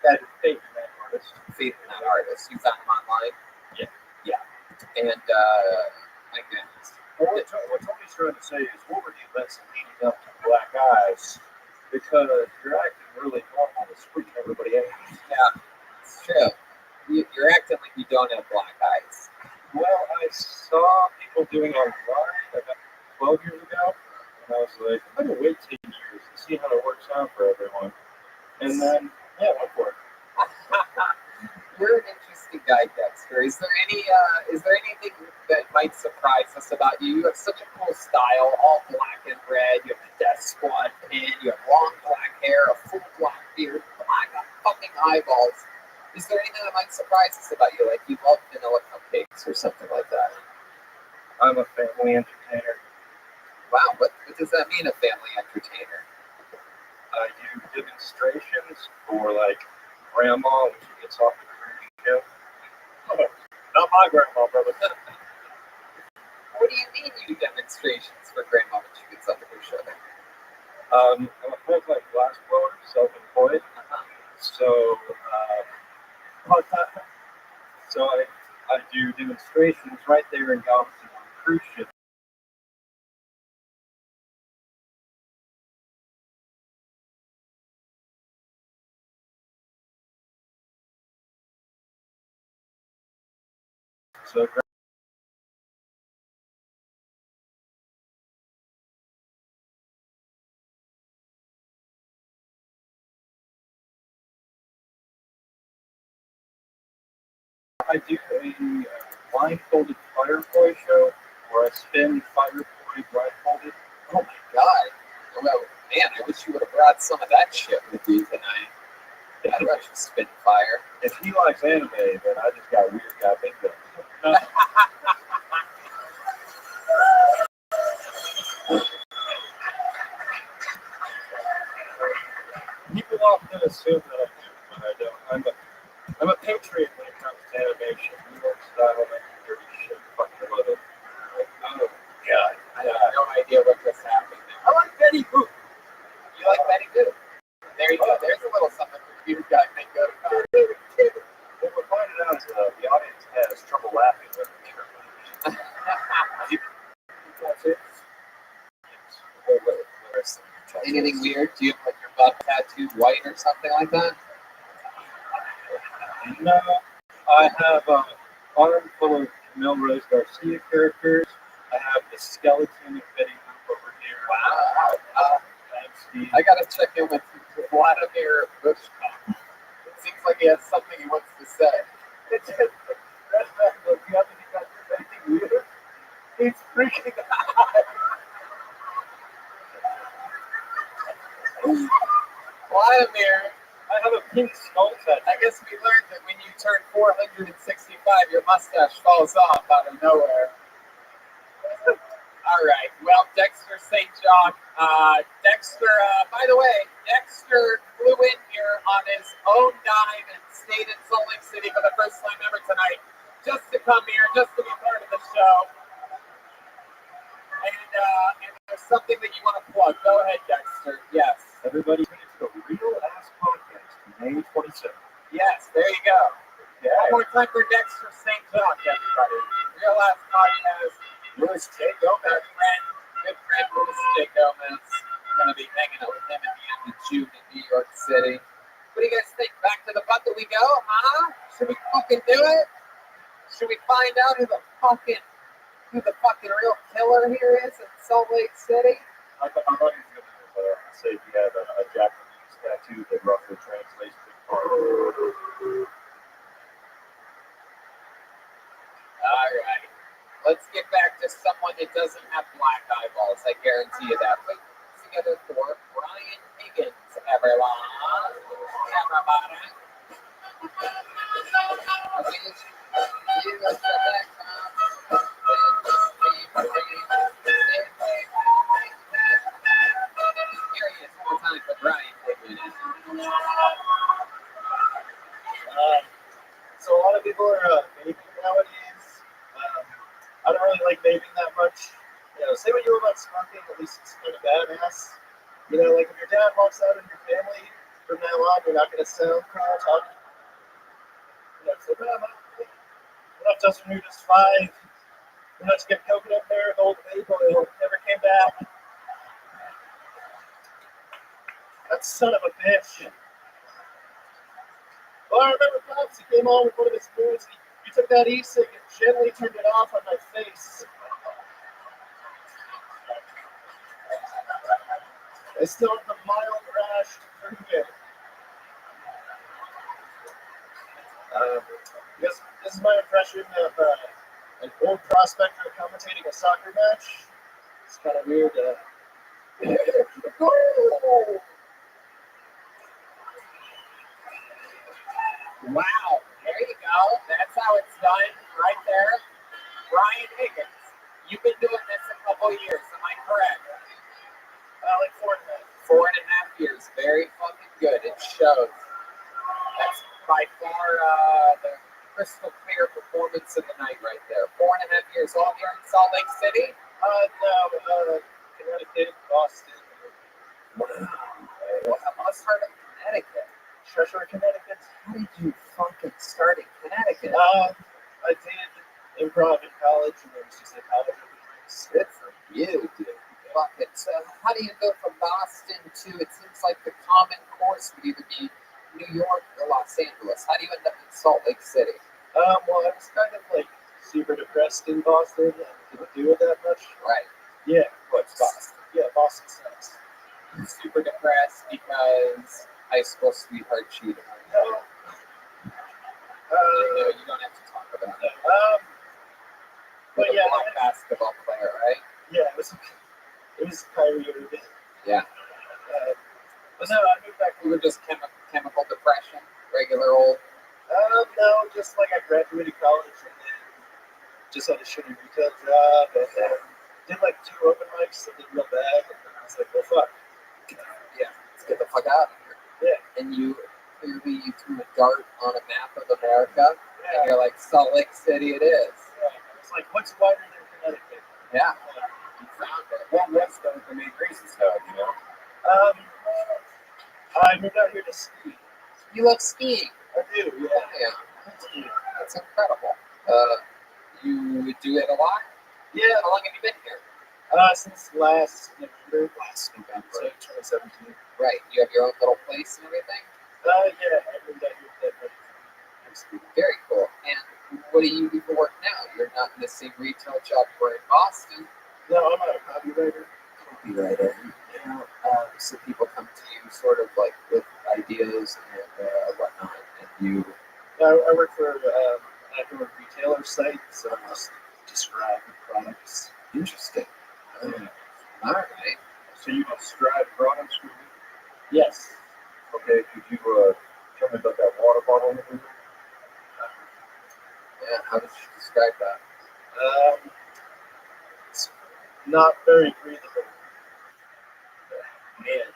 That is faith in that artist. Faith in that artist. You found him online? Yeah. Yeah. And, my goodness. Well, what Tony's trying to say is Wolverine events leading up to Black Eyes because you're acting really normal to freak everybody out. Yeah, it's true. You're acting like you don't have black eyes. Well, I saw people doing it online about 12 years ago, and I was like, I'm going to wait 10 years and see how it works out for everyone. And then, yeah, went for it. You're an interesting guy, Dexter. Is there anything that might surprise us about you? You have such a cool style, all black and red. You have a Death Squad pin. You have long black hair, a full black beard, black fucking eyeballs. Is there anything that might surprise us about you? Like you love vanilla cupcakes or something like that? I'm a family entertainer. Wow, what does that mean, a family entertainer? I do demonstrations for like grandma when she gets off the cruise ship. Not my grandma, brother. What do you mean you do demonstrations for grandma when she gets up to her show? I'm a full-time glass blower, self-employed. So I do demonstrations right there in Galveston on the cruise ship. So I do a blindfolded fire poi show where I spin fire poi blindfolded. Oh my god. Well, man, I wish you would have brought some of that shit with you tonight. I'd let you spin fire. If he likes anime, then I just got weird guy bingo. People often assume that I do, but I don't. I'm a patriot when it comes to animation. New York style, 1930s shit. Fucking love it. Oh, God. I have no idea what just happened there. I like Betty Boop. You like Betty Boop? There you go. There's a little something for you guys make go. What we're finding out is the audience has trouble laughing with me. That's it. Anything weird? Do you have like your butt tattooed white or something like that? No, I have an arm full of Melrose Garcia characters. I have the skeleton of Betty Boop over here. Wow. Thanks, Steve. I gotta check in with Vladimir Bushkov. It seems like he has something he wants to say. It's just, look, you have to be that anything weird. It's freaking out. Vladimir, I have a pink skull tattoo. I guess we learned that when you turn 465, your mustache falls off out of nowhere. All right. Well, Dexter St. John. Dexter, by the way, Dexter flew in here on his own dime and stayed in Salt Lake City for the first time ever tonight, just to come here, just to be part of the show. And there's something that you want to plug. Go ahead, Dexter. Yes. Everybody, it's the Real Ass Podcast, May 27th. Yes, there you go. Yeah. One more time for Dexter St. John, everybody. Real Ass Podcast. Louis J. Gomez. Good friend Louis J. Gomez. I'm going to be hanging out with him at the end of June in New York City. What do you guys think? Back to the bucket we go, huh? Should we fucking do it? Should we find out who the fucking real killer here is in Salt Lake City? I thought he was going to say he had a Japanese tattoo that roughly translates to All right. Let's get back to someone that doesn't have black eyeballs. I guarantee you that. Put together for Brian Higgins, everyone. Everybody. Here he is, one more time for Brian Higgins. So a lot of people are vaping nowadays. I don't really like vaping that much. You know, say what you will about smoking, at least it's kind of badass. You know, like if your dad walks out in your family from now on, you're not going to sound Carl talking. So, what up, Justin? You're just 5. We're not to get coconut there, the old people who never came back. That son of a bitch. Well, I remember Pops, he came on with one of his spoons. He took that e-cig and gently turned it off on my face. I still have the mild rash to prove it. This is my impression of an old prospector commentating a soccer match. It's kind of weird. Wow, there you go. That's how it's done right there. Brian Higgins, you've been doing this a couple years, am I correct? Like 4.5. 4.5 years. Very fucking good. It shows. That's by far the crystal clear performance of the night right there. 4.5 years. All here in Salt Lake City? No, Connecticut, Boston. Well, I must heard of Connecticut. Cheshire, Connecticut. How did you fucking start in Connecticut? I did improv in college, and it was just a college of the drinks. Good for you, dude. Fucking. So, how do you go from Boston to? It seems like the common course would either be New York or Los Angeles. How do you end up in Salt Lake City? Well, I was kind of like super depressed in Boston and didn't do it that much. Right. Yeah. What's Boston? Yeah, Boston sucks. Super depressed because high school sweetheart cheated on you. No, you don't have to talk about it. But yeah, black basketball player, right? Yeah, it was Kyrie Irving. Yeah. But no, I moved back. You were just chemical depression, regular old. No, just like I graduated college and then just had a shitty retail job and then did like 2 open mics that did real bad, and then I was like, well, fuck. Yeah, let's get the fuck out of here. Yeah. And you clearly threw a dart on a map of America, and you're like, Salt Lake City it is. Yeah. It's like, what's wider than Connecticut? Yeah. You found it. What was the main reason stuff, you know? I moved out here to ski. You love skiing. I do, yeah. That's incredible. You do it a lot? Yeah. How long have you been here? Since last November. So 2017. Right. You have your own little place and everything? Yeah. I moved out here with that. Very cool. And what do you do for work now? You're not in the same retail job you were in Boston. No, I'm not a copywriter. So people come to you sort of like with ideas and whatnot, and you. I work for an outdoor retailer site, so I just describe products. Interesting. All right. So you describe products for me? Yes. Okay, could you tell me about that water bottle in the river? Yeah, how did you describe that? It's not very breathable. Man,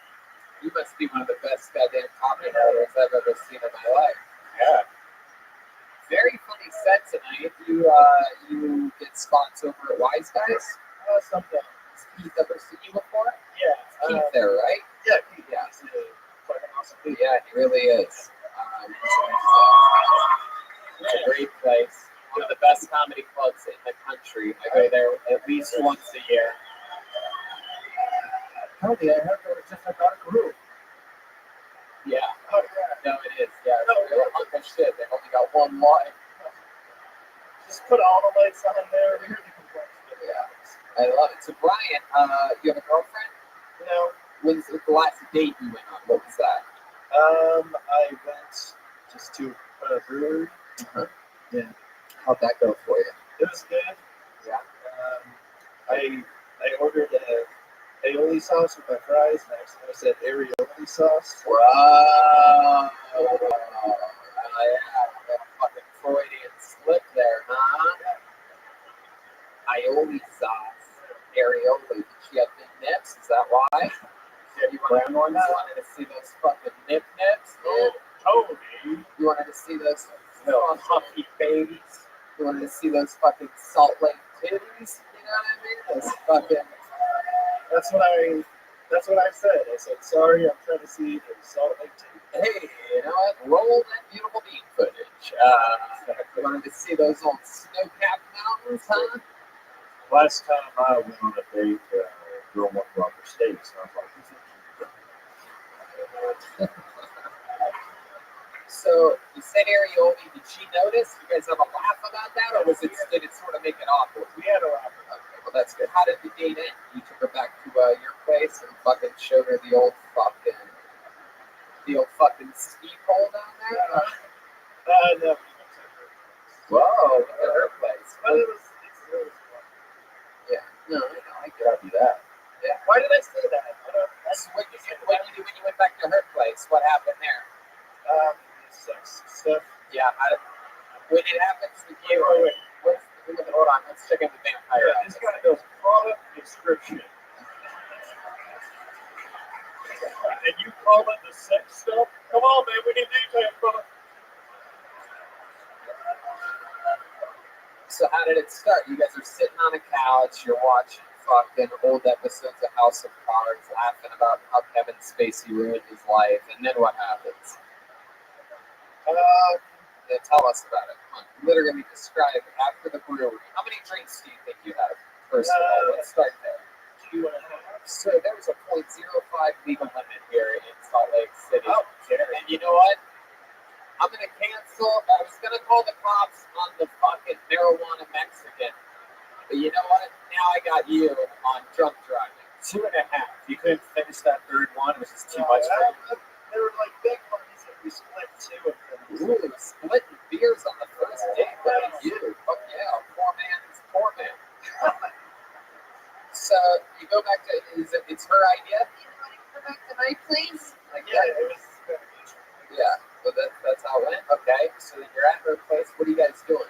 you must be one of the best goddamn copywriters I've ever seen in my life. Yeah. Very funny set tonight. You get spots over at Wise Guys? Sometimes. Has Keith ever seen you before? Yeah. Keith there, right? Yeah, Keith. Yeah. He's a fucking awesome dude. Yeah, he really is. It's a great place. One of the best comedy clubs in the country. I go there at least once a year. Hell yeah, I heard there was just like our group. Yeah. Oh, yeah. No, it is. Yeah, it's a real hunk of shit. They've only got one light. Just put all the lights on there. We heard the complaints. Yeah. I love it. So, Brian, you have a girlfriend? No. When's the last date you went on? What was that? I went just to a brewery. Yeah. How'd that go for you? It was good. Yeah. I ordered aioli sauce with my fries, and I accidentally said areoli sauce. Wow. Yeah. That fucking Freudian slip there, huh? Aioli sauce. Areoli. Did she have big nips? Is that why? Yeah, You wanted to see those fucking nip nips? Oh, Tony. You wanted to see those huffy babies? You wanted to see those fucking Salt Lake titties? You know what I mean? Those fucking... That's what I That's what I said. I said, sorry, I'm trying to see if Salt Lake City. Hey, you know what? Roll that beautiful bean footage. Wanted to see those old snow-capped mountains, huh? Last time I went on a date, girl wanted to offer steaks. And I was like, So you said Arioli. Did she notice? You guys have a laugh about that, or did it sort of make it awkward? We had a laugh. Okay, well that's good. How did the date end? You took her back to your place and fucking showed her the old fucking ski pole down there. No, Whoa, look at her place. but it was fun. Yeah, no, I know. I get gotta be that. Yeah. Why did I say that? That's when you went back to her place. What happened there? Sex stuff. Yeah, when it happens with you, hold on, let's check in the vampire. Yeah, this guy does product description. And you call it the sex stuff? Come on, man, we need details, brother. So how did it start? You guys are sitting on a couch, you're watching fucking old episodes of House of Cards, laughing about how Kevin Spacey ruined his life, and then what happens? Then tell us about it. Come on, literally describe after the brewery. How many drinks do you think you have? First of all, let's start there. 2.5. So there was a .05 legal limit here in Salt Lake City. Oh, And you know what? I'm going to cancel. I was going to call the cops on the fucking marijuana Mexican. But you know what? Now I got you on drunk driving. 2.5. You couldn't finish that third one. It was just too much for you. They were like big ones that we split 2 of them. Ooh, splitting beers on the first date. Look at you. Fuck yeah. Poor man is poor man. So you go back to, it's her idea? You want to go back to my place? Like, Yeah, it was good. Yeah, so that's how it went. Okay, so then you're at her place. What are you guys doing?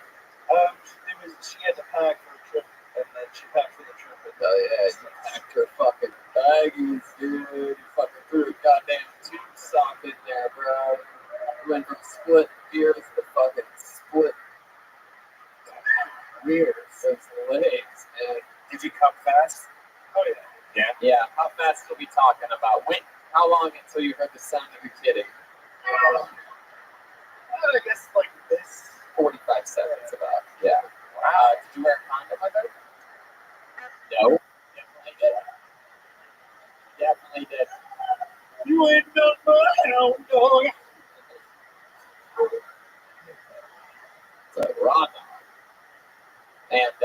She had to pack for a trip, and then she packed for the trip. Oh yeah, you packed her fucking baggies, dude. You fucking threw a goddamn tube sock in there, bro. You went from split beers to fucking split beers. Those legs, man. Did you come fast? Oh, yeah. Yeah, how fast are we talking about? How long until you heard the sound of your kidding? I guess like this. 45 seconds about. Yeah. Did you wear a condom with her? No. Definitely did. Definitely did. You ain't done my hound dog. It's a raw dog. And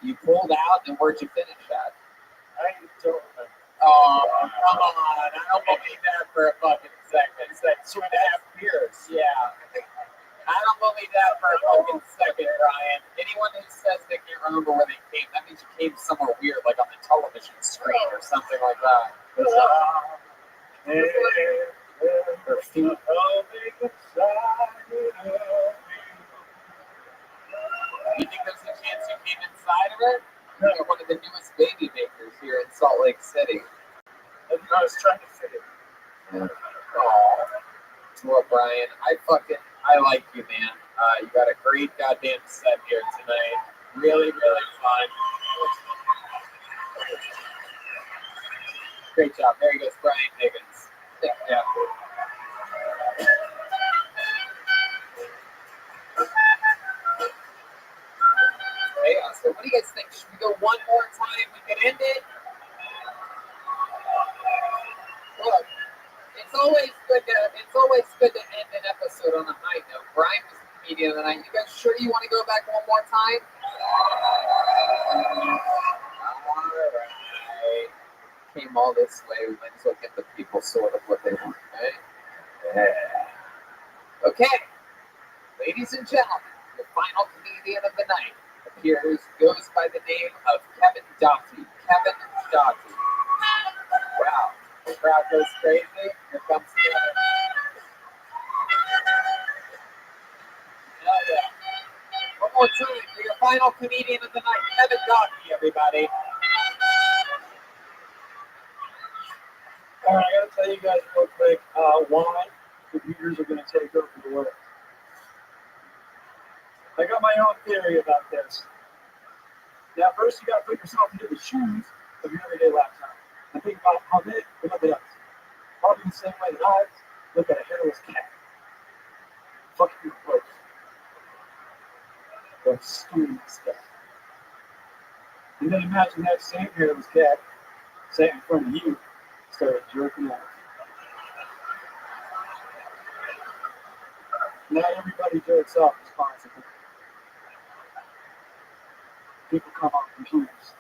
you pulled out, and where'd you finish at? I don't remember. Oh, come on. I don't believe that for a fucking second. It's like 2.5 years. Yeah. I don't believe that for a fucking second, Brian. Anyone who says they can't remember where they came, that means you came somewhere weird, like on the television screen or something like that. Her feet. You think there's a chance you came inside of it? You're one of the newest baby makers here in Salt Lake City. I was trying to fit it. Aw. Well, Brian, I like you, man. You got a great goddamn set here tonight. Really, really fun. Great job. There he goes, Brian Higgins. Yeah. Hey, so what do you guys think? Should we go one more time? We can end it. Look, it's always good to end an episode on a high note. Brian was the comedian of the night. You guys sure you want to go back one more time? All right. Came all this way. We might as well give the people sort of what they want, right? Yeah. Okay. Ladies and gentlemen, the final comedian of the night goes by the name of Kevin Doughty. Kevin Doughty. Wow. The crowd goes crazy. Here comes Kevin. Oh, yeah. One more time for your final comedian of the night, Kevin Doughty, everybody. All right, I gotta tell you guys real quick why computers are gonna take over the world. I got my own theory about this. Now, first you gotta put yourself into the shoes of your everyday laptop. think about how they look at us. Probably the same way that I look at a hairless cat. Fucking gross. Or stewing stuff. And then imagine that same hairless cat sat in front of you, started jerking off. Not everybody jerks off responsibly. People come on computers.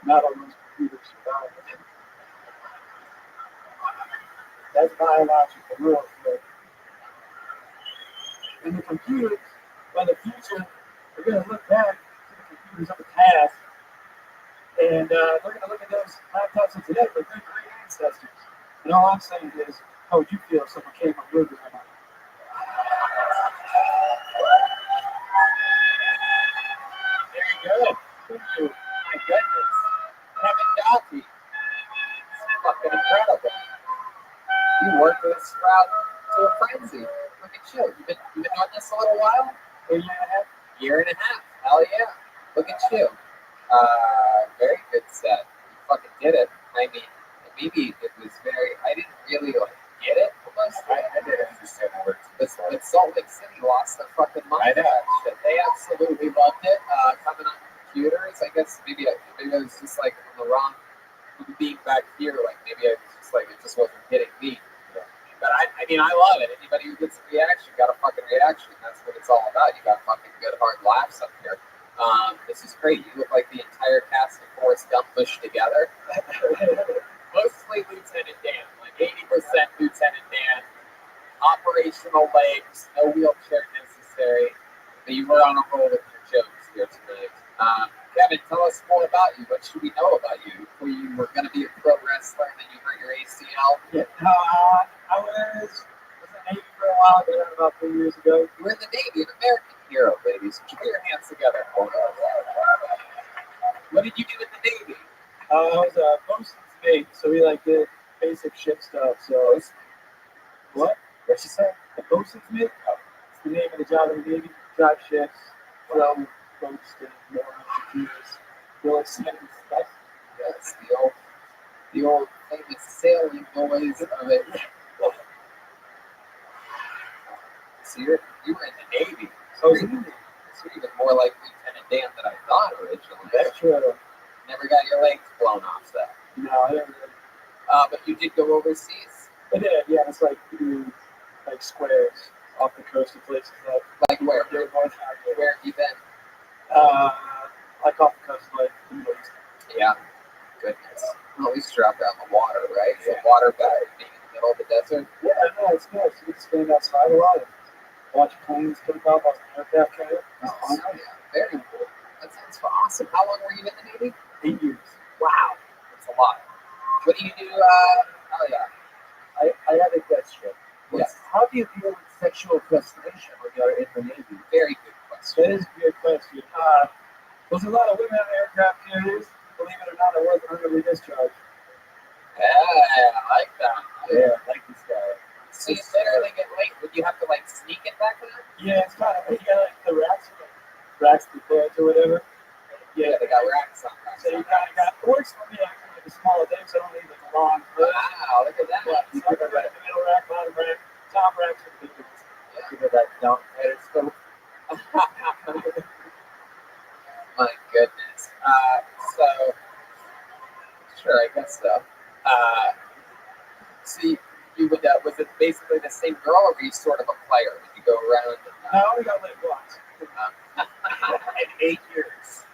Not all those computers survive. That's biological real quick. And the computers, by the future, we're going to look back to the computers of the past, and we're going to look at those laptops of today, their great ancestors. And all I'm saying is, how would you feel if someone came up with it? Very good. Thank you. My goodness. Kevin Doty. It's fucking incredible. You worked with Sprout to a frenzy. Look at you. You've been doing this a little while? A year and a half? Year and a half. Hell yeah. Look at you. Very good set. You fucking did it. I mean, maybe it was very, I didn't really like get it. I didn't understand the words. But Salt Lake City lost their fucking mind. Shit. They absolutely loved it. Coming on computers, I guess maybe I was just like on the wrong, being back here, like maybe I was just like, it just wasn't hitting me. Yeah. But I mean, I love it. Anybody who gets a reaction got a fucking reaction. That's what it's all about. You got fucking good hard laughs up here. This is great. You look like the entire cast of Forrest Gump pushed together. Mostly Lieutenant Dan, like 80% Lieutenant Dan. Operational legs, no wheelchair necessary. But you were on a roll with your jokes here tonight. Kevin, tell us more about you. What should we know about you? Before you were going to be a pro wrestler and then you hurt your ACL. Yeah, I was in the Navy for a while, but about 3 years ago. You were in the Navy, an American hero, ladies. Put your hands together for us. What did you do in the Navy? I was a bosun's mate, so we like did basic ship stuff. So what? What'd you say? A bosun's mate? It's the name of the job in the Navy. Drive ships, row boats, and more computers. Really simple stuff. Yes, the old famous sailing noise of it. So you were in the Navy. So you're even more like Lieutenant Dan than I thought originally. That's true. Never got your legs blown off, though. No, I never did. But you did go overseas? I did, yeah. It's like like squares off the coast of places like where? Where have you been? Like off the coast of like the Middle East. Yeah. Goodness. Well, at least you're out there on the water, right? Yeah. So water better being in the middle of the desert. Yeah, no, it's nice. You get to stand outside a lot and watch planes take off, watch the aircraft carrier. Oh, yeah. Very cool. That sounds awesome. How long were you in the Navy? 8 years. Wow. That's a lot. What do you do? Oh, yeah. I had a question. Yes. How do you deal with sexual frustration when you're in the Navy? Very good question. That is a good question. There's a lot of women on aircraft carriers. Believe it or not, I wasn't under discharge. Yeah, I like that. Yeah, I like this guy. So you literally get late. Would you have to like sneak it back then? Yeah, it's kind of, you got like the racks the beds or whatever. Yeah, they got racks on that. So you kind of got, it works for me actually with the smaller things. I don't need like a long foot. Wow, look at that. Yeah, you got right in the middle rack, bottom rack, top racks for the big ones. Yeah. Give it that dump pedestal. My goodness. So, sure, I guess so. So you would, was it basically the same girl, or were you sort of a player? Would you go around? No, I only got laid once. In 8 years.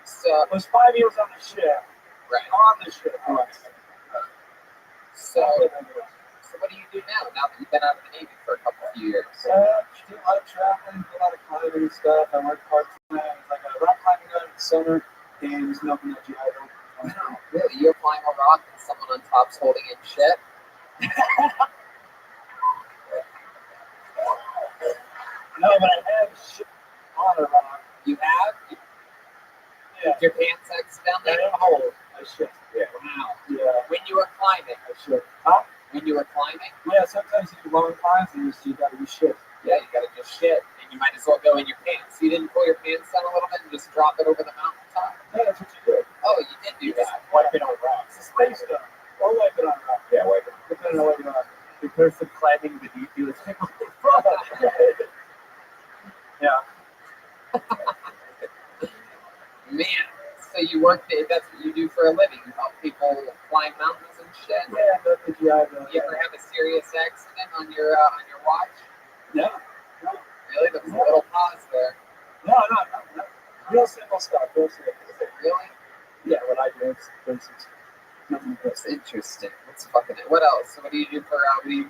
So, It was 5 years on the ship. right. On the ship. So what do you do now that you've been out of the Navy for a few years? Do a lot of traveling, do a lot of climbing and stuff. I work part-time. It's like a rock climbing guy in the summer, and he's milking that gyro. Wow, really? You're climbing a rock and someone on top's holding in shit? No, but I have shit on a rock. You have? Yeah. Your pants X down I there? don't hold. I shit. Yeah. Wow. Yeah. When you were climbing? I shit. Huh? When you were climbing? Yeah, sometimes you do long climbs and you gotta be shit. Yeah, you gotta just shit, and you might as well go in your pants. You didn't pull your pants down a little bit and drop it over the mountaintop? Yeah, that's what you do. Oh, you did do Just that. wipe it on rocks. It's a space stuff. Or wipe it on rock. Yeah, wipe it. Depending on what you want. The person climbing beneath you is like, Yeah. Man, so you work, that's what you do for a living. You help people climb mountains and shit. Yeah, that's what you have. You ever have a serious accident on your watch? No. Really? There was a little pause there. No. Real simple stuff. Real simple. Is it really? Yeah, what I do is basics. Nothing That's crazy. interesting. That's fucking it. What else? What do you do for fun? I mean,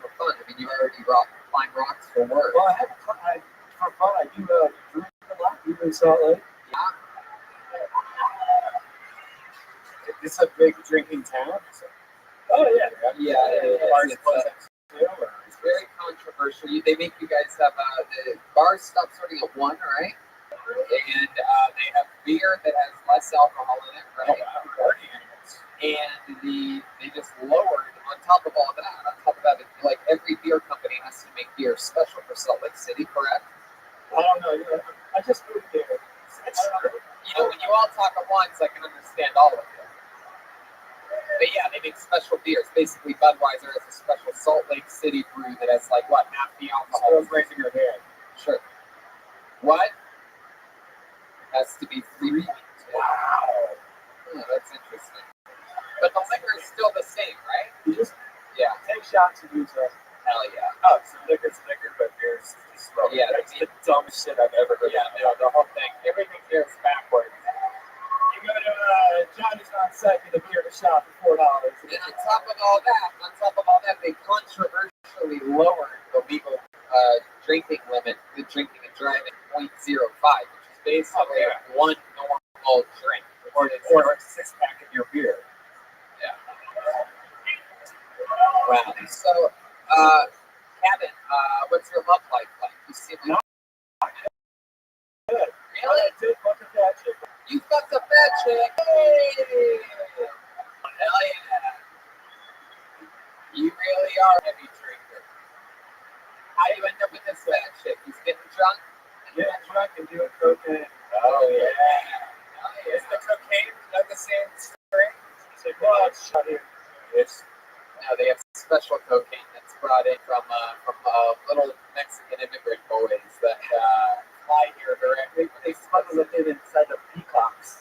you already climb rocks for work. Well, for fun, I do drink a lot, even in Salt Lake. Yeah. It's a big drinking town. So Oh, yeah. Yeah, bars it's, close at 2 or it's very controversial. They make you guys have the bars stop starting at 1, right? And they have beer that has less alcohol in it, right? party animals. And they just lowered on top of all that. On top of that, like every beer company has to make beer special for Salt Lake City, correct? I don't know. I just moved there. You know, when you all talk at once, I can understand all of it. But yeah, they make special beers. Basically, Budweiser has a special Salt Lake City brew that has like what, half the alcohol. Still raising your hand. Sure. What? Has to be 3. Wow. Oh, that's interesting. But the liquor is still the same, right? You just Yeah. take shots and use it. Hell yeah. Oh, so liquor's liquor, but beer's just slow. Yeah, That's the dumbest shit I've ever heard. Yeah, no, the whole thing. Everything here is backwards. You go to Johnny's on site, get a beer to shop for $4. And on top of all that, they controversially lowered the legal drinking limit, the drinking and driving 0.05, which is basically one normal drink. Or a 6-pack of your beer. Yeah. Wow. So, Kevin, what's your love life like? You seem like Good. really? Take one of that shit. You fucked a fat chick. Hey! Hell yeah. You really are a heavy drinker. How do you end up with this fat chick? He's getting drunk? Getting drunk and doing cocaine. Oh, yeah. Is the cocaine not the same strain? It's like, well, it's shot here. It's No, they have special cocaine that's brought in from little Mexican immigrant boys that fly here directly. They smuggle it in inside the peacocks.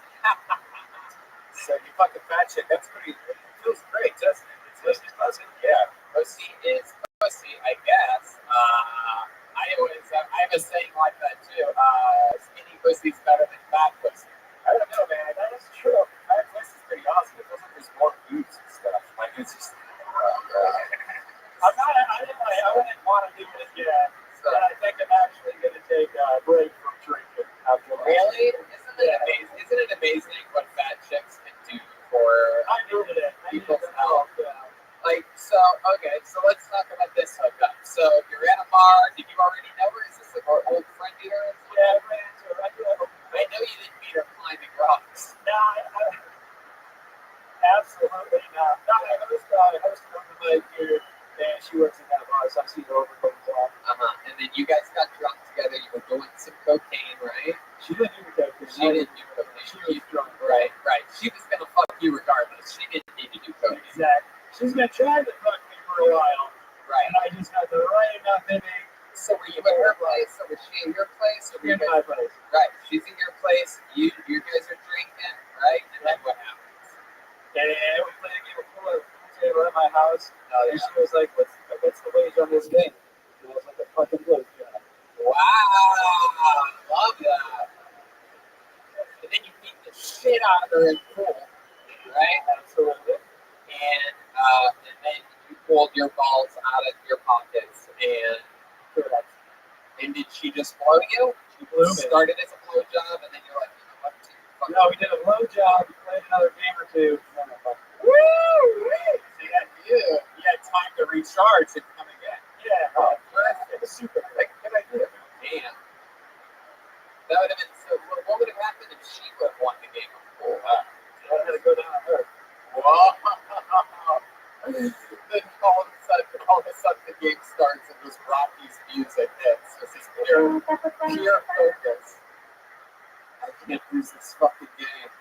so you fuck a fat chick. That's pretty. It feels great, doesn't it? It's just buzzing. Yeah. Pussy is pussy, I guess. I have a saying like that too. Skinny pussy's better than fat pussy. I don't know, man. That is true. Fat pussy's pretty awesome. It feels like there's more boobs and stuff. Like it's just. I wouldn't want to do it again. So, And I think I'm actually going to take a break from drinking after that. really? Isn't it amazing what fat chicks can do for I needed it. I needed people's the health? help. Like, so, okay, so let's talk about this hookup. So, you're at a bar. Did you already know her? Is this like our old friend of yours? Yeah, I ran into it. I know you didn't meet her climbing rocks. No, absolutely not. No, I hosted open mic here, and she works in that bar, so I see her over the bar. And then you guys got drunk together. You were doing some cocaine, right? She didn't do cocaine. She didn't do cocaine. She was drunk. Right. She was gonna fuck you regardless. She didn't need to do cocaine. Exactly. She's been trying to fuck me for a while, Right. and I just got the right enough in me. So were you at her place, or was she at your place? Or were you In my place. Right. She's in your place. You guys are drinking, right? And then what happens? And we played a game of pool at the pool table at my house. And she was like, what's the wage on this game? And I was like, a fucking blue. Yeah. Wow. Love that. And then you beat the shit out of her in pool, right? Absolutely. And then you pulled your balls out of your pockets, and did she just blow you? She blew me. Started as a blow job, and then you're like, you know what? No, we did a blow job. We played another game or two. Woo! You had time to recharge and come again. Yeah. Oh, perfect. It was super. Like, good idea, man. Damn. That would have been so. What would have happened if she would have won the game of pool? I had to go down on her. Whoa! Then all of a sudden, the game starts and this Rocky's music hits. This is pure focus. Can't lose this fucking game.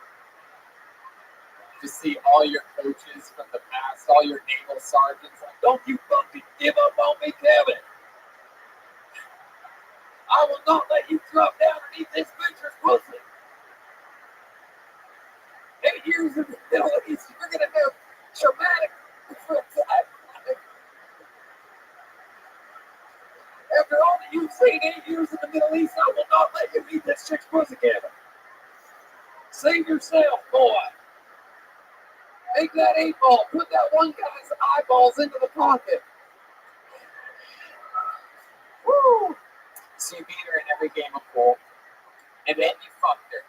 To see all your coaches from the past, all your naval sergeants, like, don't you fucking give up on me, Kevin. I will not let you drop down and eat this butcher's pussy. 8 years in the Middle East, you're going to have traumatic after all that you've seen 8 years in the Middle East, I will not let you eat this chick's pussy, Kevin. Save yourself, boy. Make that 8-ball. Put that one guy's eyeballs into the pocket. Woo! So you beat her in every game of pool, and then you fucked her.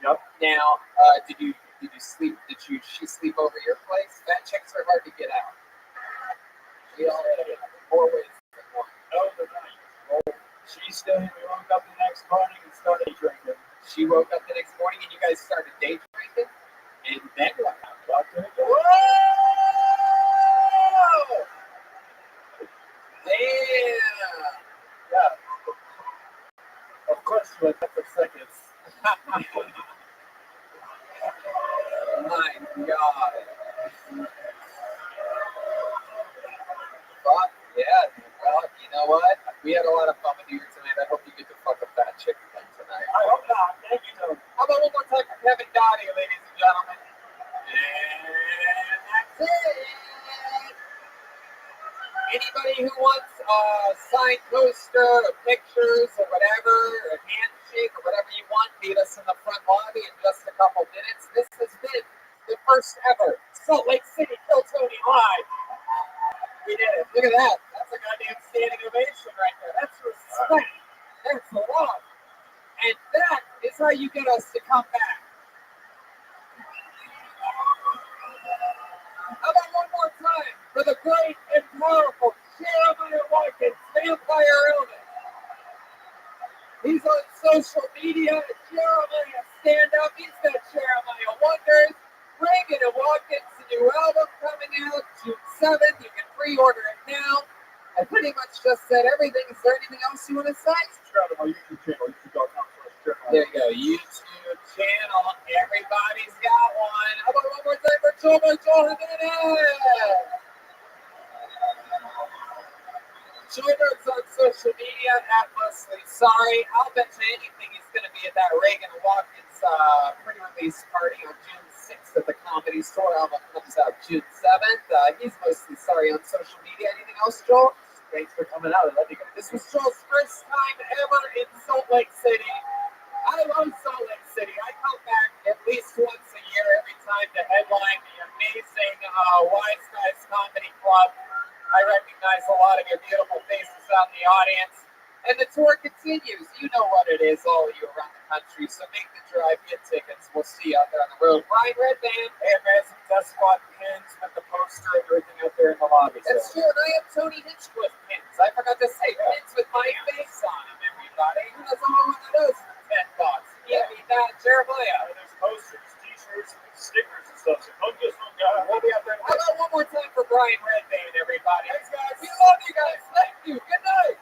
Yep. Now, did you sleep? Did she sleep over your place? That chicks are hard to get out. We all had it more ways than one. No, the night. Well, she stayed. We woke up the next morning and started drinking. She woke up the next morning and you guys started day drinking, and then what happened? Whoa! Damn! Yeah. Of course, she went up for seconds. My God. Fuck yeah. Well, you know what? We had a lot of fun with you tonight. I hope you get to fuck a fat chick again tonight. I hope not. Thank you, Tony. How about one more time for Kevin Gotti, ladies and gentlemen? And that's it. Anybody who wants a signed poster or pictures or whatever, a handshake or whatever you want, meet us in the front lobby in just a couple minutes. This has been the first ever Salt Lake City Kill Tony Live. We did it. Look at that. That's a goddamn standing ovation right there. That's respect. That's love. And that is how you get us to come back. How about one more time for the great and powerful Jeremiah Watkins, Vampire Illness. He's on social media. Jeremiah Stand Up. He's got Jeremiah Wonders. Reagan and Watkins, the new album coming out June 7th. You can pre-order it now. I pretty much just said everything. Is there anything else you want to say? Subscribe to my YouTube channel, youtube.com/Jeremiah. There you go. YouTube channel. Everybody's got one. How about one more time for Joel Jimenez? Join us on social media at Leslie Sorry. I'll bet you anything he's going to be at that Reagan Watkins pre-release party on June 6th at the Comedy Store. Album comes out June 7th. He's mostly sorry on social media. Anything else, Joel? Thanks for coming out. I think This was Joel's first time ever in Salt Lake City. I love Salt Lake City. I come back at least once a year every time to headline the amazing Wise Guys Comedy Club. I recognize a lot of your beautiful faces out in the audience. And the tour continues. You know what it is, all of you around the country. So make the drive, get tickets. We'll see you out there on the road. Brian Redband. Hey, man, some Death Squad pins with the poster and everything out there in the lobby. That's true. And I have Tony Hinchcliffe pins. I forgot to say pins with my face on them, everybody. Who doesn't know what that is for $10? Yeah, beat that. Jeremiah. There's posters, t-shirts, stickers and stuff. So come get some, guys. We'll be out there. How about one more time for Brian Redband, everybody? Thanks, guys. We love you guys. Thank you. Good night.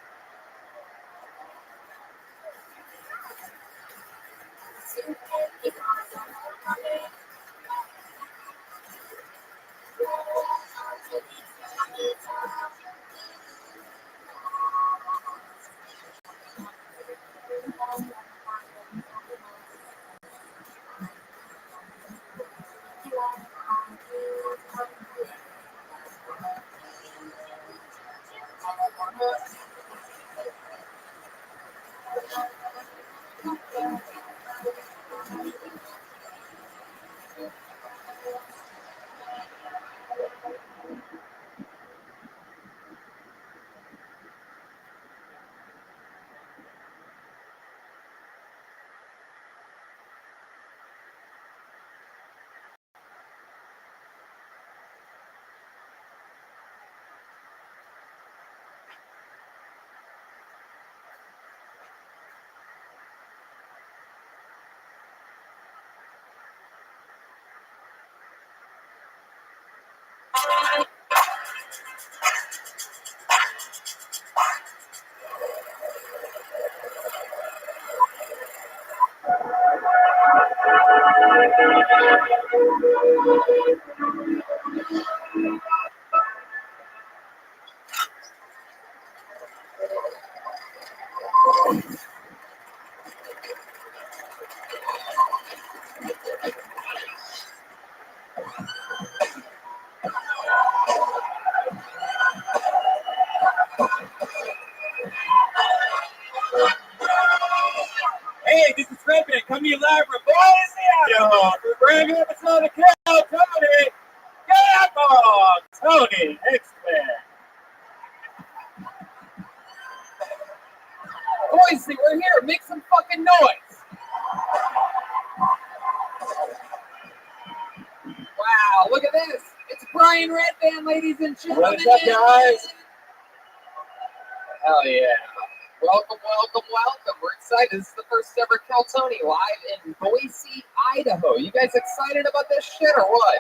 me live from Boise, Idaho. For Brand New episode of Cal Tony. Get up on Tony Hicksman. Boise, we're here. Make some fucking noise. Wow, look at this. It's Brian Redband, ladies and gentlemen. What's up, guys? Hell yeah. Welcome, welcome, welcome. We're excited. This is the first ever Cal Tony live in Boise, Idaho. You guys excited about this shit or what?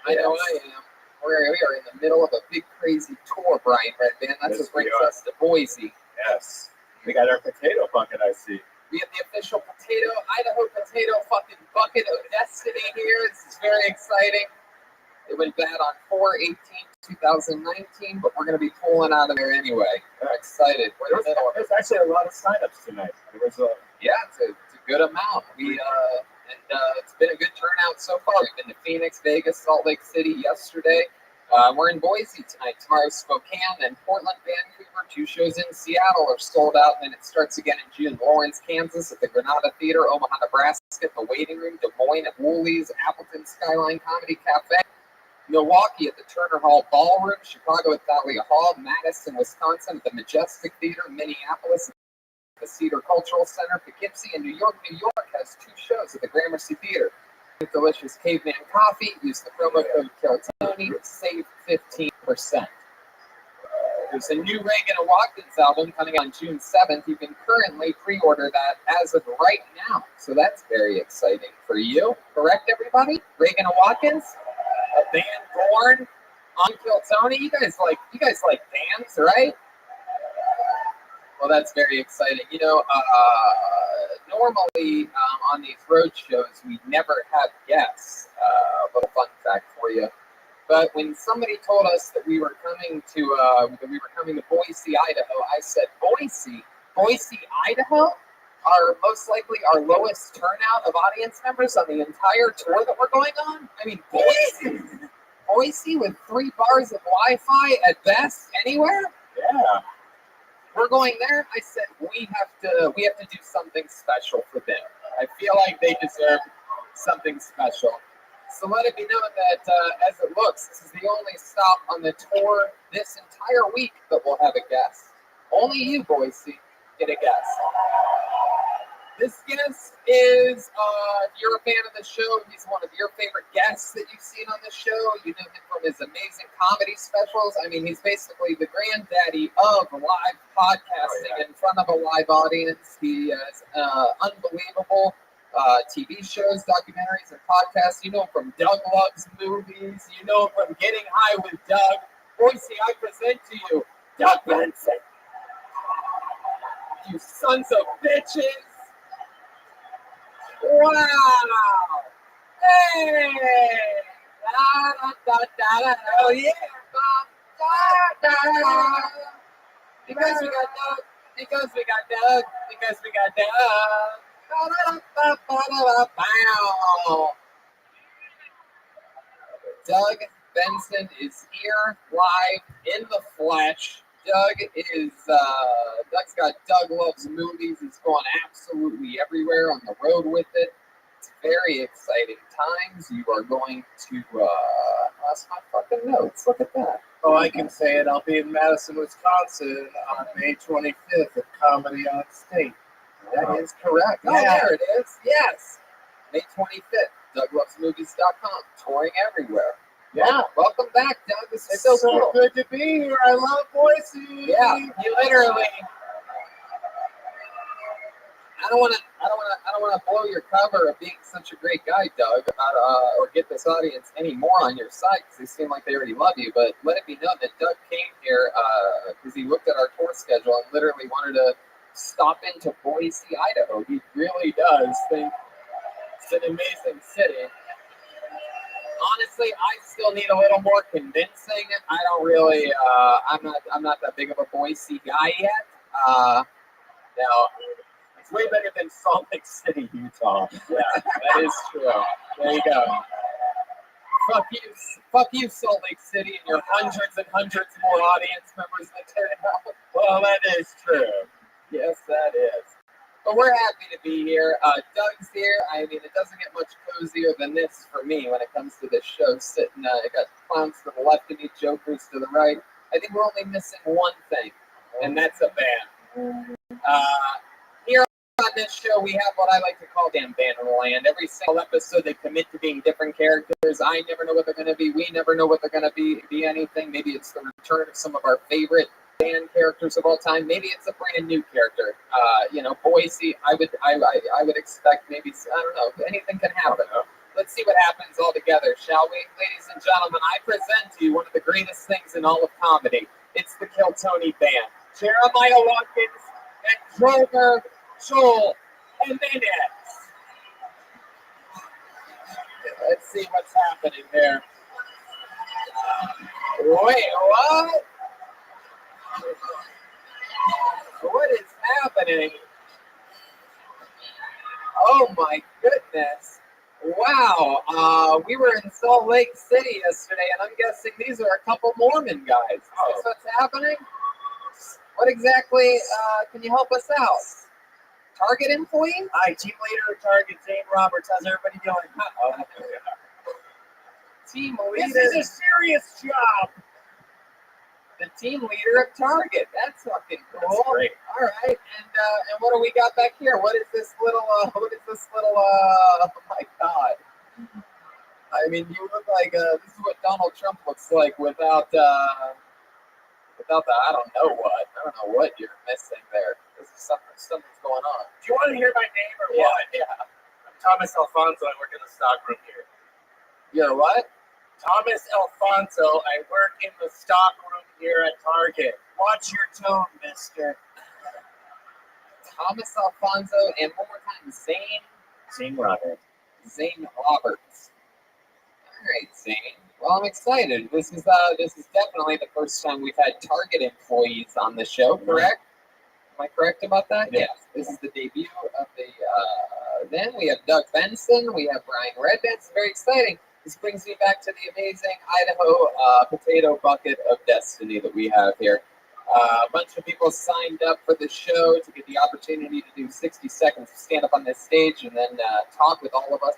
I know I am. We are in the middle of a big crazy tour, Brian Redband. That's what brings us to Boise. Yes. We got our potato bucket, I see. We have the official Idaho potato fucking bucket of destiny here. This is very exciting. It went bad on 4/18/2019, but we're going to be pulling out of there anyway. I'm excited. There's actually a lot of signups tonight. It's a good amount. It's been a good turnout so far. We've been to Phoenix, Vegas, Salt Lake City yesterday. We're in Boise tonight. Tomorrow, Spokane, and Portland, Vancouver. 2 shows in Seattle are sold out, and then it starts again in June. Lawrence, Kansas at the Granada Theater, Omaha, Nebraska at the Waiting Room, Des Moines at Woolies, Appleton Skyline Comedy Cafe, Milwaukee at the Turner Hall Ballroom, Chicago at Thalia Hall, Madison, Wisconsin at the Majestic Theater, Minneapolis at the Cedar Cultural Center, Poughkeepsie, and New York has 2 shows at the Gramercy Theater. Delicious Caveman Coffee. Use the promo code KELTONY to save 15%. There's a new Reagan and Watkins album coming out on June 7th. You can currently pre-order that as of right now. So that's very exciting for you. Correct, everybody? Reagan and Watkins, a band born on KELTONY. You guys like bands, right? Well, that's very exciting. You know, normally on these road shows, we never have guests. A little fun fact for you. But when somebody told us that we were coming to Boise, Idaho, I said, Boise, Idaho, are most likely our lowest turnout of audience members on the entire tour that we're going on. I mean, Boise with 3 bars of Wi-Fi at best anywhere. Yeah. We're going there. I said we have to do something special for them. I feel like they deserve something special. So let it be known that as it looks, this is the only stop on the tour this entire week that we'll have a guest. Only you, Boise, get a guest. This guest is, if you're a fan of the show, he's one of your favorite guests that you've seen on the show. You know him from his amazing comedy specials. I mean, he's basically the granddaddy of live podcasting in front of a live audience. He has unbelievable TV shows, documentaries, and podcasts. You know him from Doug Loves Movies. You know him from Getting High with Doug. Boise, I present to you Doug Benson. You sons of bitches. Wow! Hey! Oh yeah! Because we got Doug. Because we got Doug. Because we got Doug. Doug Benson is here live in the flesh. Doug's got Doug Loves Movies. He's going absolutely everywhere on the road with it. It's very exciting times. You are going to, lost my fucking notes. Look at that. Oh, I can say it. I'll be in Madison, Wisconsin on May 25th at Comedy on State. That is correct. Oh, Yeah. there it is. Yes. May 25th. DougLovesMovies.com. Touring everywhere. Yeah. Welcome back, Doug. This is It's so so cool. good to be here. I love Boise. Yeah, you literally. I don't want to blow your cover of being such a great guy, Doug, or get this audience any more on your side because they seem like they already love you. But let it be known that Doug came here because he looked at our tour schedule and literally wanted to stop into Boise, Idaho. He really does think it's an amazing city. Honestly, I still need a little more convincing. I don't really. I'm not that big of a Boise guy yet. No, It's way better than Salt Lake City, Utah. yeah, that is true. There you go. Fuck you, Salt Lake City, and your hundreds and hundreds more audience members that turn out. Well, that is true. Yes, that is. But we're happy to be here. Doug's here. I mean, it doesn't get much cozier than this for me when it comes to this show. Sitting, I got clowns to the left of me, jokers to the right. I think we're only missing one thing, and that's a band. Here on this show, we have what I like to call damn band in the land. Every single episode, they commit to being different characters. I never know what they're going to be. We never know what they're going to be anything. Maybe it's the return of some of our favorite band characters of all time. Maybe it's a brand new character. Boise. I would expect maybe, I don't know. Anything can happen. Let's see what happens all together, shall we? Ladies and gentlemen, I present to you one of the greatest things in all of comedy. It's the Kill Tony Band. Jeremiah Watkins and Drover Joel Jimenez. Let's see what's happening there. Wait, what? What is happening? Oh my goodness. Wow. We were in Salt Lake City yesterday, and I'm guessing these are a couple Mormon guys. Is this what's happening? What exactly can you help us out? Target employee? Hi, team leader of Target, Zane Roberts. How's everybody doing? Team This leader. is a serious job. The team leader of Target. That's fucking cool. That's great. All right. And what do we got back here? What is this little oh my God. I mean, you look like this is what Donald Trump looks like without the I don't know what you're missing there. This is something's going on. Do you want to hear my name or Yeah, what? yeah. I'm Thomas Alfonso. I work in the stockroom here. You're what? Thomas Alfonso. I work in the stockroom here at Target. Watch your tone, mister. Thomas Alfonso, and one more time, Zane Roberts. Zane Roberts. All right, Zane. Well, I'm excited. This is definitely the first time we've had Target employees on the show, correct? Am I correct about that? Yes. This is the debut of the. Then we have Doug Benson. We have Brian Redband. It's very exciting. This brings me back to the amazing Idaho potato bucket of destiny that we have here. A bunch of people signed up for the show to get the opportunity to do 60 seconds of stand up on this stage and then talk with all of us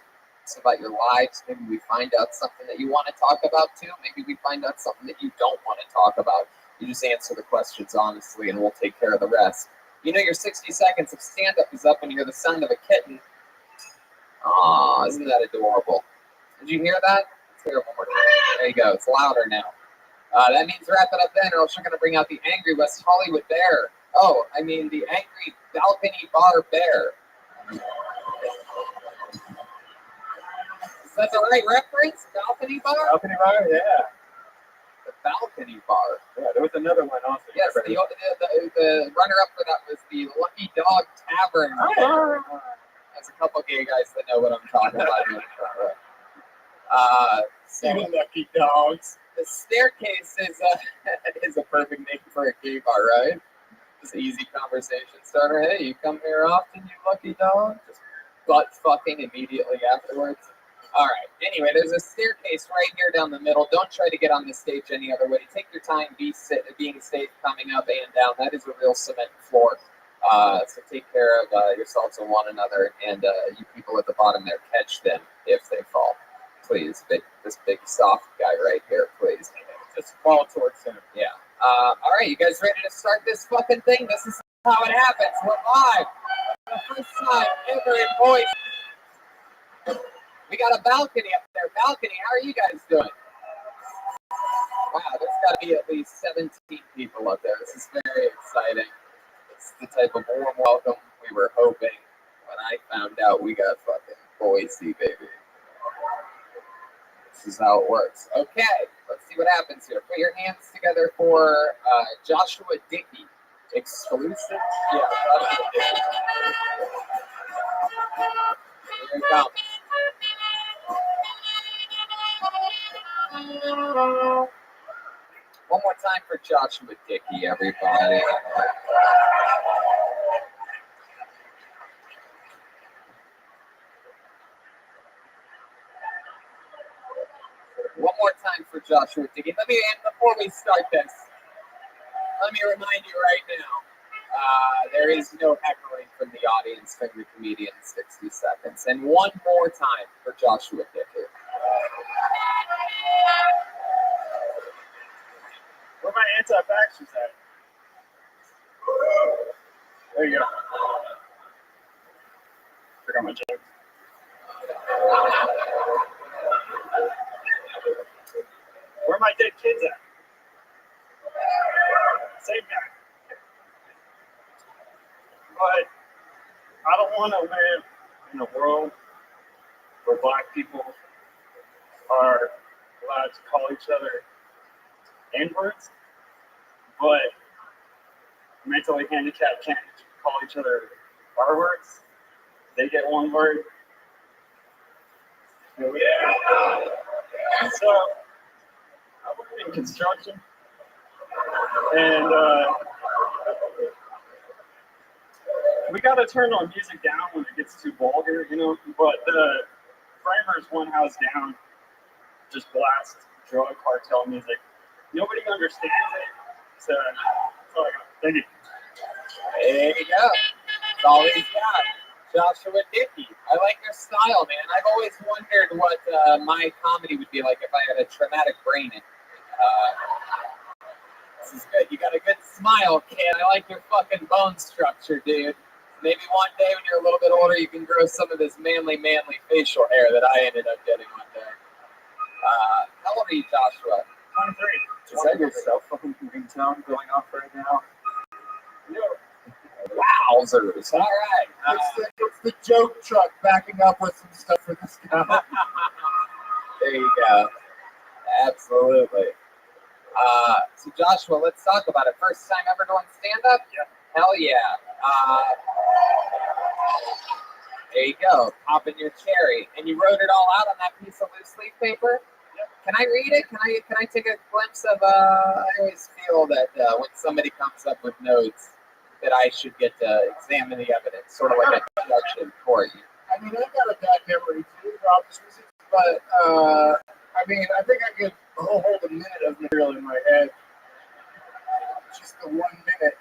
about your lives. Maybe we find out something that you want to talk about too. Maybe we find out something that you don't want to talk about. You just answer the questions honestly and we'll take care of the rest. You know your 60 seconds of stand up is up and you hear the sound of a kitten. Aw, isn't that adorable? Did you hear that? Let's hear it one more time. There you go. It's louder now. That means wrap it up then, or else you're going to bring out the angry West Hollywood bear. Oh, I mean the angry balcony bar bear. Is that the right reference? Balcony bar? Balcony bar? Yeah. The balcony bar. Yeah, there was another one also. Yes, the runner-up for that was the Lucky Dog Tavern. There's a couple gay guys that know what I'm talking about. You lucky dogs. The staircase is a perfect name for a gay bar, right? Just easy conversation starter. Hey, you come here often, you lucky dog? Just butt fucking immediately afterwards. All right. Anyway, there's a staircase right here down the middle. Don't try to get on the stage any other way. Take your time being safe coming up and down. That is a real cement floor. So take care of yourselves and one another. And you people at the bottom there, catch them if they fall. Please, this big soft guy right here, please. Just fall towards him. Yeah. All right, you guys ready to start this fucking thing? This is how it happens. We're live. For the first time ever in Boise. We got a balcony up there. Balcony, how are you guys doing? Wow, there's got to be at least 17 people up there. This is very exciting. It's the type of warm welcome we were hoping when I found out we got fucking Boise, baby. This is how it works. Okay, let's see what happens here. Put your hands together for Joshua Dickey. Exclusive? Yeah, Joshua Dickey. Here it comes. One more time for Joshua Dickey, everybody. One more time for Joshua Dickey. Before we start this, let me remind you right now, There is no heckling from the audience from the comedian in 60 seconds. And one more time for Joshua Dicker. Where my anti-vaxxers at? There you go. Forgot my joke. Where my dead kids at? Same guy. But I don't want to live in a world where black people are allowed to call each other N-words, but mentally handicapped can't call each other R-words. They get one word. Yeah. So I work in construction, and we got to turn our music down when it gets too vulgar, you know. But the framers one house down just blast drug cartel music. Nobody understands it. So that's all I got. Thank you. There you go. That's all he's got. Joshua Dickey. I like your style, man. I've always wondered what my comedy would be like if I had a traumatic brain. This is good. You got a good smile, kid. I like your fucking bone structure, dude. Maybe one day when you're a little bit older, you can grow some of this manly facial hair that I ended up getting one day. How old are you, Joshua? 23. Is that your cell phone ringtone going off right now? No. Wowzers. All right. It's the joke truck backing up with some stuff for this guy. There you go. Absolutely. So Joshua, let's talk about it. First time ever doing stand-up? Yeah. Hell yeah. There you go. Pop in your cherry. And you wrote it all out on that piece of loose leaf paper? Yep. Can I read it? Can I take a glimpse of I always feel that when somebody comes up with notes that I should get to examine the evidence, sort of like a judge in court. I mean, I got a bad memory too, obviously, but I mean, I think I could hold a minute of material in my head. Just the 1 minute.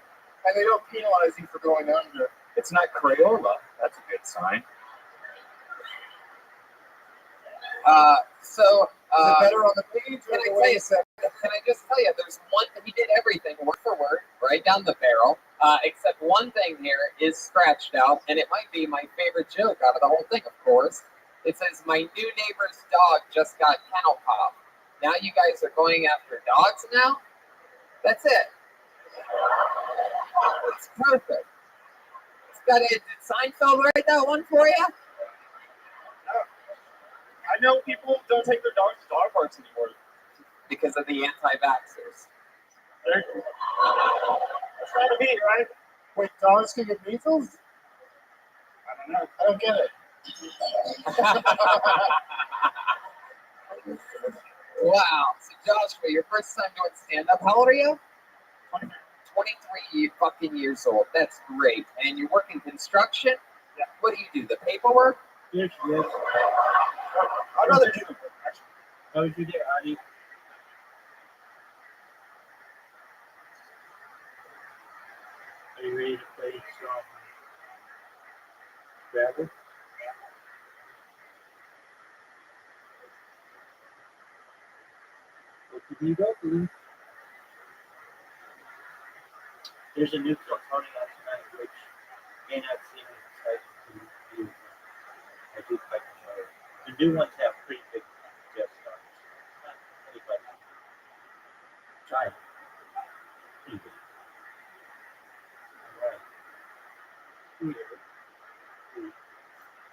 And they don't penalize you for going under. It's not Crayola. That's a good sign. So Is it better on the page or can I the tell way you you said it? Can I just tell you, there's one, he did everything word for word, right down the barrel, except one thing here is scratched out, and it might be my favorite joke out of the whole thing, of course. It says, my new neighbor's dog just got kennel pop. Now you guys are going after dogs now? That's it. It's perfect. It's got it. Did Seinfeld write that one for you? I know people don't take their dogs to dog parks anymore. Because of the anti-vaxxers. That's gotta be, right? Wait, dogs can get measles? I don't know. I don't get it. Wow. So Joshua, your first time doing stand-up, how old are you? 23 fucking years old. That's great. And you work in construction? Yeah. What do you do? The paperwork? Yes. I'd rather do the work, actually. How would you get Adi? Are you ready to play some Scrabble? Okie dokie. There's a new film coming out tonight, which may not seem as exciting to you. I do quite enjoy it. The new ones have pretty big guest stars. Not anybody. Giant. Pretty big. Alright. Here.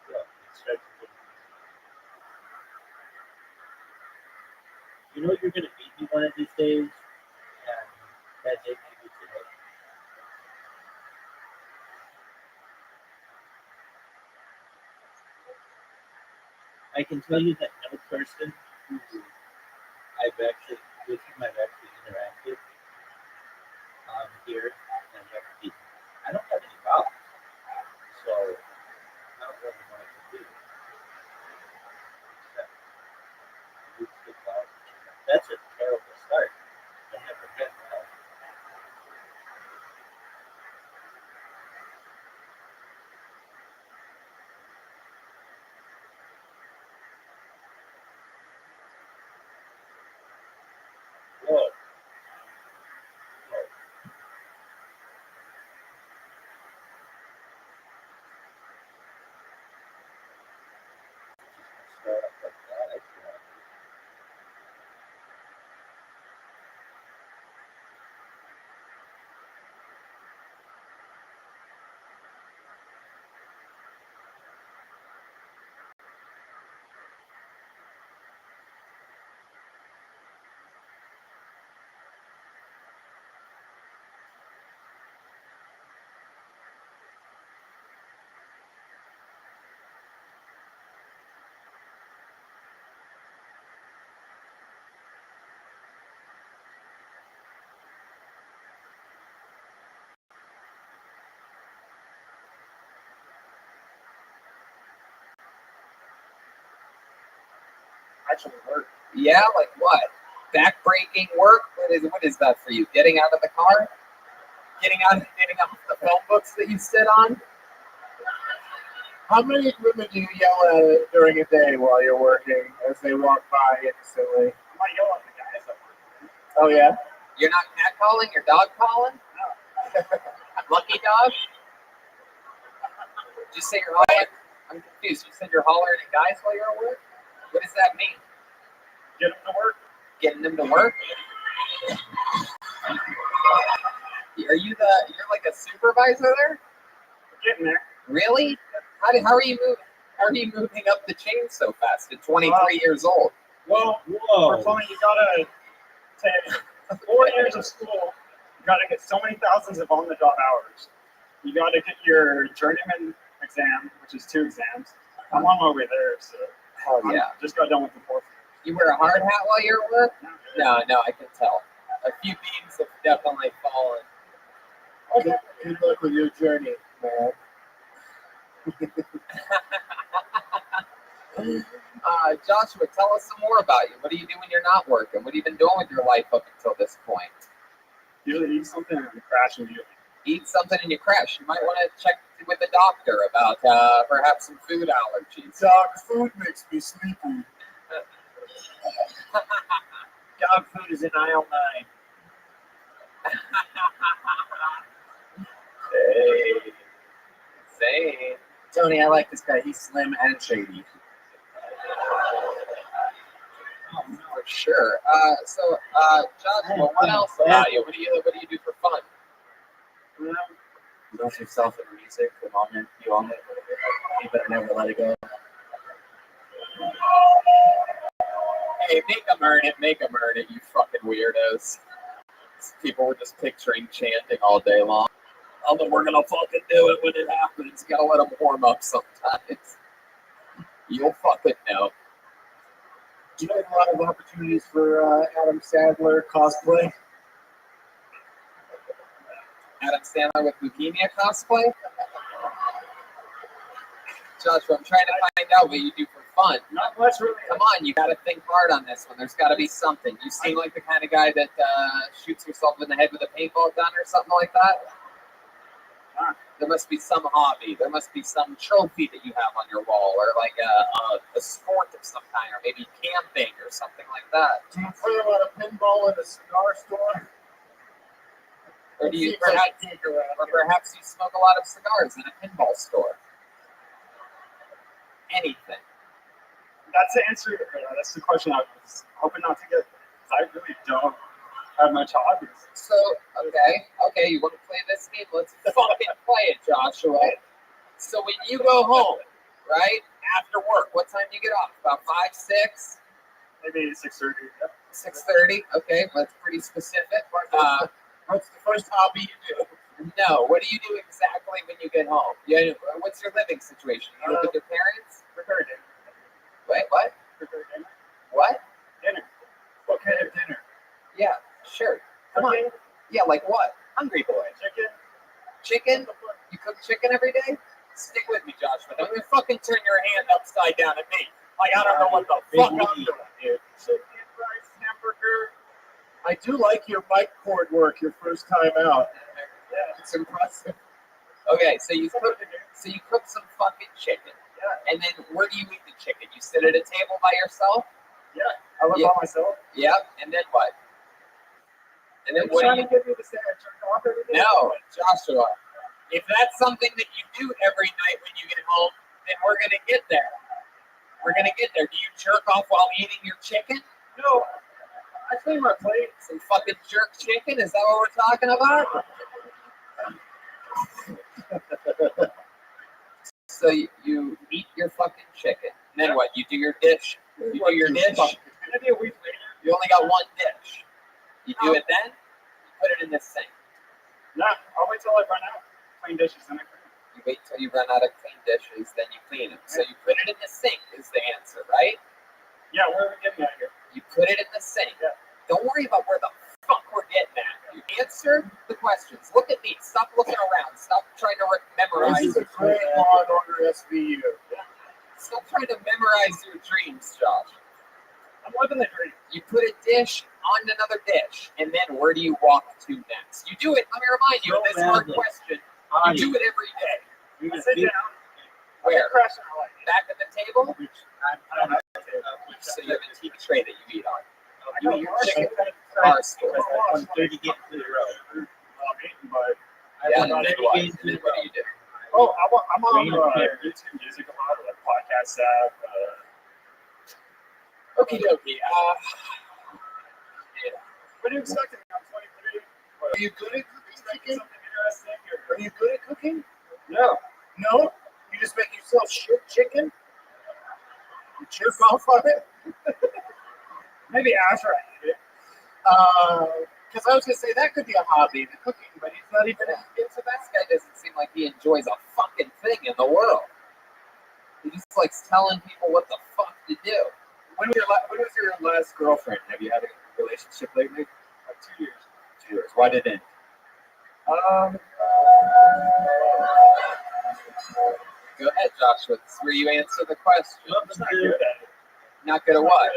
Yeah, it starts with you know you're gonna meet me one of these days, and that day may be today. I can tell you that no person who I've actually interacted here and have beaten. I don't have any problems, so I don't really know what to do. Except use the cloud. That's a terrible start. I never had that. startup like that. I feel like. Actually work. Yeah, like what? Back-breaking work? What is that for you? Getting out of the car? Getting off the phone books that you sit on? How many women do you yell at during a day while you're working as they walk by innocently? I might yell at the guys at work. Oh, yeah? You're not cat calling? You're dog calling? No. Lucky dog? Did you say you're hollering? I'm confused. You said you're hollering at guys while you're at work? What does that mean? Get them to work. Getting them to work? You're like a supervisor there? Getting there. Really? How are you moving up the chain so fast at 23 years old? Well, Whoa. for plumbing, you gotta take 4 years of school. You gotta get so many thousands of on-the-job hours. You gotta get your journeyman exam, which is 2 exams. I'm on my way there, so Hell yeah. just got done with the 4th. You wear a hard hat while you're at work? No, I can tell. A few beams have definitely fallen. Okay. Good luck with your journey, man. Joshua, tell us some more about you. What do you do when you're not working? What have you been doing with your life up until this point? Usually eat something and crash immediately. Eat something and you crash. You might want to check with the doctor about perhaps some food allergies. Dog food makes me sleepy. Dog food is in aisle 9. Hey. Zane. Tony, I like this guy. He's slim and shady. For sure. Joshua, what else about you? What do you do for fun? You love yourself in music. The moment you own it, you better never let it go. Hey, make them earn it, you fucking weirdos. People were just picturing chanting all day long. Although we're gonna fucking do it when it happens. You gotta let them warm up sometimes. You'll fucking know. Do you know a lot of opportunities for Adam Sandler cosplay? Adam Sandler with leukemia cosplay? Joshua, I'm trying to find out what you do for fun. Not much really. Come on, you gotta think hard on this one. There's gotta be something. You seem like the kind of guy that shoots yourself in the head with a paintball gun or something like that. There must be some hobby. There must be some trophy that you have on your wall, or like a sport of some kind, or maybe camping or something like that. Do you play a lot of pinball in a cigar store? Or do you perhaps you smoke a lot of cigars in a pinball store? Anything. That's the answer. That's the question I was hoping not to get. I really don't have much hobbies. So, okay, you want to play this game? Let's fucking play it, Joshua. So when you go home, right, after work, what time do you get off? About 5, 6? Maybe 6:30. 6:30? Okay, that's pretty specific. What's the first hobby you do? No, what do you do exactly when you get home? What's your living situation? You live with your parents? Prepare dinner. Wait, what? Prepare dinner. What? Dinner. What kind of dinner? Yeah, sure. Come on. Yeah, like what? Hungry boy. Chicken. Chicken? You cook chicken every day? Stick with me, Joshua. Don't you fucking turn your hand upside down at me. Like I don't know what the fuck I'm doing, dude. Chicken, rice, hamburger. I do like your mic cord work your first time out. Yeah. It's impressive. Okay, so you cook some fucking chicken. Yeah. And then where do you eat the chicken? You sit at a table by yourself? Yeah. I live by myself. Yep. And then what? And then what trying do you to give me the same jerk off every day? No, Joshua. If that's something that you do every night when you get home, then we're gonna get there. We're gonna get there. Do you jerk off while eating your chicken? No, I clean my plate. Some fucking jerk chicken? Is that what we're talking about? So you eat your fucking chicken. Then what? You do your dish. You do your dish. Maybe a week later. You only got one dish. You do it then. You put it in the sink. No, I'll wait till I run out. Clean dishes and I clean. You wait till you run out of clean dishes, then you clean them. So you put it in the sink is the answer, right? Yeah, where are we getting at here? You put it in the sink. Yeah. Don't worry about where the fuck we're getting at. You answer the questions. Look at me. Stop looking around. Stop trying to memorize. This is a great Law and Order SVU. Stop trying to memorize your dreams, Josh. I'm living the dream. You put a dish on another dish, and then where do you walk to next? You do it. Let me remind you of this hard question. You do it every day. I sit down. Where? Crash in my life. Back at the table? I don't have a table. So you have a TV tray that you eat on. I You got eat your large chicken. chicken. Bar stool. I'm 30 getting to the road. I'm eating, but Yeah, I'm and then 30 what? getting And to then the what do road. you do? oh, I'm on Green YouTube Music a lot, like podcast app. Okie dokie. What are you expecting? I'm 23. Are you good at cooking Expecting chicken? something interesting? Or... Are you good at cooking? No. No? You just make yourself shit chicken? You jerk off on it? Maybe after I eat it. Because I was going to say that could be a hobby, the cooking, but he's not even This guy doesn't seem like he enjoys a fucking thing in the world. He just likes telling people what the fuck to do. When was your last girlfriend? Have you had a relationship lately? Like 2 years. 2 years. Why did it end? Go ahead, Joshua. This is where you answer the question. I'm just not good at it. Not good at what?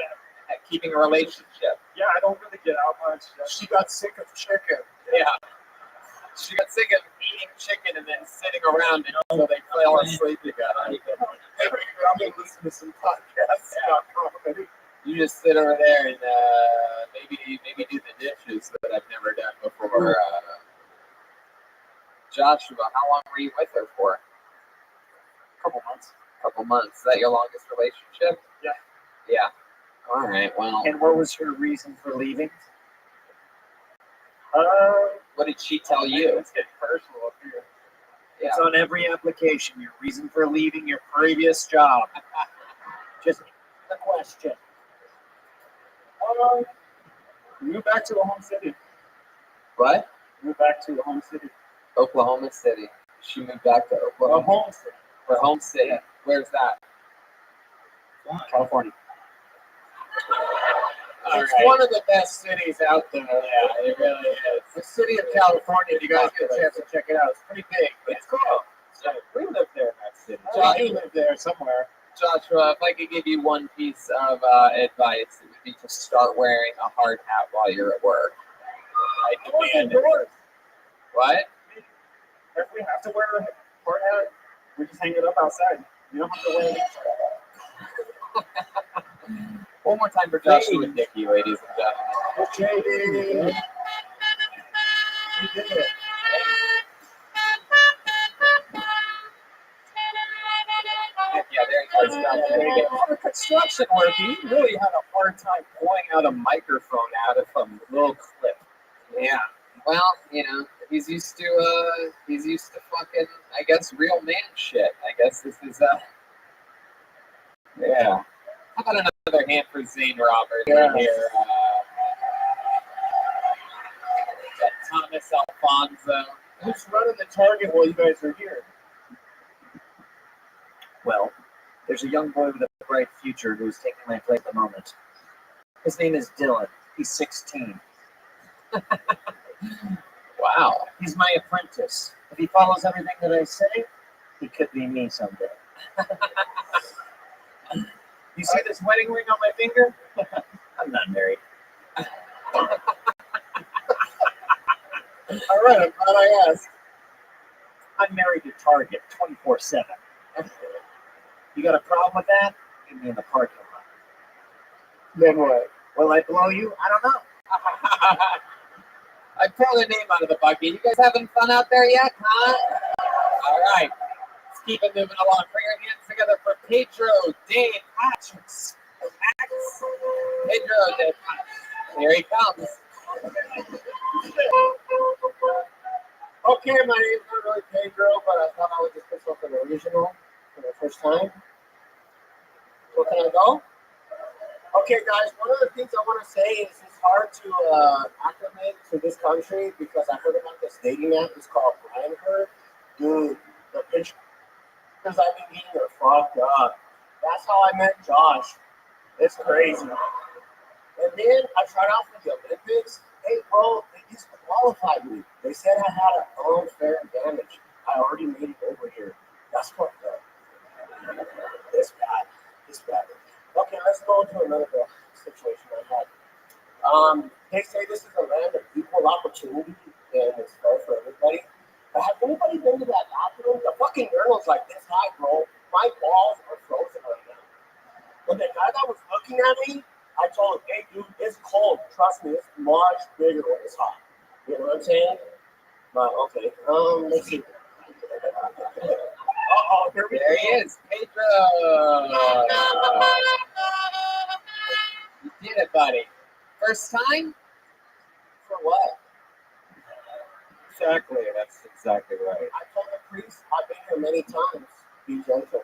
At keeping a relationship. Yeah, I don't really get out much. She got sick of chicken. Yeah. She got sick of eating chicken and then sitting around until they fell asleep together. I'm going to listen to some podcasts about comedy. You just sit over there and maybe do the dishes that I've never done before. Joshua, how long were you with her for? Couple months. Couple months. Is that your longest relationship? Yeah. Yeah. All right. Well, And what was her reason for leaving? what did she tell you? Let's get personal up here. Yeah. It's on every application. Your reason for leaving your previous job. Just the question. We moved back to a home city. What? Moved back to a home city. Oklahoma City. She moved back to A Oklahoma. home city. Her home city. Yeah. Where's that? California. All It's right. one of the best cities out there. Yeah, it really is. The city of California, if you guys get a chance to check it out. It's pretty big, but it's cool. So we lived there in that city. I do live there somewhere. Joshua, if I could give you one piece of advice, it would be to start wearing a hard hat while you're at work. I demand it. What? If we have to wear a hard hat, we just hang it up outside. You don't have to wear it inside. One more time for Joshua and Nikki, ladies and gentlemen. JD. You did it. Yeah, there you go. For construction work, you really had a hard time pulling out a microphone out of a little clip. Yeah. Well, you know, he's used to fucking, I guess, real man shit. I guess this is yeah. How about another hand for Zane Roberts Yeah. here? Got Thomas Alfonso. Who's running the target while you guys are here? Well, there's a young boy with a bright future who's taking my place at the moment. His name is Dylan. He's 16. Wow. He's my apprentice. If he follows everything that I say, he could be me someday. You see this wedding ring on my finger? I'm not married. All right, I'm glad I asked. I'm married to Target 24/7. You got a problem with that? Meet me in the parking lot. Then what? Will I blow you? I don't know. I pulled a name out of the bucket. You guys having fun out there yet, huh? All right. Let's keep it moving along. Bring your hands together for Pedro de Paz. Pedro de Paz. Here he comes. Okay, my name's not really Pedro, but I thought I would just put something original for the first time. So can I go? Okay, guys, one of the things I want to say is it's hard to acclimate to this country because I heard about this dating app. It's called Blind Her. Dude, the pictures I've been getting are fucked up. That's how I met Josh. It's crazy. And then I tried out for the Olympics. Hey, bro, they disqualified me. They said I had an unfair advantage. I already made it over here. That's fucked up. It's bad. It's bad. Okay, let's go into another situation I had. They say this is a land of equal opportunity and it's fair for everybody. But has anybody been to that bathroom? The fucking urinal's like this high, bro. My balls are frozen right now. But the guy that was looking at me, I told him, hey, dude, it's cold. Trust me, it's much bigger when it's hot. You know what I'm saying? But, okay. Let's see. Uh-oh, here we go. There he is, Pedro. You did it, buddy. First time? For what? Exactly, that's exactly right. I told the priest I've been here many times. Be gentle.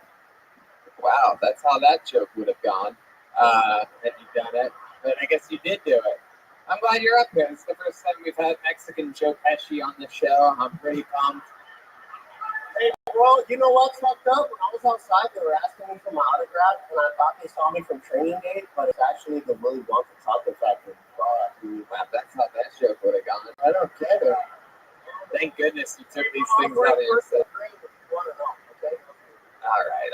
Wow, that's how that joke would have gone had you done it. But I guess you did do it. I'm glad you're up here. It's the first time we've had Mexican Joe Pesci on the show. I'm pretty pumped. Hey, bro, you know what's fucked up? When I was outside, they were asking me for my autograph, and I thought they saw me from Training Day, but it's actually the Willy Wonka chocolate factory. Wow, that's how that joke would have gone. I don't get it. Thank goodness you took these things out of your set. All right.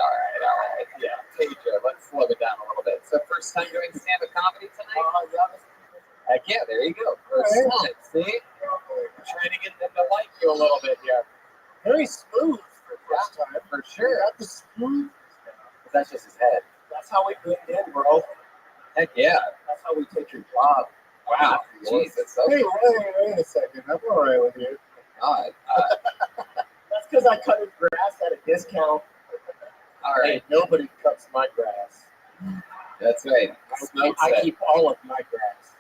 Yeah, Pedro, let's slow it down a little bit. So first time doing stand-up comedy tonight? Heck yeah, there you go. First time, see? Trying to get them to like you a little bit here. Very smooth for first time. For sure. Got the smooth. But that's just his head. That's how we blend in, bro. Heck yeah. That's how we take your job. Wow. Jesus. Hey, wait a second. I'm all right with you. God. That's because I cut his grass at a discount. All right. Hey, nobody cuts my grass. That's right. I keep all of my grass.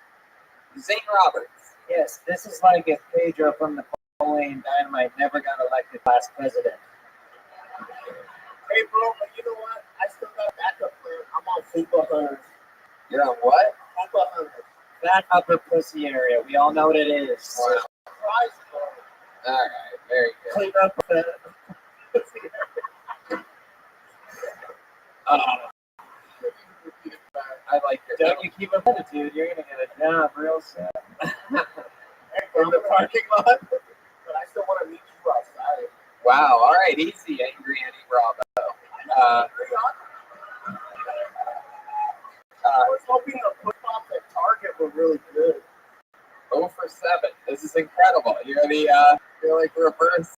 Zane Roberts. Yes, this is like if Pedro from Napoleon Dynamite never got elected class president. Hey, bro, but you know what? I still got a backup plan. I'm on Fupa Hunters. You're on what? Fupa Hunters. That upper pussy area, we all know what it is. Wow. Surprise, bro. All right. Very good. Clean up the pussy area. I like your Don't you keep up with it, dude. You're going to get a job real soon. In the parking lot. But I still want to meet you outside. Wow. All right. Easy, Angry Annie Bravo. I was hoping the push-ups at Target were really good. 0 for 7. This is incredible. You're you're like reverse.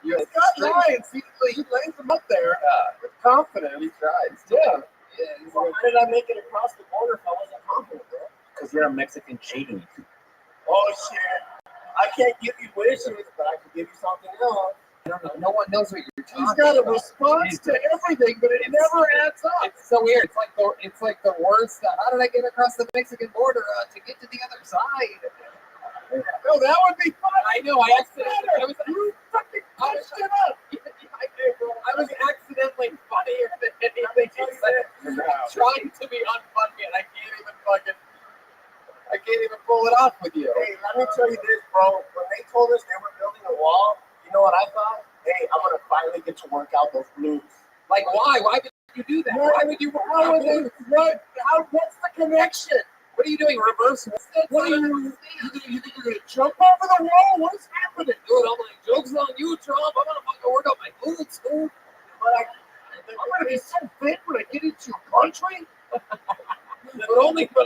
You're Scott Ryan, see, he lays them up there with confidence. He tries. Yeah. Well, how did I make it across the border if I wasn't confident, bro? Because you're a Mexican cheating. Oh, shit. I can't give you wishes, but I can give you something else. I don't know. No one knows what you're talking He's got a about. response to everything, but it never adds up. It's so weird. It's like the worst. How did I get across the Mexican border to get to the other side? No, that would be fun. I know. I accidentally. You fucking pushed it up. I was accidentally funnier than anything you said. Trying to be unfunny, and I can't even pull it off with you. Hey, let me tell you this, bro. When they told us they were building a wall, you know what I thought? Hey, I'm gonna finally get to work out those blues. Like, why? Why did you do that? Why would you? What's the connection? What are you doing? Reverse? What are you think you're gonna jump over the wall? What's happening? Dude, I'm like, joke's on you, Trump. I'm gonna fucking work out my glutes, dude. I'm gonna be so fit when I get into your country. but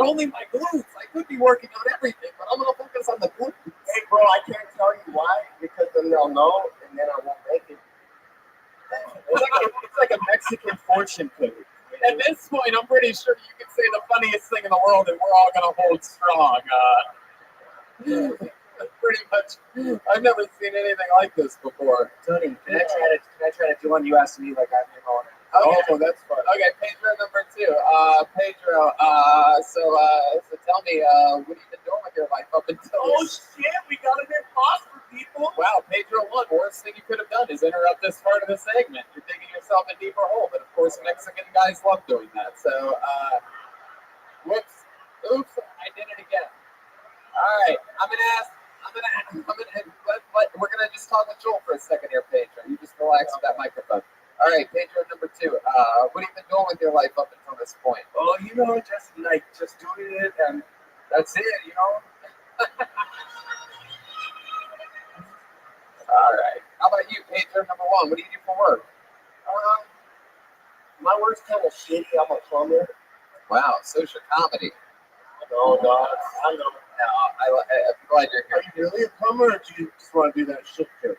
only my glutes. I could be working on everything, but I'm gonna focus on the glutes. Hey, bro, I can't tell you why, because then they'll know, and then I won't make it. It's like a Mexican fortune cookie. At this point, I'm pretty sure you can say the funniest thing in the world, and we're all gonna hold strong. Pretty much. I've never seen anything like this before. Tony, can I try to do one you asked me like I'm your owner? Okay. Oh, that's fun. Okay, Pedro number 2. Pedro, so tell me, what have you been doing with your life up until shit, we got a new boss for people. Wow, Pedro 1, worst thing you could have done is interrupt this part of the segment. You're digging yourself a deeper hole, but of course Mexican guys love doing that. So, whoops, oops, I did it again. All right, we're gonna just talk with Joel for a second here, Pedro. You just relax with that microphone. All right, Pedro number 2. What have you been doing with your life up until this point? Well, just doing it, and that's it, All right. How about you, Pedro number 1? What do you do for work? My work's kind of shitty. I'm a plumber. Wow, social comedy. No, dog. I know. No, I'm glad you're Are here. you really a plumber, or do you just want to do that shit trick?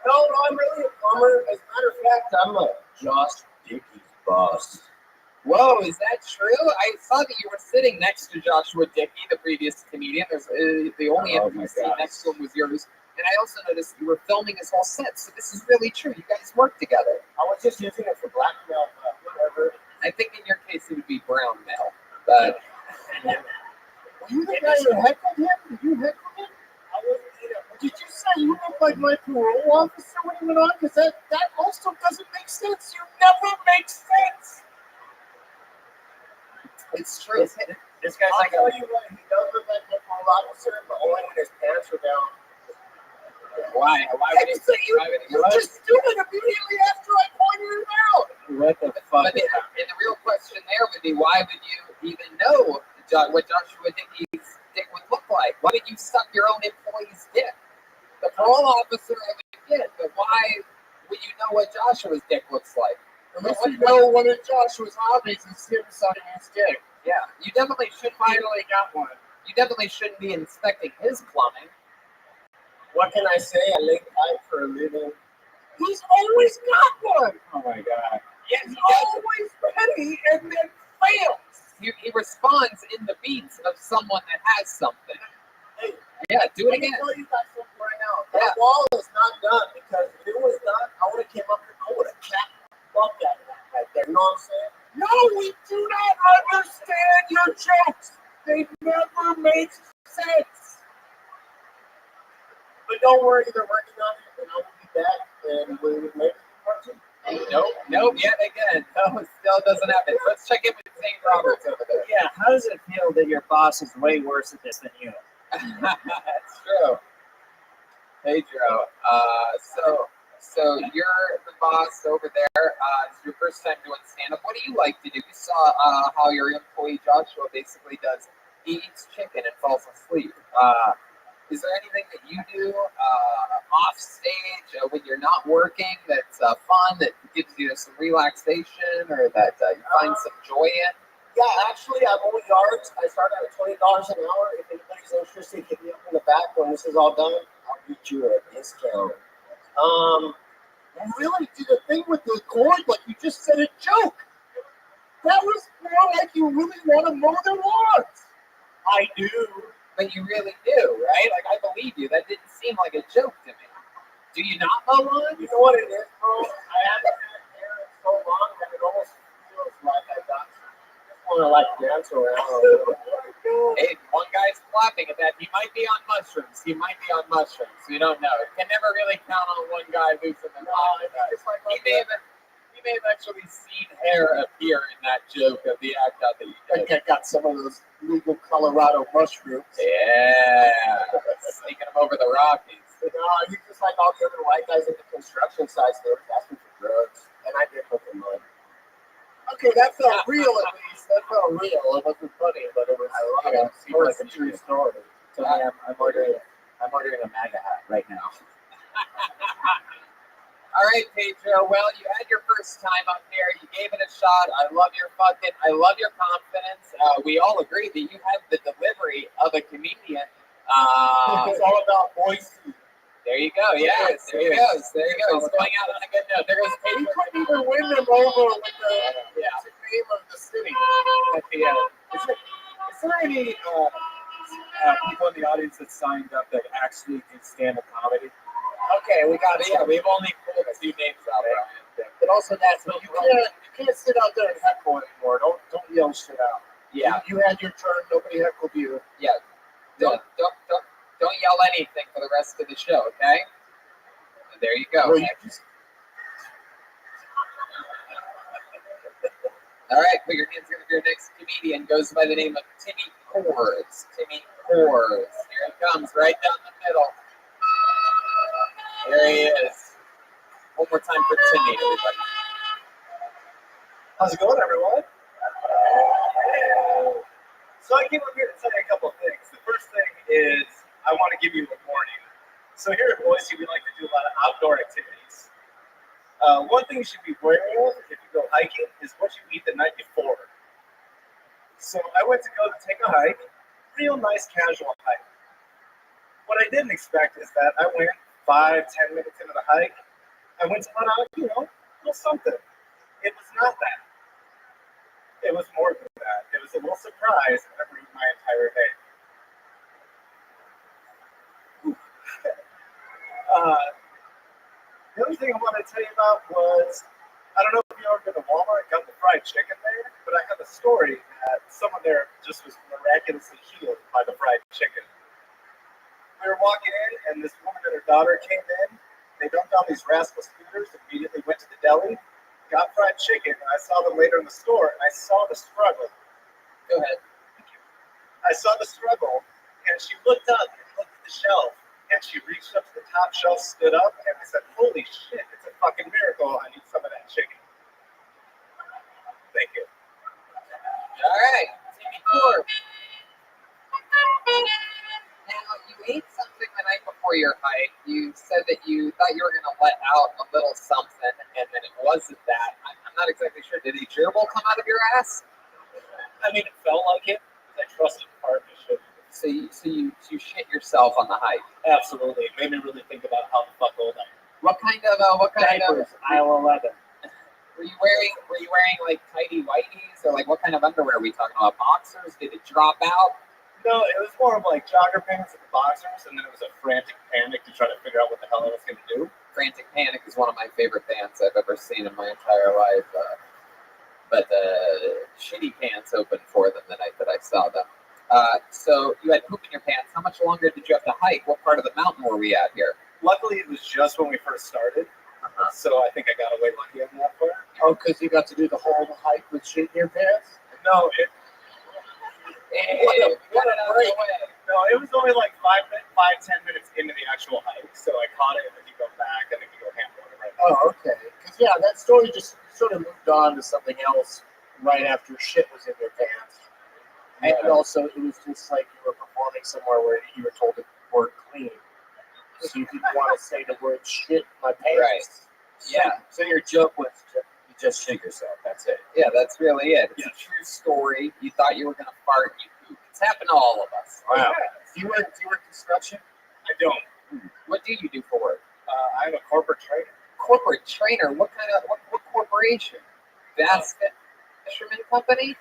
No, I'm really a plumber. As a matter of fact, I'm a Josh Dickey's boss. Whoa, is that true? I saw that you were sitting next to Joshua Dickey, the previous comedian. The only Oh, my NPC God. next to him was yours. And I also noticed you were filming his whole set, so this is really true. You guys work together. I was just using it for blackmail, whatever. I think in your case it would be brown mail. But Were you the guy who heckled him? Did you heckle him? I wasn't, Did you say you look like my parole officer when you went on? Because that also doesn't make sense. You never make sense. it's true. This guy's I'll like, tell you what, he does look like my parole officer, but only when his pants are down. Why? Why would he? You just do it immediately after I pointed it out. what the fuck? But the real question there would be, why would you even know what Joshua Dickey's dick would look like? Why did you suck your own employee's dick? The parole officer I would get, but why would you know what Joshua's dick looks like? Unless you know one of Joshua's hobbies is him sucking his dick. Yeah, you definitely shouldn't. Finally got one. You definitely shouldn't be inspecting his plumbing. What can I say? I lay pipe for a living. He's always got one. Oh my god. Yes, He's he does. always ready and then fails. He responds in the beats of someone that has something. Hey, Yeah, do it Let me again. tell you guys something right now. Yeah. That wall is not done because if it was done, I would have came up here. I would have capped the fuck out of that right there. You know what I'm saying? No, we do not understand your jokes. They never make sense. But don't worry, they're working on it, and I will be back, and we'll make part 2. Nope, yet again. No, it still doesn't happen. Let's check in with St. Roberts over there. Yeah, how does it feel that your boss is way worse at this than you? That's true. Pedro, so you're the boss over there. It's your first time doing stand-up. What do you like to do? You saw how your employee Joshua basically does. He eats chicken and falls asleep. Is there anything that you do off stage when you're not working that's fun, that gives you some relaxation, or that you find some joy in? Yeah, actually, I mow yards. I start at $20 an hour. If anybody's interested, hit me up in the back when this is all done. I'll get you a discount. You really did a thing with the cord like you just said a joke. That was more like you really want to mow their lawns. I do. But you really do, right? Like, I believe you. That didn't seem like a joke to me. Do you not mow lawns? You know what it is, bro? I haven't had hair in so long that it almost feels like I got just want to like dance around a little bit. Hey, one guy's clapping at that. He might be on mushrooms. You don't know. You can never really count on one guy losing the mind. He may have actually seen hair appear in that joke of the act out that you I did. think I got some of those legal Colorado mushrooms. Yeah. Sneaking them over the Rockies. You're just like all the other white guys at the construction sites. They were asking for drugs, and I did put them on. Okay, that felt real at least. That felt real. It wasn't funny, but it was. Seems like a true story. So I'm ordering a MAGA hat right now. All right, Pedro. Well, you had your first time up there. You gave it a shot. I love your confidence. We all agree that you had the delivery of a comedian. It's all about voice. There you go. Yes, there he goes. He's going out on a good note. There goes He Pedro. couldn't even win them over with the name of the city. At the end. Is there any people in the audience that signed up that actually do stand-up comedy. Okay, we got But it. yeah, we've only pulled a few names out, Brian. But also that's you can't sit out there and heckle anymore. Don't yell shit out. Yeah, You had your turn. Nobody heckled you. yeah. Don't yell anything for the rest of the show, okay? And there you go. Well, you just All right, put your hands together for your next comedian. Goes by the name of Timmy Kors. Timmy Kors. Here he comes, right down the middle. There he is. One more time for Timmy, everybody. How's it going, everyone? So I came up here to tell you a couple of things. The first thing is I want to give you a warning. So here at Boise, we like to do a lot of outdoor activities. One thing you should be wary of if you go hiking is what you eat the night before. So I went to go take a hike, real nice casual hike. What I didn't expect is that I went 5-10 minutes into the hike. I went to let out, a little something. It was not that. It was more than that. It was a little surprise that ruined my entire day. The other thing I wanted to tell you about was, I don't know if you've ever been to Walmart and got the fried chicken there, but I have a story that someone there just was miraculously healed by the fried chicken. We were walking in, and this woman and her daughter came in. They dumped on these rascal scooters, immediately went to the deli, got fried chicken, and I saw them later in the store, and I saw the struggle. Go ahead. I saw the struggle, and she looked up and looked at the shelf, and she reached up to the top shelf, stood up, and I said, holy shit, it's a fucking miracle. I need some of that chicken. Thank you. All right, Timmy Kors. Now, you ate something the night before your hike. You said that you thought you were going to let out a little something, and then it wasn't that. I'm not exactly sure. Did a gerbil come out of your ass? I mean, it felt like it, because I trusted the partnership. So you shit yourself on the hike. Absolutely. It made me really think about how the fuck old I am. What kind of Diapers, aisle 11. were you wearing like tidy whities, or like what kind of underwear are we talking about? Boxers? Did it drop out? No, it was more of like jogger pants and boxers, and then it was a frantic panic to try to figure out what the hell I was going to do. Frantic Panic is one of my favorite bands I've ever seen in my entire life. But Shitty Pants opened for them the night that I saw them. So you had poop in your pants. How much longer did you have to hike? What part of the mountain were we at here? Luckily, it was just when we first started, so I think I got away lucky on that part. oh, because you got to do the whole hike with shit in your pants. No, What a break! no, it was only like 5-10 minutes into the actual hike, so I caught it, and then you go back, and then you go handle it right now. Oh, okay. Because that story just sort of moved on to something else right after shit was in your pants. And also, it was just like you were performing somewhere where you were told the word clean. So you didn't want to say the word shit in my pants. Right. Yeah. So your joke was you just shit yourself. That's it. Yeah, that's really it. It's Yeah. a true story. You thought you were going to fart, you pooped. It's happened to all of us. Wow. Do you work construction? I don't. What do you do for work? I'm a corporate trainer. Corporate trainer? What kind of what corporation? That's the fisherman company?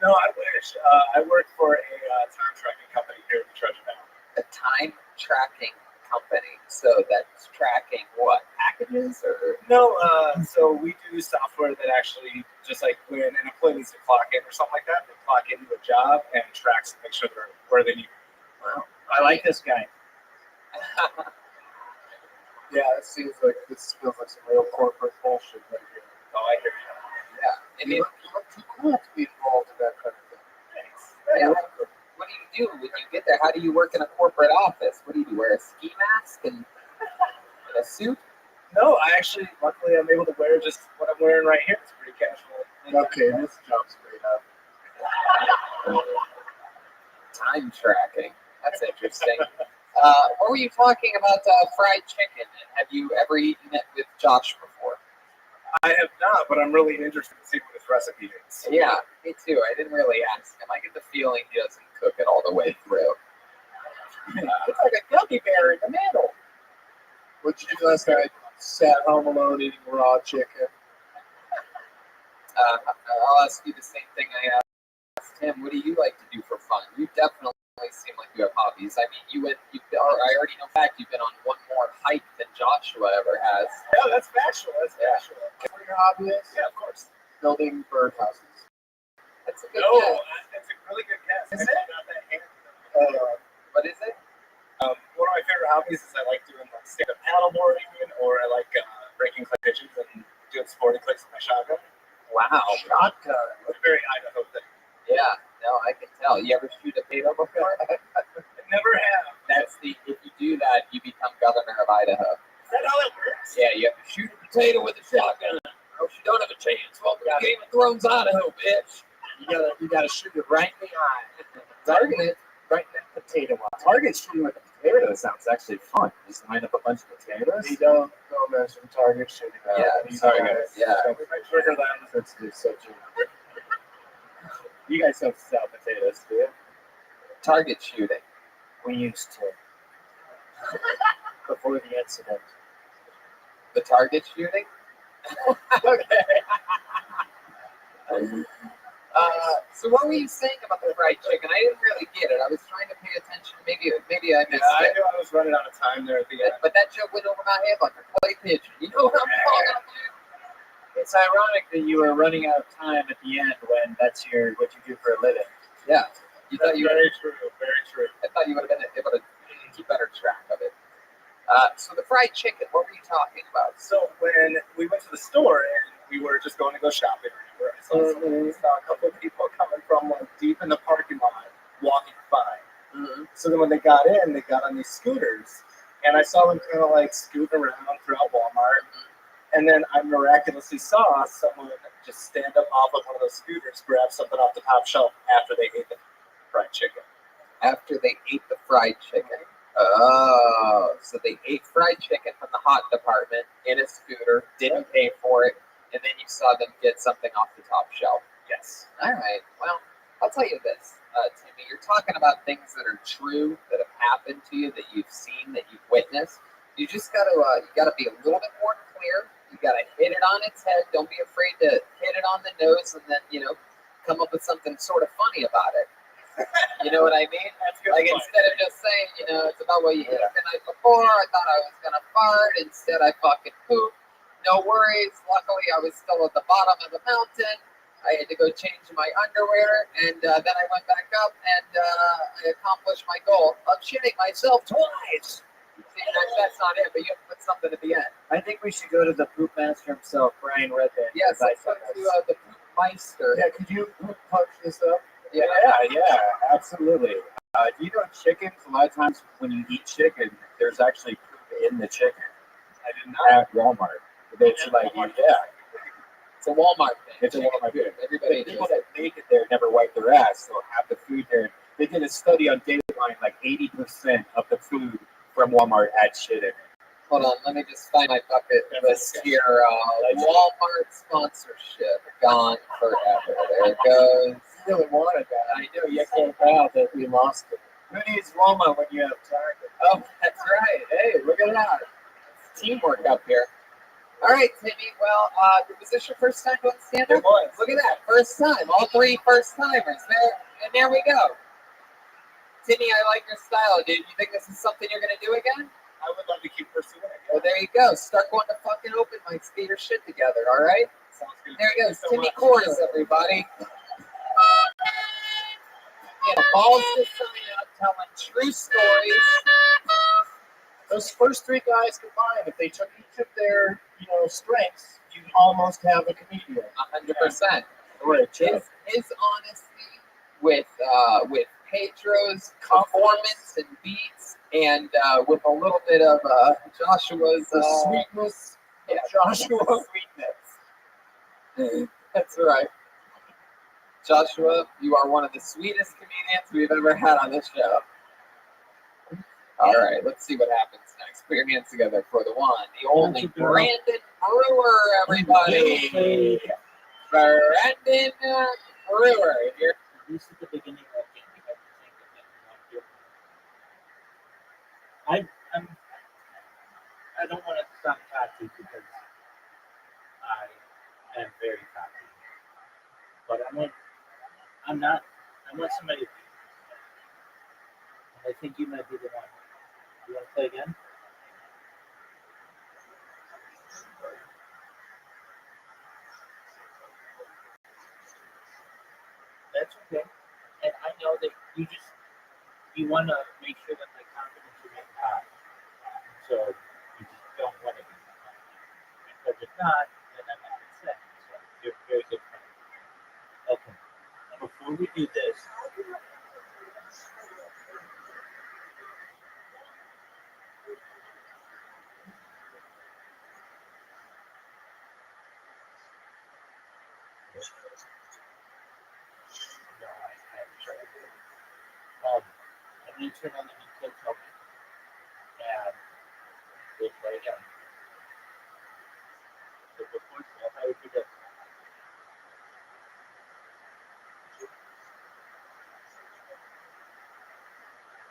No, I wish. I work for a time tracking company here in the Treasure Valley. A time tracking company. So that's tracking what? Packages or? No, so we do software that actually, just like when an employee needs to clock in or something like that, they clock into a job and tracks to make sure they're where they need to be. Wow. I like this guy. Yeah, it seems like this feels like some real corporate bullshit right here. Oh, I hear you. Yeah. And You look too cool to be involved in that kind of thing. Thanks. yeah, what do you do when you get there? How do you work in a corporate office? What do you do? Wear a ski mask and a suit? No, luckily, I'm able to wear just what I'm wearing right here. It's pretty casual. Okay, this job's great up. Time tracking. That's interesting. What were you talking about fried chicken? Have you ever eaten it with Josh before? I have not, but I'm really interested to see what his recipe is. Yeah, me too. I didn't really ask him. I get the feeling he doesn't cook it all the way through. It's like a gummy bear in the middle. What'd you do last night? Sat home alone eating raw chicken. I'll ask you the same thing I asked him. What do you like to do for fun? You definitely you know, in fact, you've been on one more hike than Joshua ever has. Yeah, that's factual. That's factual. What your hobby is? Yeah, of course. Building birdhouses. That's a good No, guess. that's a really good guess. Is It's it? not that handy. What is it? One of my favorite hobbies is I like doing like stand-up paddleboarding, or I like breaking clay pigeons and doing sporting clicks with my shotgun. Wow. Shotgun. It's a very Idaho thing. Yeah, no, I can tell. You ever shoot a potato before? I never have. That's the, if you do that, you become governor of Idaho. Is that how it works? Yeah, you have to shoot a potato with a shotgun, or else you don't have a chance. Welcome to Game of Thrones, Idaho, bitch. You gotta shoot it right in the eye. Target it. Right in that potato eye. Target shooting with a potato sounds actually fun. Just line up a bunch of potatoes. We don't mention target shooting. Yeah, sorry, guys. Yeah. So we might trigger them. That's such a. You guys don't sell potatoes, do you? Target shooting. We used to. Before the incident. The target shooting? Okay. So what were you saying about the fried chicken? I didn't really get it. I was trying to pay attention. Maybe I missed I it. knew I was running out of time there at the end. But that joke went over my head like a clay pigeon. You know what I'm talking about? It's ironic that you were running out of time at the end when that's what you do for a living. Yeah. You thought That's you were. very true. Very true. I thought you would have been able to keep better track of it. So the fried chicken. What were you talking about? So when we went to the store and we were just going to go shopping, I saw a couple of people coming from like deep in the parking lot, walking by. Mm-hmm. So then when they got in, they got on these scooters, and I saw them kind of like scooting around throughout Walmart. And then I miraculously saw someone just stand up off of one of those scooters, grab something off the top shelf after they ate the fried chicken. After they ate the fried chicken. Oh, so they ate fried chicken from the hot department in a scooter, didn't pay for it, and then you saw them get something off the top shelf. Yes. All right. Well, I'll tell you this, Timmy. You're talking about things that are true, that have happened to you, that you've seen, that you've witnessed. You just gotta be a little bit more clear. You gotta hit it on its head. Don't be afraid to hit it on the nose, and then come up with something sort of funny about it. You know what I mean? That's good. Like instead of just saying, it's about what you ate the night before. I thought I was gonna fart. Instead, I fucking pooped. No worries. Luckily, I was still at the bottom of the mountain. I had to go change my underwear, and then I went back up, and I accomplished my goal of shitting myself twice. See, that's not it, but you have to put something at the end. I think we should go to the poop master himself, Brian Redband. Yes, let's go to the poop meister. Yeah, could you punch this up? Yeah. Absolutely. You know, chickens, a lot of times when you eat chicken, there's actually poop in the chicken I did not. at Walmart. It's like, It's a Walmart thing. it's a Walmart thing. Everybody The does people it. that make it there never wipe their ass. They'll have the food there. They did a study on Dateline, like 80% of the food from Walmart had shit in it. Hold on, let me just find my bucket list here. Walmart sponsorship gone forever. There it goes. You really wanted that. I know, you're so proud that we lost it. Who needs Walmart when you have Target? Oh, that's right. Hey, look at that. It's teamwork up here. All right, Timmy. Well, was this your first time doing stand-up? It was. Look at that. First time. All three first-timers. There we go. Timmy, I like your style, dude. You think this is something you're going to do again? I would love to keep pursuing it. Well, there you go. Start going to fucking open mics. Get your shit together, all right? Sounds good. There he goes. Thank you so Timmy much. Chorus, everybody. Balls to sign up, telling true stories. Those first three guys combined, if they took each of their, strengths, you'd almost have a comedian. 100%. Or a joke. His honesty with Pedro's performance and beats, and with a little bit of Joshua's Sweetness. yeah, Joshua. sweetness. That's right. Joshua, you are one of the sweetest comedians we've ever had on this show. All right, let's see what happens next. Put your hands together for the one, the only Brandon Brewer, everybody. Brandon Brewer here. At least at the beginning, I think we have to think of it not different. I don't want to sound cocky because I am very cocky, but I'm not. I want somebody. I think you might be the one. You want to play again? That's okay. And I know that you want to make sure that the confidence remains high. So you just don't want to be. Because if not, then I'm not upset. So you're a very good friend. Okay. And before we do this, no, I haven't tried it. I'm going to turn on the Nintendo token and we'll play again. But before so, how would you do?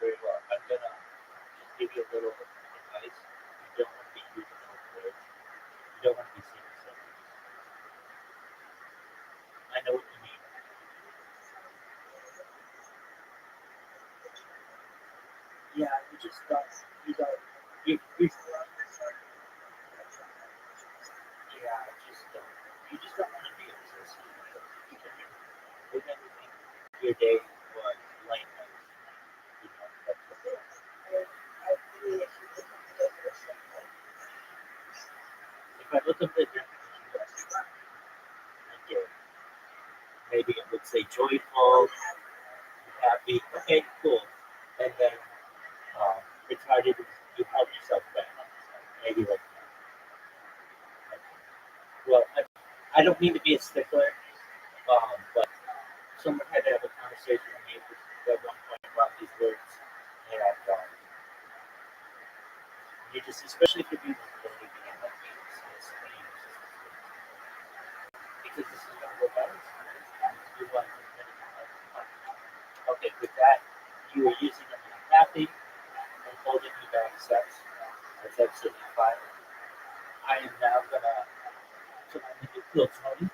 Very well. I'm going to just give you a little advice. You don't want to be using those words. You don't want to be saying something. I know what you mean. Yeah, you just don't. You don't. You yeah, just don't. You just don't want to be obsessed with everything. Your day was lame. You know, that's what it is. If I look up the definition, okay, maybe it would say joyful, happy. Okay, cool. And then retarded, you help yourself back. Maybe like that. Well, I don't mean to be a stickler, but someone had to have a conversation with me at one point about these words, and you just, especially if you're being recorded, like me, because this is going to go better. You want okay, with that, you are using them in happy and holding you back steps. That's absolutely fine. I am now going to put on the new Kill Tony,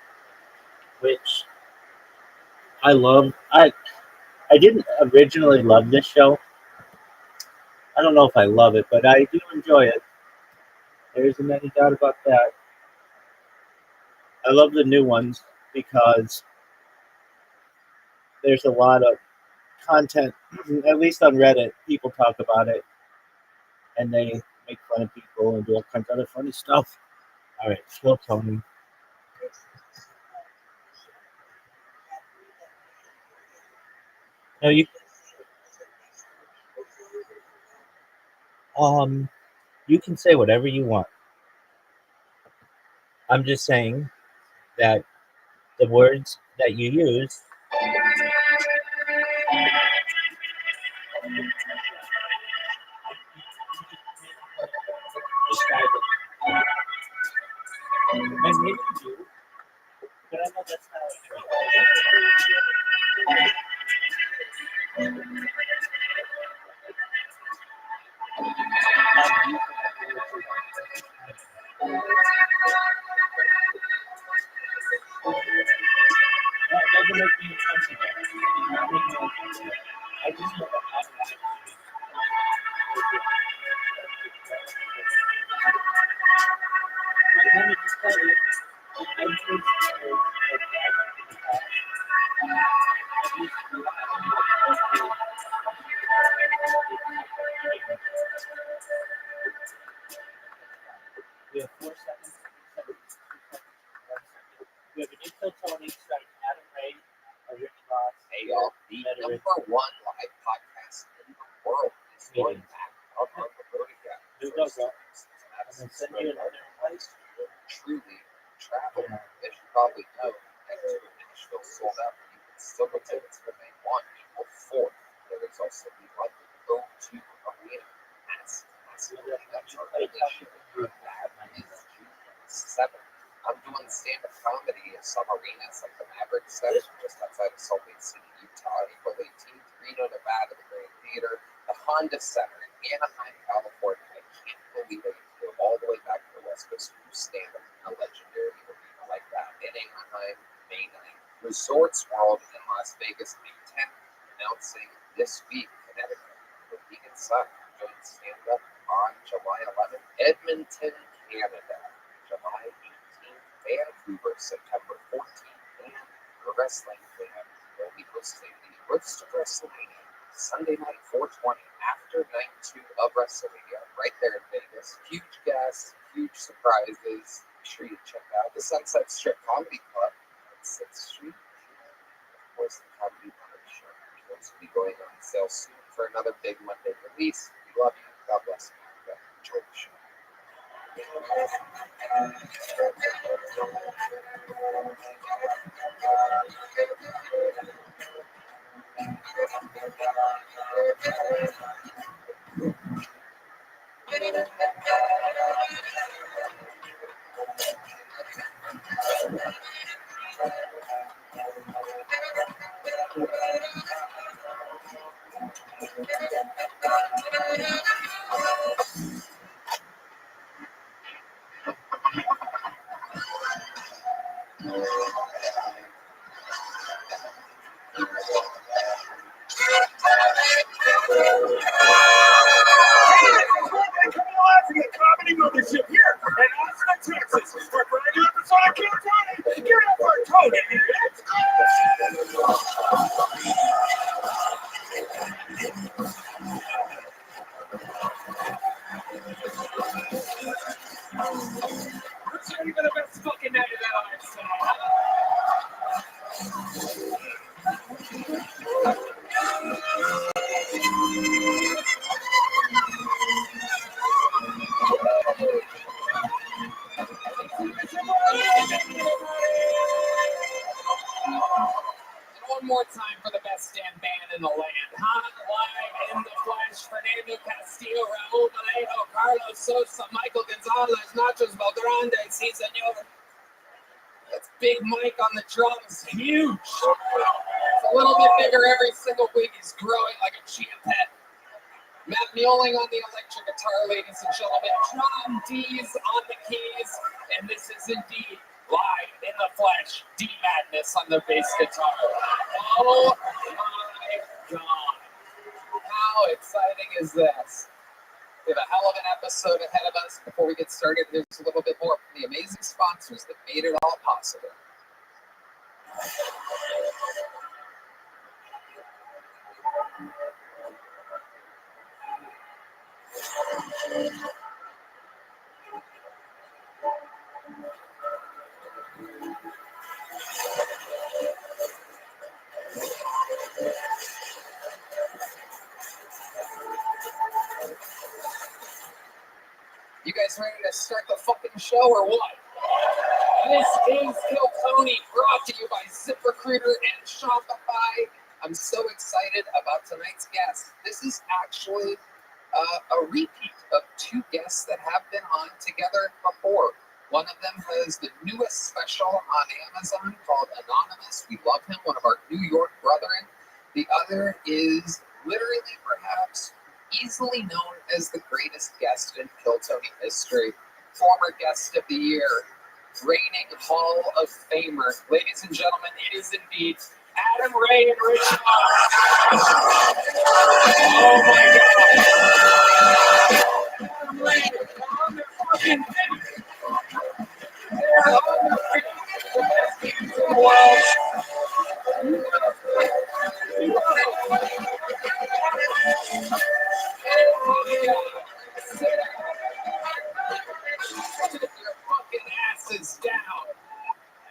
which I love. I didn't originally love this show. I don't know if I love it, but I do enjoy it. There isn't any doubt about that. I love the new ones because there's a lot of content, at least on Reddit, people talk about it and they make fun of people and do all kinds of other funny stuff. All right, Kill Tony. Now um you can say whatever you want. I'm just saying that the words that you use describe it. And maybe you do, but I know that's not that doesn't make me offensive. I just know that I but let me just tell you, I did we have 4 seconds. We have a new Kill Tony starting Adam Ray, a Rick Ross. Hey y'all, the number one live podcast in the world is going back on our Rothschild. Here we go. I'm going to send you another invite. Truly travel. As you probably know, Nashville sold out. You can still get tickets for May 1, April 4th. There is also the London Go-To Arena. That's our only show. That is June 7th. I'm doing stand-up comedy at some arenas like the Maverick Center just outside of Salt Lake City, Utah, April 18th, Reno, Nevada, the Grand Theater, the Honda Center in Anaheim, California. I can't believe it. Go all the way back to the West Coast to do stand-up in a legendary arena like that. In Anaheim, May 9th. Resorts World in Las Vegas, May 10th. Announcing this week, Connecticut, the Vegan Sun, doing stand-up on July 11th. Edmonton, Canada, July 18th. Vancouver, September 14th. And the wrestling fan will be hosting the Roast of WrestleMania Sunday night, 420, after night 2 of WrestleMania, right there in Vegas. Huge guests, huge surprises. Make sure you check out the Sunset Strip Comedy Club on 6th Street. And, of course, the Comedy Club show, which will be going on sale soon for another big Monday release. We love you. God bless you. Enjoy the show. Comedy Mothership here in Austin, Texas. We're bringing up the I can't Tony. Give it up for Tony. Let's go. It's ready for the best fucking night of their lives tonight. One more time for the best damn band in the land. Hot live in the flesh. Fernando Castillo, Raul Vallejo, Carlos Sosa, Michael Gonzalez, Nachos Valgrandes, sí, senor. That's Big Mike on the drums. Huge. It's a little bit bigger every single week. He's growing like a chia pet. Matt Mueling on the electric guitar, ladies and gentlemen. Drum D's on the keys. And this is indeed live in the flesh. D Madness on the bass guitar. Oh my God. How exciting is this? We have a hell of an episode ahead of us. Before we get started, here's a little bit more from the amazing sponsors that made it all possible. You guys ready to start the fucking show or what? This is Kill Tony, brought to you by ZipRecruiter and Shopify. I'm so excited about tonight's guest. This is actually a repeat of two guests that have been on together before. One of them has the newest special on Amazon called Anonymous. We love him, one of our New York brethren. The other is literally perhaps easily known as the greatest guest in Kill Tony history. Former guest of the year, reigning Hall of Famer. Ladies and gentlemen, it is indeed Adam Ray and Rich Fox. Oh my God. Adam Ray on the fucking thing. They're on the thing. The best teams in the world. Oh my God. Sit your fucking asses down.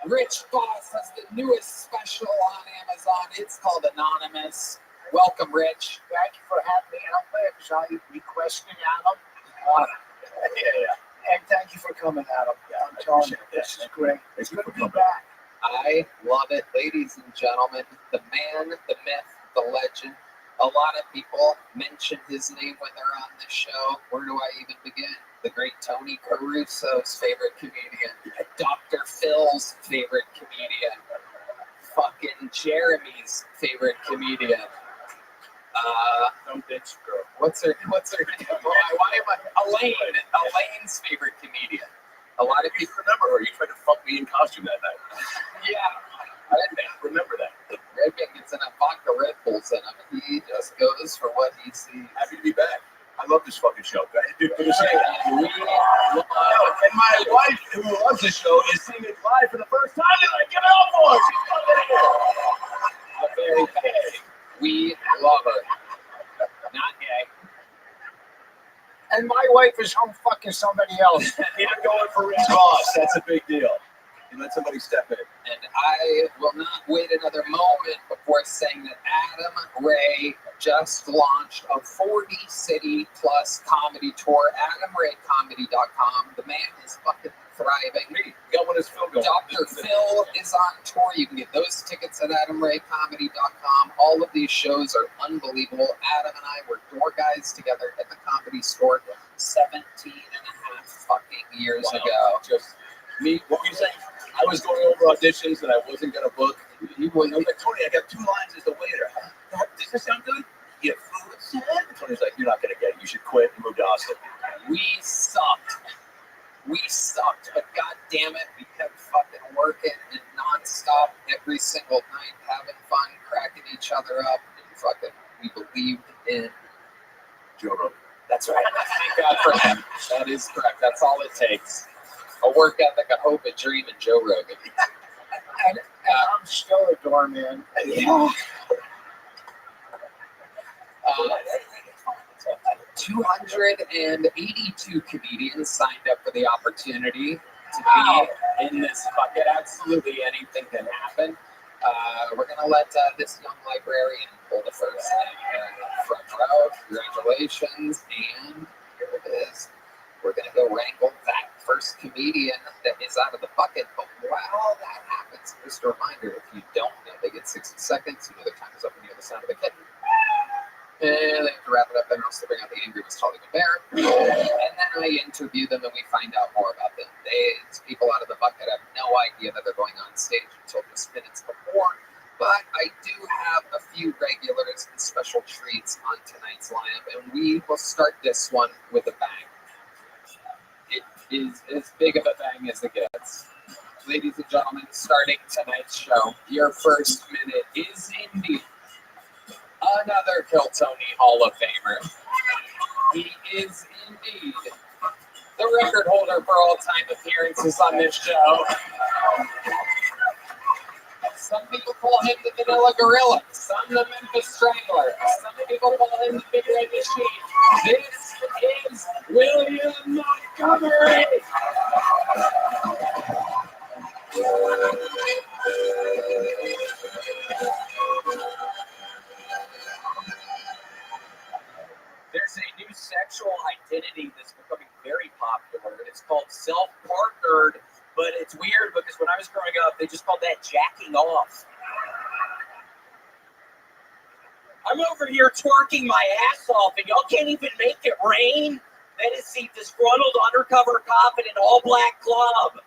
Rich Foss has the newest special on Amazon. It's called Anonymous. Welcome, Rich. Thank you for having me out there because I requested Adam. And thank you for coming, Adam. I'm telling you, this is great. It's good to be back. I love it, ladies and gentlemen. The man, the myth, the legend. A lot of people mention his name when they're on this show. Where do I even begin? The great Tony Caruso's favorite comedian. Dr. Phil's favorite comedian. Fucking Jeremy's favorite comedian. Some bitch girl. What's her name? Why am I? Elaine's favorite comedian. A lot of people Remember her? You tried to fuck me in costume that night. Yeah. Remember that. Redman gets in a vodka Red Bulls in him. He just goes for what he sees. Happy to be back. I love this fucking show. Dude, for the sake We love and my wife, who loves this show, is seeing it live for the first time. And I give it up for her. She's fucking here. a very bad. We love her. Not gay. And my wife is home fucking somebody else. Even going for Rich Ross, that's a big deal. You let somebody step in. And I will not wait another moment before saying that Adam Ray just launched a 40-city plus comedy tour. AdamRayComedy.com. The man is fucking thriving. Me, got one of his film going. Dr. Phil is on tour. You can get those tickets at AdamRayComedy.com. All of these shows are unbelievable. Adam and I were door guys together at the Comedy Store 17 and a half fucking years ago. Just me, what were you saying? I was going over auditions that I wasn't going to book. I'm like, Tony, I got 2 lines as the waiter. Does this sound good? Yeah, food. Tony's like, you're not going to get it. You should quit and move to Austin. We sucked. But god damn it, we kept fucking working and nonstop every single night, having fun, cracking each other up, and fucking we believed in Joe Rogan. That's right. Thank God for him. That is correct. That's all it takes. A work ethic, a hope, a dream, and Joe Rogan. And I'm still a doorman. Yeah. 282 comedians signed up for the opportunity to be in this bucket. Absolutely anything can happen. We're going to let this young librarian pull the first name front row. Congratulations. And here it is. We're going to go wrangle that first comedian that is out of the bucket. But while that happens, just a reminder, if you don't know, they get 60 seconds. You know their time is up on the other side of the kitten. And they have to wrap it up, and also bring out the angry Miss Hollywood Bear. And then I interview them, and we find out more about them. These people out of the bucket have no idea that they're going on stage until just minutes before. But I do have a few regulars and special treats on tonight's lineup, and we will start this one with a bang. It is as big of a bang as it gets. Ladies and gentlemen, starting tonight's show, your first minute is indeed another Kill Tony Hall of Famer. He is indeed the record holder for all-time appearances on this show. Some people call him the Vanilla Gorilla, some the Memphis Strangler, some people call him the Big Red Machine. This is William Montgomery. There's a new sexual identity that's becoming very popular. It's called self-partnered, but it's weird because when I was growing up, they just called that jacking off. I'm over here twerking my ass off, and y'all can't even make it rain? That is the disgruntled undercover cop in an all-black club.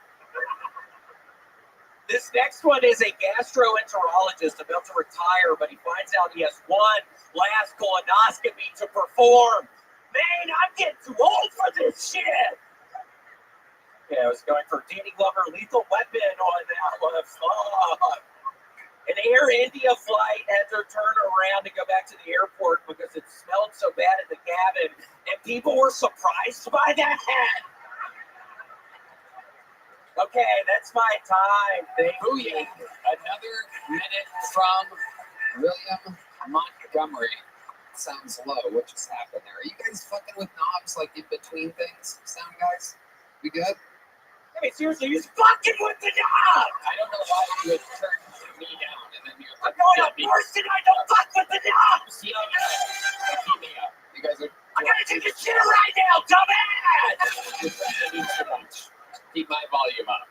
This next one is a gastroenterologist about to retire, but he finds out he has one last colonoscopy to perform. Man, I'm getting too old for this shit. Yeah, I was going for Danny Glover, Lethal Weapon on that one. Fuck. An Air India flight had to turn around to go back to the airport because it smelled so bad in the cabin, and people were surprised by that. Okay, that's my time. Thank you. Another minute from William Montgomery. Sounds low. What just happened there? Are you guys fucking with knobs like in between things? Sound guys? We good? I mean, seriously, he's fucking with the knob! I don't know why you would turn me down and then you're like, I'm going up first and I don't fuck with the knobs! You know, keep me up. You guys are. I gotta do this shit right now, dumbass! Keep my volume up.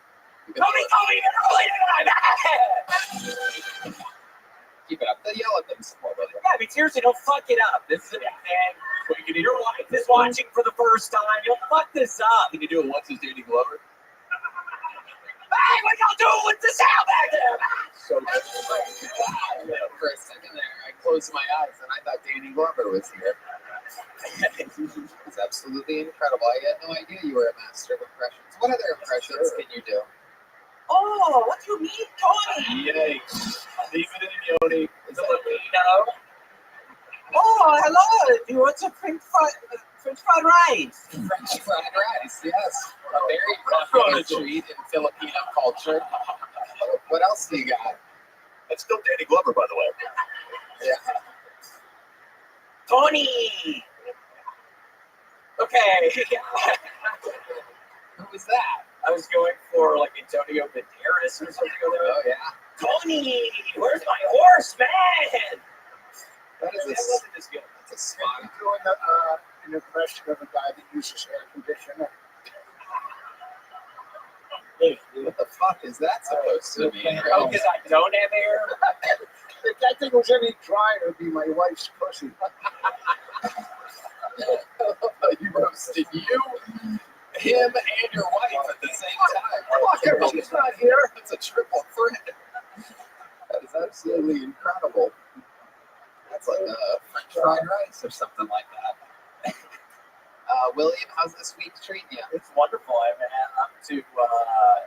Tommy, even earlier than I'm Keep it up. They yell at them some more, brother. Yeah, I mean, seriously, don't fuck it up. This is a big thing. Your wife is watching for the first time. You'll fuck this up. Can you do it once as Danny Glover? Hey, what y'all doing with the sound back there? So Wow. For a second there, I closed my eyes and I thought Danny Glover was here. It's absolutely incredible. I had no idea you were a master of impressions. What other impressions can you do? Oh, what do you mean, Tony? Yikes. Leave it in, Yoni. Filipino. Oh, hello. Do you want to French fried rice. French fried rice, yes. A very popular treat in Filipino culture. What else do you got? That's still Danny Glover, by the way. Yeah. Tony. Okay. Who was that? I was going for like Antonio Banderas or something. Oh yeah. Tony, where's my horse, man? That wasn't as good. That's a spot. I'm doing an impression of a guy that uses air conditioner. What the fuck is that supposed to mean? Oh, because I don't have air? If that thing was any drier, it'd be my wife's pussy. You roasted you, him, and your wife at the same time. She's not here. That's a triple threat. That is absolutely incredible. That's like French fried rice or something like that. William, how's this week treating you? It's wonderful. I'm up to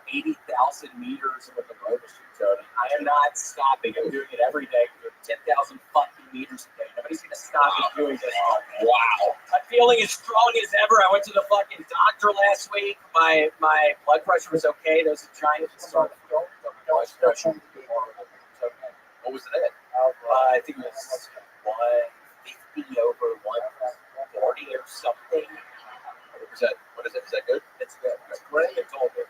80,000 meters with the road machine, Tony. I am not stopping. I'm doing it every day. I'm doing 10,000 fucking meters a day. Nobody's going to stop me doing this. Wow. I'm feeling as strong as ever. I went to the fucking doctor last week. My blood pressure was okay. Those giant blood pressure. What was it at? I think it was 150 over 140 or something. What is it? Is that good? It's good. It's great. It's all good.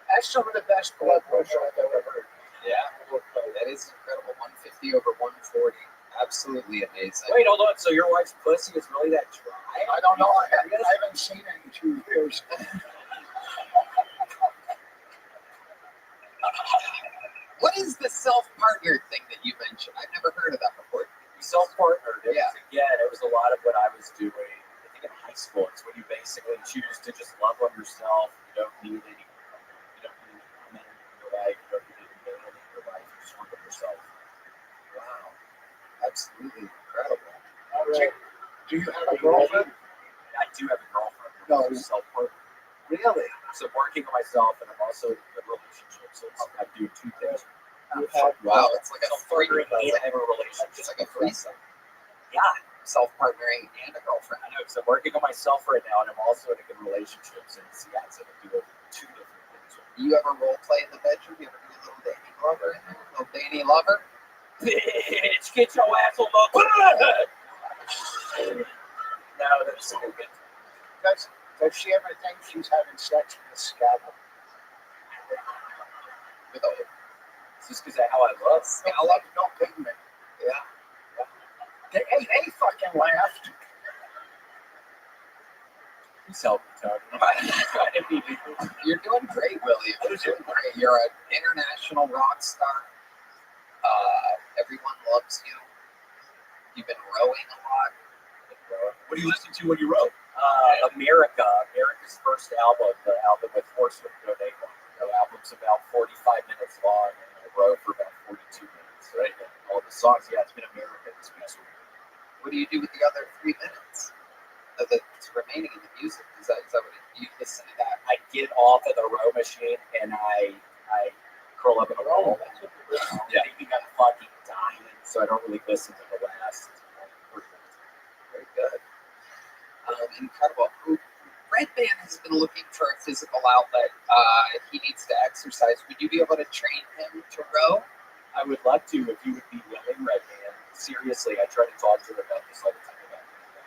That's some of the best blood pressure I've ever heard. Yeah, that is incredible. 150 over 140. Absolutely amazing. Wait, hold on. So your wife's pussy is really that dry? I don't know. I haven't seen it in 2 years. What is the self-partner thing that you mentioned? I've never heard of that before. Self-partnered. Yeah. Again, it was a lot of what I was doing. I think in high school, it's when you basically choose to just love on yourself. You don't need any. You don't need men in your life. You don't need any man in your life. You just work on yourself. Wow. Absolutely incredible. All right. Do you have a girlfriend? I do have a girlfriend. No. Self-partner. Really? So I'm working on myself, and I'm also in a relationship. So I'm doing two things. Wow, it's like a Self-partnering three. and I have a relationship. It's like a threesome. Yeah. Self-partnering and a girlfriend. I know, because I'm working on myself right now, and I'm also in a good relationship. So yeah, so I'm doing two different things. Do you ever role play in the bedroom? You ever do a little Danny Glover in there? Little Danny Lover? Bitch, get your ass on the. No, that's so good. Does she ever think she's having sex with a scallop? With a It's just because of how I look. scallop? No pigment. Yeah. They fucking laughed. He's helping, Tony. You're doing great, William. You're doing great. You're an international rock star. Everyone loves you. You've been rowing a lot. What do you listen to when you row? America's first album, the album with Horseman Donate One. The album's about 45 minutes long, and I wrote for about 42 minutes. Right? And all the songs, yeah, it's been America this past week. What do you do with the other 3 minutes that's remaining in the music? Is that what you listen to that? I get off of the row machine and I curl up in a roll. Yeah. Thinking I'm fucking dying, so I don't really listen to the last 3 minutes. Very good. Incredible. Red Band has been looking for a physical outlet. He needs to exercise. Would you be able to train him to row? I would love to if you would be willing, Red Band. Seriously, I try to talk to him about this all the time.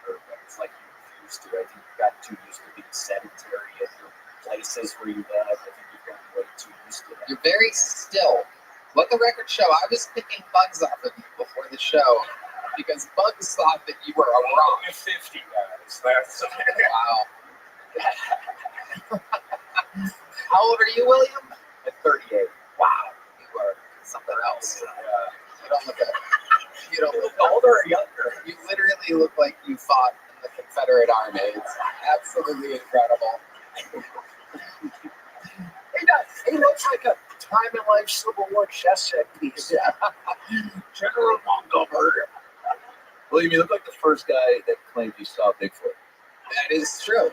But it's like you refuse to. I think you've gotten too used to being sedentary at your places where you live. I think you've gotten way too used to that. You're very still. Let the record show. I was picking bugs off of you before the show because bugs thought that you were a rock. You're 50 guys. That's Wow. How old are you, William? at 38. Wow. You are something else. You don't look at it. You don't look Older or younger? You literally look like you fought in the Confederate Army. It's absolutely incredible. He looks like a time in life Civil War chess set piece. General Montgomery. William, you look like the first guy that claimed he saw Bigfoot. That is true.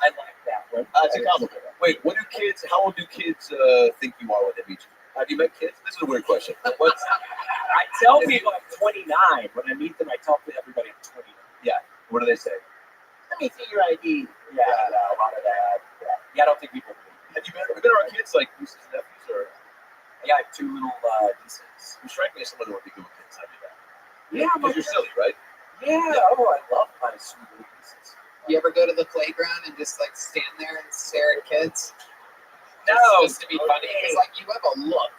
I like that one. It's a compliment. Wait, how old do kids think you are when they meet you? Have you met kids? This is a weird question. I tell people I'm 29. When I meet them, I tell everybody I'm 29. Yeah. What do they say? me see your ID. Yeah, a lot of that. Yeah, I don't think people. Have you been around kids like nieces and nephews, or? Yeah, I have two little nieces. You strike me as someone who would be good with kids. I do that. Yeah, Because you're silly, right? yeah. Oh, I love my sweet little nieces. You ever go to the playground and just like stand there and stare at kids? No, Just to be funny. It's like you have a look.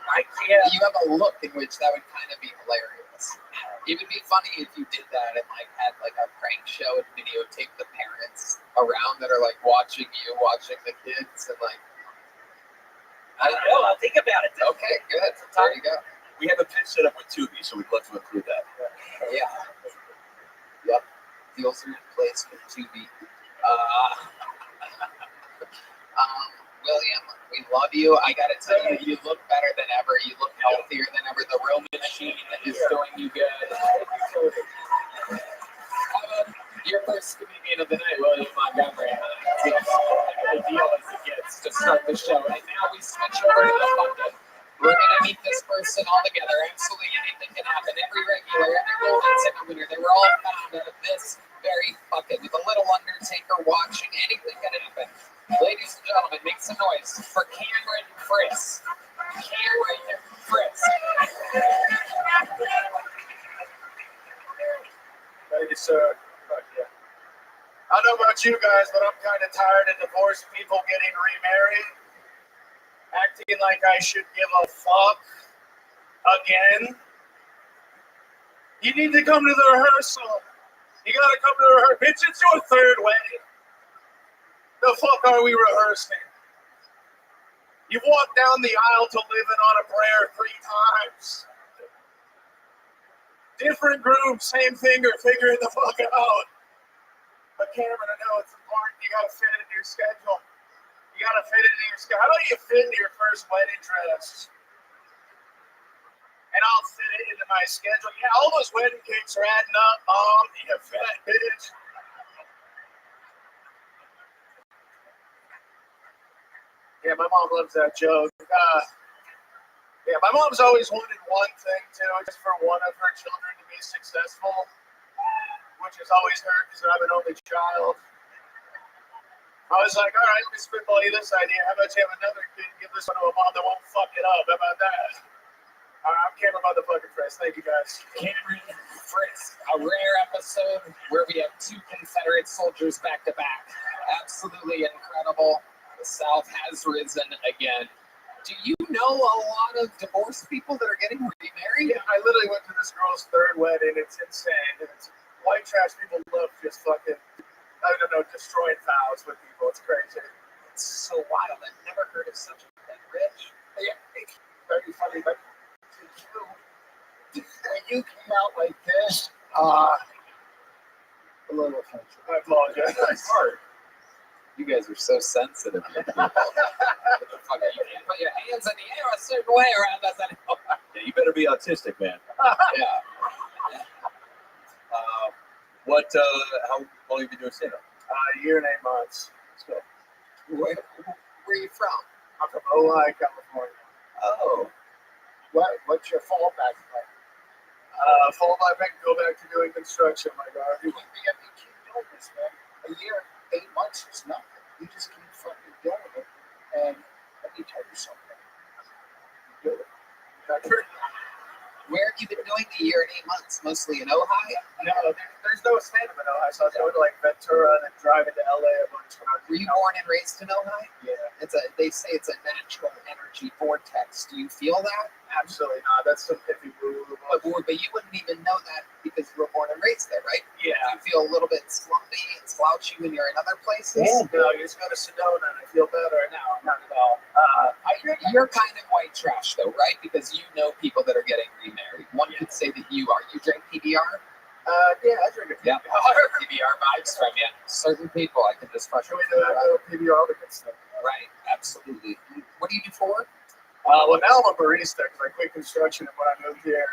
I can't. You have a look in which that would kind of be hilarious. It would be funny if you did that and like had like a prank show and videotape the parents around that are like watching you, watching the kids, and like. I don't know. I'll think about it. Okay, good. There you go. We have a pitch set up with Tubi, so we'd love to include that. Yeah. Yep. Deals are in place with Tubi. William, we love you. I gotta tell you, you look better than ever. You look healthier than ever. The real machine is doing you good. Your first comedian of the night, William Montgomery. The deal as it gets to start the show. And now we switch over to the bucket. We're gonna meet this person all together. Absolutely anything can happen. Every regular, every golden ticket winner, they were all found out of this very bucket with a little Undertaker watching. Anything can happen. Ladies and gentlemen, make some noise for Cameron Friss. Cameron Friss. Thank you, sir. Yeah. I don't know about you guys, but I'm kind of tired of divorced people getting remarried, acting like I should give a fuck again. You need to come to the rehearsal. You gotta come to the rehearsal. Bitch, it's your third wedding. The fuck are we rehearsing? You've walked down the aisle to living on a prayer 3 times. Different group, same finger, figure it the fuck out. But Cameron, I know it's important. You gotta fit it into your schedule. You gotta fit it into your schedule. How about you fit into your first wedding dress? And I'll fit it into my schedule. Yeah, all those wedding cakes are adding up, Mom. You fat bitch. Yeah, my mom loves that joke. Yeah, my mom's always wanted one thing too, just for one of her children to be successful, which is always her because I'm an only child. I was like, all right, let me spitball you this idea. How about you have another kid and give this one to a mom that won't fuck it up? How about that? All right, I'm Cameron motherfucking Friss. Thank you, guys. Cameron Friss, a rare episode where we have 2 Confederate soldiers back to back. Absolutely incredible. The South has risen again. Do you know a lot of divorced people that are getting remarried? Yeah, I literally went to this girl's 3rd wedding. It's insane. It's white trash people love just fucking, I don't know, destroying vows with people. It's crazy. It's so wild. I've never heard of such a thing, Rich. Yeah, it's very funny, but when you came out like this, a little offensive. I apologize. You guys are so sensitive. What the fuck? You can't put your hands in the air a certain way around us anymore. Yeah, you better be autistic, man. Yeah. How long have you been doing stand-up? A year and 8 months. Let's go. Where are you from? I'm from Ojai, California. Oh. What's your fallback plan? Fallback, go back to doing construction, my God. You keep doing this, man. A year, 8 months is nothing. You just keep fucking doing it. And let me tell you something. You do it. Where have you been doing the year and 8 months? Mostly in Ojai? No, there's no stand-up in Ojai, so I was going to like Ventura and then driving to LA a bunch when I was. Were you born and raised in Ojai? Yeah. They say it's a natural energy vortex. Do you feel that? Absolutely not. That's some hippie boo. But you wouldn't even know that because you were born and raised there, right? Yeah. Do you feel a little bit slumpy and slouchy when you're in other places? No, you just go to Sedona and I feel better. No, not at all. You're kind of white trash, though, right? Because you know people that are getting remarried. One could say that you are. You drink PBR? Yeah, I drink a PBR. Yeah, PBR vibes from you. Certain people, I can just Should we do that? PBR, all the good stuff. Right, absolutely. What do you do for work? Well, now I'm a barista because I quit construction when I moved here.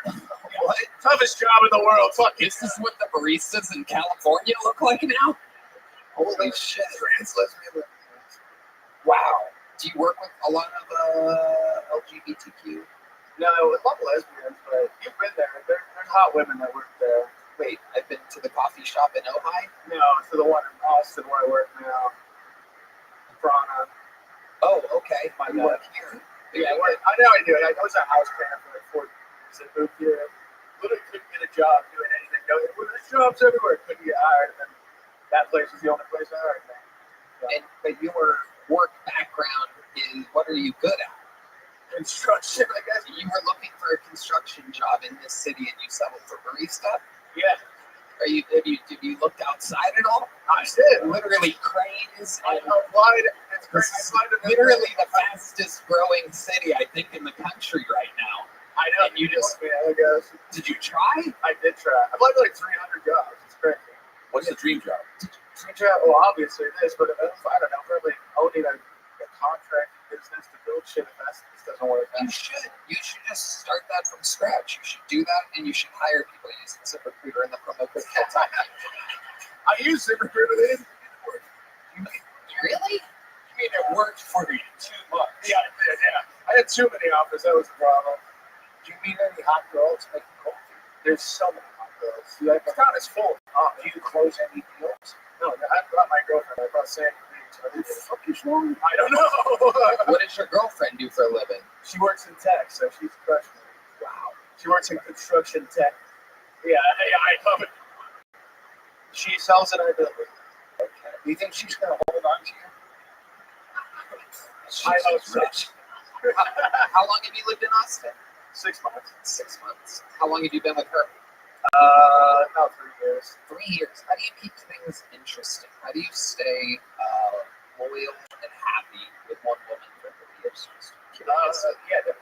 What? Toughest job in the world. Fuck you. This is what the baristas in California look like now? Holy shit. Trans lesbian. Wow. Do you work with a lot of LGBTQ? No, a lot of lesbians, but you've been there. There's hot women that work there. Wait, I've been to the coffee shop in Ojai? No, to the one in Austin where I work now. Prana. Oh, okay. My You bad. work here. Yeah, I know I do. I was a house cleaner for like 4 years. I moved here. Literally couldn't get a job doing anything. There's jobs everywhere. Couldn't get hired. And then that place was the only place I hired me. But your work background is, what are you good at? Construction, I guess. You were looking for a construction job in this city and you settled for barista? Yeah, Have you looked outside at all? I did. Literally cranes. I applied. It's crazy. I applied to Literally the fastest growing city, I think, in the country right now. I know. And you just, I guess. did you try? I did try. I applied to like 300 jobs. It's crazy. What's the dream job? Well, obviously this, but I don't know. Probably owning a contract business to build shit if this doesn't work out. You should just start that from scratch. You should do that, and you should hire people using ZipRecruiter and the promo code full-time. I use ZipRecruiter. They didn't work. Really? I mean, it worked for you 2 months. Yeah, I had too many offers. That was the problem. Do you meet any hot girls making coffee? There's so many hot girls. The town is full. Do you close any deals? No, I brought my girlfriend. I brought Sam. What the fuck is wrong? I don't know. What does your girlfriend do for a living? She works in tech, so she's crushing it. Wow. She works in construction tech. Yeah, I love it. She sells it, I build it. Okay. Do you think she's going to hold on to you? I hope so. Rich. How long have you lived in Austin? 6 months. 6 months. How long have you been with her? About 3 years. 3 years. How do you keep things interesting? How do you stay loyal and happy with one woman for 3 years?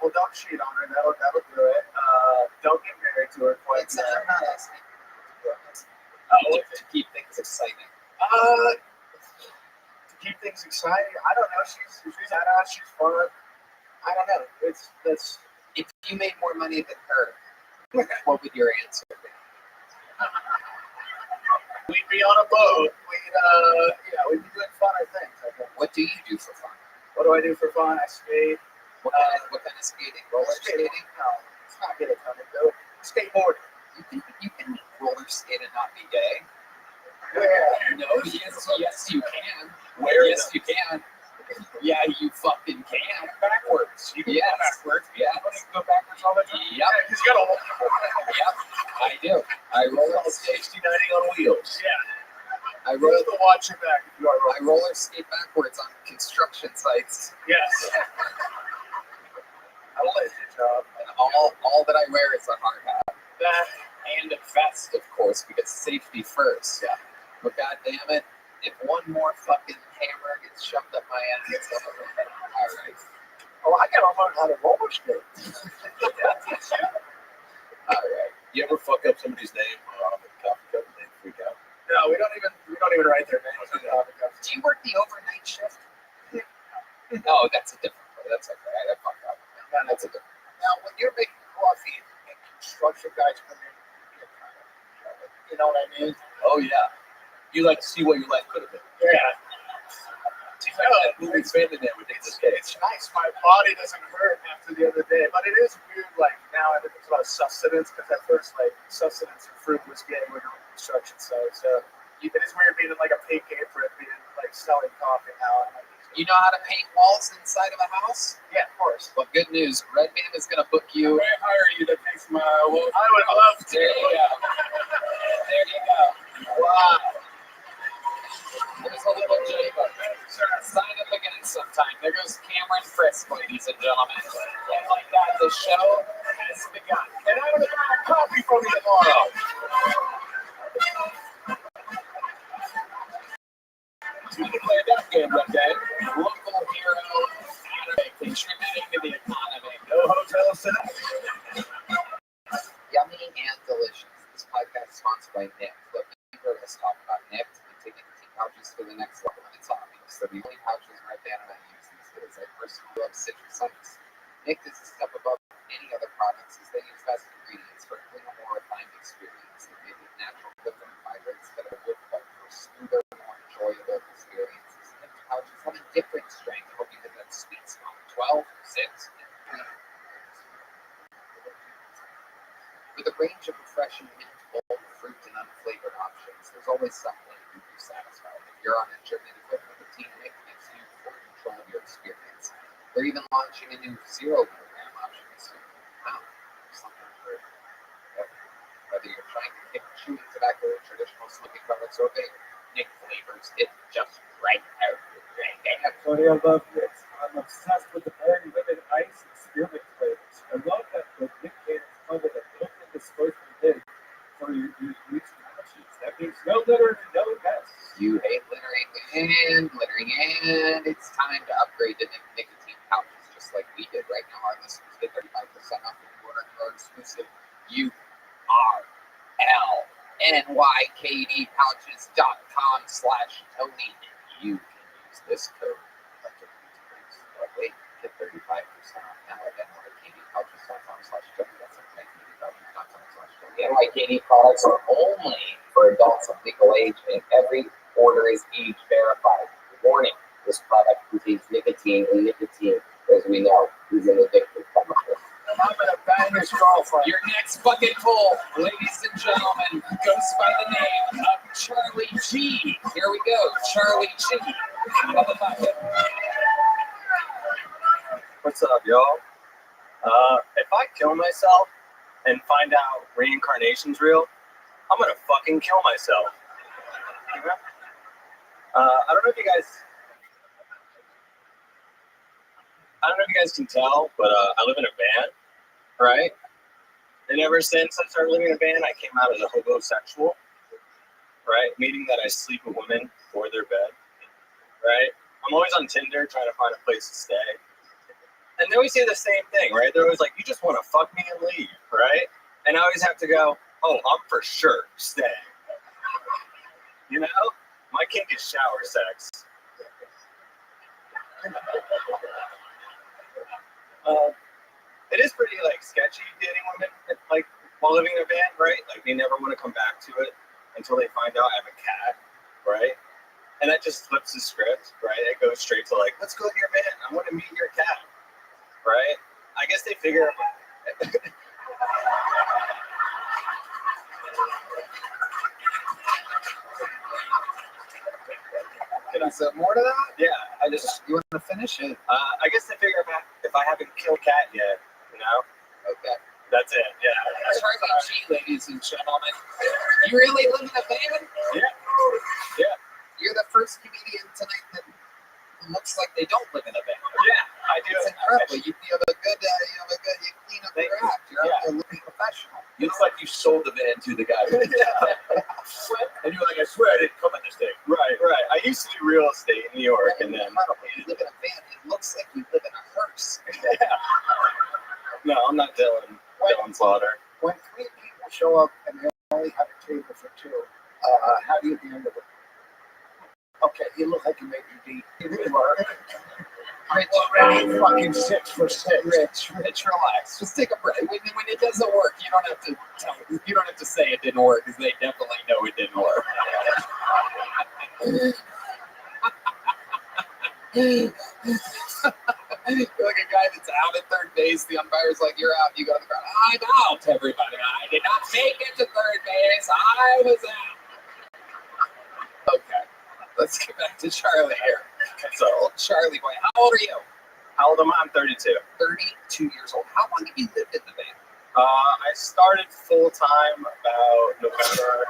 Well, don't cheat on her. That'll do it. Don't get married to her quite I'm yet. not asking. To keep things exciting. To keep things exciting, I don't know. She's badass. She's fun. I don't know. That's. If you made more money than her, what would your answer be? We'd be on a boat. We'd be doing funner things. I think. What do you do for fun? What do I do for fun? I skate. What kind of skating? Roller skating? No, it's not get a ton of dope. Skateboarding. You can roller skate and not be gay. Yeah. No, yes, you can. Where? Yes, you can. Yeah, you fucking can. Backwards. You can Yes. go backwards. Yes. You can go backwards all the time. Yep. Yeah, he's got a Yep, I do. I roller skate. 60-90 on wheels. Yeah. I You have roller. to watch your back if you are I roller skate backwards on construction sites, Yes. I will let your job. and all that I wear is a hard hat That. and a vest, of course, because safety first. Yeah. But goddamn it, if one more fucking hammer gets shoved up my ass, all right. Oh, I gotta learn how to roller skate. All right. You ever fuck up somebody's name on the coffee cup and they freak out? No, we don't even write their names on the coffee cups. Do you work the overnight shift? No, that's a different one. That's okay. I fucked up. That's a different. Now, when you're making coffee and construction guys come in, you know what I mean? Oh, yeah. You like to see what your life could have been. Yeah. It's like that movie Finding That Ridiculous Case. It's nice. My body doesn't hurt after the other day, but it is weird. Like now, everything's about sustenance because at first, like sustenance and fruit was getting when you're on the construction site. So it is weird being in like a pink apron, being like selling coffee now. You know how to paint walls inside of a house? Yeah, of course. Well, good news. Red Man is going to book you. I hire you to fix my wall. I would love to. There you go. There you go. Wow. There's a little Jacob. Sign up again sometime. There goes Cameron Frisk, ladies and gentlemen. And like that, the show has begun. And I would have a coffee from you tomorrow. To declare that game, Red Dead, local hero, anime, contributing to the economy. No hotel set. Yummy and delicious. This podcast is sponsored by Nick. Look, you heard us talk about Nick and taking tea pouches to the next level, and it's obvious. They're the only pouches Red Band and I use these days. I personally love citrus scents. Nick is a step above any other products as they use best ingredients for a cleaner, more refined experience. They make it natural, liquid, and vibrant instead of wood cut for smoother, more enjoyable experiences. Nick pouches have a different strength, hoping that that sweet spot 12, 6, and 3. With a range of refreshing mint, bold fruit, and things, there's always something to be satisfied. If you're on a journey to quit nicotine, it gives you full control of your experience. They're even launching a new 0 milligram option soon. Wow, something for whether you're trying to kick chewing tobacco or traditional smoking products or vape, Nick flavors it just right out your drink. Tony, I love this. I'm obsessed with the berry lemon ice and spearmint flavors. I love that the Nick cans come with a built-in disposable lid for your used pouches. That means no litter and no mess. You hate littering, and it's time to upgrade to nicotine pouches, just like we did. Right now, our listeners get 35% off the order of our exclusive URLNYKDpouches.com/Tony. You can use this code. Wait, get 35% off now at NYKDpouches.com/Tony. That's NYKDpouches.com/Tony. NYKD products are only for adults of legal age, and every order is age verified. Warning: this product contains nicotine, and nicotine, as we know, is an addictive chemical. I'm gonna bang this girlfriend. Your next bucket full, ladies and gentlemen, goes by the name of Charlie G. Here we go, Charlie G. Out of the bucket. What's up, y'all? If I kill myself and find out reincarnation's real, I'm gonna fucking kill myself. I don't know if you guys can tell, but I live in a van, right? And ever since I started living in a van, I came out as a hobosexual, right? Meaning that I sleep with women for their bed, right? I'm always on Tinder trying to find a place to stay. And they always say the same thing, right? They're always like, you just want to fuck me and leave, right? And I always have to go, oh, I'm for sure staying. You know? My kink is shower sex. It is pretty like sketchy dating women like while living in a van, right? Like they never want to come back to it until they find out I have a cat, right? And that just flips the script, right? It goes straight to like, let's go to your van. I want to meet your cat, right? I guess they figure. Is there more to that? Yeah, You want to finish it? I guess they figure if I haven't killed cat yet, you know, Okay. that's it. Yeah. Charlie G, ladies and gentlemen. You really live in a van? Yeah. Yeah. You're the first comedian tonight that looks like they don't live in a van. Yeah, I do. It's incredible. You have a good, you clean up your act. You're out there looking professional. You look like you sold the van to the guy. And you're like, I swear I didn't come in this thing. Right. I used to do real estate in New York, and then Incredible. You live in a van. It looks like you live in a hearse. no, I'm not Dylan Slaughter. When 3 people show up and they only have a table for 2, how do you handle it? Okay, you look like you may be deep. You are. Ready, fucking 6 for 6. Rich, relax. Just take a break. When it doesn't work, you don't have to tell. You don't have to say it didn't work, because they definitely know it didn't work. You're like a guy that's out at third base. The umpire's like, "You're out." You go to the ground. I'm out, everybody. I did not make it to third base. I was out. Okay, let's get back to Charlie here. So, Charlie boy, how old are you? How old am I? I'm 32. 32 years old. How long have you lived in the van? I started full time about November.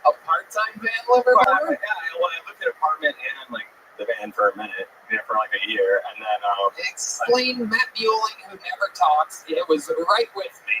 A part-time van liver? I lived in an apartment and like the van for a minute, for like a year, and then Explain Matt Bueling, who never talks. It was right with me.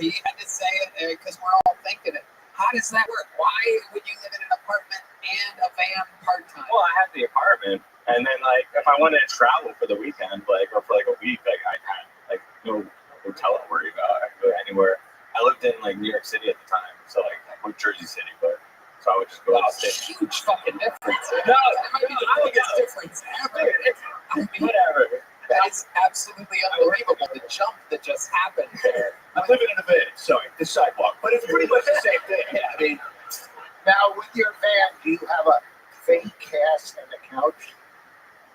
He had to say it because we're all thinking it. How does that work? Why would you live in an apartment and a van part-time? well, I had the apartment, and then like if I wanted to travel for the weekend, like or for like a week, like I had like no hotel to worry about. I could go anywhere. I lived in like New York City at the time, so like Jersey City, but so I would just go out and stay. Huge fucking difference. No, That might be the biggest difference ever. I mean, Whatever. that is absolutely unbelievable. The jump that just happened there. I'm living in a van, sorry, the sidewalk. But it's pretty much the same thing. Yeah, I mean, Now, with your van, do you have a fake cast and a couch?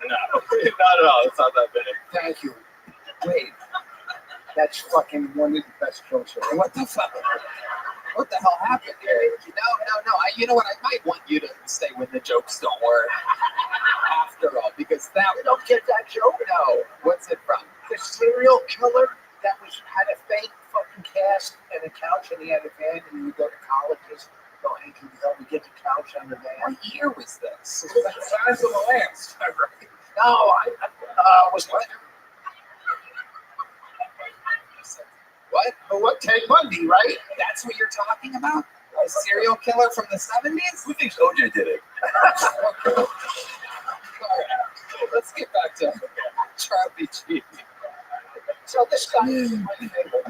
No, not at all. It's not that big. Thank you. wait. That's fucking one of the best jokes ever. What the fuck? What the hell happened here? No. You know what? I might want you to stay when the jokes don't work. After all, because that You don't get that joke? no. What's it from? The serial killer that had a fake fucking cast and a couch, and he had a van, and he would go to colleges. Go, hey, can you help me get the couch on the van? What year was this? The size of the Lance. No, I was what? What? Ted Bundy, right? That's what you're talking about? A serial killer from the 70s? Who thinks OJ did it? All right. Let's get back to Charlie G. So this guy is my favorite.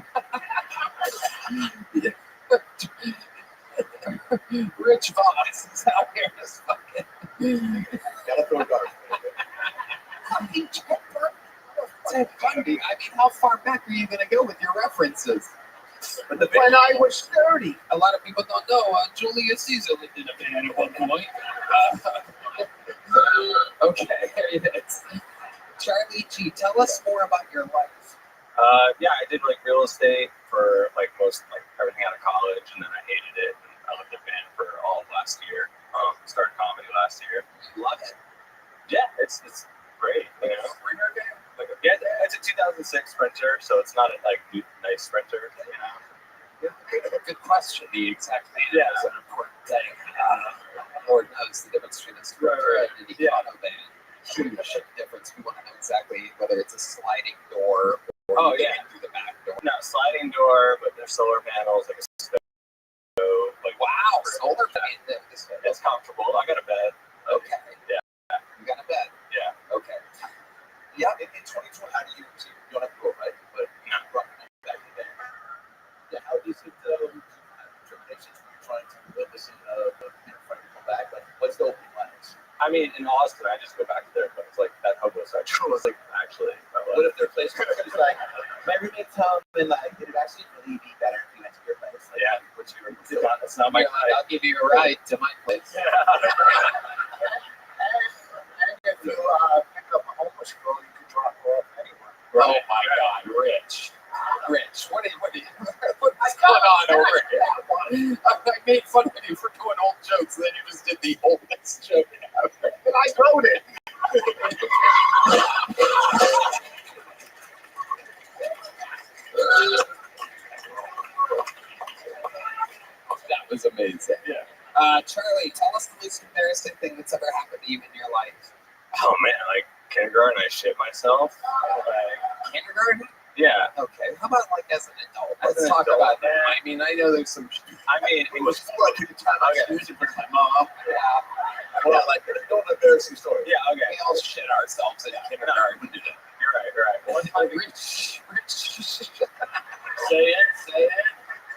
Rich Voss is out here just fucking. Gotta throw guard. Fucking Ted Bundy. I mean, how far back are you going to go with your references? But the When I was 30. A lot of people don't know Julius Caesar lived in a van at one point. Okay, here it is. Charlie G, tell us more about your life. Yeah, I did like real estate for like everything out of college, and then I hated it. And I lived in van for all of last year. Started comedy last year. You love it. Yeah, it's great. You know, yeah, it's a 2006 Sprinter, so it's not a nice Sprinter. You know. Good question. The exact name is an important thing. Lord knows the difference between a Sprinter and an Econo van. The difference. We want to know exactly whether it's a sliding door or through the back door. No, sliding door, but there's solar panels, like a stove. Wow, solar panel. It's comfortable. I got a bed. Okay. Yeah. You got a bed. Yeah. Okay. Yeah, in 2020, how do you don't have to go, right? But back in the day. Yeah, how do you see the determinations when you're trying to live this in trying to come back? Like, what's the open lines? I mean, in Austin, I just go back to their place. Like that hobo section was actually. What if their place is like, my roommates home and like, it would actually really be better if you went to your place? Like, Yeah, which it's not my. I'll give you a ride to my place. And if you pick up a homeless girl, you can drop her off anywhere. Oh my God, Rich, what's going on over here? I made fun of you for doing old jokes, and then you just did the oldest joke ever. And I wrote it. That was amazing. Yeah. Charlie, tell us the most embarrassing thing that's ever happened to you in your life. Oh man, like kindergarten, I shit myself. Kindergarten? Yeah. Okay. How about like as an adult? As Let's an talk adult, about that. yeah. I mean, I know there's some. I mean, It was more like the time I was using for my mom. Yeah. Yeah, like, don't embarrassing story. yeah. Okay. We all shit ourselves in kindergarten. You're right. You're right. One time, Rich. say it.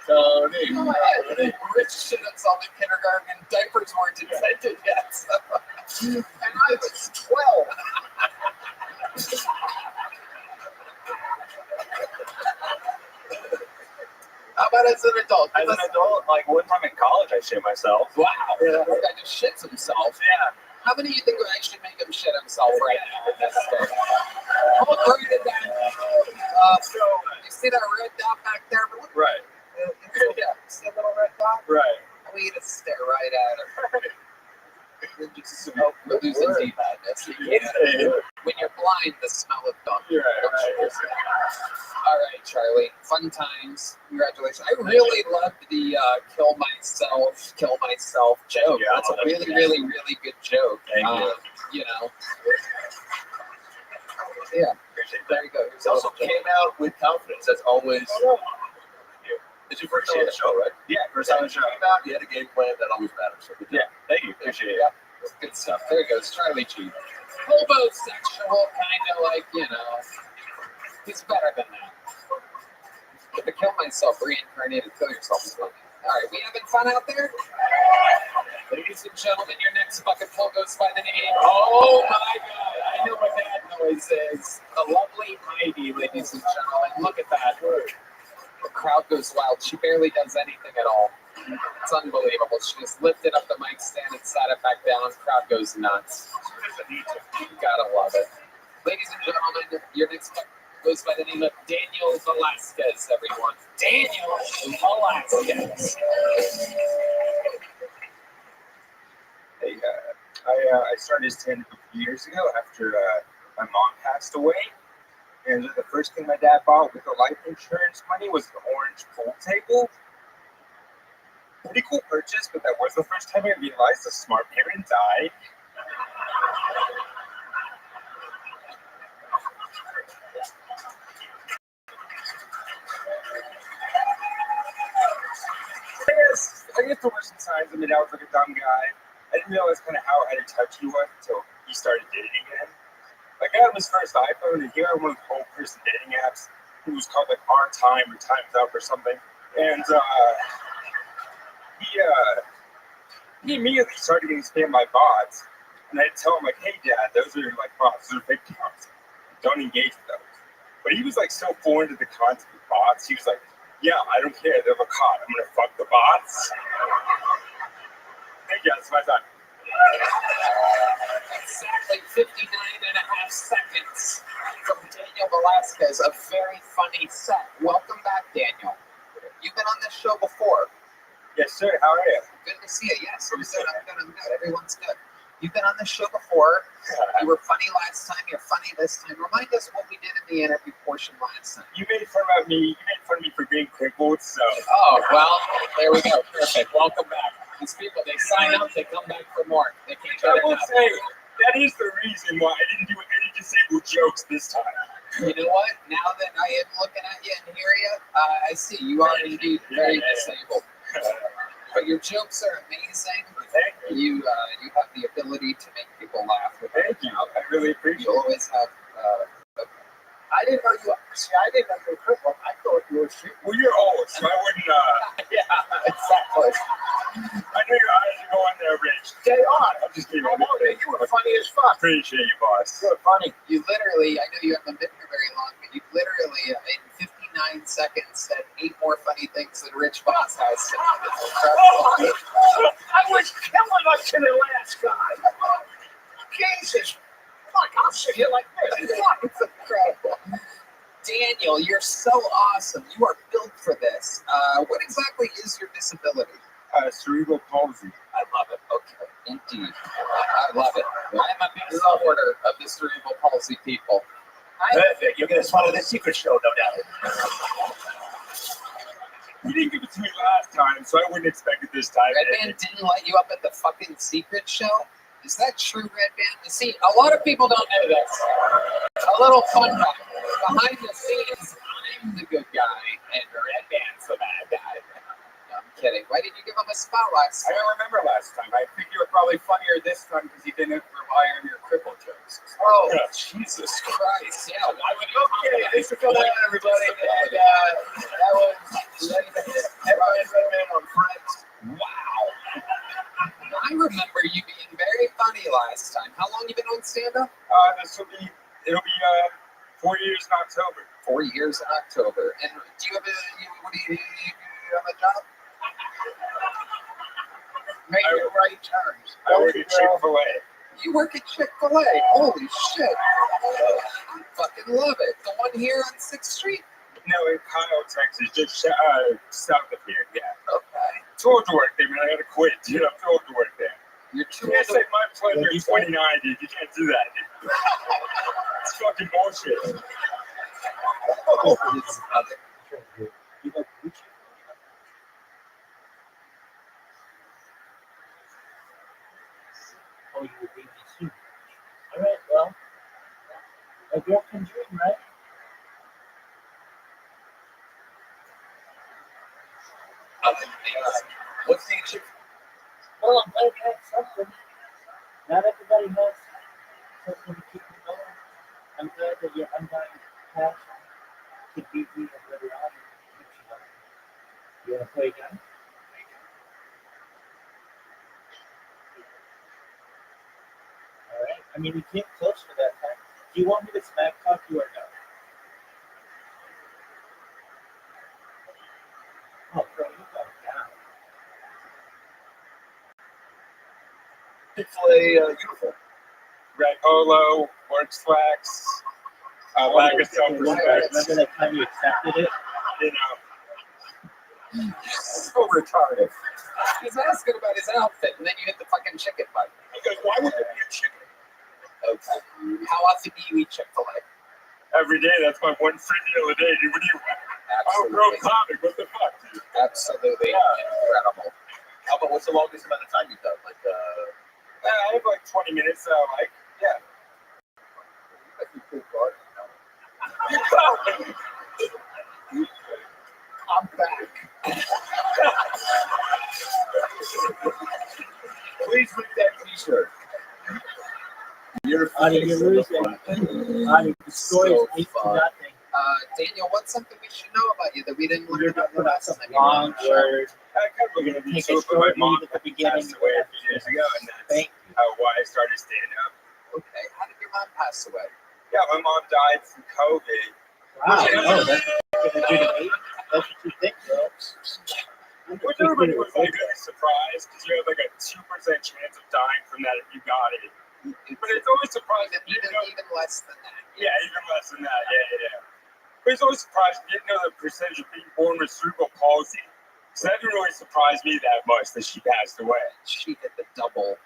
Tony. Rich shit himself in kindergarten, and diapers weren't invented yet. So. And I was 12. How about as an adult? As an adult, like one time in college, I shit myself. Wow. This guy just shits himself. Yeah. How many do you think I should make him shit himself right now in this story? How great is that? So, you see that red dot back there? Right. Yeah, see a little red dot? Right. I want you to stare right at it. We're losing deep madness. When you're blind, the smell of dung. You're right. All right, Charlie. Fun times. Congratulations. I really loved the kill myself joke. Yeah, That's a really, really, really good joke. Thank you. You know. Yeah. There you go. It also came out with confidence, as always. It's your first time on the show, right? Yeah. First time on the show. Came out, you had a game plan, that always matters. So good job. Yeah. Thank you. Appreciate it. Yeah. Good stuff. There he goes. Charlie G. Homosexual, kind of like, you know. He's better than that. If I kill myself, reincarnated, kill yourself is funny. All right, we having fun out there? Ladies and gentlemen, your next bucket pull goes by the name. Oh my God, I know what that noise is. The lovely Heidi, ladies and gentlemen. Look at that. The crowd goes wild. She barely does anything at all. It's unbelievable. She just lifted up the mic stand and sat it back down. Crowd goes nuts. You gotta love it. Ladies and gentlemen, your next goes by the name of Daniel Velasquez, everyone. Daniel Velasquez. Hey, I started stand-up a few years ago after my mom passed away. And the first thing my dad bought with the life insurance money was an orange pool table. Pretty cool purchase, but that was the first time I realized a smart parent died. I guess the worst signs, I mean, I was like a dumb guy. I didn't realize kind of how out of touch he was until he started dating again. Like, I got him his first iPhone, and here on one of the whole person dating apps. It was called like Our Time or Time's Up or something. And he immediately started getting spammed by bots. And I'd tell him like, hey dad, those are like bots, those are fake accounts. Don't engage with those. But he was like so foreign to the concept of bots, he was like, yeah, I don't care, they're a caught. I'm gonna fuck the bots. Thank you, that's my time. Exactly 59 and a half seconds from Daniel Velasquez. A very funny set. Welcome back, Daniel. You've been on this show before. Yes, sir, how are you? Good to see you. Yes, I'm good. Everyone's good. You've been on this show before. You were funny last time. You're funny this time. Remind us what we did in the interview portion last time. You made fun of me. You made fun of me for being crippled, so. Oh, well, there we go. Perfect. Welcome back. These people, they sign up, they come back for more. They can't get I will enough. say, that is the reason why I didn't do any disabled jokes this time. You know what? Now that I am looking at you and hear you, I see you are indeed very disabled. But your jokes are amazing. Thank you. You have the ability to make people laugh. Thank you. I really appreciate You it. always have. I didn't know you were crippled. I thought you were shooting. Well, you're old, so I wouldn't, Yeah, exactly. I know your eyes are going there, Rich. They are. I'm just kidding. I know that. You were funny as fuck. Appreciate you, boss. You were funny. You literally, I know you haven't been here very long, but you literally, in 59 seconds, said 8 more funny things than Rich Voss has said. It's incredible. I was killing us to the last guy. Jesus. Fuck, I'll sit here like this. Fuck. It's incredible. Daniel, you're so awesome. You are built for this. What exactly is your disability? Cerebral palsy. I love it. Okay, indeed. I love it. I am a big supporter of the cerebral palsy people. Perfect. You're going to swallow the secret show, no doubt. You didn't give it to me last time, so I wouldn't expect it this time. Redman didn't let you up at the fucking secret show? Is that true, Redman? You see, a lot of people don't know this. A little fun fact. Behind the scenes, I'm the good guy, and Redman's the bad guy. No, I'm kidding. Why did you give him a spot last I time? don't remember last time. I think you were probably funnier this time because you didn't rely on your cripple jokes. Oh, Yeah. Jesus Christ. Yeah, why would you? Okay, thanks for coming out, everybody. And that was Redman on Friends. Wow. I remember you being very funny last time. How long you been on stand-up? It'll be 4 years in October. 4 years in October. And do you have you have a job? Make the right turns. I work at Chick-fil-A. You work at Chick-fil-A. Holy shit. I fucking love it. The one here on 6th Street? No, in Kyle, Texas, just south of here, yeah. Okay. Too old to work there, man. I gotta quit, dude. I'm too old to work there. You're too You can't old say my pleasure is 29, dude. You can't do that, dude. It's fucking bullshit. You know, Gucci. Oh, you were BBC. All right, well, a girl can dream, right? What's the achievement? Well, I'm glad you had something. Not everybody has something to keep them going. I'm glad that your undying passion to beat me a better audience keeps you going. You want to play again? All right. I mean, we came close for that time. Do you want me to smack talk you or no? Oh, bro, you got down. Chick-fil-A uniform. Red polo, work slacks, lack of self-respect. Remember that time you accepted it? You know, So retarded. He's asking about his outfit, and then you hit the fucking chicken button. he goes, "Why would there be a chicken?" Okay. How often do you eat Chick-fil-A? Every day, that's my one free meal a day. Dude, what do you? Oh, bro, Absolutely. comic. What the fuck, dude? Absolutely incredible. How about what's the longest amount of time you've done? Like, I have like 20 minutes. Like, yeah. I think good guard. I'm back. Please read that T-shirt. You're You're losing. Destroys 8-0. Daniel, what's something we should know about you that we didn't learn You're about gonna the put out last some time you were on long the show? words. I kind of looking at Take these a two, but my short mom leave at the beginning. passed away a few years ago, and that's Thank you. why I started stand up. Okay, how did your mom pass away? Yeah, my mom died from COVID. Wow. Oh, that's what you're gonna do to me? That's what you think, bro. Which everybody was like really surprised because you have like a 2% chance of dying from that if you got it. But it's always surprising. Even less than that. Yeah, even less than that. Yeah. But it's always surprising you didn't know the percentage of people born with cerebral palsy. So that didn't really surprise me that much that she passed away. She did the double.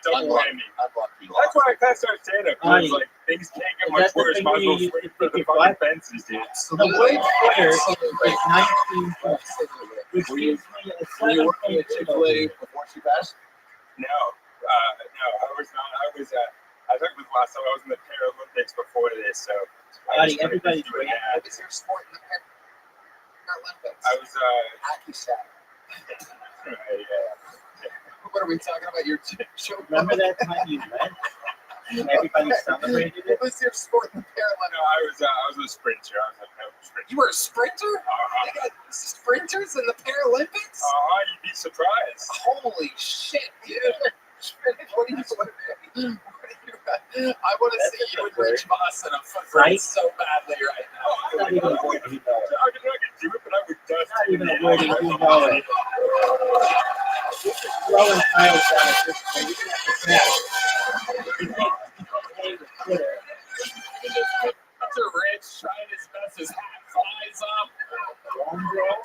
Double whammy. Unlucky. That's why I passed out stand up. Honey, Like things can't get is much that the worse. thing Might as you well used swing to for the pick your fucking butt? fences, dude. The Absolutely. word Twitter Absolutely. is 19 points, Absolutely. which Were you- gives me a Were you working at 7.2. Chick-fil-A before she passed? No, I was not. I was. I think it was last time I was in the Paralympics before this, so I was Buddy, kind of everybody's doing great. that. What was your sport in the Paralympics? I was. Hacky sack. Yeah. What are we talking about? Your show? Remember that time you went and everybody celebrated it? What was your sport in the No, Paralympics? I was a sprinter. I was a sprinter. You were a sprinter? They got sprinters in the Paralympics? You'd be surprised. Holy shit, dude. What are you I want to see you and Rich Moss in a foot race so badly right now. Not even a word you know. I could do it, but I would dust Not it even a in. word you know it. This is throwing titles down at this point. You're gonna have to snap. You think hey, with Twitter. Mr. Rich trying his best, his hat flies up.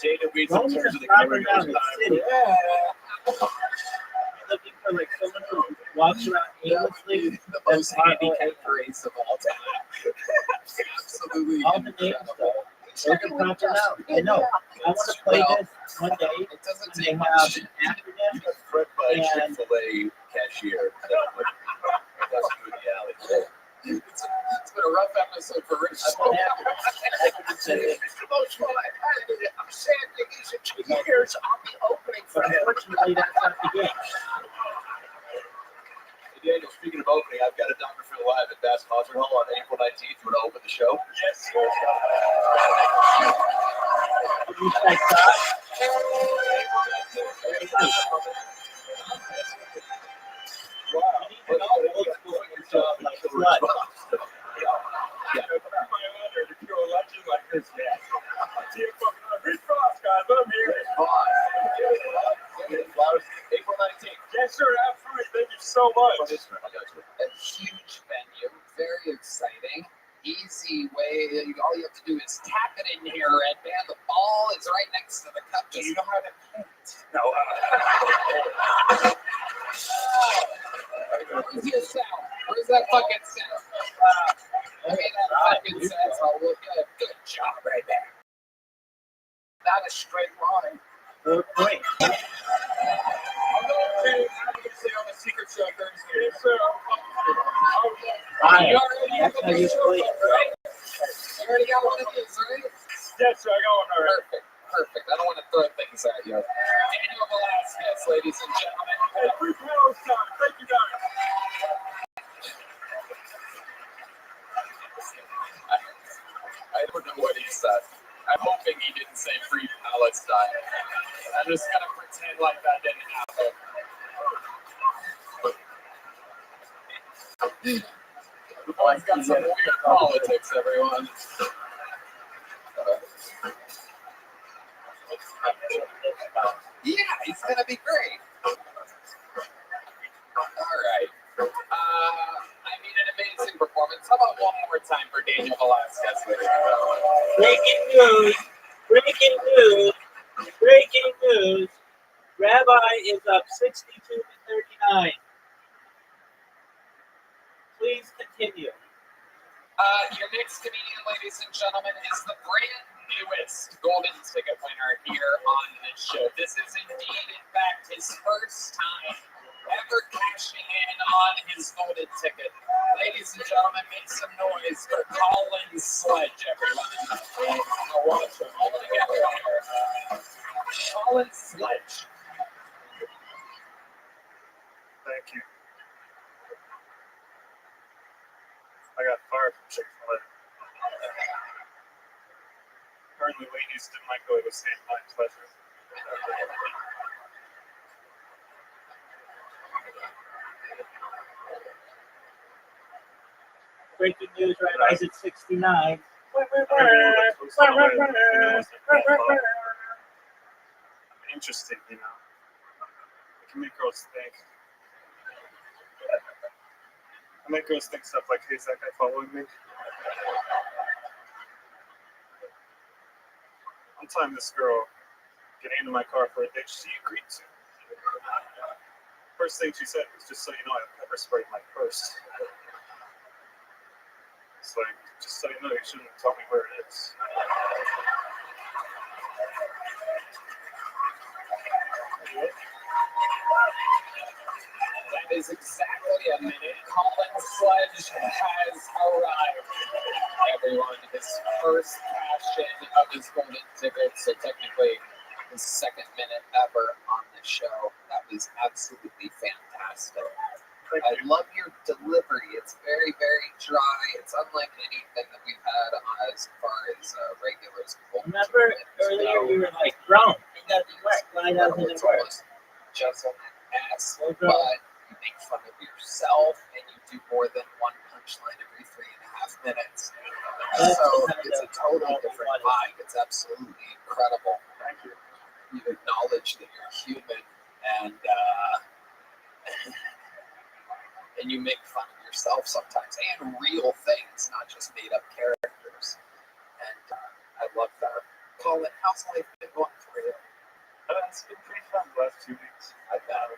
Jada beats Rome in is terms of the proper camera now goes in time. the city. You're looking for like someone who walks around aimlessly. The most handicapped race of all time. Absolutely. All the names though. They're proper now. I know. I want to play this one day. It doesn't And they take have much. an You acronym. got threat by a And- Chick-fil-A cashier. That's good in the alley. It's been a rough episode for Rich. That's what happens. That's what you say. It's the most fun I've had in it. I'm saying that these are 2 years. I'll be opening for But him. unfortunately, that's not the game. Hey, Daniel, speaking of opening, I've got a Dr. Phil live at Bass Concert Hall on April 19th. You want to open the show? Yes, sir. You like that? Wow. Old school stuff like flood. Yeah. My honor to feel a legend like this, man. Rich Ross, guys, I'm here. Flowers, April 19th. Yes, sir, absolutely. Thank you so much. A huge venue, very exciting. Easy way. All you have to do is tap it in here, and man, the ball is right next to the cup. Do Just you know how to paint? No. where's your sound? Where's that fucking sound? I mean, that fucking sound. Oh, well, good job right there. Not a straight line. 4 points. I'm going to say on the secret show Thursday. Yes, sir. Fine. You already have That's how you a play it. right? You already got one of these, right? Yes, sir, I got one already. Perfect. I don't want to throw things at you. Daniel Velasquez, ladies and gentlemen. Hey, free panels time. Thank you, guys. I don't know what he said. I'm hoping he didn't say free Palestine. I'm just gonna pretend like that didn't happen. The boy's got some weird politics, everyone. Yeah, he's gonna be great. All right. I mean, an amazing performance. How about one more time for Daniel Velasquez? Breaking news! Breaking news! Breaking news! Rabbi is up 62-39. Please continue. Your next comedian, ladies and gentlemen, is the brand newest golden ticket winner here on this show. This is indeed, in fact, his first time ever cashing in on his golden ticket. Ladies and gentlemen, make some noise for Colin Sledge, everyone. I'll watch them all together here. Colin Sledge. Thank you. I got fired from Chick-fil-A. Apparently, ladies didn't like the way the same my pleasure. Breaking news, Rabbi's at 69. Interesting, you know. It can make girls think. I make girls think stuff like, hey, is that guy following me? One time this girl getting into my car for a date, she agreed to. First thing she said was, just so you know, I have pepper spray in my purse. It's like, just so you know, you shouldn't tell me where it is. That is exactly a minute. Colin Sledge has arrived. Everyone, his first cash in of his golden ticket, so technically his second minute ever on the show. That was absolutely fantastic. I love your delivery. It's very, very dry. It's unlike anything that we've had as far as regulars. Remember earlier you were like, Rome, you gotta be wet. Why doesn't it work? Just on that ass, but you make fun of yourself and you do more than one punchline every 3.5 minutes. So it's a totally different vibe. It's absolutely incredible. Thank you. You acknowledge that you're human and you make fun of yourself sometimes and real things, not just made up characters. And I love that. Colin, how's life been going for you? It's been pretty fun the last 2 weeks. I bet.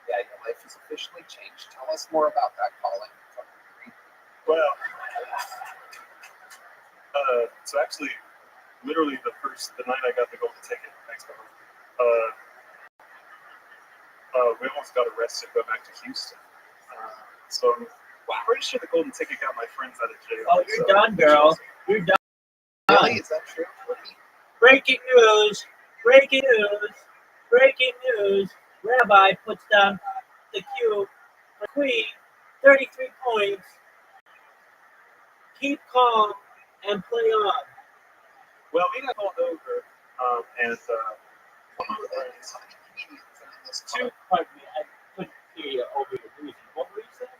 Yeah, your life has officially changed. Tell us more about that, Colin. Well, so actually, literally the night I got the golden ticket, thanks, Colin, we almost got arrested going back to Houston. So I'm pretty sure the golden ticket got my friends out of jail. Oh, you're done, girl. You're done. Really? Is that true? Breaking news. Breaking news. Breaking news. Rabbi puts down the cue for Queen. 33 points. Keep calm and play on. Well, we got called over, and Two, pardon me, I couldn't hear you over your music. What were you saying?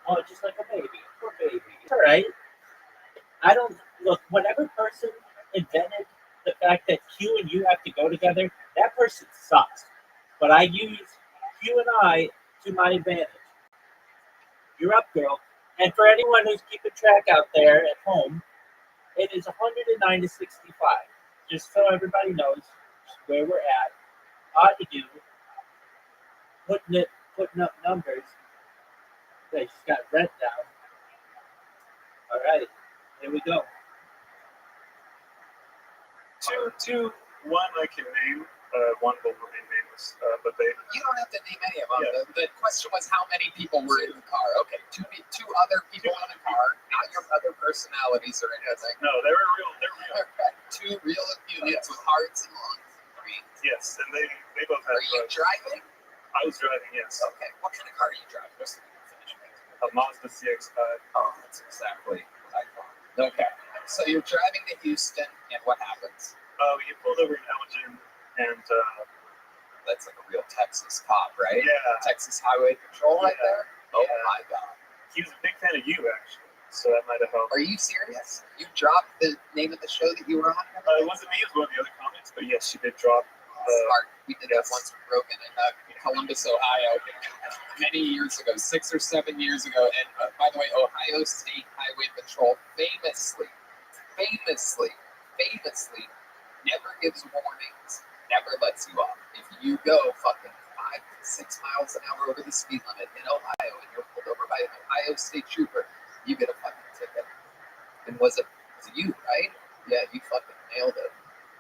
Oh, just like a baby. Poor baby. It's all right. I don't look. Whatever person invented the fact that Q and you have to go together, that person sucks. But I use Q and I to my advantage. You're up, girl. And for anyone who's keeping track out there at home, it is 109 to 65. Just so everybody knows where we're at. Ought to do putting up numbers. They just got rent down. All right, here we go. Two, one I can name, one will remain nameless, but they. You don't have to name any of them. Yeah. The question was how many people were in the car. Okay, two other people in the car, not your other personalities or anything. No, they were real. They're real. Two real units with hearts and lungs and brains. Yes, and they both had. Are you driving? I was driving, yes. Okay, what kind of car are you driving? A Mazda CX-5. Oh, that's exactly what I thought. Okay, so you're driving to Houston, and what happens? You pulled over in Elgin, and that's like a real Texas cop, right? Yeah. Texas Highway Patrol right there? Oh my God. He was a big fan of you, actually, so that might have helped. Are you serious? You dropped the name of the show that you were on? It wasn't me, it was one of the other comments, but yes, she did drop. Smart. We did that once with Rogan in Columbus, Ohio, many years ago, 6 or 7 years ago. And by the way, Ohio State Highway Patrol famously never gives warnings, never lets you off. If you go fucking 5 to 6 miles an hour over the speed limit in Ohio and you're pulled over by an Ohio State trooper, you get a fucking ticket. And was it you, right? Yeah, you fucking nailed it.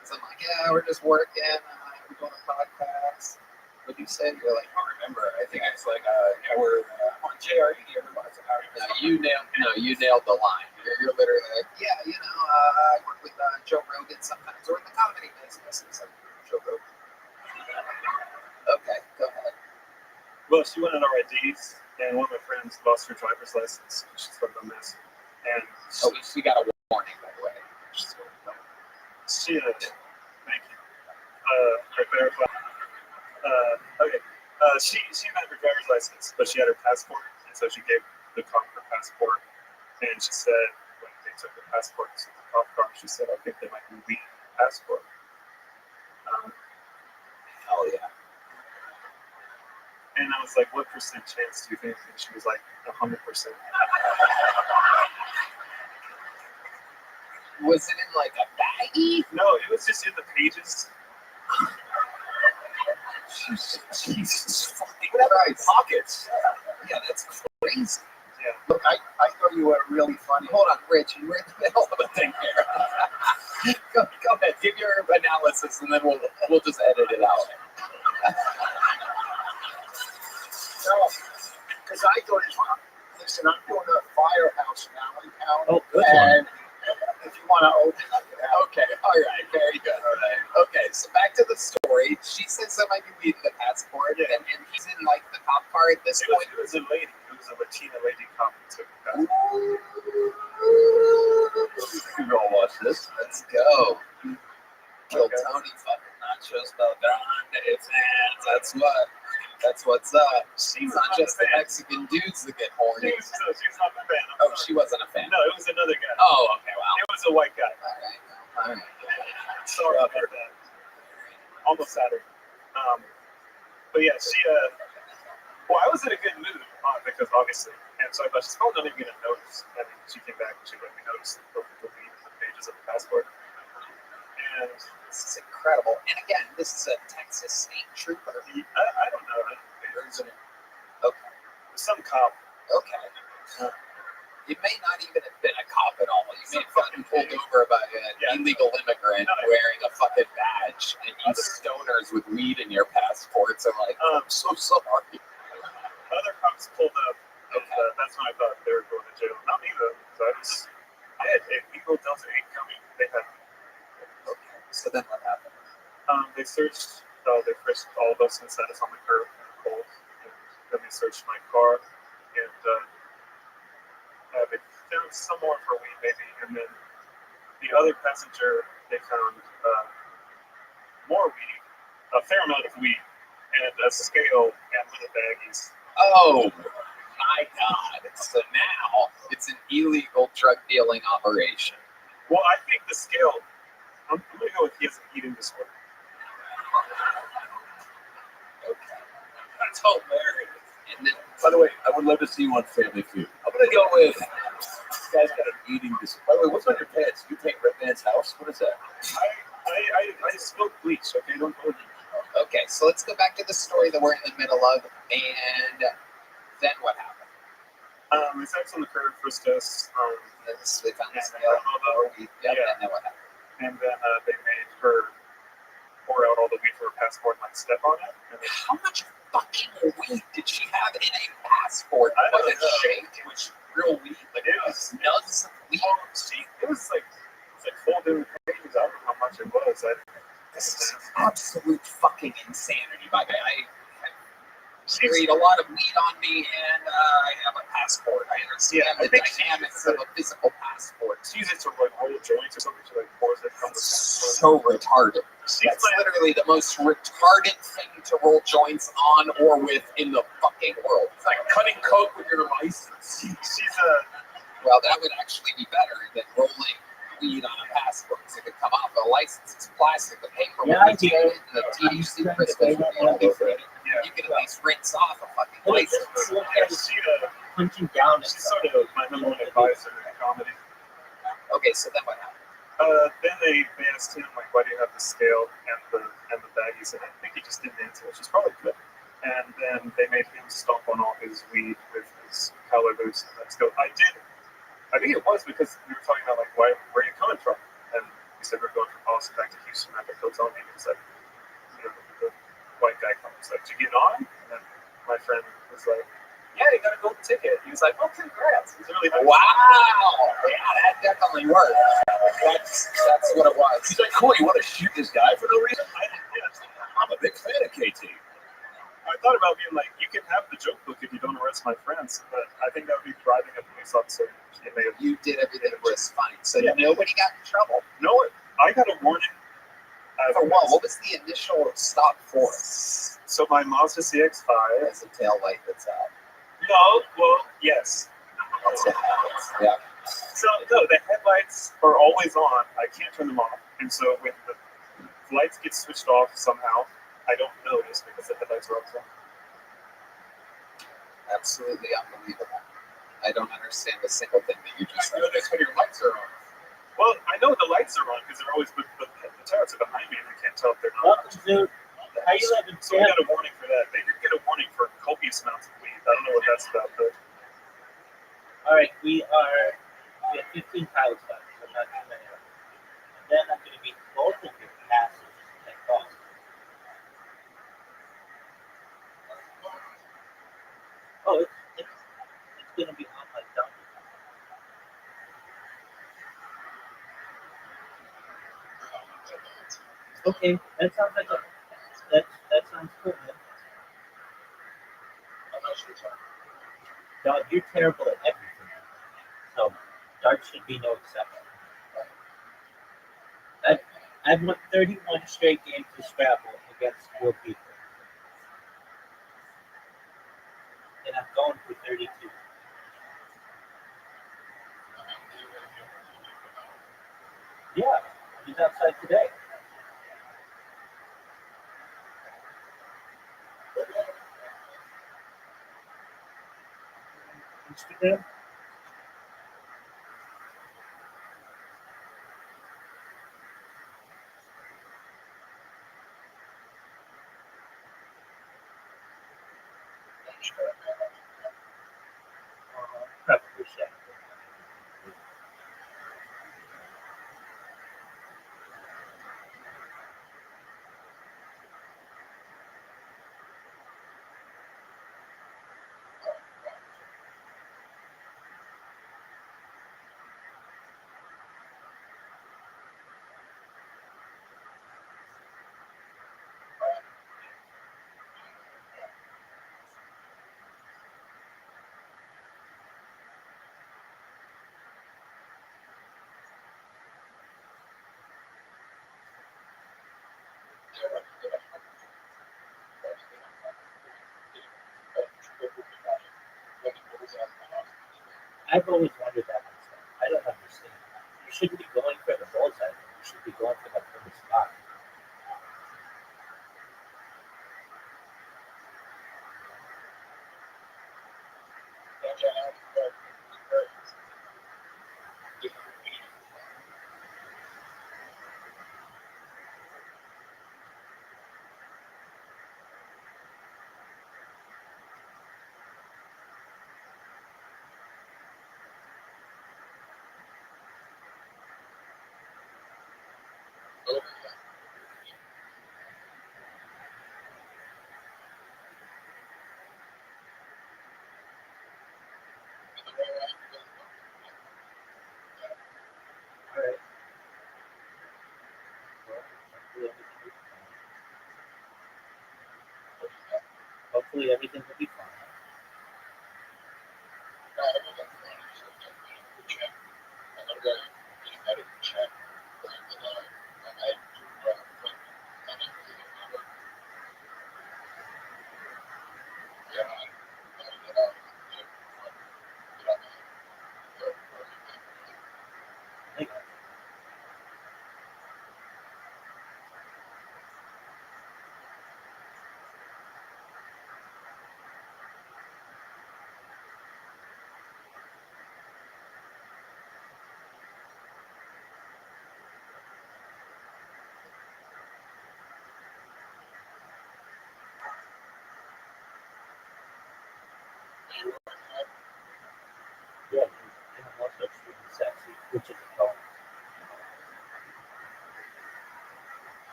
Because I'm like, yeah, we're just working, we're doing a podcast. What'd you say? You're like, I don't remember. I think I was like, yeah, we're on JRE. Everybody's like, you nailed the line. You're literally like, yeah, I work with Joe Rogan sometimes. We're in the comedy business. It's like, Joe Rogan. Okay, go ahead. Well, she went on our IDs, and one of my friends lost her driver's license. She's from the mess. And we got a warning, by the way. She, thank you. For clarifying. Okay. She had her driver's license, but she had her passport, and so she gave the cop her passport. And she said, when they took the passport to the cop car, she said, I think they might be weak passport. Hell yeah. And I was like, what percent chance do you think? And she was like, 100%. Was it in like a baggie? No, it was just in the pages. Jesus fucking Christ. pockets. Yeah, that's crazy. Yeah. Look, I thought you were really funny. Hold on, Rich, you were in the middle of a thing here. go ahead, give your analysis, and then we'll just edit it out. No, because I thought, listen, I'm doing a firehouse now in town. Oh, good and if you want to open up it out. Okay, all right, very good. All right. Okay, so back to the story. She says that might be reading the passport, and he's in like the cop car at this point. It was a lady. It was a Latina lady cop who took the passport. You all watch this. Let's go. Kill Tony fucking nachos Belgrande fans. That's what's up. It's not just the Mexican dudes that get horny. She's not a fan. Oh, she wasn't a fan. No, it was another guy. Oh, okay, wow. It was a white guy. All right. Sorry about that. Almost had her. But yeah, she, well, I was in a good mood because obviously, and so I thought she's probably not even going to notice. And she came back and she let me notice the pages of the passport. And this is incredible. And again, this is a Texas state trooper. I don't know. Okay. Some cop. Okay. It may not even have been a cop at all. You may have gotten pulled over by an illegal immigrant wearing a fucking badge, and you stoners with weed in your passports are like, I'm so sorry. Other cops pulled up, and that's when I thought they were going to jail. Not me though, because I had illegal Delta 8 coming. They had. Okay. So then what happened? They searched. They frisked all of us and set us on the curb in the cold. And then they searched my car, and they found some more for weed, maybe. And then the other passenger, they found more weed, a fair amount of weed, and a scale and little baggies. Oh my God! So now it's an illegal drug dealing operation. Well, I think the scale. I'm gonna go with he has an eating disorder. Okay. That's hilarious. And then, by the way, I would love to see you on Family Feud. I'm gonna go with this guy's got an eating disorder. By the way, what's on your pants? You take Red Man's house? What is that? I spilled bleach. Okay, don't go with me. Okay, so let's go back to the story that we're in the middle of, and then what happened? They sat us on the curb, frisked us. They found the scale, or weed. And then what happened? And then they made her pour out all the weed for her passport and like step on it. And then, how much fucking weed did she have in a passport? I don't was it know. shake? Was real weed? Like it was nuts of weed? It was like full different pages. I don't know how much it was. This is absolute fucking insanity, by the way. I carried a lot of weed on me, and I have a passport. I understand the dynamics of a physical passport. She uses it to like roll joints or something. She like pours it from the passport. So retarded. That's literally the most retarded thing to roll joints on or with in the fucking world. It's like cutting coke with your license. She's well, that would actually be better than rolling weed on a passport, because it could come off a license. It's plastic. The paper Yeah, will I retain do. it, and the THC I'm crystals trying to will say be all that. over it. Yeah. You can at least rinse off a fucking But it's license. just look Yeah, at she, punching down at she's sort of my number one advisor in comedy. Okay, so then what happened? Then they asked him, like, why do you have the scale and the baggies? And I think he just didn't answer, which is probably good. And then they made him stomp on all his weed with his collar boots and that scale. I think it was because we were talking about, like, where are you coming from? And he said, we're going from Austin back to Houston. I think he'll tell me, he said, you know, the white guy comes, like, did you get on? And then my friend was like, yeah, you got a golden ticket. He was like, oh, congrats. He's really nice. Wow! Yeah, that definitely worked. That's what it was. He's like, cool, you want to shoot this guy for no reason? I'm a big fan of KT. I thought about being like, you can have the joke book if you don't arrest my friends, but I think that would be bribing a police officer. You did everything just fine, so Yeah. nobody got in trouble. No, I got a warning. For what? What was the initial stop for? So my Mazda CX-5. That's a tail light that's out. No, well, yes. That's what happens. Yeah. So no, the headlights are always on. I can't turn them off, and so when the lights get switched off somehow, I don't notice because the headlights are always on. Absolutely unbelievable. I don't understand a single thing that you just said. Notice when your lights are on. Well, I know the lights are on because they're always, but the tires are behind me and I can't tell if they're not. Welcome to how you live in So we got a warning for that. They did get a warning for copious amounts of weed. I don't know what that's about, but All right, we have 15 pilots left, so not too many. And then I'm going to be both of your passes and calls. Oh, it's going to be on my dump. Okay, that sounds like that sounds cool, man. Dog, you're terrible at everything. So, darts should be no exception. I've won 31 straight games of Scrabble against 4 people. And I'm going for 32. Yeah, he's outside today. Instagram? Probably so. I've always wondered that myself. I don't understand. You shouldn't be going for the bullseye. You should be going for the first spot. All right. Well, hopefully everything will be fine.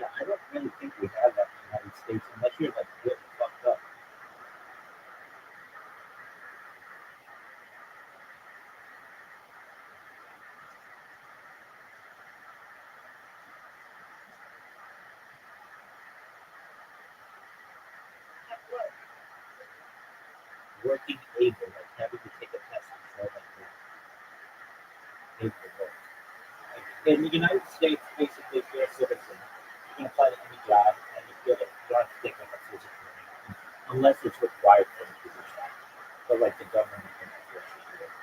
Yeah, I don't really think we have that in the United States unless you're like really fucked up. Working able, like having to take a test to show that you're able to work. Like, in the United States, basically, if you're a citizen, you can apply to any job and you get it. You don't have to take like a physical or anything, unless it's required for the position. But like the government can force you to do it.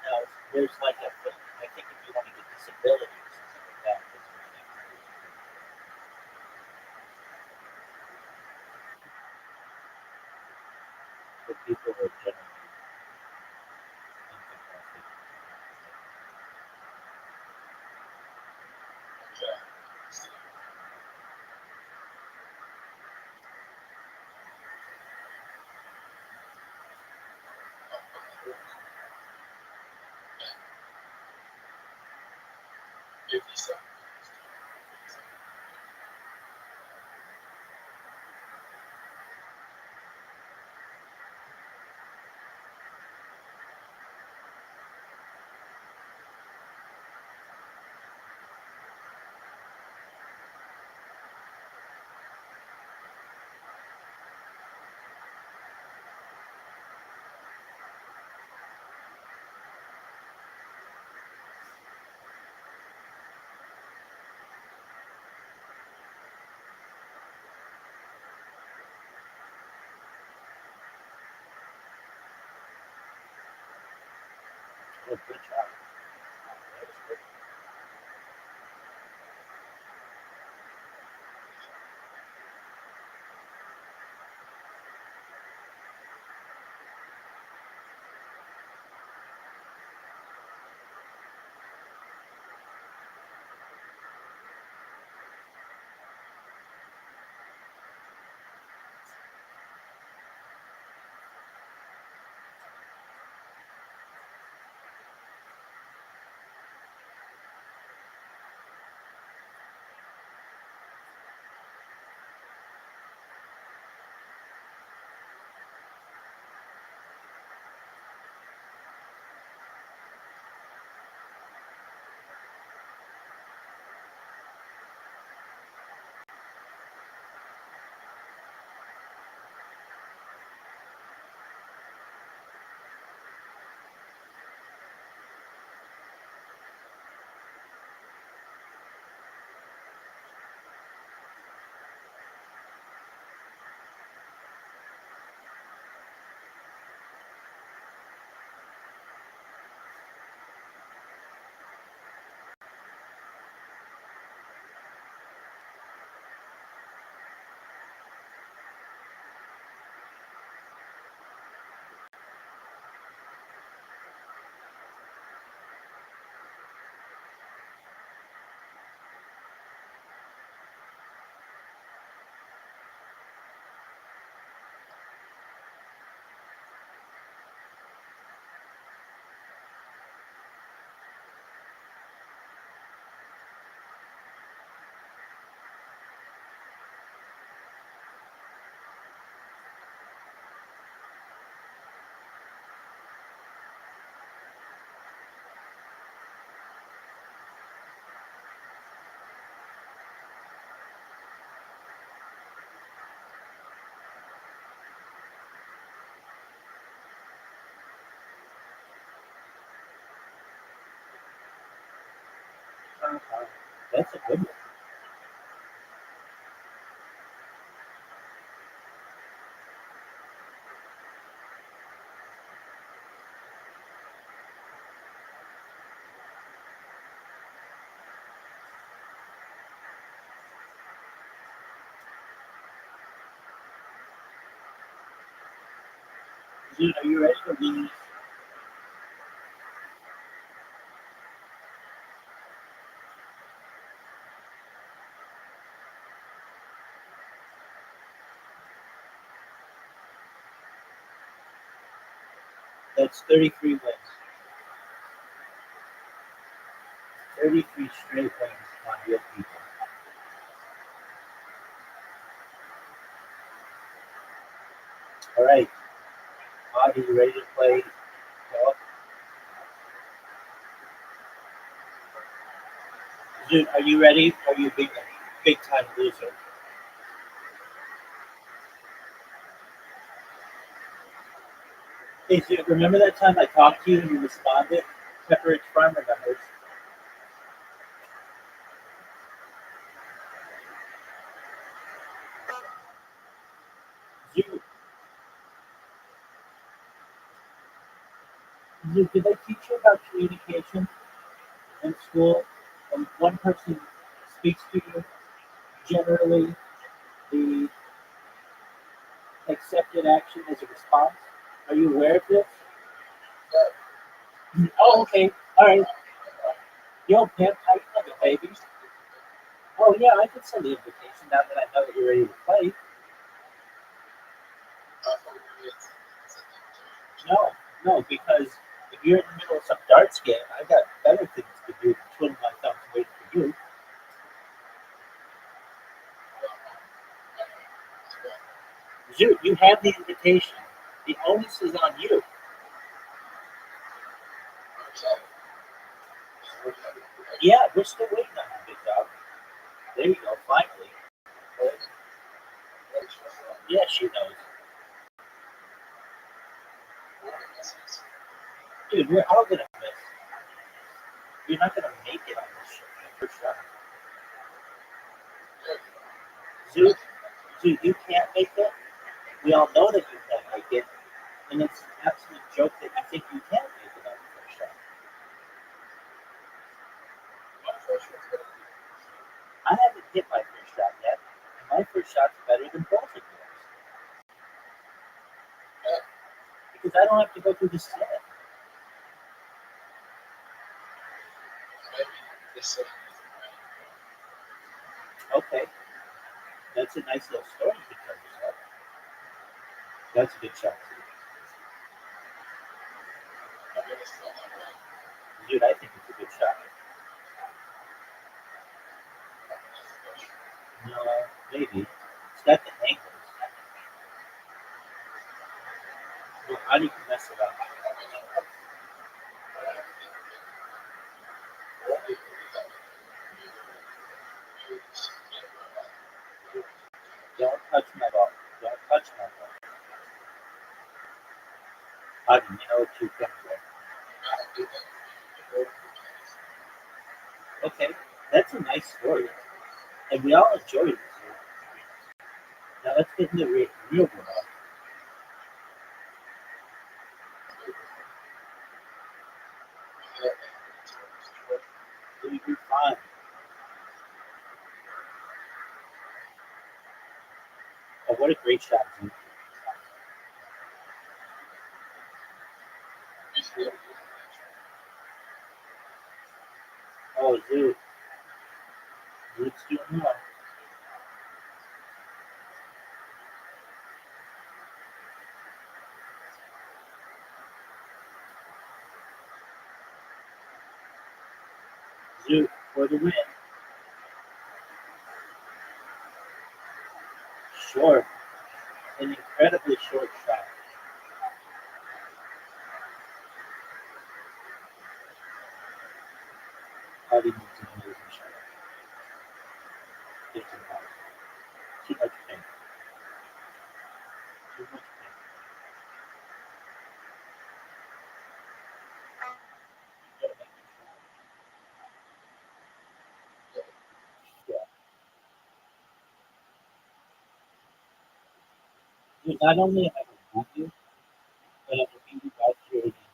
Now, there's like a thing. I think if you want to get disability or something like that, it's really hard. But people are generally incapacitated. Well, good job. That was great. That's a good one. Dude, are you ready to lose? That's 33 wins. 33 straight wins on real people. All right. Are you ready to play? Well, dude, are you ready? Are you a big time loser? Hey, dude, remember that time I talked to you and you responded? Pepperidge Farm remembers. Did they teach you about communication in school? When one person speaks to you, generally the accepted action is a response. Are you aware of this? Oh, okay. All right. Yo, Pimp, how you doing, baby? Oh, yeah, I can send the invitation now that I know that you're ready to play. No, because if you're in the middle of some darts game, I got better things to do than twiddle my thumbs waiting for you. You have the invitation. The onus is on you. Yeah, we're still waiting on you, big dog. There you go, finally. Yeah, she knows. Dude, we're all gonna miss. You're not gonna make it on this show for sure. Dude, you can't make it. We all know that you can't make it, and it's an absolute joke that you think you can make it on the first shot. I haven't hit my first shot yet, and my first shot's better than both of yours. Because I don't have to go through the set. Okay. That's a nice little story you can tell yourself. That's a good shot, too. Dude, I think it's a good shot. No, maybe. It's got the angles. Well, how do you mess it up? Don't touch my ball. Don't touch my ball. How do you know what you can do? Okay, that's a nice story. And we all enjoyed it. Now let's get into the real world. It'll be fine. Oh, what a great shot, dude. Oh, dude. Dude's doing well. Dude, for the win. Short. An incredibly short shot. Hardy needs an amazing shot. It's impossible. Too much pain. Too much pain. You gotta make the shot. Yeah. Dude, not only am I going to beat you, but I'm going to beat you back here again.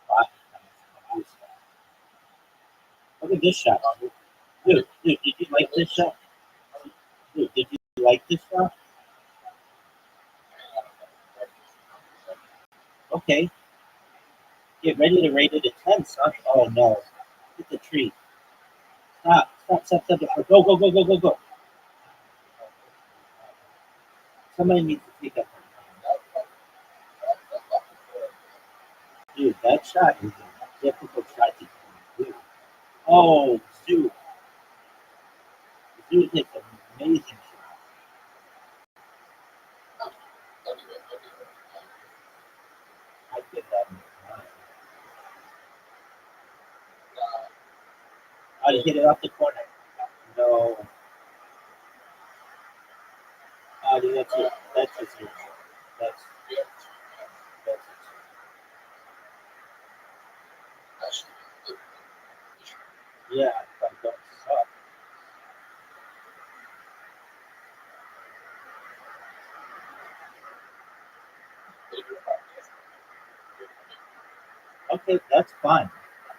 5 times. Look at this shot. Dude, did you like this shot? Dude, did you like this shot? Okay. Get ready to rate it a 10, son. Oh no. Hit the tree. Stop. Go. Somebody needs to take up. Dude, that shot is a difficult shot to do. Oh, Zoo. Zoo hits an amazing shot. I give that one a 9. Oh, you hit it off the corner. No. Oh, dude, that's it. That's a 0. That's a 2. Yeah, but don't suck. Okay, that's fine.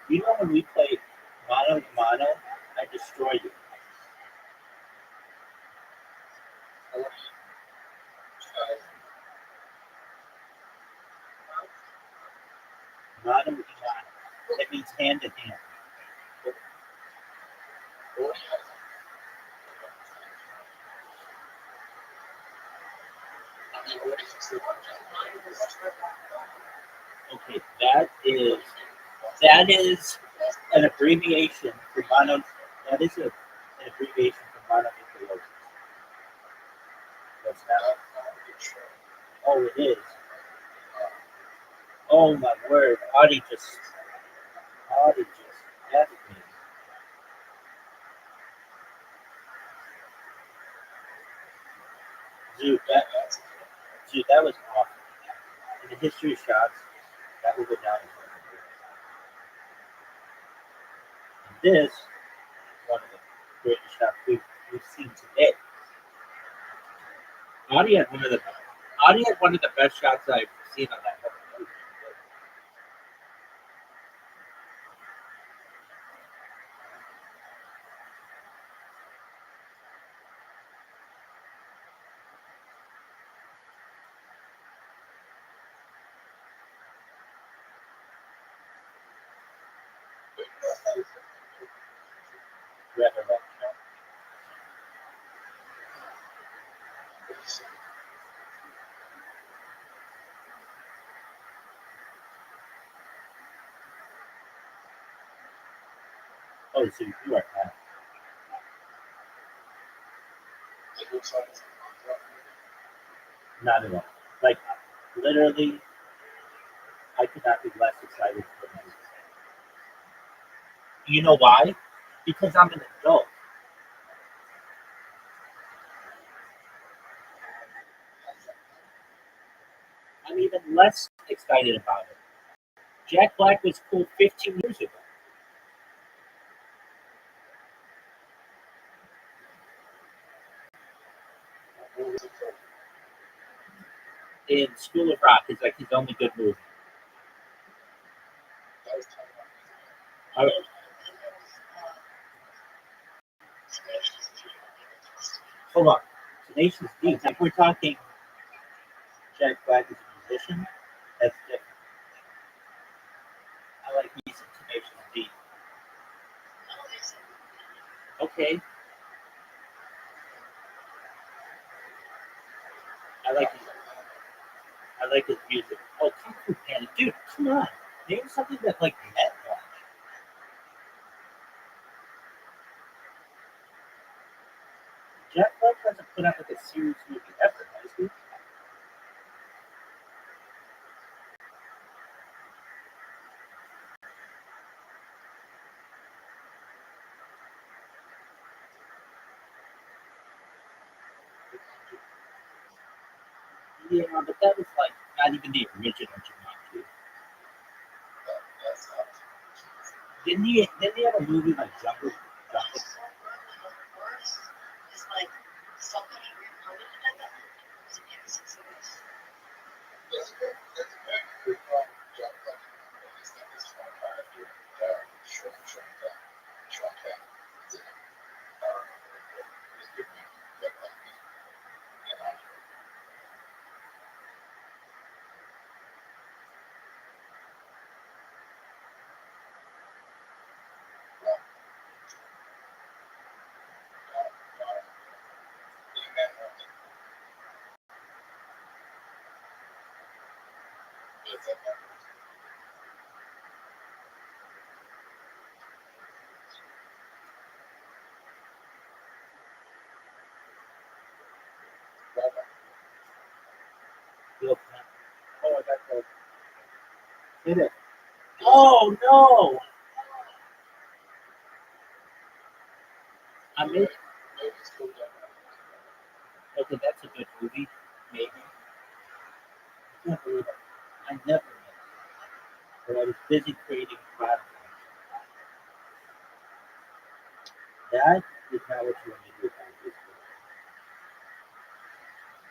You know when we play mano to mano, I destroy you. Mano to mano. That means hand to hand. Okay, that is an abbreviation for mono. That is an abbreviation for mononucleosis. That's not. Oh, it is. Oh my word! Audie just left me. Dude, that was awful. In the history of shots, that will go down. And this is one of the greatest shots we've seen today. Audie had one of the best shots I've seen on that. Rothschild. Oh, so you are fast. Not at all. Like, literally, I could not be less excited for my. You know why? Because I'm an adult. I'm even less excited about it. Jack Black was cool 15 years ago. In School of Rock is like his only good movie. All right. Hold on. Tenacious D. If we're talking Jack Black as a musician, that's different. I like me some Tenacious D. Okay. I like his music. Oh, Kung Fu Panda. Dude, come on. Name something that like Met watch. Jack Black hasn't put out like a serious movie ever, has he? Yeah, but that was like not even the original Jumanji. Didn't he have a movie like Jungle? Hit it. Oh no! I mean, okay, that's a good movie. Maybe. I can't believe it. I never missed. But I was busy creating products. That is not what you want to do about this.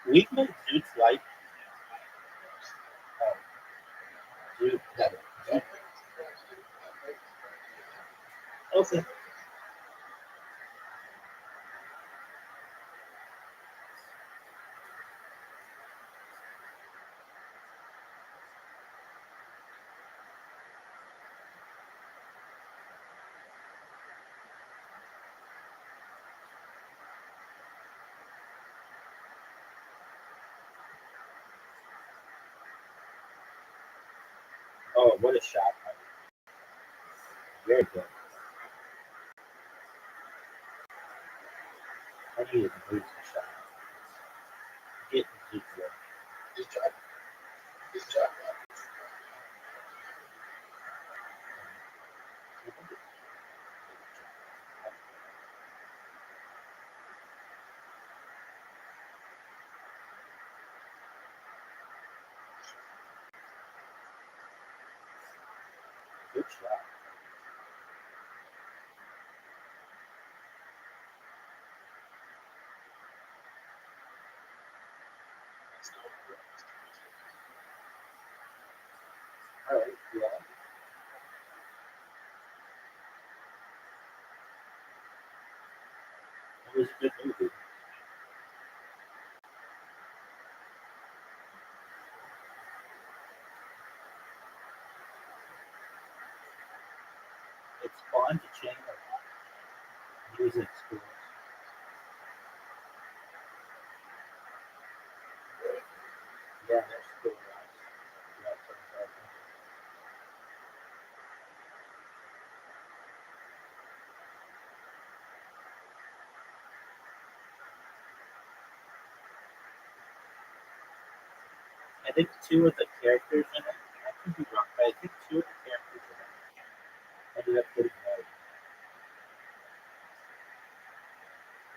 We've made Zoot's life. Zoot. Okay. Oh, what a shot. Very good. I needed to move the shot. Get the Zoot work. Good job. Good job. Good shot. All right, yeah. It was a good movie. It's fun to change music schools. Yeah, there's school rights. I think two of the characters in it, I could be wrong, but I think two of the characters in it ended up getting married.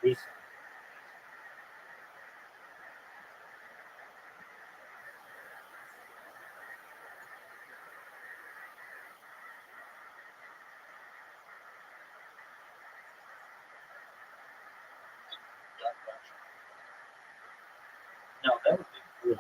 Recently. No, that would be cool.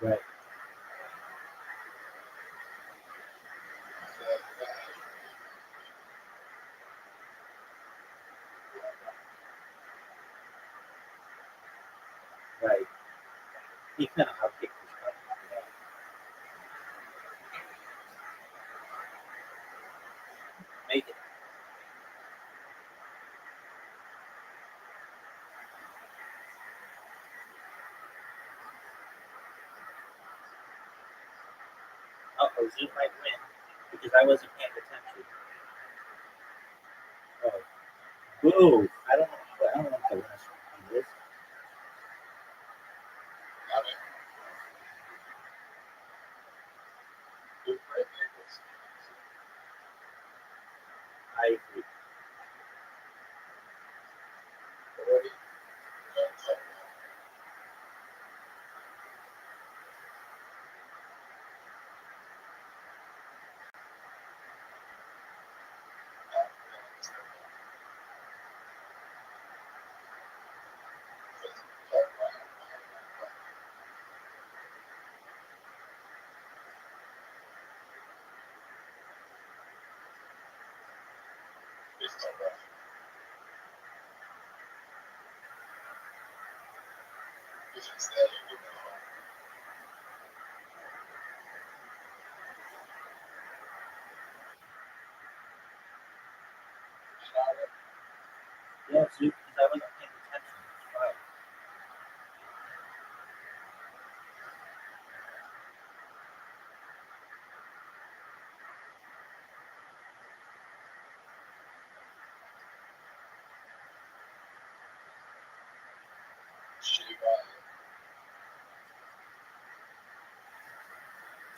Right. Right. He kind of outkicked his brother. Make it. Uh-oh, Zoom might win because I wasn't paying attention. Oh. Boo! I don't know if the last one is. I agree. Yeah, so because I wasn't paying attention. Right.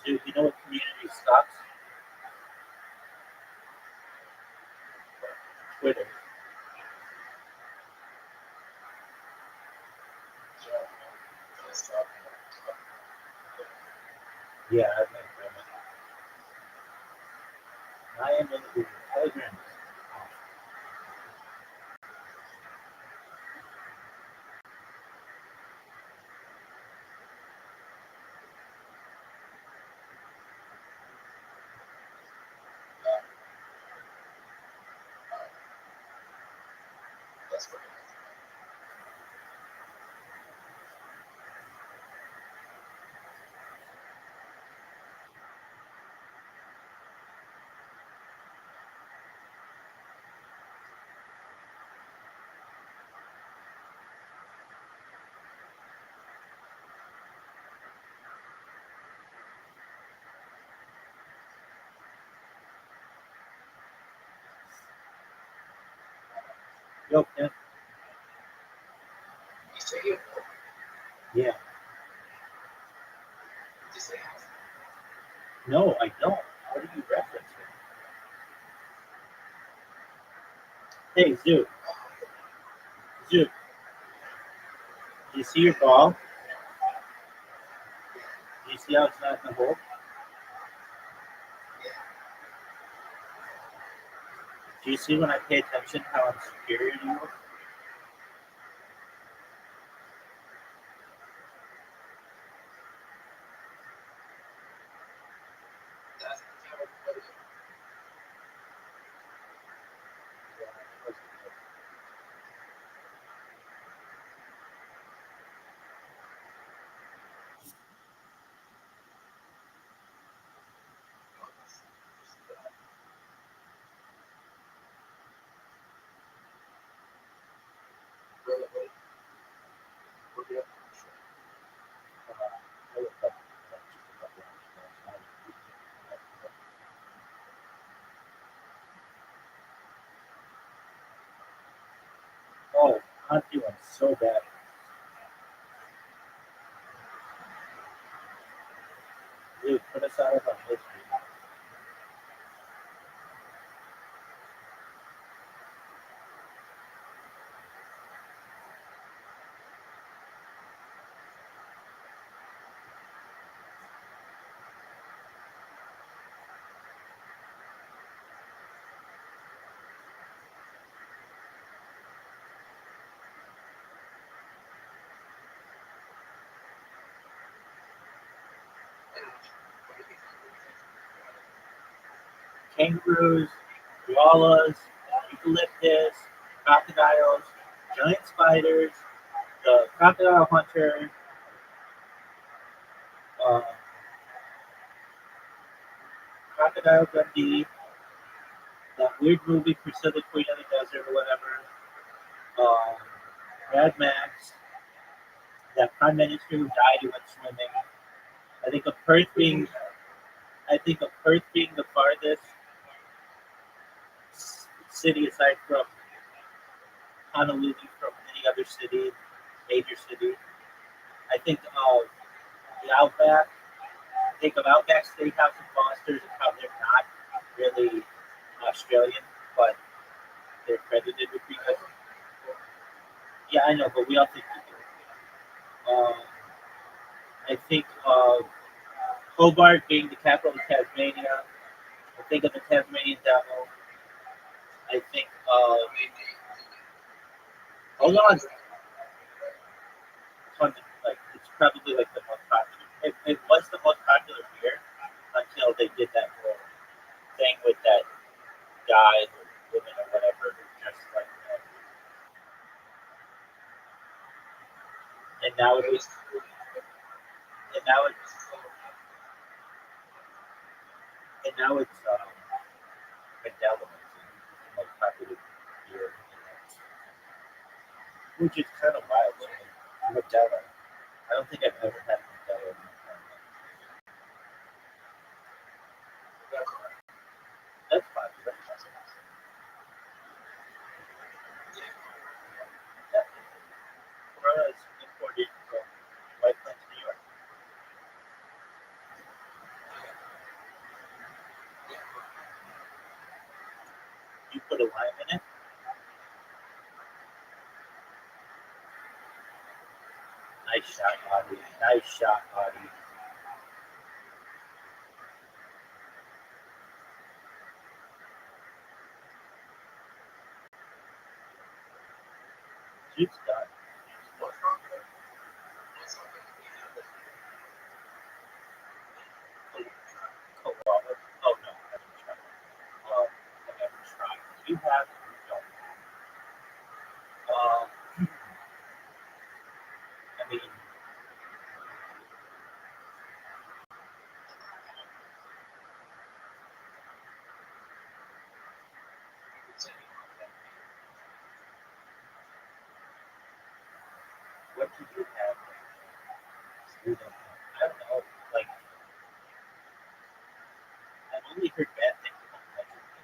So you know what community stocks? Twitter. Yeah, I remember. I am in the Telegram. Yo, Ken. Yeah. No, I don't. What are you referencing? Hey, Zoo. Zoo. Do you see your ball? Do you see how it's not in the hole? Do you see when I pay attention how I'm superior to you? Oh, I'm doing so bad. Dude, put us out of our misery. Kangaroos, koalas, eucalyptus, crocodiles, giant spiders, the crocodile hunter, uh, Crocodile Dundee, that weird movie Priscilla Queen of the Desert or whatever, Mad Max, that prime minister who died who went swimming. I think of Perth being, the farthest city aside from Honolulu from any other city, major city. I think of the Outback. I think of Outback Steakhouse in Foster's and how they're not really Australian, but they're credited with being. Yeah, I know, but we all think we do. I think of Hobart being the capital of Tasmania. I think of the Tasmanian Devil. I think of. Hold on. It's probably like the most popular. It was the most popular beer until they did that whole thing with that guy or woman or whatever just like that. And now it's and now it's Medela. It's the most popular. which is kind of wild. Modelo. I don't think I've ever had Modelo. That's popular. Corona is imported from White Plains, New York. You put a lime in it. Nice shot, Audie. Nice shot, Audie. Jude's done. Koala. Oh no, I haven't tried. I never tried. You have? No. I mean, what did you have? You don't know. I don't know. Like, I've only heard bad things about Mexican.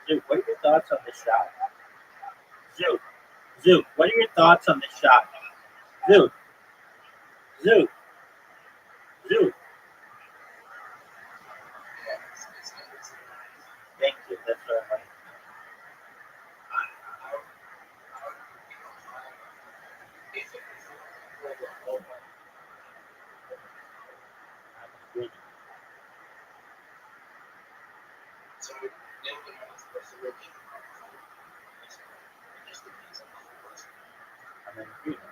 Dude, what are your thoughts on this shot? Zoo, what are your thoughts on this shot? Zoo. Thank you. That's what I like. I'm in agreement.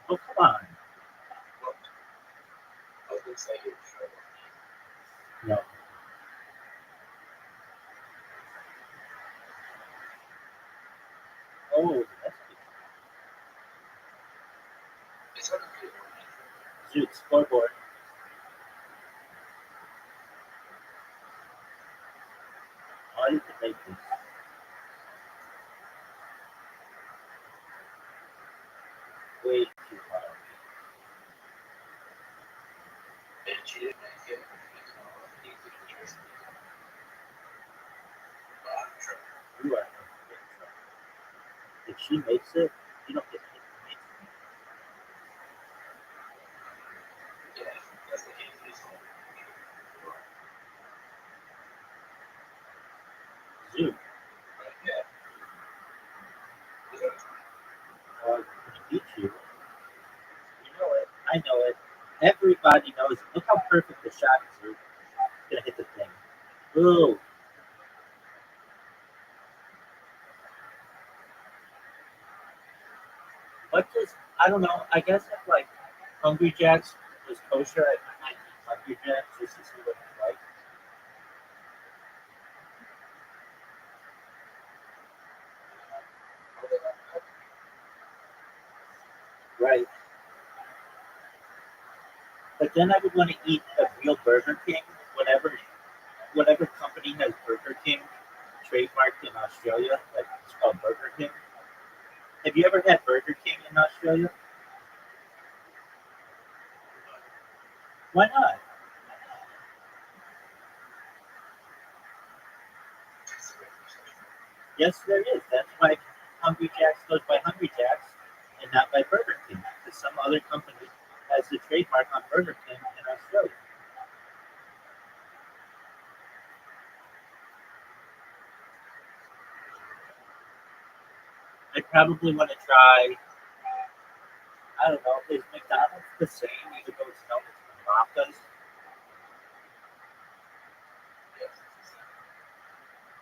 Oh, come on. No. Oh, that's good. Shoot, scoreboard. All you can make this. Way too hard. You are. If she makes it, you don't get hit. Zoo. When he beats you, you know it. I know it. Everybody knows. Look how perfect the shot is, Zoo. It's gonna hit the thing. Ooh. What does I don't know. I guess if like Hungry Jack's was kosher, I might eat Hungry Jack's just to see what it's like. Right. But then I would want to eat a real Burger King, whatever company has Burger King trademarked in Australia, like it's called Burger King. Have you ever had Burger King in Australia? Why not? Yes, there is. That's why Hungry Jack's goes by Hungry Jack's and not by Burger King, because some other company has the trademark on Burger King in Australia. I probably want to try. I don't know. Is McDonald's the same, even though it's known as Mamakas?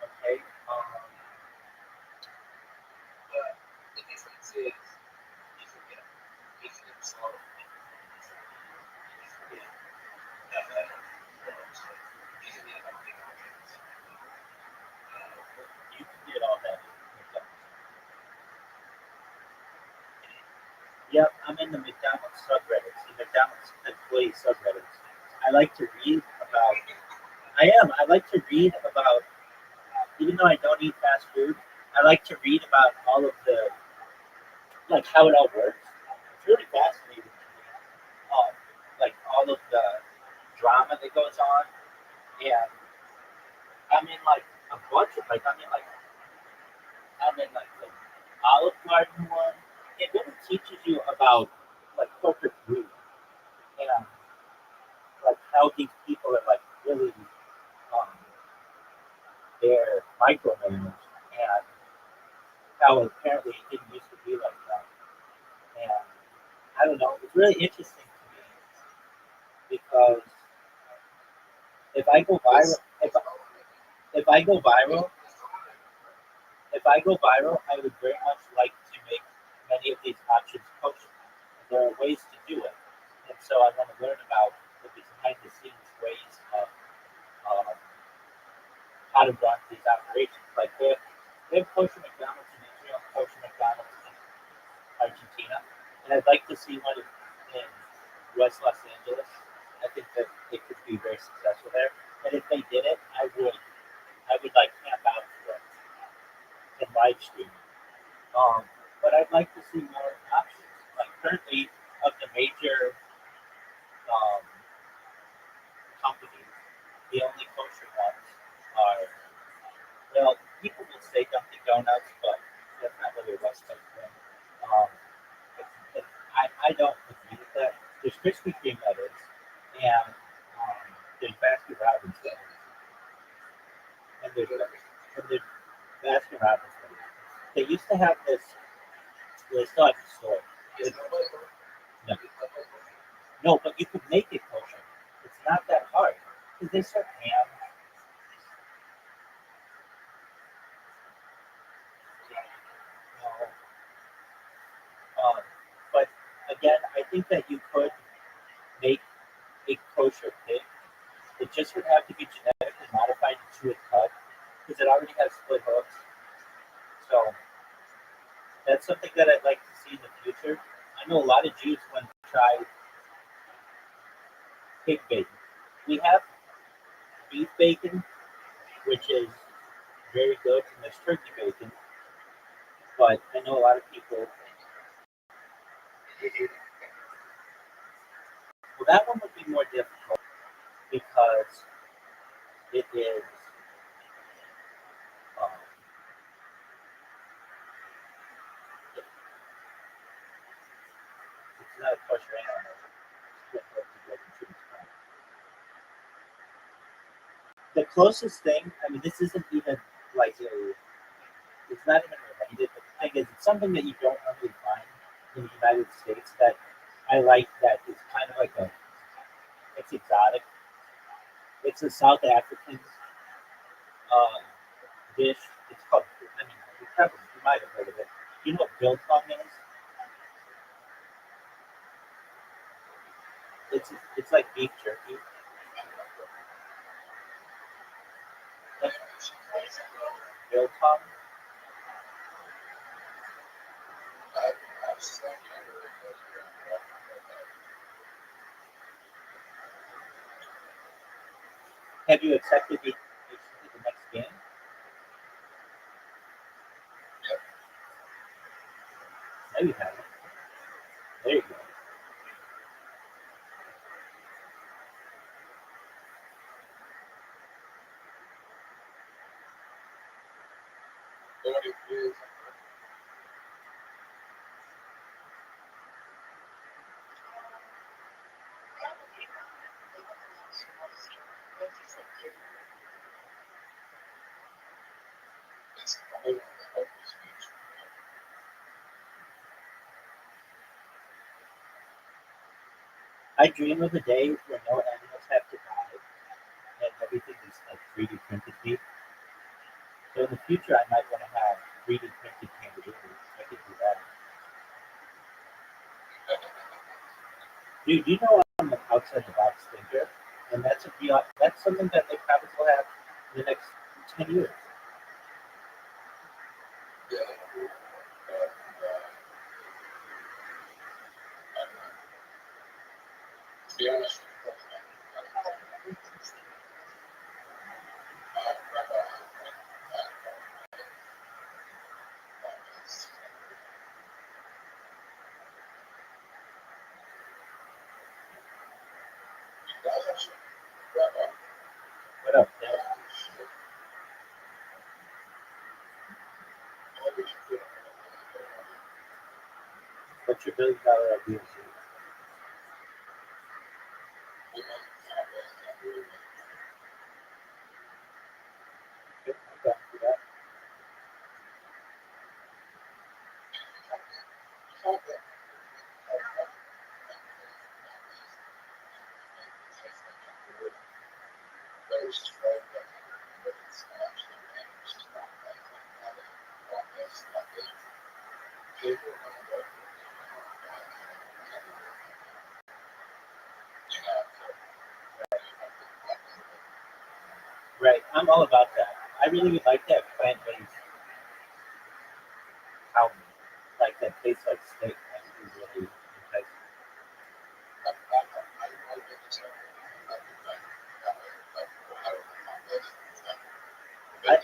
Okay. the McDonald's subreddits, the McDonald's employee subreddits. I like to read about. I like to read about. Even though I don't eat fast food, I like to read about all of the like how it all works. It's really fascinating to me. Like all of the drama that goes on, and I'm in like a bunch of I'm in like the Olive Garden one. It really teaches you about like corporate greed and like how these people are like really um, they're micromanaged and how apparently it didn't used to be like that. And I don't know, it's really interesting to me because if I go viral, if I go viral, if I go viral, I would very much like to make many of these options kosher. There are ways to do it, and so I want to learn about the behind the scenes ways of um, how to run these operations. Like they have kosher McDonald's in Israel, kosher McDonald's in Argentina, and I'd like to see one in West Los Angeles. I think that it could be very successful there. And if they did it, I would like camp out for it and live stream it. But I'd like to see more options. Like currently, of the major um, companies, the only kosher ones are, well, people will say Dunkin' Donuts, but that's not really a West Coast thing. Um, I don't agree with that. There's Krispy Kreme that is, and there's Baskin Robbins that is, and there's Baskin Robbins that is. They used to have this, well, they still have the store. No, no, but you could make it kosher. It's not that hard because they serve ham. Um, but again, I think that you could make a kosher pig. It just would have to be genetically modified to a cut because it already has split hooves. So that's something that I'd like to see in the future. I know a lot of Jews want to try pig bacon. We have beef bacon, which is very good, and there's turkey bacon. But I know a lot of people. Well, that one would be more difficult because it is. Um, it's not a kosher animal. The closest thing, I mean, this isn't even like it's not even related, but the thing is, it's something that you don't normally find in the United States that I like that is kind of like it's exotic. It's a South African dish. It's called, I mean, you might have heard of it. You know what biltong is? It's like beef jerky. Biltong. Have you accepted the invitation to the next game? No, you haven't. There you go. I dream of a day where no animals have to die and everything is like 3D printed meat. So in the future, I might want to have 3D printed kangaroos. I could do that. Dude, you know I'm an outside the box thinker, and that's something that they probably will have in the next 10 years. What up, Dad? What's your $1 billion idea? Okay, I'm down for that. Right, I'm all about that. I really would like to have plant-based cow meat, like that tastes like steak. That would be really enticing. I,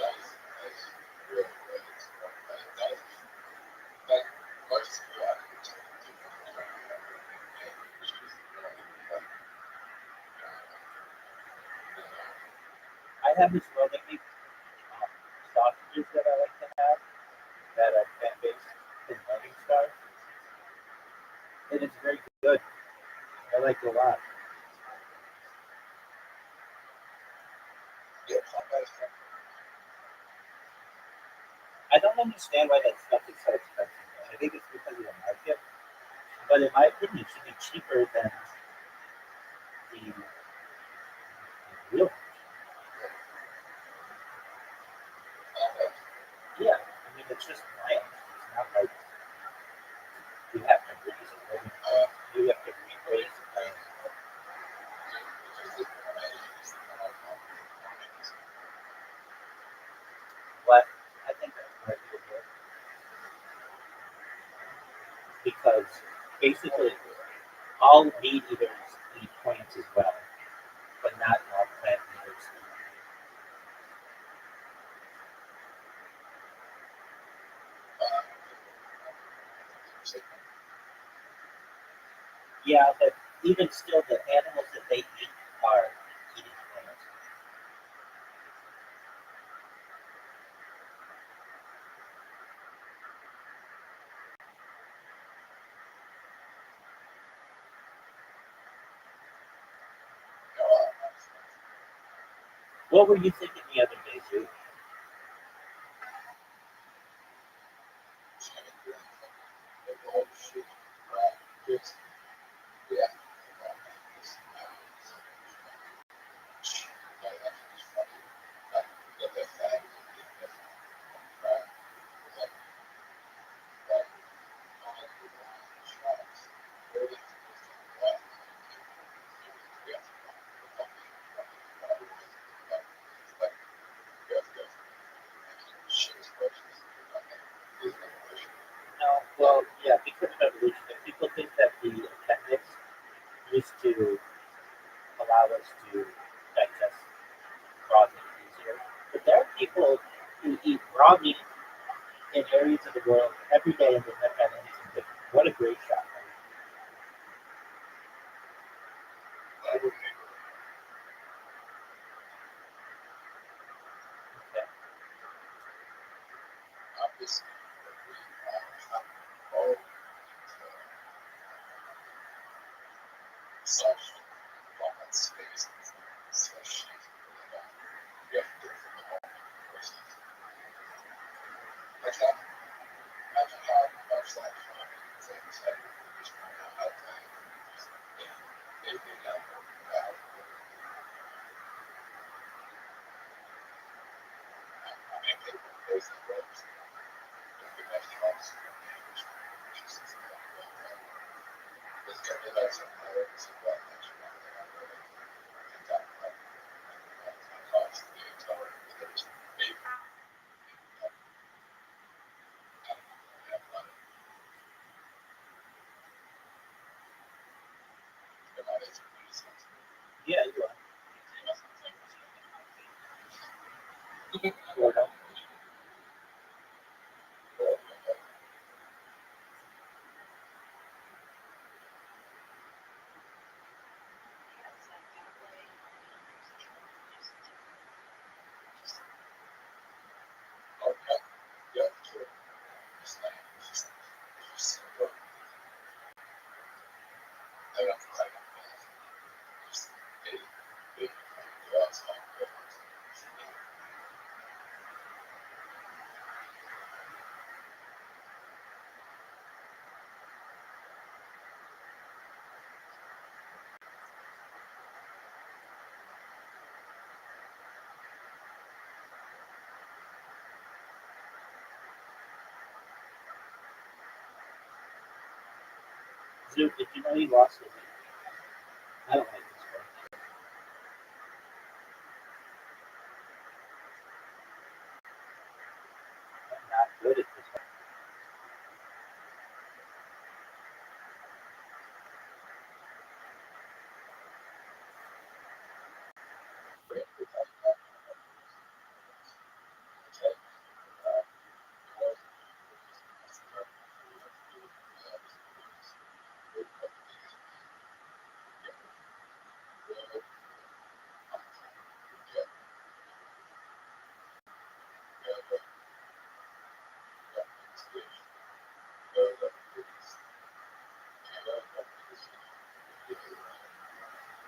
I have this well-made sausages that I like to have that are plant-based in Morning Star, and it's very good. I like it a lot. I don't understand why that stuff is so expensive. I think it's because of the market, but in my opinion, it should be cheaper than the real. Yeah, I mean it's just plant. It's not like you have to raise it. You have to raise it. But I think that's arguable because basically all meat eaters eat plants as well, but not all plant eaters. Yeah, but even still, the animals that they eat are eating plants. What were you thinking the other day, too? No, well, yeah, because of evolution, if people think that the appendix used to allow us to digest raw meat easier, but there are people who eat raw meat in areas of the world every day and they've never had anything different. What a great shot. Okay. Zoot, did you know he lost his? I don't like this one. I'm not good at this one.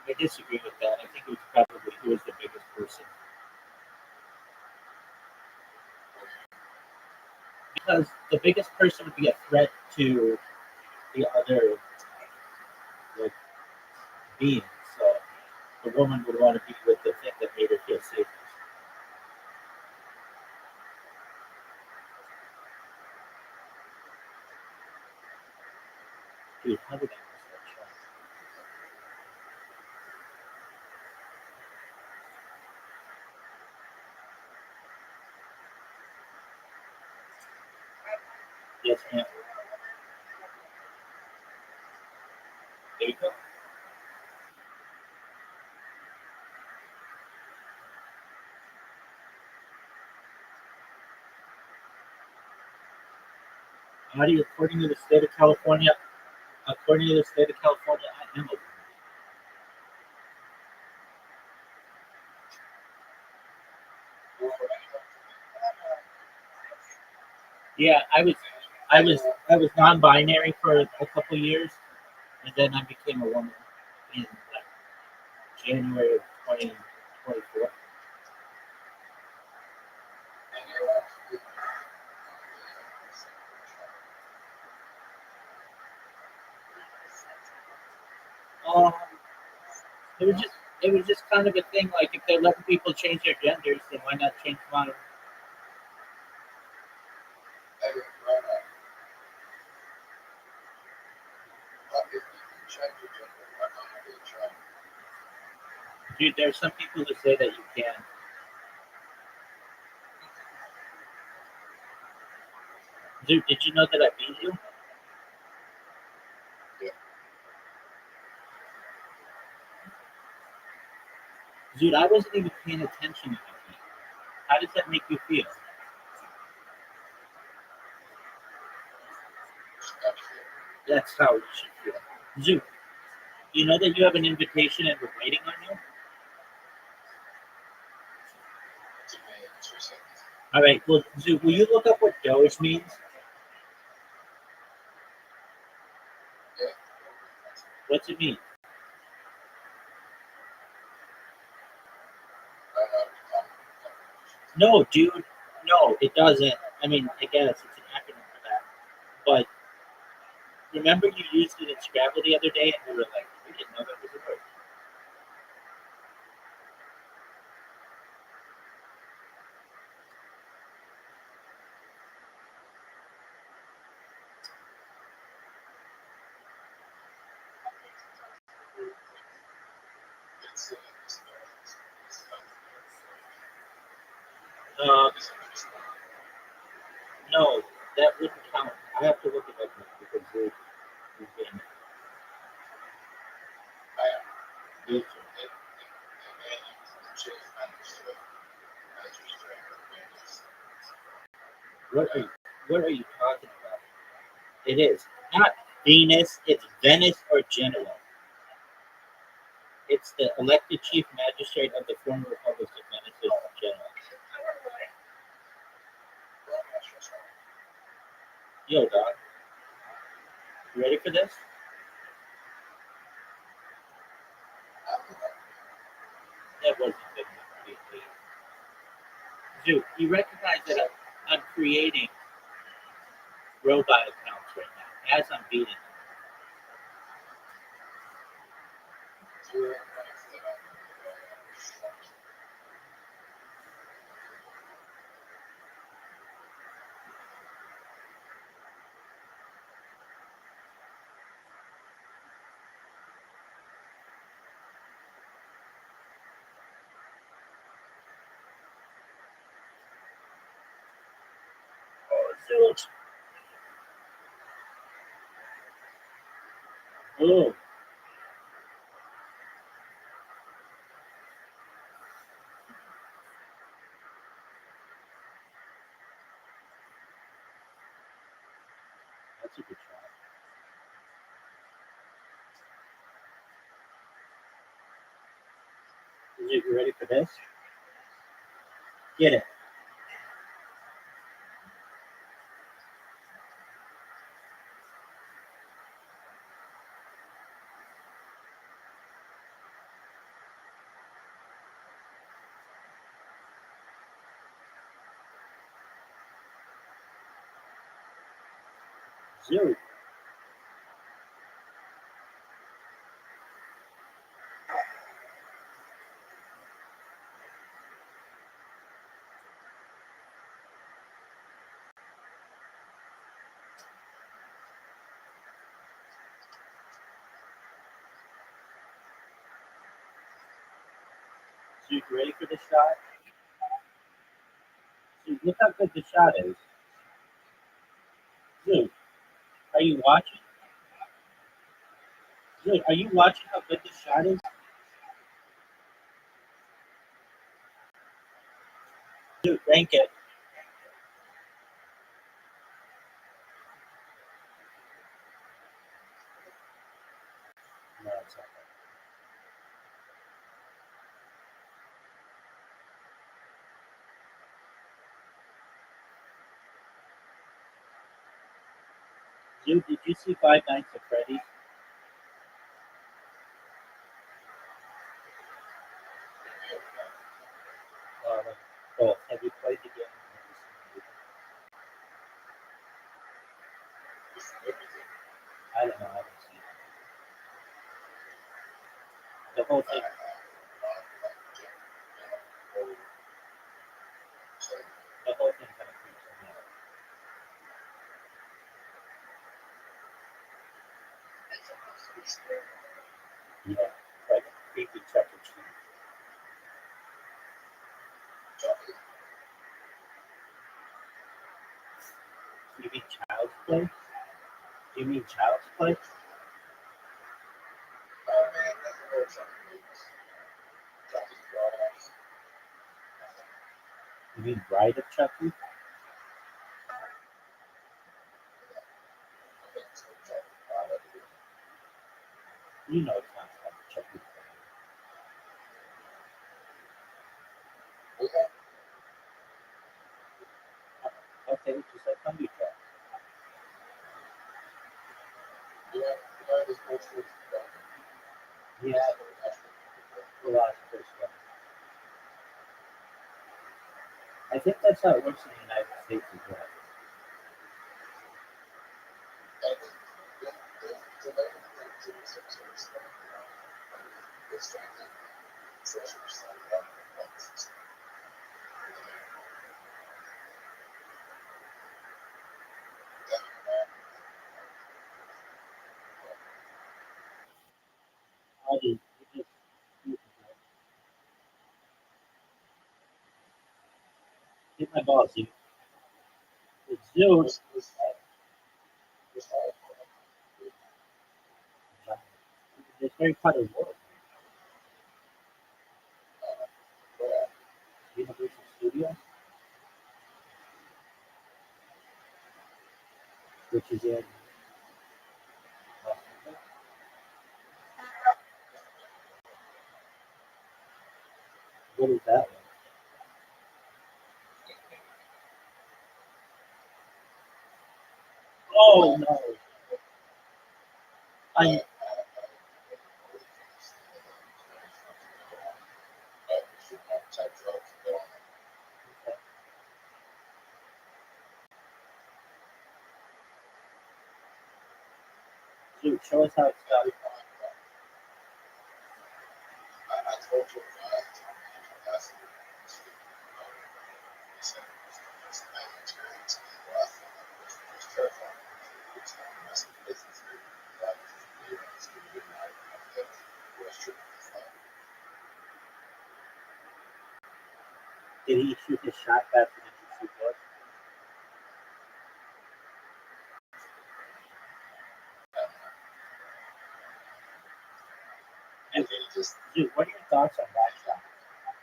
I disagree with that. I think it was probably who was the biggest person. Because the biggest person would be a threat to the other like beings. So the woman would want to be with the thing that made her feel safe. Dude, how did I miss that shot? Yes, ma'am. There you go. Marty, according to the state of California, I am a woman. Yeah, I was non-binary for a couple years, and then I became a woman in like January of 2024. Um, it was just kind of a thing. Like if they're letting people change their genders, then why not change mine? Dude, there's some people who say that you can. Dude, did you know that I beat you? Dude, I wasn't even paying attention to you. How does that make you feel? That's how you should feel. Dude, you know that you have an invitation and we're waiting on you? All right, well, Zoo, will you look up what Doge means? What's it mean? No, dude, no, it doesn't. I mean, I guess it's an acronym for that. But remember you used it in Scrabble the other day and we were like, we didn't know that was a word. Uh, no, that wouldn't count. I have to look it up now because we've been used to it. What are you talking about? It is not Venus, it's Venice or Genoa. It's the elected chief magistrate of the former Republic of Venice or Genoa. Yo, dog. You ready for this? That wasn't good. Dude, you recognize that I'm creating robot accounts right now as I'm beating them. Zilch. Oh. That's a good shot. You ready for this? Get it. Zoo. You ready for the shot? Zoo, look how good the shot is. Zoo, are you watching? Zoo, are you watching how good the shot is? Zoo, rank it. No, it's not. Zoo, did you see Five Nights at Freddy's? Oh, have you played the game? I don't know. I haven't seen it. The whole thing. The whole thing kind of creeps me out. Yeah, like a creepy Chuck E. Cheese. You mean Child's Play? You mean Child's Play? You mean Bride of Chucky? You know it's not like Chucky. Okay, just like Hungry Jack. Yeah, the last first one. I think that's how it works in the United States as well. Hit my balls, dude. It's Zeus. It's very part of the world. Universal Studios, which is in what is that one? Oh no! I Dude, show us how it's done. Did he shoot his shot faster than you shoot yours? And dude, what are your thoughts on that shot?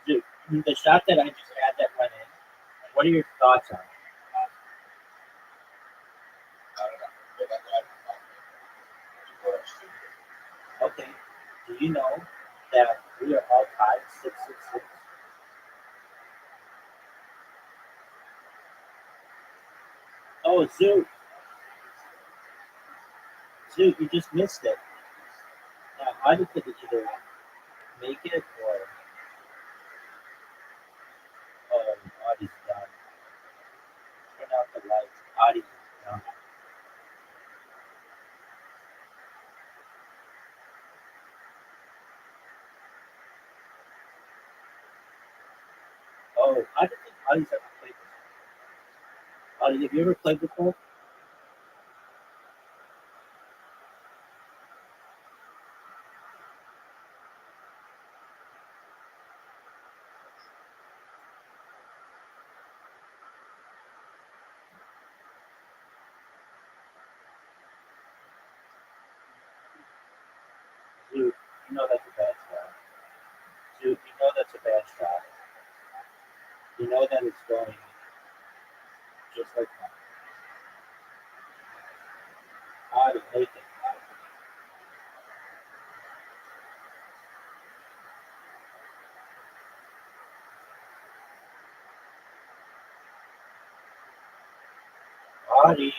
Dude, the shot that I just had that went in, what are your thoughts on it? Okay. Do you know that we are all tied 666? Oh, Zoo, you just missed it. Now, Audie could either make it or Audie's done. Turn out the lights. Audie's done. Oh, I don't think Audie's ever played before. Audie, have you ever played before? Dude, you know that's a bad shot. Dude, you know that's a bad shot. You know that it's going just like that. Audie, make it. Audie,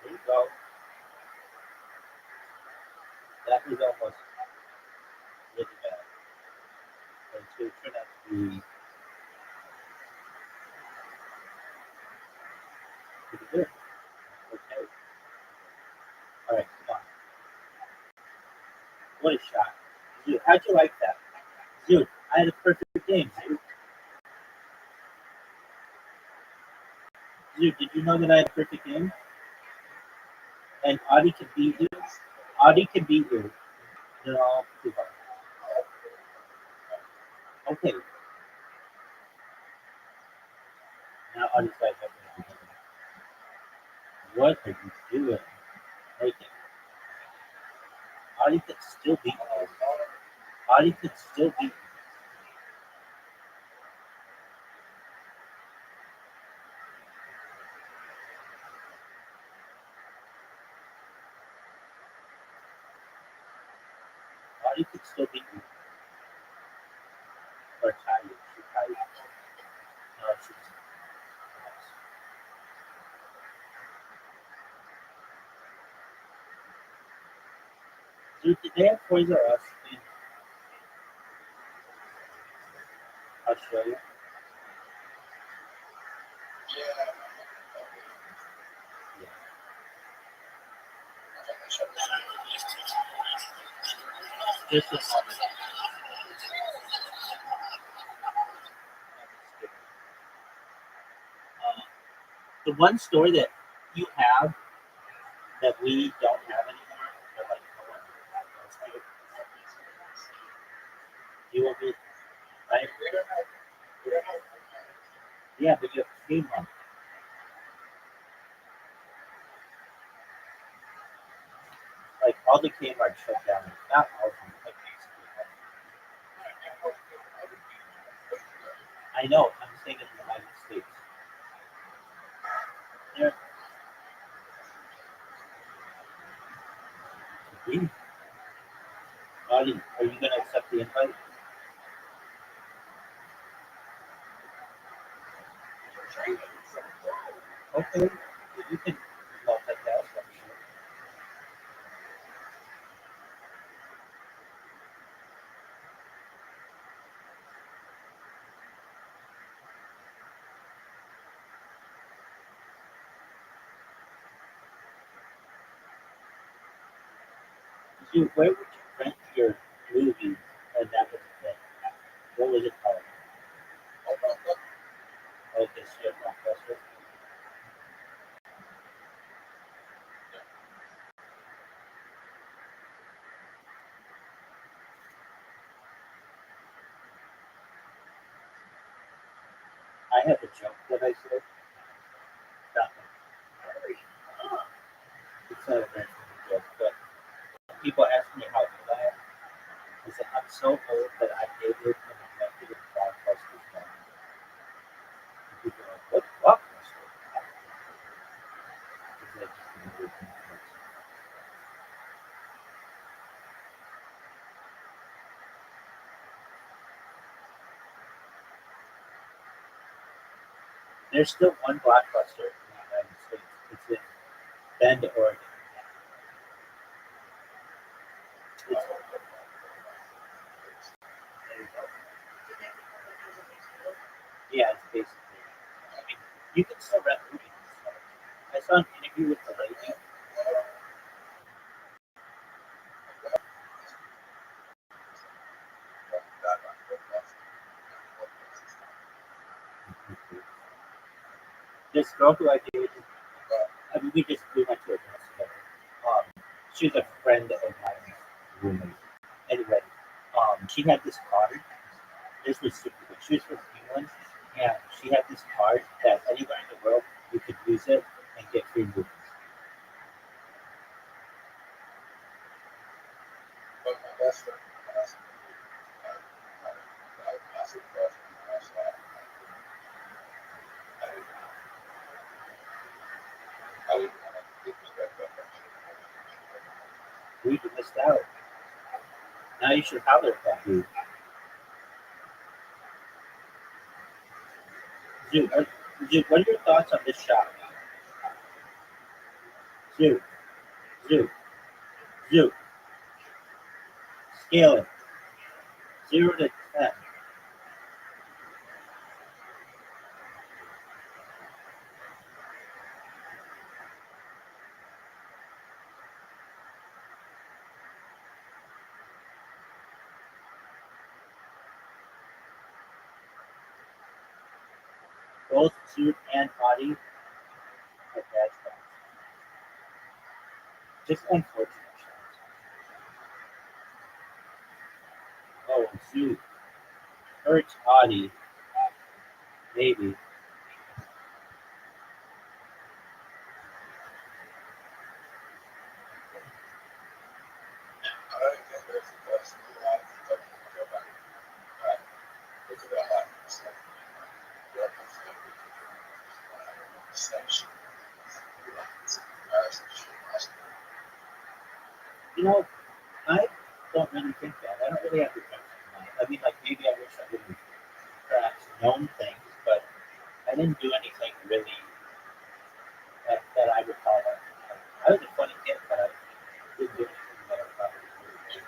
there you go. That was almost really bad. And to turn out to be pretty good. Okay. All right, come on. What a shot. Dude, how'd you like that? Dude, I had a perfect game, dude. Dude, did you know that I had a perfect game? And Audie can beat you? Audie can beat you. No, too hard. Okay. Now Audie's like, what are you doing? Make it. Audie can still beat you. Audie can still beat you. Audie can still beat you. Or tie you. She tie you. No, she's Dude, did they have Toys R Us in Australia? Just a moment. The one store that you have that we don't have anymore, that like no one knows how to. You will be right? Yeah, but you have Kmart. Like all the Kmart shut down. Not all of them, like I know, I'm saying in the United States. There. Audie, are you gonna accept the invite? Okay. You can multitask, I'm sure. Dude, where would you rent your movie and that was the thing? What was it called? Okay, so you're Blockbuster. I have a joke that I said. Nothing. It's not a very funny joke, but people ask me how old I am. There's still one Blockbuster in the United States. It's in Bend, Oregon. It's, yeah, it's basically. I mean, you can still rent movies. I saw an interview with the lady. This girl who I dated, I mean, we went to a dance together. She's a friend of my roommate. Anyway, she had this card. This was super good. She was from England, and she had this card that anywhere in the world you could use it and get free movies. We missed out. Now you should holler at that dude. Dude, what are your thoughts on this shot? Dude, Zoo. Scale it. 0 to 10. Both suit and body are bad shots. Just unfortunate shots. Oh, suit. Hurts body. Maybe. You know, I don't really think that. I don't really have to think that. I mean, like, maybe I wish I would have perhaps known things, but I didn't do anything really that I recall. I was a funny kid, but I didn't do anything that I probably would do.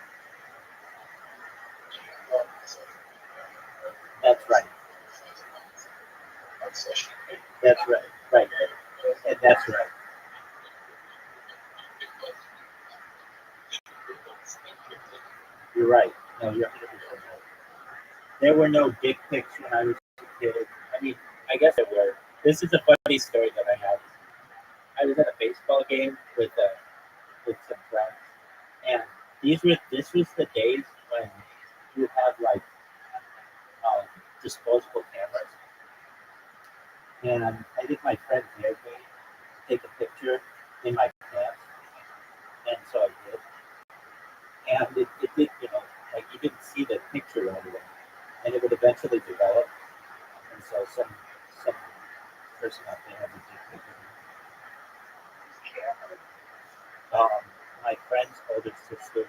That's right. That's right. Right. And that's right. You're right. No, you're 100% right. There were no dick pics when I was a kid. I mean, I guess there were. This is a funny story that I have. I was at a baseball game with some friends, and this was the days when you had like disposable cameras, and I think my friend dared me to take a picture in my pants, and so I did. And it did, like you didn't see the picture right away, and it would eventually develop, and so some person out there had to take pictures. My friend's older sister's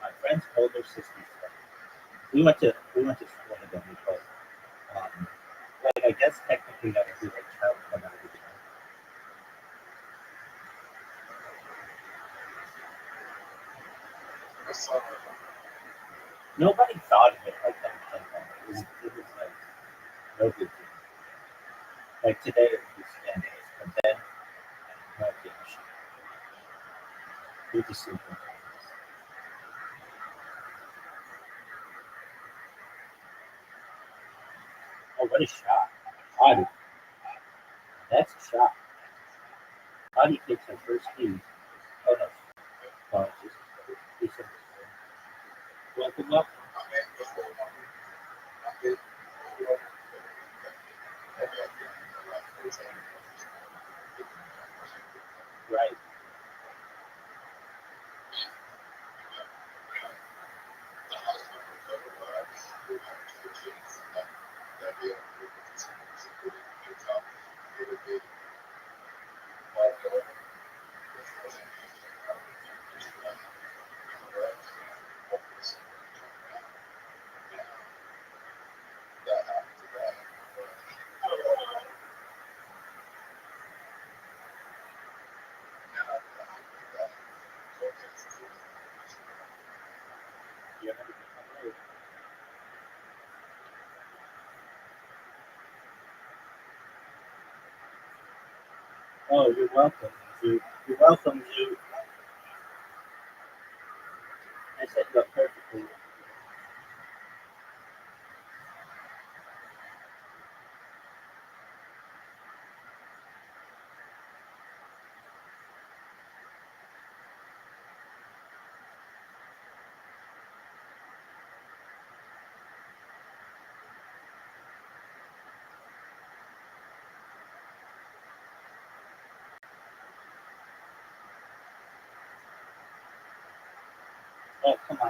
friend. We went to school together, but like I guess technically that would be like child pornography. Nobody thought of it like that. It was like no big deal. Like today it would be scandalous, but then no big shit. We just see it. Oh, what a shot. Audie. That's a shot. Audie takes her first tee. Oh, no. Oh, it's just, welcome up. Right. Oh, you're welcome, Zoo. You're welcome, Zoo. I set you up perfectly. Oh, come on.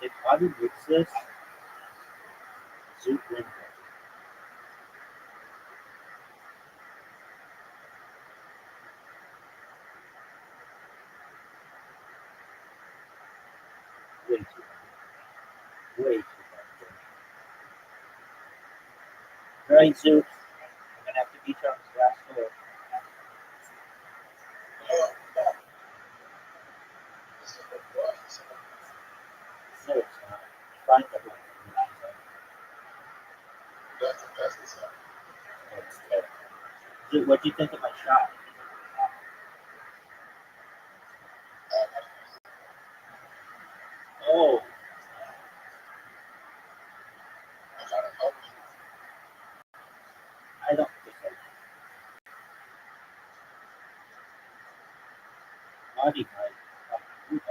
If Bobby mix this, Zoo wins it. Way too much. Way too much. Right, Zoo. I'm gonna have to beat you on this last floor. No, it's not. Find the one. Zoo, what do you think of my shot? Oh, I don't think so. Body might. You know.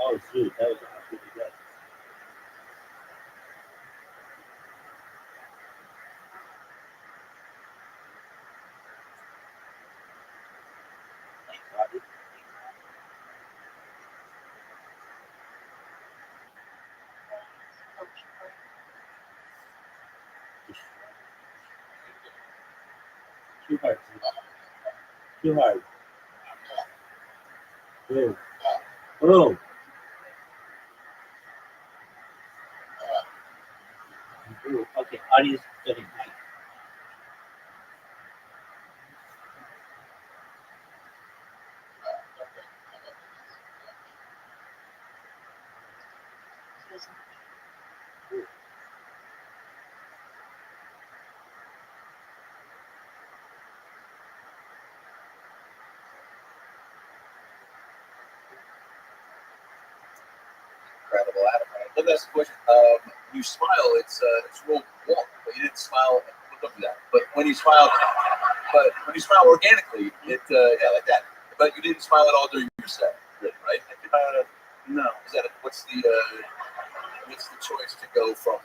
Oh, shoot, that was pretty good. Thanks, Robbie. Too hard. Too hard. Boom. Boom. Ooh, okay, audience getting high. Incredible, Adam. Let me ask a question. You smile, it's real warm, but you didn't smile. Look up to that. But when you smile organically, yeah, like that. But you didn't smile at all during your set, really, right? No. Is that what's the choice to go from?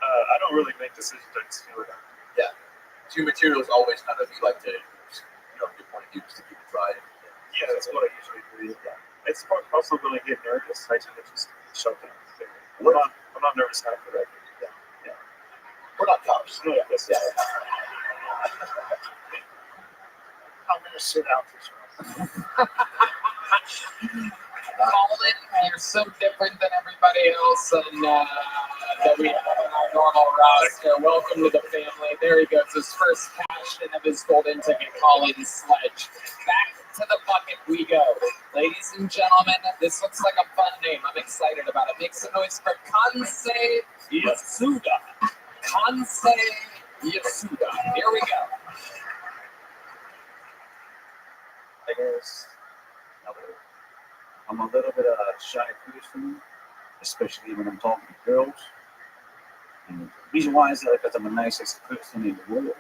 I don't really make decisions. I just feel it out. Yeah, so your material is always kind of you like to, your point of view is to keep it dry. Yeah, that's what I usually do. Yeah. It's also when I get nervous, I tend to just shut down. I'm not nervous after that. Yeah. We're not cops. No, yes, Yeah. I'm going to sit out this one. Colin, you're so different than everybody else, and that we have in our normal roster. Welcome to the family. There he goes, his first cash in of his golden ticket, Colin's Sledge. Back to the bucket we go. Ladies and gentlemen, this looks like a fun name. I'm excited about it. Make some noise for Kansei Yasuda. Kansei Yasuda. Here we go. I guess I'm a little bit of a shy person, especially when I'm talking to girls. And the reason why is that because I'm the nicest person in the world.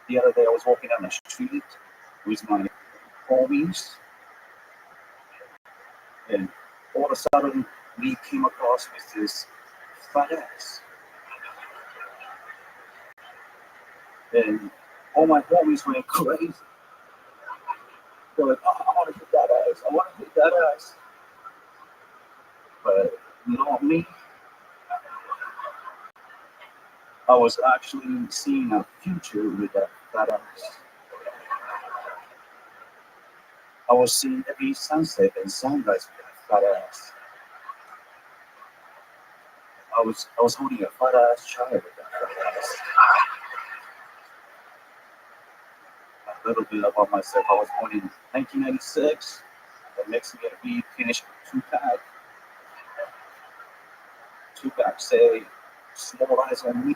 The other day I was walking down the street with my homies, and all of a sudden we came across with this fat ass. And all my homies went crazy. They're like, oh, I want to hit that ass. I want to hit that ass. But not me. I was actually seeing a future with that ass. I was seeing every sunset and sunrise with a fat ass. I was holding a fat ass child with that fat ass. A little bit about myself. I was born in 1996. That makes me a be finished with two-pack. Two-pack say, small eyes on me.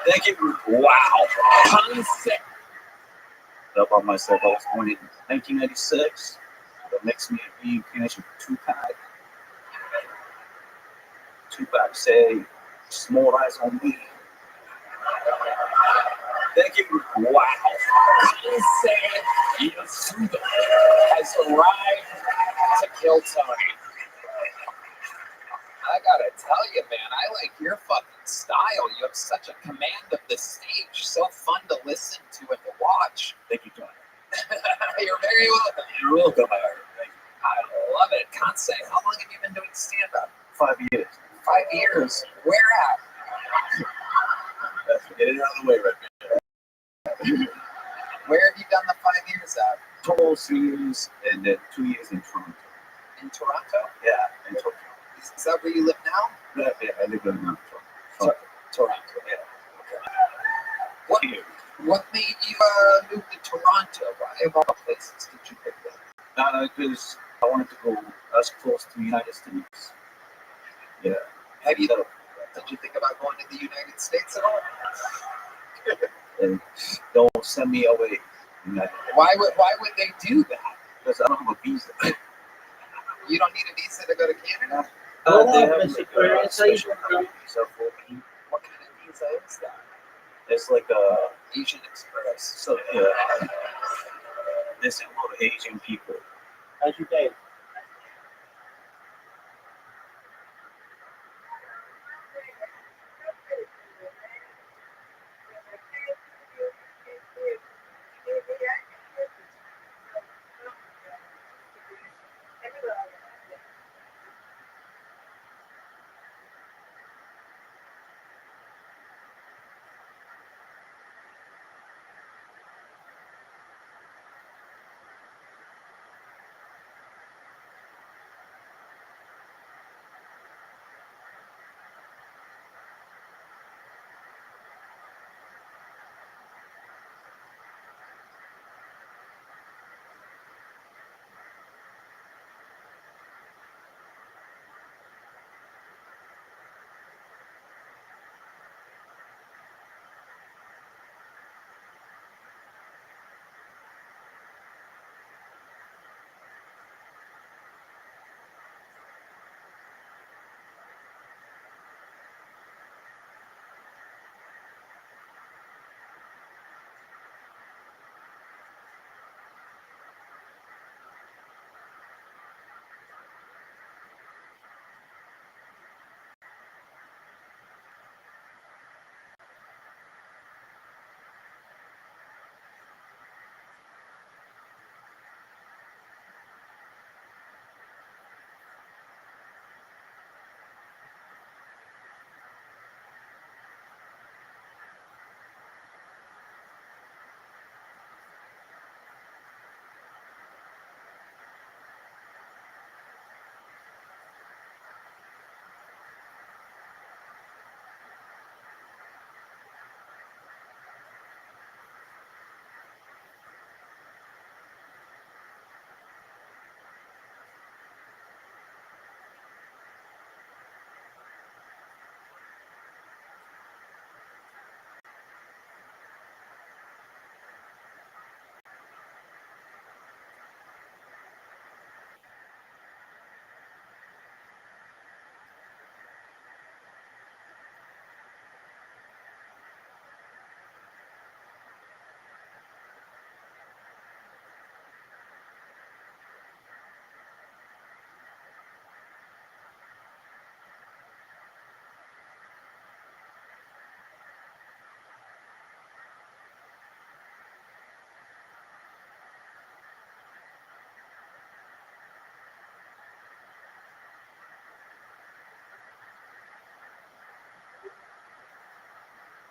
Thank you. Wow. Concept. About myself. I was born in 1996. That makes me a be finished with two-pack. Two-pack say, small eyes on me. Thank you. Wow. Concept. Yasuda has arrived to kill Tony. I gotta tell you, man, I like your fucking style. You have such a command of the stage. So fun to listen to and to watch. Thank you, Tony. You're very welcome. You're welcome, Aaron. Thank you. I love it. Conce, how long have you been doing stand-up? 5 years. 5 years. Where at? That's Get it out of the way, Rabbi. Where have you done the 5 years at? Total 3 years and 2 years in Toronto. In Toronto? Yeah, in Toronto. Is that where you live now? Yeah, I live in Toronto. Toronto. Yeah. What made you move to Toronto? Why of all places did you pick that? Because I wanted to go as close to the United States. Yeah. Did you think about going to the United States at all? And don't send me away. Why would they do that? Because I don't have a visa. You don't need a visa to go to Canada? They have like a special kind of visa for me. What kind of visa is that? It's like a Asian Express. so yeah. They send a lot of Asian people. How's your day?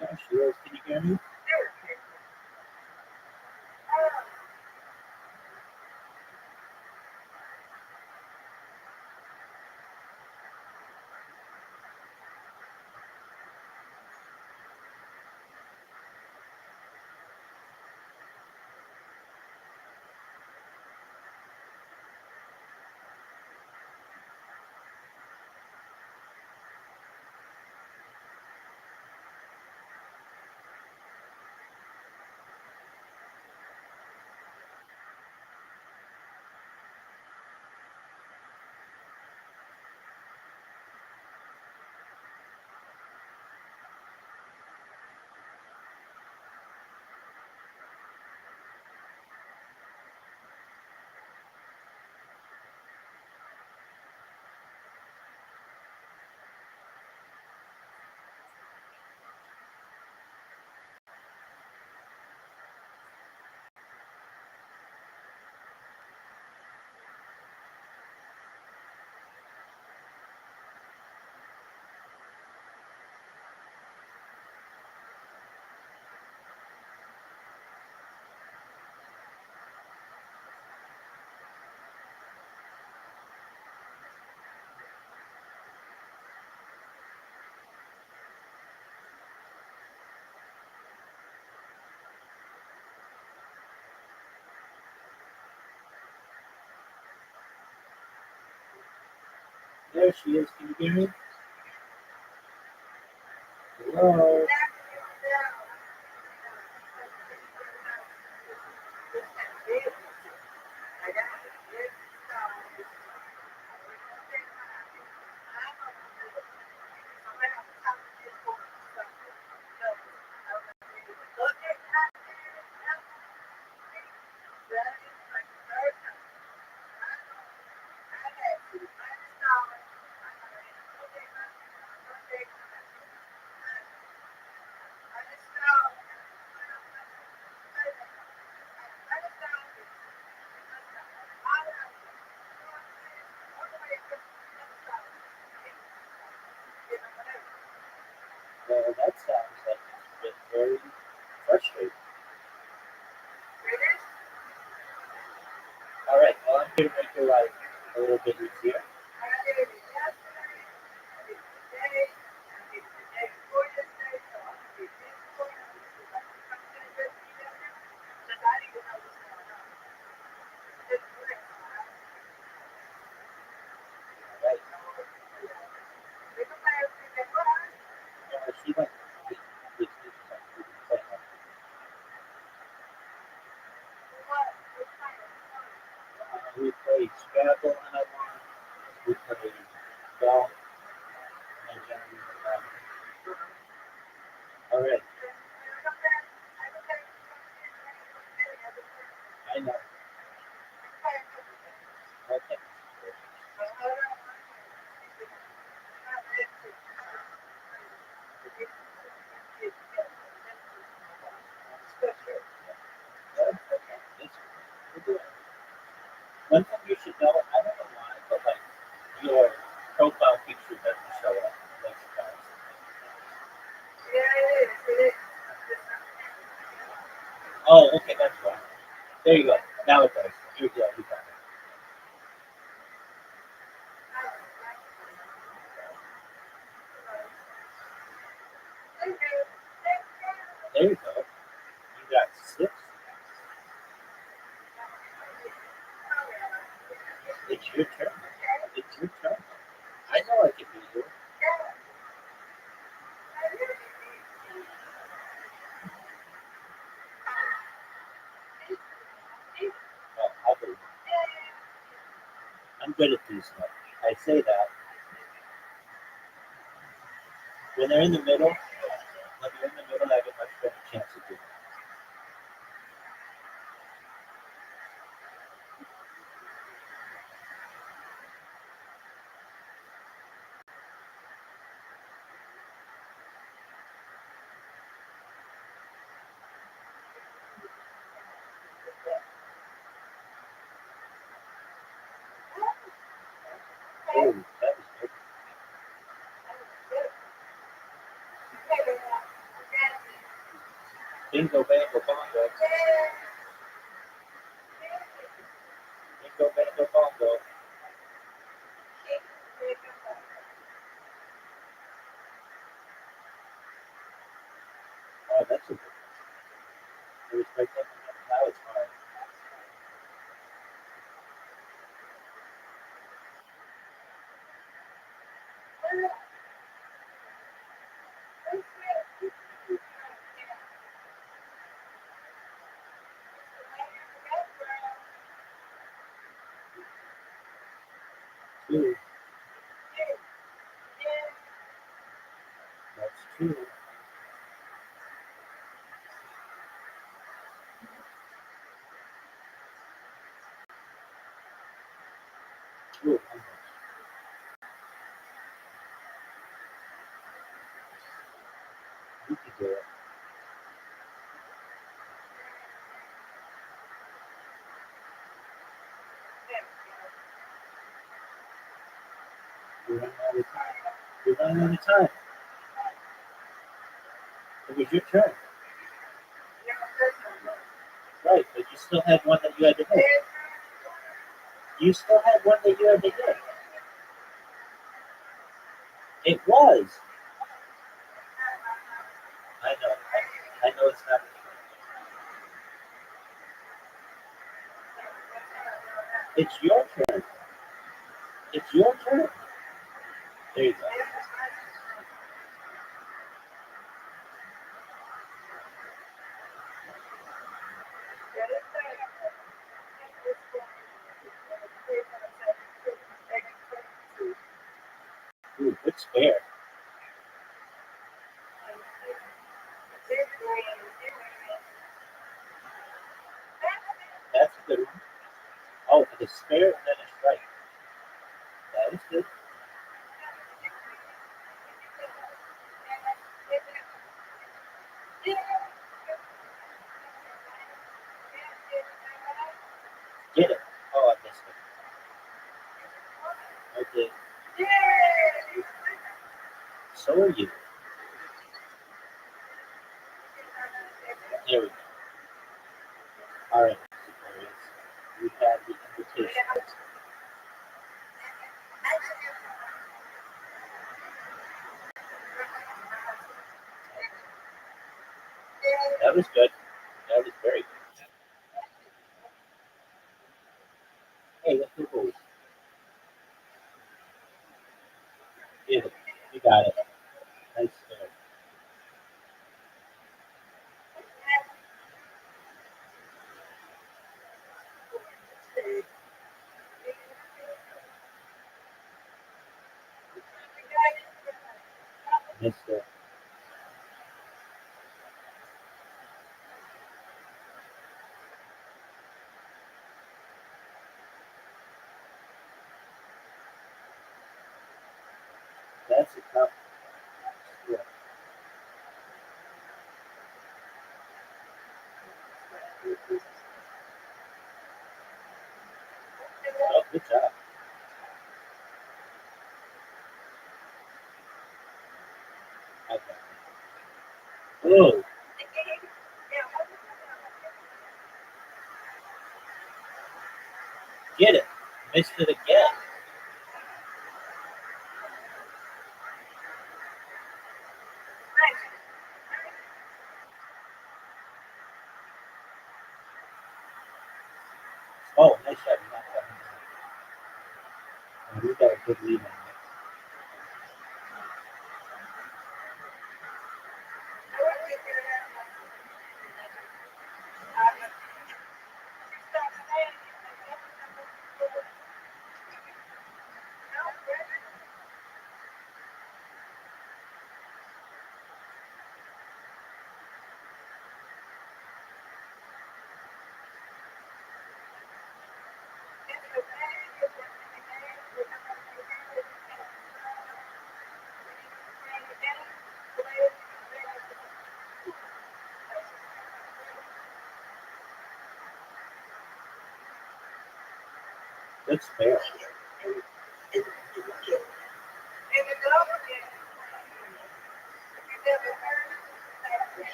Gosh, Rose, can you hear me? There she is. Can you hear me? Hello? Well, that sounds like it's been very frustrating. All right, well, I'm here to make your life a little bit easier. All right. She went we played Scrabble and I won. We played golf and Johnny. All right. I know. Okay. One thing you should know, I don't know why, but like your profile picture doesn't show up. Like, oh, okay, that's why. There you go. Now it does. Here you go. You got it. There you go. You got 6. It's your turn. It's your turn. I know I can beat you. Oh, I'll do it. I'm good at these ones. I say that. When they're in the middle, I get a much better chance of doing it. Oh, that was good. Bingo, bango, bongo. Bingo, bango, bongo. Oh, that's a good one. It was like that. Now it's hard. Two. That's 2. Ooh, you can do it. You're running out of time. You're running out of time. It was your turn. Right, but you still had one that you had to hit. You still had one that you had to hit. It was. I know. I know it's not. It's your turn. It's your turn. There you go. Ooh, good spare. That's a good one. Oh, for the spare and then a strike. That is good. Get it. Oh, I missed it. Okay. So are you. There we go. All right, we have the invitation. That was good. That was very good. Hey, let's do both. Yeah, you got it. Nice start. Missed it. That's a tough score. Oh, good job. Okay. Whoa. Get it. Missed it again. Oh, nice shot. We got a good lead on that. That's fair.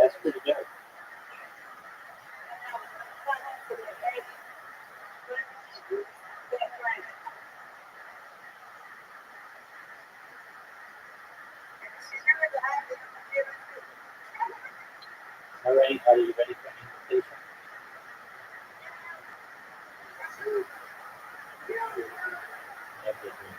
That's pretty good. All right, are you ready for the invitation? Everything.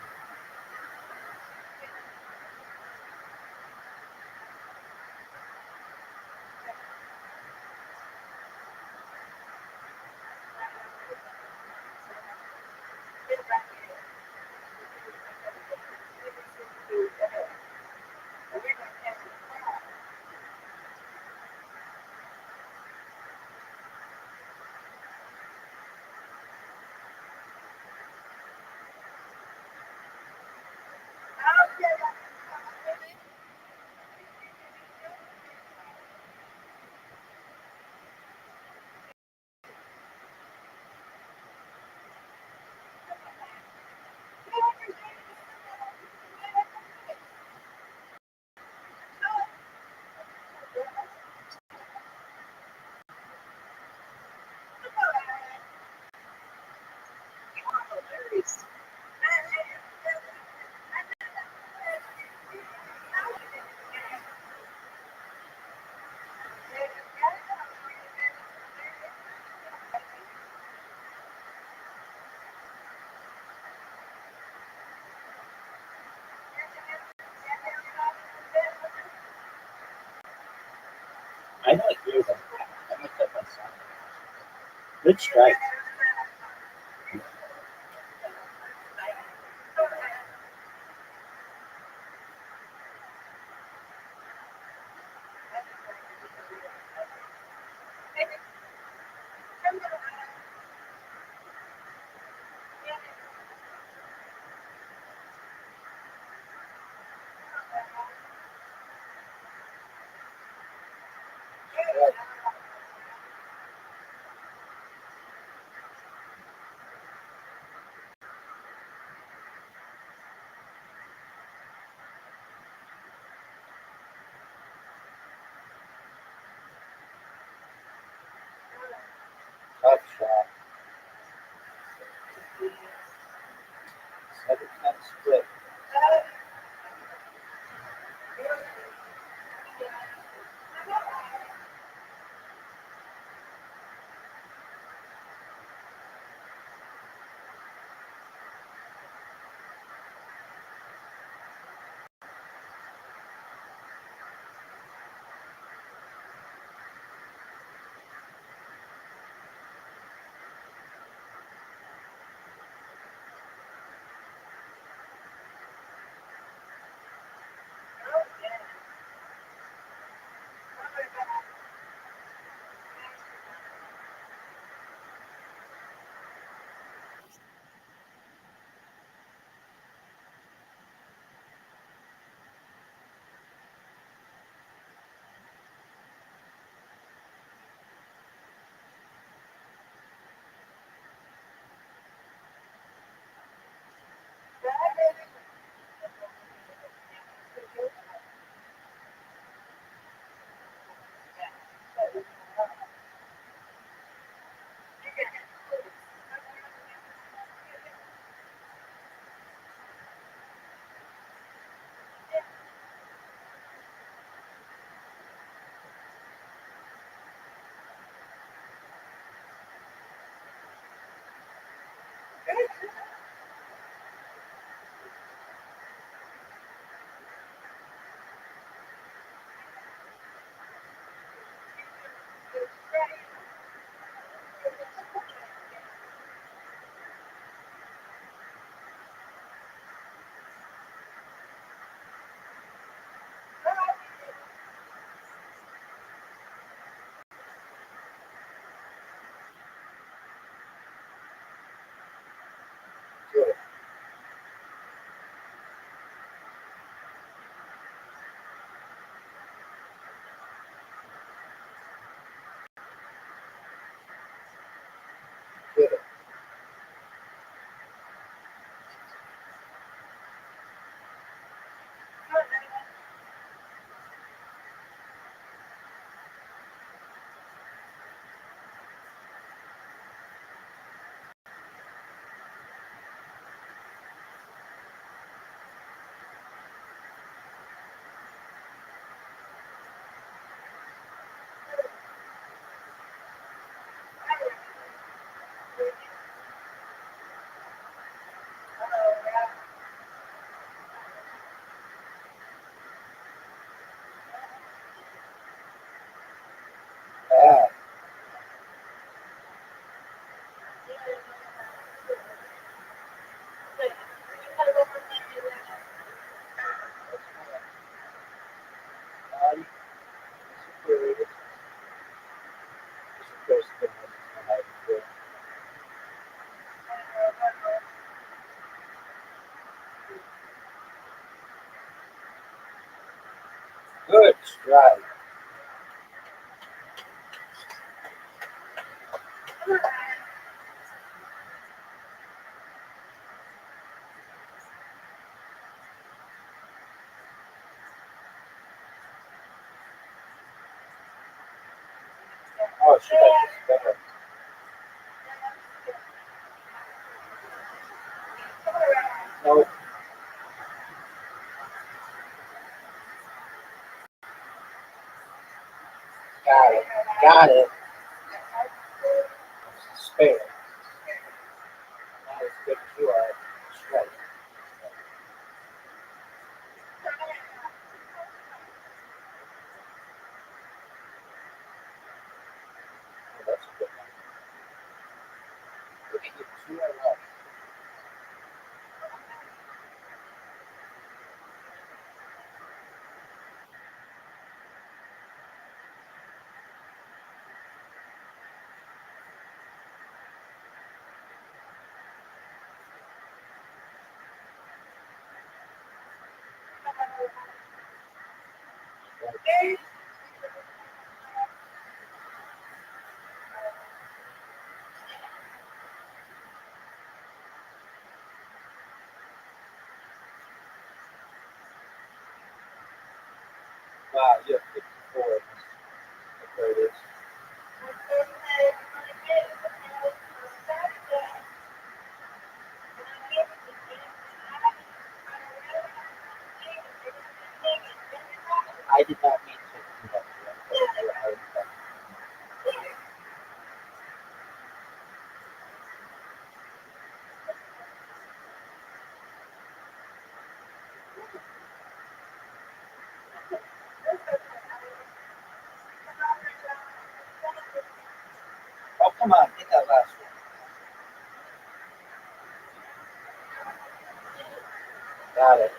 I know it hears them. I must have my sound. Good strike. Tough shot. 7-10 split. Good. Good. Bad. Good strike. Oh, she got this better. No. Got it. Got it. Spare. Not as good as you are. Strike. Wow, you have 54. There it is. I did not mean to do that. Oh, come on, get that last one. Got it.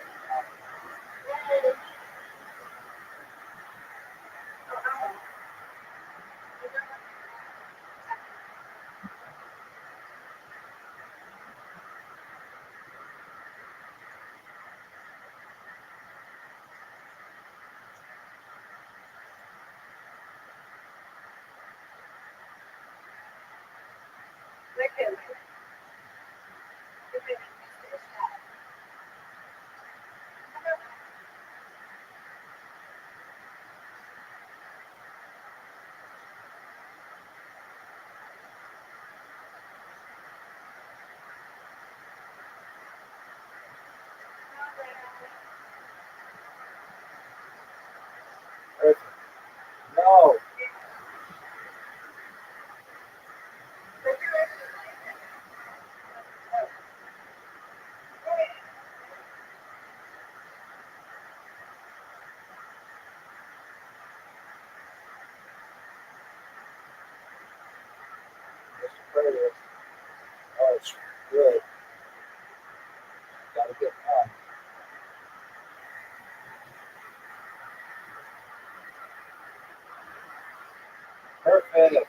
Perfect. No. Oh, it's good. Gotta get on. Perfect.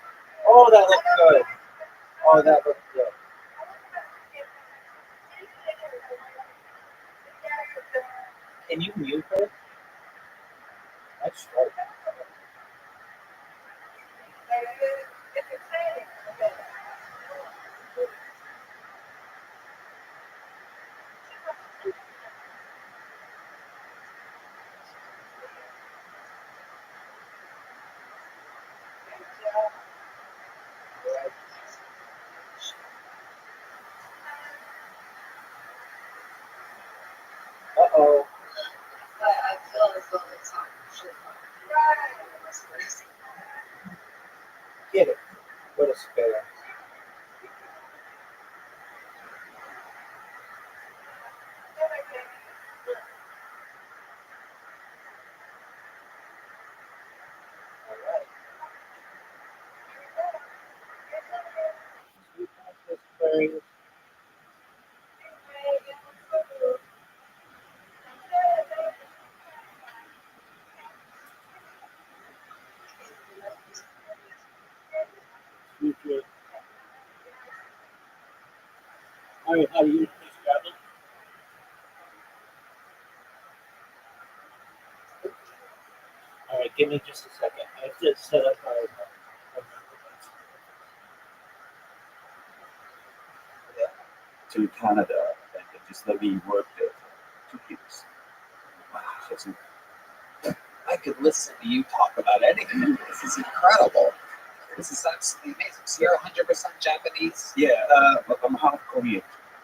Oh, that looks good. Oh, that looks good. Can you mute her? That's right. Uh-oh. Get it. What a spare. All right. We got this thing. All right, how do you please grab them? All right, give me just a second. I have to set up our To Canada and they just let me work there for 2 years. Wow, that's I could listen to you talk about anything. This is incredible. This is absolutely amazing. So you're 100% Japanese? yeah, I'm half Korean.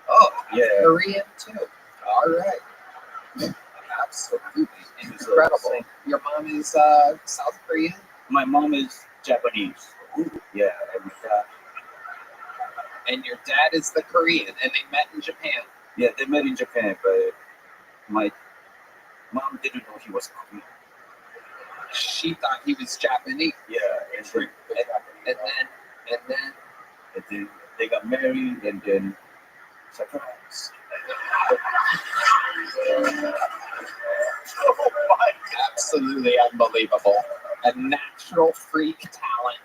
Oh, Yeah. Korean too. All right. Absolutely incredible. Your mom is South Korean? My mom is Japanese. Yeah, and And your dad is the Korean, and they met in Japan. yeah, they met in Japan, but my mom didn't know he was Korean. She thought he was Japanese. Yeah, And then they got married, and then surprise. oh my, absolutely unbelievable. A natural freak talent.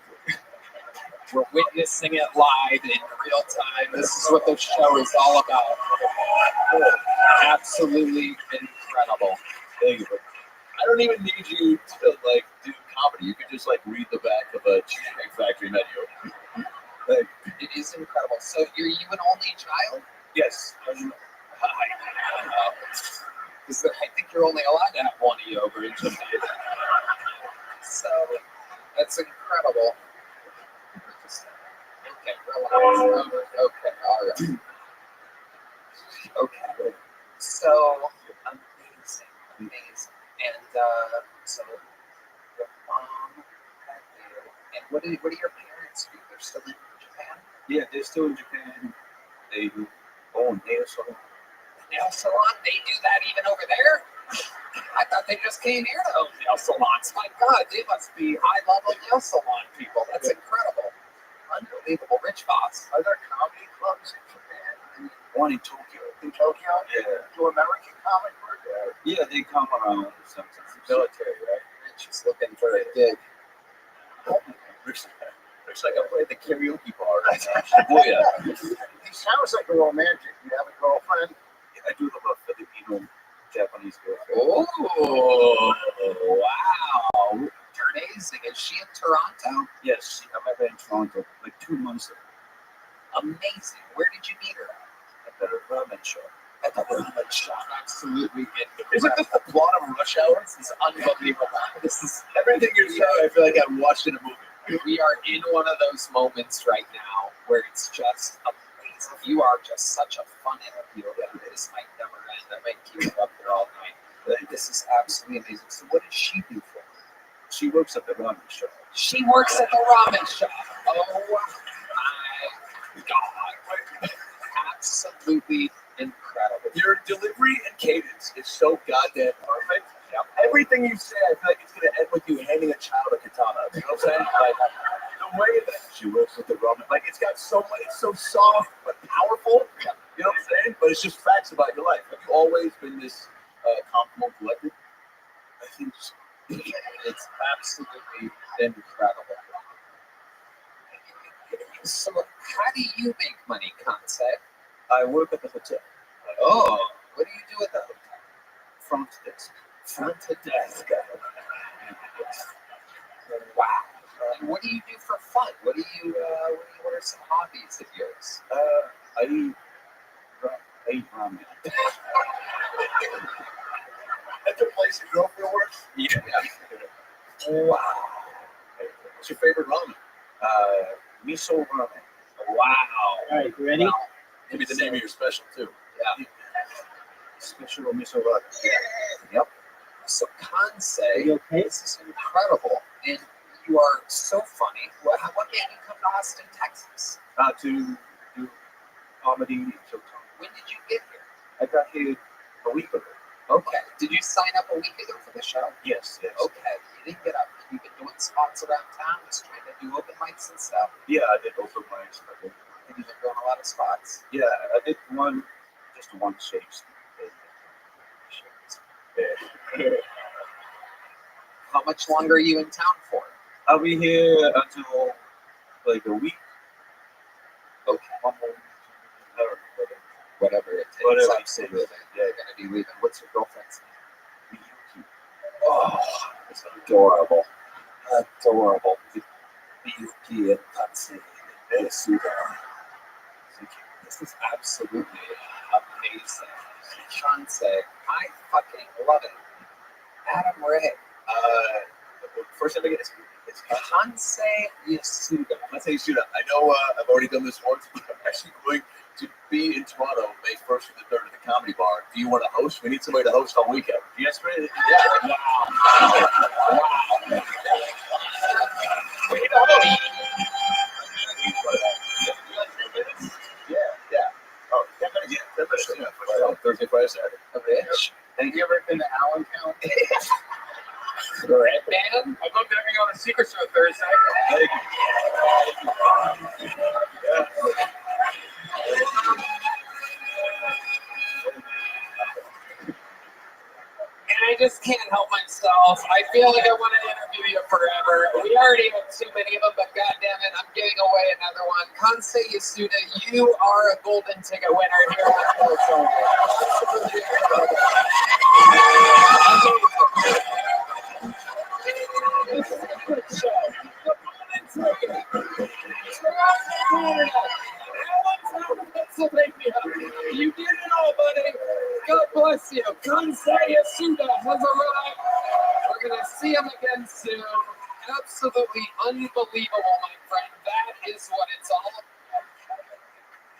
We're witnessing it live in real time. This is what the show is all about. Absolutely incredible. There you go. I don't even need you to Because I think you're only allowed to have one of you over in Japan. So that's incredible. Okay, relax. Okay, all right. Okay. So amazing. And so your mom had you. And what do your parents do? They're still in Japan? Yeah, they're still in Japan. They own nail salon. Nail salon? They do that even over there? I thought they just came here to own nail salons. My God, they must be high-level nail salon people. That's incredible. Unbelievable. Rich boss. Are there comedy clubs in Japan? One in Tokyo. In Tokyo? Yeah. Do American comic work there? Yeah, they come around sometimes. Military, right? Rich is looking for a gig. Looks like I'm playing the karaoke bar right now. Shibuya. He sounds like a romantic. You have a girlfriend? I do have a Filipino Japanese girlfriend. Oh, wow. Amazing. Is she in Toronto? Yes, I met her in Toronto like 2 months ago Amazing. Where did you meet her at? at the ramen shop. At the ramen shop. Absolutely. Isn't this the plot of Rush Hour? This is unbelievable. This is Everything you're saying, I feel like I've watched in a movie. we are in one of those moments right now where it's just amazing. You are just such a fun interview. This might never end. I might keep you up there all night. This is absolutely amazing. So what does she do for you? She works at the ramen shop. She works at the ramen shop. Oh my God. Absolutely incredible. Your delivery and cadence is so goddamn perfect. Everything you say, I feel like it's going to end with you handing a child a katana. You know what I'm saying? Like, the way that she works with the ramen, like, it's got so much, it's so soft but powerful. You know what I'm saying? But it's just facts about your life. Have you always been this calm, cool, collected? I think so. It's absolutely incredible. So how do you make money, Kansei? I work at the hotel. Oh, what do you do at the hotel? Front desk. Front desk. Wow. And what do you do for fun? What are some hobbies of yours? I eat ramen. At the place your girlfriend works? Yeah. Wow. What's your favorite ramen? Miso ramen. Wow. All right, you ready? Give me the name of your special, too. Yeah. Special miso ramen. Yep. So Kansei, Are you okay? this is incredible. And you are so funny. What made you come to Austin, Texas? To do comedy in Showtime. When did you get here? I got here a week ago. Okay. Did you sign up a week ago for the show? Yes. Okay. You didn't get up. You've been doing spots around town, just trying to do open mics and stuff. Yeah, I did open mics. And you've been doing a lot of spots. Yeah, I did just one shakes. How much longer are you in town for? I'll be here until like a week. Okay. One more week. Whatever it takes. Whatever. Absolutely. You're going to be leaving. What's your girlfriend's name? Miyuki. Oh, it's adorable. Adorable. Miyuki and Kansei. This is absolutely amazing. Kansei, I fucking love it. Adam Ray. First time I get it's Kansei Yasuda. Kansei Yasuda. I know I've already done this once, but I'm actually going to be in Toronto May 1st through the 3rd at the Comedy Bar. Do you want to host? We need somebody to host all weekend. Yes, right? Yeah. Wow. Yeah. Oh, 10 minutes. Yeah, 10 minutes. Yeah, for sure. Thursday, Friday, Saturday. Rich. Have you ever been to Allentown? Red man. I'd love to have you on a Secret Show Thursday. And I just can't help myself. I feel like I want to interview you forever. We already have too many of them, but goddamn it, I'm giving away another one. Kansei Yasuda, you are a golden ticket winner here on the show. Absolutely incredible. This is a good show. The golden ticket. Allentown, Pennsylvania. You did it all, buddy. God bless you. Kansai Yasuda has arrived. We're going to see him again soon. Absolutely unbelievable, my friend. That is what it's all about.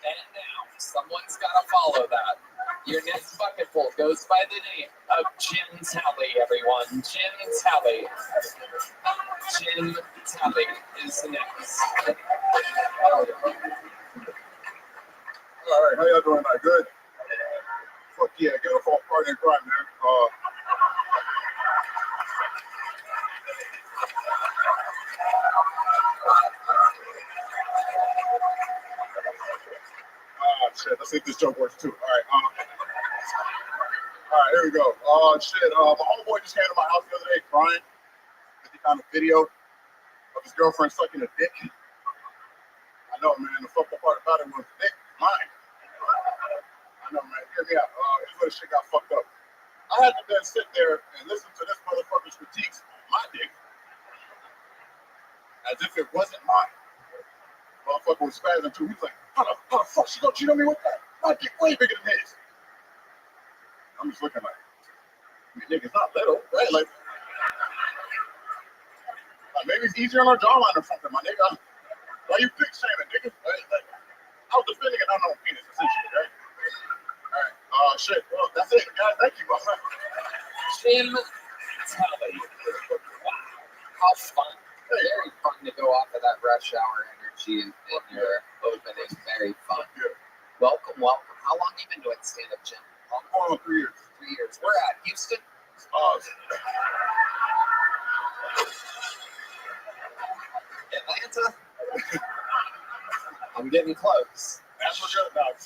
And now, someone's got to follow that. Your next bucketful goes by the name of Jim Talley, everyone. Jim Talley. Jim Talley is next. All right, how y'all doing tonight? Good? Fuck yeah, get off all party and crime, man. Shit, let's see if this joke works too. All right, here we go. Oh, shit, my homeboy just came to my house the other day crying. He found a video of his girlfriend sucking a dick. I know, man, the fucked up part about it was the dick, mine. I know, man, hear me out. Here's where the shit got fucked up. I had to then sit there and listen to this motherfucker's critiques on my dick as if it wasn't mine. Motherfucker was spazzing too. He's like, how the fuck she gonna cheat on me with that? My dick way bigger than his. I'm just looking like, nigga's not little, right? Like maybe it's easier on our jawline or something, my nigga. Why you big shaming, nigga? Right? Like, I was defending an unknown penis, essentially, right? All right. Shit. Well, that's it, guys. Thank you, brother. Jim Talley. Wow. How fun. Very fun to go off of that rush hour energy in your opening. Very fun. Yeah. Welcome. How long have you been doing stand-up, Jim? I'm going on 3 years. 3 years. Where at? Houston? Atlanta? I'm getting close. That's what you're about.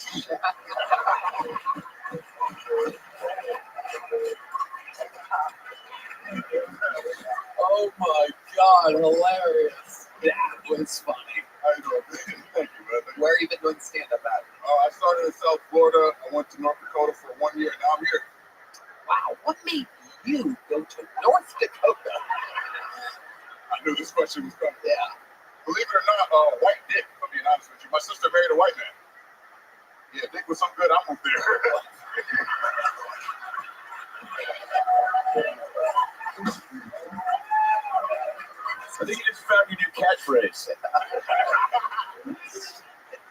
Oh my God, hilarious. That was funny. How you doing? Thank you, man. Where have you been doing stand-up at? I started in South Florida. I went to North Dakota for 1 year. Now I'm here. Wow, what made you go to North Dakota? I knew this question was coming. Yeah. Believe it or not, white dick, if I'm being honest with you. My sister married a white man. Yeah, dick was so good, I moved there. I think you just found your new catchphrase.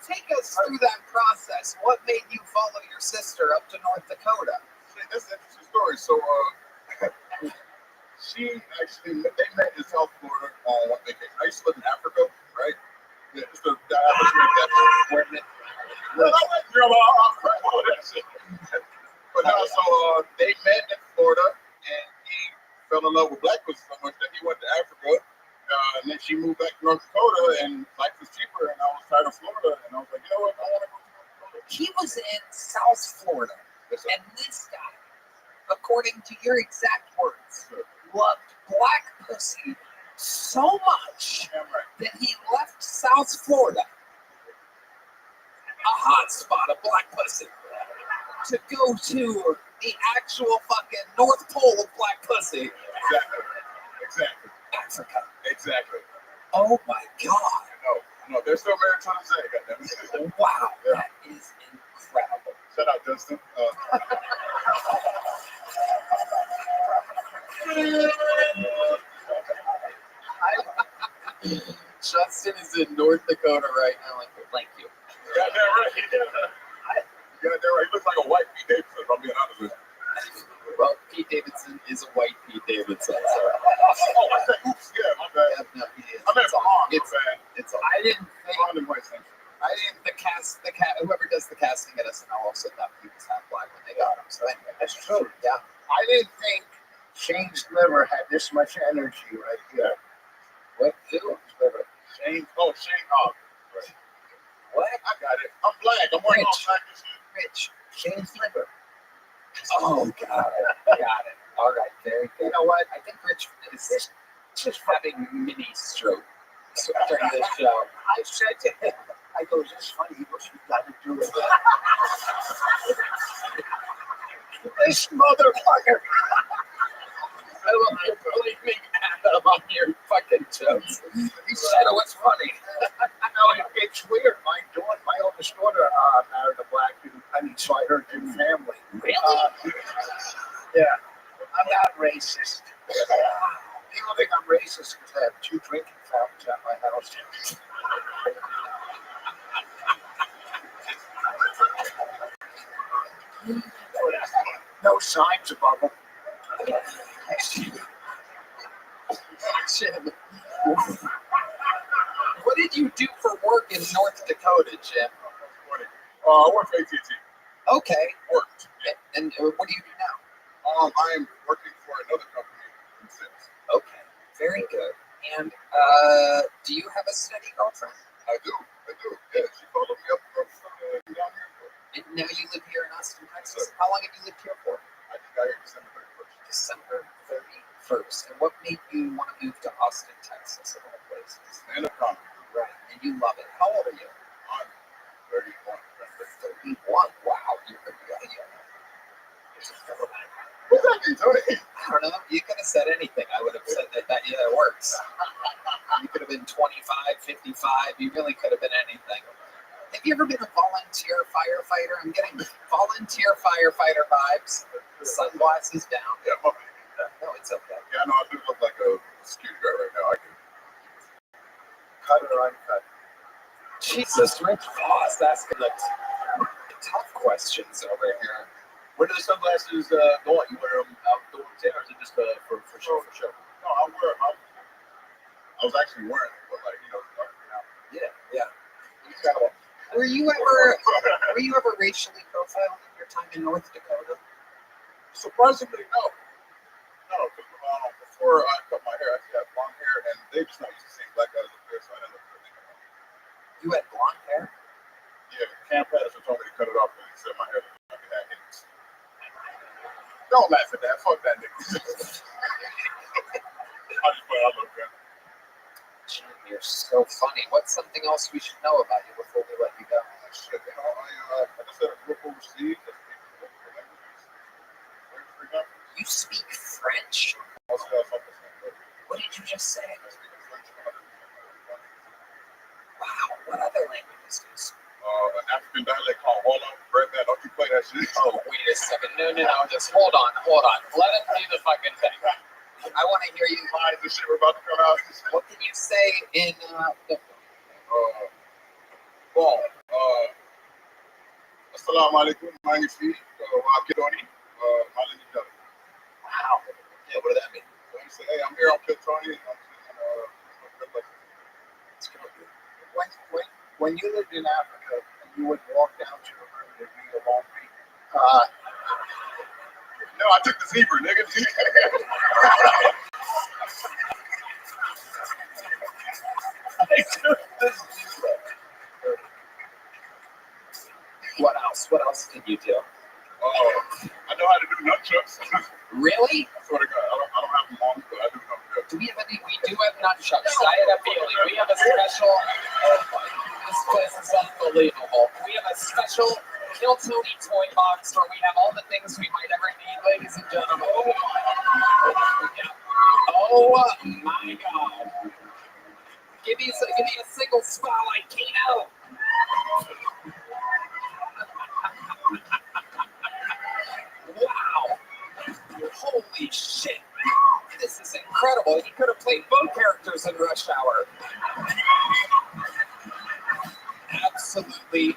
Take us through that process. What made you follow your sister up to North Dakota? See, that's an interesting story. So, they met in South Florida on one vacation. I used to live in Africa, right? Yeah, just that happens to make that. But no, so they met in Florida, and he fell in love with black pussy so much that he went to Africa. And then she moved back to North Dakota, and life was cheaper, and I was tired of Florida, and I was like, you know what, I want to go to North Dakota. He was in South Florida, and this guy, according to your exact words, loved black pussy so much that he left South Florida, a hot spot of black pussy, to go to the actual fucking North Pole of black pussy. Exactly. Africa. Exactly. Oh my God. I know. They're still married to this day, goddamn. Wow, that is incredible. Shout out, Justin. Justin is in North Dakota right now. Thank you. Goddamn right. Goddamn right. He looks like a white Pete Davidson, if I'm being honest with you. Well, Pete Davidson is a white Pete Davidson. So. Oh, I said, oops, yeah, my bad. Yeah, no, he is. I meant Vaughn, It's bad. It's all. I didn't think. Vaughn and White Central. I didn't. Whoever does the casting at SNL also thought he was half black when they got him. So anyway, That's true. yeah. I didn't think Shane's liver had this much energy right here. What? Who? Shane. Oh, right. What? I got it. I'm black. I'm wearing all black and shit. Rich. Shane's liver. Oh, got it. All right, very good. You know what? I think Rich is just having mini stroke during this show. I said to him, I go, is this funny? He goes, you got to do it. This motherfucker. I love you blaming Adam on your fucking jokes. He said it was funny. No, it's weird. My oldest daughter married a black dude. So I heard their family. Really? racist. People think I'm racist because I have 2 drinking fountains at my house. No signs above them. Jim, what did you do for work in North Dakota, Jim? I work for AT&T. Okay. Worked. And what do you do now? I am working for another company in sales. Okay. Very good. And do you have a steady girlfriend? I do. Yeah, she followed me up from down here. And now you live here in Austin, Texas. How long have you lived here for? I just got here December 31st. December 31st. And what made you want to move to Austin, Texas, of all places? Stand-up comedy. Right. And you love it. How old are you? I'm 31. 31. Wow. You're really young. What's that mean, Tony? I don't know. You could have said anything. I would have said that yeah, it works. You could have been 25, 55. You really could have been anything. Have you ever been a volunteer firefighter? I'm getting volunteer firefighter vibes. Sunglasses down. Yeah, I'm up here. No, it's okay. Yeah, I know. I do look like a security guard right now. I can cut it or uncut. Jesus, Rich Voss asking the tough questions over here. Where do the sunglasses go on? You wear them outdoors, or is it just for show? For show? No, I was actually wearing it, but like, dark now. Yeah. Were you ever racially profiled in your time in North Dakota? Surprisingly, no. No, because before I cut my hair, I actually had blonde hair, and they just not used to seeing black guys up there, so I didn't look for anything. You had blonde hair? Yeah, Cam Patterson told me to cut it off, and he said my hair looked like it had hits. Don't laugh at that. Fuck that nigga. I just play. I look good. Jim, you're so funny. What's something else we should know about you before we let you go? Shit, I just said I grew up overseas. You speak French? What did you just say? Wow, what other languages do you speak? An African dialect called Hola. Right now, don't you play that shit? Oh, wait a second. No. Just hold on. Let it do the fucking thing. I want to hear you. Lines and shit we're about to come out. What can you say in Assalamu alaikum, magnifique, Wakidoni, Malinidari. Wow. Yeah, what does that mean? So you say, hey, I'm here on Pitoni, and I'm When you lived in Africa, you would walk down to a room and there'd be a laundry. no, I took the zebra, nigga. What else can you do? I know how to do nunchucks. Really? I swear to God, I don't have them long, but I do nunchucks. We do have nunchucks. I had a feeling. We have a special. This place is unbelievable. We have a special Kill Tony toy box where we have all the things we might ever need, ladies and gentlemen. Oh my God! Give me a single spotlight, Keno. Wow! Holy shit! This is incredible. He could have played both characters in Rush Hour. Absolutely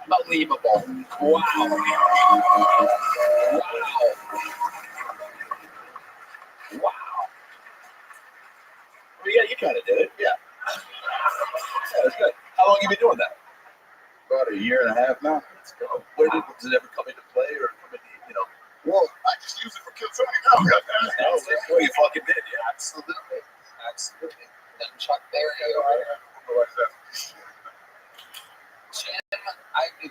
unbelievable. Wow. Well, yeah, you kind of did it. Yeah. Yeah, that's good. How long have you been doing that? About a year and a half now. Let's go. Does it ever come into play or come into, Well, I just use it for Kill Tony now. That's what you fucking did, yeah. Absolutely. Nunchuck there you are. Jim,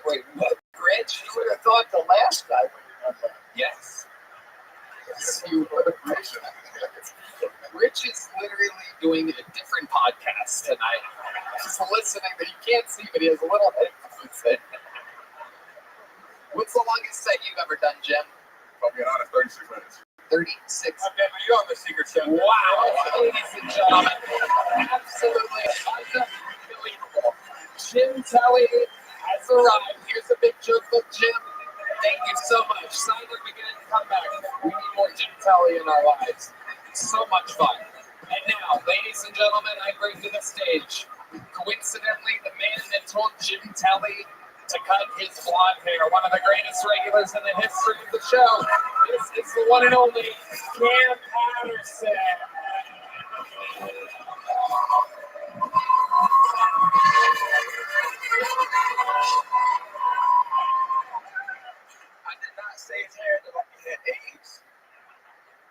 wait, what? Rich? You would have thought the last guy would have done that. Yes. You would have Rich is literally doing a different podcast tonight. He's listening, but you can't see, but he has a little headphones in. What's the longest set you've ever done, Jim? I'll be honest, 36 minutes. 36. Okay, but you're on the secret show. Wow, ladies and gentlemen, absolutely unbelievable. Jim Telly has arrived. Here's a big joke of Jim. Thank you so much. Signs are beginning to come back. We need more Jim Kelly in our lives. It's so much fun. And now, ladies and gentlemen, I bring to the stage, coincidentally, the man that told Jim Kelly to cut his blonde hair, one of the greatest regulars in the history of the show. This is the one and only Cam Patterson. I did not say his hair looked like he had AIDS.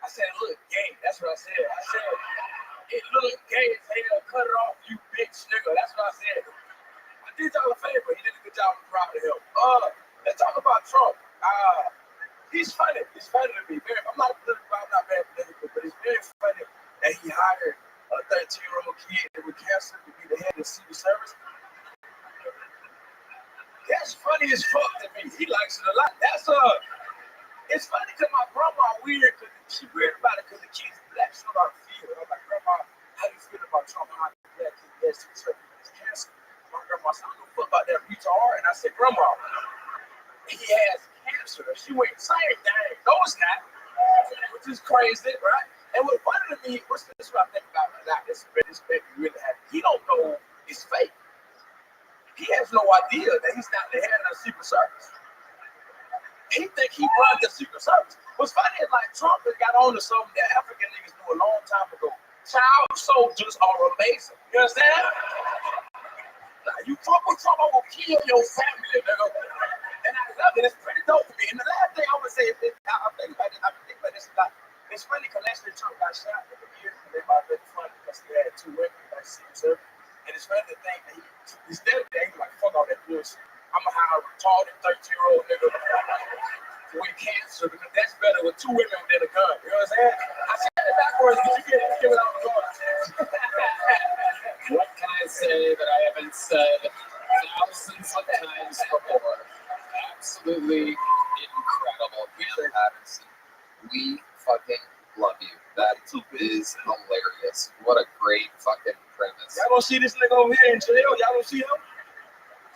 I said it looked gay. That's what I said. I said it looked gay as hell. Cut it off, you bitch nigga. That's what I said. I did y'all a favor. He did a good job. I'm proud of him. Let's talk about Trump. He's funny. He's funny to me. I'm not political. I'm not bad political, but it's very funny that he hired a 13-year-old kid with cancer to be the head of the Secret Service. That's funny as fuck to me. He likes it a lot. It's funny because my grandma weird because she weird about it because the kid's black. She don't know how to feel. I'm like, Grandma, how do you feel about Trump? How the black kid has cancer? My grandma said, I don't know about that retard. And I said, Grandma, he has cancer. She went, same thing. No, it's not. Which is crazy, right? And what's funny to me, this is what I think about a lot. This baby really has. He don't know it's fake. He has no idea that he's not the head of the Secret Service. He think he runs the Secret Service. What's funny is like Trump has got on to something that African niggas knew a long time ago. Child soldiers are amazing. You understand? Like, you fuck with Trump, I'm gonna kill your family, nigga. And I love it. It's pretty dope to me. And the last thing I would say is I'm thinking about this a lot. It's funny because last year Trump got shot in the year and they might have been funny because he had 2 women like Secret Service. And it's funny to think that he's dead today. He's like, fuck all that bullshit. I'm gonna hire a retarded 13-year-old nigga with cancer because that's better with 2 women than a gun. You know what I'm saying? I said it backwards, but you get it without the gun. What can I say that I haven't said thousands of times before? Absolutely incredible, Cam Patterson. We fucking love you. That is hilarious. What a great fucking premise. Y'all gonna see this nigga over here in jail? Y'all gonna see him?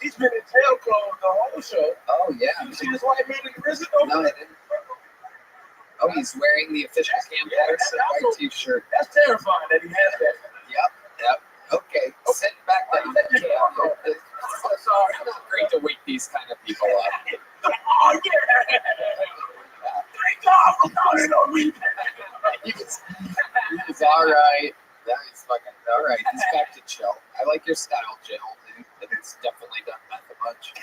He's been in jail clothes the whole show. Oh, yeah. You see this white man in prison? No, I didn't. Oh, he's wearing the official Cam Patterson white t-shirt. That's terrifying that he has that. Yep. Okay, sitting back down. Sorry, it's not great to wake these kind of people up. Oh, yeah. Thank God for calling on me. He's all right. That is fucking all right. He's back to chill. I like your style, Jill. It's definitely done meth a bunch.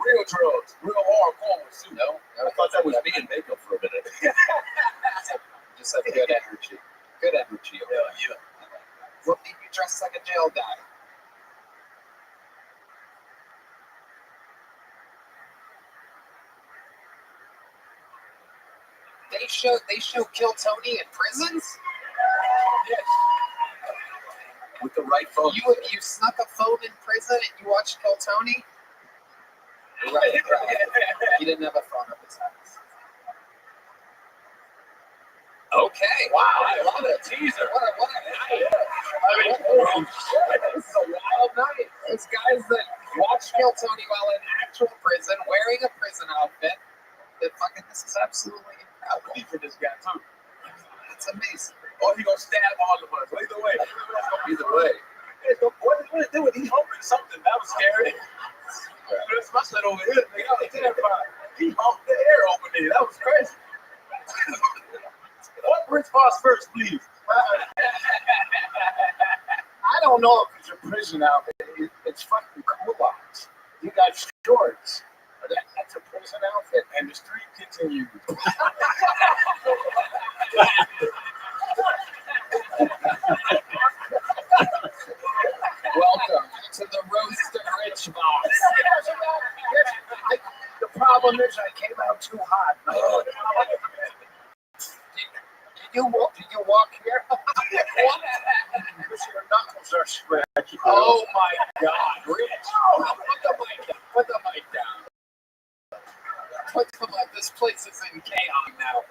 Real drugs, real hardcore too. No, I thought that was me in makeup for a minute. Just have good energy. Good energy. Yeah. What made you dress like a jail guy? They show Kill Tony in prisons? Yes. With the right phone. You snuck a phone in prison and you watched Kill Tony? Right. He didn't have a phone at his house. Okay. Wow, I love it. Teaser. What a night. This is a wild night. There's guys that watch Kill Tony while in actual prison, wearing a prison outfit. This is absolutely incredible. For this guy too. It's amazing. Or he gonna stab all of us. Either way. What is doing? He humping something. That was scary. That's my son over here. Nigga, I was terrified. He humped the air over there. That was crazy. What brings Foss first, please? I don't know if it's a prison outfit. It's fucking cool-outs. You got shorts. That's a prison outfit. And the street continues. Welcome to the Roast of Rich box. The problem is I came out too hot. Did you walk here? Because your knuckles are scratchy. Oh my God, Rich! Put the mic down. This place is in chaos now.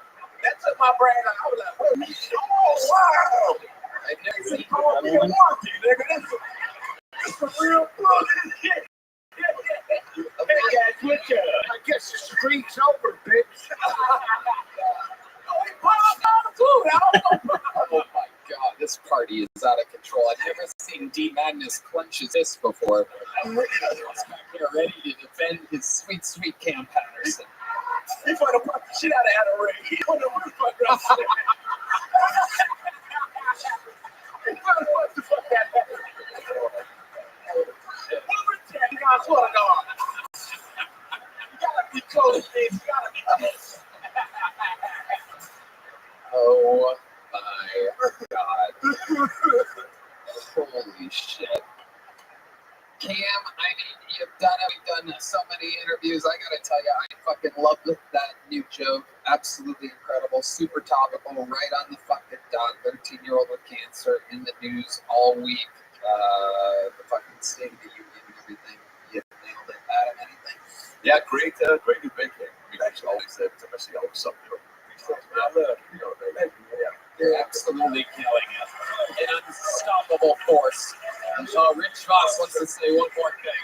That took my brain out. I was like, what? Oh, wow! I've never seen Milwaukee, nigga. This is real bullshit. Hey, guys, with you. I guess the street's over, bitch. Oh my god, this party is out of control. I've never seen D. Magnus clench his fist before. He's back here ready to defend his sweet, sweet Cam Patterson. He fight a fuck the shit out of Adam Ray. He don't know what the fuck I'm saying. What the fuck that happened? I swear to God. You gotta be close, babe. You gotta be close. Oh my god. Holy shit. Cam, I mean, you've done it. We've done so many interviews. I gotta tell you, I fucking love that new joke. Absolutely incredible. Super topical. Right on the fucking dot. 13-year-old with cancer in the news all week. The fucking State of the Union and everything. You nailed it. Adam, anything? Yeah, great new big thing. I mean, actually, always said to myself, something. You're absolutely killing it. An unstoppable force. Rich Voss wants to say one more thing.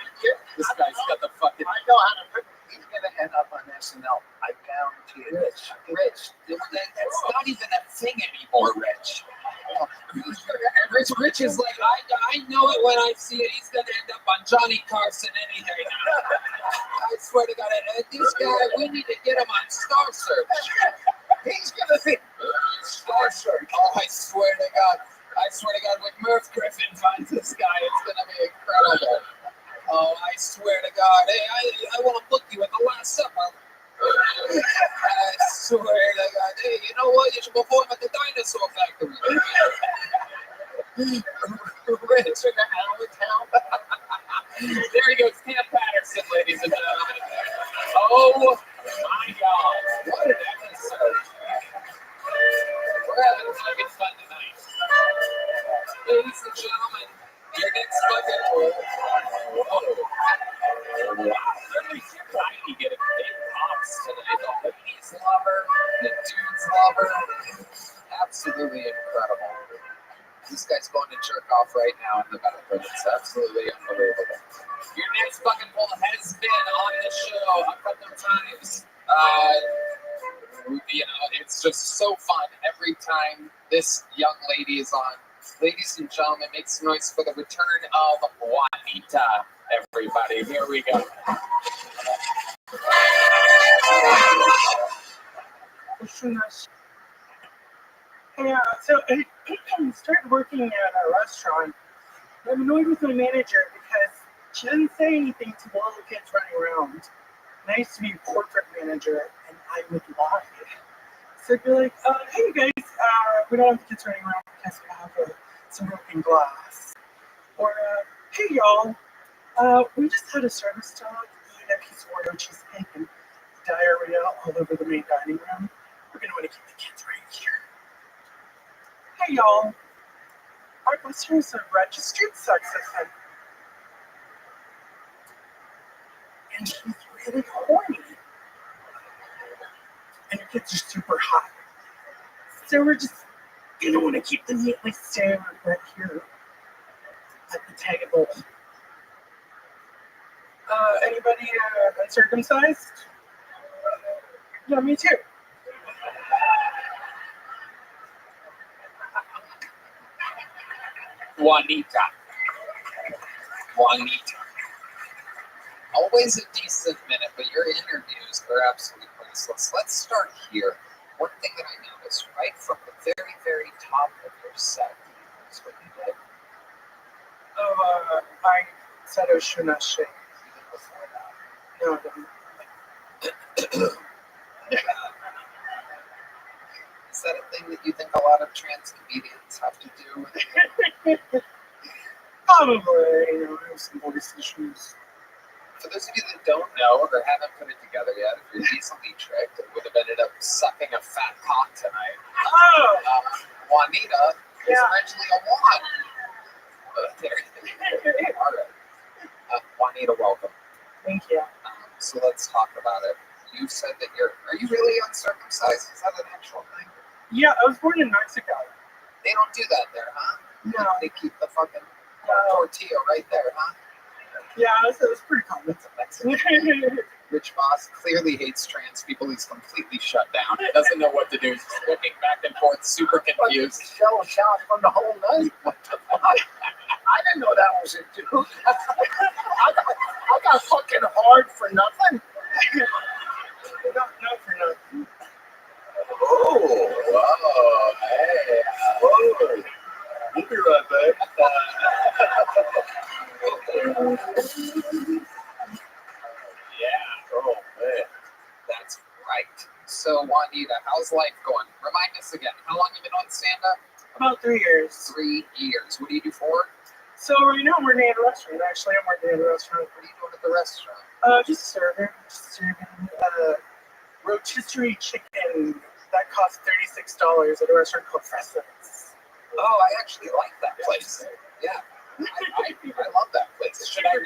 This guy's got the fucking. I know how to put. He's gonna end up on SNL. I guarantee it. Rich. That's not even a thing anymore, Rich. Rich is like, I know it when I see it. He's gonna end up on Johnny Carson any day now. I swear to God, this guy, we need to get him on Star Search. He's gonna be Star Search. Oh, I swear to God, when Merv Griffin finds this guy, it's gonna be incredible. Oh, I swear to God, hey, I want to book you at the Last Supper. I swear to God, hey, you know what? You should perform at the Dinosaur Factory. Rich in the Allentown. There he goes, Cam Patterson, ladies and gentlemen. Oh my God, what an episode! We're having fucking fun tonight, ladies and gentlemen. Your next fucking roll. Whoa! Wow, really tiny getting big pops tonight. The ladies lover, the dudes lover. Absolutely incredible. This guy's going to jerk off right now in the bathroom. It's absolutely unbelievable. Your next fucking poll has been on the show a couple of times. You know, it's just so fun every time this young lady is on. Ladies and gentlemen, make some noise for the return of Juanita. Everybody, here we go. So I started working at a restaurant. I'm annoyed with my manager because she doesn't say anything to the little kids running around. And I used to be a corporate manager, and I would lie. So I'd be like, hey you guys, we don't have the kids running around because we have some broken glass. Or, hey y'all, we just had a service dog eat a piece of Oreo cheesecake and diarrhea all over the main dining room. We're going to want to keep the kids right here. Hey y'all, our buster is a registered sex offender. And she's really horny. And your kids are super hot. So we're just going to want to keep them neatly stayed right here at the table. Anybody uncircumcised? Yeah, me too. Juanita. Always a decent minute, but your interviews are absolutely priceless. Let's start here. One thing that I noticed right from the very, very top of your set is what you did. I said I should not shake. No, I didn't. Is that a thing that you think a lot of trans comedians have to do? Probably, I have some voice issues. For those of you that don't know or haven't put it together yet, if you're easily tricked, it would have ended up sucking a fat cock tonight. Oh! Juanita is actually a wand. There you go. All right. Juanita, welcome. Thank you. So let's talk about it. You said that are you really uncircumcised? Is that an actual thing? Yeah, I was born in Mexico. They don't do that there, huh? No. They keep the fucking tortilla right there, huh? Yeah, it was pretty common. Rich boss clearly hates trans people. He's completely shut down. He doesn't know what to do. He's just looking back and forth, super confused. Shell shock from the whole night. What the fuck? I didn't know that was it, dude. I got fucking hard for nothing. No, for nothing. Oh, whoa, hey, whoa. We'll be right back. Yeah, Oh man. that's right. So, Juanita, how's life going? Remind us again, how long you been on stand-up? About 3 years. 3 years. What do you do for work? So right now I'm working at a restaurant. Actually, I'm working at a restaurant. What are you doing at the restaurant? Just serving rotisserie chicken that costs $36 at a restaurant called Fresco's. Oh, I actually like that place. Yeah, I love that place. Should I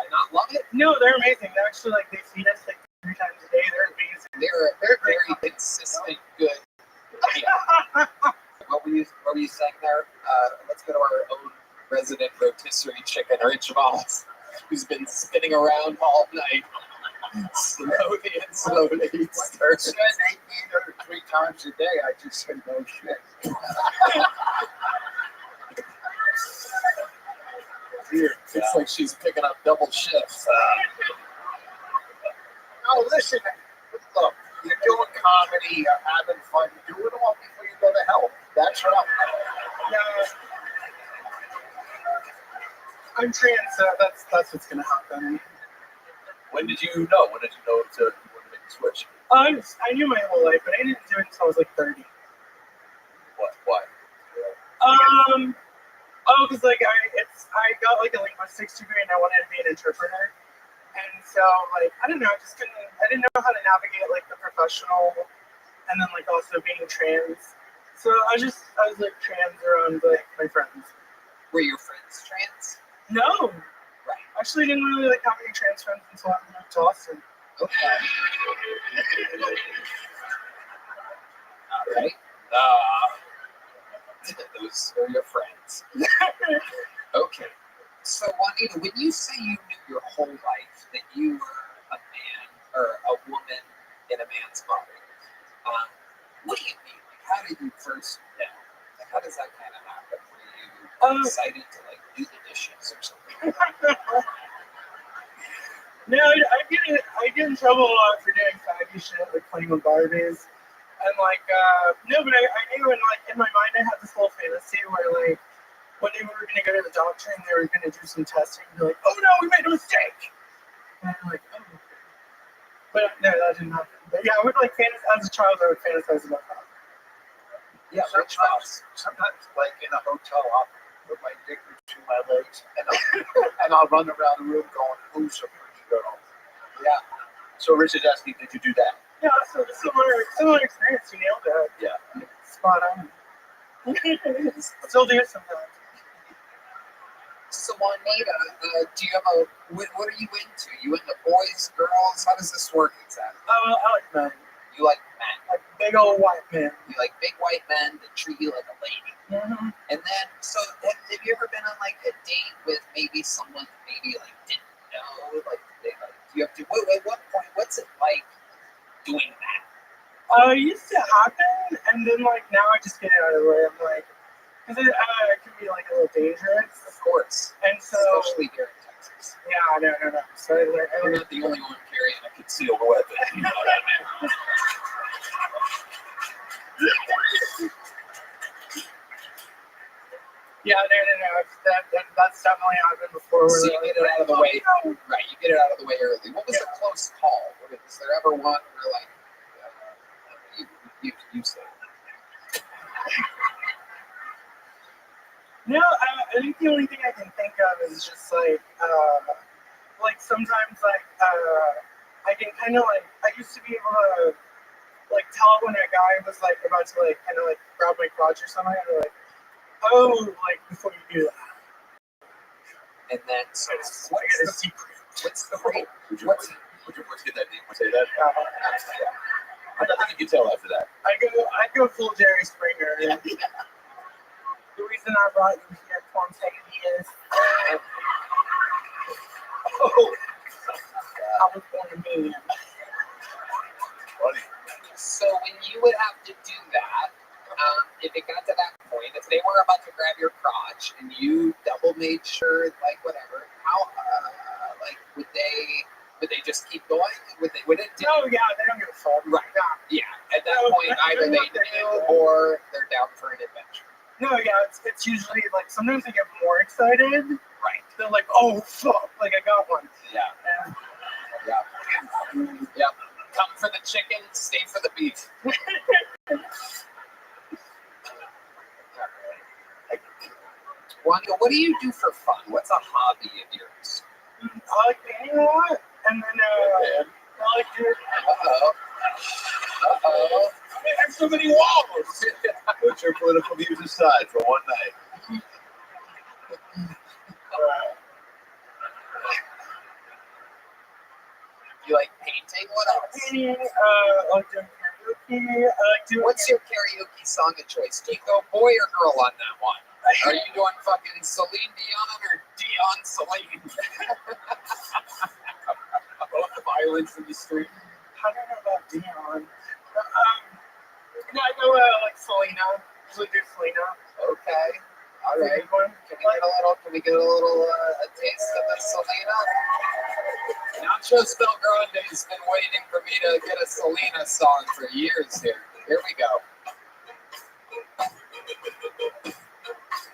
not love it? No, they're amazing. They're actually they feed us 3 times a day. They're amazing. They're very consistent, good. What were you saying there? Let's go to our own resident rotisserie chicken, Rich Voss, who's been spinning around all night, slowly and slowly. Like I said, 3 times a day. I just said no shit. It's like she's picking up double shifts. No, listen. Look, you're doing comedy. You're having fun. Do it all before you go to hell. That's right. I'm trans, so that's what's gonna happen. When did you know? When did you know to make the switch? I knew my whole life, but I didn't do it until I was 30. What? Why? Because I got a linguistics degree and I wanted to be an interpreter, and so I don't know, I didn't know how to navigate the professional, and then also being trans. So I was trans around my friends. Were your friends trans? No, Right. actually didn't really having trans friends until I moved to Austin. Okay. All right. Those are your friends. Okay. So, Juanita, when you say you knew your whole life that you were a man or a woman in a man's body, what do you mean? How did you first know? How does that kind of happen? Were you excited to do the dishes or something? No, I get in trouble a lot for doing faggy shit, playing with Barbies. And no, but I knew in my mind I had this whole fantasy where when they were gonna go to the doctor and they were gonna do some testing, and be like, oh no, we made a mistake. And I'm like, oh. But no, that didn't happen. But yeah, I would as a child I would fantasize about that. Yeah, Sometimes in a hotel, I'll put my dick between my legs and I'll run around the room going, who's a pretty girl? Yeah. So Rich is asking, did you do that? Yeah, so similar experience. You nailed it. Yeah. Spot on. Still do it sometimes. So, Juanita, do you have what are you into? You into boys, girls? How does this work exactly? I like men. You like men. Big old white men. You like big white men that treat you like a lady. Mm-hmm. And then, so have you ever been on a date with maybe someone that maybe didn't know? Do you have to? At what point? What's it like doing that? It used to happen, and then now I just get it out of the way. I'm because it can be a little dangerous. Of course. And so, especially here in Texas. Yeah, no. So I'm not the only one carrying a concealed weapon. You know what I mean? Yeah, no. That's definitely happened before. So you get it out of the way, right? You get it out of the way early. What was a close call? Was there ever one where you said? No, I think the only thing I can think of is just sometimes I can kind of I used to be able to tell when a guy was about to grab my crotch or something. I'm oh, before you do that. And then so what's the secret? What's the rate? Would you get that deep and say that? I don't think you can tell after that. I go full Jerry Springer. Yeah. The reason I brought you here, Quam, is I was born a man. Funny. So when you would have to do that, if it got to that point, if they were about to grab your crotch and you double made sure, like whatever, how, like, would they just keep going? Would it? No, yeah, they don't give a fuck. Right. Yeah. At that point, either they do or they're down for an adventure. No, yeah, it's usually like sometimes they get more excited. Right. They're like, oh fuck, like I got one. Yeah. And Yep. Come for the chicken, stay for the beef. Wanda, what do you do for fun? What's a hobby of yours? I like painting a lot, and then I like to. Uh-oh. I have so many walls. Put your political views aside for one night. You like painting? What else? Painting, I like doing karaoke. I like doing. What's your karaoke song of choice? Do you go boy or girl on that one? Are you doing fucking Celine Dion or Dion Celine? Both the violence in the street. I don't know about Dion. No, I go like Selena. Usually do Selena. Okay. All right. Can we get a little a taste of the Selena? Nacho Belgrande's been waiting for me to get a Selena song for years here. Here we go.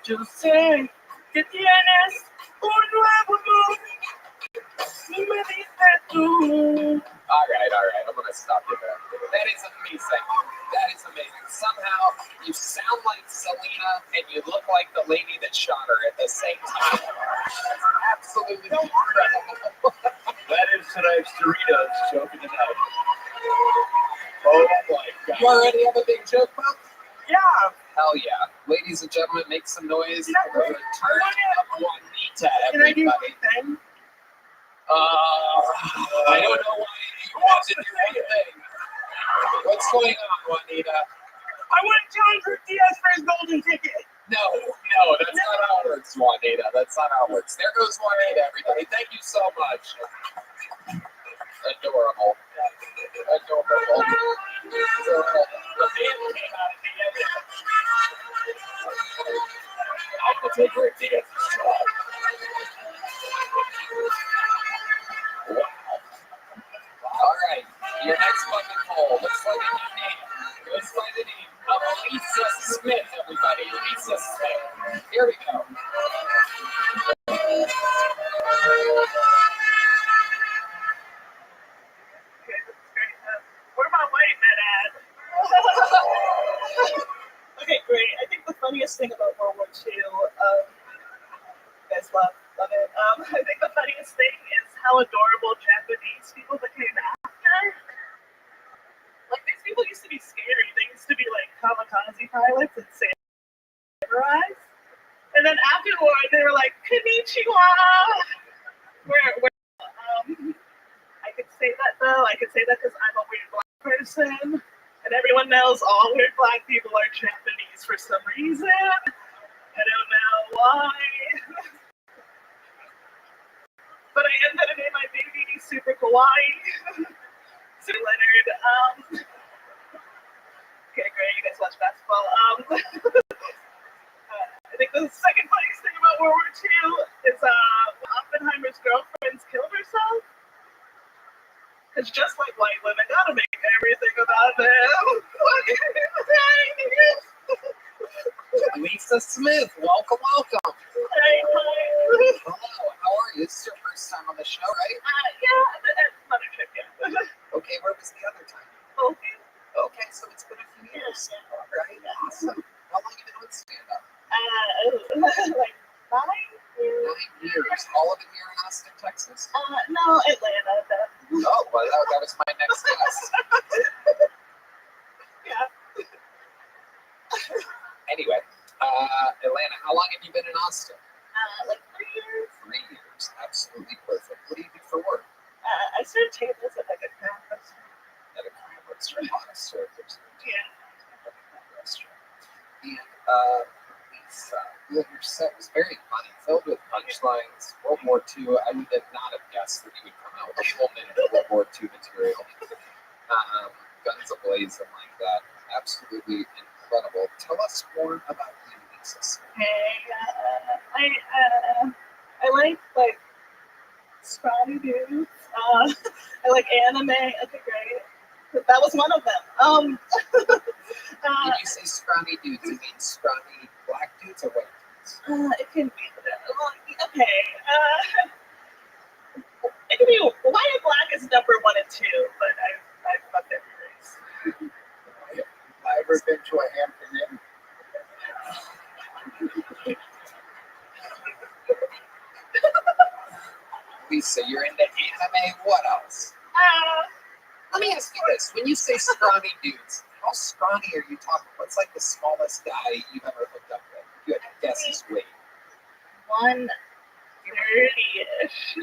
Yo sé que tienes un nuevo amor. Y me dices tú. All right. I'm going to stop you there. That is amazing. That is amazing. Somehow you sound like Selena and you look like the lady that shot her at the same time. That's absolutely incredible. That is tonight's Doritos joke of the night. Oh my God. You already have a big joke, Bob? Yeah. Hell yeah. Ladies and gentlemen, make some noise for the return of Juanita, Can I do everybody. one thing? I don't know why you want to do anything. What's going on, Juanita? I want John Diaz for his golden ticket. No, that's not how it works, Juanita. That's not how it works. There goes Juanita, everybody. Thank you so much. Adorable. Adorable. The band came out at the end. I have to take her Diaz. Wow. All right, your next fucking poll. Looks like a new name. Looks like the name of Lisa Smith, everybody. Lisa Smith. Here we go. Where my white men at? Okay, great. I think the funniest thing about World War II, you guys love it. I think the funniest thing is how adorable Japanese people became after. Like, these people used to be scary. They used to be like kamikaze pilots and samurais. And then afterward, they were like, Konnichiwa! I could say that though. I could say that because I'm a weird black person. And everyone knows all weird black people are Japanese for some reason. I don't know why. But I am going to name my baby Super Kawaii. Super Leonard. Okay, great. You guys watch basketball. I think the second funniest thing about World War II is Oppenheimer's girlfriend killed herself. It's just like white women, gotta make everything about them. Lisa Smith, welcome. Hey, Hello, how are you? This is your first time on the show, right? Yeah, another trip, yeah. Okay, where was the other time? Okay, so it's been a few years. All right, awesome. How long have you been on stand-up? Like 9 years. 9 years. All of it here in Austin, Texas? No, Atlanta. Oh, well, that was my next guess. Yeah. Anyway, Atlanta, how long have you been in Austin? Like 3 years. 3 years. Absolutely perfect. What do you do for work? I serve tables at like a craft restaurant. At a craft restaurant. Honest servers. Yeah. Restaurant. And Your set was very funny, filled with punchlines. World War II. I would not have guessed that you would come out with a full minute of World War II material. Guns ablazing like that. Absolutely incredible. Tell us more about you, Lisa. Okay, I like scrawny dudes. I like anime. Okay, great. That was one of them. When you say scrawny dudes, it means scrawny black dudes or white dudes? It can be. Okay. It can be white and black is number 1 and 2, but I've fucked every race. I ever been to a Hampton Inn? Lisa, you're into anime. What else? Let me ask you this: when you say scrawny dudes, how scrawny are you talking? What's like the smallest guy you've ever hooked up with? If you had to guess his weight. 130-ish.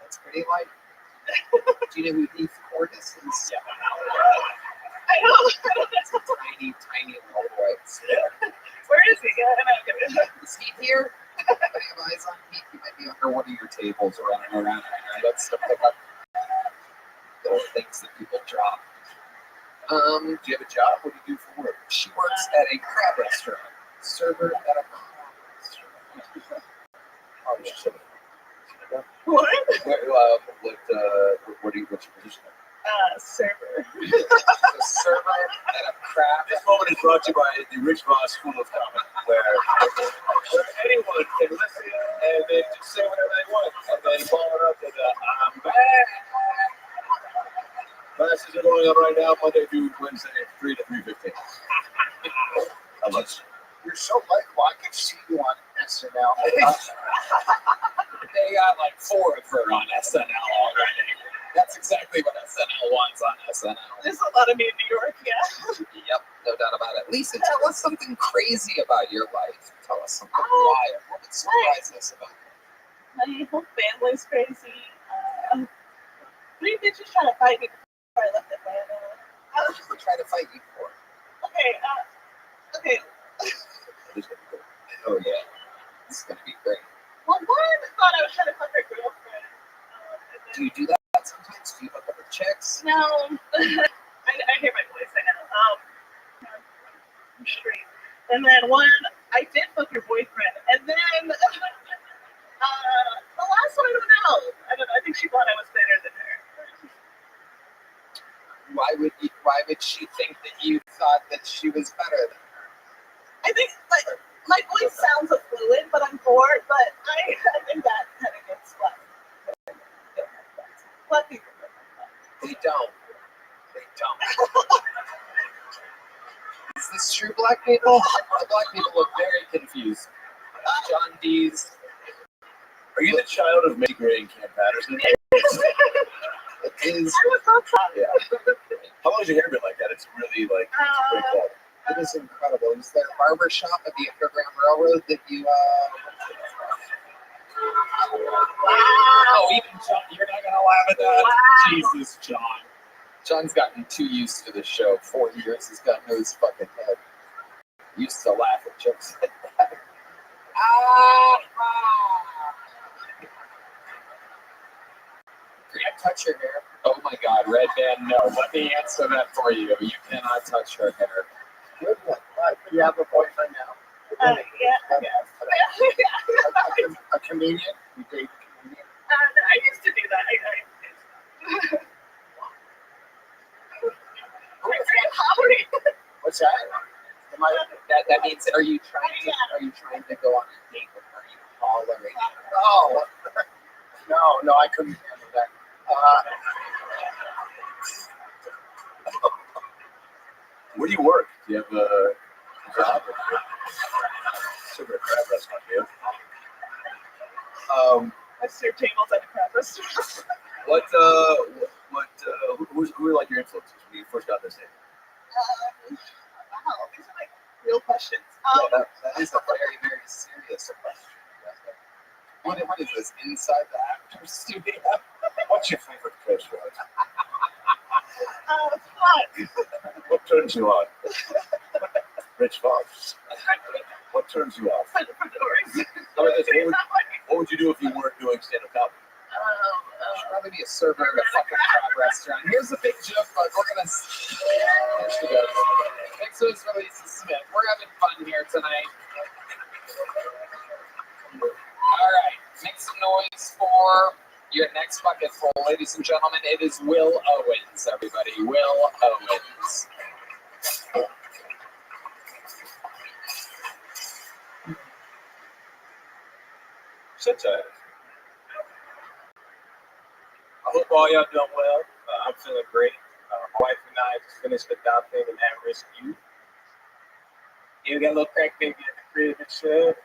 That's pretty light. Do you know who Heath Cordes is? Yeah. I know. That's a tiny, tiny little boy. Where is he? I don't know. Is he here? I have eyes on Heath. He might be under one of your tables running around. Let's pick up little things that people drop. Do you have a job? What do you do for work? She works at a crab restaurant. Server at a crab restaurant. Oh, she's What? What's your position? Server. A server at a crab. This moment is brought to you by the Rich Voss School of Comedy, where anyone can listen and then just say whatever they want, and then follow it up with I'm back. Classes are going on right now, Monday through Wednesday, 3 to 3:15. How much? You're so likable. I could see you on SNL. They got like 4 of her on SNL already. That's exactly what SNL wants on SNL. There's a lot of me in New York, yeah. Yep, no doubt about it. Lisa, tell us something crazy about your life. Tell us something wild. What would surprise us about you? My whole family's crazy. 3 bitches trying to fight me before I left Atlanta. How did people try to fight you for? Okay. Oh yeah, this is gonna be great. Well, one thought I was trying to fuck her girlfriend. Do you do that sometimes? Do you hook up with chicks? No. I hear my voice. I know. I'm straight. And then one, I did fuck your boyfriend. And then the last one, I don't know. I think she thought I was better than her. Why would she think that you thought that she was better than her? I think my voice sounds fluid, but I'm bored. But I think that kind of gets flat. Black people. They don't. Is this true, black people? The black people look very confused. John D's. Are you the child of May Gray and Cam Patterson? It is. I was so proud. Yeah. How long has your hair been like that? It's really like great quality. It is incredible. Is there a barber shop at the Underground Railroad that you Wow, even John, you're not gonna laugh at that. Wow. Jesus, John. John's gotten too used to the show. 4 years he's gotten to his fucking head. Used to laugh at jokes like that. Can I touch your hair? Oh my god, Red Band, no. Let me answer that for you. You cannot touch her hair. Good one. You have a boyfriend now? Yeah. A comedian? You date a comedian? I used to do that. What's that? That means, are you trying to go on a date with her? Are you tolerating her? Oh, no, I couldn't handle that. Where do you work? Do you have a job? Server at a crab restaurant, do you? I serve tables at a crab restaurant. Who are like your influences when you first got this name? Wow, these are like real questions. That is a very, very serious question. What is this, inside the actor's studio? What's your favorite restaurant? Fun. What turns you on? Rich Fox. What turns you off? For doors. How about this? What would you do if you weren't doing stand-up comedy? Should probably be a server at a fucking crab restaurant. Here's a big joke, but we're gonna. There she goes. Next one is Release Smith. We're having fun here tonight. All right, make some noise for your next bucket full, ladies and gentlemen. It is Will Owens, everybody. Will Owens. Shit, I hope all y'all doing well. I'm feeling great. My wife and I just finished adopting an at-risk youth. Yeah, we got a little crack baby at the crib and shit.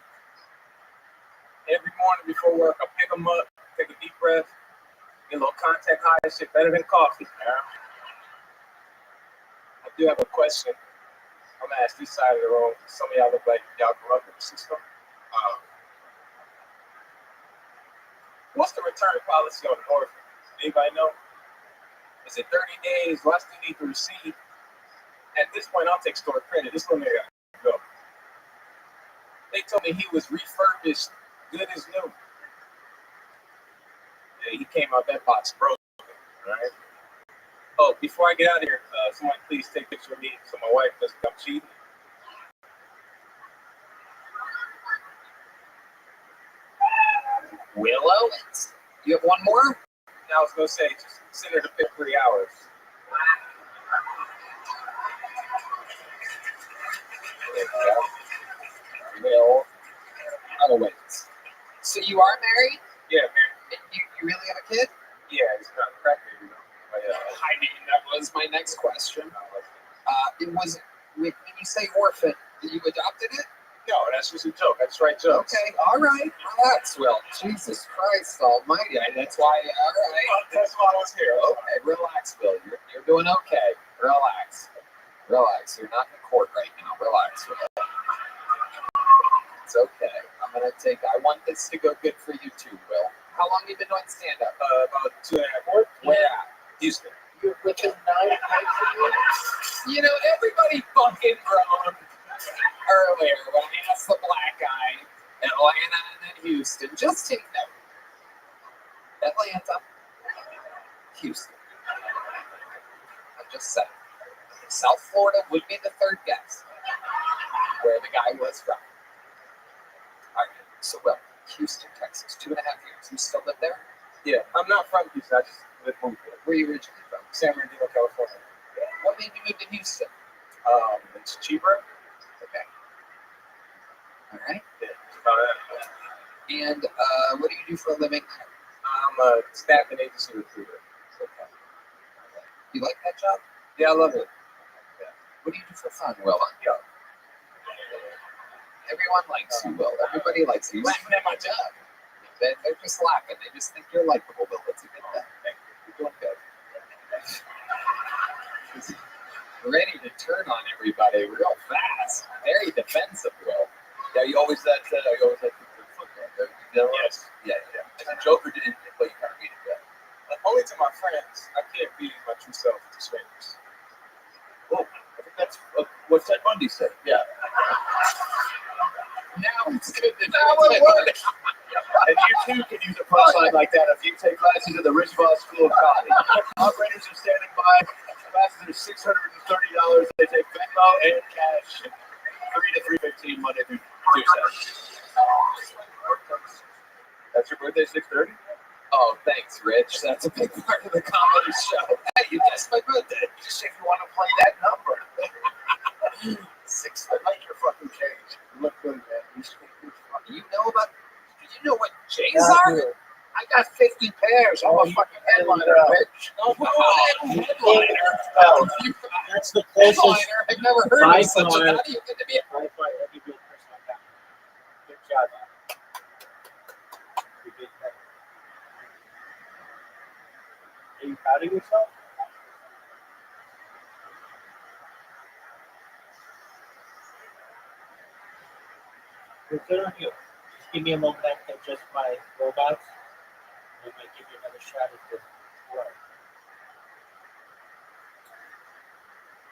Every morning before work, I pick them up, take a deep breath, get a little contact high and shit, better than coffee. I do have a question. I'm gonna ask this side of the room. Some of y'all look like y'all grew up in the system. What's the return policy on an orphan? Anybody know? Is it 30 days? Do I still need the receipt? At this point, I'll take store credit. This one there got to go. They told me he was refurbished, good as new. Yeah, he came out that box broken. All right. Oh, before I get out of here, someone please take a picture of me so my wife doesn't come cheating. Will Owens. You have one more? I was gonna say, just send her to pick 3 hours. Will Owens. So you are married? Yeah, man. And you really have a kid? Yeah, it's not a crack baby, though. I mean, that was my next question. It was, when you say orphan, you adopted it? No, that's just a joke. I just write jokes. Okay, all right. Relax, Will. Jesus Christ almighty. That's why, all right. That's why I was here. Okay, relax, Will. You're doing okay. Relax. Relax. You're not in court right now. Relax, Will. It's okay. I'm going to take, I want this to go good for you too, Will. How long have you been doing stand-up? About 2.5 months. Where at? Houston. You're within 9 months of you? You know, everybody fucking grown earlier when I asked the black guy, Atlanta and then Houston. Just take note. Atlanta, Houston. I'm just saying. South Florida would be the third guess where the guy was from. All right, so well, Houston, Texas, 2.5 years. You still live there? Yeah, I'm not from Houston. I just live home here. Where are you originally from? San Bernardino, California. What made you move to Houston? It's cheaper. Okay. All right. Yeah, And what do you do for a living there? I'm a staffing agency recruiter. Okay. You like that job? Yeah, I love it. What do you do for fun, Will? Yeah. Everyone likes you, Will. Everybody likes you. You're laughing at my job. They're just laughing. They just think you're likable, Will. It's a good thing. You're doing good. Ready to turn on everybody real fast. Very defensive, Will. Yeah, you always that foot there. Yes. Yeah. As a joker, didn't but you kind of beat it back. Only to my friends. I can't be my true self to strangers. Oh, I think that's what Ted Bundy said. Yeah. Now it's good. Now it works. And you too can use a punchline like that if you take classes at the Rich Fox School of Comedy. Operators are standing by. Classes are $630. They take Venmo and cash. 3 to 3:15 Monday through Tuesday. That's your birthday, 6:30? Oh, thanks, Rich. That's a big part of the comedy show. Hey, you guessed my birthday. Just if you want to play that number. 6. I like your fucking cage. You look good, man. You know about? Do you know what J's are? I got 50 pairs. I'm a fucking headliner, bitch. Oh, headliner. Oh, that's the closest. Headliner. I've never heard By of such a. far. How do you get to be a By far, every good person I got. Good job. You did that. Are you proud of yourself? You're good on you. Just give me a moment to adjust my robots. And I might give you another shot at this work.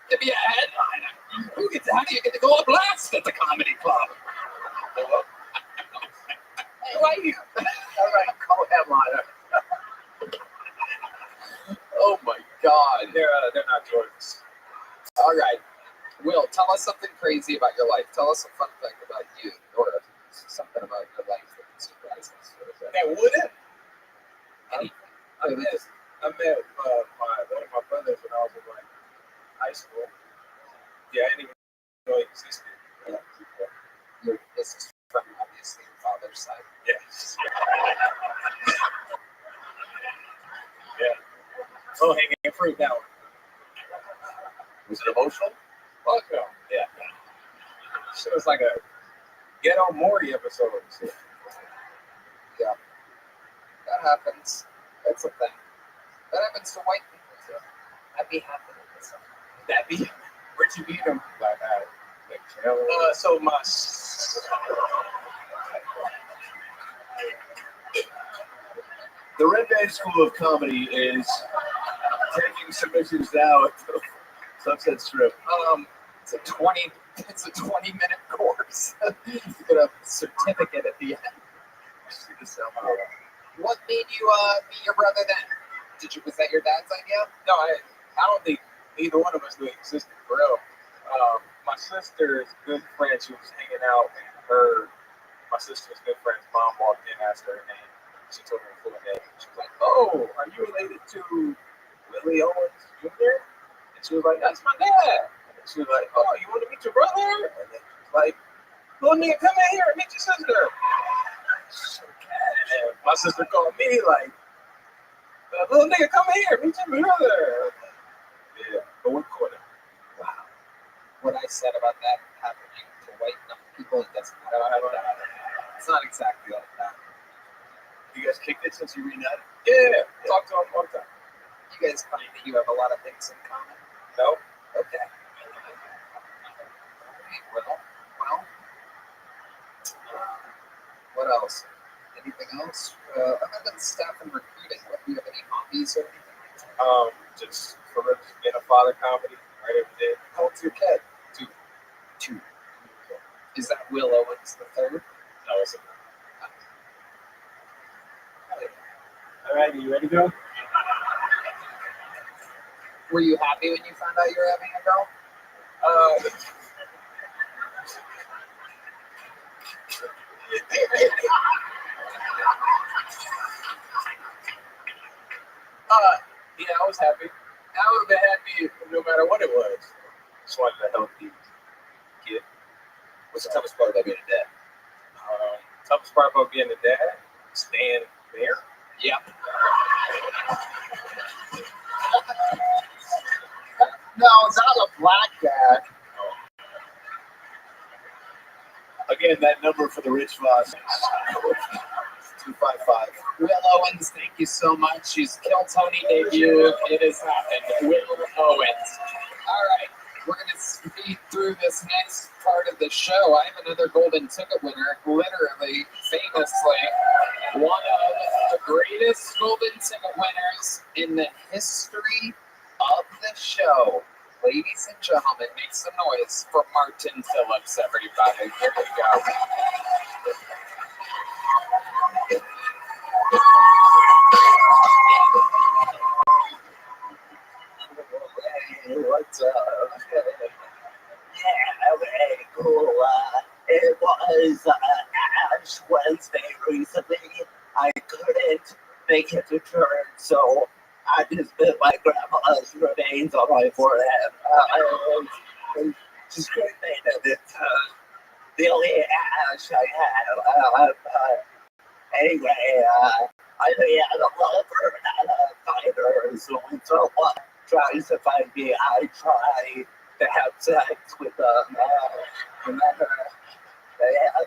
to be a headliner? How do you get to go up last at the comedy club? Hey, why you? All right, call him on it. Oh my God. They're not Jordans. All right. Will, tell us something crazy about your life. Tell us a fun fact about you, or something about your life that can surprise us. That wouldn't. Anything. I met one of my brothers when I was in like high school. Yeah, I didn't even know he existed. This is from obviously your father's side. Yes. Yeah. Oh, hanging fruit now. Was it emotional? Fuck no. Yeah. Shit was like a Get On Maury episode. Yeah. That happens. That's a thing. That happens to white people too. I'd be happy with this. That be where'd you meet him? Like so my The Red Band School of Comedy is taking submissions now at the Sunset Strip. It's a 20-minute course. You get a certificate at the end. What made you meet your brother then? Was that your dad's idea? No, I don't think either one of us knew he existed for real. My sister's good friend, she was hanging out, and my sister's good friend's mom walked in, asked her name. She told her full name. She was like, "Oh, are you related to Willie Owens Jr.?" And she was like, "That's my dad." And she was like, "Oh, you want to meet your brother?" And then she was like, "Little nigga, come in here and meet your sister." And my sister called me like, "Little nigga, come in here, meet your brother." Yeah, but we're cool. Wow. What I said about that happening to white people, it doesn't matter. It's not exactly like that. You guys kicked it since you reunited? Yeah. Talk to him one time. You guys find that you have a lot of things in common? No. Okay. Well, what else? Anything else? Other than staff and recruiting, do you have any hobbies or anything? Just for being a father comedy right every day. How old's your kid? Two. Is that Will Owens the third? No, it's a All right, are you ready to go? Were you happy when you found out you were having a girl? Yeah, I was happy. I would have been happy no matter what it was. Just wanted a healthy kid. What's the toughest part about being a dad? Toughest part about being a dad? Staying there. Yeah. No, not a black dad. Again, that number for the Rich Voss is 255. Will Owens, thank you so much. She's Kill Tony debut. It has happened. Will Owens. All right, we're going to speed through this next part of the show. I have another golden ticket winner, literally, famously, one of the greatest golden ticket winners in the history of the show. Ladies and gentlemen, make some noise for Martin Phillips, everybody. Here we go. What's up? Yeah, very cool. It was Ash Wednesday recently. I couldn't make it to church, so I just put my grandma's remains on my forehead. It was just great thing that it's the only ash I had. Anyway, I had a lover, not a fighter, so when someone tries to fight me, I try to have sex with them. And then,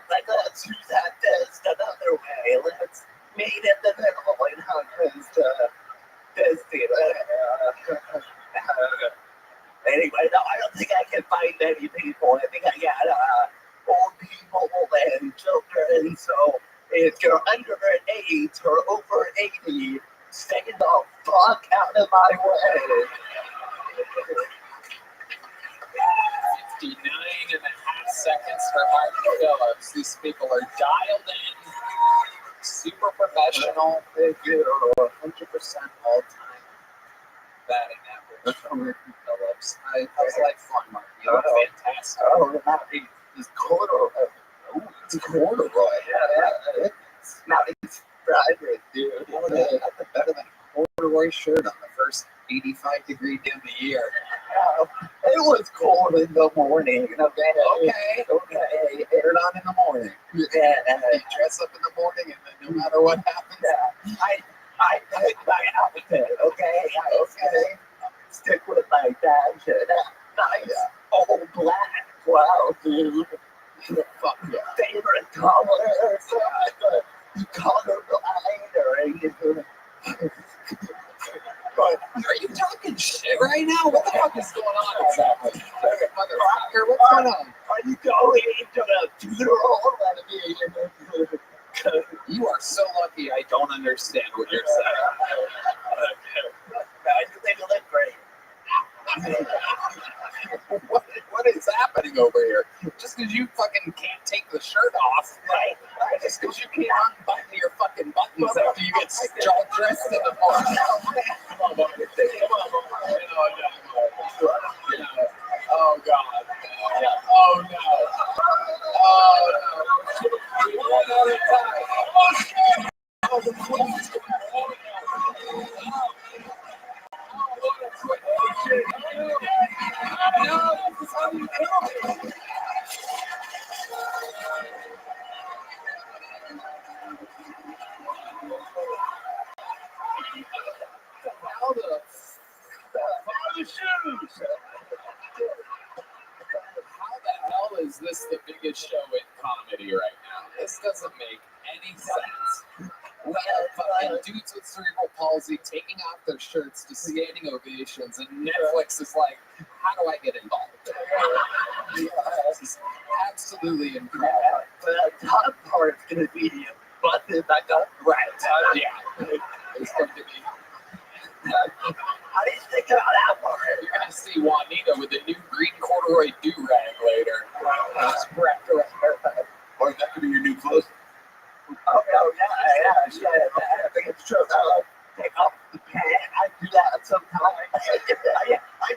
like, let's use that fist another way. Let's meet in the middle and not just fisting. Anyway, no, I don't think I can fight many people. I think I got old people and children, so if you're under an 8 or over 80, stay the fuck out of my way. 59.5 seconds for Martin Phillips. These people are dialed in, super professional. They do 100% all-time batting average. That's Martin Phillips. How's life fun, Martin? You look fantastic. Oh, now he's corduroy. It's corduroy. Yeah. Now he's Friday, dude. Nothing better than a corduroy shirt on the first 85-degree day of the year. It was cold in the morning. Okay. Okay. Air it on in the morning. Yeah. You dress up in the morning, and then no matter what happens, I pick my outfit, okay? Okay. Stick with my fashion. Nice old black. Wow, dude. fuck yeah. Favorite colors. You colorblind or anything. Are you talking shit right now? What the fuck is going on exactly? Motherfucker, what's going on? Are you going into a funeral? You are so lucky I don't understand what you're saying. They look great. What is happening over here? Just because you fucking can't take the shirt off, right? Just because you can't unbutton your fucking buttons after you get all dressed in the morning. Come on, buddy. Oh, God. Oh, no. Oh, no. One other time. Oh, the Queen's going on. No, this is how you kill me. How the hell is this the biggest show in comedy right now? This doesn't make any sense. We have fucking dudes with cerebral palsy taking off their shirts to standing ovations, and Netflix is like, how do I get involved? This is absolutely incredible. The top part is going to be busted back up. Right. Yeah. It's going to be. How do you think about that part? You're going to see Juanita with a new green corduroy do-rag later. Just wrapped around her head. Or that could be your new clothes. Oh, yeah. I think it's true. Take off the pants. I do that sometimes. I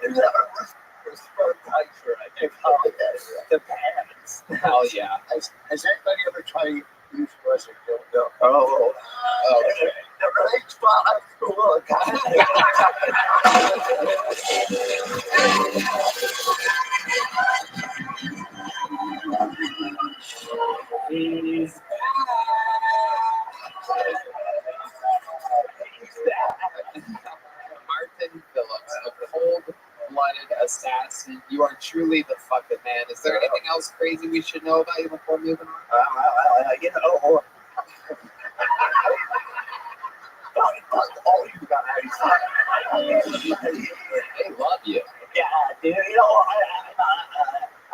do that with respect culture. I take off the pants. Hell yeah. Has anybody ever tried use wrestling? Oh, okay. The right spot. He's back. Martin Phillips, a cold-blooded assassin. You are truly the fucking man. Is there anything else crazy we should know about you before moving on? You know, all you guys. They love you. Yeah, dude. You know,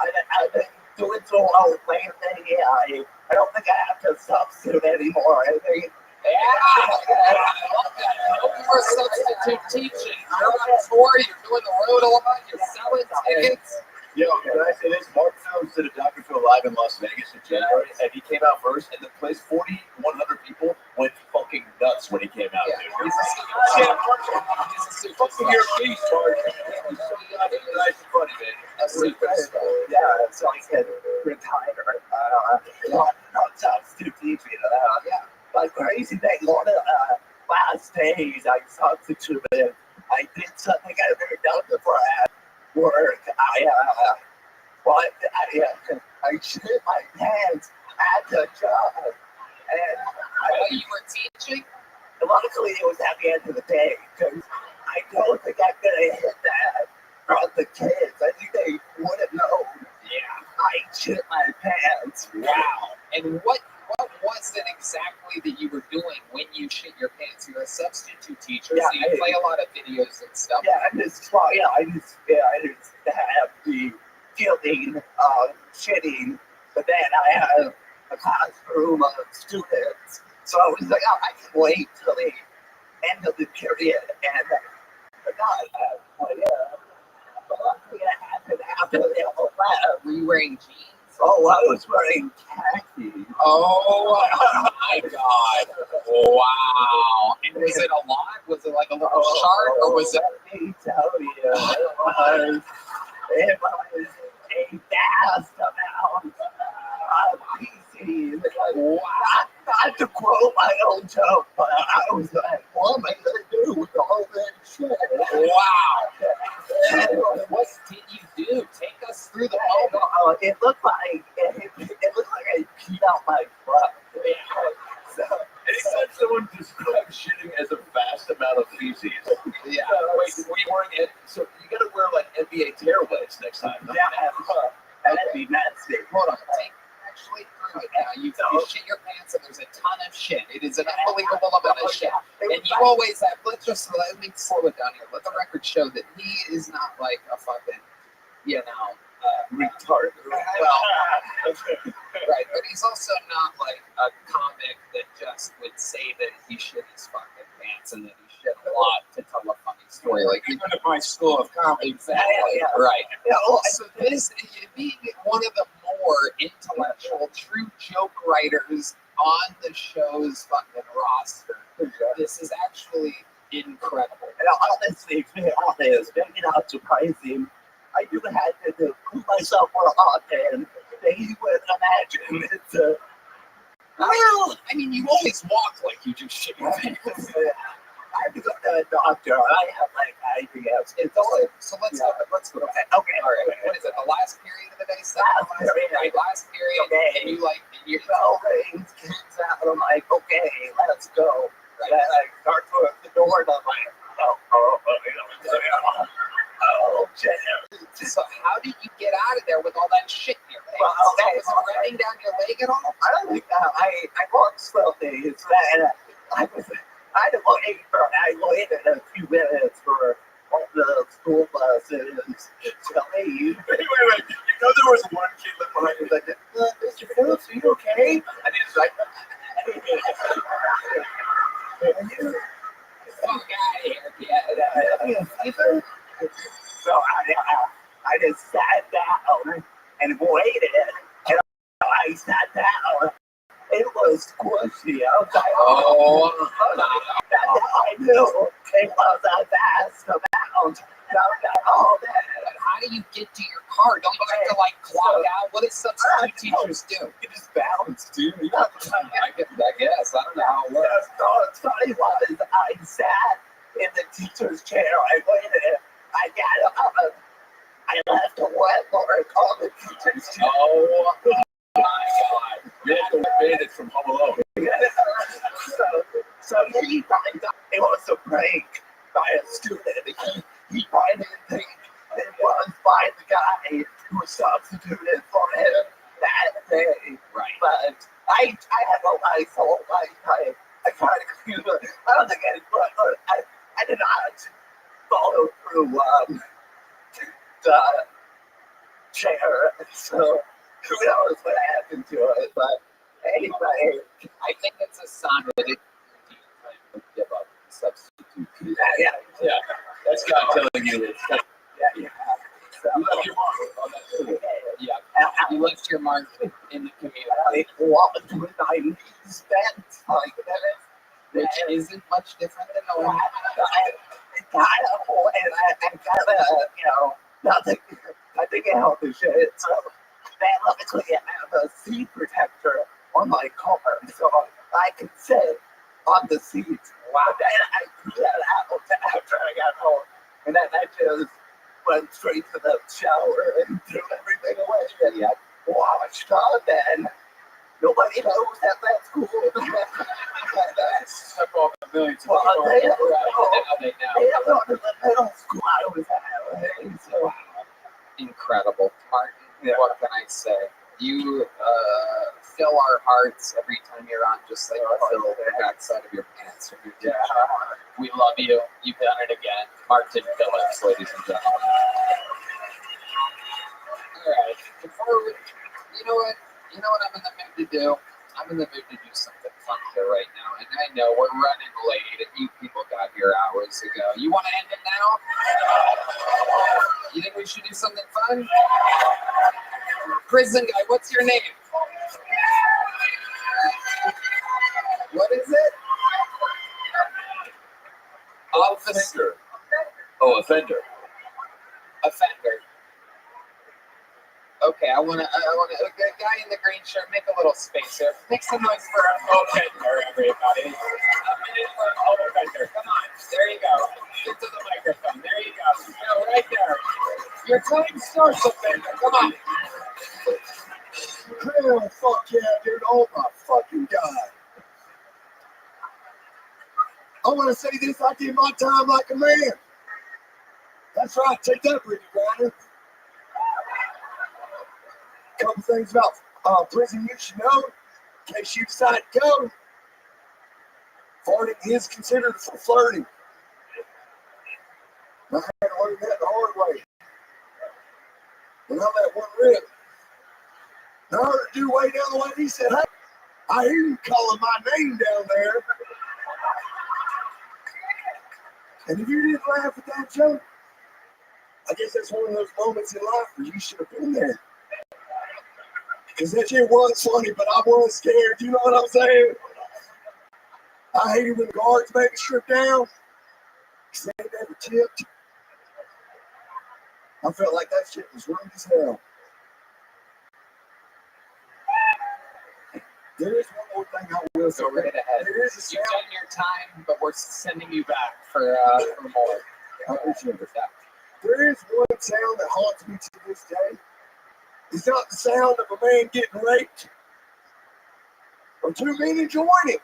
I've been doing so well lately. I don't think I have to substitute anymore. I think. Yeah, I love that. No more substitute teaching. You're on tour. You're doing the road a lot. You're selling tickets. Yo, can I say this? Mark Phillips did a Dr. Phil live in Las Vegas in January, and he came out first, and the place, 4,100 people, went fucking nuts when he came out. Yeah, Dude. he's a superstar. He's a superstar. Your beast, Mark. He's so nice and funny, man. A superstar. Yeah, so I said retire. Not substitute teaching. Yeah. But crazy thing, one of the last days I substituted, I did something I've never done before at work. I shit my pants at the job. And you were teaching? Luckily, it was at the end of the day, because I don't think I'm going to hit that from the kids. I think they would have known. Yeah. I shit my pants. Wow. And what was it exactly that you were doing when you shit your pants? You're a substitute teacher, so you play a lot of videos and stuff. Yeah, I just have the feeling of shitting, but then I have a classroom of students, so I was like, I can wait till the end of the period, and not what's going to happen after the Were you wearing jeans? Oh, I was wearing khaki. Oh my god. Wow. And was it a lot? Was it like a little shark or was it? Let me tell you, it was a vast amount of PCs. Not to quote my own joke, but I was like, what am I going to do with all that shit? Wow. What did you do? Take us through the moment. It looked like I peed out my butt. So, Anytime someone describes shitting as a vast amount of feces. Yeah. Wait, were you wearing it? So you gotta wear like NBA tearaways next time. that'd be nasty. Hold on. Actually, through it now. You shit your pants and there's a ton of shit. It is an unbelievable amount of shit. And you always have, let me slow it down here. Let the record show that he is not like a fucking, retard. Well, right. But he's also not like a comic that just would say that he shit his fucking pants and that he shit a lot to tell a funny story. Like, Even at my school of comedy. exactly. Right. So this, being one of the more intellectual, true joke writers on the show's fucking roster, this is actually incredible. And honestly, to be honest, maybe not surprising, I do have to prove myself more often than you would imagine. It's Well, I mean, you always walk like you just shit your pants. I have to go to a doctor. I have like IBS. It's always So let's go. okay. All right. What is it? The last period of the day? Last period. Right. Last period. Okay. And you like, and you're Bell rings, kids out, and I'm like, okay, let's go. Right. And I start to the door, and I'm like, oh, shit. So how did you get out of there with all that shit in your pants? Well, okay, Was it running down your leg at all? I don't think I walked slowly. It's that I waited a few minutes for all the school buses to leave. Wait. You know there was one kid left behind who was like, Mr. Phillips, are you okay? And he was like, Fuck out of here, kid. So I just sat down and waited, and I sat down. It was squishy. I was like, I knew it was a vast amount. All that. But how do you get to your car? Don't you have to like clock out? What does substitute teachers do? You just bounce, dude. I guess. I don't know how it works. So what's funny was I sat in the teacher's chair. I waited. I got up. I left a wet mark on the teacher's chair. oh my god. You have to obey it from Home Alone. So he finds out it was a prank by a student. He probably didn't think it was by the guy who substituted for him that day. Right. But I had a life whole life. I tried to, I don't think I did not follow through the chair. So who knows what happened to it? But anyway, I think it's a sign that it would give up substitute. yeah. That's God telling you it's So, you left your mark on that school. Yeah. You left your mark in the community. I walked with my knees bent like that. Which isn't much different than normal. I got nothing. I think it helped the shit. So, luckily I have a seat protector on my car, so I can sit on the seat. Wow. Then I threw that out after I got home, and then I just went straight to the shower and threw everything away. And yeah, washed up, and nobody knows at that school. That's off the millions of Well, people. they don't They know. They don't know the middle school I was at. So, Incredible. Martin, what can I say? You fill our hearts every time you're on, just like you fill the backside of your pants. Yeah. We love you. You've done it again. Martin Phillips, ladies and gentlemen. All right. You know what I'm in the mood to do? I'm in the mood to do something fun here right now. And I know we're running late, and you people got here hours ago. You want to end it now? You think we should do something fun? Prison guy, what's your name? What is it? Officer. Oh, offender. Offender. Okay, I wanna, the guy in the green shirt, make a little space here. Make some noise for offender, everybody. A minute for offender. Come on, there you go. Get to the microphone. There you go. No, right there. Your time starts, offender. Come on. Hell, fuck yeah, dude. Oh my fucking God. I want to say this, I did my time like a man. That's right, take that, Brittany Griner. Couple things about prison you should know, in case you decide to go. Farting is considered for flirting. I had to learn that the hard way. And I let one rip. I heard a dude way down the way, he said, hey, I hear you calling my name down there. And if you didn't laugh at that joke, I guess that's one of those moments in life where you should have been there. Because that shit was funny, but I was scared. You know what I'm saying? I hated when guards make me strip down. Because they never tipped. I felt like that shit was rude as hell. There is one more thing I will say. Go right ahead. There is a sound. You've done your time, but we're sending you back for more. I appreciate it. There is one sound that haunts me to this day. It's not the sound of a man getting raped or two men enjoying it.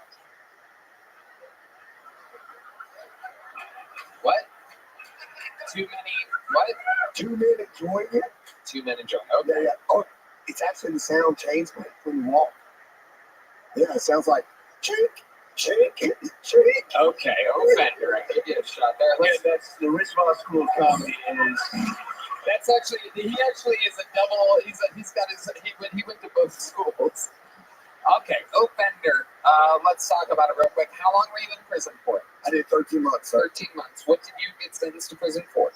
What? Too many, what? Two men enjoying it. Two men enjoying it. Okay. Yeah. Oh, it's actually the sound changes when you walk. Yeah, it sounds like chink, chink, chink. Okay, offender. I give you a shot there. Yeah, that's the Rothschild School of Comedy is. That's actually, he actually is a double, he's got his, he went to both schools. Okay, offender. Let's talk about it real quick. How long were you in prison for? I did 13 months. 13 months. What did you get sentenced to prison for?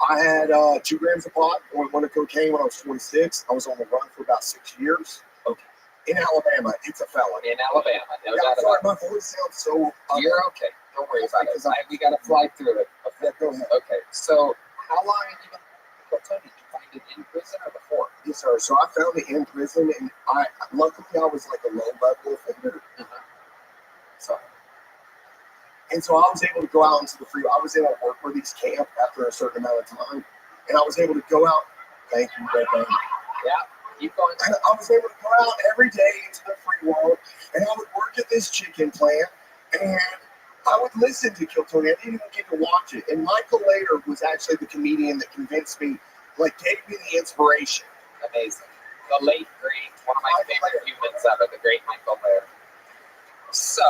I had 2 grams of pot, one of cocaine when I was 26. I was on the run for about 6 years. Okay. In Alabama, it's a felony. In Alabama, no yeah, doubt sorry, about my voice sounds so. You're okay. Don't worry about it. We got to fly through it. Okay. Yeah, go ahead. Okay. So, how long have you been? Did you find it in prison or before? Yes, sir. So I found it in prison, and luckily I was like a low-level offender. So I was able to go out into the free. I was in a work release camp after a certain amount of time, and I was able to go out. Thank you, Rabbi. Yeah, keep going. And I was able to go out every day into the free world, and I would work at this chicken plant, and I would listen to Kill Tony. I didn't even get to watch it. And Michael Later was actually the comedian that convinced me, like gave me the inspiration. Amazing. The late, great, one of my favorite humans ever, the great Michael Later. So,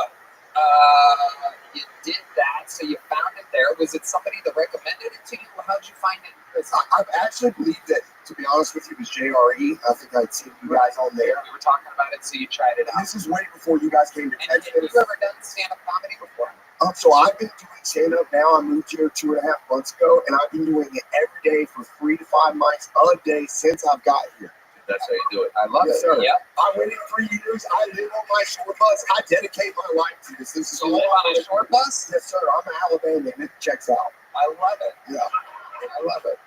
you did that, so you found it there. Was it somebody that recommended it to you? How'd you find it? I've actually believed that, to be honest with you, it was JRE. I think I'd seen you guys on there. You were talking about it, so you tried it out. This is way before you guys came to Texas. Have you ever done stand-up comedy before? So I've been doing stand-up now. I moved here 2.5 months ago, and I've been doing it every day for 3 to 5 nights a day since I've got here. That's how you do it. I love it. Sir. Yep. I went in 3 years. I live on my short bus. I dedicate my life to this. This is you live on a short bus? Yes, sir. I'm an Alabama, and it checks out. I love it. Yeah. I love it.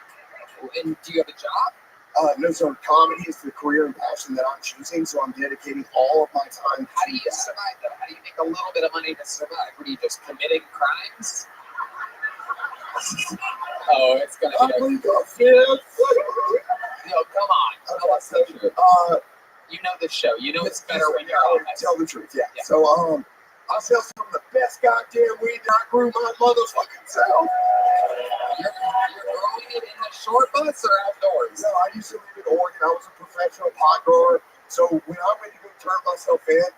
And do you have a job? No, sir. Comedy is the career and passion that I'm choosing, so I'm dedicating all of my time. How do you survive, though? How do you make a little bit of money to survive? What are you just committing crimes? Oh, it's gonna be. No, come on. Tell us the truth. You know the show. You know it's better when you're honest. Tell the truth, yeah. So, I sell some of the best goddamn weed that I grew my motherfucking self. You're growing it in the short bus or outdoors? No, I used to live in Oregon. I was a professional pot grower. So when I went to go turn myself in,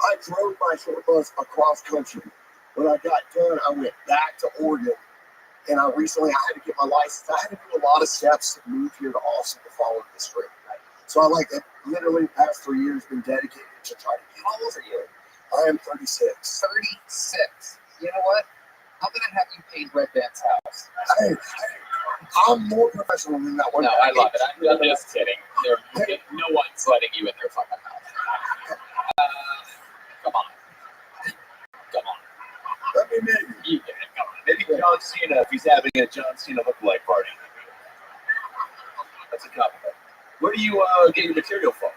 I drove my short bus across country. When I got done, I went back to Oregon. And I had to get my license. I had to do a lot of steps to move here to Austin to follow this stream. So I literally the past 3 years been dedicated to try to get. How old are you? I am 36. 36. You know what? I'm gonna have you paint Red Band's house. Hey, I'm more professional than that one. No, I love it. I'm just kidding. No one's letting you in their fucking house. Come on. Come on. Let me maybe. You get it. Come on. Maybe John Cena, if he's having a John Cena lookalike party. That's a compliment. Where do you get your material from?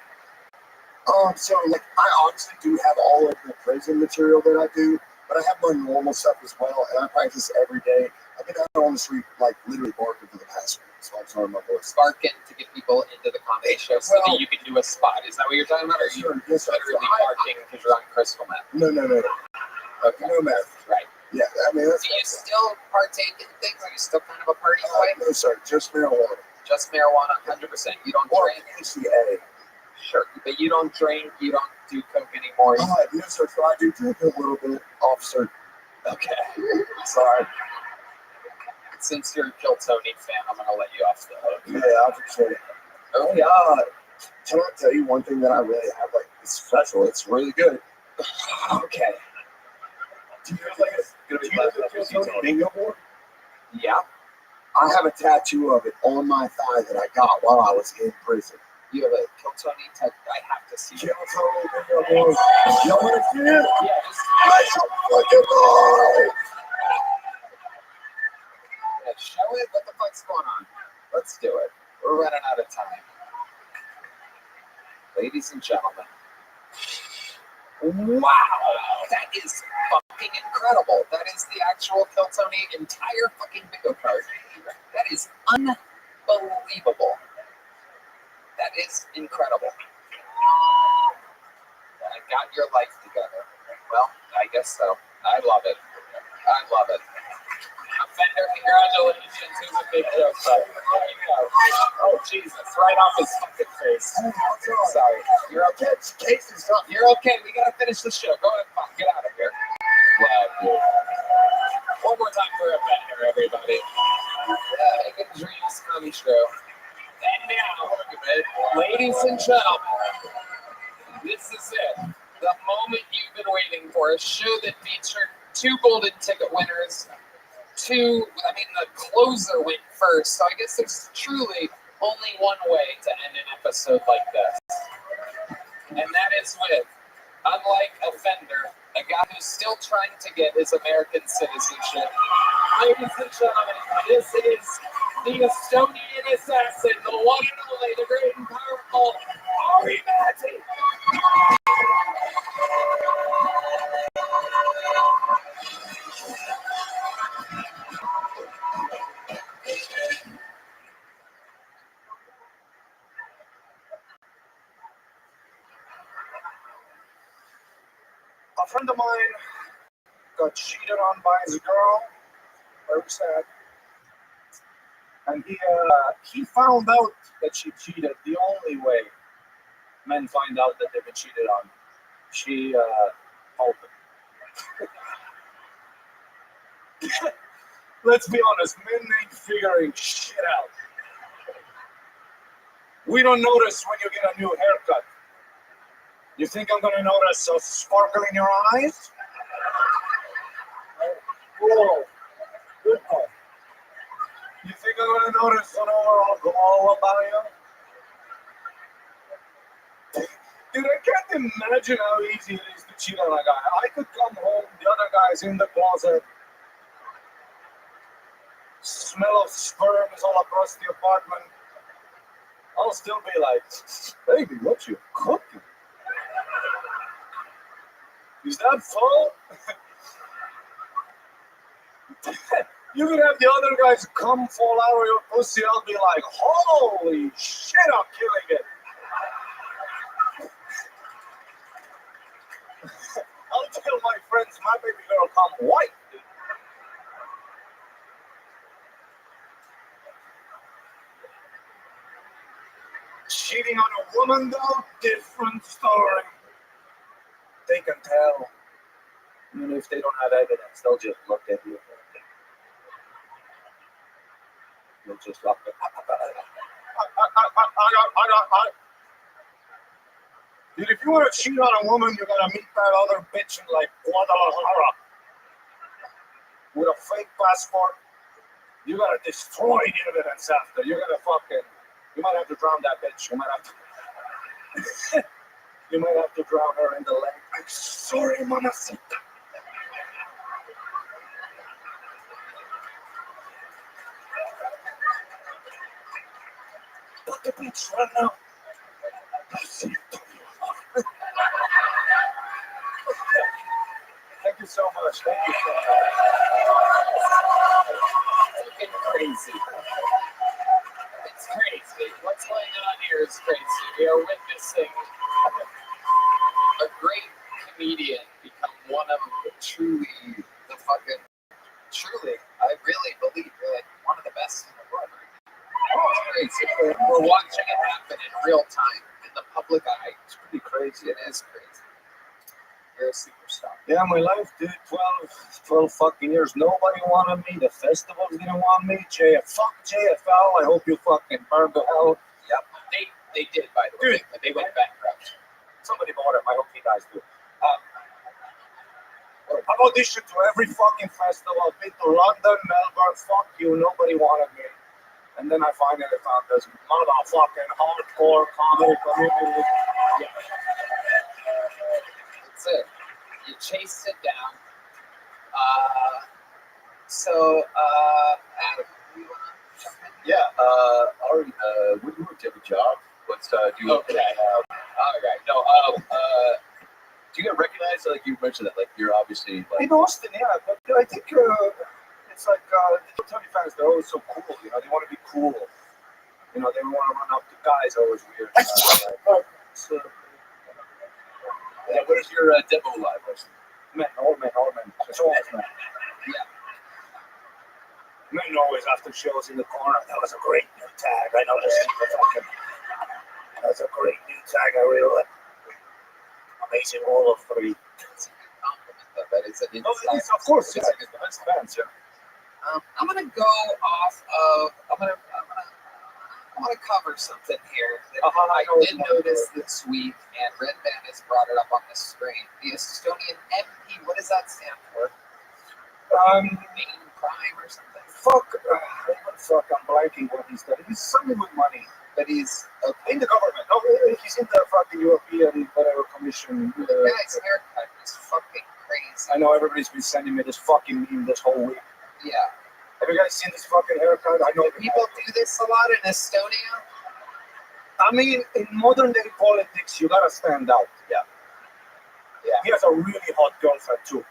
So like I honestly do have all of the prison material that I do, but I have my normal stuff as well, and I practice every day. I've been out on the street like literally barking for the past week, so I'm sorry my voice. Barking to get people into the comedy show so that you can do a spot. Is that what you're talking about? Or are you literally barking because you're on crystal meth? No. Okay. No meth. Right. Yeah, I mean that's. Do you still partake in things? Are you still kind of a party boy? No, sir, just marijuana. Just marijuana, 100%. You don't drink. PCA. Sure, but you don't drink. You don't do coke anymore. No, sir. So I do drink a little bit, officer. Okay. Sorry. Since you're a Kill Tony fan, I'm gonna let you off the hook. Yeah, I appreciate it. Okay. Can I tell you one thing that I really have? Like, it's special. It's really good. Okay. Do you have like a Kill Tony bingo board? Yeah. I have a tattoo of it on my thigh that I got while I was in prison. You have a Kill Tony tattoo? I have to see Kill it. Tony bingo board. Y'all want to see it? Yeah, just Let's fucking go! show it. What the fuck's going on? Let's do it. We're running out of time. Ladies and gentlemen. Wow, that is fucking incredible. That is the actual Kill Tony entire fucking bingo card. That is unbelievable. That is incredible. I got your life together. Well, I guess so. I love it. I love it. Offender, congratulations. It was a big joke, but there you go. Oh, Jesus. Right off his fucking face. Sorry. You're okay. Case is up. You're okay. We gotta finish the show. Go ahead. Fine. Get out of here. Wow. One more time for Offender, everybody. Making dreams come true. And now, ladies and gentlemen, this is it. The moment you've been waiting for. A show that featured 2 golden ticket winners. The closer went first, so I guess there's truly only one way to end an episode like this. And that is with, unlike Offender, a guy who's still trying to get his American citizenship. Ladies and gentlemen, this is the Estonian assassin, the one and only, the great and powerful Ari Matti. A friend of mine got cheated on by his girl. Very sad. And he found out that she cheated the only way men find out that they've been cheated on. She told him. Let's be honest, men ain't figuring shit out. We don't notice when you get a new haircut. You think I'm gonna notice a sparkle in your eyes? Whoa, good one. You think I'm gonna notice an overall glow about you? Dude, I can't imagine how easy it is to cheat on a guy. I could come home, the other guy's in the closet, smell of sperm is all across the apartment. I'll still be like, baby, what you cooking? Is that full? You could have the other guys come fall out of your pussy. I'll be like, holy shit, I'm killing it. I'll tell my friends my baby girl come white. Cheating on a woman, though, different story. They can tell. Even if they don't have evidence, they'll just look at you. They'll just look at Dude, if you want to cheat on a woman, you gotta meet that other bitch in like Guadalajara with a fake passport, You gotta destroy the evidence after. You might have to drown that bitch. You might have to drown her in the lake. I'm sorry, mamacita. Put the bitch right now. Thank you so much. Thank you so much. Fucking crazy. It's crazy. What's going on here is crazy. We are witnessing a great comedian become one of the truly, I really believe you're like one of the best in the world. It's crazy. We're watching it happen in real time in the public eye. It's pretty crazy. It is crazy. You're a superstar. Yeah, my life, dude. 12 fucking years. Nobody wanted me. The festivals didn't want me. Fuck JFL. I hope you fucking burn to hell. Yep. They did, by the way. But they went bankrupt. Somebody bought him. I hope he dies too. I've auditioned to every fucking festival. I've been to London, Melbourne. Fuck you. Nobody wanted me. And then I finally found this motherfucking hardcore comedy community. Yeah. That's it. You chased it down. Adam, you want to jump in? Yeah, Ari, when you work, do you have a job? What's do you Okay. All right. No, do you get recognized? Like you mentioned that, like you're obviously like. In Austin, yeah, but I think it's like the Tony fans. They're always so cool. You know, they want to be cool. You know, they want to run up to guys. Always weird. Yeah, what is your demo live? All men. It's all men. Yeah. Men always after shows in the corner. That was a great new tag. I noticed. That's a great new tag. I really like. Amazing all of three. It's a good compliment, though. That is an inside. Of course, it's like the best fans. Yeah. I'm gonna go off of. I'm gonna cover something here that I did notice this week, and Red Band has brought it up on the screen. The Estonian MP. What does that stand for? Main prime or something. I'm blanking what he's done. He's something with money. But he's in the government. No, he's in the fucking European whatever commission. The guy's haircut is fucking crazy. I know everybody's been sending me this fucking meme this whole week. Yeah. Have you guys seen this fucking haircut? I know people do this a lot in Estonia. I mean, in modern day politics, you gotta stand out. Yeah. He has a really hot girlfriend too.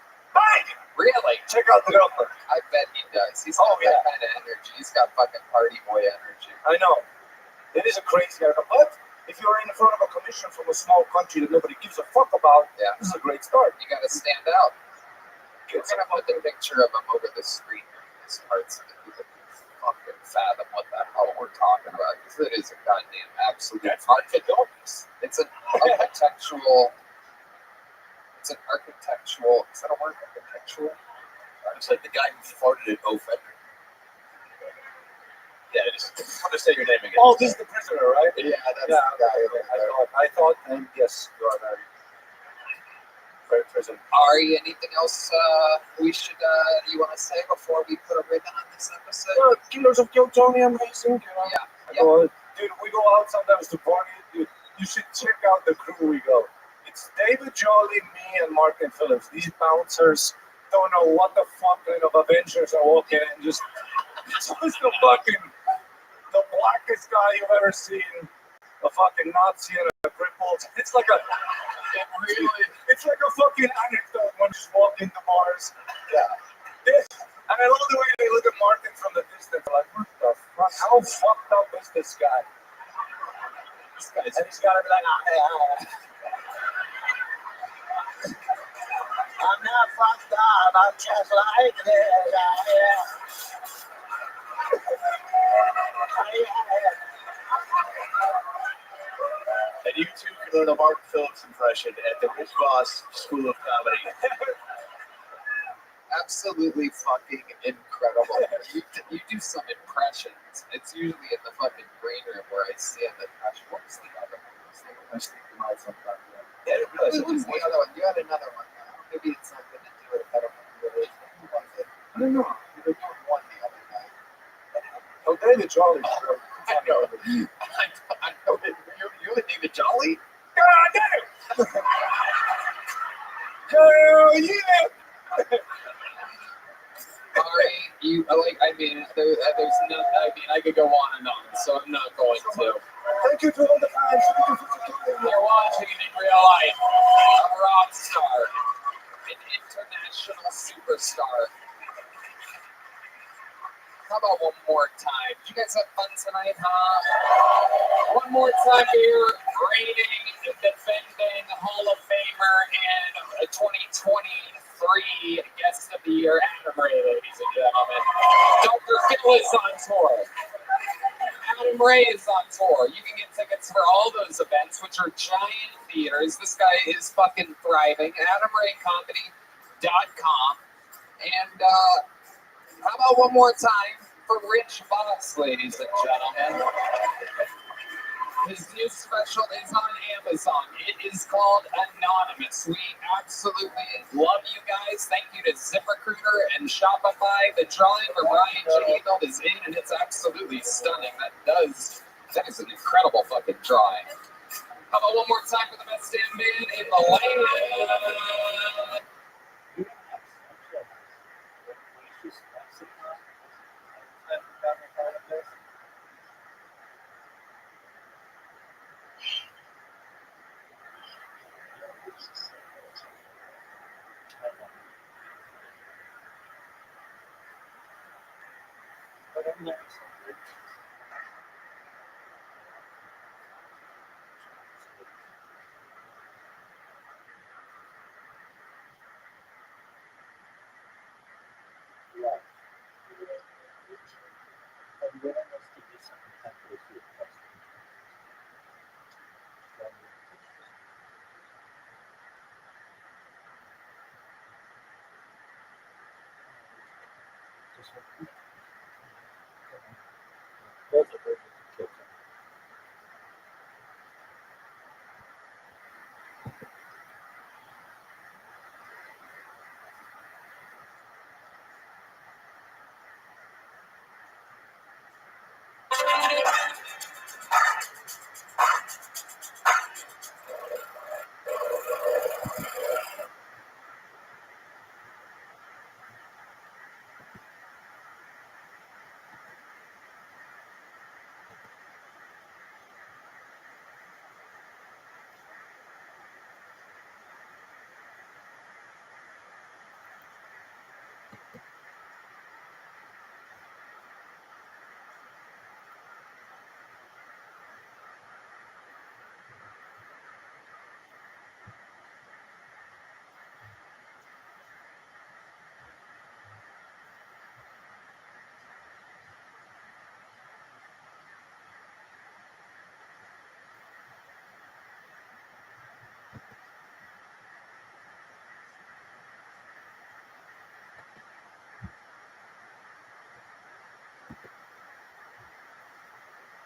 Really? Check out the girlfriend. I bet he does. He's got that kind of energy. He's got fucking party boy energy. I know. It is a crazy haircut. But if you're in front of a commission from a small country that nobody gives a fuck about, this is a great start. You gotta stand out. We're gonna put the picture of him over the screen in this part so that people can fucking fathom what the hell we're talking about. Because it is a goddamn absolute architectural. It's an architectural. Is that a word? Architectural? It's like the guy who farted at O'Fender. Yeah, just say your name again. Oh, this is the prisoner, right? Yeah, that's the guy. I thought, and yes, you are very prison. Ari, anything else we should you want to say before we put a ribbon on this episode? Killers of Kill Tony, amazing. You know? Yeah. Dude, we go out sometimes to party. Dude, you should check out the crew we go. It's David Jolly, me, and Martin Phillips. These bouncers don't know what the fuck kind of Avengers are walking in. It's just the blackest guy you've ever seen. A fucking Nazi and a crippled. It's like a fucking anecdote when you walk into bars. Yeah. And I love the way they look at Martin from the distance. Like, what the fuck? How fucked up is this guy? And he's gotta be like, I'm not fucked up, I'm just like this. And you too can learn a Mark Phillips impression at the Rich Voss School of Comedy. Absolutely fucking incredible. You do some impressions. It's usually in the fucking green room where I see him. What was the other one? I sleep them out sometimes. Yeah, I didn't realize it was the other one. You had another one. Maybe it's something to do with better. I don't know. You were doing one the other night. David Jolly. I know. I know that you're the David Jolly. God damn! Hell yeah! Sorry, you like. I mean, there's no. I mean, I could go on and on, so I'm not going to. Thank you to all the fans. Thank you for supporting me. You're watching it in real life. A rock star, an international superstar. How about one more time? Did you guys have fun tonight, huh? One more time here, reigning, defending Hall of Famer and 2023 Guest of the Year, Adam Ray, ladies and gentlemen. Dr. Phil is on tour. Adam Ray is on tour. You can get tickets for all those events, which are giant theaters. This guy is fucking thriving. AdamRayComedy.com. And, how about one more time for Rich Voss, ladies and gentlemen? His new special is on Amazon. It is called Anonymous. We absolutely love you guys. Thank you to ZipRecruiter and Shopify. The drawing for Ryan J. is in, and it's absolutely stunning. That is an incredible fucking drawing. How about one more time for the best damn man in the land?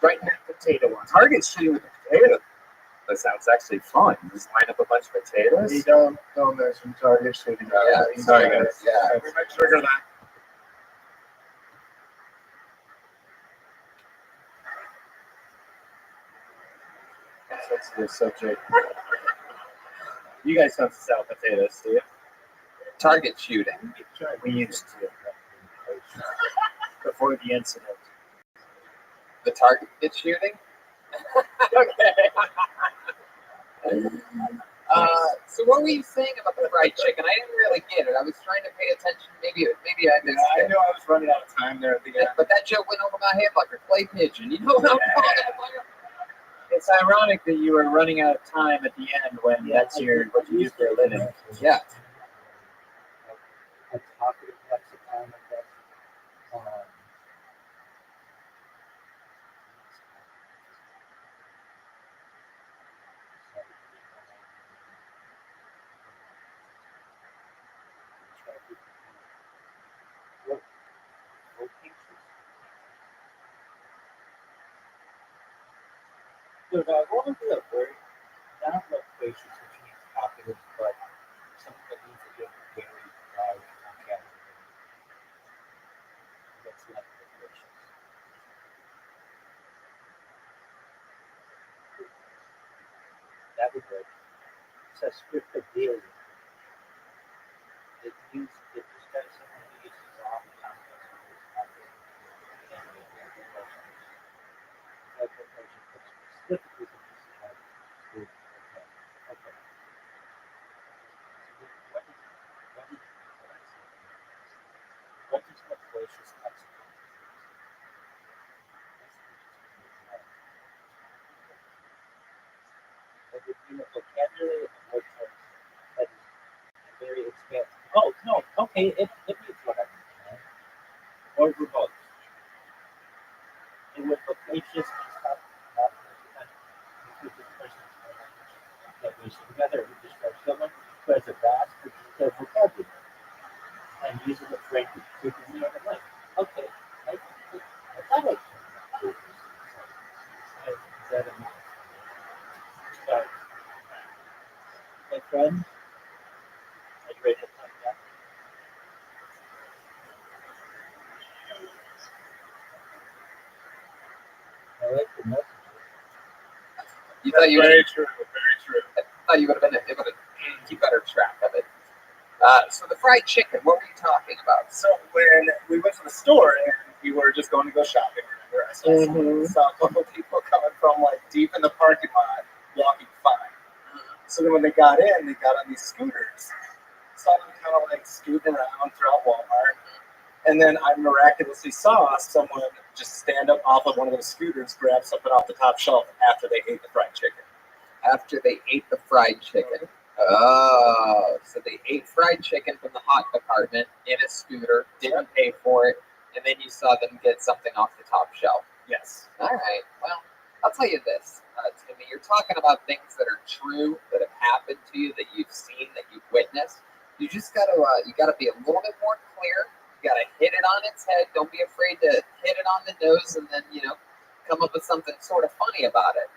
Right now, potato one. Target shooting with the potato. That sounds actually fun. Just line up a bunch of potatoes. Hey, don't mention target shooting. Yeah, sorry, guys. Yeah. We might trigger that. Sensitive subject. You guys don't sell potatoes, do you? Target shooting. We used to. Before the incident. The target shooting? Okay. So what were you saying about the fried chicken? I didn't really get it. I was trying to pay attention. Maybe I missed I it. knew I was running out of time there at the end. But that joke went over my head like a clay pigeon. You know what I'm talking about? It's ironic that you were running out of time at the end when that's what you do for a living. Yeah. A talkative lexicon of that. Look, I want to be a very not loquacious, which means talkative, but something that needs to get very loud vocabulary. That's not loquacious. That'd be good. It's a script of deal. It just got someone who uses all the time. Specifically, okay. What is loquacious consequences? What would be the vocabulary of word terms that is very expansive? Oh, no, okay, it means what I mean. Or remote. It would loquacious means not include the person's language that we should together would describe someone who has a vast or detailed vocabulary and uses it frankly, frequently on the life. Okay, I thought I is that a but, my friend, are you ready to find out? I like the message. You thought you would Very true. Very true. I thought you would have been able to keep better track of it. So the fried chicken, what were you talking about? So when we went to the store and we were just going to go shopping, remember, I saw a couple people coming from like deep in the parking lot, walking fine. So then when they got in, they got on these scooters. Saw them kind of like scooting around throughout Walmart. And then I miraculously saw someone just stand up off of one of those scooters, grab something off the top shelf after they ate the fried chicken. After they ate the fried chicken. Oh, so they ate fried chicken from the hot department in a scooter, didn't pay for it, and then you saw them get something off the top shelf. Yes. All right. Well, I'll tell you this, Timmy. You're talking about things that are true, that have happened to you, that you've seen, that you've witnessed. You just gotta be a little bit more clear. You gotta hit it on its head. Don't be afraid to hit it on the nose, and then come up with something sort of funny about it.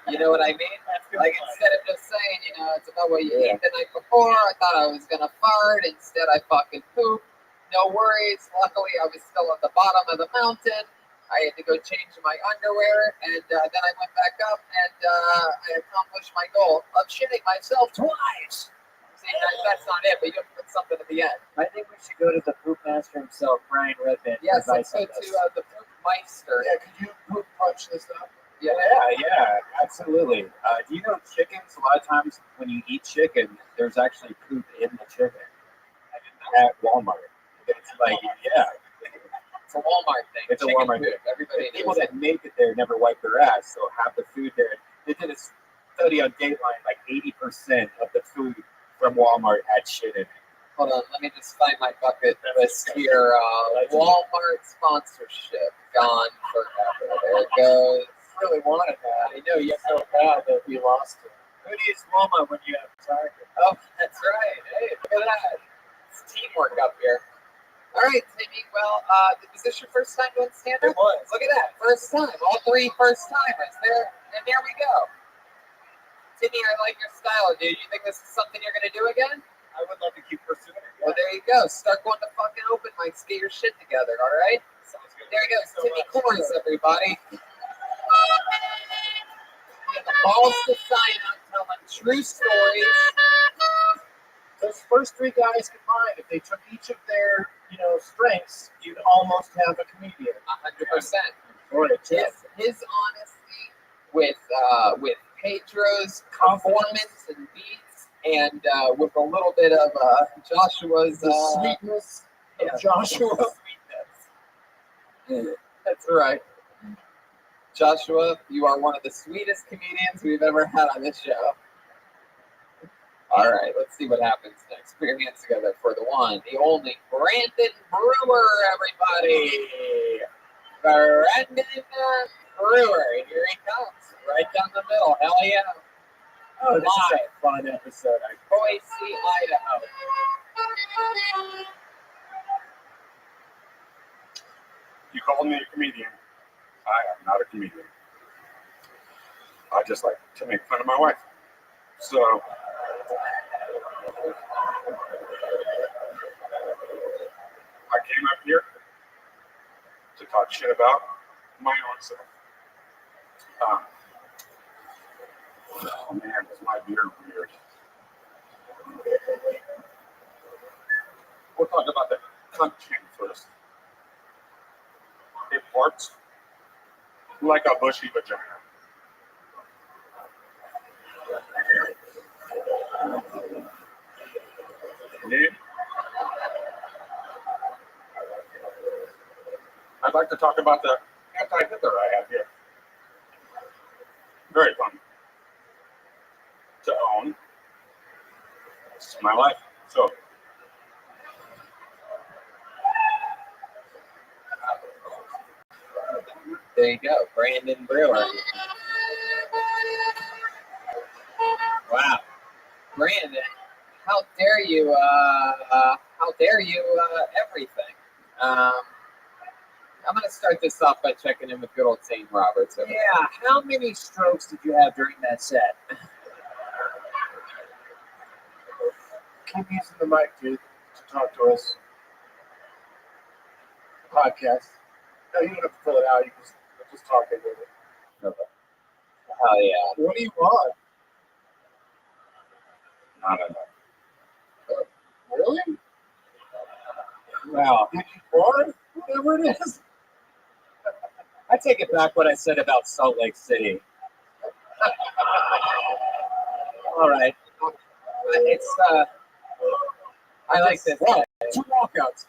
You know what I mean? Like instead of just saying, it's about what you ate the night before. I thought I was gonna fart. Instead, I fucking pooped. No worries. Luckily, I was still at the bottom of the mountain. I had to go change my underwear, and then I went back up, and I accomplished my goal of shitting myself twice. See, that's not it, but you have to put something at the end. I think we should go to the poop master himself, Brian Redband. Yes, let's go to the poop meister. Yeah, could you poop punch this up? Yeah, absolutely. Do you know chickens? A lot of times when you eat chicken, there's actually poop in the chicken at Walmart. It's like, it's a Walmart thing. It's chicken a Walmart food. thing. Everybody People knows that make it there never wipe their ass, so half the food there. They did a study on Dateline, like 80% of the food from Walmart had shit in it. Hold on, let me just find my bucket list here. Walmart sponsorship gone forever. There it goes. Really wanted that. I know, you're so bad that we lost it. Who needs Walmart when you have Target? Oh, that's right. Hey, look at that. It's teamwork up here. All right, Timmy. Well, was this your first time doing stand-up? It was. Look at that. First time. All three first-timers. And there we go. Timmy, I like your style, dude. You think this is something you're going to do again? I would like to keep pursuing it. Well, there you go. Start going to fucking open mics. Get your shit together, all right? Sounds good. There you go. Timmy Corns, everybody. Get the balls to sign up, telling true stories. Those first three guys combined, if they took each of their, strengths, you'd almost have a comedian. 100%. Or His honesty with Pedro's performance and beats, and with a little bit of Joshua's sweetness of Joshua. Sweetness. That's right. Joshua, you are one of the sweetest comedians we've ever had on this show. All right, let's see what happens next. Put your hands together for the one, the only, Brandon Brewer, everybody. Brandon Brewer, here he comes, right down the middle. Hell yeah. Oh, this is a fun episode. Boise, Idaho. You called me a comedian. I am not a comedian. I just like to make fun of my wife. So I came up here to talk shit about my own self. Oh man, is my beard weird? We'll talk about the content first. It farts like a bushy vagina. Indeed. I'd like to talk about the anti-Hitler I have here. Very fun to own. This is my life. So, There you go, Brandon Brewer. Wow, Brandon, how dare you? Everything. I'm going to start this off by checking in with good old St. Roberts. Yeah, how many strokes did you have during that set? Keep using the mic, dude, to talk to us. Podcast. No, you don't have to fill it out. You just talk into it. Hell yeah. What do you want? not enough. Really? Wow. Did you want whatever it is? I take it back what I said about Salt Lake City. All right. I like this. Wow. 2 walkouts.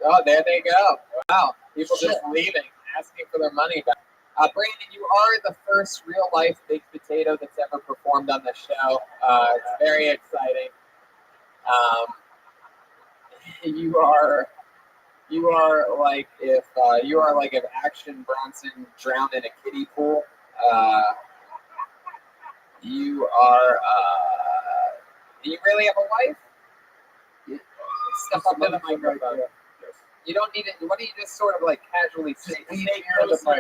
Oh, there they go. Wow. People just leaving, asking for their money back. Brandon, you are the first real life baked potato that's ever performed on the show. It's very exciting. You are like if Action Bronson drowned in a kiddie pool. You are. Do you really have a wife? Step up to the microphone. You don't need it. Why don't you just sort of like casually stay closer to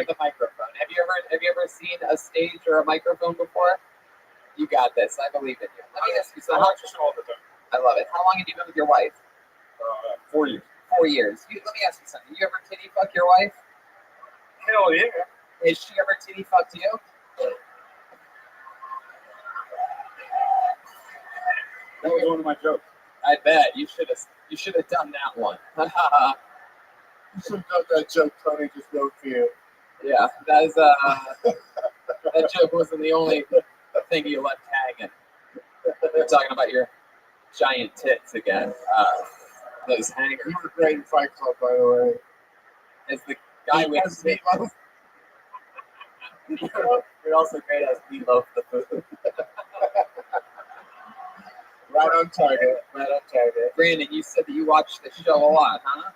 the microphone? Have you ever seen a stage or a microphone before? You got this. I believe in you. Let me ask you something. all the time. I love it. How long have you been with your wife? 4 years. 4 years. Let me ask you something. You ever titty fuck your wife? Hell yeah. Has she ever titty fucked you? That was one of my jokes. I bet you should have done that one. You should have done that joke Tony just wrote for you. Yeah, that joke wasn't the only thing you left hanging. You're talking about your giant tits again. Those hangers. You were great in Fight Club, by the way. As the guy with Meatloaf. You're also great as Meatloaf the food. Right on target. Right on target. Brandon, you said that you watch the show a lot, huh?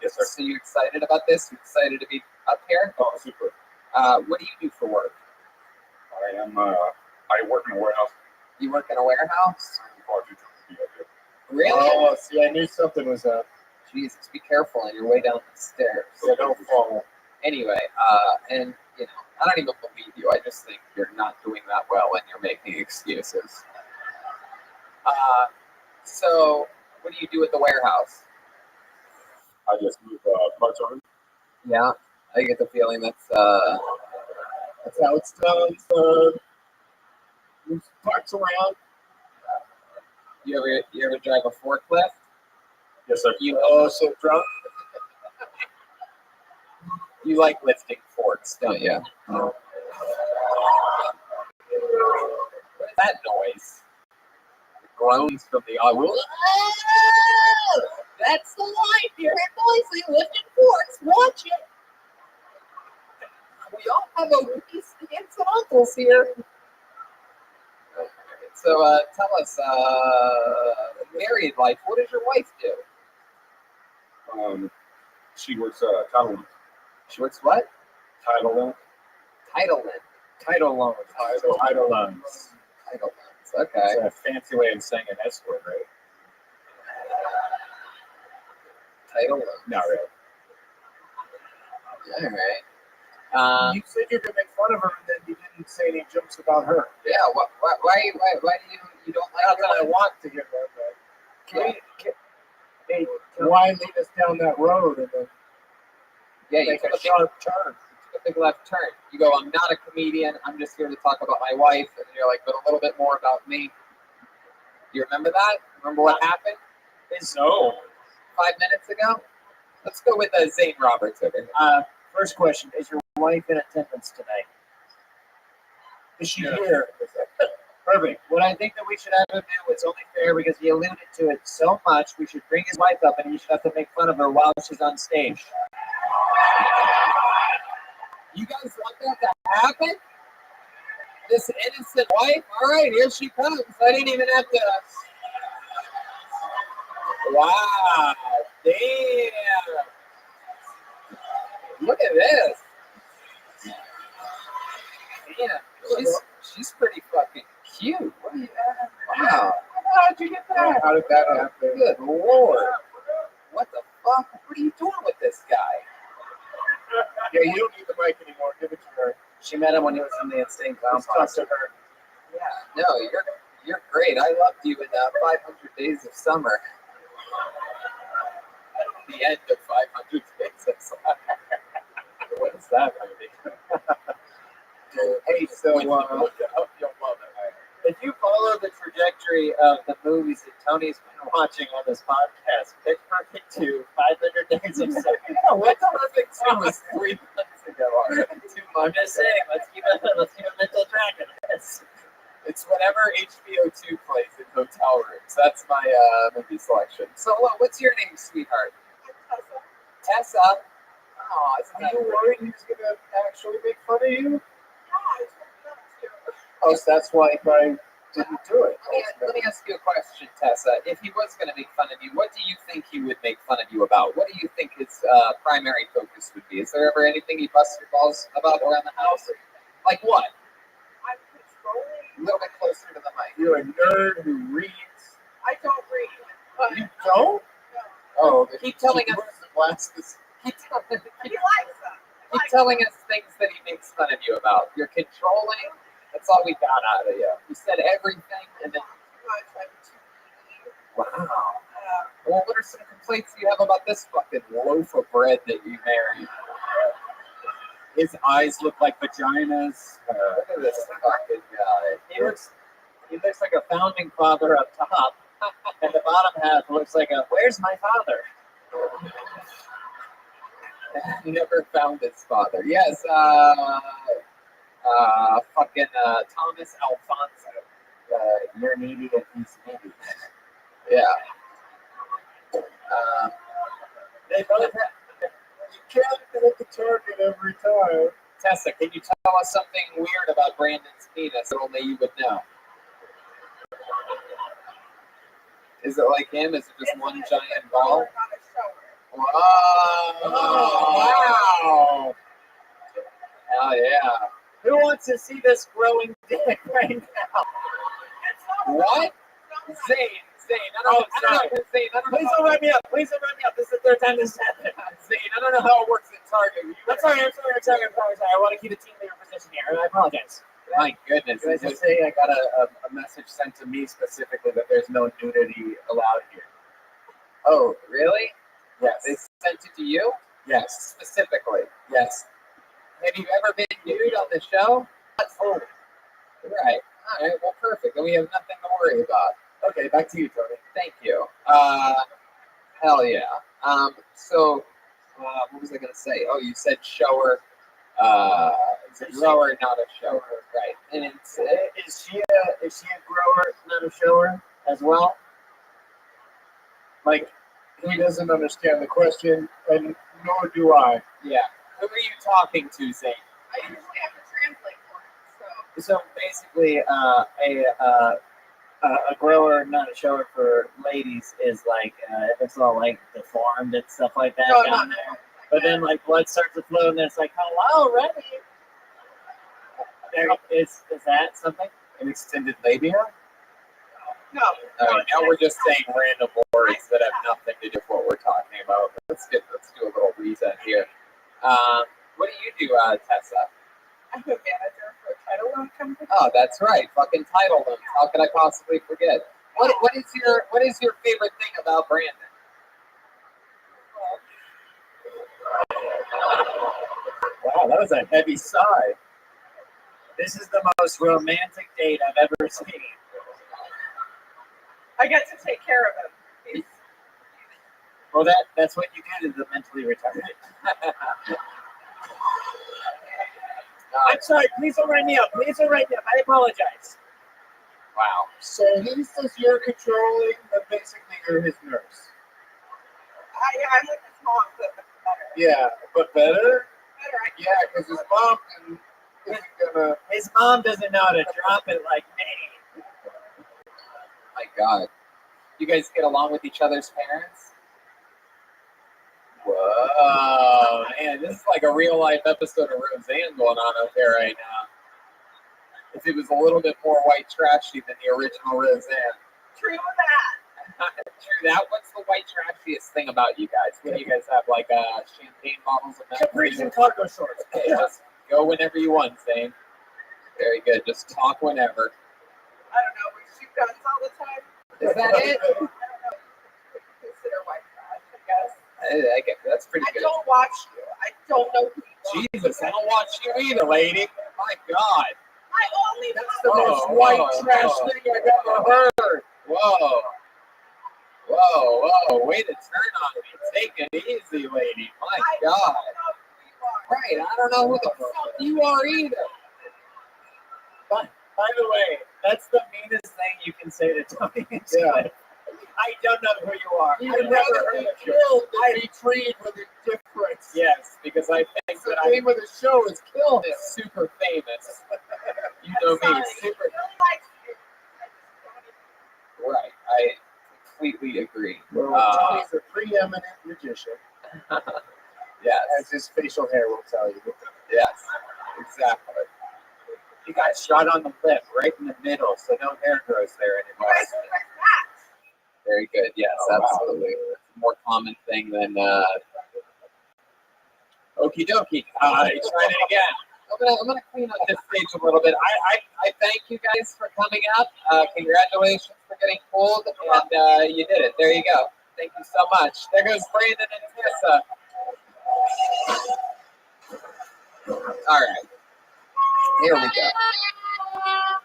Yes, sir. So you excited about this? You excited to be up here? Oh, super. What do you do for work? I work in a warehouse. You work in a warehouse? Really? Oh, see, I knew something was up. Jesus, be careful on your way down the stairs. Yeah, don't fall. Anyway, and you know, I don't even believe you. I just think you're not doing that well and you're making excuses. So what do you do at the warehouse? I just move parts on. Yeah, I get the feeling that's how it's done. Move parts around. You ever drive a forklift? Yes, sir. You also drunk? You like lifting forks, don't you? What is that noise? The groans from the audience. That's the line. You're noisy lifting forks. Watch it. We all have a rookies aunts and uncles here. So tell us, married life. What does your wife do? She works title loans. She works what? Title loan. Title loans. Title loans. Okay. It's a fancy way of saying an S word, right? Title loans. Not really. All right. You said you were going to make fun of her, and then you didn't say any jokes about her. Yeah. Why do you don't like? Not that I want to hear that, but why lead us down that road and then Yeah, you make took a sharp turn? a big left turn. You go, I'm not a comedian. I'm just here to talk about my wife. And you're like, but a little bit more about me. You remember that? Remember what happened? No. 5 minutes ago? Let's go with Zane Roberts over here. First question: is your wife in attendance tonight? Is she here? Perfect. What I think that we should have him do, it's only fair because he alluded to it so much, we should bring his wife up and you should have to make fun of her while she's on stage. You guys want that to happen? This innocent wife? All right, here she comes. I didn't even have to. Wow. Damn. Look at this. Damn. She's pretty fucking cute. What are you Wow. How'd you get that? How did that happen? Good Lord. What the fuck? What are you doing with this guy? Yeah, you don't need the mic anymore. Give it to her. She met him when he was in the Insane Clown Let's talk Posse. to her. Yeah, no, you're great. I loved you in 500 Days of Summer. The end of 500 Days of Summer. What is that movie? Hey, so you'll love it. If you follow the trajectory of the movies that Tony's been watching on this podcast, Pitch Perfect 2, 500 Days of Summer. Yeah, what the Perfect 2 was 3 months ago already. 2 months. I'm just saying, let's keep a mental track of this. It's whatever HBO 2 plays in hotel rooms. That's my movie selection. So, what's your name, sweetheart? Tessa. Oh, Are you worried he's going to actually make fun of you? Oh, so that's why I didn't do it. Let me ask you a question, Tessa. If he was going to make fun of you, what do you think he would make fun of you about? What do you think his primary focus would be? Is there ever anything he busts your balls about around the house? Like what? I'm controlling. A little bit closer to the mic. You're a nerd who reads. I don't read. But You don't? Oh, keep telling us. Glasses. Keep telling he likes them. Keep telling us things that he makes fun of you about. You're controlling. That's all we got out of you. You said everything, and then. Wow. Well, what are some complaints you have about this fucking loaf of bread that you married? His eyes look like vaginas. Look at this fucking guy. He looks like a founding father up top, and the bottom half looks like a "Where's my father?" Never found his father. Yes, fucking Thomas Alfonso. You're needy and he's needy. Yeah. They both have. You can't hit the target every time. Tessa, can you tell us something weird about Brandon's penis that only you would know? Is it like him? Is it just one giant ball? Wow. Wow! Hell yeah. Who wants to see this growing dick right now? What? Zane. I don't know. Zane, I don't know. Please don't write me up. Please don't write me up. This is the third time this happened. Zane, I don't know how it works at Target. I'm sorry. I want to keep a team leader position here, and I apologize. My goodness. Can I just say I got a message sent to me specifically that there's no nudity allowed here. Oh, really? Yes. They sent it to you? Yes. Specifically. Yes. Have you ever been nude on the show? Not fully. Right. All right. Well, perfect. Then we have nothing to worry about. Okay, back to you, Tony. Thank you. Hell yeah. So, what was I going to say? Oh, you said shower. It's a grower, not a shower. Right. And it's, is she a grower, not a shower, as well? Like, he doesn't understand the question, and nor do I. yeah. Who are you talking to, Zane? I usually have to translate for him, So basically, a grower, not a shower for ladies is like if it's all like deformed and stuff like that No, down not there. But then like blood starts to flow and then it's like, hello, Rabbi. There is that something? An extended labia? No. All right, now we're just saying random words that have nothing to do with what we're talking about. Let's do a little reset here. What do you do, Tessa? I'm a manager for a title loan company. Oh, that's right. Fucking title loans. How could I possibly forget? What is your favorite thing about Brandon? Wow. Wow, that was a heavy sigh. This is the most romantic date I've ever seen. I get to take care of him. He's, Well, that's what you get as a mentally retarded. I'm sorry. Please don't write me up. Please don't write me up. I apologize. Wow. So he says you're controlling, but basically you're his nurse. I'm like his mom, but better. Yeah, but better? Better. Yeah, because his mom isn't gonna. His mom doesn't know how to drop it like me. My God. You guys get along with each other's parents? Whoa, man, this is like a real life episode of Roseanne going on out there right now. If it was a little bit more white trashy than the original Roseanne. True that. True that. What's the white trashiest thing about you guys? What do you guys have, like champagne bottles of Capris and cargo shorts. Okay, just go whenever you want, Zane. Very good. Just talk whenever. I don't know. We shoot guns all the time. Is that it? I don't know. Consider white trash, I guess. I get that's pretty I good. don't watch you. I don't know who you are. Jesus, I don't watch you either, lady. My God. I only That's the most white trash thing I've ever heard. Whoa. Whoa, whoa. Way to turn on me. Take it easy, lady. My God. Right, I don't know who the fuck you are either. By the way, that's the meanest thing you can say to Tony. Yeah. I don't know who you are. You'd I've never rather heard be of you. killed than be treated with indifference. Yes, because I think The that name of the show is Kill I'm Him. super famous. You know me, super. Right, I completely agree. Well, Tony's a preeminent magician, Yes, as his facial hair will tell you. yes, exactly. You got shot on the lip, right in the middle, so no hair grows there anymore. Very good. Yes, absolutely. It's a more common thing than okie dokie. Trying it again. I'm gonna clean up this stage a little bit. I thank you guys for coming up. Congratulations for getting pulled, and you did it. There you go. Thank you so much. There goes Brandon and Tessa. All right. Here we go.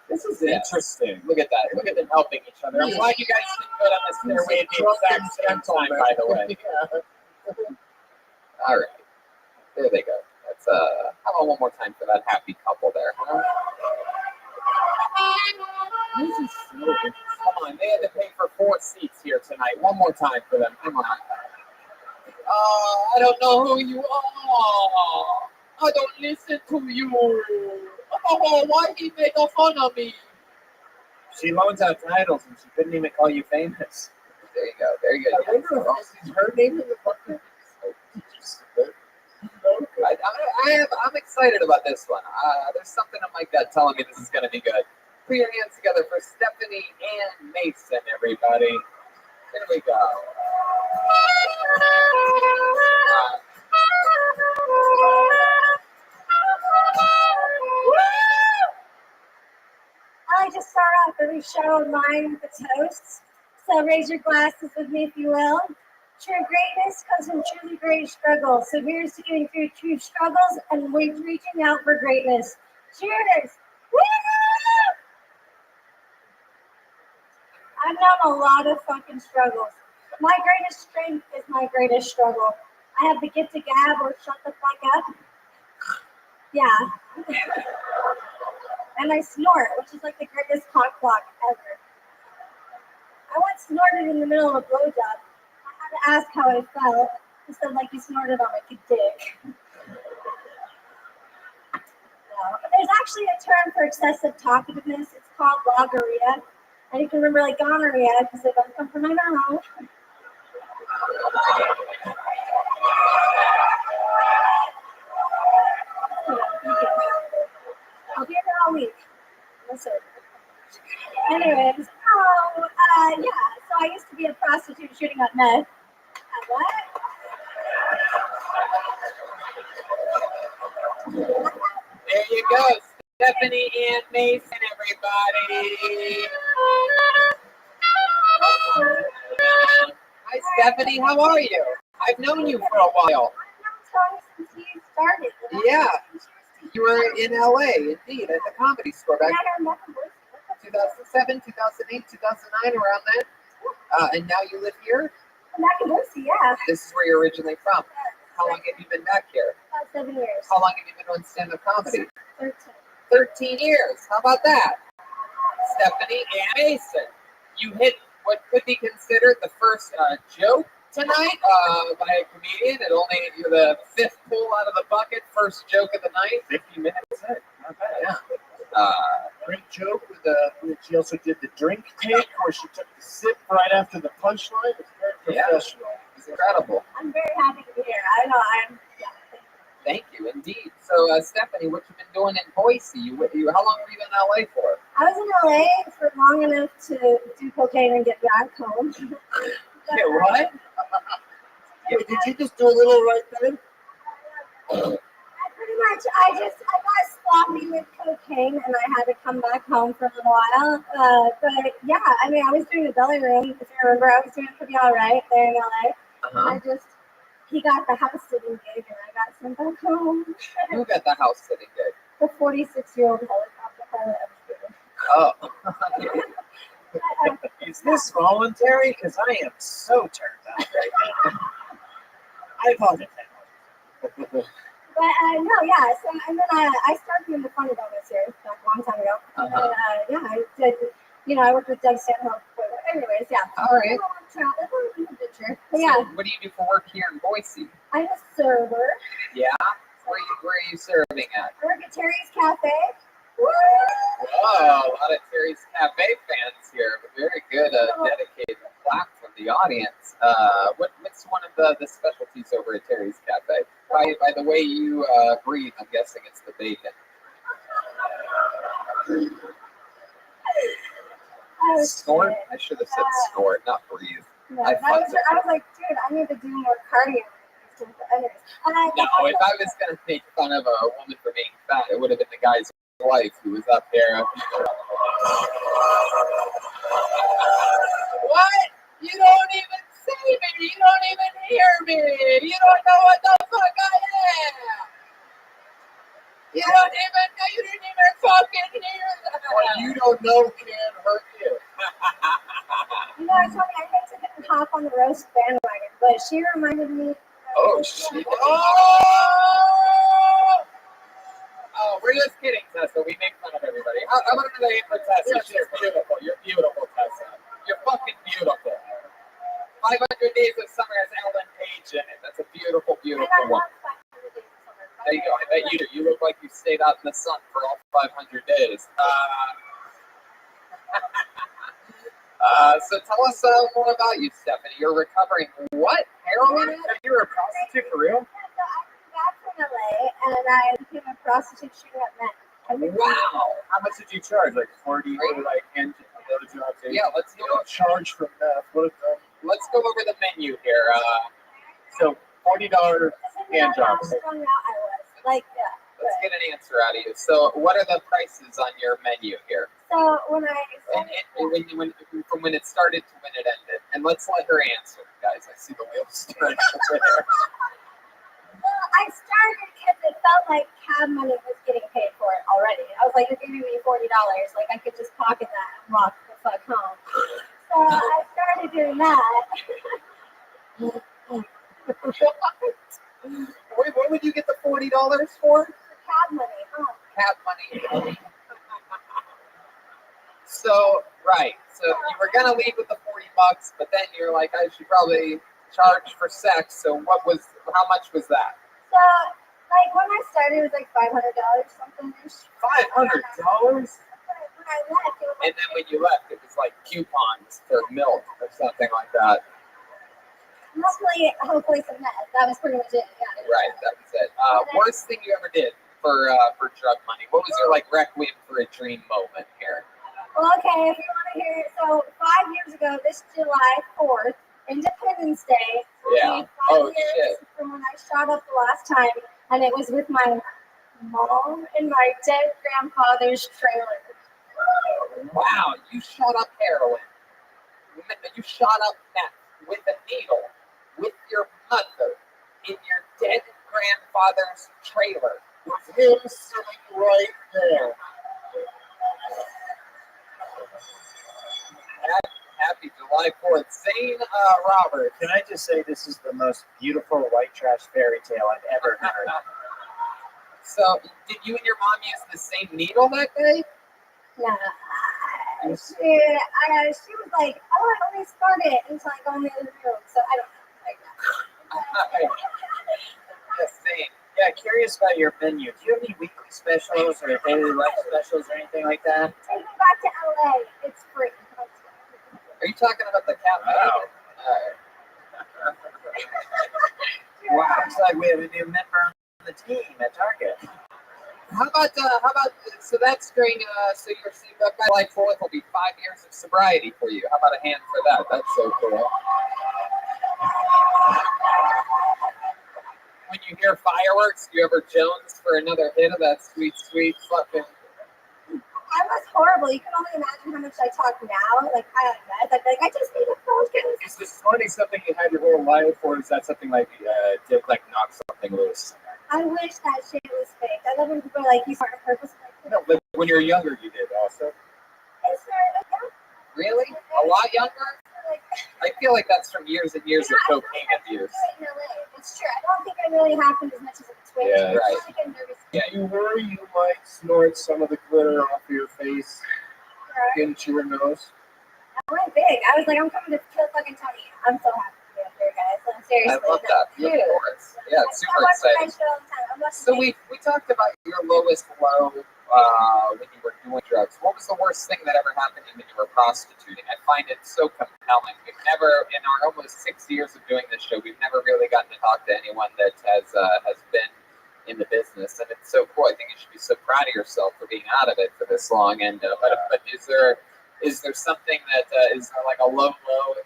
This is interesting. Look at that. Look at them helping each other. I'm glad you guys did good on this stairway at the exact same time, by the way. All right. There they go. That's how about one more time for that happy couple there, huh? This is so interesting. Come on, they had to pay for 4 seats here tonight. One more time for them. Come on. I don't know who you are. I don't listen to you. Oh, why he make fun of me? She loans out titles and she couldn't even call you famous. There you go. There you go. I wonder if this is her name in the fucking. I'm excited about this one. There's something in my gut telling me this is going to be good. Put your hands together for Stephanie and Mason, everybody. Here we go. I like to start off every show of mine with a toast. So raise your glasses with me, if you will. True greatness comes from truly great struggles. So here's to getting through true struggles and reaching out for greatness. Cheers! Woo! I've known a lot of fucking struggles. My greatest strength is my greatest struggle. I have the gift to gab or shut the fuck up. Yeah. And I snort, which is like the greatest cock block ever. I once snorted in the middle of a blowjob. I had to ask how I felt, instead of like you snorted on my dick. No. There's actually a term for excessive talkativeness. It's called logorrhea. And you can remember like gonorrhea because it doesn't come from my mouth. I'll be here all week. Listen. Anyways, yeah. So I used to be a prostitute shooting up meth. What? There you go. Stephanie and Mason, everybody. Hi, Stephanie. How are you? I've known you for a while. I've known Tony since he's started. Yeah. You were in LA, indeed, at the Comedy Store back Yeah, I'm back in Boise. 2007, 2008, 2009, around then. And now you live here? I'm back in Boise, yeah. This is where you're originally from. How long have you been back here? About 7 years. How long have you been doing stand-up comedy? 13. 13 years. How about that? Stephanie and Mason, you hit what could be considered the first joke tonight by a comedian. It only you're the fifth pull out of the bucket, first joke of the night. 50 minutes in. Not bad. Yeah. Great joke with she also did the drink take where she took the sip right after the punchline. It's very professional. It's incredible. I'm very happy to be here. I know Thank you, indeed. So, Stephanie, what you been doing in Boise? You how long were you in LA for? I was in LA for long enough to do cocaine and get back home. Yeah, what? Yeah, did you just do a little right then? Pretty much, I got sloppy with cocaine and I had to come back home for a little while. But yeah, I mean, I was doing the belly room. If you remember, I was doing pretty all right there in LA. And he got the house sitting gig and I got sent back home. Who got the house sitting gig? The 46-year-old helicopter pilot. Oh. Is this voluntary? Because I am so turned out right now. I apologize. But no, yeah. So and then I started doing the funny bonus here like a long time ago. And then, yeah, I did. You know, I worked with Doug Stanhope. Anyways, yeah. All right. But yeah. So what do you do for work here in Boise? I'm a server. Yeah. Where are you serving at? I work at Terry's Cafe. Whoa, a lot of Terry's Cafe fans here. Very good, dedicated clap from the audience. What's one of the specialties over at Terry's Cafe? By the way you breathe, I'm guessing it's the bacon. Snort? I should have said snort, not breathe. No, I was like, dude, I need to do more cardio. No, if I was going to make fun of a woman for being fat, it would have been the guy's wife who was up there. What? You don't even see me. You don't even hear me. You don't know what the fuck I am. You didn't even fucking hear that. What you don't know can hurt you. You know, I told me I hate to hop on the roast bandwagon, but she reminded me. Oh, shit. Oh, we're just kidding, Tessa. We make fun of everybody. How about the name for Tessa? She's beautiful. You're beautiful, Tessa. You're fucking beautiful. 500 Days of Summer has Ellen Page in it. That's a beautiful, beautiful woman. There you go. I bet you do. You look like you stayed out in the sun for all 500 days. So tell us more about you, Stephanie. You're recovering what? Heroin? You were a prostitute for real? Yeah, so I came back from LA and I became a prostitute shooting up men. Wow. How much did you charge? Like 40 for like hand jobs? Yeah, let's You don't charge for meth. Let's go over the menu here. So $40 hand jobs. Let's get an answer out of you. So, what are the prices on your menu here? So when I from when it started to when it ended, and let's let her answer, guys. I see the wheels turning over there. Well, I started because it felt like cab money was getting paid for it already. I was like, you're giving me $40, like I could just pocket that and walk the fuck home. So I started doing that. Wait, what would you get the $40 for? Cab money, huh? Cab money. So, right. So you were gonna leave with the $40, but then you're like, I should probably charge for sex. So how much was that? So, like when I started, it was like $500 something. $500? When I left, it was And then when you left, it was like coupons for milk or something like that. hopefully some meth. That was pretty much it. Yeah. Right, that was it. Worst thing you ever did for drug money? What was your like requiem for a dream moment here? Well, okay, if you want to hear it, so 5 years ago, this July 4th, Independence Day, Yeah. 5 years from when I shot up the last time, and it was with my mom in my dead grandfather's trailer. Wow, you shot up heroin. You shot up meth with a needle with your mother in your dead grandfather's trailer. With him sitting right there. Happy July 4th. Zane Robert. Can I just say this is the most beautiful white trash fairy tale I've ever heard. So, did you and your mom use the same needle that day? Nah. She was like, oh, I only started until I go in the other room. So I don't know. Like that. Yes, Zane. Yeah, curious about your menu. Do you have any weekly specials or daily life specials or anything like that? Take me back to LA. It's free. Are you talking about the cat? Wow. Wow. Looks like we have a new member on the team at Target. How about so that's during so your July 4th will be 5 years of sobriety for you. How about a hand for that? That's so cool. When you hear fireworks, do you ever Jones for another hit of that sweet, sweet fucking? I was horrible. You can only imagine how much I talk now. Like I had meth. I'd be like, I just need a focus. Is this funny something you had your whole life, or is that something like did like knock something loose? I wish that shit was fake. I love when people are like, you start on purpose. Like, No, but when you were younger, you did also. it's not, Really? A lot younger? like, I feel like that's from years and years of cocaine abuse. in LA. It's true. I don't think it really happened as much as it's Twitch. Yeah, It's right. like I'm nervous. Yeah, you worry you might snort some of the glitter off your face into your nose. I went big. I was like, I'm coming to kill fucking Tony. I'm so happy to be up here, guys. So seriously. I love that. Of course. Yeah, it's super I watch exciting. my show all the time. I'm watching So we talked about your lowest low when you were doing drugs. What was the worst thing that ever happened to you when you were prostituting? I find it so compelling. We've never, in our almost 6 years of doing this show, we've never really gotten to talk to anyone that has been in the business, and it's so cool. I think you should be so proud of yourself for being out of it for this long. And but is there something that is there like a low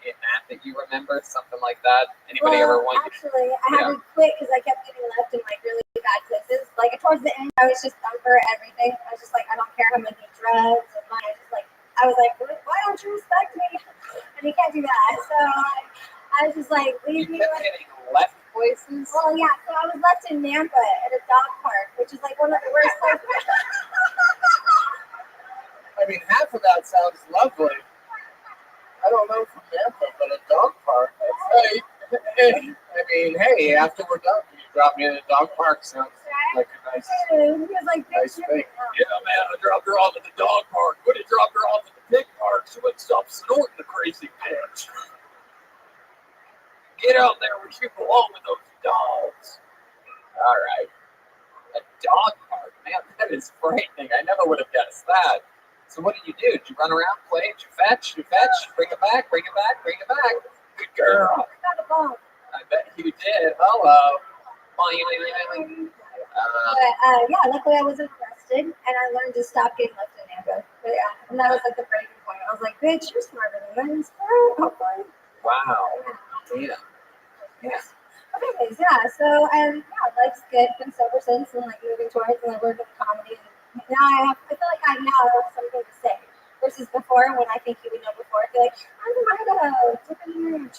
in that you remember, something like that? Anybody ever want? Actually, I had to quit because I kept getting left in like really bad places. Like towards the end, I was just done for everything. I was just like, I don't care. I'm gonna do drugs, and I was like, why don't you respect me? And you can't do that. So I was just like, leave me. Getting left places? Well, yeah. So I was left in Nampa at a dog park, which is like one of the worst places. I mean, half of that sounds lovely. I don't know from Nampa, but a dog park. I mean, hey, after we're done, can you drop me in a dog park? Sounds like a nice, He was like, nice thing. Yeah, man, I dropped her off at the dog park. Would have dropped her off at the pig park. She wouldn't stop snorting the crazy bitch. Get out there where you belong with those dogs. All right. A dog park, man, that is frightening. I never would have guessed that. So what did you do? Did you run around, play? Did you fetch? Bring it back. Good girl. I got a bone. I bet you did. Hello. But yeah, luckily I wasn't arrested, and I learned to stop getting left in Nampa. But yeah, and that was like the breaking point. I was like, bitch, you're smarter than this. Hopefully. Wow. Yeah. Anyways, yeah, so, and yeah, life's good. Been sober since, and like moving towards, and I work in comedy. And now I feel like I now have something to say. Versus before, when I think you would know before, I feel like, I'm from Idaho, different huge.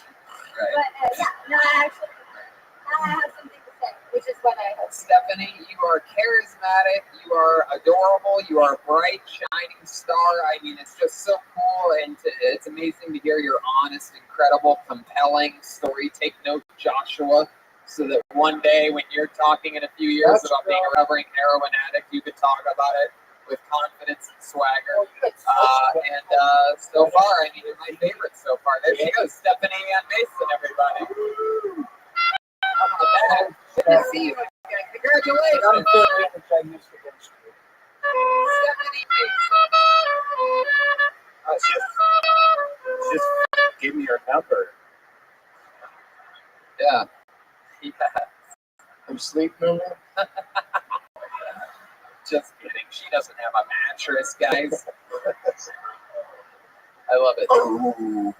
Right. But yeah, now I have something to say, which is what I hope. Stephanie, you are charismatic, you are adorable, you are a bright, shining star. I mean, it's just so cool, and it's amazing to hear your honest, incredible, compelling story. Take note, Joshua, so that one day when you're talking in a few years about being a recovering heroin addict, you could talk about it with confidence and swagger. And so far, I mean, you're my favorite so far. There she goes, Stephanie Ann Mason, everybody. How about that? Good to see you again. Congratulations. Stephanie Mason. Just give me your number. Yeah. Your sleep number? Just kidding. She doesn't have a mattress, guys. I love it. Oh.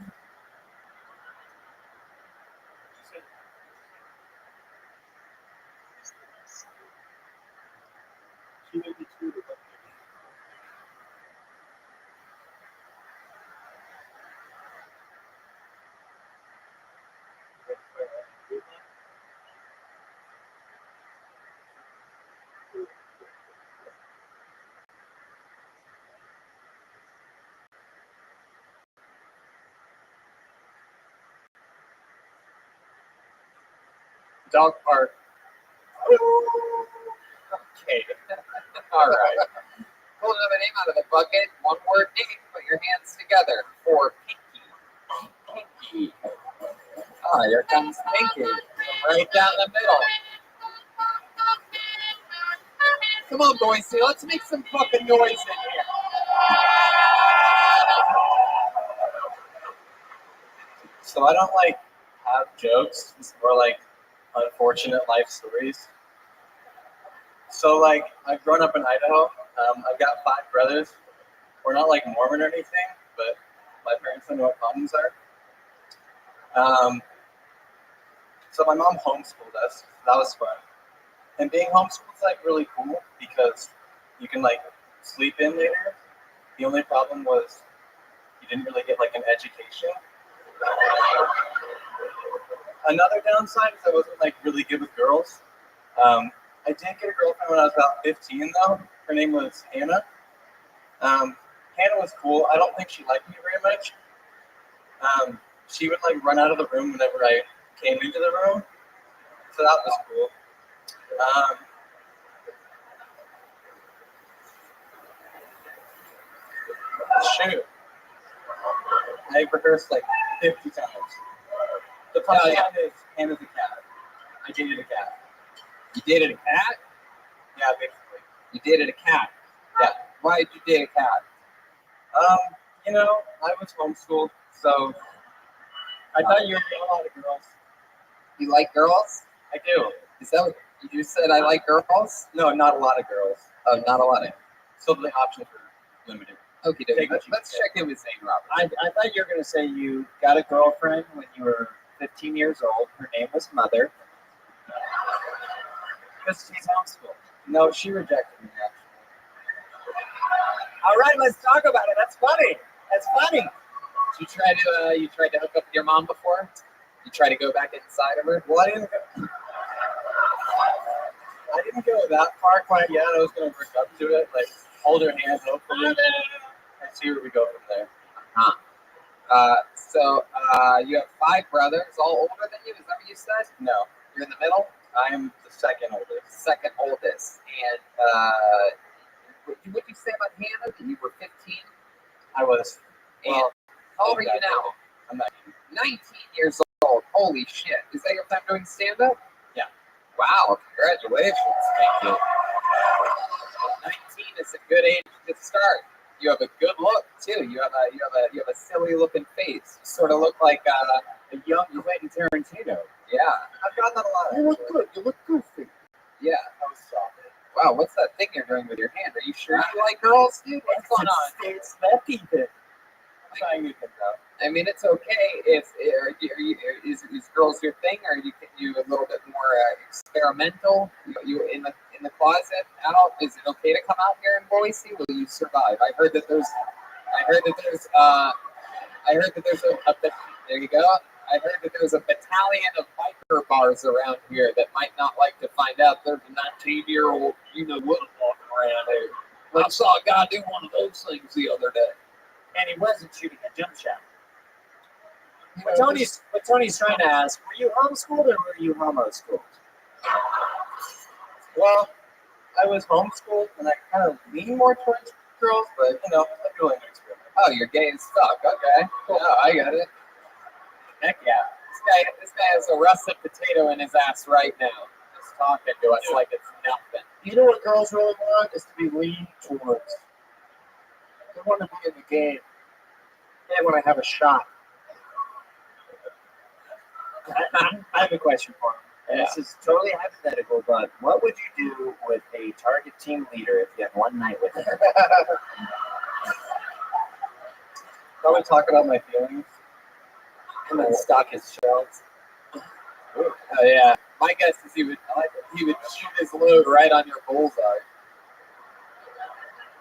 Dog park. Okay. All right. Pull another name out of the bucket. One word name. Put your hands together for Pinky. Pinky. Ah, here comes Pinky. Right down the middle. Come on, Boise. Let's make some fucking noise in here. So I don't like have jokes. It's more like unfortunate life stories. So like I've grown up in Idaho. I've got 5 brothers. We're not like Mormon or anything, but my parents don't know what condoms are. So my mom homeschooled us. So that was fun. And being homeschooled is like really cool because you can like sleep in later. The only problem was you didn't really get like an education. Another downside is I wasn't like really good with girls. I did get a girlfriend when I was about 15 though. Her name was Hannah. Hannah was cool. I don't think she liked me very much. She would like run out of the room whenever I came into the room. So that was cool. Shoot. I rehearsed like 50 times. The punchline is Hannah's a cat. I dated a cat. You dated a cat? Yeah, basically. You dated a cat? Yeah. Why did you date a cat? You know, I was homeschooled, so I thought you were getting a lot of girls. You like girls? I do. Is that what you just said? I like girls? No, not a lot of girls. Oh, not a lot of. So the options are limited. Okay, let's check in with Zane Roberts. I thought you were going to say you got a girlfriend when you were 15 years old. Her name was Mother. Because she's homeschooled. No, she rejected me, actually. All right, let's talk about it. That's funny. That's funny. You tried to hook up with your mom before? You tried to go back inside of her? Well, I didn't go that far quite yet. I was going to work up to it, like hold her hand, hopefully, and see where we go from there. So you have 5 brothers, all older than you? Is that what you said? No. You're in the middle? I am the second oldest. Second oldest. And what did you say about Hannah? That you were 15? I was. And how old are you now? I'm 19. 19 years old. Holy shit. Is that your time doing stand-up? Yeah. Wow. Congratulations. Thank you. 19 is a good age to start. You have a good look too. You have a silly looking face. You sort of look like a young Quentin Tarantino. Yeah. I've gotten that a lot. You look good. You look goofy. Yeah. I was soft. Wow, what's that thing you're doing with your hand? Are you sure you like girls, dude? What's going on? It's that deep. I'm trying new things out. I mean, it's okay if is girls your thing, or you a little bit more experimental? You in the closet out? Is it okay to come out here in Boise? Will you survive? I heard that there's there you go. I heard that there's a battalion of biker bars around here that might not like to find out there's a 19-year-old what walking around here. I saw a guy do one of those things the other day. And he wasn't shooting a jump shot. What Tony's trying to ask, were you homeschooled or were you homo-schooled? Well, I was homeschooled, and I kind of lean more towards girls, but I'm willing to experiment. Oh, you're gay as fuck. Okay. Cool. Oh, I got it. Heck yeah. This guy has a russet potato in his ass right now. Just talking to us like it's nothing. You know what girls really want is to be leaned towards. They want to be in the game. They want to have a shot. I have a question for him. And this is totally hypothetical, but what would you do with a target team leader if you had one night with him? Probably talk about my feelings. And then stock his shelves. Oh yeah. My guess is he would shoot his load right on your bullseye.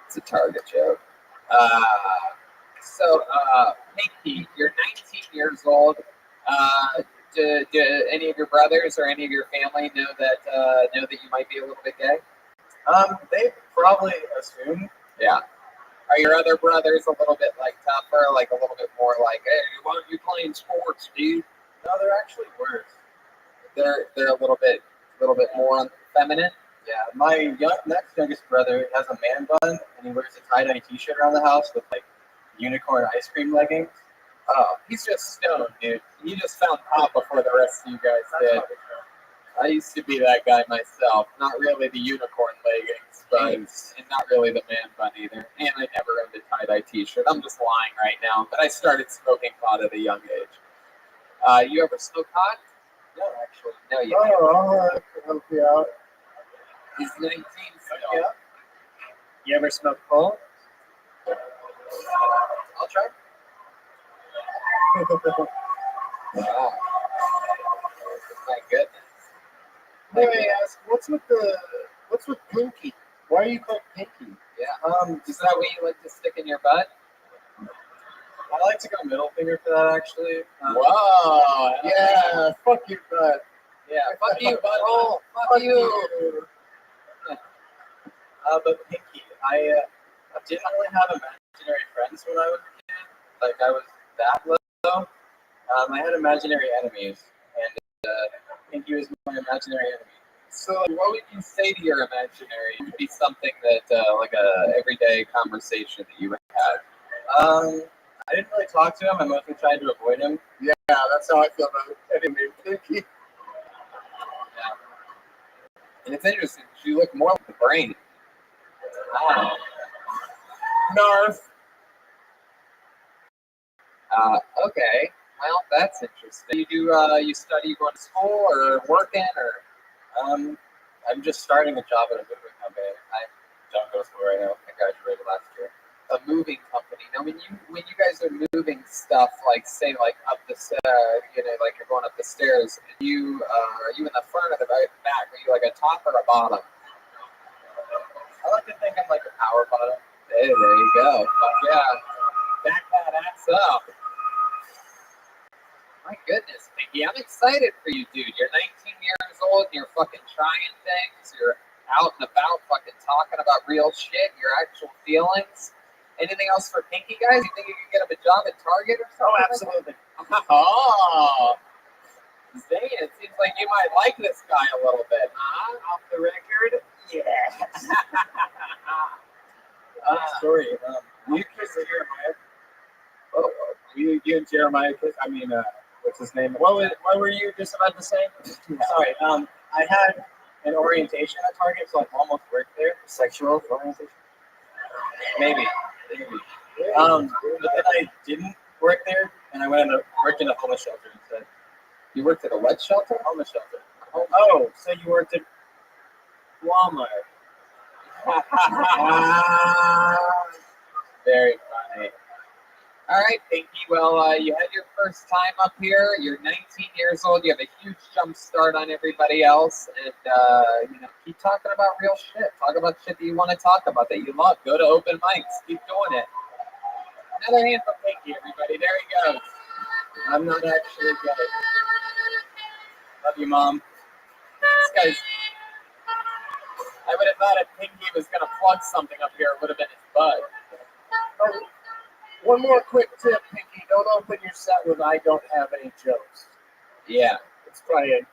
It's a target joke. So Pinky, you're 19 years old. Do any of your brothers or any of your family know that you might be a little bit gay? They probably assume. Yeah. Are your other brothers a little bit like tougher, like a little bit more like, hey, why aren't you playing sports, dude? No, they're actually worse. They're a little bit more feminine. Yeah, my next youngest brother has a man bun, and he wears a tie-dye t-shirt around the house with like unicorn ice cream leggings. Oh, he's just stoned, dude. He just found pop before the rest of you guys did. I used to be that guy myself. Not really the unicorn leggings, but and not really the man bun either. And I never owned a tie-dye t-shirt. I'm just lying right now. But I started smoking pot at a young age. You ever smoke pot? No, actually. No, you Oh, I can help you out. He's 19 still. Yeah. You ever smoke pole? I'll try. Wow. My goodness. May I ask, what's with Pinky? Why are you called Pinky? Yeah. Is that what you like to stick in your butt? I like to go middle finger for that, actually. Whoa. Yeah, fuck your butt. Yeah, fuck you, butthole. Fuck you. But Pinky, I didn't really have imaginary friends when I was a kid. Like, I was that low. I had imaginary enemies, and Pinky was my imaginary enemy. So, what would you say to your imaginary? It would be something that, like a everyday conversation that you would have. I didn't really talk to him. I mostly tried to avoid him. Yeah, that's how I feel about enemy Pinky. Yeah. And it's interesting. You look more like the brain. Wow. Narf. Okay. Well, that's interesting. You study, you going to school or working or? I'm just starting a job at a moving company. I don't go to school right now. I graduated last year. A moving company. Now, when you guys are moving stuff, like say like up the like you're going up the stairs, and are you in the front or the back? Are you like a top or a bottom? I like to think I'm like a power bottom. Hey, there you go. Fuck yeah. Back that ass up. My goodness, Pinky, I'm excited for you, dude. You're 19 years old and you're fucking trying things. You're out and about fucking talking about real shit, your actual feelings. Anything else for Pinky, guys? You think you can get him a job at Target or something? Oh, absolutely. Oh. Zane, it seems like you might like this guy a little bit, huh? Off the record? Yeah. Story. You kissed Jeremiah. Oh, you and Jeremiah kiss? I mean, what's his name? What were you just about to say? Sorry. I had an orientation at Target, so I almost worked there. Sexual orientation? Maybe. But then I didn't work there, and I worked in a homeless shelter instead. You worked at a what shelter? Homeless shelter. Oh, so you worked at Walmart. Very funny. All right, Pinky. Well, you had your first time up here. You're 19 years old. You have a huge jump start on everybody else, and keep talking about real shit. Talk about shit that you want to talk about, that you love. Go to open mics. Keep doing it. Another hand for Pinky, everybody. There he goes. I'm not actually gay. Love you, Mom. This guy's. I would have thought if Pinky was going to plug something up here, it would have been his butt. Oh, one more quick tip, Pinky. Don't open your set with "I don't have any jokes." Yeah. It's probably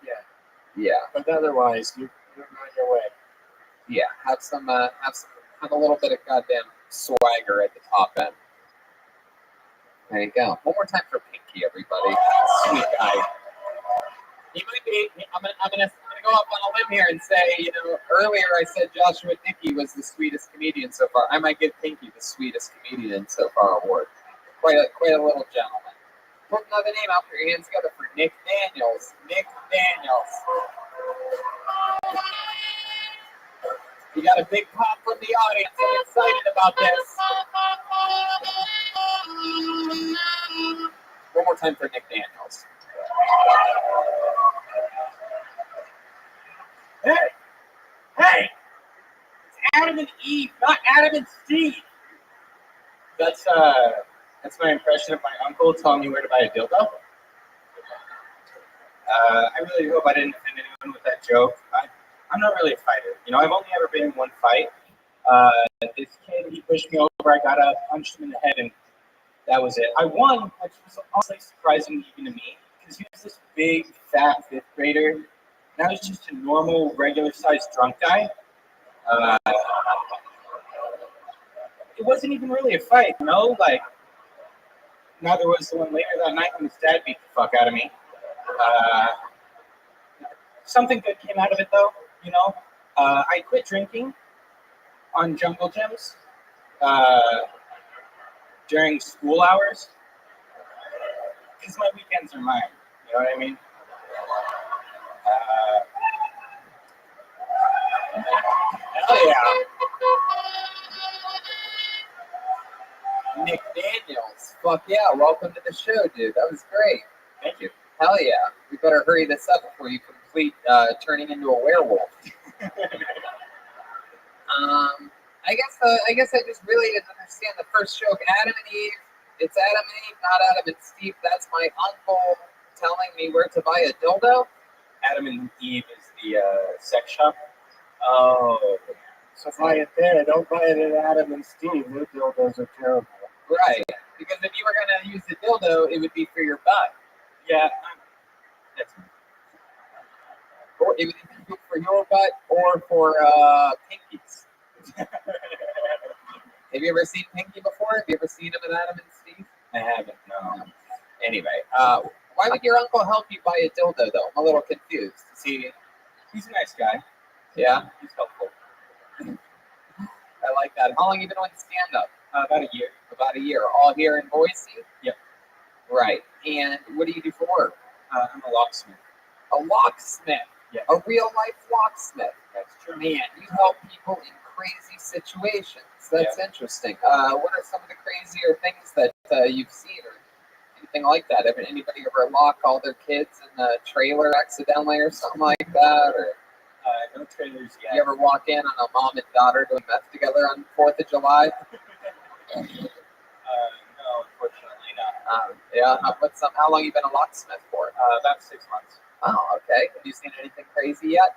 Yeah. But otherwise, you're on your way. Yeah. Have a little bit of goddamn swagger at the top end. There you go. One more time for Pinky, everybody. Sweet guy. He might be. I'm gonna go up on a limb here and say, earlier I said Joshua Dickey was the sweetest comedian so far. I might give Pinky the sweetest comedian so far award. Quite a little gentleman. Put another name out. Put your hands together for Nick Daniels. Nick Daniels. You got a big pop from the audience. I'm excited about this. One more time for Nick Daniels. Hey! It's Adam and Eve, not Adam and Steve. That's my impression of my uncle telling me where to buy a dildo. I really hope I didn't offend anyone with that joke. I'm not really a fighter. I've only ever been in one fight. This kid, he pushed me over. I got up, punched him in the head, and that was it. I won, which was honestly surprising even to me, because he was this big, fat fifth grader, and I was just a normal, regular-sized drunk guy. It wasn't even really a fight, you know? Like, neither was the one later that night when his dad beat the fuck out of me. Something good came out of it, though, you know? I quit drinking on Jungle Gyms during school hours because my weekends are mine. You know what I mean? Hell yeah. Nick Daniels. Fuck yeah. Welcome to the show, dude. That was great. Thank you. Hell yeah. We better hurry this up before you complete turning into a werewolf. I guess I just really didn't understand the first joke. Adam and Eve. It's Adam and Eve, not Adam and Steve. That's my uncle telling me where to buy a dildo. Adam and Eve is the sex shop. Oh. So buy it there. Don't buy it at Adam and Steve. Their dildos are terrible. Right. Because if you were going to use the dildo, it would be for your butt. Yeah. Or it would be for your butt or for pinkies. Have you ever seen Pinky before? Have you ever seen him at Adam and Steve? I haven't, no. Anyway, why would your uncle help you buy a dildo, though? I'm a little confused. He's a nice guy. Yeah? He's helpful. I like that. How long have you been on stand-up? About a year. About a year. All here in Boise? Yep. Right. And what do you do for work? I'm a locksmith. A locksmith? Yeah. A real-life locksmith? That's true. Man, you help people in crazy situations. That's interesting. What are some of the crazier things that you've seen or anything like that? Have anybody ever locked all their kids in a trailer accidentally or something like that? Or no trailers yet. you ever walk in on a mom and daughter doing meth together on 4th of July? No, unfortunately not. Yeah. How long have you been a locksmith for? About 6 months. Oh, okay. Have you seen anything crazy yet?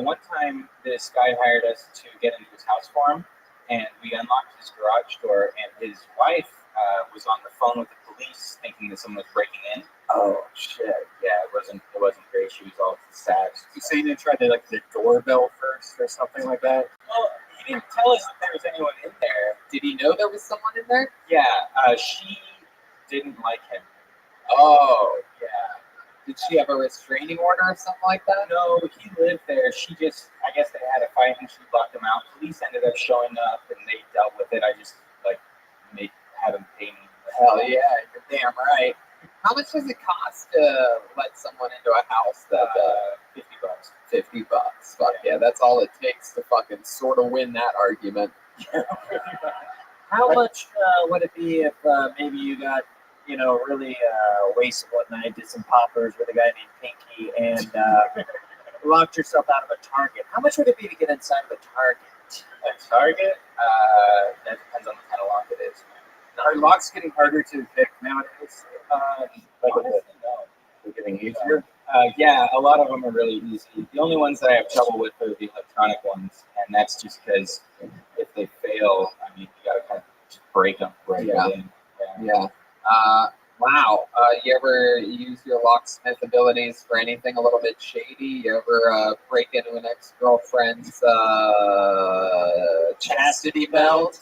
One time, this guy hired us to get into his house for him, and we unlocked his garage door, and his wife was on the phone with the police, thinking that someone was breaking in. Oh shit! Yeah, it wasn't great. She was all sad. You say you didn't try to the doorbell first or something like that? Well, he didn't tell us that there was anyone in there. Did he know there was someone in there? Yeah, she didn't like him. Oh, yeah. Did she have a restraining order or something like that? No, he lived there. I guess they had a fight and she locked him out. Police ended up showing up and they dealt with it. I just had him pay me. Hell yeah, you're damn right. How much does it cost to let someone into a house that $50? $50. Fuck yeah, that's all it takes to fucking sort of win that argument. How much would it be if maybe you got, really wasted one night, did some poppers with a guy named Pinky, and locked yourself out of a Target? How much would it be to get inside of a Target? A Target? That depends on the kind of lock it is. Are locks getting harder to pick nowadays? Honestly, no. They're getting easier? Yeah, a lot of them are really easy. The only ones that I have trouble with are the electronic ones, and that's just because if they fail, you gotta kind of just break them. Yeah. Wow. You ever use your locksmith abilities for anything a little bit shady? You ever break into an ex-girlfriend's chastity belt?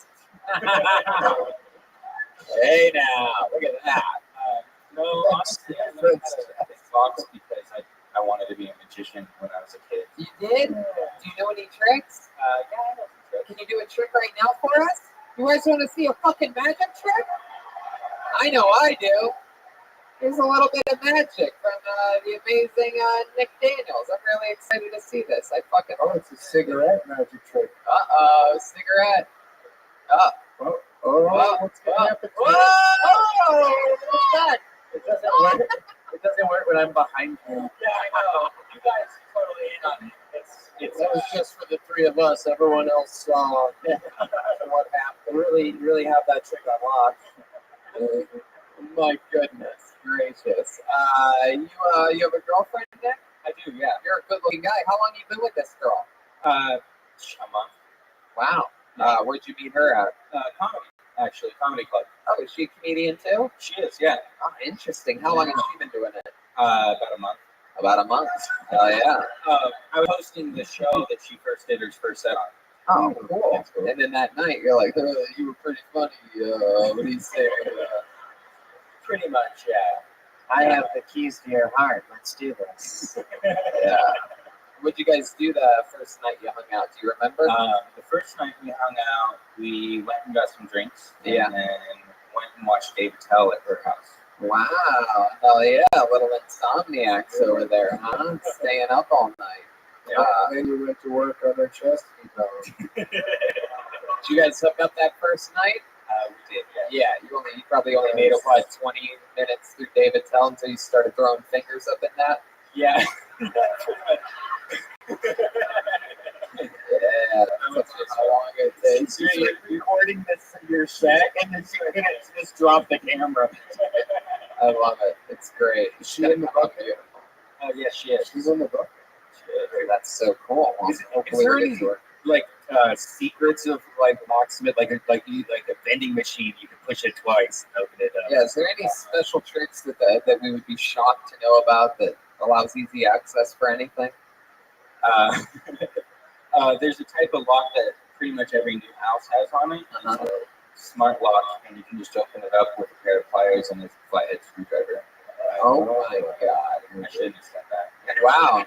Hey now, look at that. No, honestly, I learned how to box because I wanted to be a magician when I was a kid. You did? Do you know any tricks? Yeah, I know some tricks. Can you do a trick right now for us? You guys want to see a fucking magic trick? I know I do. Here's a little bit of magic from the amazing Nick Daniels. I'm really excited to see this. Oh, it's a cigarette magic trick. Uh-oh, cigarette. What's going to happen? Whoa! What's that? It doesn't work when I'm behind you. Yeah, I know. You guys totally in on it. That was just for the three of us. Everyone else saw What happened? Really have that trick on lock. My goodness gracious. You have a girlfriend, Nick? I do, yeah. You're a good-looking guy. How long have you been with this girl? A month. Wow. Where'd you meet her at? Comedy club. Oh, is she a comedian too? She is, yeah. Oh, interesting. How long has she been doing it? About a month. About a month. Oh yeah. I was hosting the show that she first did her first set on. Oh, cool. And then that night, you're like, you were pretty funny. What do you say? Pretty much, yeah. I have the keys to your heart. Let's do this. Yeah. What'd you guys do the first night you hung out? Do you remember? The first night we hung out, we went and got some drinks. Yeah. And then went and watched David Tell at her house. Wow. Oh yeah, little insomniacs over there, huh? Staying up all night. Yeah. Then you went to work on their chest. Did you guys hook up that first night? We did, Yeah, you probably only made it, what, 20 minutes through David Tell until you started throwing fingers up in that? Yeah. Yeah, that's how long it takes. You're recording this in your set, and then you're gonna just drop the camera. I love it. It's great. Is she in the book? Oh, yes, she is. She's in the book. That's so cool. Is there any like secrets of like locksmith, like a vending machine you can push it twice and open it up? Yeah, is there any special tricks that we would be shocked to know about that allows easy access for anything? There's a type of lock that pretty much every new house has on it. Smart lock, and you can just open it up with a pair of pliers and a flathead screwdriver. Oh my God! I shouldn't have said that. Wow.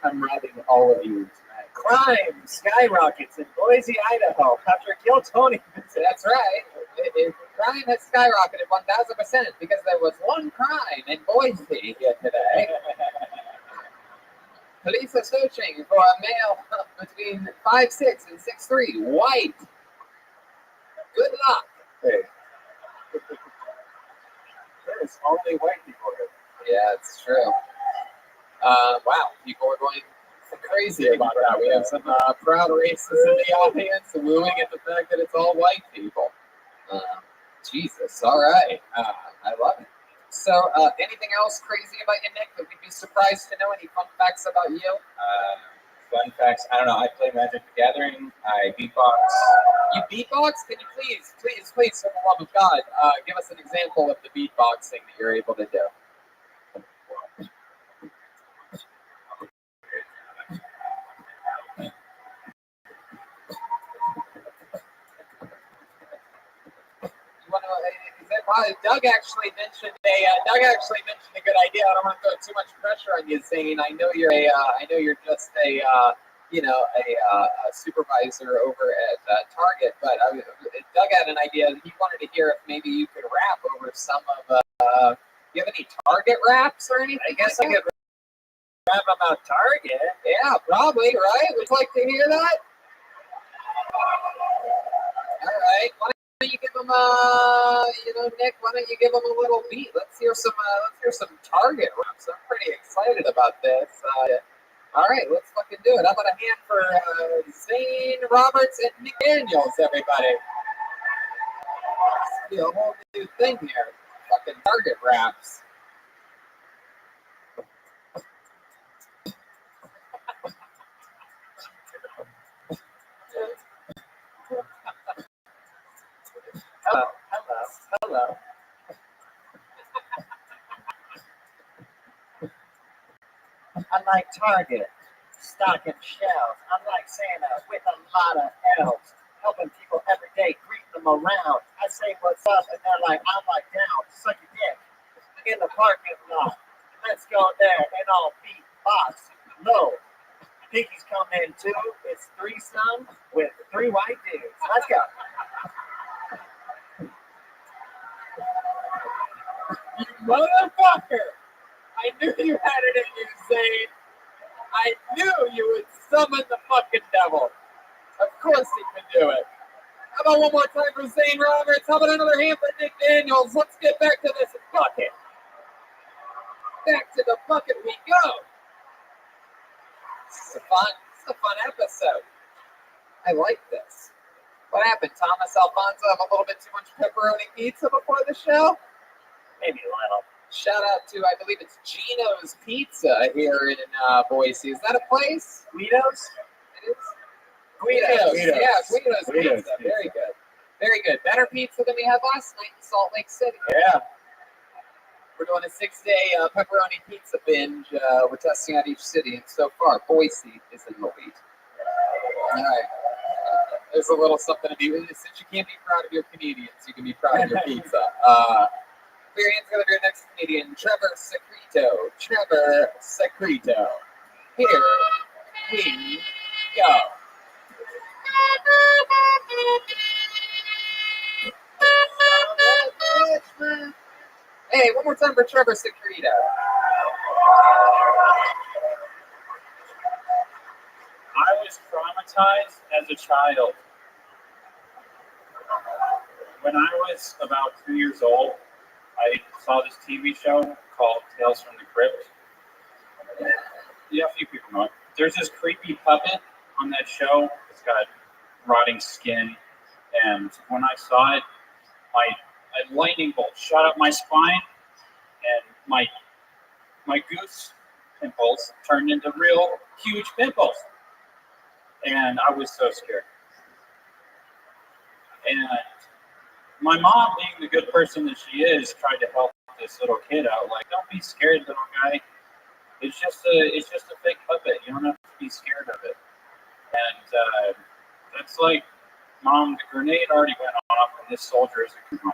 I'm robbing all of you tonight. Crime skyrockets in Boise, Idaho after Kill Tony. That's right. Crime has skyrocketed 1,000% because there was one crime in Boise here today. Police are searching for a male between 5'6" and 6'3", white. Good luck. Hey. There's only white people here. Yeah, it's true. Wow, people are going crazy about that. We have some proud racists in the audience wooing at the fact that it's all white people. Jesus, all right. I love it. So, anything else crazy about you, Nick, that we'd be surprised to know? Any fun facts about you? Fun facts. I don't know. I play Magic the Gathering. I beatbox. You beatbox? Can you please, for the love of God, give us an example of the beatboxing that you're able to do? Doug actually mentioned a good idea. I don't want to throw too much pressure on you, Zane. I know you're just a supervisor over at Target, but Doug had an idea. He wanted to hear if maybe you could rap over some of. You have any Target raps or anything? I guess I could Rap about Target. Yeah, probably, right? Would you like to hear that? All right. Why don't you give them Nick, why don't you give them a little beat? Let's hear some Target raps. I'm pretty excited about this. All right, let's fucking do it. How about a hand for Zane Roberts and Nick Daniels, everybody? It's a whole new thing here. Fucking Target raps. Hello. Unlike Target, stocking shelves, unlike Santa with a lot of elves, helping people every day, greeting them around. I say what's up, and they're like, I'm like down, suck your dick in the parking lot. Let's go there and all beat box. No, Pinky's coming in too. It's threesome with 3 white dudes. Let's go. You motherfucker! I knew you had it in you, Zane. I knew you would summon the fucking devil. Of course he can do it. How about one more time for Zane Roberts? How about another hand for Nick Daniels? Let's get back to this bucket. Back to the bucket we go. It's a fun episode. I like this. What happened, Thomas Alfonso? Have a little bit too much pepperoni pizza before the show? Maybe a little. Shout out to, I believe it's Gino's Pizza here in Boise. Is that a place? Guido's? It is? Guido's. Yeah, Guido's Pizza. Very good. Very good. Better pizza than we had last night in Salt Lake City. Yeah. We're doing a 6-day pepperoni pizza binge. We're testing out each city, and so far, Boise is in the lead. All right. There's a little something to be. Since you can't be proud of your Canadians, you can be proud of your pizza. Clear hands together to your next Canadian, Trevor Secreto. Trevor Secreto. Here we go. Hey, one more time for Trevor Secreto. I was traumatized as a child. When I was about 2 years old, I saw this TV show called Tales from the Crypt. Yeah, a few people know it. There's this creepy puppet on that show. It's got rotting skin, and when I saw it, a lightning bolt shot up my spine, and my goose pimples turned into real huge pimples, and I was so scared. And my mom, being the good person that she is, tried to help this little kid out. Like, don't be scared, little guy. It's just a fake puppet. You don't have to be scared of it. And that's like, Mom, the grenade already went off, and this soldier is a home.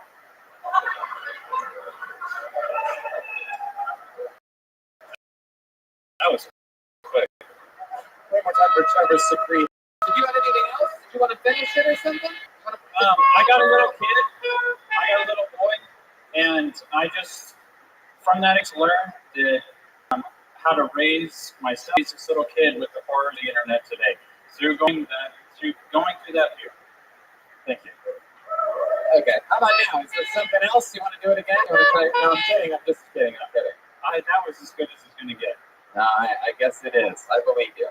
That was quick. One more time for Trevor Secreto. Did you have anything else? Did you want to finish it or something? I got a little kid. I got a little boy, and I just, from that learned that how to raise myself as this little kid with the horror of the internet today through going through that fear. Thank you. Okay. How about now? Is there something else you want to do it again? You want to try? No, I'm kidding. I'm just kidding. I'm kidding. That was as good as it's going to get. No, I guess it is. I believe you.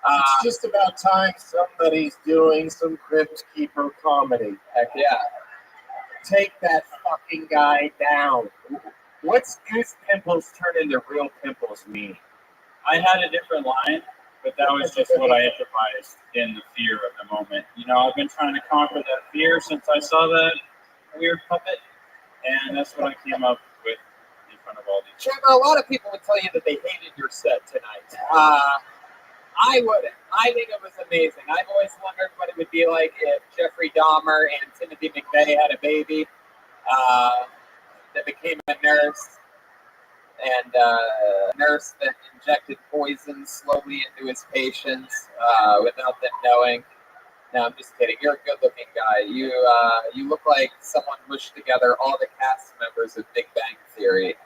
It's just about time somebody's doing some Crypt Keeper comedy. Heck yeah. Take that fucking guy down. What's goose pimples turn into real pimples mean? I had a different line, but that was just what I improvised in the fear of the moment. You know, I've been trying to conquer that fear since I saw that weird puppet, and that's what I came up with in front of all these. Trevor, a lot of people would tell you that they hated your set tonight. I wouldn't. I think it was amazing. I've always wondered what it would be like if Jeffrey Dahmer and Timothy McVeigh had a baby that became a nurse, and a nurse that injected poison slowly into his patients without them knowing. No, I'm just kidding. You're a good-looking guy. You look like someone mushed together all the cast members of Big Bang Theory.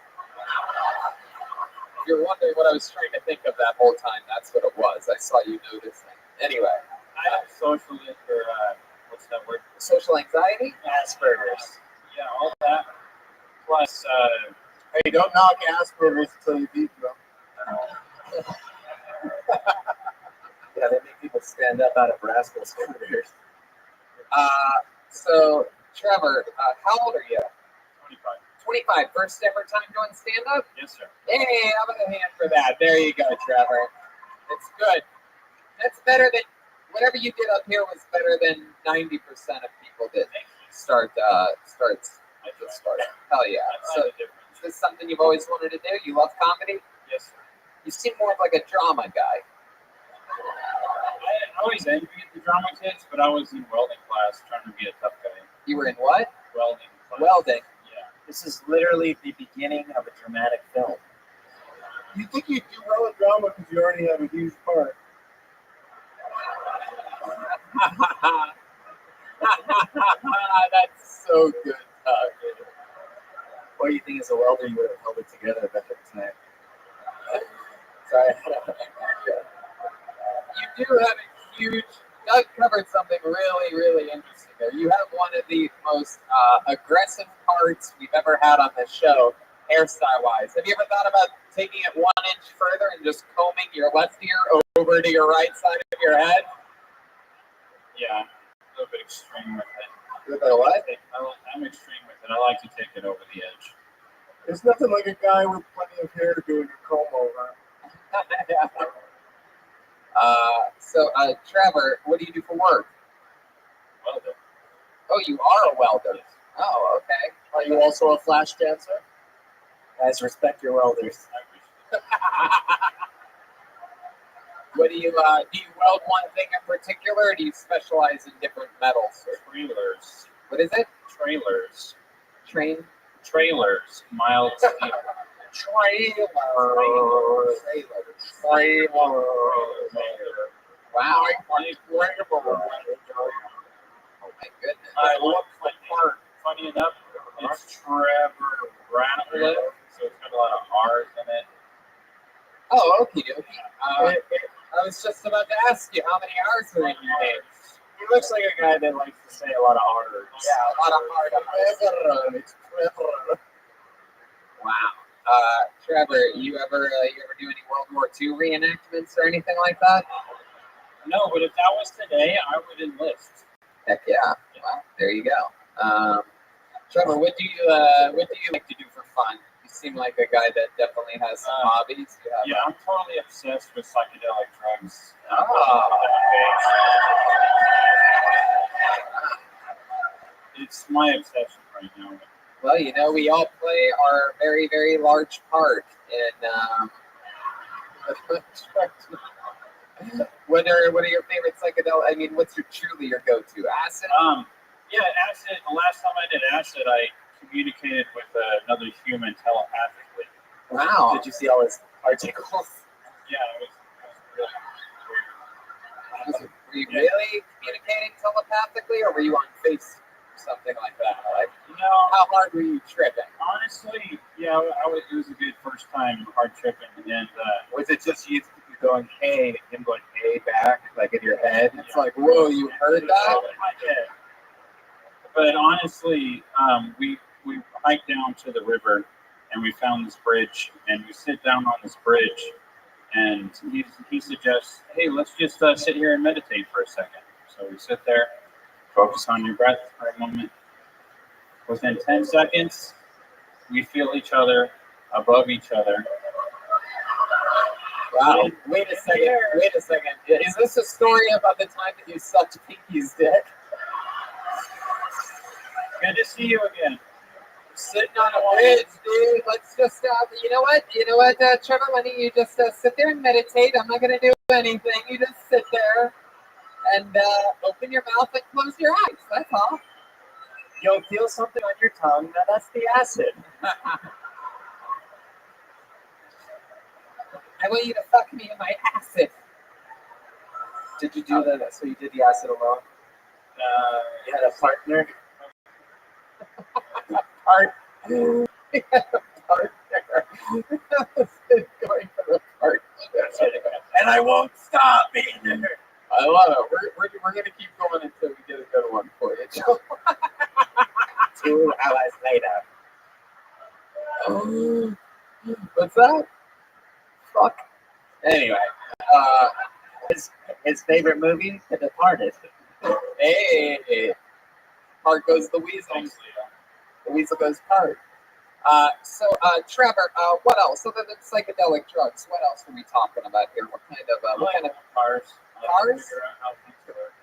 If you're wondering what I was trying to think of that whole time, that's what it was. I saw you noticing. Anyway. I have social, what's that word? Social anxiety? Asperger's. Yeah, all that. Plus, hey, don't knock Asperger's until you beat them. Yeah, they make people stand up out of rascal scooters. So, Trevor, how old are you? 25. 25. First ever time doing stand-up? Yes, sir. Hey, how about a hand for that? There you go, Trevor. It's good. That's better than, whatever you did up here was better than 90% of people that start. Hell yeah. So, is this something you've always wanted to do? You love comedy? Yes, sir. You seem more of like a drama guy. I always envied the drama kids, but I was in welding class trying to be a tough guy. You were in what? Welding class. Welding. Yeah. This is literally the beginning of a dramatic film. You think you'd do well at drama because you already have a huge part. That's so good. What do you think as a welder you would have held it together better tonight? Sorry. You do have a huge. Doug covered something really, really interesting there. You have one of the most aggressive parts we've ever had on this show, hairstyle-wise. Have you ever thought about taking it 1 inch further and just combing your left ear over to your right side of your head? Yeah, a little bit extreme with it. A little bit of what? I'm extreme with it. I like to take it over the edge. There's nothing like a guy with plenty of hair doing a comb over. Trevor, what do you do for work? Welder. Oh, you are a welder. Oh, okay. Are you also a flash dancer? Guys, respect your welders. What do you weld one thing in particular, or do you specialize in different metals? Trailers. What is it? Trailers. Trailers. Mild steel. Wow. Oh my goodness. I look like part. Funny enough, it's Trevor Ratliff, so it's got a lot of R's in it. Oh, okie dokie. I was just about to ask you how many R's are in your name. He looks like a guy that likes to say a lot of R's. Yeah, a lot of hard R's. It's Trevor. Wow. Trevor, you ever do any World War II reenactments or anything like that? No, but if that was today, I would enlist. Heck yeah. Well, there you go. Trevor, what do you like to do for fun? You seem like a guy that definitely has some hobbies. Yeah, I'm totally obsessed with psychedelic drugs. It's my obsession right now. Well, we all play our very, very large part in what are your favorite psychedelic? I mean, what's truly your go-to? Acid? Yeah, acid. The last time I did acid, I communicated with another human telepathically. Wow. Did you see all his articles? Yeah, it was really weird. Were you really communicating telepathically, or were you on face or something like that? Like, how hard were you tripping? Honestly, yeah, it was a good first time hard tripping, and was it just you going hey and him going hey back like in your head? It's like, whoa, you heard that? But honestly, we hiked down to the river and we found this bridge, and we sit down on this bridge, and he suggests, hey, let's just sit here and meditate for a second. So we sit there, focus on your breath for a moment. Within 10 seconds, we feel each other above each other. Wow. Wait a second. Is this a story about the time that you sucked Pinky's dick? Good to see you again. Sitting on a bridge, dude. Let's just, you know what, Trevor, why don't you just sit there and meditate? I'm not going to do anything. You just sit there and open your mouth and close your eyes. That's all. You'll feel something on your tongue. Now that's the acid. I want you to fuck me in my acid. Did you do that? So you did the acid alone? You had a partner? Partner. Going for the partner. And I won't stop either. I love it. We're going to keep going until we get a good one for you, Joe. 2 hours later. What's that? Fuck. Anyway, his favorite movie, The Departed. Hey, part goes the weasel. The weasel goes part. So, Trevor, what else? Other than psychedelic drugs, what else are we talking about here? What kind of cars? Cars?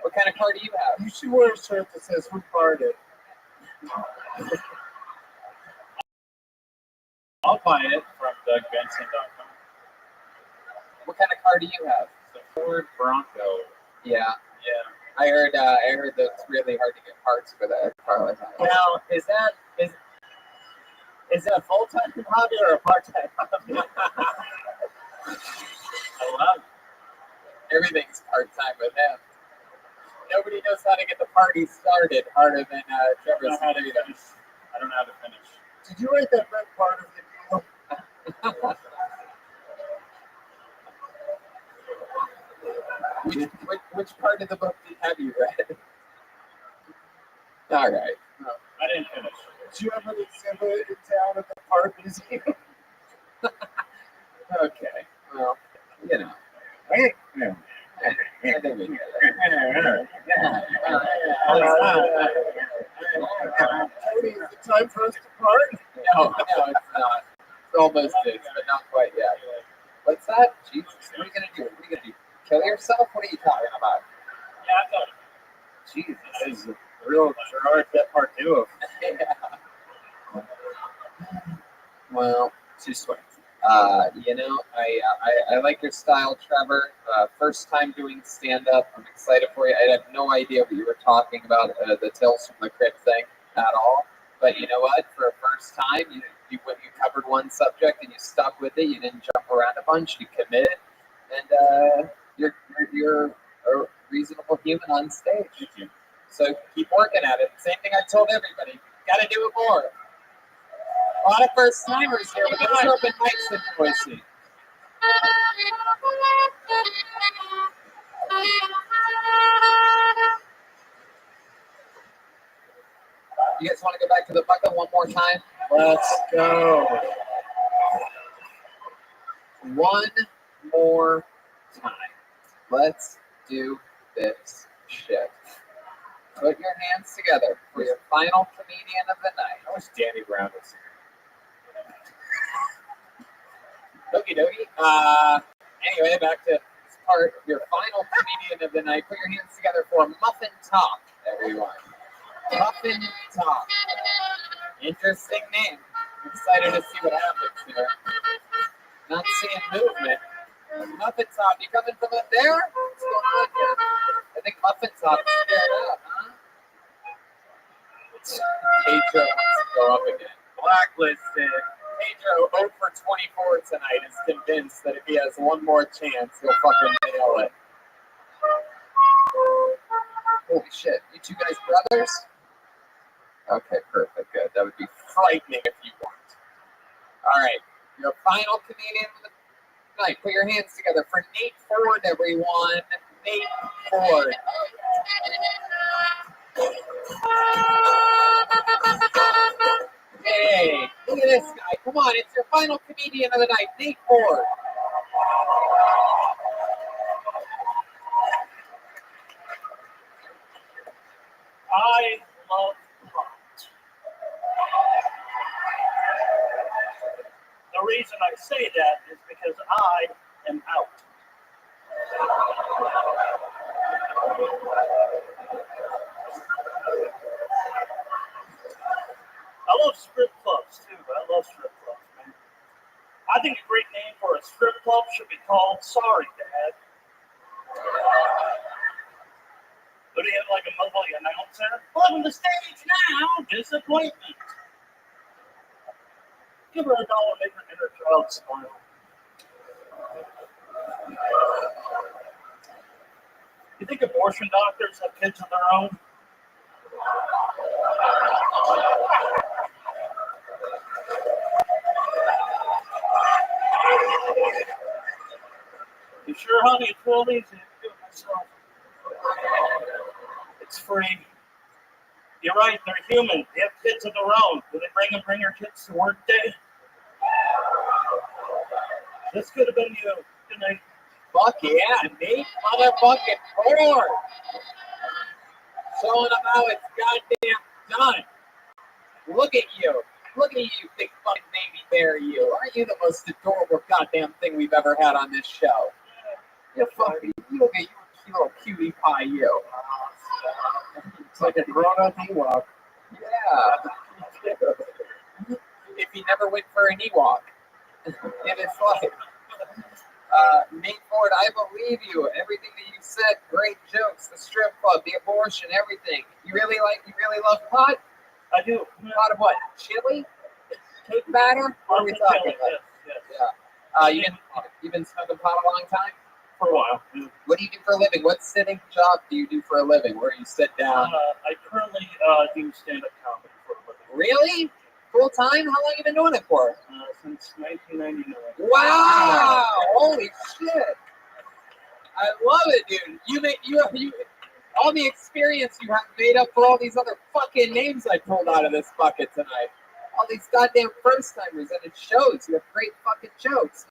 What kind of car do you have? You should wear a shirt that says "Who farted?" I'll buy it from DougBenson.com. What kind of car do you have? The Ford Bronco. Yeah. Yeah. I heard that it's really hard to get parts for that car like that. Now, is it a full-time hobby or a part-time hobby? I love it. Everything's part-time with him. Nobody knows how to get the party started harder than Trevor's. I don't know how to finish. Did you write that red part of the deal? Which part of the book have you read? All right. No, I didn't finish. Did you have an exhibit in town at the Park Museum? Okay. Well, you know. I think we get it. Tony, is it time for us to part? No, it's not. It's almost is, but not quite yet. What's that? Jesus, what are you gonna do? What are you gonna do? Kill yourself? What are you talking about? Yeah, I thought. Jesus, That is a real Gerard Depardieu. Yeah. Well, too sweaty. I like your style, Trevor. First time doing stand-up. I'm excited for you. I had no idea what you were talking about, the Tales from the Crypt thing at all. But you know what? For a first time, you covered one subject and you stuck with it. You didn't jump around a bunch. You committed, and you're a reasonable human on stage. Thank you. So keep working at it. Same thing I told everybody. Got to do it more. A lot of first timers here, but there's open mics in Boise. You guys want to go back to the bucket one more time? Let's go. One more time. Let's do this shit. Put your hands together for your final comedian of the night. I wish Danny Brown was here. Okie dokie. Anyway, back to this part. Your final comedian of the night. Put your hands together for Muffin Top, everyone. Muffin Top. Interesting name. I'm excited to see what happens here. Not seeing movement. Muffin Top, you coming from up there? What's going on here? I think Muffin Top is scared up, huh? Pedro wants to go up again. Blacklisted. Pedro, 0 for 24 tonight, is convinced that if he has one more chance, he'll fucking nail it. Holy shit. You two guys brothers? Okay, perfect. Good. That would be frightening if you weren't. All right. Your final comedian of the night. Put your hands together for Nate Ford, everyone. Nate Ford. Hey, look at this guy. Come on, it's your final comedian of the night, Nate Ford. I love pot. The reason I say that is because I am out. I love strip clubs too. I love strip clubs, man. I think a great name for a strip club should be called Sorry Dad. But he had like a lovely announcer. On the stage now, disappointment. Give her $1, make her inner child smile. You think abortion doctors have kids of their own? You sure, honey? It's real easy to do it myself. It's free. You're right, they're human. They have kids of their own. Do they bring your kids to work day? This could have been you. Good night. Fuck yeah, Nate motherfucking Ford. Showing them how it's goddamn done. Look at you. Look at you, big fucking baby bear you. Aren't you the most adorable goddamn thing we've ever had on this show? You're fucking, you look at you, little cutie pie you. It's like a grown-up Ewok. Yeah. If he never went for an Ewok in his life. Nate Ford, I believe you. Everything that you said, great jokes. The strip club, the abortion, everything. You really love pot? I do. Pot of what? Chili? Cake batter? What are we talking about? Yes. You've been smoking pot a long time? For a while. What do you do for a living? What sitting job do you do for a living where you sit down? I currently do stand-up comedy for a living. Really? Full time? How long have you been doing it for? Since 1999. Wow! Holy shit! I love it, dude. You all the experience you have made up for all these other fucking names I pulled out of this bucket tonight. All these goddamn first timers, and it shows. You have great fucking jokes.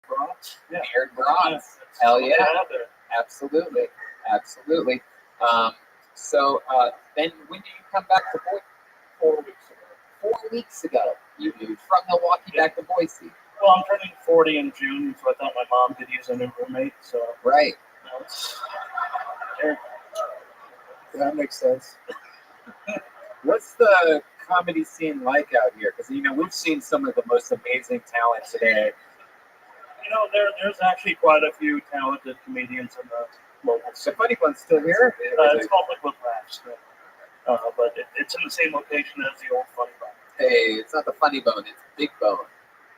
brats. Yeah. Beard brats. That's Hell what they yeah. have there. Absolutely. Absolutely. So then when did you come back to Boise? 4 weeks ago. 4 weeks ago. You moved from Milwaukee back to Boise. Well, I'm turning 40 in June, so I thought my mom could use a new roommate. So Right. now it's there. That makes sense. What's the comedy scene like out here? Because we've seen some of the most amazing talent today. There's actually quite a few talented comedians in the local The scene. Funny One's still here. It's called Liquid Laughs, but it's in the same location as the old Funny Bone. Hey, it's not the Funny Bone; it's Big Bone.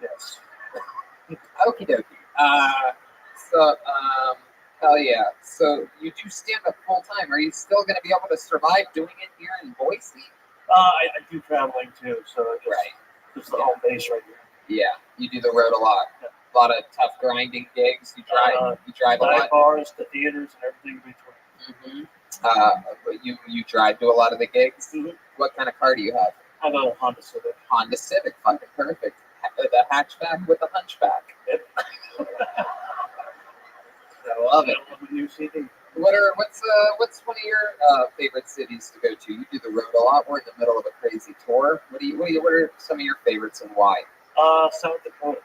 Yes. Okie dokie. Hell yeah. So you do stand up full time. Are you still going to be able to survive doing it here in Boise? I do traveling too, so Right. Just the home base right here. Yeah, you do the road a lot. A lot of tough grinding gigs. You drive a lot. Bars to theaters and everything between. But you drive to a lot of the gigs. Mm-hmm. What kind of car do you have? I have a Honda Civic. Honda Civic, fucking perfect. The hatchback with the hunchback. Yep. I love it. I love a new CD. What's one of your favorite cities to go to? You do the road a lot. We're in the middle of a crazy tour. What are some of your favorites and why? South Dakota.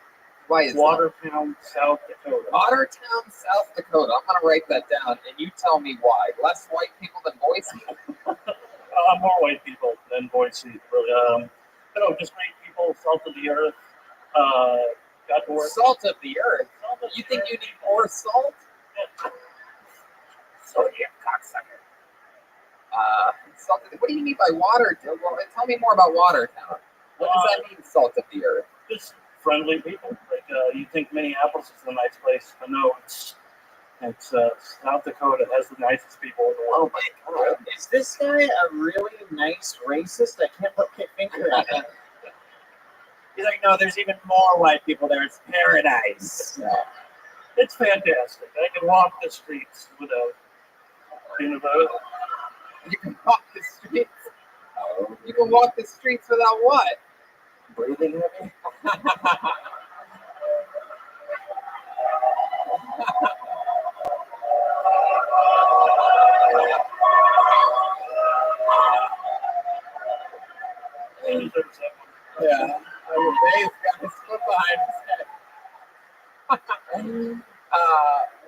Why is Watertown, South Dakota. Watertown, South Dakota. I'm gonna write that down, and you tell me why. Less white people than Boise. More white people than Boise. Really. Just great people, salt of the earth. Got to work. Salt of the earth. You think you need more salt? Yeah. So you cocksucker. Salt. What do you mean by water? Well, tell me more about Watertown. What does that mean, salt of the earth? Just friendly people. Like you think Minneapolis is a nice place, but no, it's South Dakota has the nicest people in the world. Oh my god! Is this guy a really nice racist? I can't put my finger on it. He's like, no, there's even more white people there. It's paradise. It's fantastic. I can walk the streets without being about. You can walk the streets. You can walk the streets without what? Breathing heavy? Yeah. Dave's got his foot behind his head.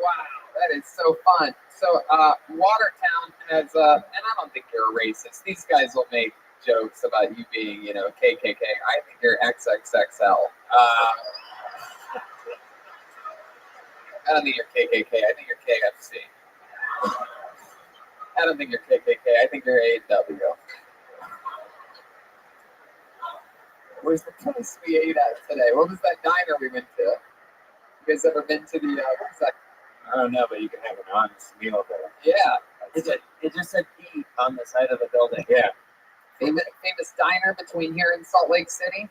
Wow, that is so fun. So, Watertown has, and I don't think you're a racist. These guys will make jokes about you being, KKK. I think you're XXXL. I don't think you're KKK. I think you're KFC. I don't think you're KKK. I think you're A&W. Where's the place we ate at today? What was that diner we went to? You guys ever been to the, what was that? I don't know, but you can have an honest meal there. Yeah. It just said eat on the side of the building. Yeah. Famous diner between here and Salt Lake City?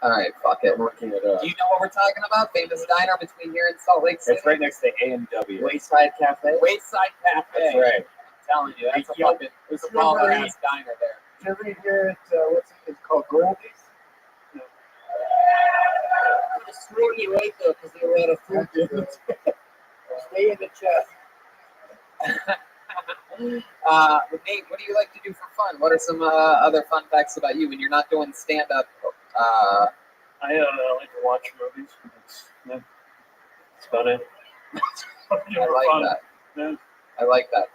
All right, fuck it. I'm looking it up. Do you know what we're talking about? Famous diner between here and Salt Lake City? It's right next to A&W. Wayside Cafe. Wayside Cafe. That's right. I'm telling you, that's a Yeah. fucking baller-ass diner there. Did you ever hear it? What's it? It's called Goldie's? The screw you ate though, because they were out of food. Stay in the chest. Nate, what do you like to do for fun? What are some other fun facts about you when you're not doing stand-up? I like to watch movies. That's about it. I like that. Yeah. I like that.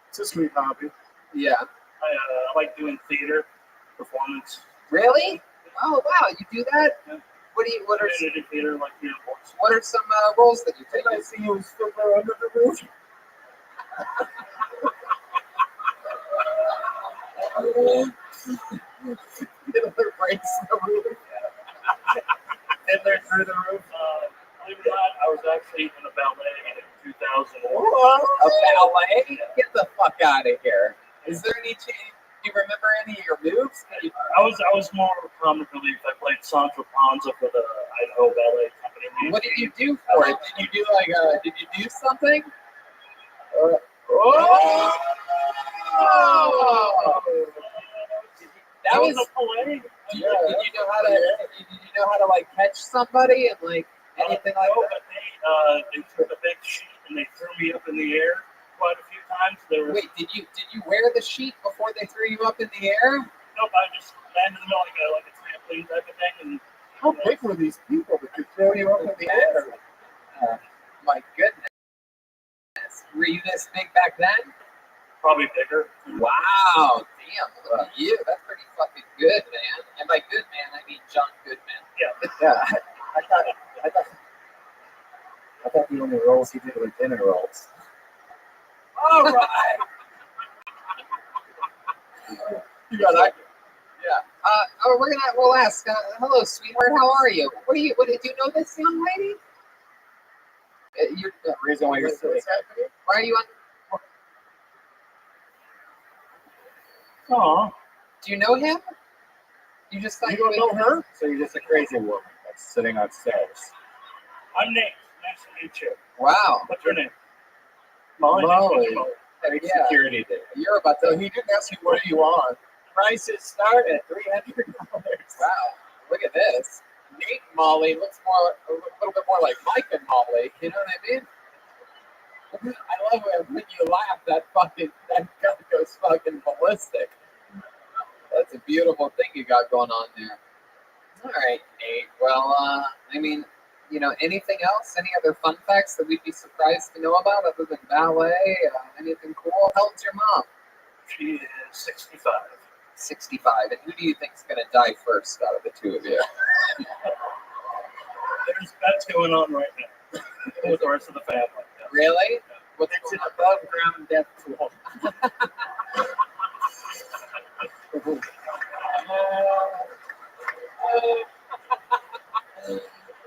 It's a sweet hobby. Yeah. I like doing theater performance. Really? Oh wow, you do that? Yeah. What are Community theater like the airports. what are some roles that you take? Did I see you Fiddler under the roof? Fiddler breaks the roof. Fiddler through the roof. Believe it or not, I was actually in a ballet in 2001. A ballet? Get the fuck out of here. Is there any chance? Do you remember any of your moves? I was more comic relief. I played Sandra Panza for the Idaho Ballet Company. What did you do for it? Did you do did you do something? That was a play. Did you know how to? Did you know how to like catch somebody and like anything like no, that? but they took a big sheet and they threw me up in the air quite a few times. Wait, did you wear the sheet before they threw you up in the air? Nope, I just landed in the middle like a trampoline type of thing. And how big were these people that could throw you up in the air? My goodness. Were you this big back then? Probably bigger. Wow, damn, look at you. That's pretty fucking good, man. And by good man, I mean John Goodman. Yeah. I thought the only rolls he did were dinner rolls. All right. You got that? Yeah. We'll ask. Hello, sweetheart. How are you? What do you know this young lady? You're the reason why you're sitting. Why are you on? Aw. Do you know him? You just thought You don't know her? So you're just a crazy woman that's sitting on stairs. I'm Nate. Nice to meet you. Wow. What's your name? Molly. Yeah. Security there. You're about to. So he didn't ask you what are you on. Prices start at $300. Wow. Look at this. Nate and Molly looks a little bit more like Mike and Molly. You know what I mean? I love it when you laugh. That gun goes fucking ballistic. That's a beautiful thing you got going on there. All right, Nate. Well, I mean, you know, anything else? Any other fun facts that we'd be surprised to know about other than ballet? Anything cool? How old's your mom? She is 65. 65. And who do you think's going to die first out of the two of you? There's bets going on right now with the rest of the family. Really? Well, it's an above ground death pool.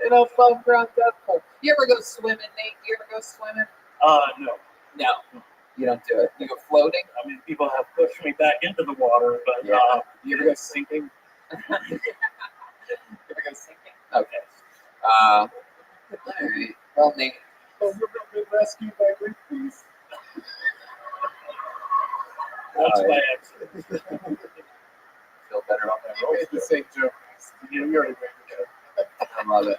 An above ground death pool. You ever go swimming, Nate? You ever go swimming? No. No. You don't do it. You go floating? I mean, people have pushed me back into the water, but You ever go sinking? You ever go sinking? Okay. All right. Well, Nate. We're going to be rescued by Greenpeace. That's my answer. Feel better about that. You made the same joke. You already made the joke. I love it.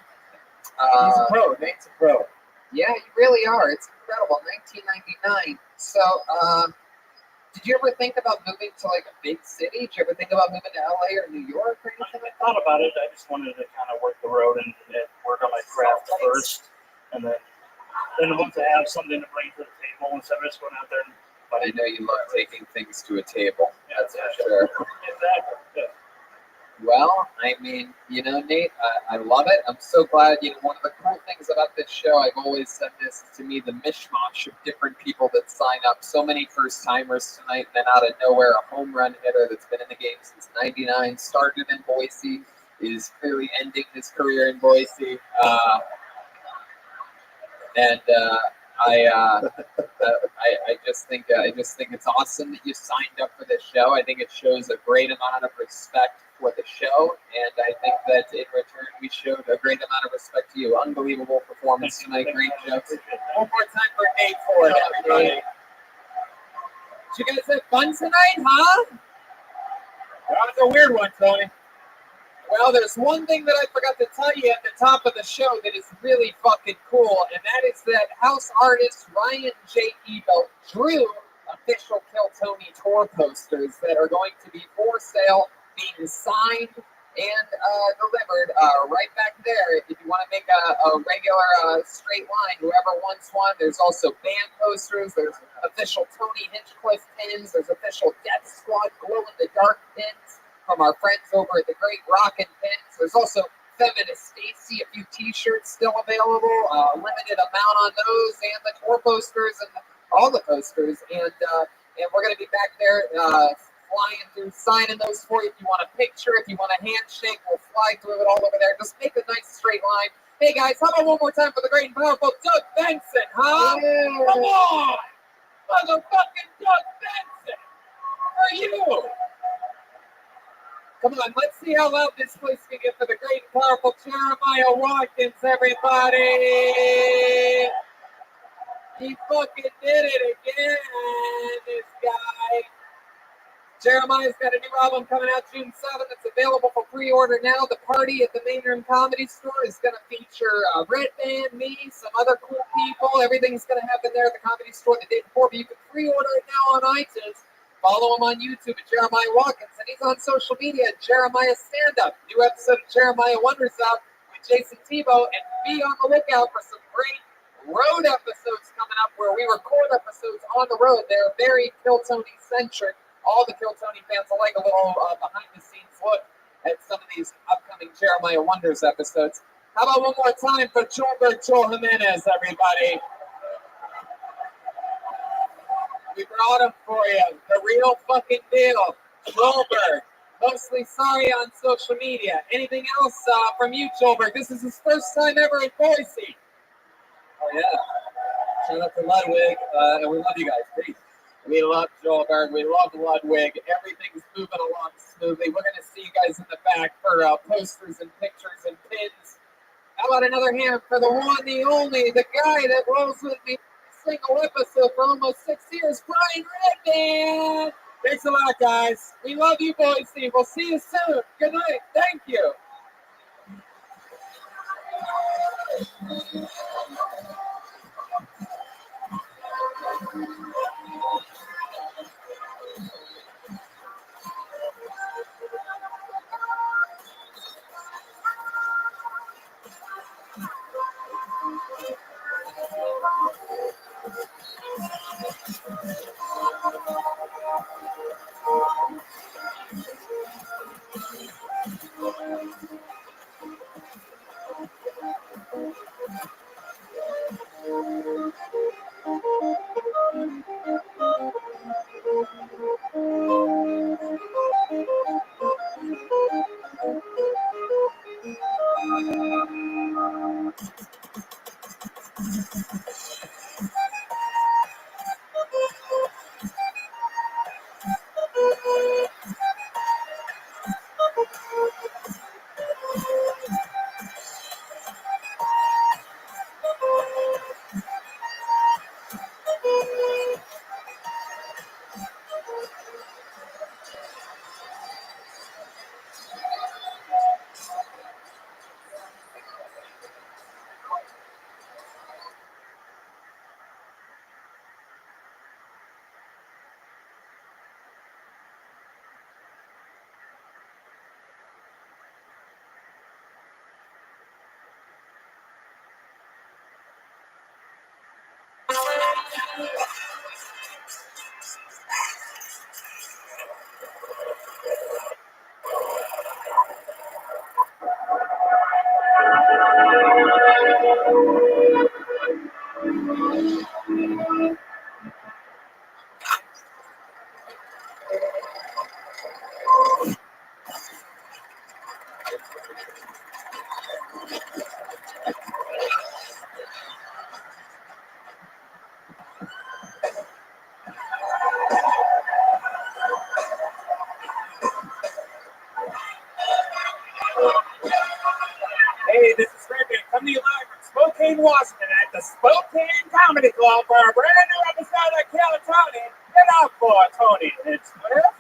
He's a pro. Nate's a pro. Yeah, you really are. It's incredible. 1999. So, did you ever think about moving to like a big city? Did you ever think about moving to LA or New York or anything like that? I thought about it. I just wanted to kind of work the road and work on my craft first. And then once I have something to bring to the table, instead of just going out there and I know you love taking things to a table. That's for sure. Exactly. Yeah. Well, I mean, you know, Nate, I love it. I'm so glad. You know, one of the cool things about this show, I've always said this, is to me the mishmash of different people that sign up. So many first timers tonight, then out of nowhere, a home run hitter that's been in the game since '99, started in Boise, is clearly ending his career in Boise. I just think it's awesome that you signed up for this show. I think it shows a great amount of respect for the show, and I think that in return we showed a great amount of respect to you. Unbelievable performance tonight, great jokes. One more time for Nate Ford, everybody. Did you guys have fun tonight, huh? That was a weird one, Tony. Well, there's one thing that I forgot to tell you at the top of the show that is really fucking cool, and that is that house artist Ryan J. Ebelt drew official Kill Tony tour posters that are going to be for sale, being signed and delivered right back there. If you want to make a regular straight line, whoever wants one, there's also band posters, there's official Tony Hinchcliffe pins, there's official Death Squad glow-in-the-dark pins from our friends over at the Great Rockin' Pins. There's also Feminist Stacy, a few t-shirts still available, limited amount on those, and the tour posters and all the posters. And we're going to be back there flying through, signing those for you. If you want a picture, if you want a handshake, we'll fly through it all over there. Just make a nice straight line. Hey guys, how about one more time for the great and powerful Doug Benson, huh? Yeah. Come on! Motherfucking Doug Benson! Where are you? Come on, let's see how loud this place can get for the great and powerful Jeremiah Watkins, everybody! He fucking did it again, this guy. Jeremiah's got a new album coming out June 7th. It's available for pre-order now. The party at the Main Room Comedy Store is going to feature Red Band, me, some other cool people. Everything's going to happen there at the Comedy Store the day before, but you can pre-order it now on iTunes. Follow him on YouTube at Jeremiah Watkins, and he's on social media at Jeremiah Stand Up. New episode of Jeremiah Wonders out with Jason Tebow, and be on the lookout for some great road episodes coming up where we record episodes on the road. They're very Kill Tony centric. All the Kill Tony fans will like a little behind-the-scenes look at some of these upcoming Jeremiah Wonders episodes. How about one more time for Joel Jimenez, everybody? We brought him for you. The real fucking deal. Joelberg. Mostly sorry on social media. Anything else from you, Joelberg? This is his first time ever in Boise. Oh, yeah. Shout out to Ludwig. And we love you guys. Peace. We love Joelberg. We love Ludwig. Everything's moving along smoothly. We're going to see you guys in the back for posters and pictures and pins. How about another hand for the one, the only, the guy that rolls with me every single episode for almost 6 years, Brian Redman. Thanks a lot, guys. We love you, Boise. We'll see you soon. Good night. Thank you. Hey, this is Rabbi coming to you live from Spokane, Washington at the Spokane Comedy Club for a brand new episode of Kill Tony. Get out for Tony Hinchcliffe.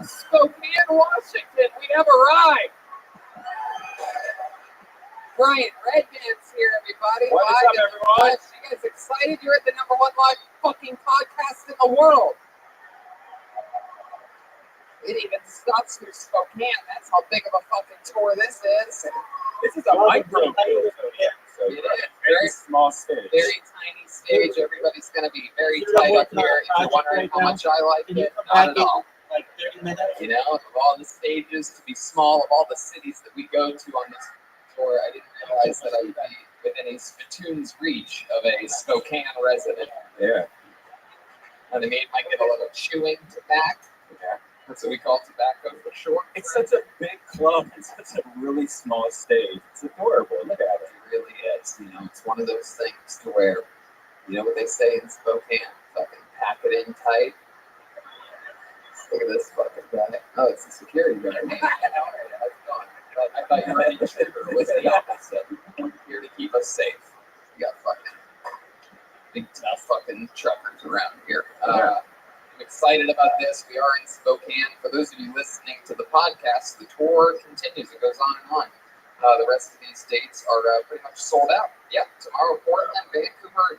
Spokane, Washington, we have arrived. Brian Redman's here, everybody. What is up, everyone? You guys excited? You're at the #1 live fucking podcast in the world. It even stops through Spokane. That's how big of a fucking tour this is. This is a micro. So it is. Very small stage. Very tiny stage. Everybody's going to be very tight up here. If you're wondering how much I like it, not at all. Like 30 minutes. You know, of all the stages to be small, of all the cities that we go to on this tour, I didn't realize that I would be within a spittoon's reach of a Spokane resident. Yeah. And they might get a little chewing tobacco. Yeah. That's what we call tobacco for short. It's such a big club and such a really small stage. It's adorable. Look at it. It really is. You know, it's one of those things to where, you know what they say in Spokane? Fucking pack it in tight. Look at this fucking guy. Oh, it's a security guard. How's it going? I thought you were an intruder. What's the opposite? Here to keep us safe. We got fucking big tough fucking truckers around here. I'm excited about this. We are in Spokane. For those of you listening to the podcast, the tour continues. It goes on and on. The rest of these dates are pretty much sold out. Yeah, tomorrow Portland, Vancouver,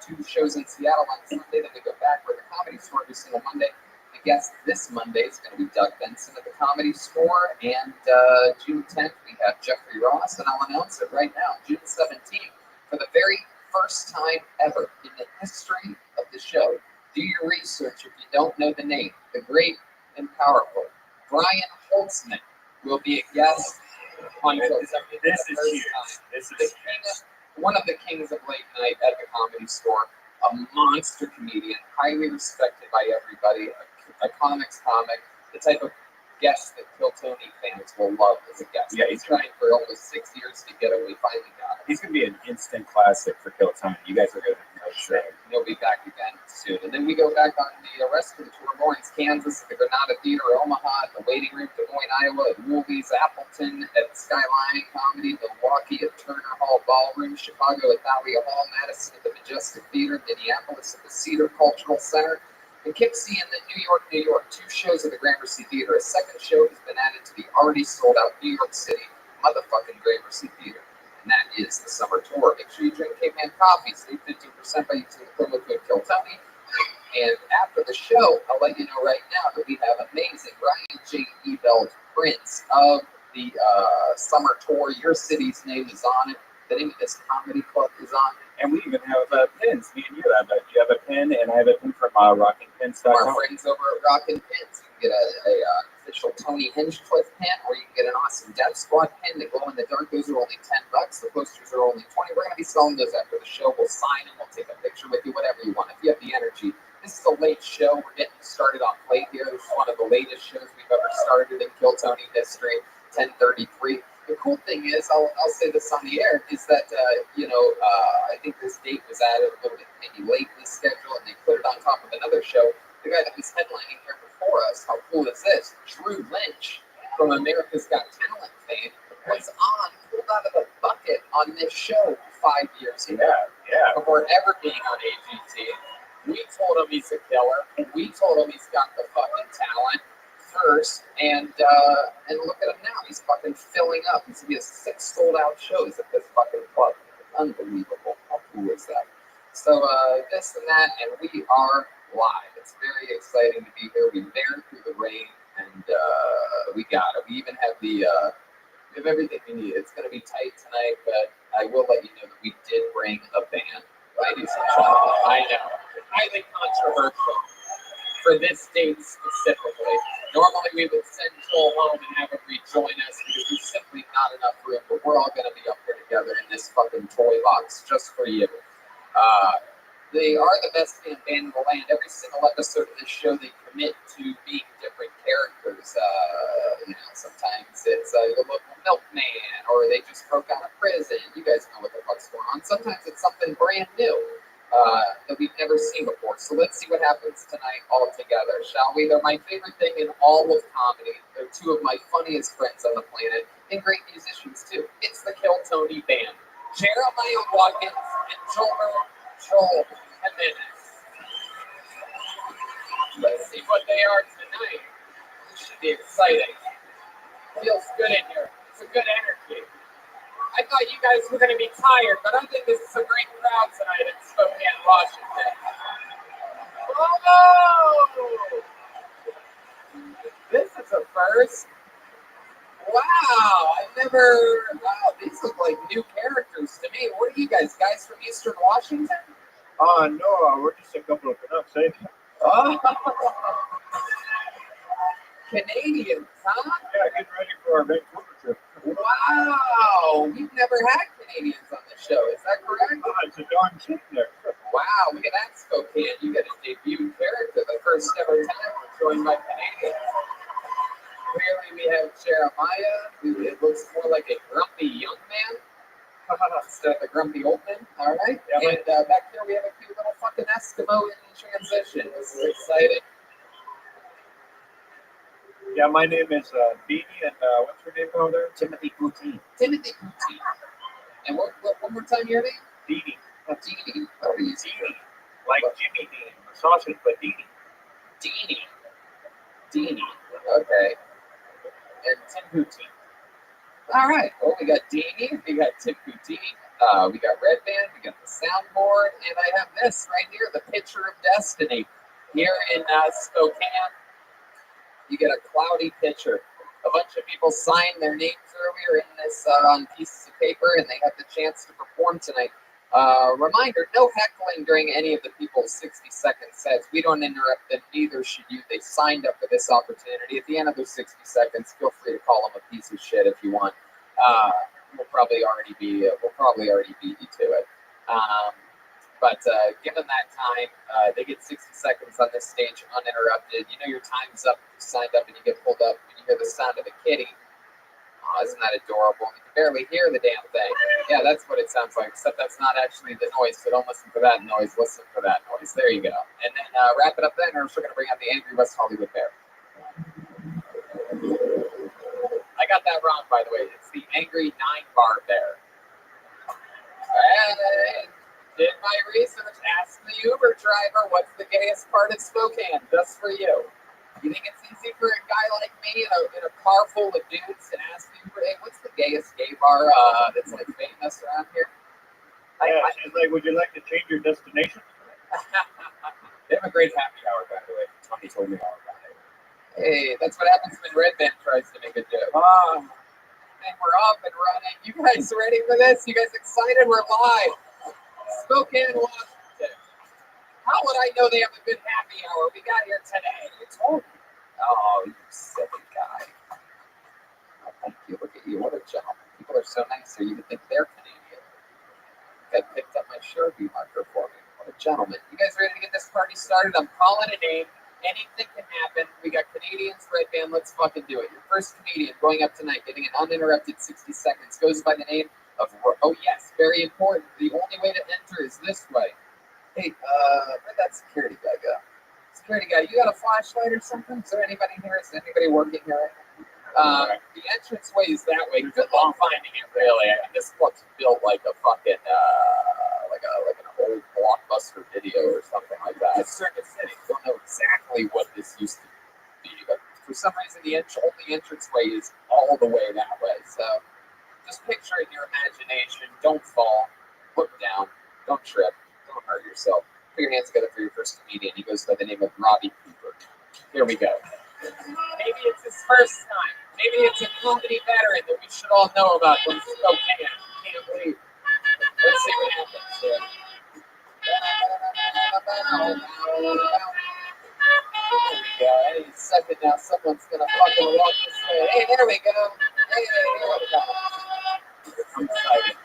two shows in Seattle on Sunday. Then we go back. We're at the Comedy Store every single Monday. The guest this Monday is going to be Doug Benson at the Comedy Store. And June 10th, we have Jeffrey Ross. And I'll announce it right now. June 17th, for the very first time ever in the history of the show. Do your research if you don't know the name. The great and powerful Brian Holtzman will be a guest on This is huge. This is one of the kings of late night at the Comedy Store. A monster comedian, highly respected by everybody. A comics comic. The type of guest that Kill Tony fans will love as a guest. Yeah, he's trying for almost 6 years to get him. We finally got him. He's going to be an instant classic for Kill Tony. You guys are going to know sure. He'll be back again soon. And then we go back on the rest of the tour. Lawrence, Kansas, at the Granada Theater, Omaha, at the Waiting Room, Des Moines, Iowa, at Woolby's, Appleton, at Skyline Comedy, Milwaukee, at Turner Hall Ballroom, Chicago, at Thalia Hall, Madison, at the Majestic Theater, Minneapolis, at the Cedar Cultural Center, and Poughkeepsie in the New York. 2 shows at the Gramercy Theater. A second show has been added to the already sold out New York City motherfucking Gramercy Theater. And that is the summer tour. Make sure you drink Caveman coffee. Save 15% by using the promo code KillTony. And after the show, I'll let you know right now that we have amazing Ryan J. Ebeld prints of the summer tour. Your city's name is on it. The name of this comedy club is on it. And we even have pins. Me and you have a pin, and I have a pin from RockingPins.com. Our friends over at Rockin' Pins. You can get a official Tony Hinchcliffe pin, or you can get an awesome Death Squad pin that glow in the dark. Those are only $10. The posters are only $20. We're going to be selling those after the show. We'll sign them. We'll take a picture with you, whatever you want. If you have the energy. This is a late show. We're getting started off late here. This is one of the latest shows we've ever started in Kill Tony history. 10:33. The cool thing is, I'll say this on the air, is that, I think this date was added a little bit maybe late in the schedule, and they put it on top of another show. The guy that was headlining here before us, how cool is this? Drew Lynch from America's Got Talent fame was pulled out of the bucket on this show 5 years ago. Yeah. Before ever being on AGT. We told him he's a killer, and we told him he's got the fucking talent first, and look at him now. He's fucking filling up. He has 6 sold out shows at this fucking club. It's unbelievable. How cool is that? So this and that, and we are live. It's very exciting to be here. We bared through the rain, and we got it. We even have we have everything we need. It's going to be tight tonight, but I will let you know that we did bring a band. Ladies and gentlemen, I know, highly controversial for this date specifically. Normally we would send Joel home and have him rejoin us because there's simply not enough room, but we're all going to be up here together in this fucking toy box just for you. They are the best band in the land. Every single episode of this show, they commit to being different characters. Sometimes it's the local milkman, or they just broke out of prison. You guys know what the fuck's going on. Sometimes it's something brand new that we've never seen before. So let's see what happens tonight all together, shall we? They're my favorite thing in all of comedy. They're 2 of my funniest friends on the planet, and great musicians too. It's the Kill Tony Band. Jeremiah Watkins and Joel Jimenez. Let's see what they are tonight. This should be exciting. Feels good in here. It's a good energy. I thought you guys were going to be tired, but I think this is a great crowd tonight in Spokane, Washington. Whoa! This is a first. Wow, these look like new characters to me. What are you guys from Eastern Washington? No, we're just a couple of Canucks, eh? Oh. Canadians, huh? Yeah, getting ready for our Vancouver trip. Wow, we've never had Canadians on the show, is that correct? It's a darn shame there. Wow, look at that, Spokane. You get a debut character, the first ever time joined by Canadians. Clearly we have Jeremiah, who it looks more like a grumpy young man instead of a grumpy old man. All right. Yeah, and back here we have a cute little fucking Eskimo in transition. This is exciting. Yeah, my name is Beanie, and what's your name over there? Timothy Poutine. And one more time, your name? Beanie. Deanie. What are you? Deanie. Like Jimmy Dean. sausage, but Dini. Dini. Okay. And Tim Poutine. All right. Well, we got Dini, we got Tim Poutine, we got Red Band, we got the soundboard, and I have this right here, the Picture of Destiny. Here in Spokane, you get a cloudy picture. A bunch of people signed their names earlier in this on pieces of paper, and they have the chance to perform tonight. Reminder, no heckling during any of the people's 60-second sets. We don't interrupt them, neither should you. They signed up for this opportunity. At the end of their 60 seconds, feel free to call them a piece of shit if you want. We'll probably already beat you to it. But given that time, they get 60 seconds on this stage uninterrupted. You know your time's up, you signed up, and you get pulled up when you hear the sound of a kitty. Oh, isn't that adorable? You can barely hear the damn thing. Yeah, that's what it sounds like, except that's not actually the noise, so don't listen for that noise, listen for that noise. There you go. And then wrap it up then, or we're going to bring out the Angry West Hollywood Bear. I got that wrong, by the way. It's the Angry 9-Bar Bear. Hey, did my research. Ask the Uber driver what's the gayest part of Spokane, just for you. You think it's easy for a guy like me in a car full of dudes to ask the Uber, hey, what's the gayest gay bar that's like famous around here? Yeah, she's like, would you like to change your destination? They have a great happy hour, by the way. Tony told me all about it. Hey, that's what happens when Red Band tries to make a joke. And we're off and running. You guys ready for this? You guys excited? We're live. Spokane, Washington. How would I know they have a good happy hour? We got here today. You told me. Oh, you silly guy. Oh, thank you. Look at you. What a gentleman. People are so nice here. You would think they're Canadian. Guy picked up my Sharpie marker for me. What a gentleman. You guys ready to get this party started? I'm calling a name. Anything can happen. We got Canadians, Red Band. Let's fucking do it. Your first Canadian going up tonight, getting an uninterrupted 60 seconds, goes by the name of, oh yes, very important. The only way to enter is this way. Hey, where'd that security guy go? Security guy, you got a flashlight or something? Is there anybody here? Is anybody working here? The entranceway is that way. Good luck finding it, really. I mean, this looks built like a fucking, like an old Blockbuster video or something like that. It's Circuit City. I don't know exactly what this used to be, but for some reason, the only entranceway is all the way that way. So just picture it in your imagination. Don't fall. Look down. Don't trip. Don't hurt yourself. Put your hands together for your first comedian. He goes by the name of Robbie Cooper. Here we go. Maybe it's his first time. Maybe it's a comedy veteran that we should all know about from Spokane. Can't wait. Let's see what happens here. There we go. Any second now, someone's gonna fucking walk this way. Hey, there we go. Hey, here we go. I'm excited.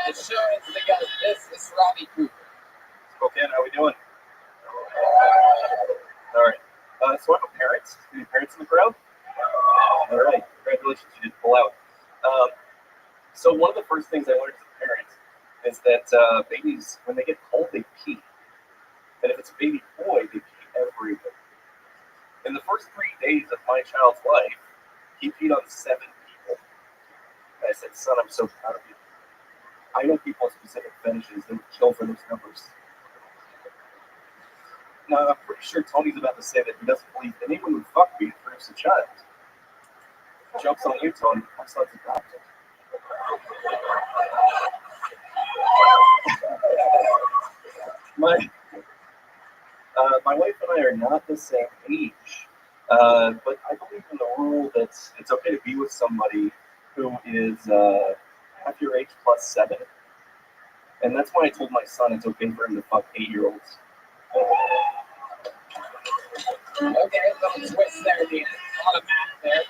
The show has begun. This is Robbie Cooper. Spokane, how we doing? All right. So I'm a parent. Any parents in the crowd? All right. Congratulations, you did pull out. So one of the first things I learned as a parent is that babies, when they get cold, they pee. And if it's a baby boy, they pee everywhere. In the first 3 days of my child's life, he peed on 7 people. And I said, son, I'm so proud of you. I know people with specific fetishes that would kill for those numbers. Now, I'm pretty sure Tony's about to say that he doesn't believe anyone would fuck me to produce a child. Joke's on you, Tony. My son's adopted. My wife and I are not the same age, but I believe in the rule that it's okay to be with somebody who is half your age plus 7. And that's why I told my son it's okay for him to fuck 8-year-olds. Okay, little twist there at the end. A lot of math there.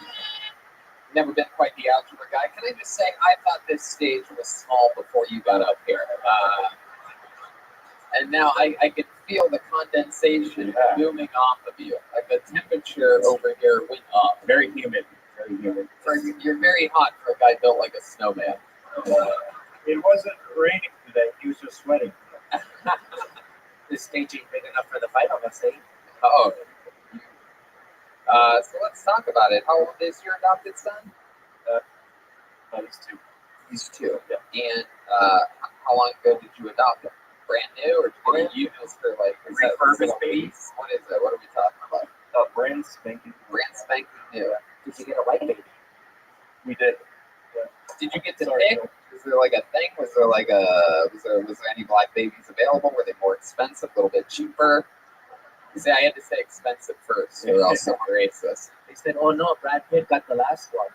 Never been quite the algebra guy. Can I just say, I thought this stage was small before you got up here. And now I can feel the condensation booming off of you. Like the temperature over here went up. Very humid. Very humid. You're very hot for a guy built like a snowman. It wasn't raining today. He was just sweating. This stage ain't big enough for the final, let's say. Oh. So let's talk about it. How old is your adopted son? He's 2. He's 2. Yeah. And how long ago did you adopt him? Brand new or brand used for like Refurbished babies? What is it? What are we talking about? Brand spanking. Brand spanking new. Did you get a white baby? We did. Did you get to pick? Was there like a thing? Was there like was there any black babies available? Were they more expensive? A little bit cheaper? You see, I had to say expensive first, or else I'm racist. They said, "Oh no, Brad Pitt got the last one."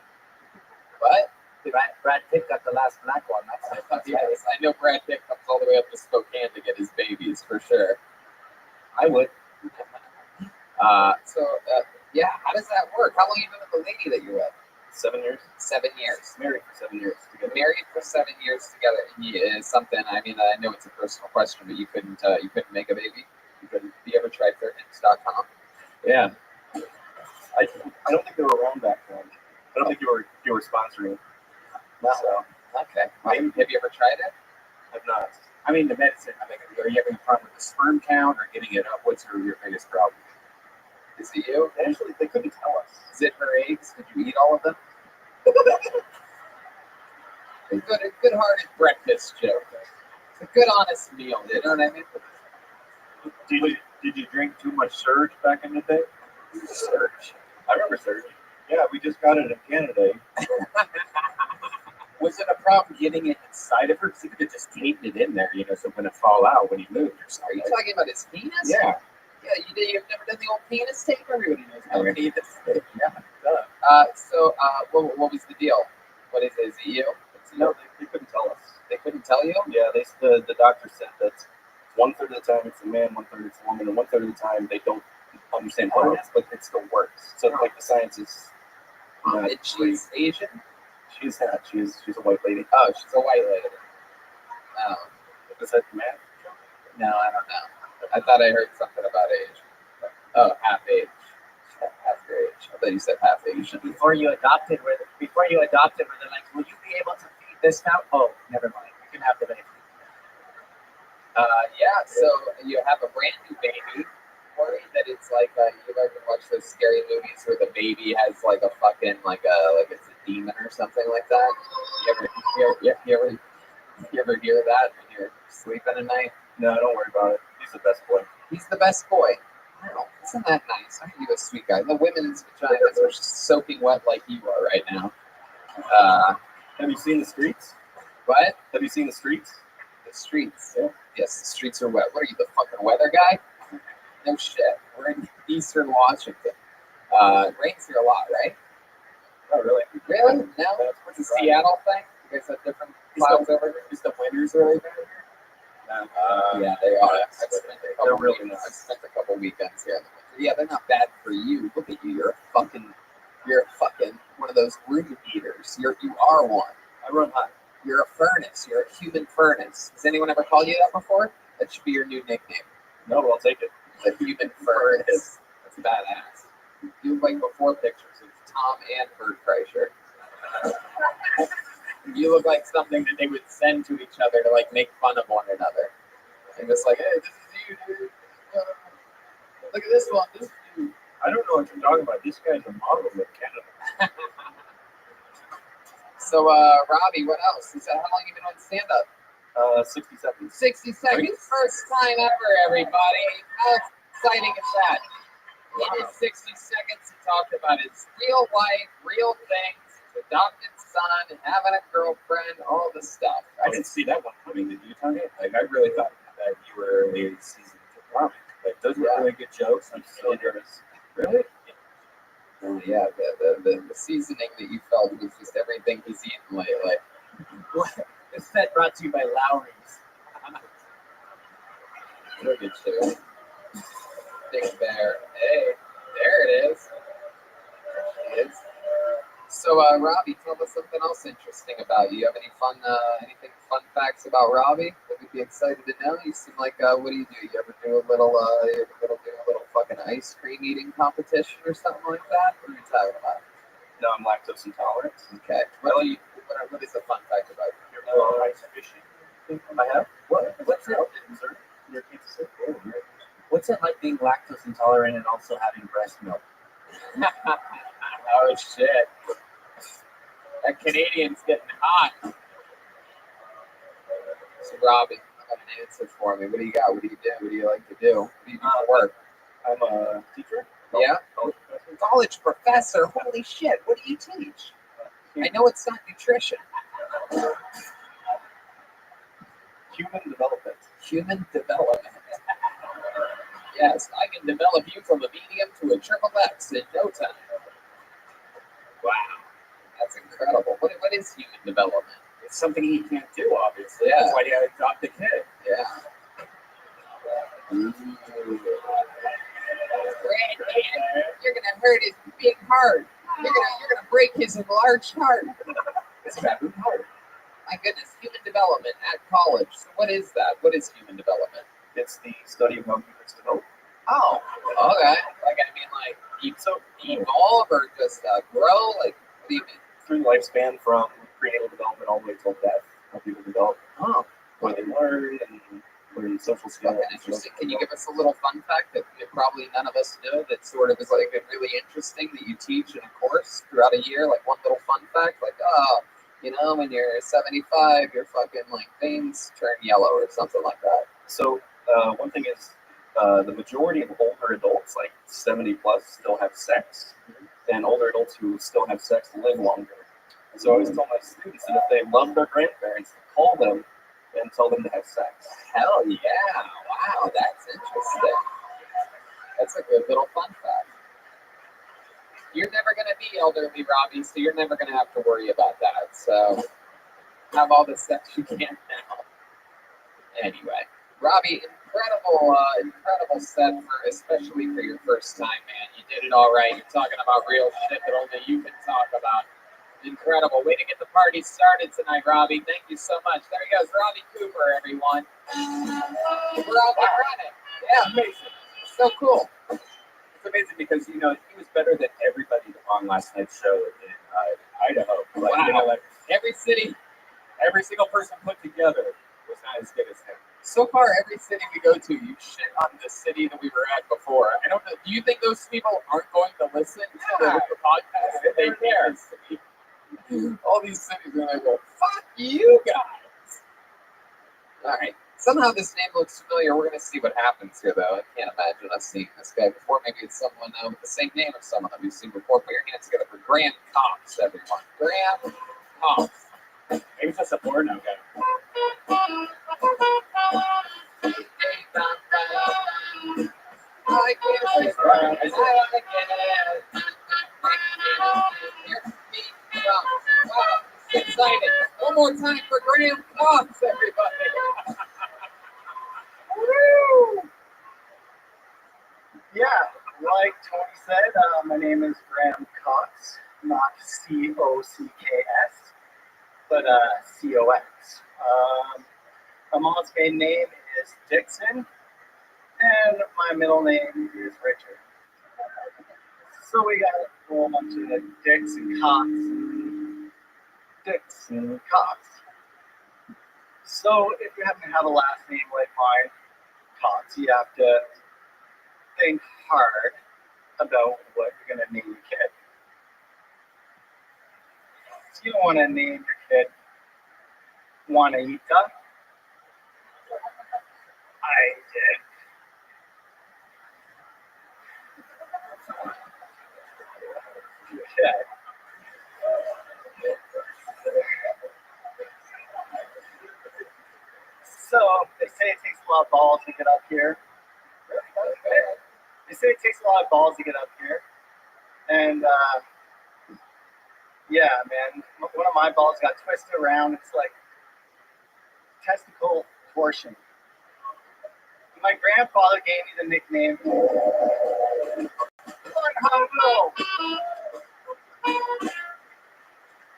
What? Brad Pitt got the last black one. Yes, I know Brad Pitt comes all the way up to Spokane to get his babies for sure. I would. Yeah, how does that work? How long have you been with the lady that you're with? 7 years. 7 years. Married for 7 years. Married for 7 years together. Is something. I mean, I know it's a personal question, but you couldn't make a baby. You couldn't. Have you ever tried Fairhints.com? Yeah. I don't think they were around back then. I don't think you were sponsoring. No. So, okay. Have you ever tried it? I've not. I mean, the medicine. I think, are you having a problem with the sperm count or getting it up? What's your biggest problem? Is it you? Actually, they couldn't tell us. Is it her eggs? Did you eat all of them? A good-hearted breakfast joke. It's a good, honest meal. You know what I mean? Did you drink too much Surge back in the day? Surge. I remember Surge. Yeah, we just got it in Canada. Was it a problem getting it inside of her? Because you could have just taped it in there, so when it fall out when you moved or something. Are you talking about his penis? Yeah. Yeah, you've never done the old penis tape? Everybody knows about penis tape. Yeah. What was the deal? What is it? Is it you? No, they couldn't tell us. They couldn't tell you? Yeah, the doctor said that 1/3 of the time it's a man, 1/3 it's a woman, and 1/3 of the time they don't understand what it is, but it still works. So like the science is. And she's Asian? She's not. She's a white lady. Oh, she's a white lady. Oh. Is that man? No, I don't know. I thought I heard something about age. Oh, half age. Half your age. I thought you said half Asian. Before you adopted, were they like, "Will you be able to feed this now?" Oh, never mind. You can have the baby. Yeah. So you have a brand new baby. Worried that it's like you ever watch those scary movies where the baby has like a fucking like it's a demon or something like that. You ever hear that when you're sleeping at night? No, don't worry about it. He's the best boy. He's the best boy. Wow, isn't that nice? Aren't you a sweet guy? The women's vaginas are soaking wet like you are right now. Have you seen the streets? What? Have you seen the streets? The streets? Yeah. Yes, the streets are wet. What are you, the fucking weather guy? No shit. We're in Eastern Washington. Rains here a lot, right? Oh, really? Really? No? It's a Seattle thing? You guys have different clouds over here? Is the winters really bad here? Yeah, they are. They're really nice. I've spent a couple weekends here in the winter. Yeah, they're not bad for you. Look at you. You're a fucking one of those room heaters. You are one. I run hot. You're a furnace. You're a human furnace. Has anyone ever called you that before? That should be your new nickname. No, but I'll take it. The human furnace. That's badass. You look like before pictures of Tom and Bert Kreischer. You look like something that they would send to each other to like make fun of one another. And just like, hey, this is you, dude. Look at this one. This is you. I don't know what you're talking about. This guy's a model in Canada. So, Robbie, what else? How long have you been on stand-up? 60 seconds. 60 seconds. First time ever, everybody. How exciting is that? He did 60 seconds. He talked about his real life, real things, his adopted son, having a girlfriend, all the stuff. I didn't see that one coming. Did you, Tony? Like, I really thought that you were a seasoned comic. Like, those were really good jokes. I'm so nervous. Really? Oh, yeah, the seasoning that you felt was just everything he's eaten lately. This set brought to you by Lowry's. Look at you. Big bear. Hey, there it is. There it is. So, Robbie, tell us something else interesting about you. You have any anything fun facts about Robbie that we'd be excited to know? You seem like, what do? You ever do a little fucking ice cream eating competition or something like that? What are you talking about? No, I'm lactose intolerant. Okay. What is the fun fact about you? Ice fishing. I have. What's it? Sir? Your pizza. What's it like being lactose intolerant and also having breast milk? Oh shit! That Canadian's getting hot. So Robbie, got an answer for me. What do you got? What do you do? What do you like to do? What do you do for work? I'm a teacher. Yeah? College professor. College professor. Holy shit. What do you teach? I know it's not nutrition. Human development. Human development. Yes, I can develop you from a medium to a triple X in no time. Wow. That's incredible. What is human development? It's something he can't do, obviously. Yeah. That's why he had to adopt the kid. Yeah. Granddad, you're gonna hurt his big heart. You're gonna break his enlarged heart. It's about who knows. My goodness, human development at college. So what is that? What is human development? It's the study of how humans develop. Oh, okay. Like I mean, like evolve or just grow. Like, what do you mean? Through the lifespan from prenatal development all the way till death, how people develop, Oh, where they learn and learn social skills. fucking interesting. Can you give us a little fun fact that probably none of us know that sort of is like really interesting that you teach in a course throughout a year? Like one little fun fact, like, oh, you know, when you're 75, your fucking like veins turn yellow or something like that. So one thing is the majority of older adults, like 70 plus, still have sex, and older adults who still have sex live longer. And so I always tell my students that if they love their grandparents, call them and tell them to have sex. Hell yeah! Wow, that's interesting. That's a good little fun fact. You're never going to be elderly, Robbie, so you're never going to have to worry about that. So have all the sex you can now. Anyway, Robbie, incredible set especially for your first time, man. You did it all right. You're talking about real shit that only you can talk about. Incredible. Way to get the party started tonight, Robbie. Thank you so much. There he goes, Robbie Cooper, everyone. We're all running. Yeah, amazing. So cool. It's amazing because, you know, he was better than everybody on last night's show in Idaho. Like, Wow. You know, like, Every city, every single person put together was not as good as him. so far, every city we go to, you shit on the city that we were at before. I don't know. Do you think those people aren't going to listen to the podcast that they care? All these cities are like, well, fuck you guys. All right. Somehow this name looks familiar. We're going to see what happens here, though. I can't imagine us seeing this guy before. Maybe it's someone with the same name as someone that we've seen before. Put your hands together for Graham Cox, everyone. Graham Cox. Maybe it's just a porno guy. I can't Wow, excited. One more time for Graham Cox, everybody. Woo! Yeah, like Tony said, my name is Graham Cox, not C-O-C-K-S, but C-O-X. My mom's maiden name is Dixon, and my middle name is Richard. So we got a whole bunch of Dicks and Cox. Dicks and Cox. So if you happen to have a last name like mine, Cox, you have to think hard about what you're going to name your kid. So you don't want to name your kid Juanita. I did. Okay. So they say it takes a lot of balls to get up here. They say it takes a lot of balls to get up here. And yeah, man, one of my balls got twisted around. It's like testicle torsion. My grandfather gave me the nickname.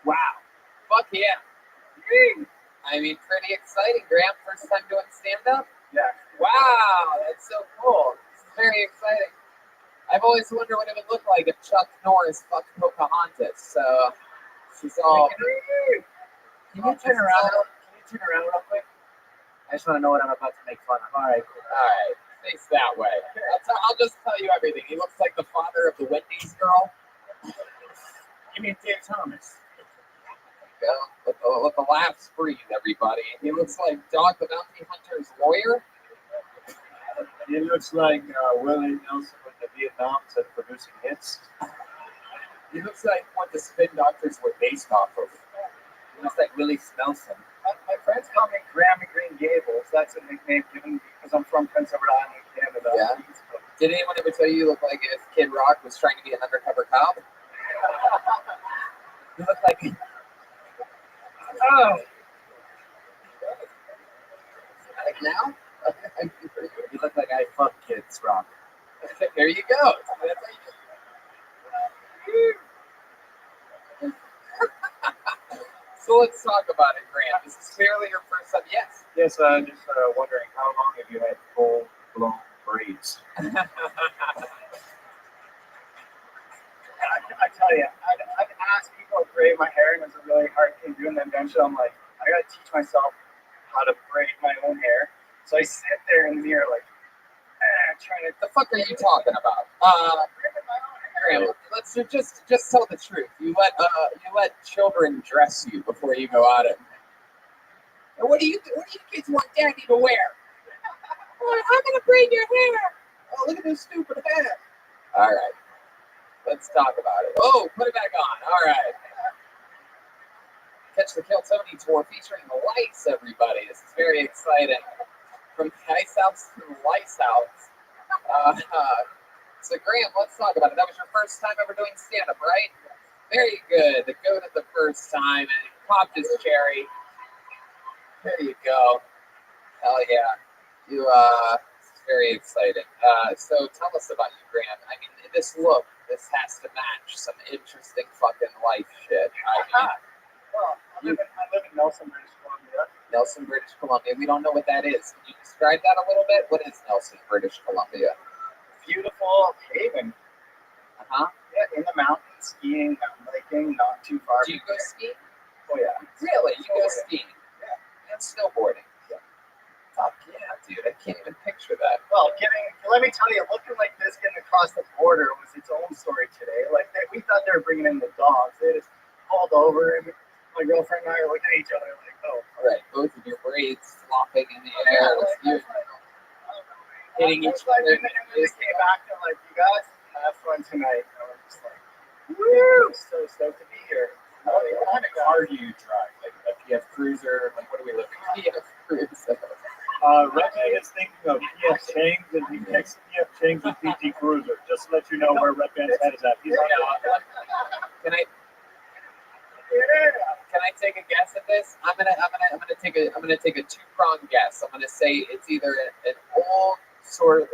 Wow. Fuck yeah. I mean, pretty exciting, Graham. First time doing stand-up? Yeah. Wow, that's so cool. It's very exciting. I've always wondered what it would look like if Chuck Norris fucked Pocahontas. So, this is all... Can you turn around? Can you turn around real quick? I just want to know what I'm about to make fun of. All right, cool. All right, face that way. I'll just tell you everything. He looks like the father of the Wendy's girl. You mean Dave Thomas? go. Let the laughs breathe, everybody. He looks like Dog the Bounty Hunter's lawyer. He looks like Willie Nelson with the Vietnams and producing hits. He looks like what the Spin Doctors were based off of. He looks like Willie Snelson. My friends call me Grammy Green Gables. That's a nickname given because I'm from Prince Edward Island, Canada. Yeah. Did anyone ever tell you look like if Kid Rock was trying to be an undercover cop? You look like. Oh. Like now? You look like I fuck kids, Rock. There you go. So let's talk about it, Grant. This is clearly your first time. Yes. Yes, just wondering how long have you had full-blown braids? I tell you, I've asked people to braid my hair, and it's a really hard thing doing that. Eventually, I'm like, I gotta teach myself how to braid my own hair. So I sit there in the mirror, like, trying to. The fuck are you talking about? Graham, let's just tell the truth. You let children dress you before you go out. And what do you kids want Daddy to wear? I'm gonna braid your hair. Oh, look at this stupid hair. All right, let's talk about it. Oh, put it back on. All right. Catch the Kill Tony tour featuring the Lights, everybody. This is very exciting. From the Ice House to the Lights House. So, Graham, let's talk about it. That was your first time ever doing stand-up, right? Very good. The goat at the first time and popped his cherry. There you go. Hell yeah. It's very exciting. So tell us about you, Graham. I mean, this has to match some interesting fucking life shit. Well, I live in Nelson, British Columbia. Nelson, British Columbia. We don't know what that is. Can you describe that a little bit? What is Nelson, British Columbia? Beautiful haven. Yeah, in the mountains, skiing, mountain biking, not too far. Do you go skiing? Oh yeah. Really? You go skiing? Yeah. And snowboarding? Yeah. Fuck yeah, dude. I can't even picture that. Well, let me tell you, looking like this, getting across the border was its own story today. Like, we thought they were bringing in the dogs. They just pulled over, and my girlfriend and I were looking at each other like, oh. All right, both of your braids flopping in the air. Hitting each other. And then they came back and like, you guys have fun tonight. And we're just like, woo! So stoked to be here. What kind of car do you drive? Like a PF Cruiser? Like, what are we looking at? PF Cruiser. Redman is thinking of PF Chang's, and he picks PF Chang's and PT Cruiser. Just to let you know where Redman's head is at. He's on Can I take a guess at this? I'm gonna take a two-pronged guess. I'm gonna say it's either an old school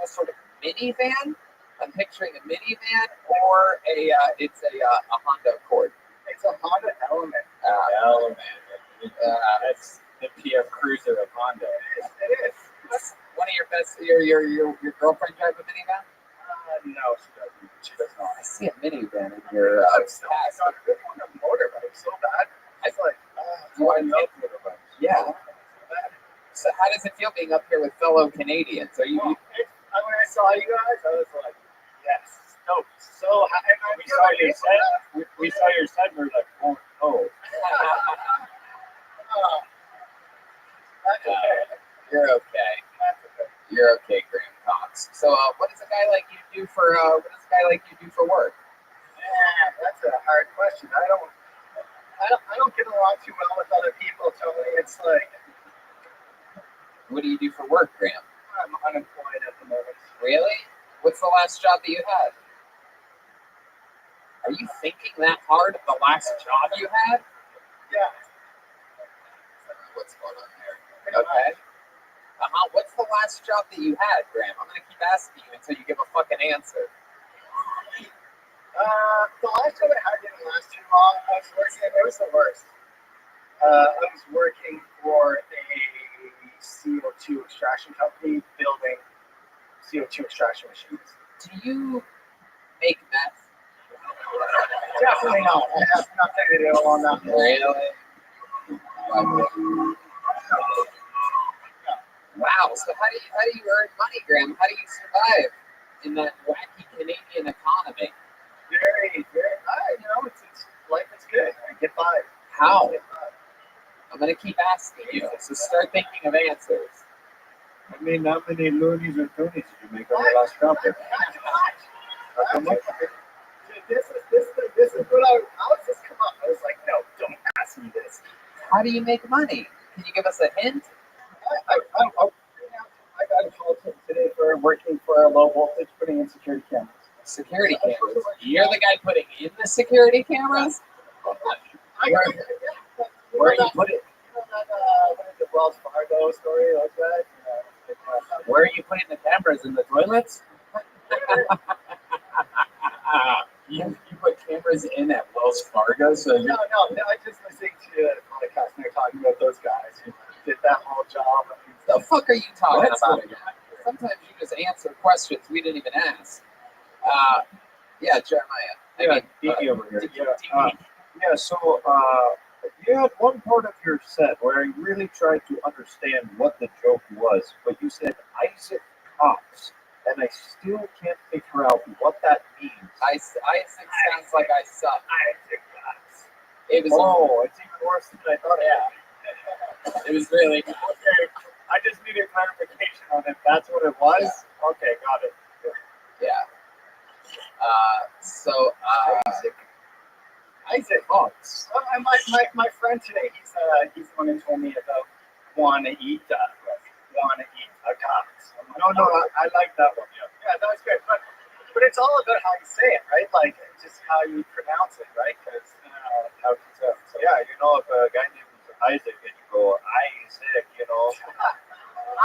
sort of minivan. I'm picturing a minivan, or it's a Honda Accord. It's a Honda Element. Element. That's the PF Cruiser of Honda. It is. One of your best. Your girlfriend drive a minivan? No, she doesn't. She does not. I see a minivan in your past. I really want a motorbike so bad. It's like, I love motorbikes. Yeah. So how does it feel being up here with fellow Canadians? Are you? When I saw you guys, I was like, yes, stoked. So we saw your set. We're like, oh. That's okay. You're okay. You're okay, Graham Cox. So, what does a guy like you do for work? Man, that's a hard question. I don't get along too well with other people, Tony. It's like, what do you do for work, Graham? I'm unemployed at the moment. Really? What's the last job that you had? Are you thinking that hard of the last job you had? Yeah. What's going on there? Okay. What's the last job that you had, Graham? I'm gonna keep asking you until you give a fucking answer. The last job I had didn't last too long. I was working. It was the worst. I was working for a CO2 extraction company building CO2 extraction machines. Do you make meth? Definitely not. I have nothing to do on that. Really? Wow. So how do you earn money, Graham? How do you survive in that wacky Canadian economy? Very, very. It's life is good. I get by. How? I'm going to keep asking you. So start thinking of answers. I mean, how many loonies or toonies did you make on your last trumpet? This is what how does this come up? I was like, no, don't ask me this. How do you make money? Can you give us a hint? I got a call today for working for a low voltage putting in security cameras. Security cameras? You're the guy putting in the security cameras? Where you put it? What is it, Wells Fargo story like that? Where are you putting the cameras? In the toilets? You put cameras in at Wells Fargo? So No, I just listened to a podcast and they're talking about those guys who did that whole job. The fuck are you talking about again? Sometimes you just answer questions we didn't even ask. Yeah, Jeremiah. Diki over here. So you had one part of your set where you really tried to understand what the joke was, but you said Isaac Cox, and I still can't figure out what that means. Isaac sounds like I suck. Isaac Cox. It was. It's even worse than I thought. Yeah. It was really. Okay, I just needed clarification on if that's what it was. Yeah. Okay, got it. Yeah. Isaac Cox. My friend today, he's the one who told me about wanna eat a Cox. No, I like that one. Yeah, that was good. But it's all about how you say it, right? Like just how you pronounce it, right? Because how it comes out. So Yeah, if a guy named Isaac and you go Isaac,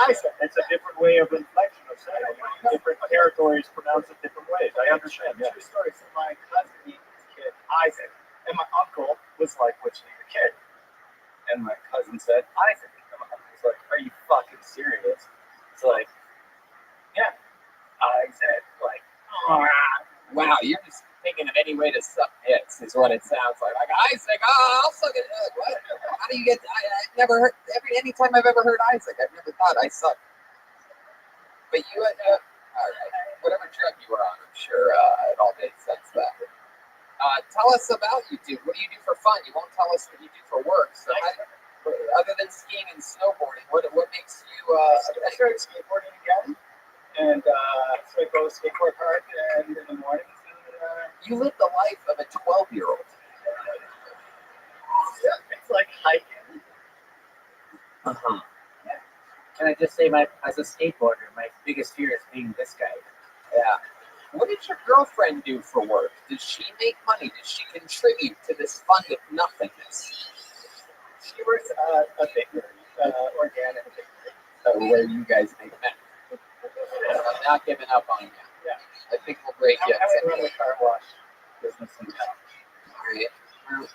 Isaac. it's a different way of inflection of saying it. Different territories pronounce it different ways. I understand. Yeah. True story. So my cousin named his kid Isaac, and my uncle was like, "What's your name, kid?" And my cousin said Isaac. And my uncle was like, "Are you fucking serious?" It's like, yeah, Isaac. Like, Wow, you're just thinking of any way to suck dicks, is what it sounds like. Like Isaac, I'll suck it. What? How do you get? I never heard. Anytime I've ever heard Isaac, I've never thought I suck. But you had, all right, whatever drug you were on, I'm sure it all made sense then. Tell us about you, dude. What do you do for fun? You won't tell us what you do for work. So, other than skiing and snowboarding, what makes you? I started skateboarding again, and so I go skateboard park and in the mornings. You live the life of a 12-year-old. Yeah, it's like hiking. Uh-huh. Can I just say, as a skateboarder, my biggest fear is being this guy. Yeah. What did your girlfriend do for work? Did she make money? Did she contribute to this fund of nothingness? She works at a bakery, organic bakery. Where you guys make money. I'm not giving up on you. Yeah. I think we'll break you. I run the car wash business in town. All right.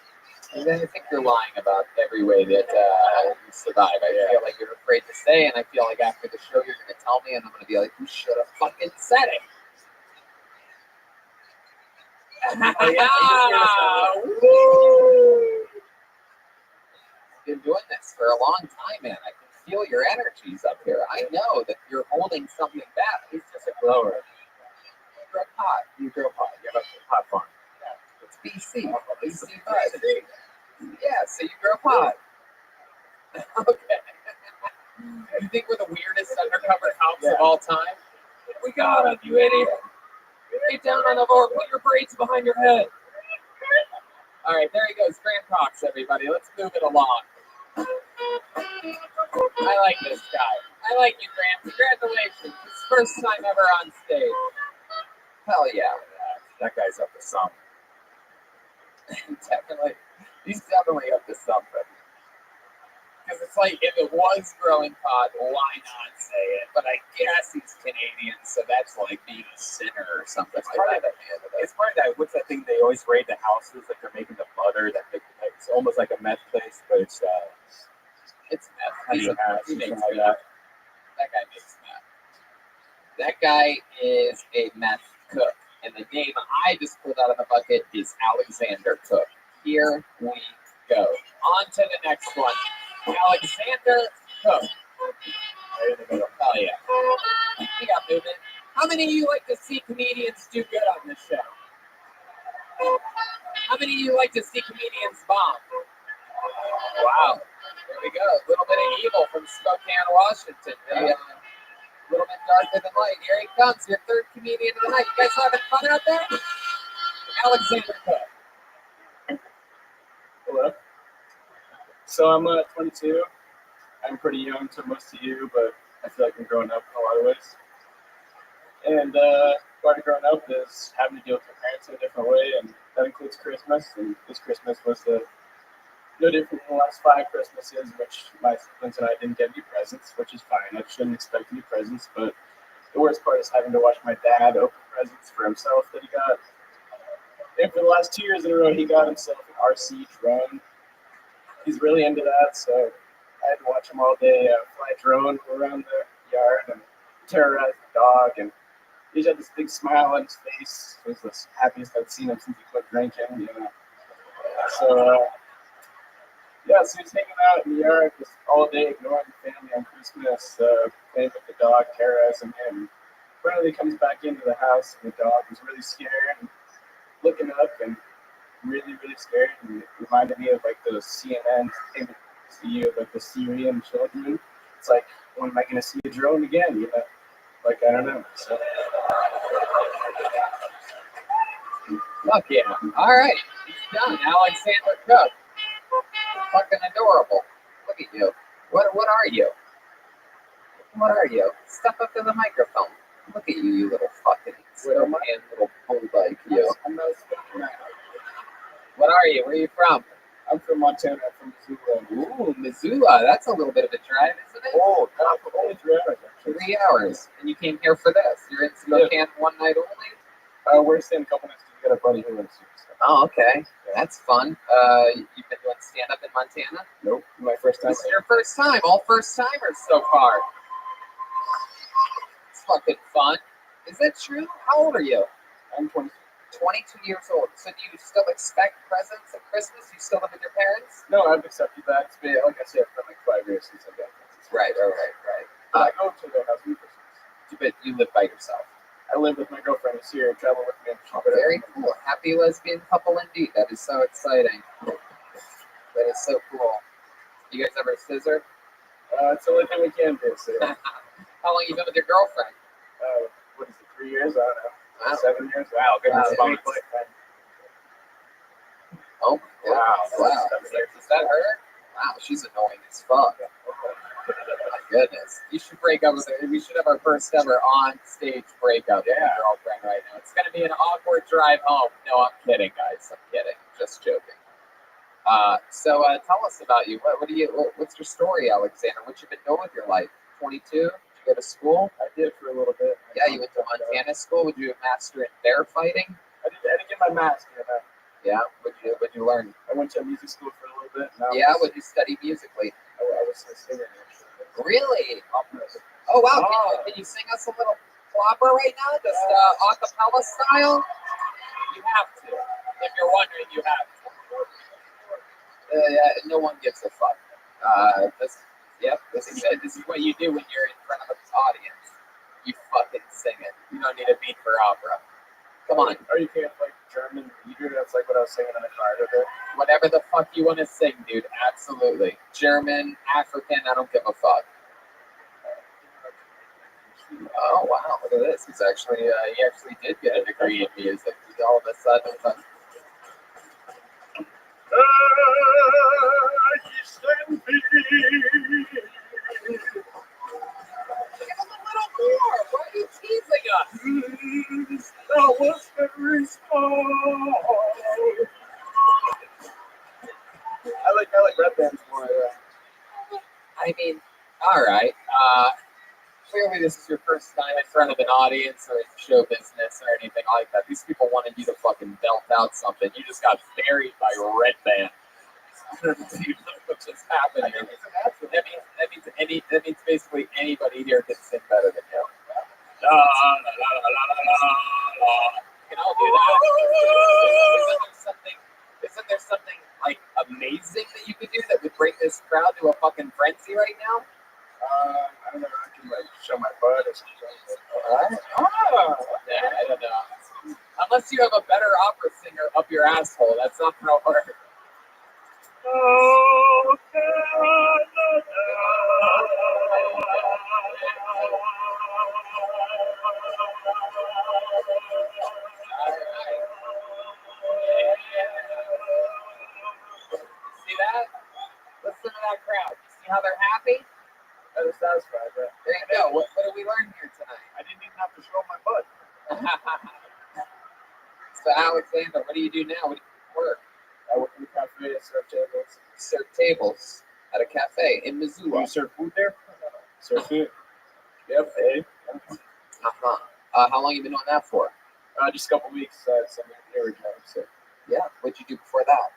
And then I think you're lying about every way that you survive. I feel like you're afraid to say, and I feel like after the show you're going to tell me, and I'm going to be like, you should have fucking said it. Woo! Been doing this for a long time, man. I can feel your energies up here. I know that you're holding something back. He's just a grower. You grow pot. You have a pot farm. Yeah. It's BC. BC. Yeah, so you grow pot. Okay. You think we're the weirdest undercover cops of all time? We got him, you idiot. Get down on the floor. Put your braids behind your head. All right, there he goes. Graham Cox, everybody. Let's move it along. I like this guy. I like you, Graham. Congratulations. It's first time ever on stage. Hell yeah. That guy's up to something. Definitely. He's definitely up to something. Because it's like, if it was growing pot, why not say it? But I guess he's Canadian, so that's like being a sinner or something like that. It's part of that. What's that thing they always raid the houses? Like they're making the butter. It's almost like a meth place, but it's meth. He makes like meth. That guy makes meth. That guy is a meth cook. And the name I just pulled out of the bucket is Alexander Cook. Here we go. On to the next one. Alexander Cook. Oh, yeah. We got movement. How many of you like to see comedians do good on this show? How many of you like to see comedians bomb? Wow. There we go. A little bit of evil from Spokane, Washington. A little bit darker than light. Here he comes, your third comedian of the night. You guys having fun out there? Alexander Cook. Hello. So I'm 22. I'm pretty young to most of you, but I feel like I'm growing up in a lot of ways. And part of growing up is having to deal with your parents in a different way, and that includes Christmas. And this Christmas was no different than the last 5 Christmases, which my siblings and I didn't get any presents, which is fine. I shouldn't expect any presents, but the worst part is having to watch my dad open presents for himself that he got. And for the last 2 years in a row, he got himself an RC drone. He's really into that, so I had to watch him all day fly a drone around the yard and terrorize the dog. And he had this big smile on his face. It was the happiest I'd seen him since he quit drinking, you know. So, yeah, so he's hanging out in the yard just all day, ignoring the family on Christmas, playing with the dog, terrorizing him. Finally comes back into the house, and the dog was really scared and looking up and really, really scared. And it reminded me of like those CNN see of like the Syrian children. It's like, when am I going to see a drone again? You know, like I don't know. So. Fuck yeah! All right, he's done. Alexander Cook. Fucking adorable. Look at you. What are you? What are you? Step up to the microphone. Look at you, you little fucking little bull like you. I'm not speaking that. What are you? Where are you from? I'm from Montana. I'm from Missoula. Ooh, Missoula. That's a little bit of a drive, isn't it? Oh, only 3 hours. 3 hours. And you came here for this. You're in Spokane one night only? We're staying a couple nights because we got a buddy who lives here. So. Oh, okay. That's fun. You've been doing stand-up in Montana? Nope. My first time. This is your first time. All first-timers so far. It's fucking fun. Is that true? How old are you? I'm 22. 22 years old. So do you still expect presents at Christmas? You still live with your parents? No, I've accepted that. It's been, like I said, for like 5 years since I've got presents. Right. I go to their house for Christmas. But you live by yourself. I live with my girlfriend who's here and travel with me. Very cool. Happy lesbian couple indeed. That is so exciting. That is so cool. You guys ever scissor? It's the only thing we can do. So. How long you been with your girlfriend? What is it, 3 years? I don't know. Wow. 7 years? Wow, good response. Oh, wow. Is that her? Wow, she's annoying as fuck. My goodness. You should break up with her. We should have our first ever on-stage breakup with your girlfriend right now. It's going to be an awkward drive home. No, I'm kidding, guys. I'm kidding. Just joking. So tell us about you. What's your story, Alexander? What you been doing with your life? 22? Did you go to school? I did for a little bit. Yeah, you went to Montana school. Would you master in bear fighting? I didn't get my master. Yeah. What'd you learn? I went to music school for a little bit. Yeah. What'd you study musically? I was a singer. Really? Oh wow! Can you sing us a little clopper right now, just a cappella style? You have to. If you're wondering, you have to. No one gives a fuck. This is it. This is what you do when you're in front of an audience. You fucking sing it. You don't need a beat for opera. Come on. Or you can't like German leader. That's like what I was singing in the car today. Whatever the fuck you want to sing, dude. Absolutely. German, African, I don't give a fuck. Oh wow! Look at this. He actually did get a degree in music. He's all of a sudden. Give him a little more. Why are you teasing us? That was very small. I like rap bands more. I mean, all right. Clearly, this is your first time in front of an audience or in show business or anything like that. These people wanted you to fucking belt out something. You just got buried by a red band. What's just happening? That means basically anybody here can sing better than you. La, la, la, la, la, la, la. You can all do that. Isn't there something like amazing that you could do that would bring this crowd to a fucking frenzy right now? I don't know. I can like show my butt or something. Yeah, I don't know. Unless you have a better opera singer up your asshole, that's not gonna work. Oh, See that? Listen to that crowd. See how they're happy? They're satisfied, yeah. There you go. What did we learn here tonight? I didn't even have to show my butt. So, Alexander, what do you do now? What do you work? I work in a cafe, I serve tables. Serve tables at a cafe in Missoula. You serve food there? Serve food. Yep, hey. Uh-huh. How long you been doing that for? Just a couple weeks. Some engineering job, so. Yeah. What'd you do before that?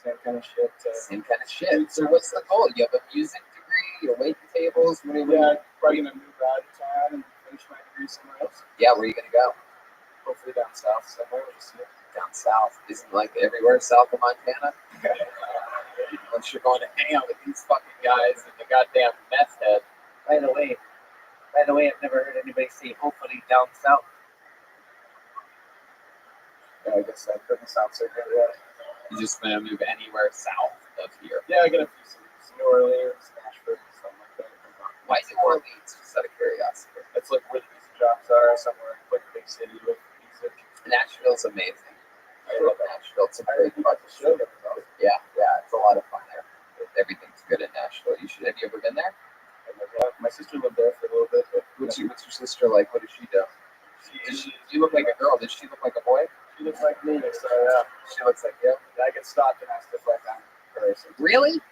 Same kind of shit. Same kind of shit. So what's the goal? You have a music degree? You're waiting tables? What are you probably gonna move out of town and finish my degree somewhere else. Yeah, where are you gonna go? Hopefully down south somewhere. We'll just see. Down south. Isn't like everywhere south of Montana? Unless you're going to hang out with these fucking guys and the goddamn meth head. By the way, I've never heard anybody say hopefully down south. Yeah, I guess I've been south circuit, yeah. You just gonna move anywhere south of here? Yeah, I get a few cities. New Orleans, Nashville, something like that. Why is it New Orleans? Just out of curiosity. It's like where the music jobs are, somewhere like a big city with music. Nashville's amazing. I love Nashville. It's a great fucking show. Yeah, it's a lot of fun there. Everything's good in Nashville. Have you ever been there? My sister lived there for a little bit. But what's your sister like? What does she do? You look like a girl. Does she look like a boy? She looks like me, so yeah. She looks like you. I get stopped and asked if I'm her. Really?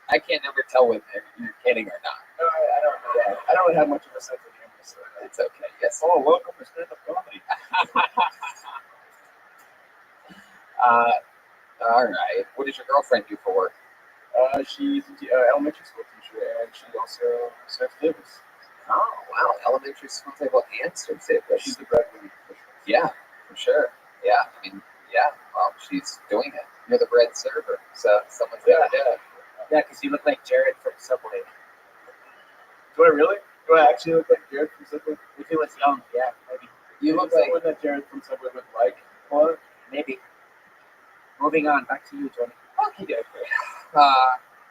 I can't never tell whether you're kidding or not. No, I don't know that. I don't have much of a sense of humor, so it's okay. Yes. Oh, welcome to stand-up comedy. All right. What does your girlfriend do for work? She's an elementary school teacher, and she also serves tables. Oh, wow. Elementary school table and serves tables. She's the breadwinner. Yeah, for sure. Yeah, I mean, yeah. Well, she's doing it. You're the bread server, so someone's got to do it. Yeah, because you look like Jared from Subway. Do I really? Do I actually look like Jared from Subway? If he was young, yeah, maybe. You look like what that Jared from Subway would like. Or maybe. Moving on, back to you, Tony. Okay.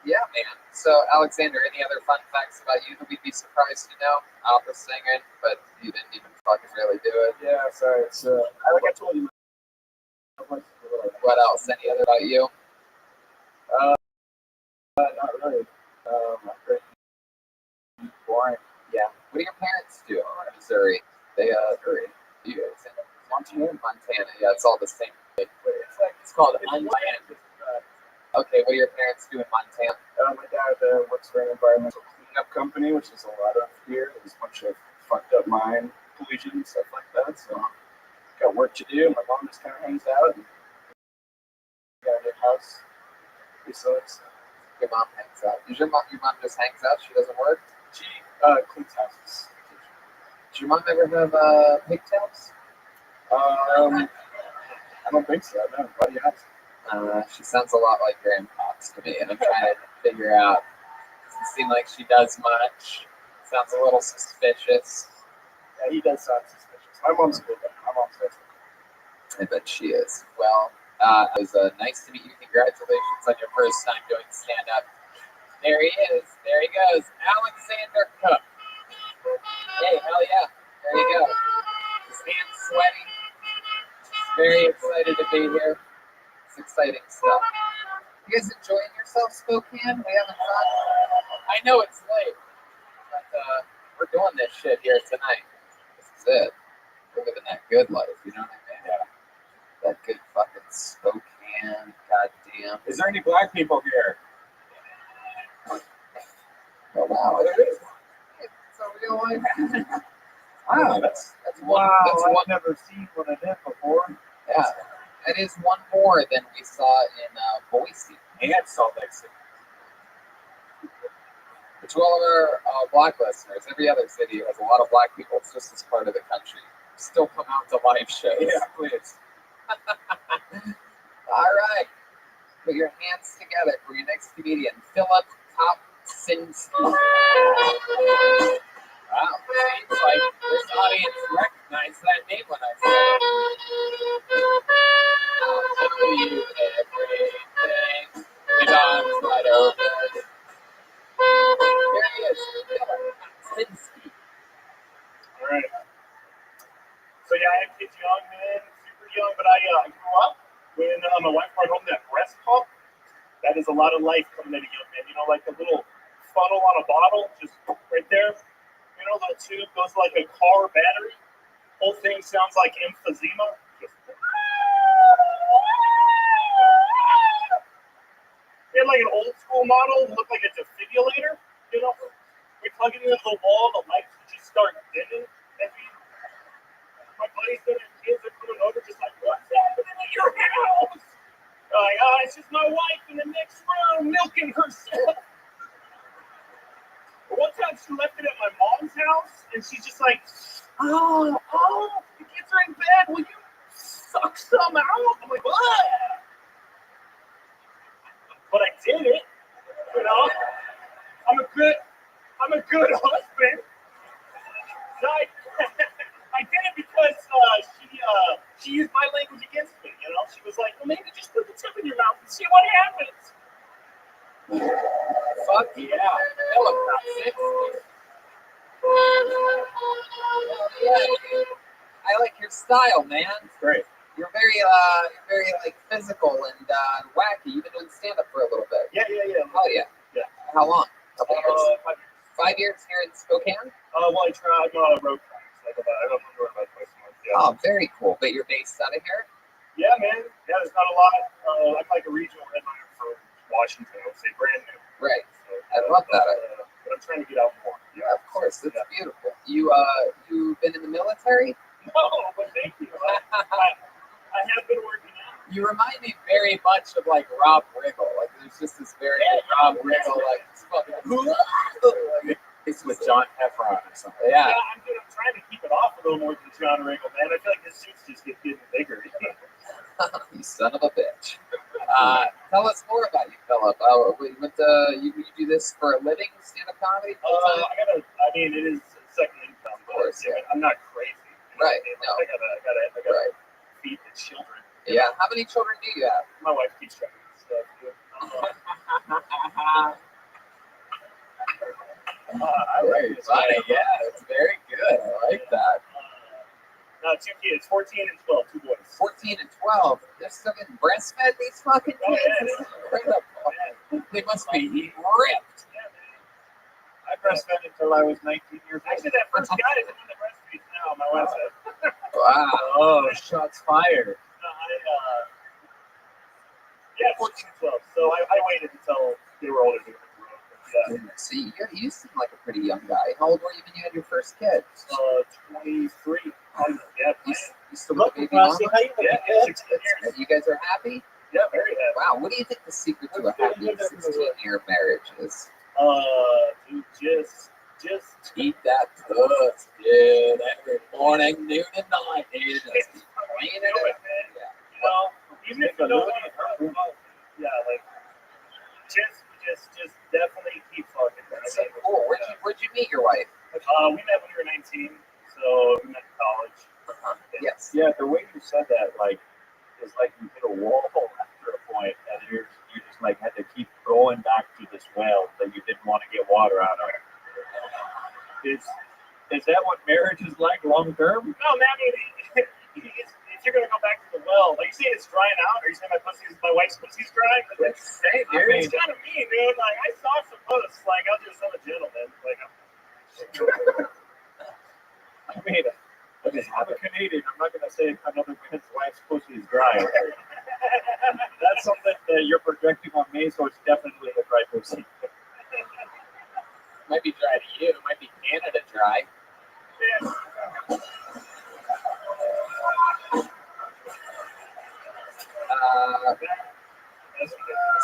Yeah, man. So, Alexander, any other fun facts about you that we'd be surprised to know? Opera singing, but you didn't even fucking really do it. Yeah, sorry. It's like I told you. What else? Any other about you? Not really. Pretty boring. Yeah. What do your parents do in Missouri? They Montana. Yeah, it's all the same thing. It's called unland. Okay, what do your parents do in Montana? My dad works for an environmental cleanup company, which is a lot of here. There's a bunch of fucked up mine pollution and stuff like that. So got work to do. My mom just kind of hangs out. And got a new house. Your mom hangs out. Your mom just hangs out? She doesn't work? She cleans houses. Does your mom ever have pigtails? I don't think so. No. Why do you ask? She sounds a lot like Grandpops to me, and I'm trying to figure out. Doesn't seem like she does much. Sounds a little suspicious. Yeah, he does sound suspicious. My mom's cool. My mom's nice. I bet she is. Well, it was nice to meet you. Congratulations on your first time doing stand-up. There he is. There he goes. Alexander Cook. Hey, hell yeah. There you go. His hands sweaty. Very excited to be here. It's exciting stuff. You guys enjoying yourself, Spokane? We haven't talked. I know it's late, but we're doing this shit here tonight. This is it. We're living that good life, you know what I mean? Yeah. That good fucking Spokane, goddamn. Is there any black people here? Oh wow, it is. It's a real life. Wow, that's one. Wow, That's I've one. never seen one of them before. Yeah, that is one more than we saw in Boise And Salt Lake City. To all of our black listeners, every other city has a lot of black people. It's just this part of the country. Still come out to live shows. Yeah, please. All right. Put your hands together for your next comedian, Philip Kopczynski. Wow. Seems like this audience recognized that name when I said it. I'll tell you everything That is a lot of life coming into you, man. You know, like a little funnel on a bottle, just right there. You know, little tube goes like a car battery. Whole thing sounds like emphysema. Just... They had like an old school model, looked like a defibrillator. You know, we plug it into the wall, the lights just start dimming. And my buddies and kids are coming over, just like, what's happening at your house? Like, oh, it's just my wife in the next room milking herself. One time she left it at my mom's house, and she's just like, oh, the kids are in bed. Will you suck some out? I'm like, what? But I did it. You know, I'm a good husband. So I did it because she used my language against me. You know, she was like, well, maybe just put the tip in your mouth and see what happens. Fuck yeah. That was not sexy. I like your style, man. It's great. You're very like physical and wacky. You've been doing stand up for a little bit. Yeah. Hell yeah. Yeah. How long? Couple years? 5 years. 5 years here in Spokane? Well, I tried road climbs. Like I don't know about twice a month. Yeah. Oh, very cool. But you're based out of here? Yeah, man. Yeah, there's not a lot. I'm like a regional headliner for Washington. I would say brand new. Right. So, I love that. But I'm trying to get out more. Yeah, of course. That's beautiful. You've been in the military? No, but thank you. I have been working out. You remind me very much of like Rob Riggle. Like there's just this very Rob Riggle like It's with John Efron or something. Yeah. I'm trying to keep it off a little more than John Riggle, man. I feel like his suits just get getting bigger. You son of a bitch. Tell us more about you, Philip. You do this for a living, stand-up comedy? It is second income, of course. Yeah. I'm not crazy. Right. No. I gotta feed the children. Yeah. How many children do you have? My wife keeps track of stuff. I like it. Yeah, it's very good. I like that. No, 2 kids, 14 and 12, 2 boys. 14 and 12. They're still getting breastfed, these fucking kids. This is incredible. They must be ripped. I breastfed until I was 19 years old. Actually, that first guy is the one that breastfeeds now, my wife said. Wow. Oh, shots fired. No, 14 and 12. So I waited until they were older. Yeah. See, you seem like a pretty young guy. How old were you when you had your first kid? 23. Yeah. You still with a baby mama? Yeah, 16 years. You guys are happy? Yeah, very happy. Wow. What do you think the secret to a happy 16-year marriage is? Dude, just eat that puss, dude. Every morning, noon, and night, dude. Just keep cleaning it up. Man. Yeah. You know, even if you don't want to, like, just definitely keep fucking. That's so cool. Where'd you meet your wife? We met when we were 19, so we met in college. Yes. Yeah, the way you said that, like, is like you hit a wall after a point, and you just like had to keep going back to this well that you didn't want to get water out of. Is that what marriage is like long term? No, man. If you're gonna go back to the well, like you saying it's drying out, or you saying my wife's pussy's drying? Like, it's kind of mean, dude. Like I saw some puss. Like I'm just a gentleman. Like I'm a Canadian. I'm not gonna say another man's wife's pussy is dry. That's something that you're projecting on me, so it's definitely a dry pussy. Might be dry to you. It might be Canada dry. Yeah.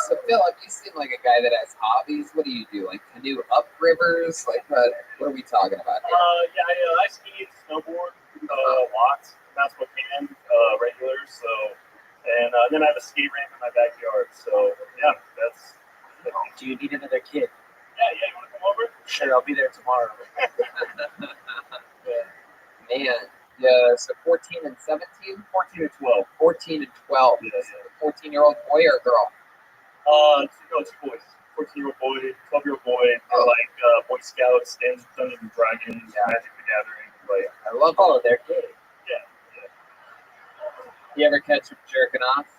So Philip, you seem like a guy that has hobbies. What do you do? Like canoe up rivers? Like what are we talking about here? I ski and snowboard lots. Not Spokane, regular. So, and then I have a ski ramp in my backyard. So yeah, that's. Do you need another kid? Yeah. You want to come over? Sure, I'll be there tomorrow. Man. Yeah, so 14 and 17? 14 and 12. 14 and 12. Yes. 14-year-old boy or girl? It's boys. 14-year-old boy, 12-year-old boy, like Boy Scouts, Dungeons and Dragons, Magic the Gathering. Like, I love all of their kids. Yeah. You ever catch them jerking off?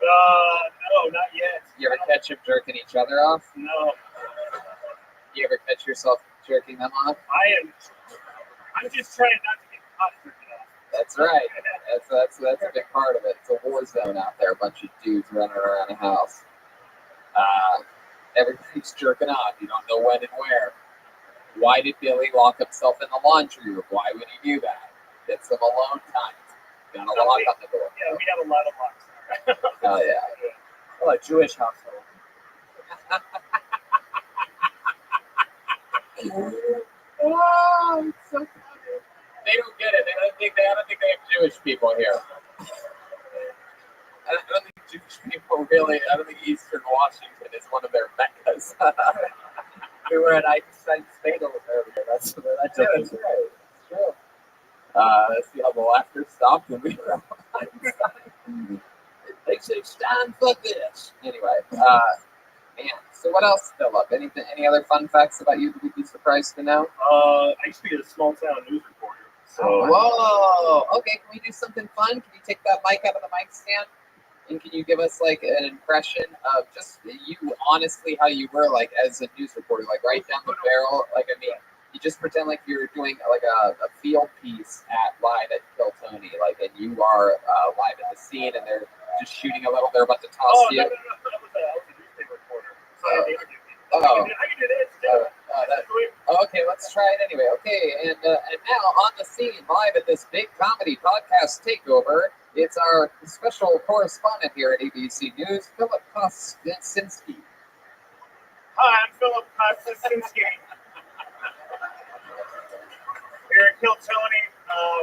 No, not yet. You ever catch them jerking each other off? No. You ever catch yourself jerking them off? I'm just trying not to get caught jerking off. That's right. That's a big part of it. It's a war zone out there. A bunch of dudes running around a house. Everybody's jerking off. You don't know when and where. Why did Billy lock himself in the laundry room? Why would he do that? Get some alone time. Got a lock on the door. Yeah, we have a lot of locks. Oh yeah. Well, a Jewish household. Oh, it's so funny. They don't get it. I don't think they have Jewish people here. I don't think Jewish people really. I don't think Eastern Washington is one of their meccas. We were at Einstein's Fatal earlier. That's right. It's true. Let's see how the laughter stopped when we were on Einstein. They say stand for this. Anyway, man. So what else, Philip? Any other fun facts about you that you'd be surprised to know? I used to be a small town news reporter. So Whoa. Okay, can we do something fun? Can you take that mic out of the mic stand? And can you give us like an impression of just you honestly how you were like as a news reporter, like right down the barrel? Like, I mean, you just pretend like you're doing like a field piece live at Kill Tony, like, and you are live at the scene and they're just shooting a little, they're about to toss you. No, I was a newspaper reporter. So I had to interview people. I can do this too. Okay, let's try it anyway. Okay, and now on the scene, live at this big comedy podcast takeover, it's our special correspondent here at ABC News, Philip Kosinski. Hi, I'm Philip Kosinski. Here at Kill Tony,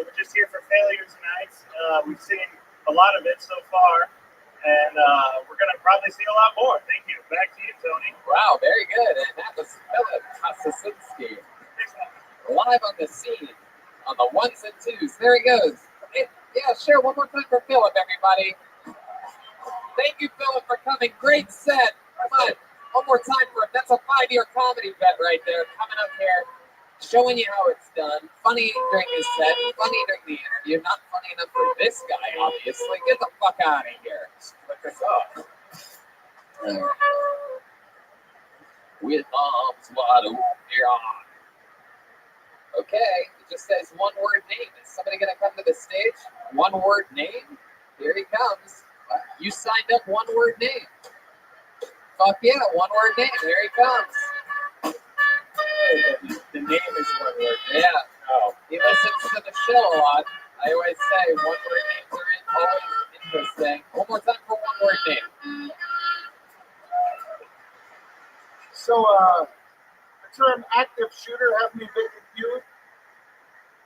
we're just here for Failure tonight. We've seen a lot of it so far, and we're going to probably see a lot more. Thank you. Back to you, Tony. Wow, very good. And that was Philip Kosinski. Live on the scene, on the ones and twos. There he goes. Yeah, share one more time for Philip, everybody. Thank you, Philip, for coming. Great set. Come on. One more time for him. That's a 5-year comedy vet right there. Coming up here, showing you how it's done. Funny during his set, funny during the interview. Not funny enough for this guy, obviously. Get the fuck out of here. Look us up. With arms wide open. Okay, it just says one word name. Is somebody going to come to the stage? One word name? Here he comes. You signed up one word name. Fuck yeah, one word name. Here he comes. The name is one word. Yeah. Oh. He listens to the show a lot. I always say one word names are always interesting. One more time for one word name. So, the term active shooter has me a bit confused.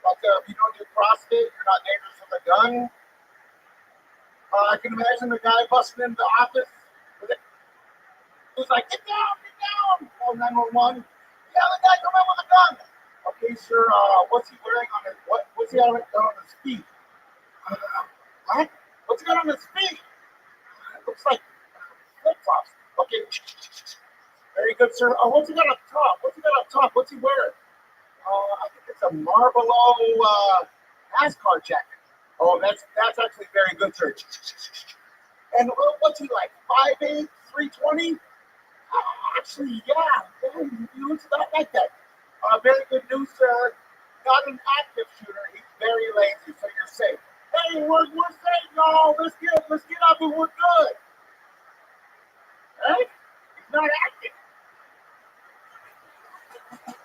Like, if you don't do CrossFit, you're not dangerous with a gun. I can imagine the guy busting into the office. He's like, get down. Oh, 911. Yeah, the guy come in with a gun. Okay, sir, what's he wearing on his, what's he got on his feet? What? What's he got on his feet? It looks like flip-flops. Okay. Very good, sir. What's he got up top? What's he wearing? I think it's a Marlboro NASCAR jacket. Oh, that's actually very good, sir. And what's he like? 5'8", 320? Actually, yeah. You looks about like that. Very good news, sir. Not an active shooter. He's very lazy, so you're safe. Hey, we're safe, y'all. Let's get up and we're good. Right? He's not active.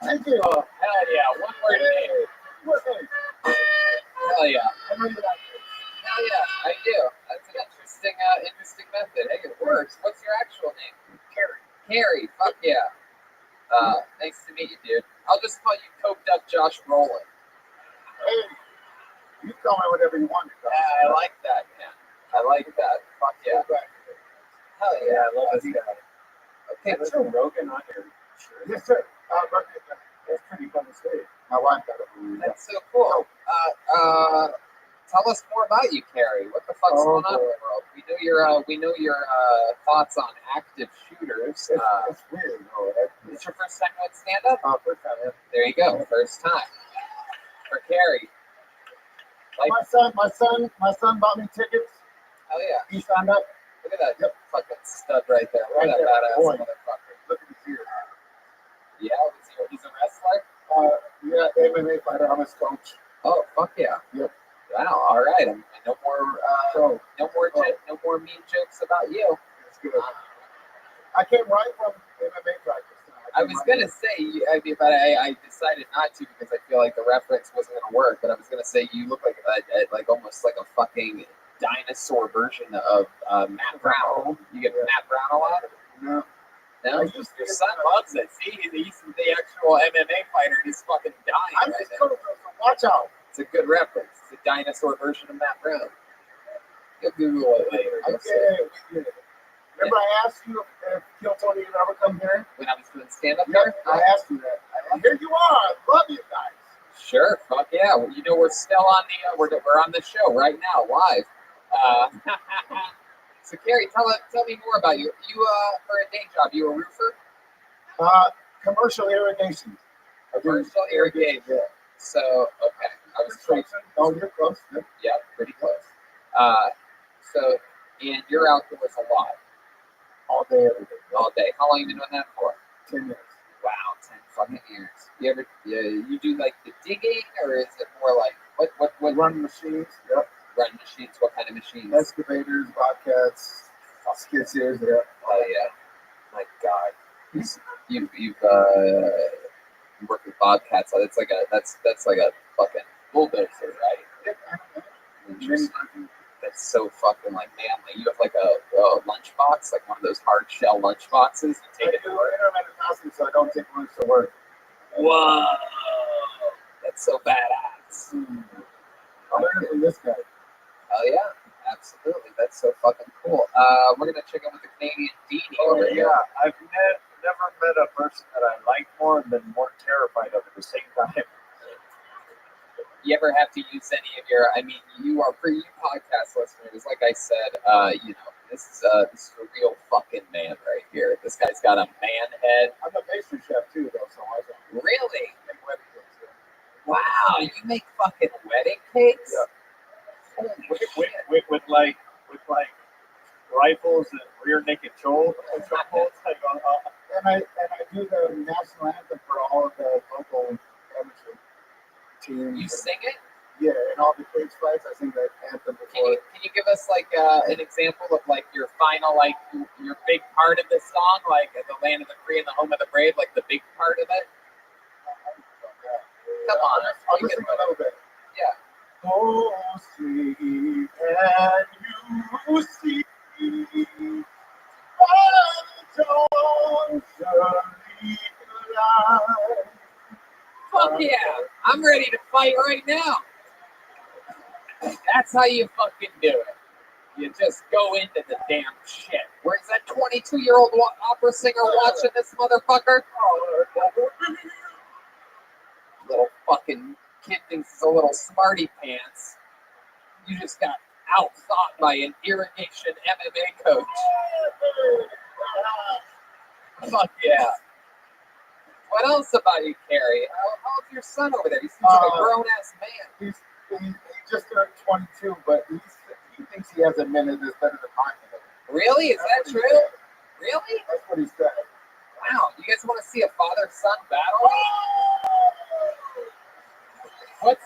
Thank you. Oh, hell yeah. One word name. Hell yeah. I know you like it. Hell yeah, I do. That's an interesting method. Hey, it works. What's your actual name? Carrie. Fuck yeah. Nice to meet you, dude. I'll just call you coked up Josh Brolin. Hey, you call me whatever you want to call me. Yeah, I like that, man. I like that. Fuck yeah. Hell yeah. I love this guy. Okay, let's go Rogan on here. Sure. Yes, sir. That's pretty fun to say. My wife got it. That's so cool. Tell us more about you, Carrie. What the fuck's going on in the world? We know your thoughts on active shooters. It's weird. Is this your first time doing stand-up? First time. Yeah. There you go. First time. For Carrie. My son bought me tickets. Hell yeah. He signed up. Look at that fucking stud right there. Look at that badass motherfucker. Look at his ears. Yeah, he's a wrestler? Yeah, MMA fighter. I'm his coach. Oh, fuck yeah. Yep. Wow, all right. No more mean jokes about you. It's good. I came right from MMA practice. I was gonna say, but I decided not to because I feel like the reference wasn't gonna work. But I was gonna say you look like almost like a fucking dinosaur version of Matt Brown. You get Matt Brown a lot? No. No, your son loves it. See, he's the actual MMA fighter. And he's fucking dying. I'm just going to watch out. It's a good reference. It's a dinosaur version of Matt Brown. You'll Google it later. Okay. Remember I asked you if Kill Tony would ever come here? When I was doing stand-up here? I asked you that. And here you are. I love you guys. Sure. Fuck yeah. Well, you know, we're still on the we're on the show right now, live. So, Carrie, tell me more about you. You, for a day job, you a roofer? Commercial irrigation. Commercial irrigation. Yeah. So, okay. I was close. Oh, you're close. Yeah, pretty close. So, and you're outdoors a lot. All day, every day. All day. How long have you been doing that for? 10 years. Wow, 10 fucking years. You do like the digging, or is it more like what run machines? Yep. Run machines. What kind of machines? Excavators, bobcats, skid steers. Yeah. Oh yeah. My God. You work with bobcats. So that's like a fucking bulldozer, right? Yep. That's so fucking like manly. You have like a lunchbox, like one of those hard shell lunch boxes. You take it to work. Intermittent fasting, so I don't take lunch to work. Whoa, that's so badass. I learned from this guy. Oh yeah, absolutely. That's so fucking cool. We're gonna check in with the Canadian Deanie. Oh over yeah, here. I've never met a person that I like more and been more terrified of at the same time. You ever have to use any of your? I mean, you are for you podcast listeners. Like I said, this is a real fucking man right here. This guy's got a man head. I'm a pastry chef too, though. So I don't really make wedding cakes. Yeah. Wow, you make fucking wedding cakes? Yeah. With like rifles and rear naked trolls. And I do the national anthem for all of the local amateur teams. You sing it? Yeah, in all the cage fights, I sing that anthem before. Can you give us like an example of like your final, like your big part of the song, like the land of the free and the home of the brave, like the big part of it? Come on, I'll just sing a little bit. Yeah. Oh, see, can you see fuck yeah, I'm ready to fight right now. That's how you fucking do it. You just go into the damn shit. Where's that 22-year-old opera singer watching this motherfucker? Little fucking kid thinks he's a little smarty pants. You just got out-thought by an irrigation MMA coach. Fuck yeah. What else about you, Carrie? How's your son over there? He seems like a grown-ass man. He just turned 22, but he thinks he has a minute that's better than mine. Really? Is that true? Really? That's what he said. Wow. You guys want to see a father-son battle? What's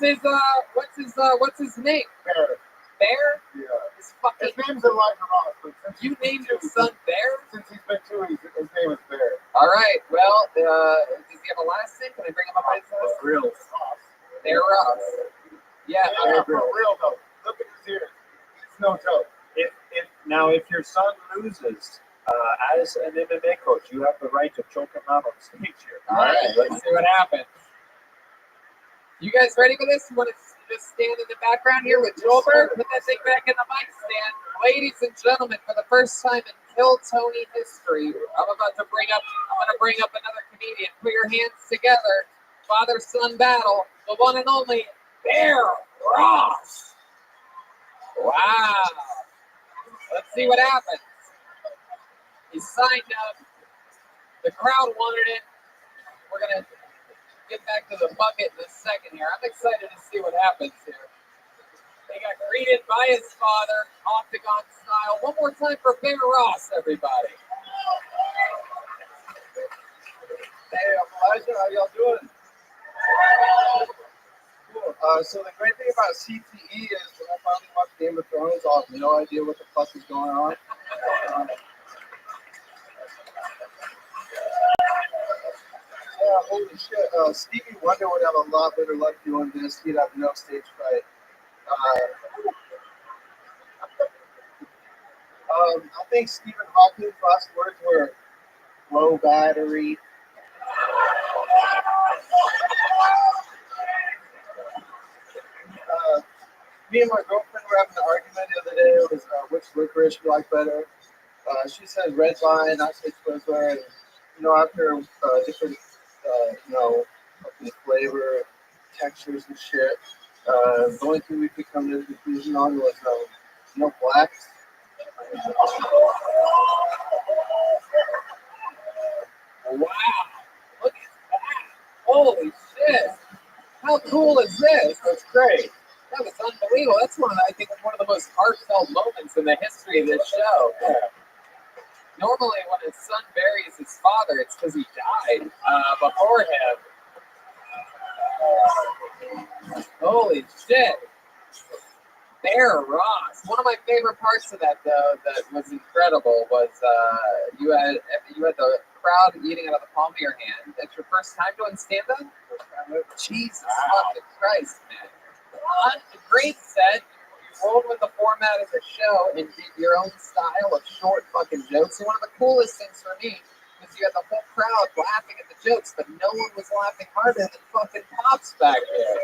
his name? Bear. Bear? Yeah. His name's Elijah Ross. But you named your son Bear? Since he's been 2, his name is Bear. All right. Well, does he have a last name? Can I bring him up on his list? Real. Bear Ross. Yeah. For real though. Look at his ears. It's no joke. If your son loses, as an MMA coach, you have the right to choke him out on stage here. All right. Let's see what happens. You guys ready for this? You want to just stand in the background here with Joelberg? Put that thing back in the mic stand. Ladies and gentlemen, for the first time in Kill Tony history, I'm going to bring up another comedian. Put your hands together. Father-son battle. The one and only Bear Ross. Wow. Let's see what happens. He signed up. The crowd wanted it. We're going to get back to the bucket in a second here. I'm excited to see what happens here. They got greeted by his father, octagon style. One more time for Bear Ross, everybody. Hey, Elijah, how y'all doing? Cool. So the great thing about CTE is when I finally watched Game of Thrones, I'll have no idea what the fuck is going on. Yeah, holy shit. Stevie Wonder would have a lot better luck doing this. He'd have no stage fright. I think Stephen Hawking's last words were low battery. Me and my girlfriend were having an argument the other day. It was which licorice we like better. She said red vine, I said Twizzler. And, after different, fucking flavor, textures and shit, the only thing we could come to the conclusion on was, black. Wow. Look at that. Holy shit. How cool is this? That's great. That was unbelievable. That's I think one of the most heartfelt moments in the history of this show. Yeah. Normally, when his son buries his father, it's because he died before him. Holy shit. Bear Ross. One of my favorite parts of that, though, that was incredible was you had the crowd eating out of the palm of your hand. That's your first time doing stand-up? Jesus fucking Christ, man. Great set. You rolled with the format of the show and did your own style of short fucking jokes. And one of the coolest things for me was you had the whole crowd laughing at the jokes, but no one was laughing harder than fucking Pops back there.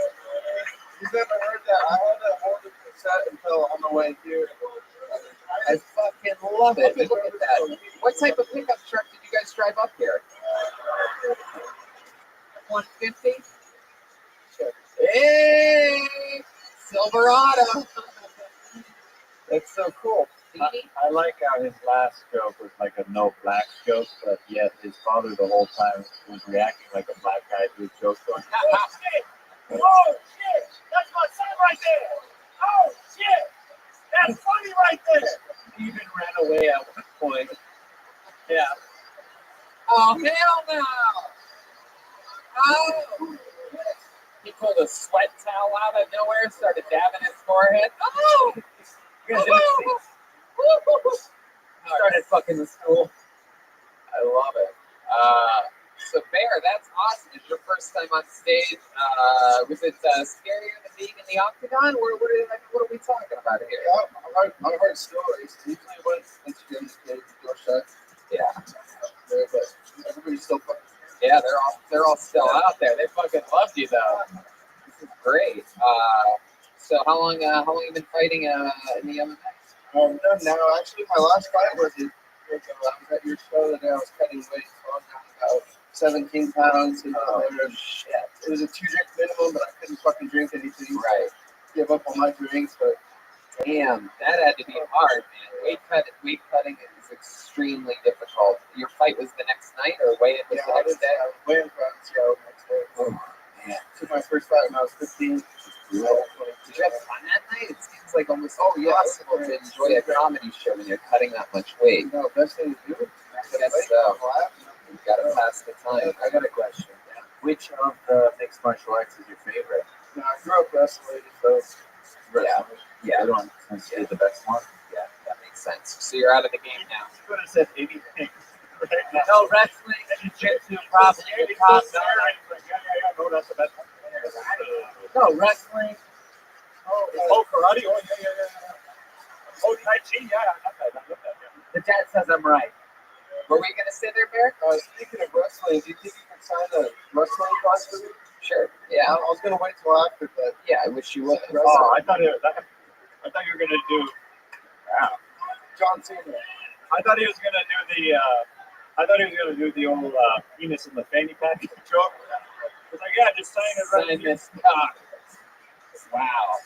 You've never heard that? I had that hold the set until on the way here. I fucking love it. Look at that. What type of pickup truck did you guys drive up here? 150? Hey! Silverado! That's so cool. I like how his last joke was like a no black joke, but yet his father the whole time was reacting like a black guy to his joke. Going, oh, shit! Oh, shit! That's my son right there! Oh, shit! That's funny right there! He even ran away at one point. Yeah. Oh, hell no! Oh! He pulled a sweat towel out of nowhere, started dabbing his forehead. Oh! Started fucking the stool. I love it. So Bear, that's awesome. It's your first time on stage. Was it scarier than being in the octagon? What are we talking about here? Yeah, I heard stories. Usually once you get in the stage, you go shut. Yeah. But everybody's still fucking. Yeah, they're all still out there. They fucking loved you though. This is great. So how long have you been fighting in the MMA? I'm done now. Actually, my last fight was I was at your show the day I was cutting weight, so I was down about 17 pounds. And Shit. It was a 2-drink minimum, but I couldn't fucking drink anything. Right. Give up on my drinks, but damn, that had to be hard, man. Weight cutting is extremely difficult. Your fight was the next night, or weigh-in was the next day? I was weighing for the next day. Oh, man. Took my first fight when I was 15. Did you have fun that night? It seems like almost impossible to enjoy a comedy show when you're cutting that much weight. No, best thing to do. I guess so. You gotta pass the time. I got a question. Which of the mixed martial arts is your favorite? No, I grew up wrestling, so Yeah. Good one. Since you're the best one. Yeah, that makes sense. So you're out of the game now. You could have said anything. No, wrestling, jiu-jitsu, probably the top. No, that's the best one. No, wrestling. Oh, karate? Oh, yeah. Oh, Tai Chi? Yeah, I got that. The dad says I'm right. Were we gonna say there, Bear? Speaking of wrestling, do you think you can sign a wrestling class for me? Sure. Yeah. I was gonna wait till after, but yeah, I wish you would. Oh, I thought you were gonna do. John Cena. I thought he was gonna do the. I thought he was gonna do the old penis in the fanny pack joke. I was like, yeah, just sign it right. Sign this cock. Wow.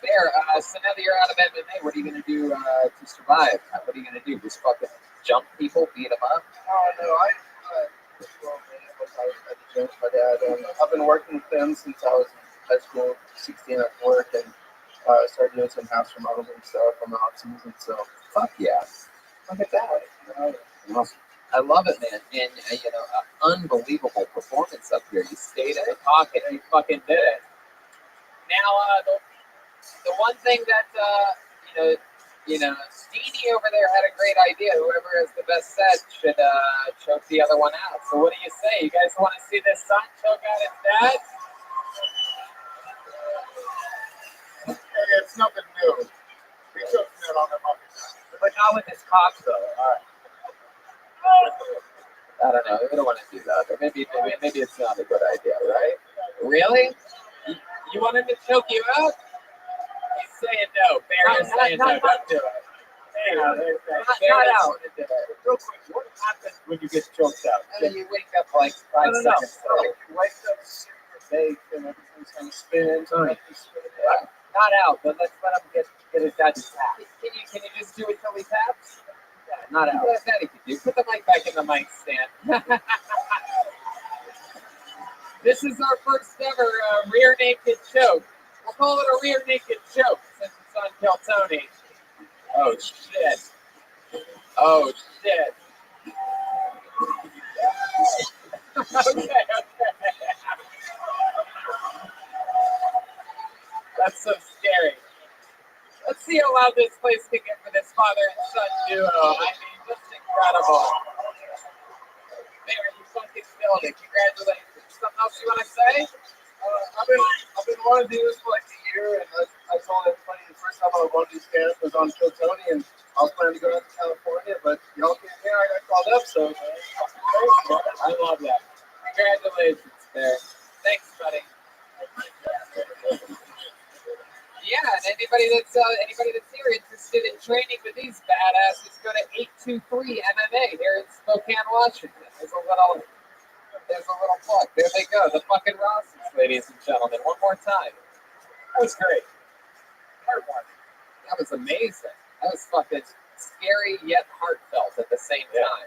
There. So now that you're out of MMA, what are you gonna do to survive? What are you gonna do? Just fucking jump people, beat them up? Oh no, my dad. I've been working with them since I was in high school, 16 at work, and I started doing some house remodeling stuff on the off season. So fuck yeah, look at that. Awesome. I love it, man. And unbelievable performance up here. You stayed in the pocket and you fucking did it. Now, the one thing that Steenie over there had a great idea. Whoever has the best set should choke the other one out. So what do you say? You guys want to see this son choke out his dad? Hey, it's nothing new. We took that on the market. But not with his cock, though. All right. I don't know. We don't want to do that. Or maybe it's not a good idea, right? Really? You want him to choke you out? He's saying no. Barry is saying no. Don't do it. Not out. Real quick, what happens when you get choked out? You wake up like 5 seconds later. You wake up super baked and everything's kind of spins. Not out, but let's let him get his dad to tap. Can you just do it till he taps? Yeah, not out. That he can do. Put the mic back in the mic stand. This is our first ever rear naked choke. We'll call it a rear naked choke since it's on Kill Tony. Oh shit. Oh shit. Okay. That's so scary. Let's see how loud this place can get for this father and son duo. I mean, just incredible. There, you fucking killed it. Congratulations. Something else you want to say? I've been wanting to do this for like a year, and I told everybody the first time I wanted to do stand up was on Kill Tony, and I was planning to go out to California, but y'all came here, I got called up, so I love that. Congratulations, Bear. Thanks, buddy. Yeah, and anybody that's here interested in training with these badasses, go to 823 MMA here in Spokane, Washington. There's a little plug. There they go, the fucking Rosses, ladies and gentlemen. One more time. That was great. Heartwarming. That was amazing. That was fucking scary yet heartfelt at the same time.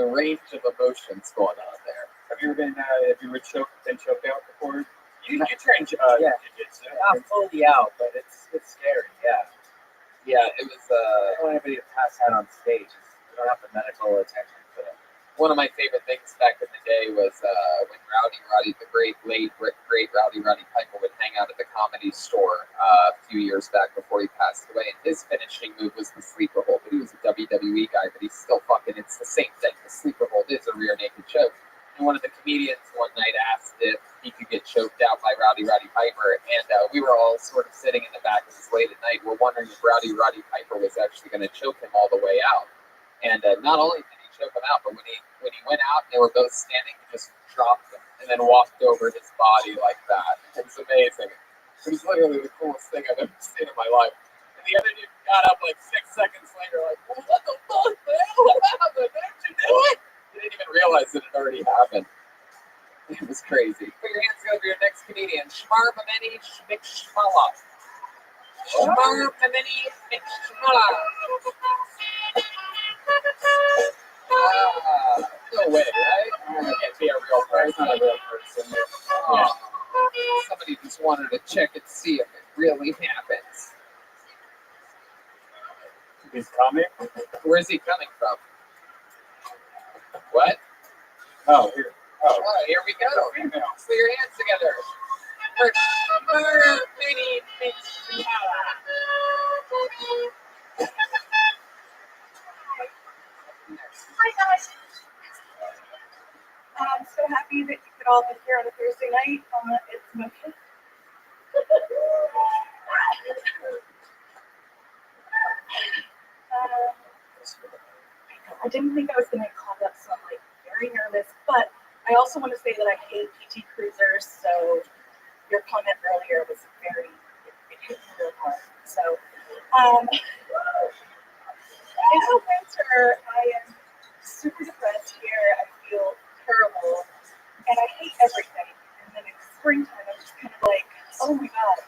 The range of emotions going on there. Have you been choked out before? You train jiu-jitsu. Not fully out, but it's scary. Yeah. Yeah, it was. I don't want anybody to pass out on stage. You don't have the medical attention for that. One of my favorite things back in the day was when Roddy, the great Roddy Piper would hang out at the Comedy Store a few years back before he passed away. And his finishing move was the sleeper hold. But he was a WWE guy, but he's still fucking. It's the same thing. The sleeper hold is a rear naked choke. And one of the comedians one night asked if he could get choked out by Roddy Piper, and we were all sort of sitting in the back. It was late at night. We're wondering if Roddy Piper was actually going to choke him all the way out. And not only did he choke him out, but when he went out and they were both standing, he just dropped him and then walked over his body like that. It was amazing. It was literally the coolest thing I've ever seen in my life. And the other dude got up like 6 seconds later, like, well, what the fuck, man? What happened? Didn't you do it? He didn't even realize it had already happened. It was crazy. Put your hands together for your next comedian, Shmar Mameni Shmikshmala. Shmar Mameni Shmikshmala. No way, right? That can't be a real person. Not a real person. Oh. Somebody just wanted to check and see if it really happens. He's coming? Where is he coming from? What? Oh, here. Oh, here we go. Put your hands together. For Shmar Mameni Shmikshmala. Hi guys. I'm so happy that you could all be here on a Thursday night on It's Motion. I didn't think I was going to call that, so I'm like very nervous. But I also want to say that I hate PT Cruisers, so your comment earlier was it hit me real hard. So, in the winter, I am super depressed here. I feel terrible, and I hate everything. And then in springtime, I'm just kind of like, oh my god,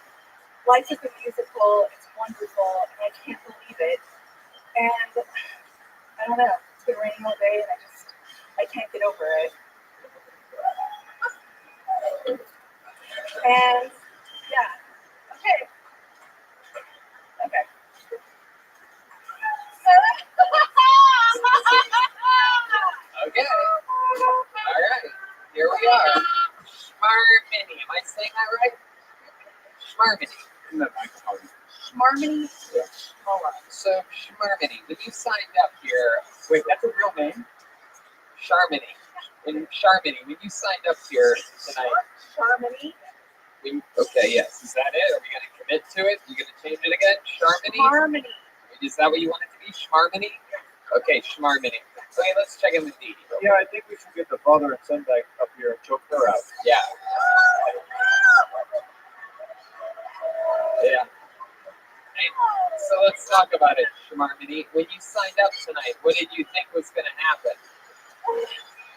life is a musical. It's wonderful, and I can't believe it. And I don't know. It's been raining all day, and I can't get over it. And yeah, okay. we are. Schmarmini. Am I saying that right? Schmarmini. Schmarmini. Hold on. So, Schmarmini, when you signed up here, wait, that's a real name? Charmini. When you signed up here tonight. Charmini. Okay, yes. Is that it? Are we going to commit to it? You going to change it again? Charmini? Schmarmini. Is that what you want it to be? Schmarmini? Okay, Schmarmini. Okay, let's check in with Dee Dee. Yeah, I think we should get the father and son back up here and choke her out. Yeah. Yeah. Hey, so let's talk about it, Schmarmini. When you signed up tonight, what did you think was going to happen?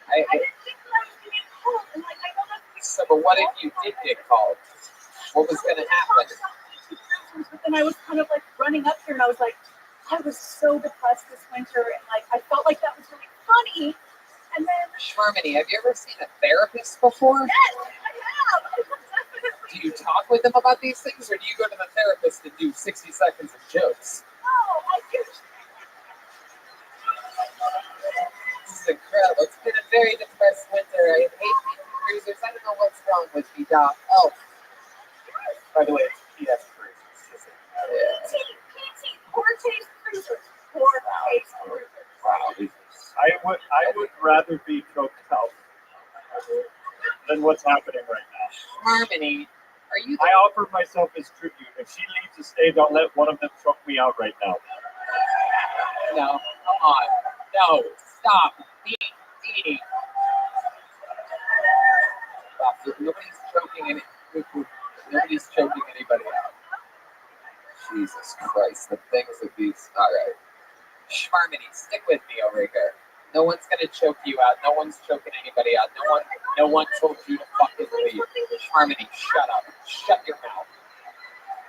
I didn't think that I was going to get called. And like, I know that's So, but what if you did get called? What was going to happen? But then I was kind of like running up here and I was like, I was so depressed this winter and like I felt like that was really funny. And then Schmarmini, have you ever seen a therapist before? yes, I have. Definitely. Do you talk with them about these things or do you go to the therapist and do 60 seconds of jokes? No, I do. This is incredible. It's been a very depressed winter. I hate people cruisers. I don't know what's wrong with me, Doc. Oh. By the way, it's PS Cruisers. Yeah. PT, poor taste cruisers. Poor taste cruisers. Wow. I would rather be choked out than what's happening right now. Harmony, are you? I offer myself as tribute. If she leaves the stage, I'll let one of them choke me out right now. No, come on. No, stop. Dee Dee. Stop. Nobody's choking anybody out. Jesus Christ, the things that these. All right. Schmarmini, stick with me over here. No one's gonna choke you out. No one's choking anybody out. No one told you to fucking leave. Schmarmini, shut up. Shut your mouth.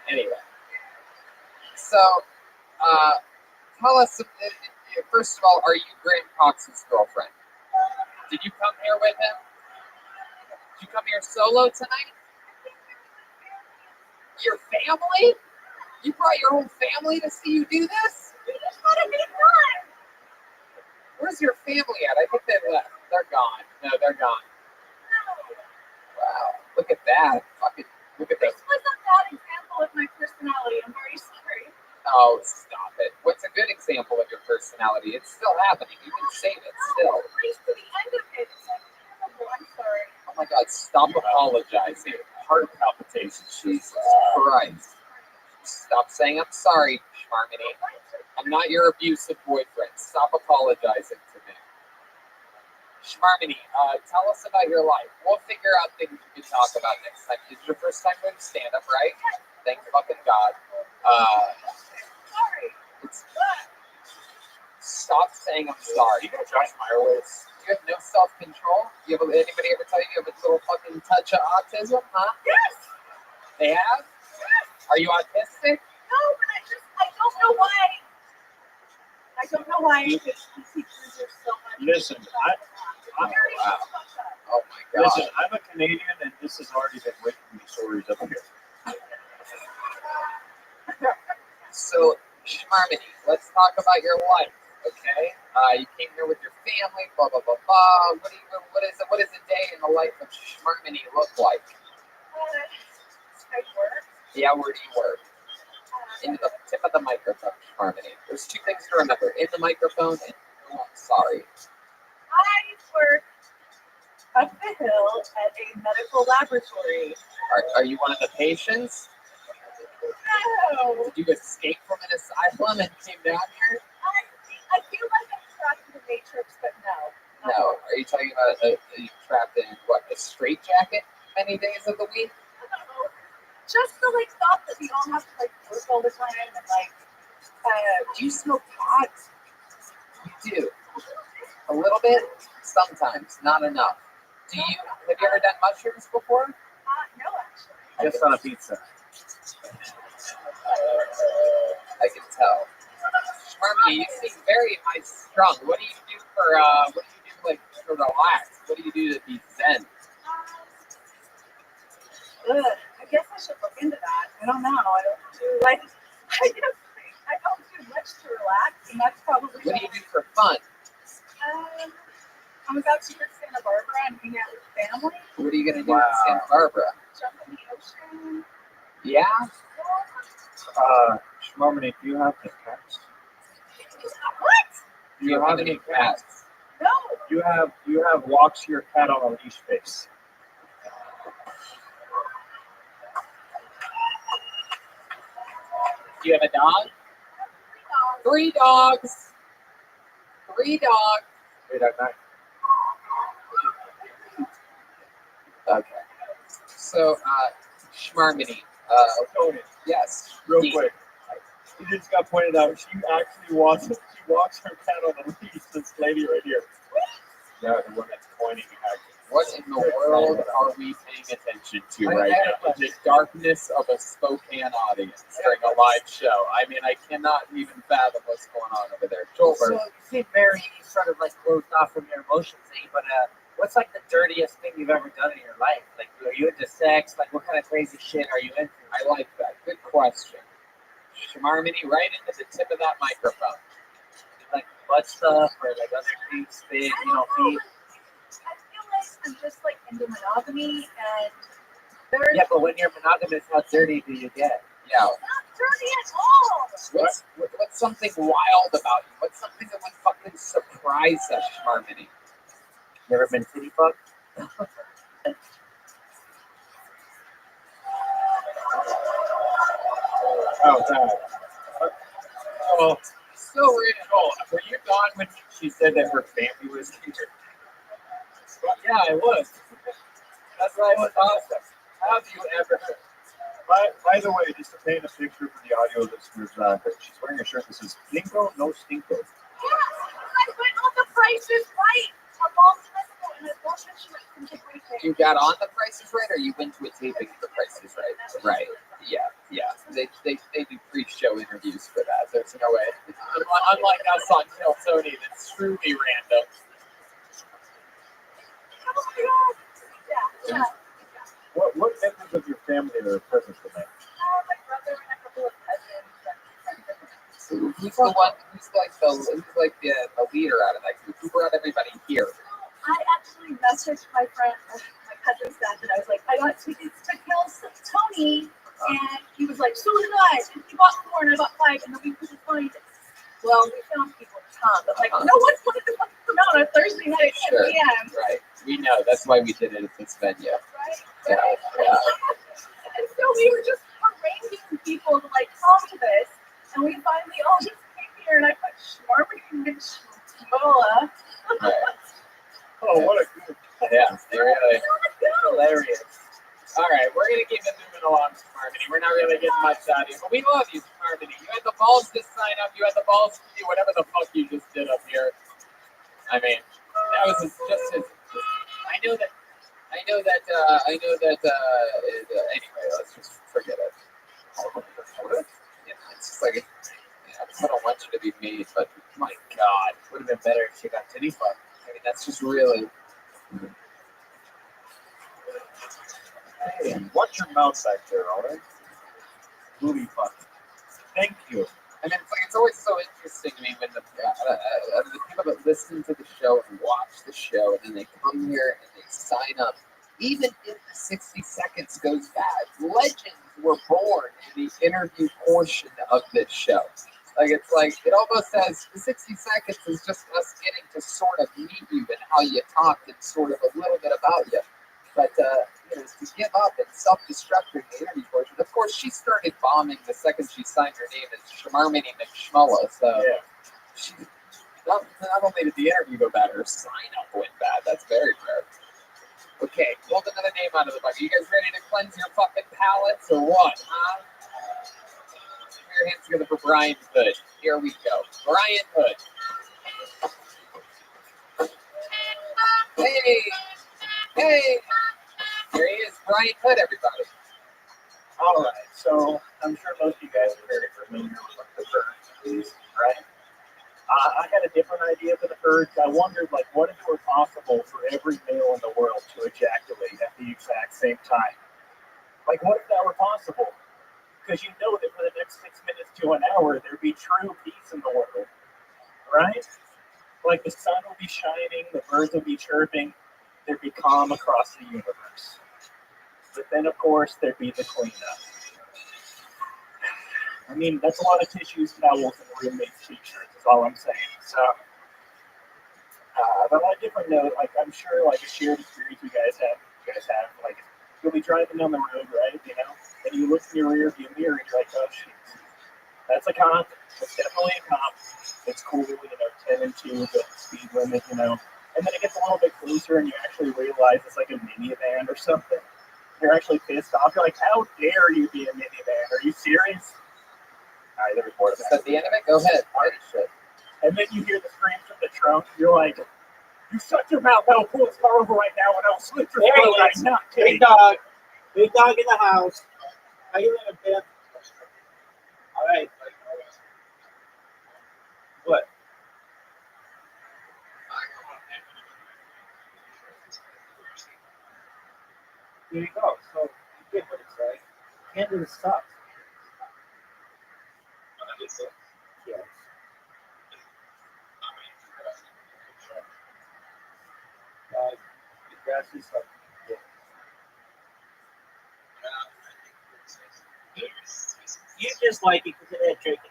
Anyway. So, tell us, first of all, are you Graham Cox's girlfriend? Did you come here with him? Did you come here solo tonight? Your family? You brought your whole family to see you do this? We just want to be fun. Where's your family at? I think they left. They're gone. No, they're gone. Wow. Look at that. Fucking look at this. This was a bad example of my personality. I'm very sorry. Oh, stop it. What's a good example of your personality? It's still happening. You can save it still. Please to the end of it. It's like terrible. I'm sorry. Oh my God, stop apologizing. Heart palpitations. Jesus Christ. Stop saying I'm sorry, Schmarmini. I'm not your abusive boyfriend. Stop apologizing to me. Schmarmini, tell us about your life. We'll figure out things we can talk about next time. This is your first time doing stand-up, right? Thank fucking God. Sorry. Stop saying I'm sorry. You gonna Josh Meyerowitz? You have no self-control? Anybody ever tell you you have a little fucking touch of autism, huh? Yes. They have? Yes. Are you autistic? No, but I don't know why. I don't know why I hate PC cruisers so much. Listen, Wow. Oh my God. Listen, I'm a Canadian, and this has already been waking me stories up here. So, Schmarmini, let's talk about your life, okay? You came here with your family, blah blah blah blah. What is a day in the life of Schmarmini look like? I work. Yeah, where do you work? In the tip of the microphone, Schmarmini. There's two things to remember: in the microphone and oh, I'm sorry. I work up the hill at a medical laboratory. Are you one of the patients? No. Did you escape from an asylum and came down here? I feel like I'm trapped in the Matrix, but no. No. Are you talking about you trapped in what, a straitjacket many days of the week? No. Just the like thought that we all have to like work all the time and like. Do you smoke pot? You do. A little bit? Sometimes, not enough. Have you ever done mushrooms before? No, actually. Just on a pizza. I can tell. Schmarmini, you seem very high strung. What do you do like to relax? What do you do to be zen? I guess I should look into that. I don't know. I don't do like. I don't do much to relax, and that's probably. What do you do for fun? I'm about to go to Santa Barbara and hang out with family. What are you gonna do in Santa Barbara? Jump in the ocean. Yeah. Shmarmini, do you have any cats? What? Do you have any cats? No. You have walks your cat on a leash face. Do you have a dog? 3 dogs. 3 dogs. 3 dog night. Okay. So, Shmarmini. Tony, Yes. real quick. He just got pointed out. She actually walks her cat on a leash. This lady right here. Yeah, the one that's pointing at you. What in the world are we paying attention to right now? The darkness of a Spokane audience during a live show. I mean, I cannot even fathom what's going on over there. Joel, So you seem very sort of like closed off from your emotions, eh? But what's like the dirtiest thing you've ever done in your life? Like, are you into sex? Like, what kind of crazy shit are you into? I like that. Good question. Shmarmini, right into the tip of that microphone. Like butt stuff or like other things, feet? I feel like I'm just like into monogamy and very Yeah, but when you're monogamous, how dirty do you get? Yeah. not dirty at all. What's something wild about you? What's something that would fucking surprise us, Shmarmini? Never been titty fucked? Oh, God. Oh, so original. Were you gone when she said that her family was here? Yeah, I was. That's why it was awesome. How have you ever? By the way, just to paint a picture for the audio listeners, she's wearing a shirt that says "Stinko, no stinko." Yes, I went on The Price is Right. My mom's listening, and I love that she went from the great thing. You got on The Price is Right, or you went to a taping of The Price is Right? Right. Yeah. They do pre-show interviews for that. There's no way. Unlike us on Kill Tony, that's truly random. Oh my God. Yeah. What members of your family are present tonight? My brother and a couple of cousins. Who's the one? Who's like the leader out of that group? Who brought everybody here? I actually messaged my friend, my cousin said that I was like, I got tickets to Kill Tony, and he was like, so did I. And he bought 4 and I bought 5, and then we couldn't find it. Well, we found people a ton, but like, no one wanted to fucking come out on a Thursday night at 10 p.m. Right. We know. That's why we did it at this venue. Right. Yeah. And so we were just arranging people to like come to this, and we finally all just came here, and I put Shmarmini and Shmola. Oh, what a good. Yeah, really. Hilarious. All right, we're going to keep it moving along, Shmarmini. We're not really getting much out of you, but we love you, Shmarmini. You had the balls to sign up. You had the balls to do whatever the fuck you just did up here. I mean, that was just as. I know that. Anyway, let's just forget it. Yeah, it's just like, I don't want you to be mean, but my God, Would have been better if she got titty fucked. I mean, that's just really. Hey, watch your mouth back there, all right? Booty fuck. Thank you. I mean, it's always so interesting to me when the people that listen to the show and watch the show, and then they come here and they sign up. Even if the 60 seconds goes bad, legends were born in the interview portion of this show. Like, it's like, it almost says the 60 seconds is just us getting to sort of meet you and how you talk and sort of a little bit about you. But, to give up and self-destruct in the interview portion. Of course, she started bombing the second she signed her name as Shmarmini McShmulla. So, she, not only did the interview go bad, her sign-up went bad. That's very fair. Okay, pulled another name out of the bucket. You guys ready to cleanse your fucking palates or what, huh? Put your hands together for Brian Hood. Here we go. Brian Hood. Hey! Here he is, Brian Hood, everybody. All right, so I'm sure most of you guys are very familiar with what the herd is, right? I had a different idea for the herds. I wondered, like, what if it were possible for every male in the world to ejaculate at the exact same time? Like, what if that were possible? Because you know that for the next 6 minutes to an hour, there'd be true peace in the world, right? Like the sun will be shining, the birds will be chirping, there'd be calm across the universe. But then, of course, there'd be the cleanup. I mean, that's a lot of tissues, towels, and roommates' t-shirts, is all I'm saying. So, but on a different note, like, I'm sure, like, a shared experience you guys have, like, you'll be driving down the road, right, you know, and you look in your rear view mirror, and you're like, oh, shit, that's a cop. That's definitely a cop. It's cool, you know, 10 and 2, the speed limit, you know. And then it gets a little bit closer, and you actually realize it's like a minivan or something. You're actually pissed off. You're like, how dare you be a minivan? Are you serious? All right, there was more of that. Is that the end of it? Go ahead. Shit. And then you hear the screams from the trunk. You're like, you shut your mouth. I'll pull this car over right now, and I'll slit your throat. I'm not kidding. Big dog. Big dog in the house. How you living, Pip? All right. What? Here you go. So you get what it's like. Canada sucks. Yes. The grass is like, yeah. You just like it because it had chicken.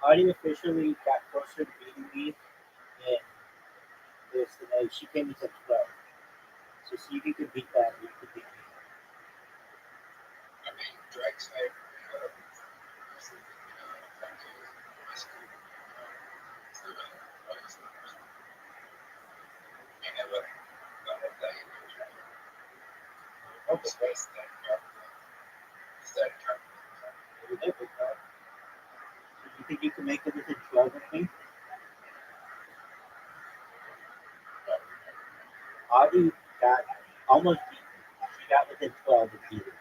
Audie officially got closer to beating me, and this today she came into 12. So see if you can beat that. You can beat me. You think you can make it within 12 with me? Audie got almost beat me. She got within 12 with Peter.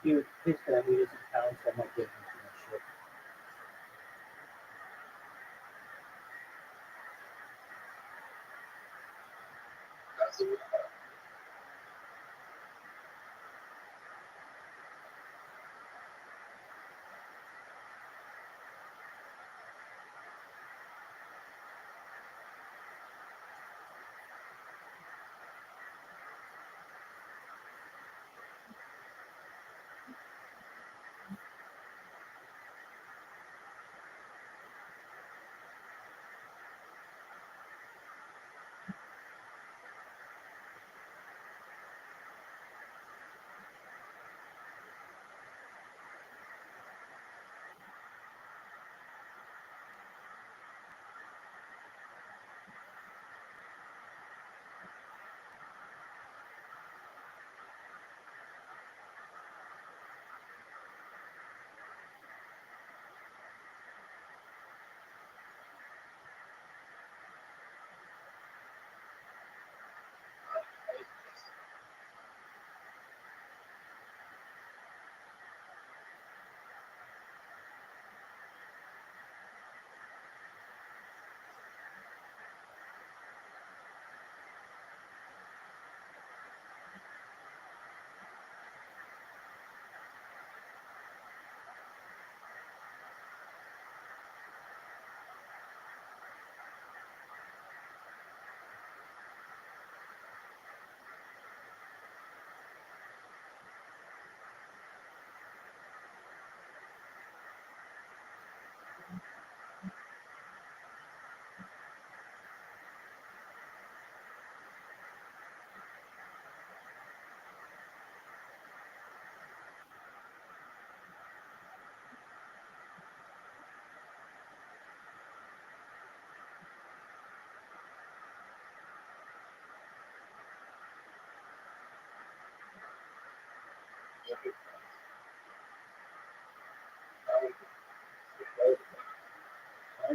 He was pissed that I needed some pounds, so I'm not giving him too much shit.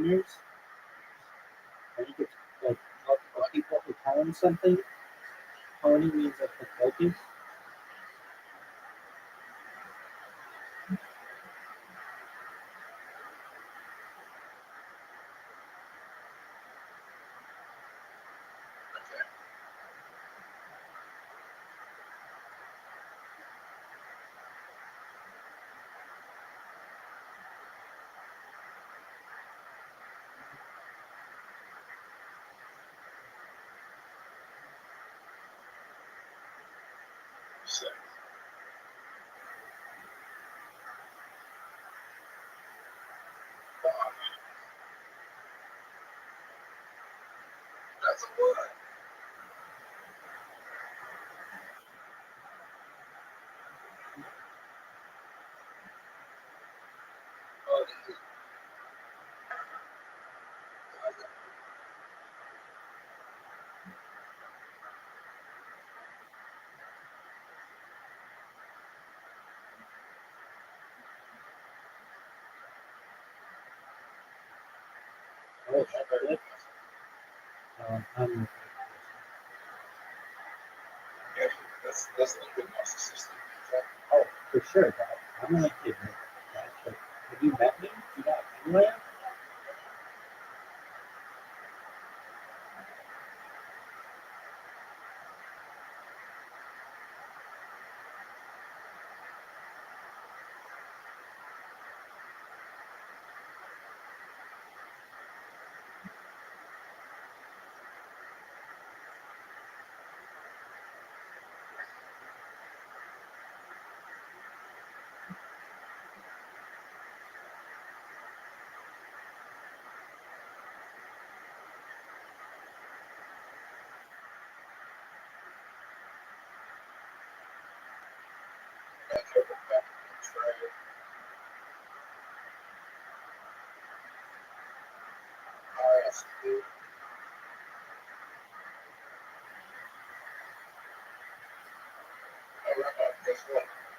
honors. I think it's like multiple people who hone something. Honing means like the focus. That's a word. Oh, that's it. I'm Yeah, that's a little bit narcissistic. Oh, for sure, Dad. I'm gonna give you that. But have you met me? You know anywhere?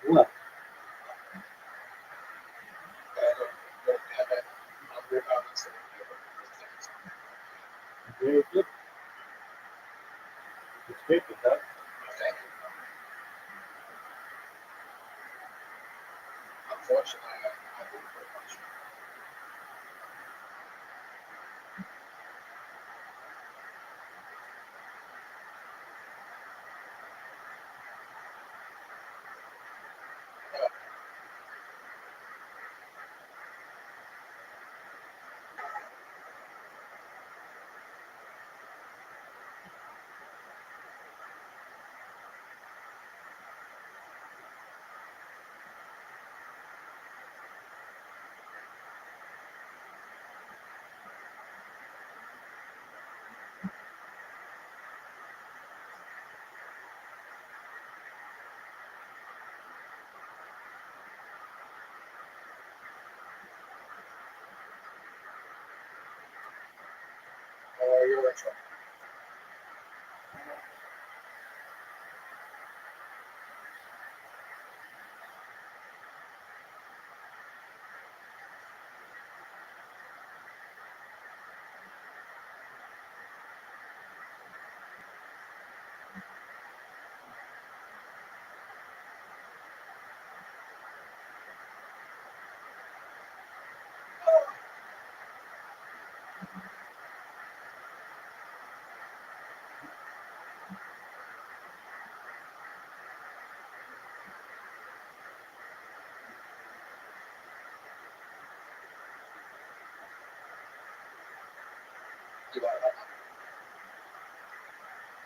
What? Very good. It's great with that. Unfortunately, I didn't very much. You're in trouble.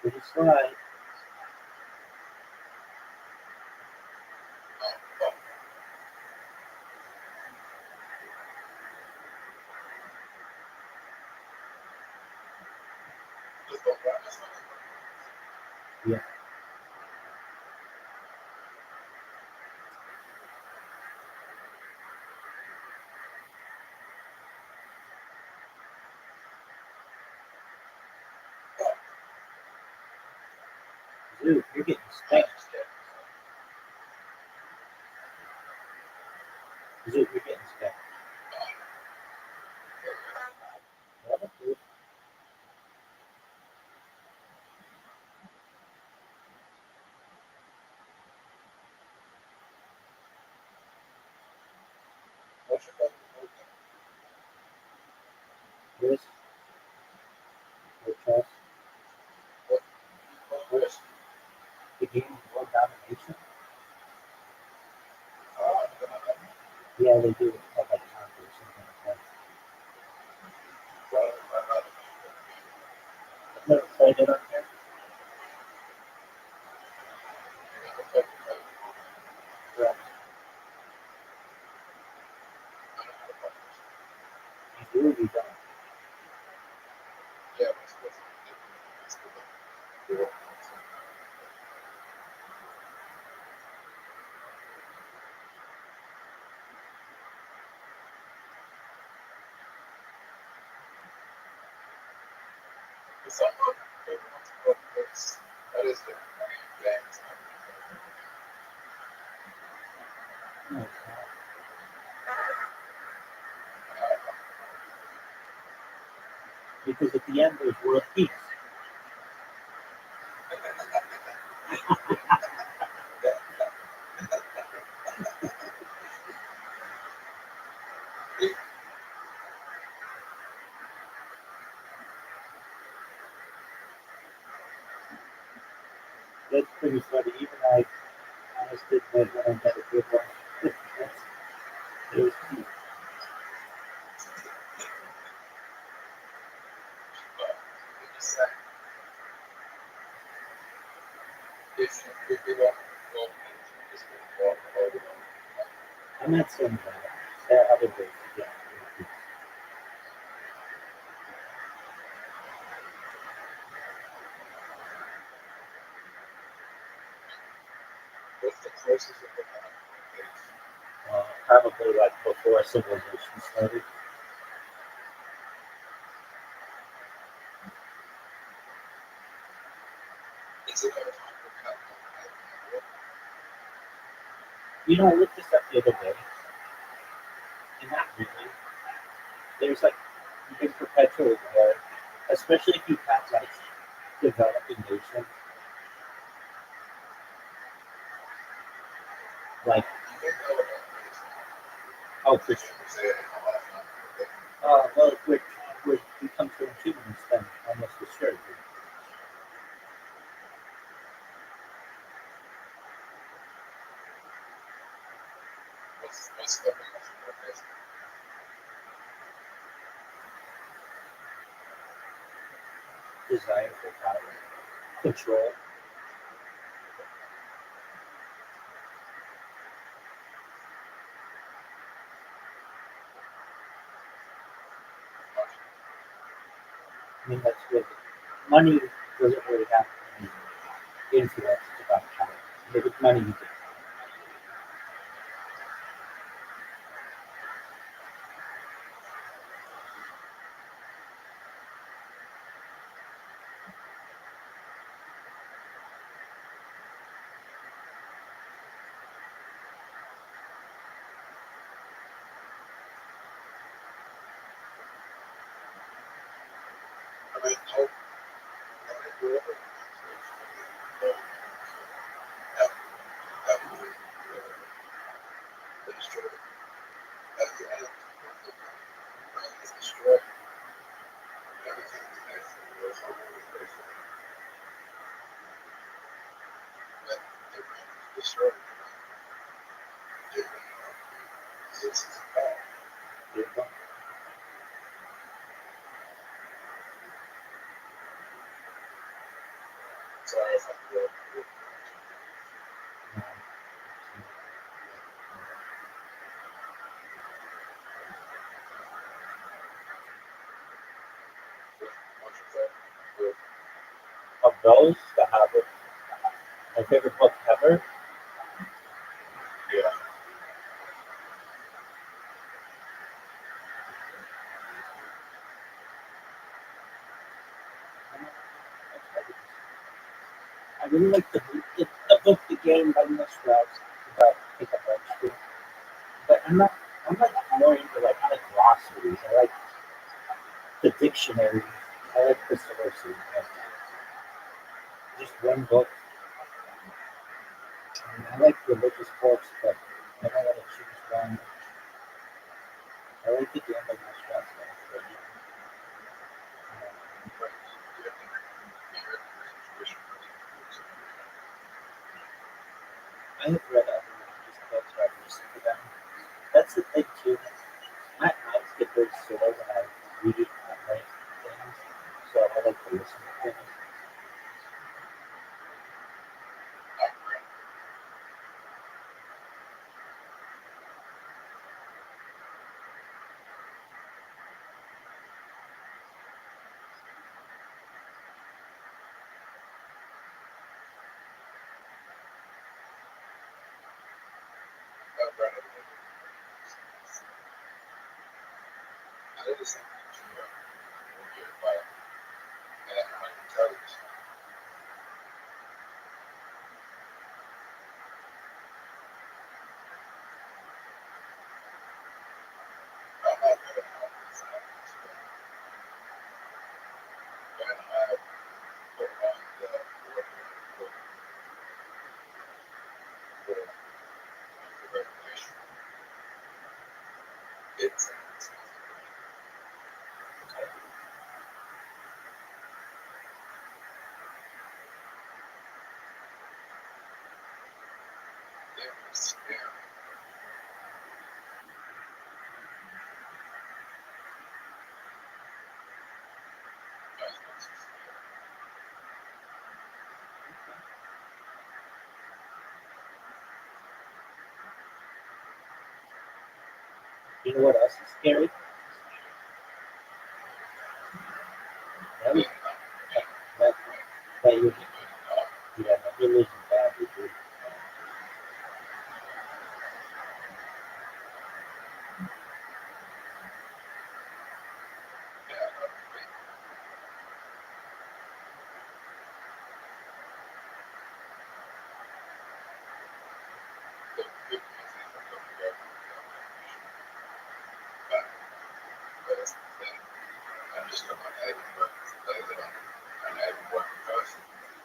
Pretty sly. Yeah. Dude, you're getting spanked. Dude, you're getting spanked. This, chess, the game of world domination. Yeah, they do it like conquer or something like that. I've never played it on here. Correct. You do or you don't? No. Because at the end there's world peace. That's pretty funny. Even I honest admit when I got a good one. It was cute. I'm not saying that. There are other ways to get world peace. Probably like before civilization started. You know, I looked this up the other day, and not really. There's like big perpetual war, especially if you have like developing nations. Like, oh, for sure. Well, which becomes to humans then almost assured. Desire for power, control. I mean, that's good. Money doesn't really have any influence about power. But with money, you get. Of those, The Hobbit, my favorite book ever. I really like the book, The Game by Neil Strauss about pickup artistry. But I'm like more into like glossaries. I like the dictionary. I like the sources. Just one book. I like religious books, but I don't want to choose one. I like the gambling restaurants. I have read other religious books where I've listened to them. That's the thing too. My eyes get very sore when I read it at night things, so I like to listen to things. You know what else is scary? That, that you, yeah, that religion badly, dude.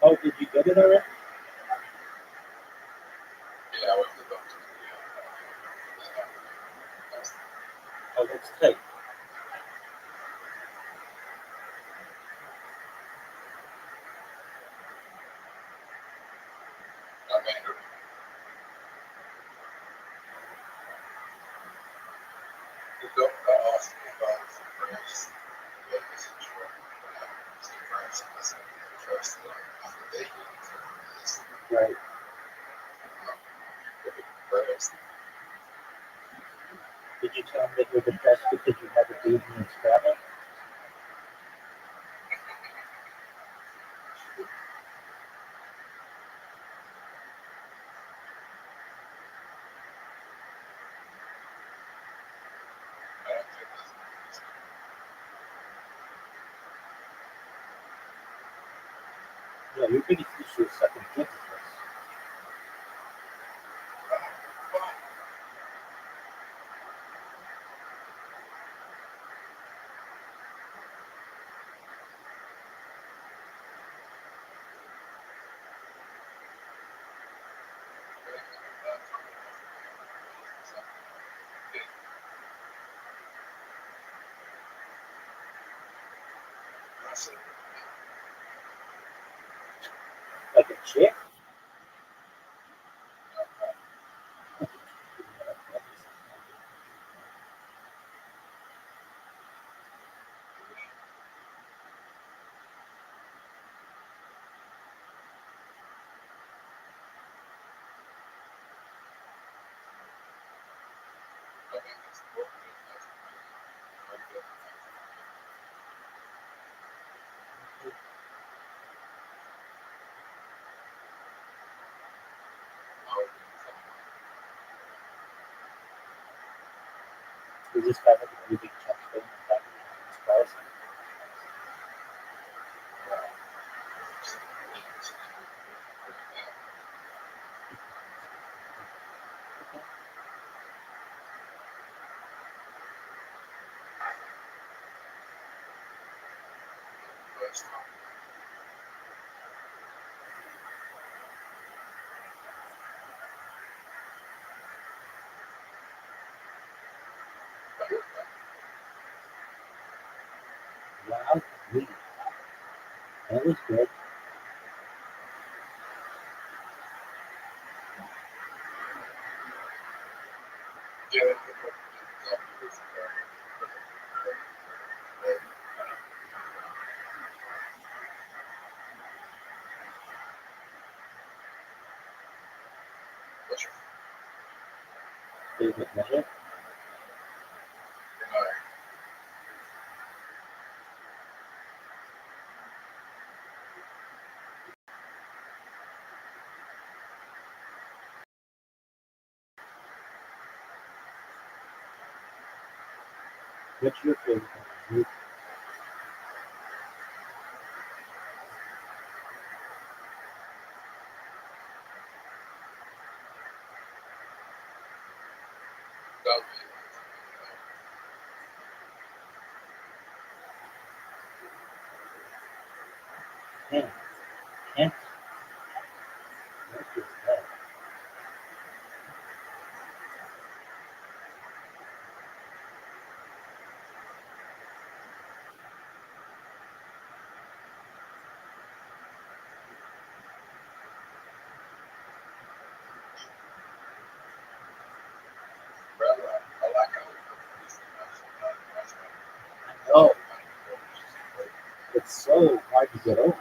Oh, did you get it already? Oh, that's tight. Right. Did you tell him that you're depressed because you have a baby in Scrabble? Yeah, your biggest issue is sucking dick. Like a chick? Is this guy like a really big chest thing? Wow, sweet. That was good. Favorite measure? What's your favorite measure? Kent. Kent. What is that? Oh, it's so hard to get over.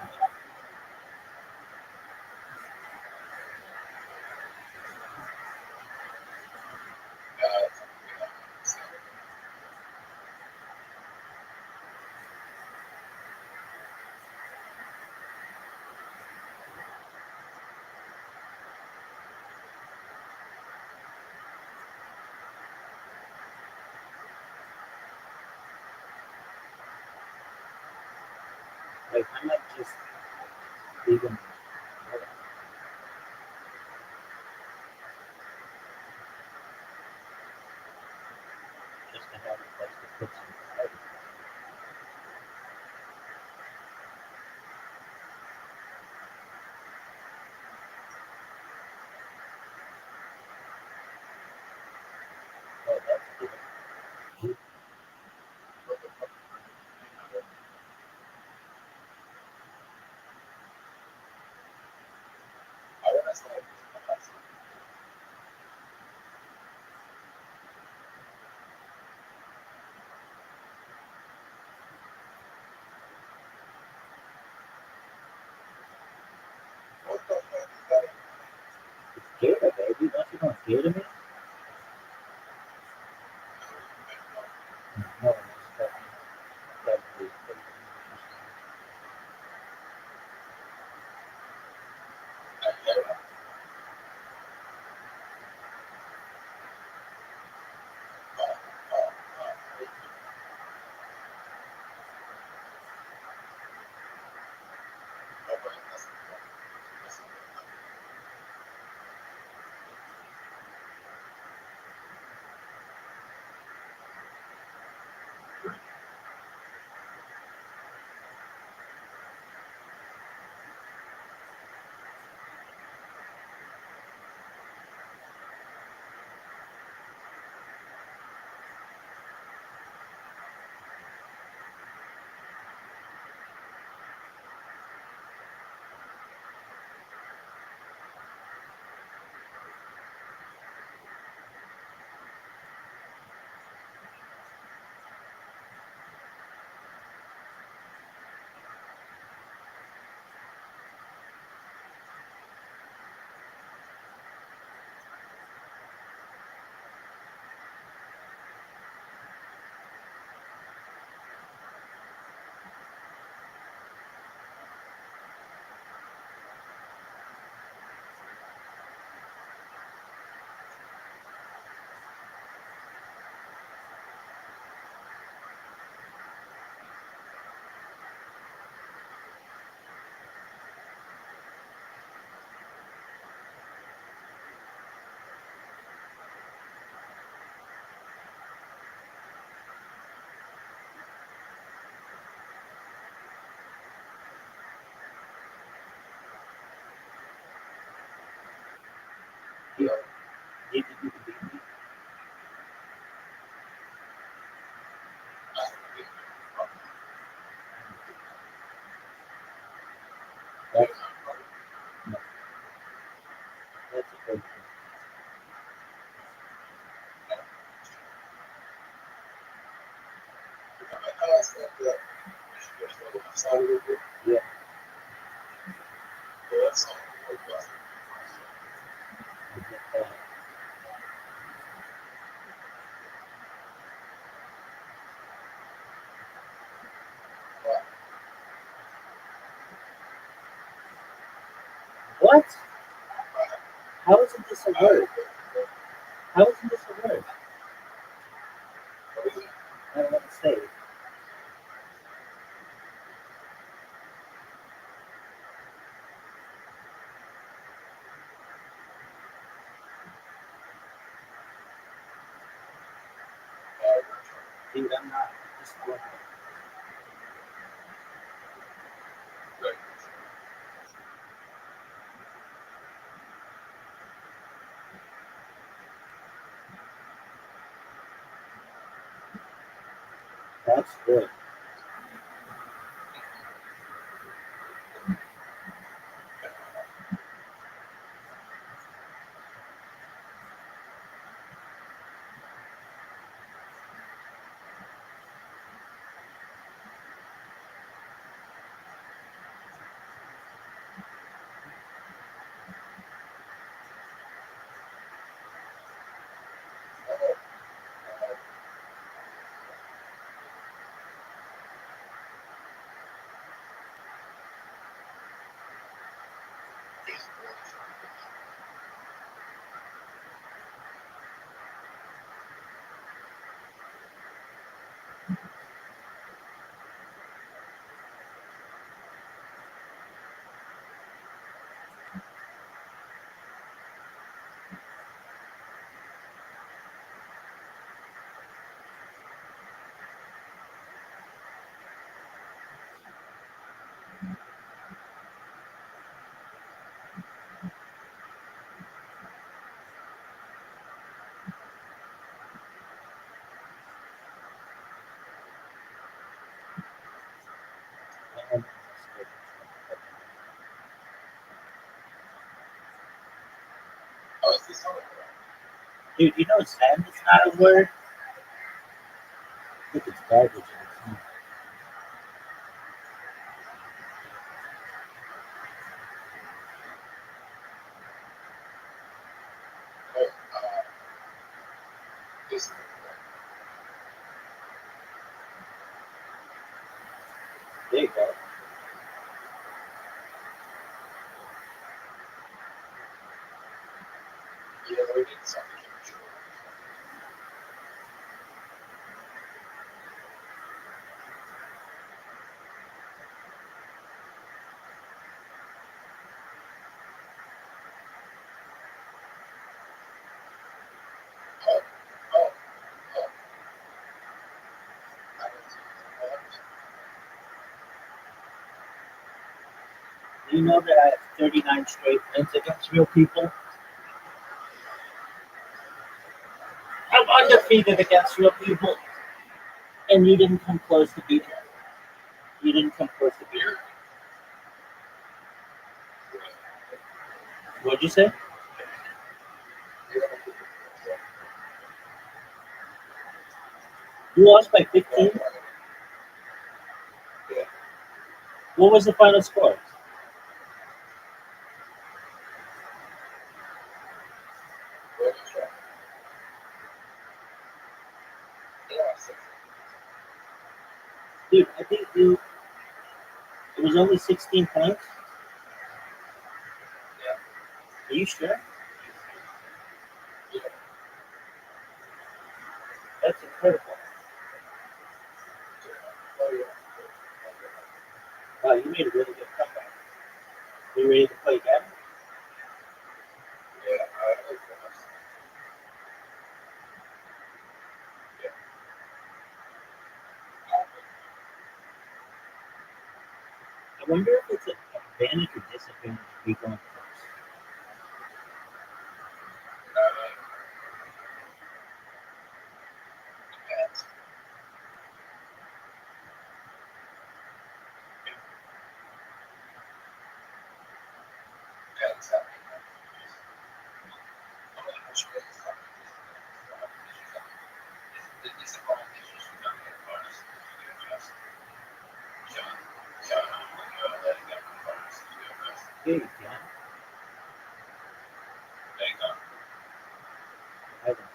Like, I might just leave them just to have a place to put some clothes. Oh, that's good. It's Gator, baby. Don't you know it's Gator me? No, that's you think you can beat me? Yeah. What? How isn't this a word? How isn't this a word? I don't want to say it. Dude, I'm not. Just one. That's good. Dude, you know sand is not a word? Look, it's garbage. There you go. Do you know that I have 39 straight wins against real people? I'm undefeated against real people. And you didn't come close to beating me. You didn't come close to beating me. What'd you say? You lost by 15? What was the final score? Dude, I think it was only 16 points. Are you sure? That's incredible. Wow, you made a really good comeback. Are you ready to play again? I wonder if it's an advantage or disadvantage to be going first. Yeah, you can. There you go. I haven't.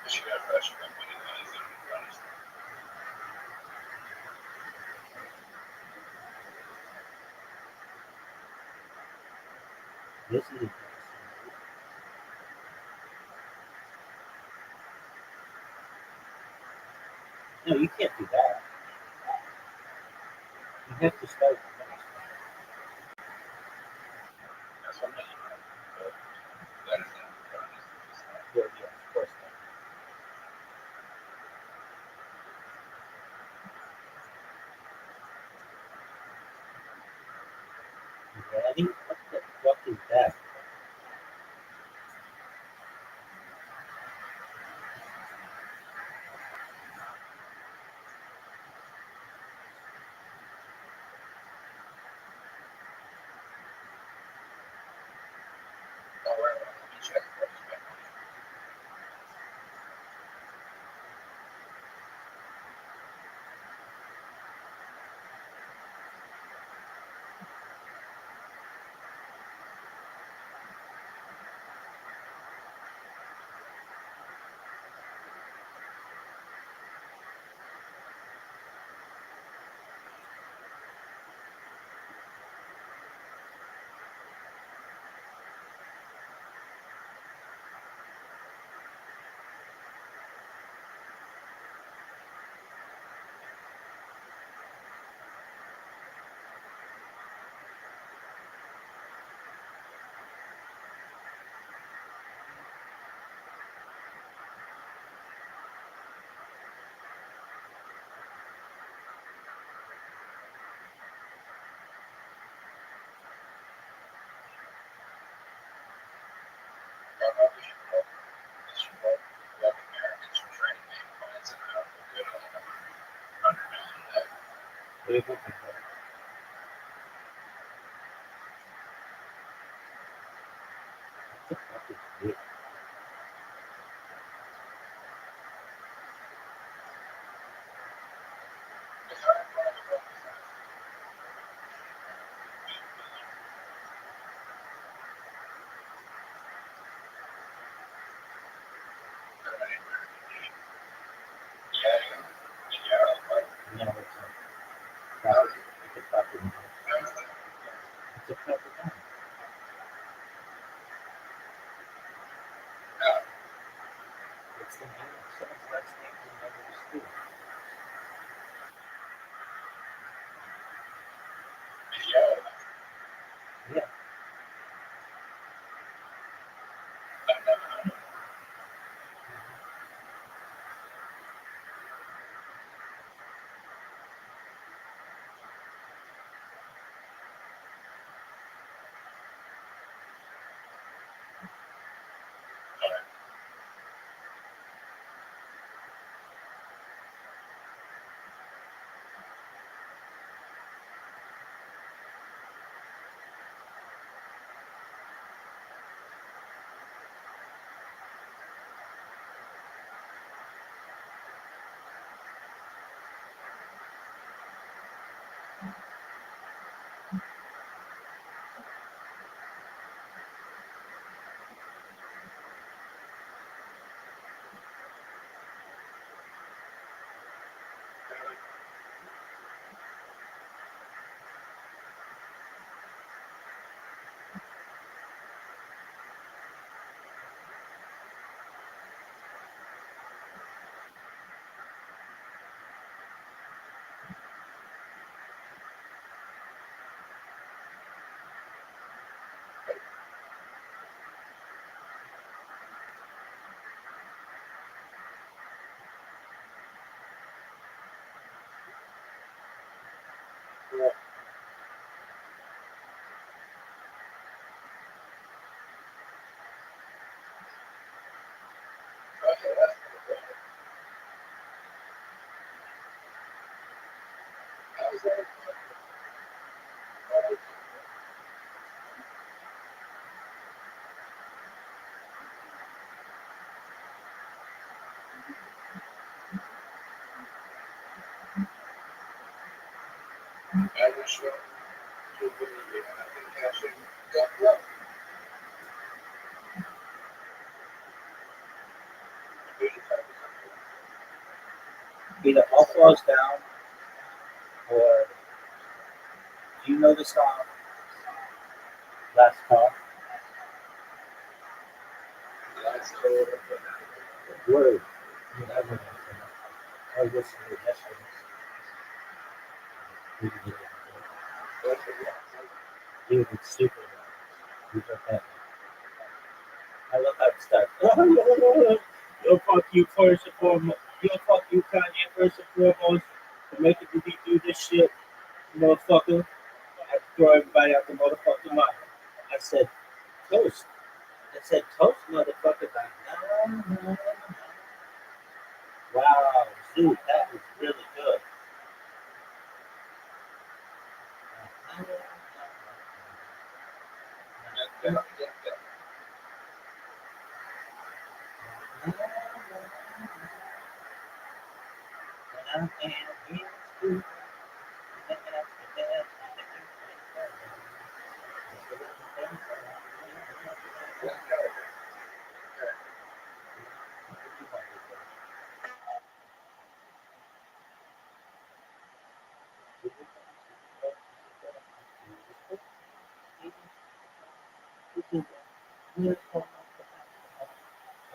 She got fresh company on his own. This is interesting. No, you can't do that. You have to start with that. That's what I mean. But that is not Yeah, of course not. Ready? What the fuck is that? all right. Let me check first. What do you think of that? What the fuck is this? No, it's a property. It's a property. It's a property. It's the name of someone's last name in the school. Yeah. I will show you the caching. Yeah. Either all falls down, or do you know the song Last Call? Word. Whatever. I listened to it yesterday. Dude, it's super good. I love how it starts. Yo, fuck you first and foremost. Yo, fuck you, Kanye, first and foremost. For making me do this shit, motherfucker. I throw everybody out the motherfucking line. I said, toast. I said, toast, motherfucker. Like, wow, dude, that was really good.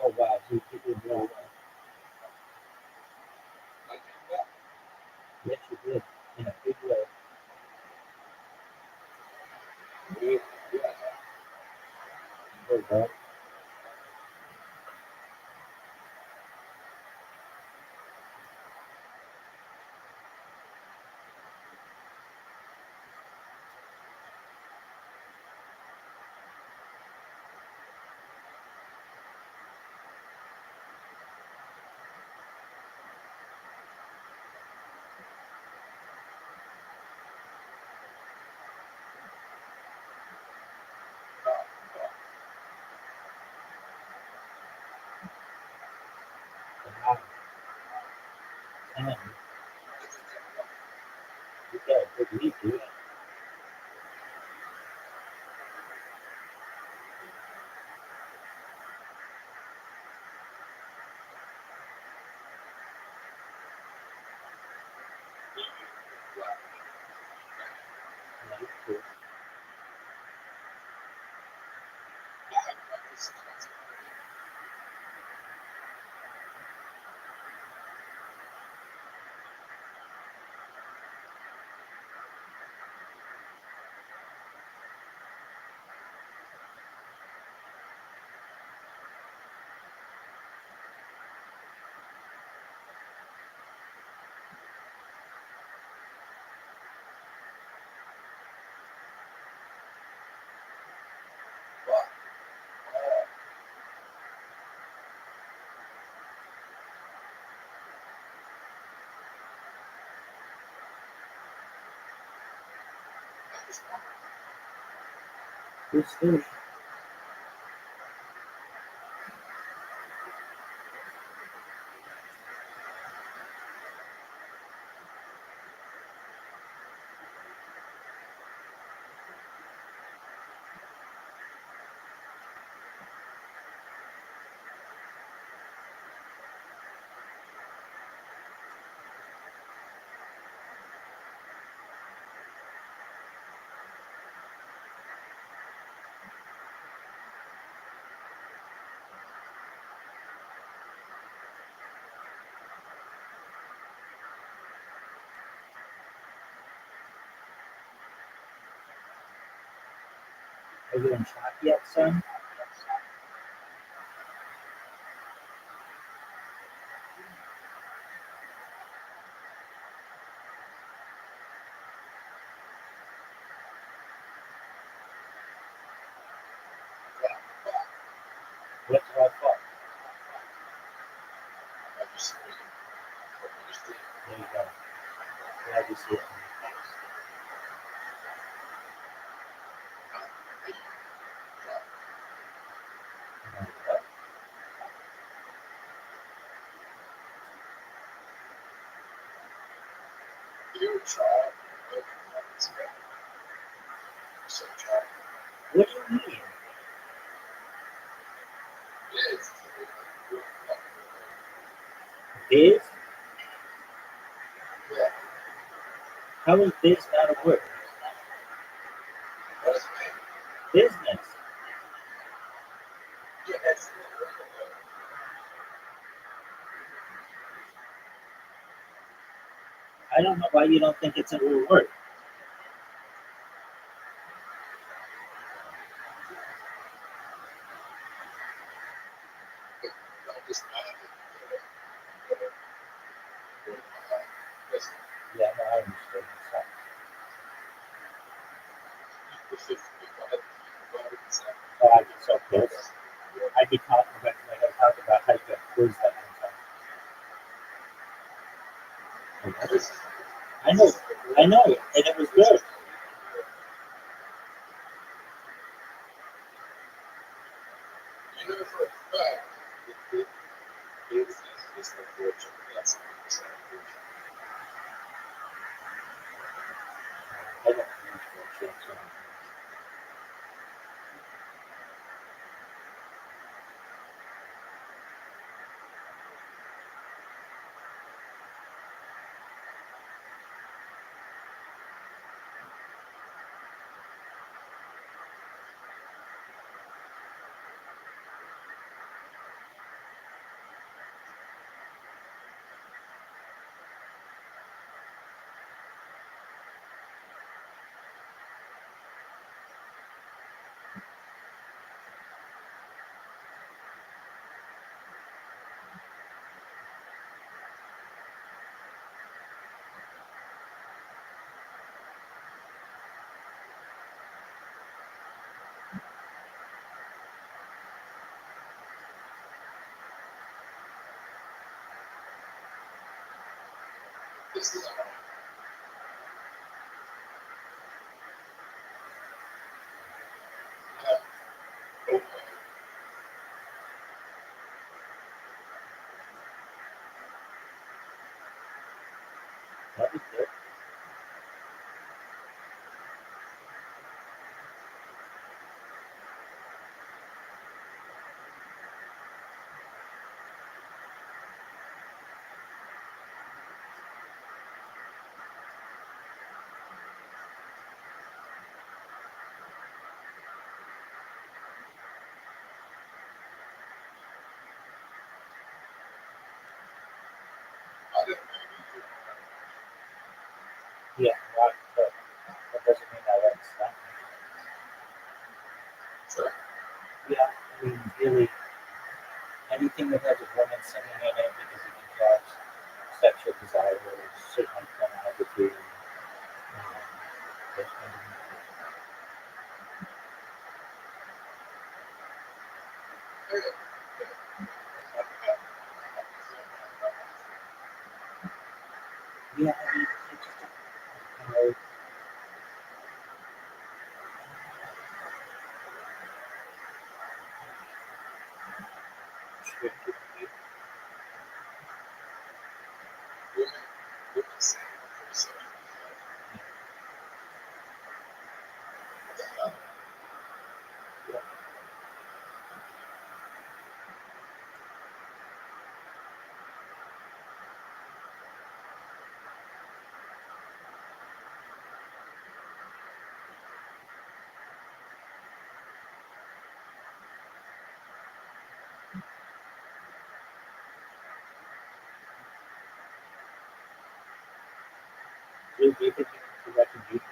Oh wow, dude, you did really well. Yes, you did, in a big way. Good, bro. Wow. Damn. You got a good lead, dude. Good stuff. Are you on track yet, son? What's our fault? There you go. Glad you see it. You try. What do you mean? Biz? How is biz not a word? Business. I don't know why you don't think it's a real word. Yeah, no, I understand. Oh, I'd be so pissed. I'd be talking about how you got quiz that one time. I know, and it was good. I don't use that. That was good. Yeah, not, but that doesn't mean I like stuff. Yeah, I mean, really, anything that has a woman singing in it because it can cause sexual desire or certain pornography. Those kind of yeah, I mean, it just, you know, do you think you can recognize it?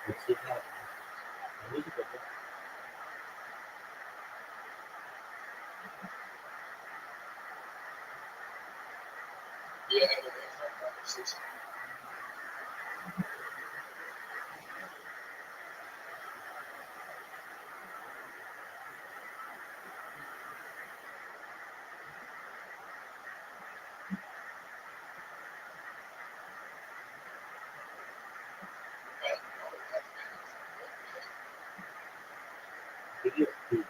Let's see how it is a good one. Video feed.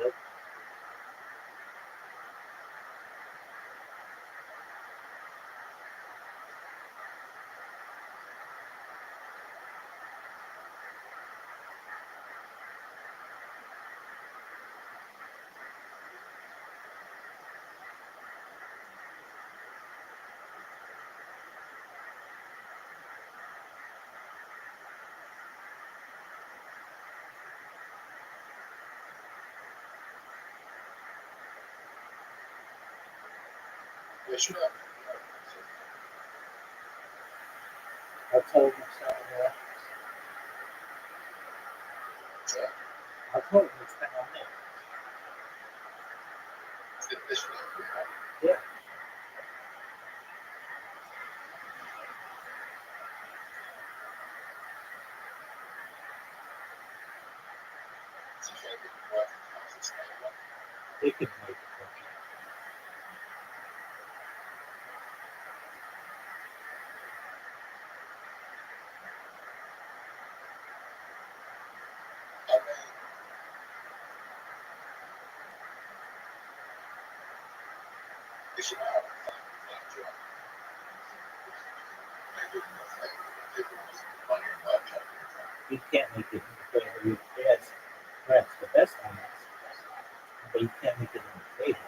Yep. Yes, you have. I told him so. I told him it's been on there. Yeah. They could make it. You can't make it in the table. Yes, that's the best one. But you can't make it in the table.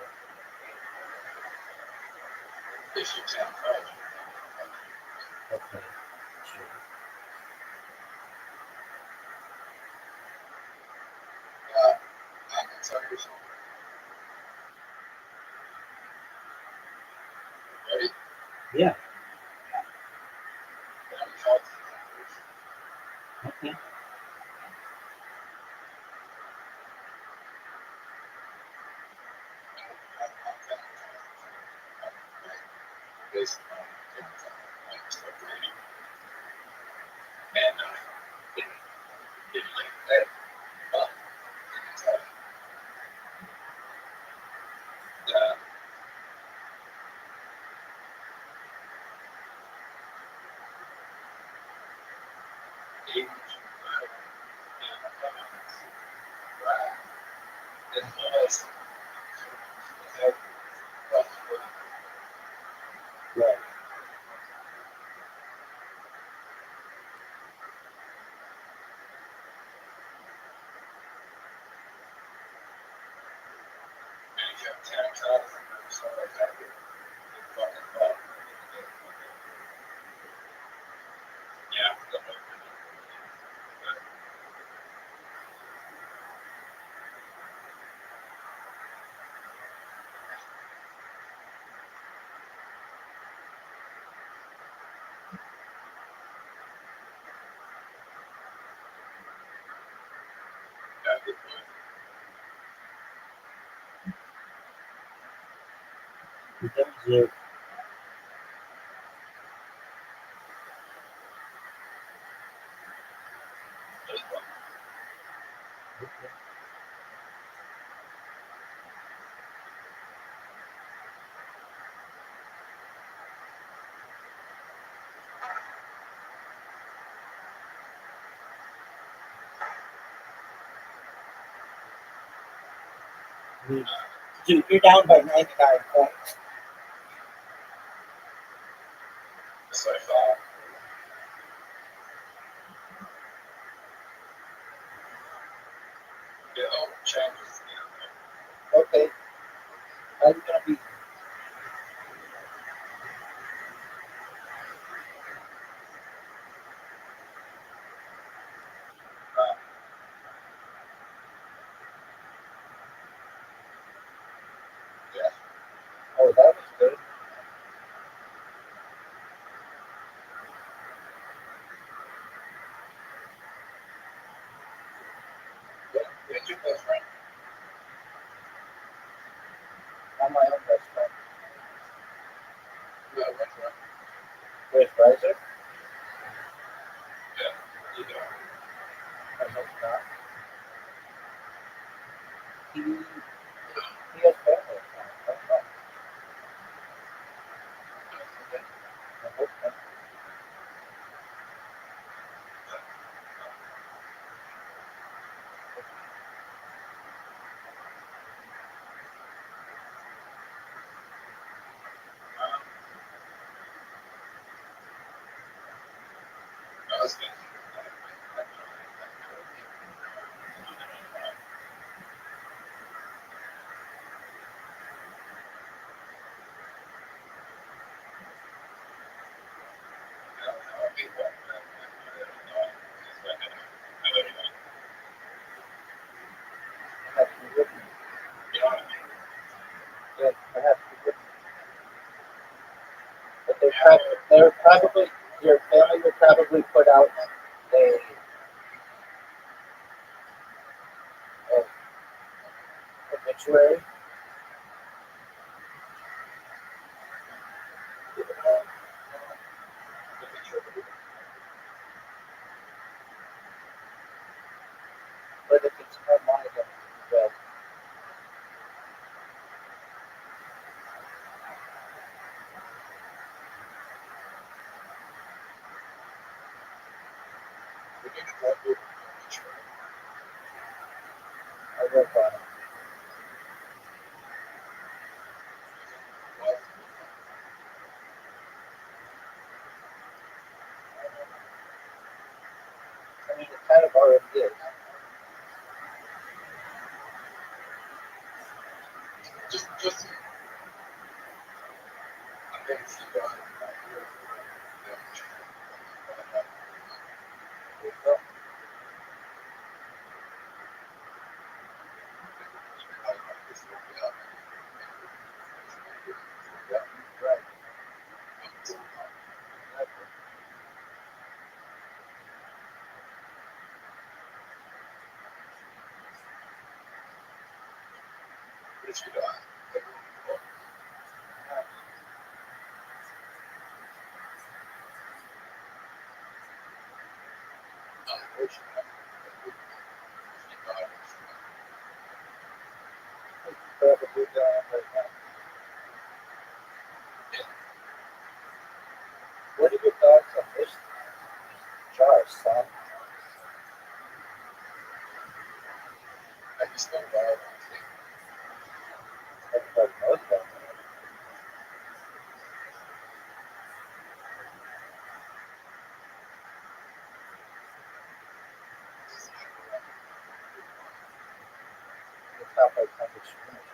Okay, sure. Yeah. Okay. Right. In terms of Dude, you're down by 99 points. Okay. I'm gonna be. Oh, that was good. I'm my own best friend. Where's Riser? I hope not. He has family. I don't know. I hope not. They're probably, your family would probably put out a obituary. But if it's not money, well, I work on it. I mean, it kind of already is. Just Probably down right now. What are your thoughts on this jar, son? I just don't know. Everybody knows that. It's not like something strange.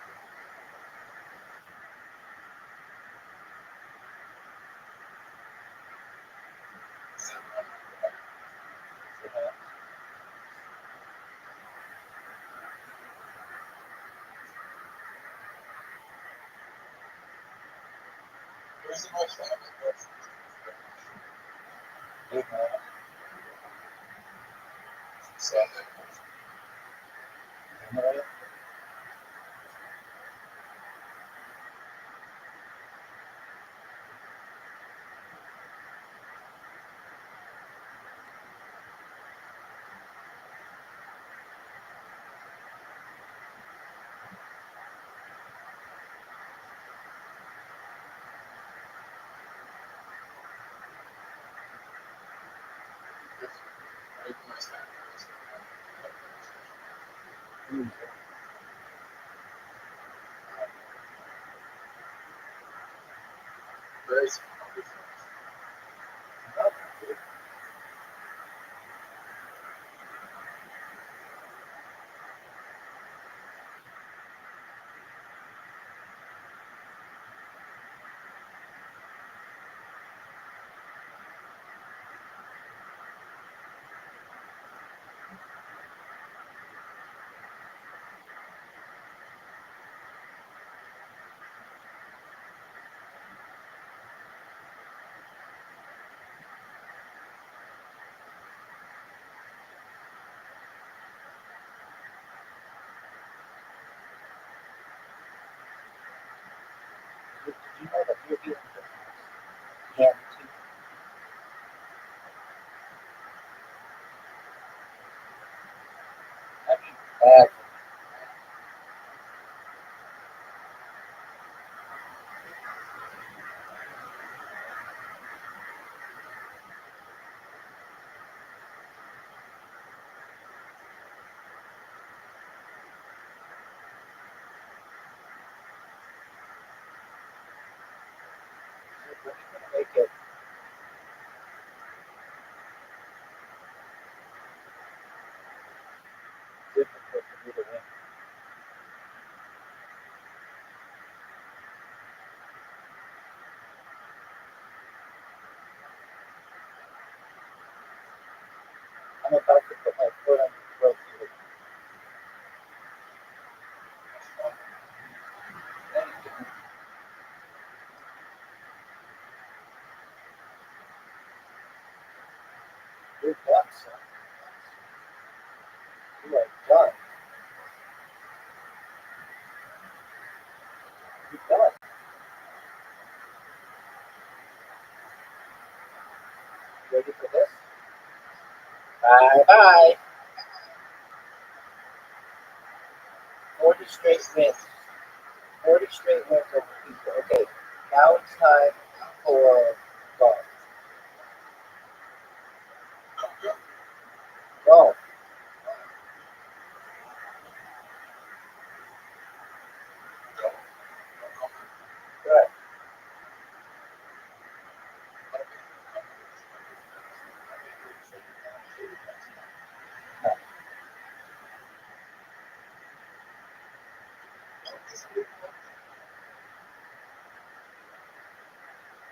Did you know that you're here? Yeah. I mean, when are you gonna make it? I'm about to put my foot on your throat here. You're done, son. You are done. You're done. You ready for this? Bye-bye. 40 straight wins. 40 straight wins over people. Okay, now it's time for golf. Golf. Good.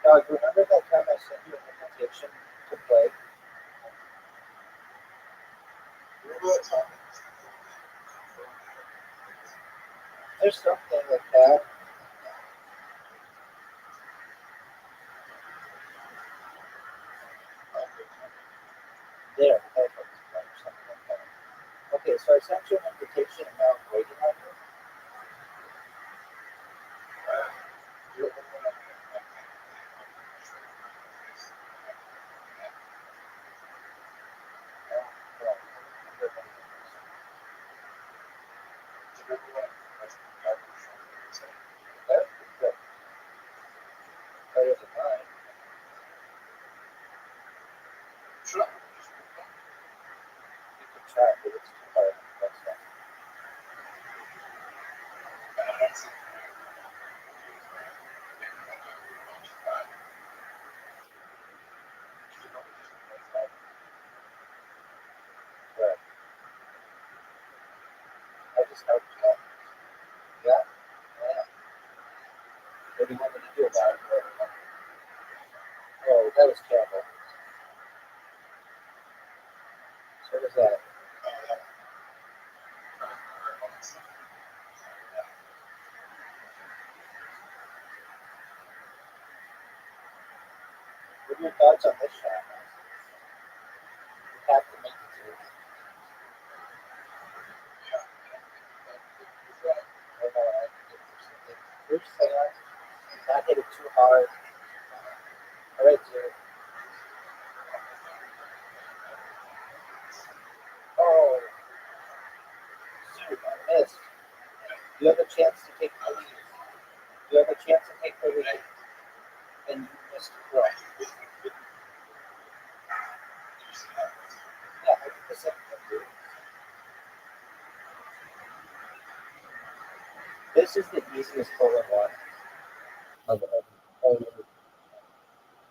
Doug, remember that time I sent you an invitation to play? There's something like that. There, that's what it's like, something like that. Okay, so I sent you an invitation and now I'm waiting on you. Better than mine. You can try, but it's too hard. That's all. Right. I just helped you out. Yeah. Yeah. What do you want me to do about it? Oh, that was terrible. So was that. What are your thoughts on this shot? You have to make it through. I know I can get through something. Here's Sam. Not hit it too hard. All right, sir. Oh, shoot, I missed. You have a chance to take the lead. You have a chance to take the lead. And you missed the throw. Yeah, 100%. This is the easiest hole-in-one of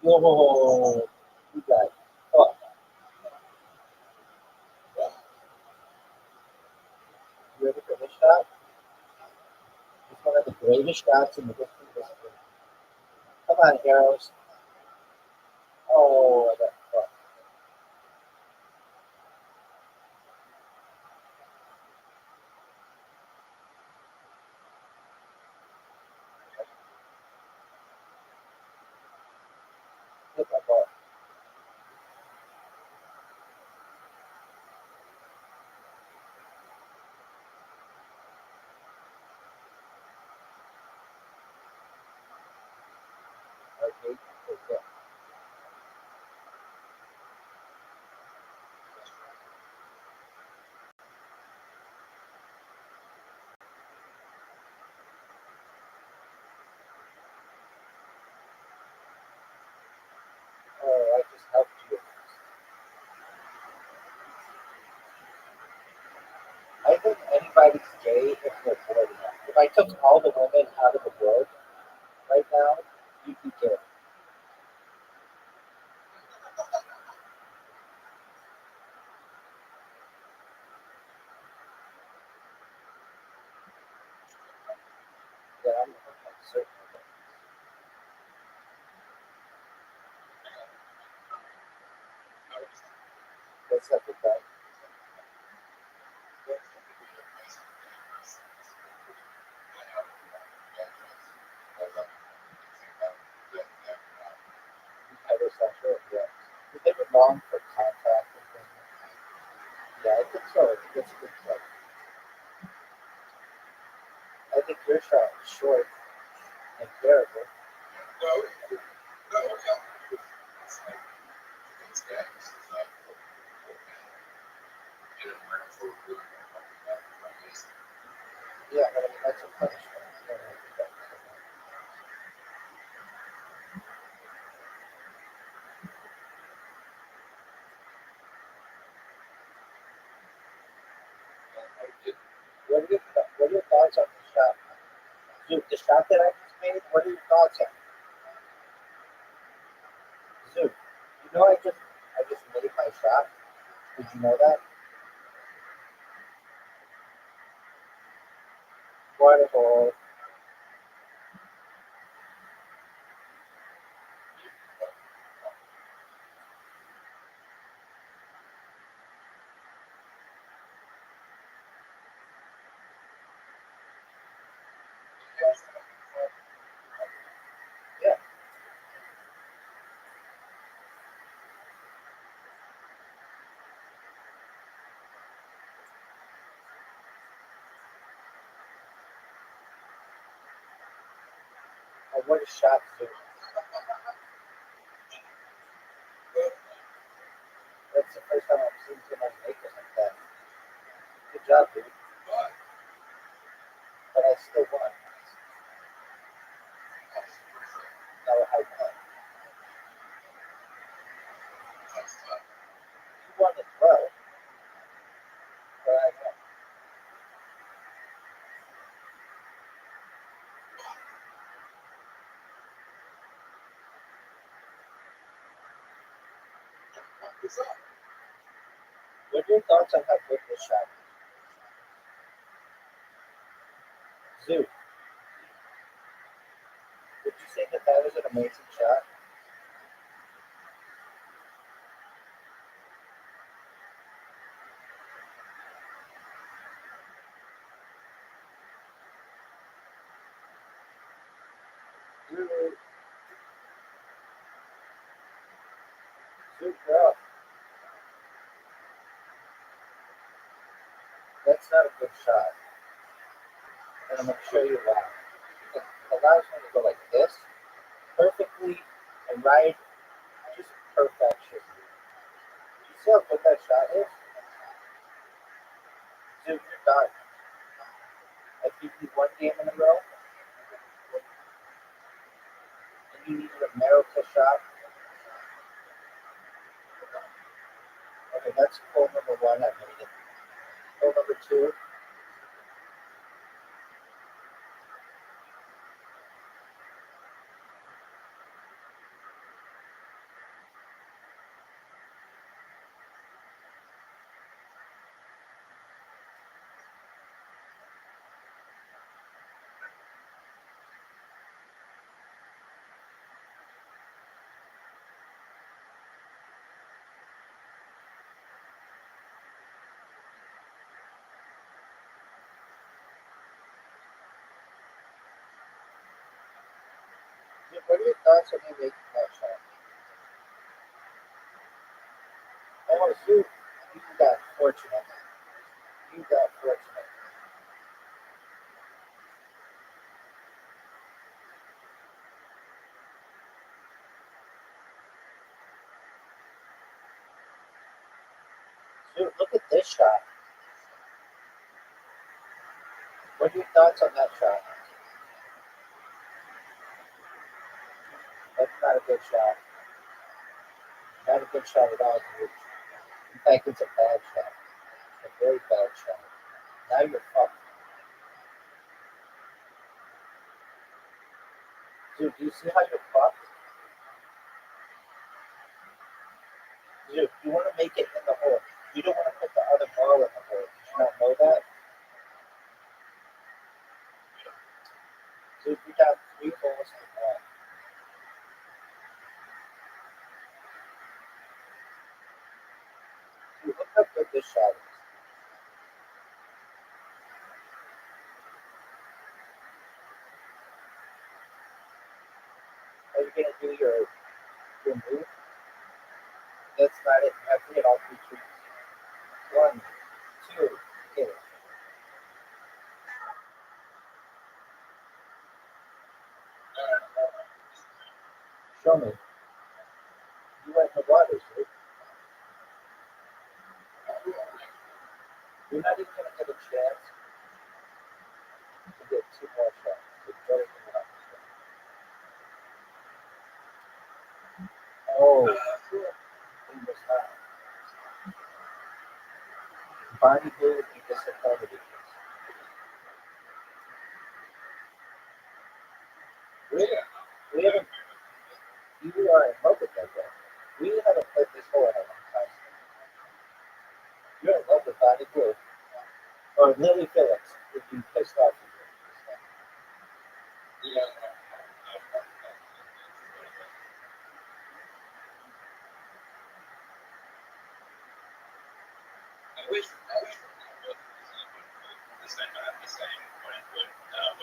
whoa, you got it. Oh, you ready for this shot? It's one of the greatest shots in the history of this game. Come on, Arrows. Oh, I got fucked. Hit my ball. Okay, okay. Oh, I just helped you. I think anybody's gay if they're bored enough. If I took all the women out of the world right now, you'd be gay. Yeah, I'm certain of it. guys have the time. Heterosexual, yeah. Is they were long for contact and things? Yeah, I think so. That's a good point. I think your shot is short and terrible. Yeah, but I mean, that's a punishment. What are your thoughts on the shot? Dude, the shot that I just made, what are your thoughts on it? Dude, you know I just made my shot. Did you know that? Water hole. Yeah. What is shot do? That's the first time I've seen someone make it like that. Good job, dude. But I still won. Now I won. You won as well, but I won. What are your thoughts on how good this shot is? Zoo, would you say that that was an amazing shot? Zoo, bro. That's not a good shot. And I'm going to show you why. It allows me to go like this perfectly and right, just perfection. You see how good that shot is? Dude, you're done. I give you one game in a row, and you needed a miracle shot. Okay, that's goal number one. I made it. Goal number two. Dude, what are your thoughts on me making that shot? Oh, dude, you got fortunate. You got fortunate. Dude, look at this shot. What are your thoughts on that shot? That's not a good shot. Not a good shot at all, dude. In fact, it's a bad shot. A very bad shot. Now you're fucked. Dude, do you see how you're fucked? Dude, you want to make it in the hole. You don't want to put the other ball in the hole. Did you not know that? Dude, you got 3 holes to one. Dude, just shadows. Are you gonna do your move? That's not it. You have to hit all three trees. 1, 2, hit it. Show me. You went in the water, dude. You're not even gonna get a chance to get 2 more shots. It's better than that. Oh, he was not. Bonnie Blue would be disappointed in this. We haven't. You are in love with that guy. We haven't played this whole in a long time. You're in love with Bonnie Blue. Or Lily Phillips would be pissed off with you. Yeah. I wish the same what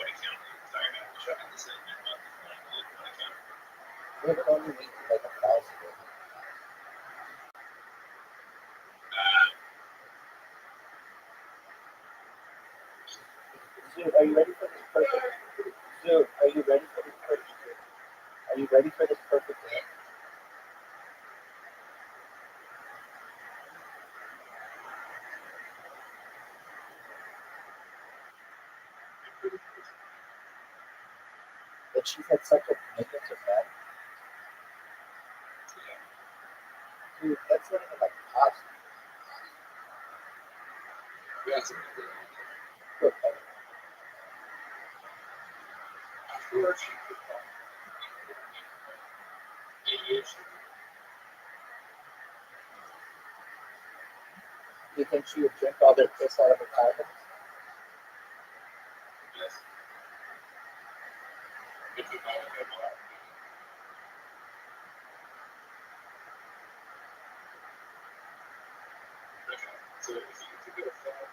account sorry about showing the same what account. We have only need to make 1,000. Zoo, are you ready for this perfect? Zoo, are you ready for this perfect? Are you ready for this perfect game? That she's had such a commitment to that. Dude, that's not even like possible. Yes. Look, Afterwards, you think she would drink all their piss out of her condoms? yes. It's a so it's a good film.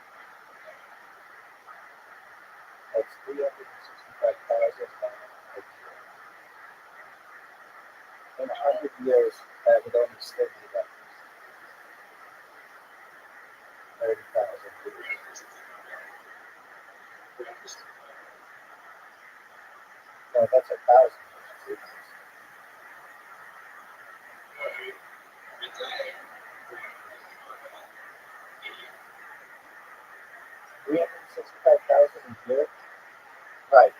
That's 365,000 in 100 years. That would only still be about 30,000. No, that's 1,000. $365,000 a year? Right.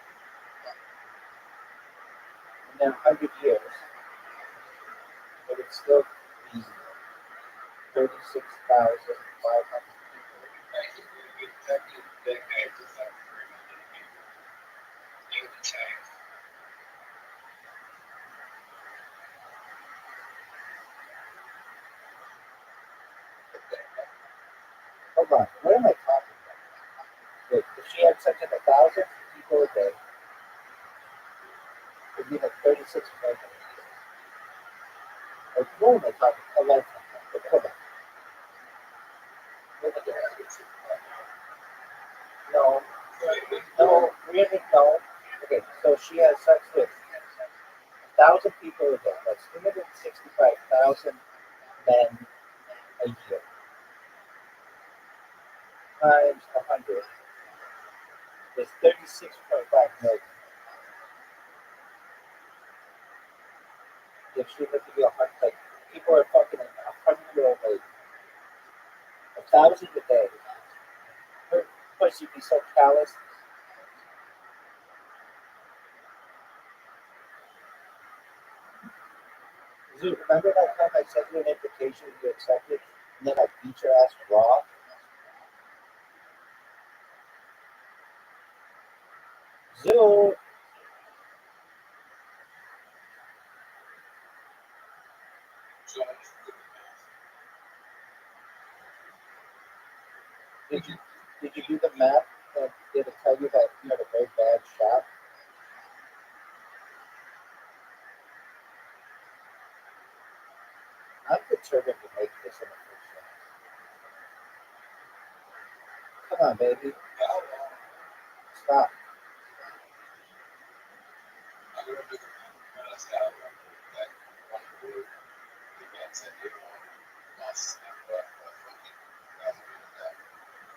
And then 100 years, it would still be 36,500 Hold on, what am I talking about? Wait, if she had such a 1,000 people a day, it'd be like 36 million. Like, what am I talking about? A lifetime. Hold on. Look at this. No. No, really, no. Okay, so she has sex with 1,000 people a day. That's 365,000 men a year. Times 100 is 36.5 million. If she lived to be 100, like, people are fucking 100-year-old lady. 1,000 a day. Her pussy be so callous. Zoo, remember that time I sent you an invitation and you accepted, and then I beat your ass raw? Zoo. Did you do the math and did it tell you that you had a very bad shot? I'm determined to make this in the first round. Come on, baby. Stop.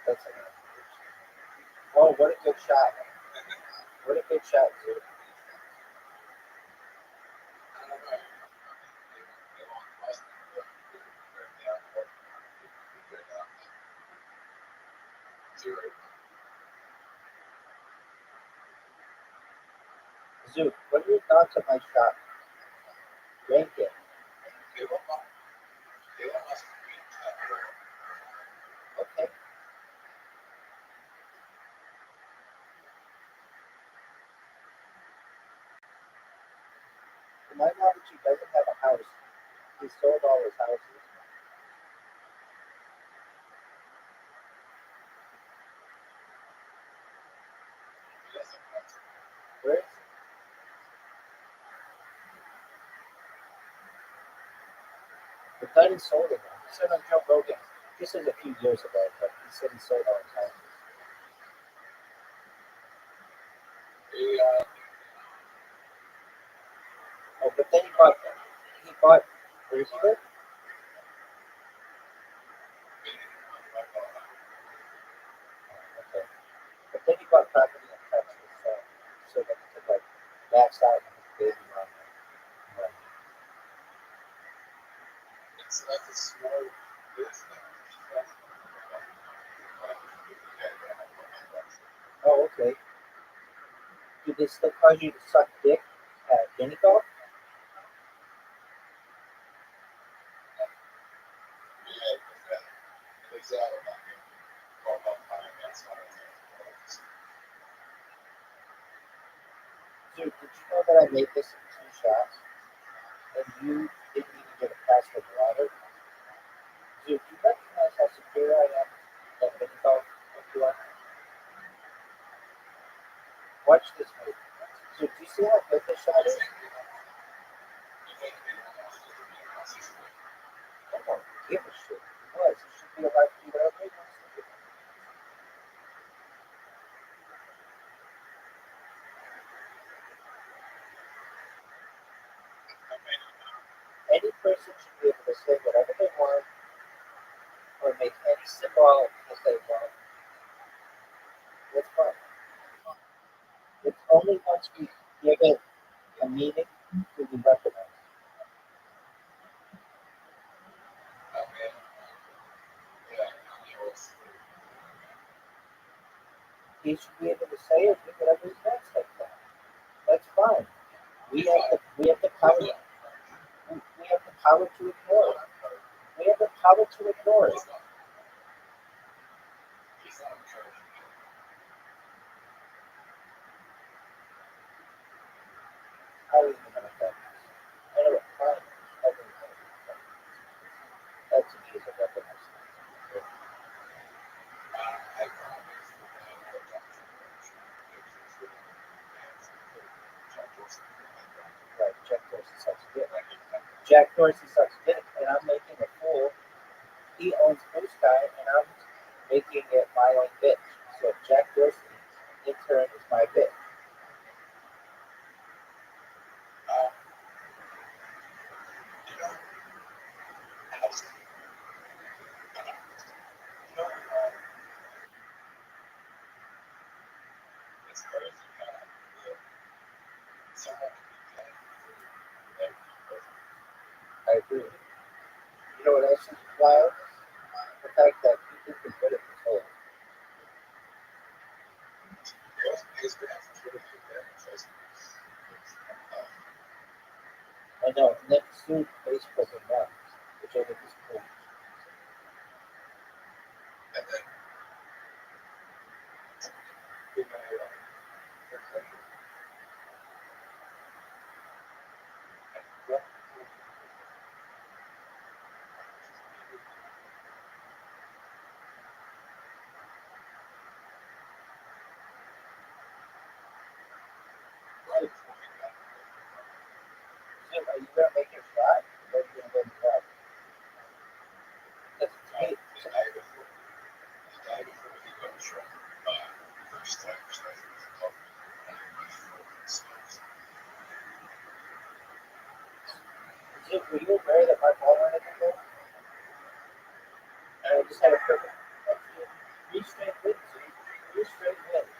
That's enough. Oh, what a good shot. What a good shot, dude. Zook, what are your thoughts on my shot? Rank it. Okay. To my knowledge, he doesn't have a house. He sold all his houses. Where is he? The thought he sold it. He said on Joe Rogan. This is a few years ago, but he said he sold all his houses. Oh, but then he bought, where is he live? Okay. But then he bought property in Texas, so that he could like max out on his baby mom. Oh, okay. Do they still cause you to suck dick at guinea golf? Dude, did you know that I made this in 2 shots? And you didn't even get a pass for the water? Dude, do you recognize how superior I am at guinea golf? Watch this move. Dude, do you see how good this shot is? I don't give a shit. He was. He should be allowed to do whatever he wants to do. Any person should be able to say whatever they want or make any symbol as they want. It's fun. It's only once we give it a meaning do we recognize. He should be able to say it with whatever he wants like that. That's fine. We have the power. We have the power to ignore it. We have the power to ignore it. How are you going to affect this? Anyway, fine. That's an easy recognition. Right, Jack Dorsey sucks dick. Jack Dorsey sucks dick, and I'm making a fool. He owns Blue Sky, and I'm making it my own bitch. So Jack Dorsey, in turn, is my bitch. I agree. You know what else is wild? The fact that people can put it this whole. I know, and then soon Facebook and that, which I think is cool. Are you gonna make your shot, or are you gonna go to the I just had a perfect. 3 straight wins. 3 straight wins.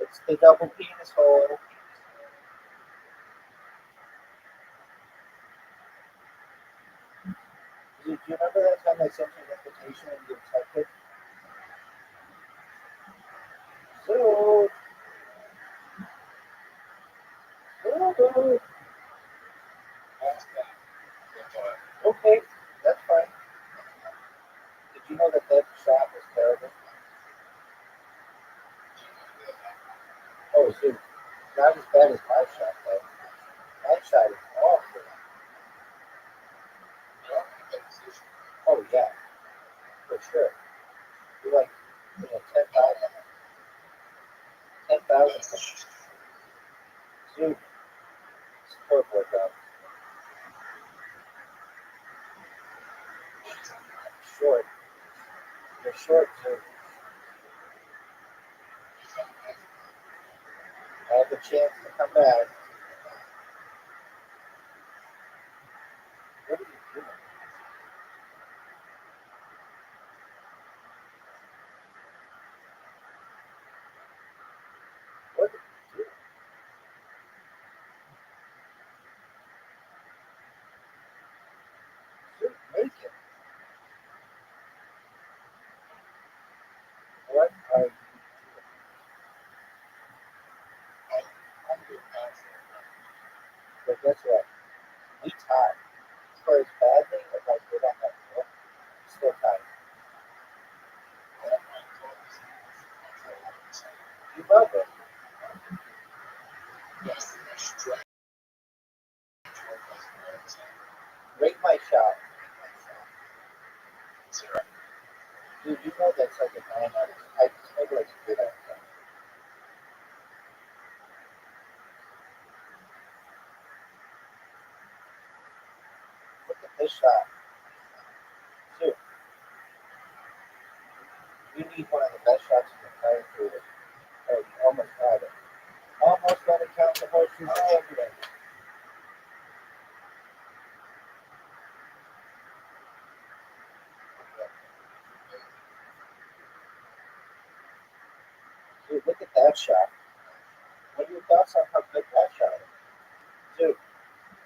It's the double penis hole. Do you remember that time I sent you an invitation and you accepted? So, okay, that's fine. Did you know that shot was terrible? Oh, shoot. Not as bad as my shot, though. My shot is awful. Oh, yeah, for sure. You're like, 10,000. 10,000. Dude, it's a poor workout. Short. You're short, too. I have a chance to come back. What are you doing? What are you doing? You're naked. What are you doing? But guess what? We tied. As far as badly as I did on that floor, still tied. You love it. Rate my shot. Dude, you know that's like a 9 out of 10. I maybe like a 8 out of 10. Look at this shot. Dude, you need one of the best shots in the entire career. Oh, you almost got it. Almost got to count the horseshoes all over there. Dude, look at that shot. What are your thoughts on how good that shot is? Dude,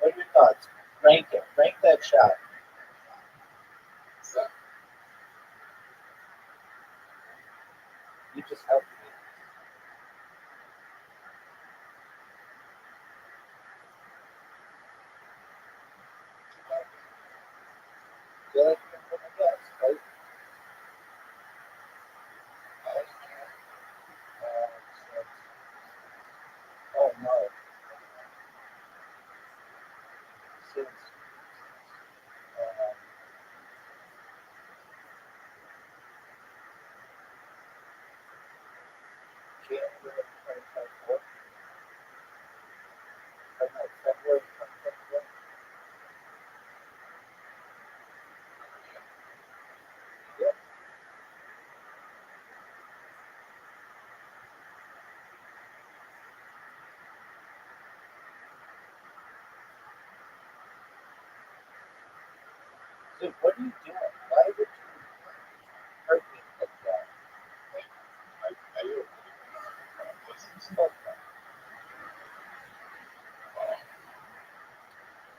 what are your thoughts? Rank it. Rank that shot. You just helped me. Feel like you can put my guess, right? Oh no. Since January 2024, or no, February 2024. Yeah. Dude, what are you doing? Why would you hurt me like that?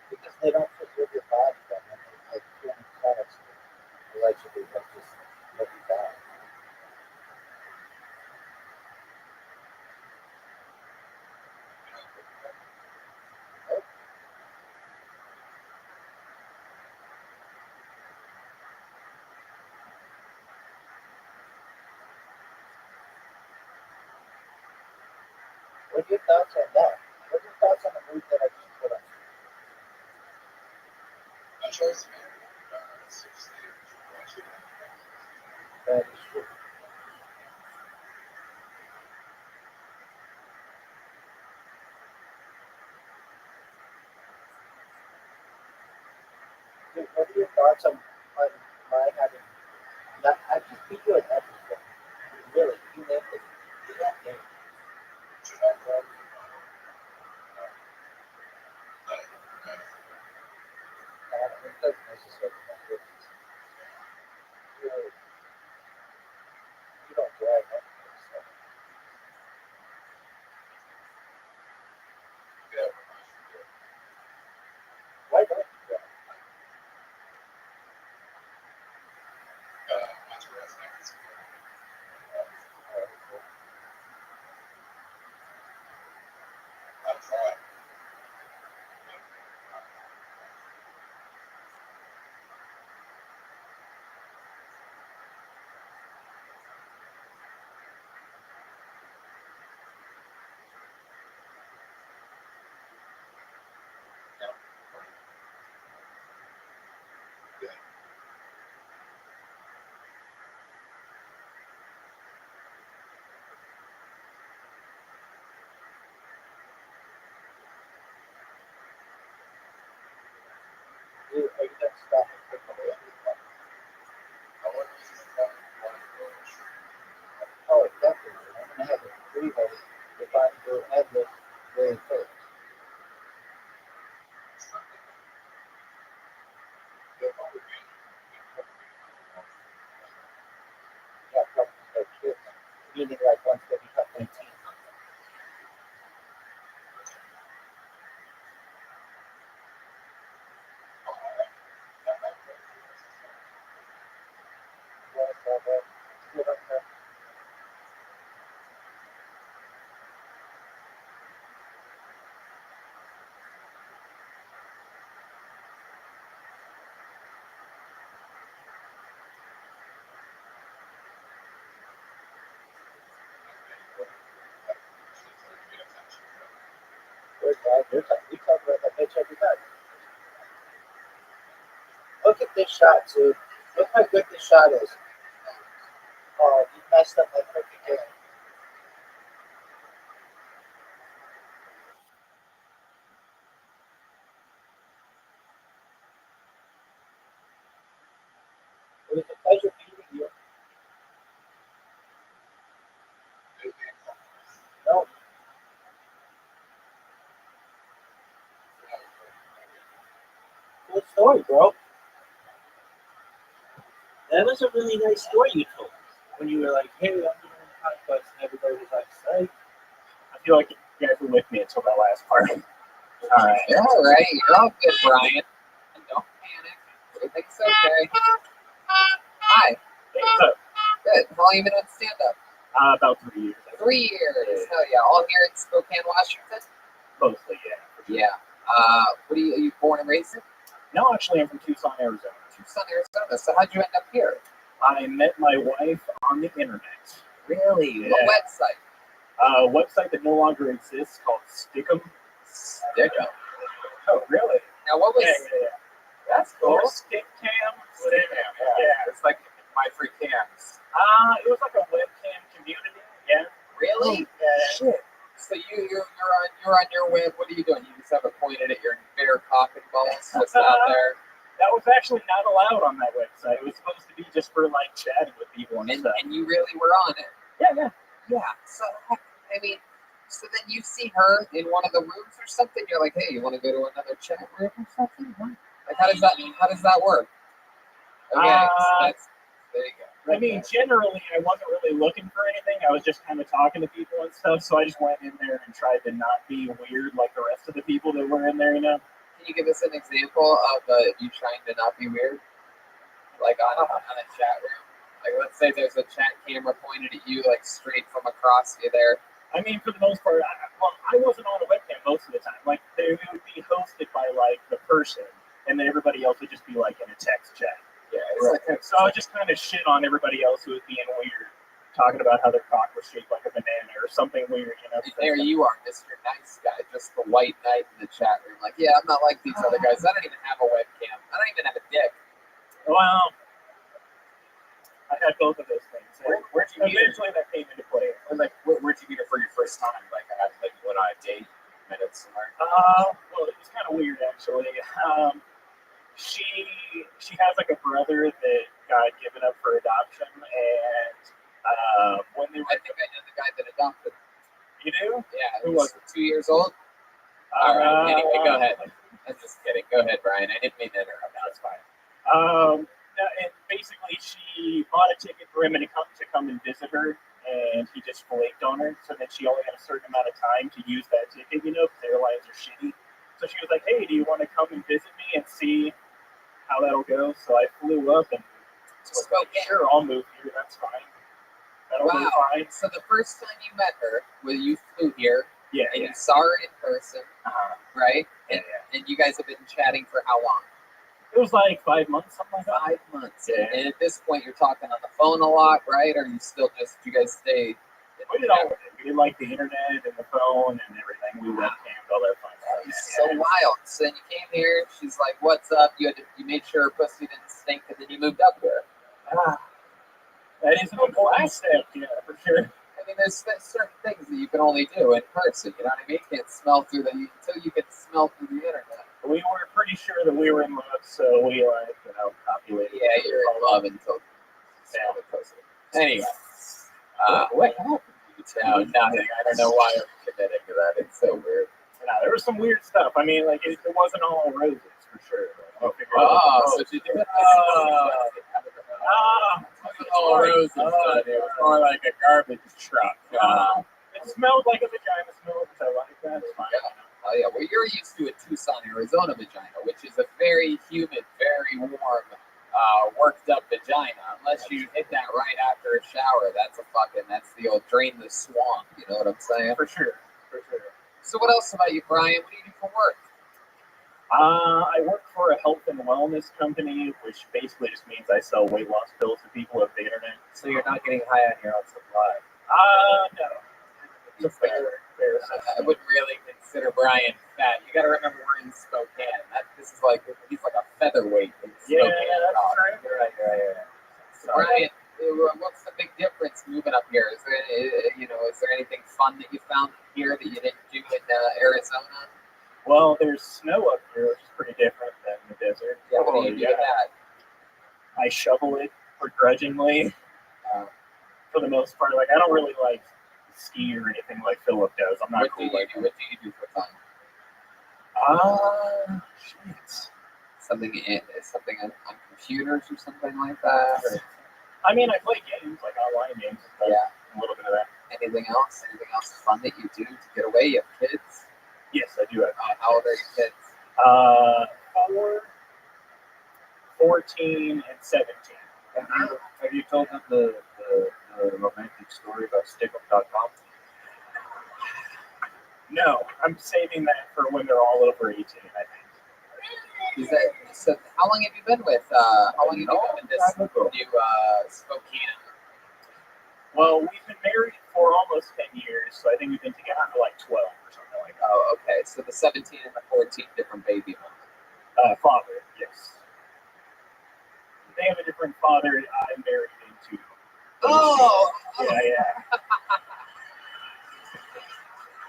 Because they don't preserve your body then. And it's like 200 products that allegedly that just let you die. What are your thoughts on that? What are your thoughts on the move that I just put on? That is true. Dude, what are your thoughts on my having not? I just beat you at everything. Really, you named it. That game. meaning like once they become 18. We talk about that bitch every time. Look at this shot, dude. Look how good this shot is. Oh, you messed up my freaking game. It was a pleasure meeting you. No. Cool story, bro. That was a really nice story you told when you were like, hey, I'm doing podcasts, and everybody was like, psych. I feel like you guys were with me until that last part. All right. You're all right. You're all good, Brian. Don't panic. Everything's okay. Hi. Hey, what's up? Good. How long you been on stand-up? About 3 years. 3 years. Hell yeah. All here in Spokane, Washington? Mostly, yeah. Yeah. Are you born and raised in? No, actually, I'm from Tucson, Arizona. Tucson, Arizona. So how'd you end up here? I met my wife on the internet. Really? Yeah. What website? A website that no longer exists called Stickum. Stickum. Oh, really? Now, what was... Yeah. That's cool. Or Stickcam. Yeah. It's like my free cams. It was like a webcam community. Yeah. Really? Yeah. Shit. So you're on your web. What are you doing? You just have it pointed at your bare cock and balls just out there. That was actually not allowed on that website. It was supposed to be just for like chatting with people and stuff. And you really were on it. Yeah. So I mean, so then you see her in one of the rooms or something. You're like, hey, you want to go to another chat room or something? Like, how does that work? Okay, so that's there you go. I mean, generally, I wasn't really looking for anything. I was just kind of talking to people and stuff. So I just went in there and tried to not be weird like the rest of the people that were in there, you know. Can you give us an example of you trying to not be weird? Like on a chat room? Like, let's say there's a chat camera pointed at you, like straight from across you there. I mean, for the most part, I wasn't on a webcam most of the time. Like, it would be hosted by like the person, and then everybody else would just be like in a text chat. Yeah, right. So I would just kind of shit on everybody else who was being weird, talking about how their cock was shaped like a banana or something weird, you know. There you are, Mr. Nice Guy, just the white knight in the chat room. Like, yeah, I'm not like these other guys. I don't even have a webcam. I don't even have a dick. Well, I had both of those things. Where'd you meet her? Eventually that came into play. Like, where'd you meet her for your first time? Like, you went on a date, met her somewhere? Well, it was kind of weird, actually. She has like a brother that got given up for adoption, and when they were... I think I know the guy that adopted. You do? Yeah. Who was it? 2 years old? All right. Anyway, go ahead. I'm just kidding. Go ahead, Brian. I didn't mean to interrupt. That's fine. And basically, she bought a ticket for him to come and visit her, and he just flaked on her. So then she only had a certain amount of time to use that ticket, you know, because airlines are shitty. So she was like, hey, do you want to come and visit me and see how that'll go? So I flew up and was like, sure, I'll move here. That's fine. That'll be fine. So the first time you met her, you flew here, and you saw her in person, right? And you guys have been chatting for how long? It was like 5 months, something like that. 5 months. Yeah. And at this point, you're talking on the phone a lot, right? Or you still do you guys stay? We did all of it. We did like the internet and the phone and everything. We webcammed, all that fun stuff. It's so wild. So then you came here, she's like, what's up? You made sure her pussy didn't stink, and then you moved up here. That is an important step, yeah, for sure. I mean, there's certain things that you can only do in person, you know what I mean? You can't smell until you can smell through the internet. We were pretty sure that we were in love, so we copulated. Yeah, you're in love until smell the pussy. Anyway. What happened? No, nothing. I don't know why I'm committed to that. It's so weird. No, there was some weird stuff. I mean, like, it wasn't all roses, for sure. So she did it. Oh, roses, son. It was more like a garbage truck. It smelled like a vagina smelled, so I like that. It's fine. Oh yeah, well you're used to a Tucson, Arizona vagina, which is a very humid, very warm, worked up vagina. Unless you hit that right after a shower, that's the old drain the swamp. You know what I'm saying? For sure. So what else about you, Brian? What do you do for work? I work for a health and wellness company, which basically just means I sell weight loss pills to people with the internet. So you're not getting high on your own supply. No. It's a fair I wouldn't really consider Brian fat. You got to remember we're in Spokane. He's like a featherweight in Spokane. Yeah, that's right. You're right. So Brian, what's the big difference moving up here? Is there anything fun that you found here that you didn't do in Arizona? Well, there's snow up here, which is pretty different than the desert. Yeah, what do you do with that? I shovel it begrudgingly. For the most part, like I don't really like ski or anything like Philip does. I'm not cool like that. What do you do for fun? Shit. Something on computers or something like that? Or? I mean, I play games, like online games. Yeah. A little bit of that. Anything else? Anything else fun that you do to get away? You have kids? Yes, I do have kids. How old are your kids? 4, 14, and 17. Have you told them the romantic story about stickup.com? No, I'm saving that for when they're all over 18, I think. So how long have you been with? How long have you been in this new Spokane? Well, we've been married for almost 10 years, so I think we've been together for like 12 or something like that. Oh, okay. So the 17 and the 14 different baby moms. Father, yes. They have a different father. I'm married into. Oh! Yeah.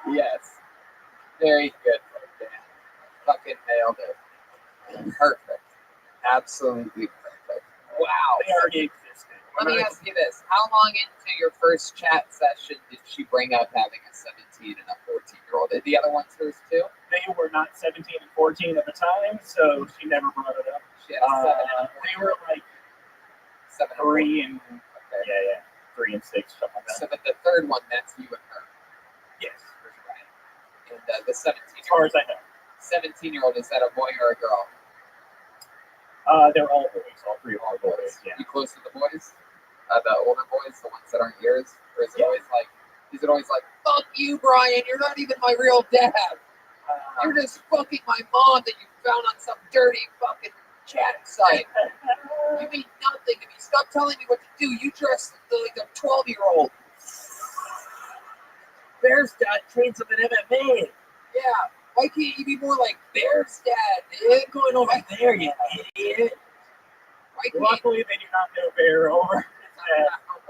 Yes. Very good. Fucking nailed it. Perfect. Absolutely perfect. Wow. They already existed. Let me ask you this. How long into your first chat session did she bring up having a 17 and a 14-year-old? Did the other ones hers too? They were not 17 and 14 at the time, so she never brought it up. She had a 7 and a 4. They were like 7 and 3 and okay. 3 and 6, something like that. So, but the third one, that's you and her. Yes. Right. And the 17-year-old. As far as I know. 17-year-old, is that a boy or a girl? They're all boys. All 3 are boys. Yeah. You close to the boys? The older boys, the ones that aren't yours? Or is it always like, fuck you, Brian, you're not even my real dad. You're just fucking my mom that you found on some dirty fucking chat site. You mean nothing to me. Stop telling me what to do. You dress like a 12-year-old. Bear's dad trains him in MMA. Yeah. Why can't you be more like Bear's dad, dude? Going over there, you idiot. Luckily, they do not know Bear over.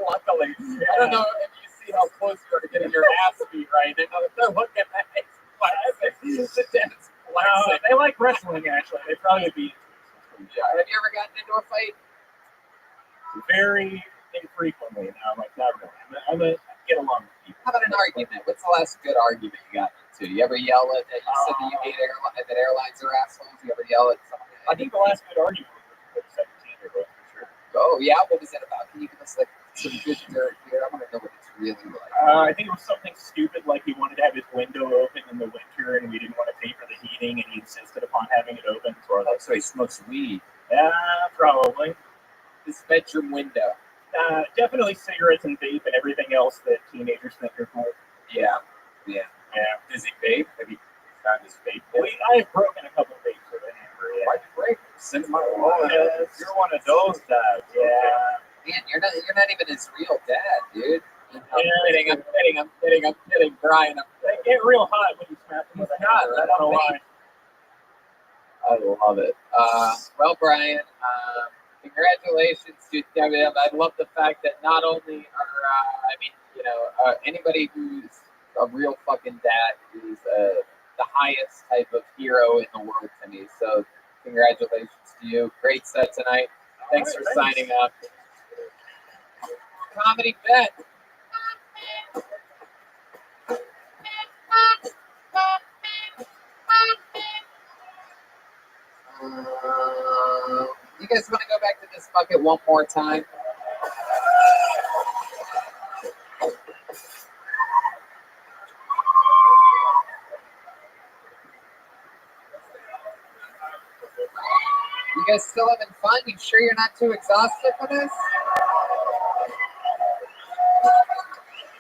Luckily. I don't know if you see how close you are to getting your ass beat right now. They're looking at it. The dad's flexing. They like wrestling, actually. They probably would be. Yeah. Have you ever gotten into a fight? Very infrequently now. Like, not really. I'm a get along with people. How about an argument? What's the last good argument you got into? You ever yell at, you said that you hate that airlines are assholes? You ever yell at someone? I think the last good argument was with 17-year-old, for sure. Oh, yeah? What was it about? Can you give us, like, some good dirt here? I want to know what it's really like. I think it was something stupid, like he wanted to have his window open in the winter, and we didn't want to pay for the heating, and he insisted upon having it open. So he smokes weed. Yeah, probably. His bedroom window. Definitely cigarettes and vape and everything else that teenagers think are cool. Yeah. Does he vape? Have you found his vape? I've broken a couple of vapes with a hammer. Yeah. Why'd you break? Send my You're one of those guys. Yeah. Man, you're not even his real dad, dude. I'm kidding, Brian. They get real hot when you smash them with a hammer. I don't know why. I love it. Well, Brian, congratulations, dude. I love the fact that not only are, anybody who's a real fucking dad is the highest type of hero in the world to me. So, congratulations to you. Great set tonight. Thanks for signing up. Comedy Bet. You guys want to go back to this bucket one more time? You guys still having fun? You sure you're not too exhausted for this?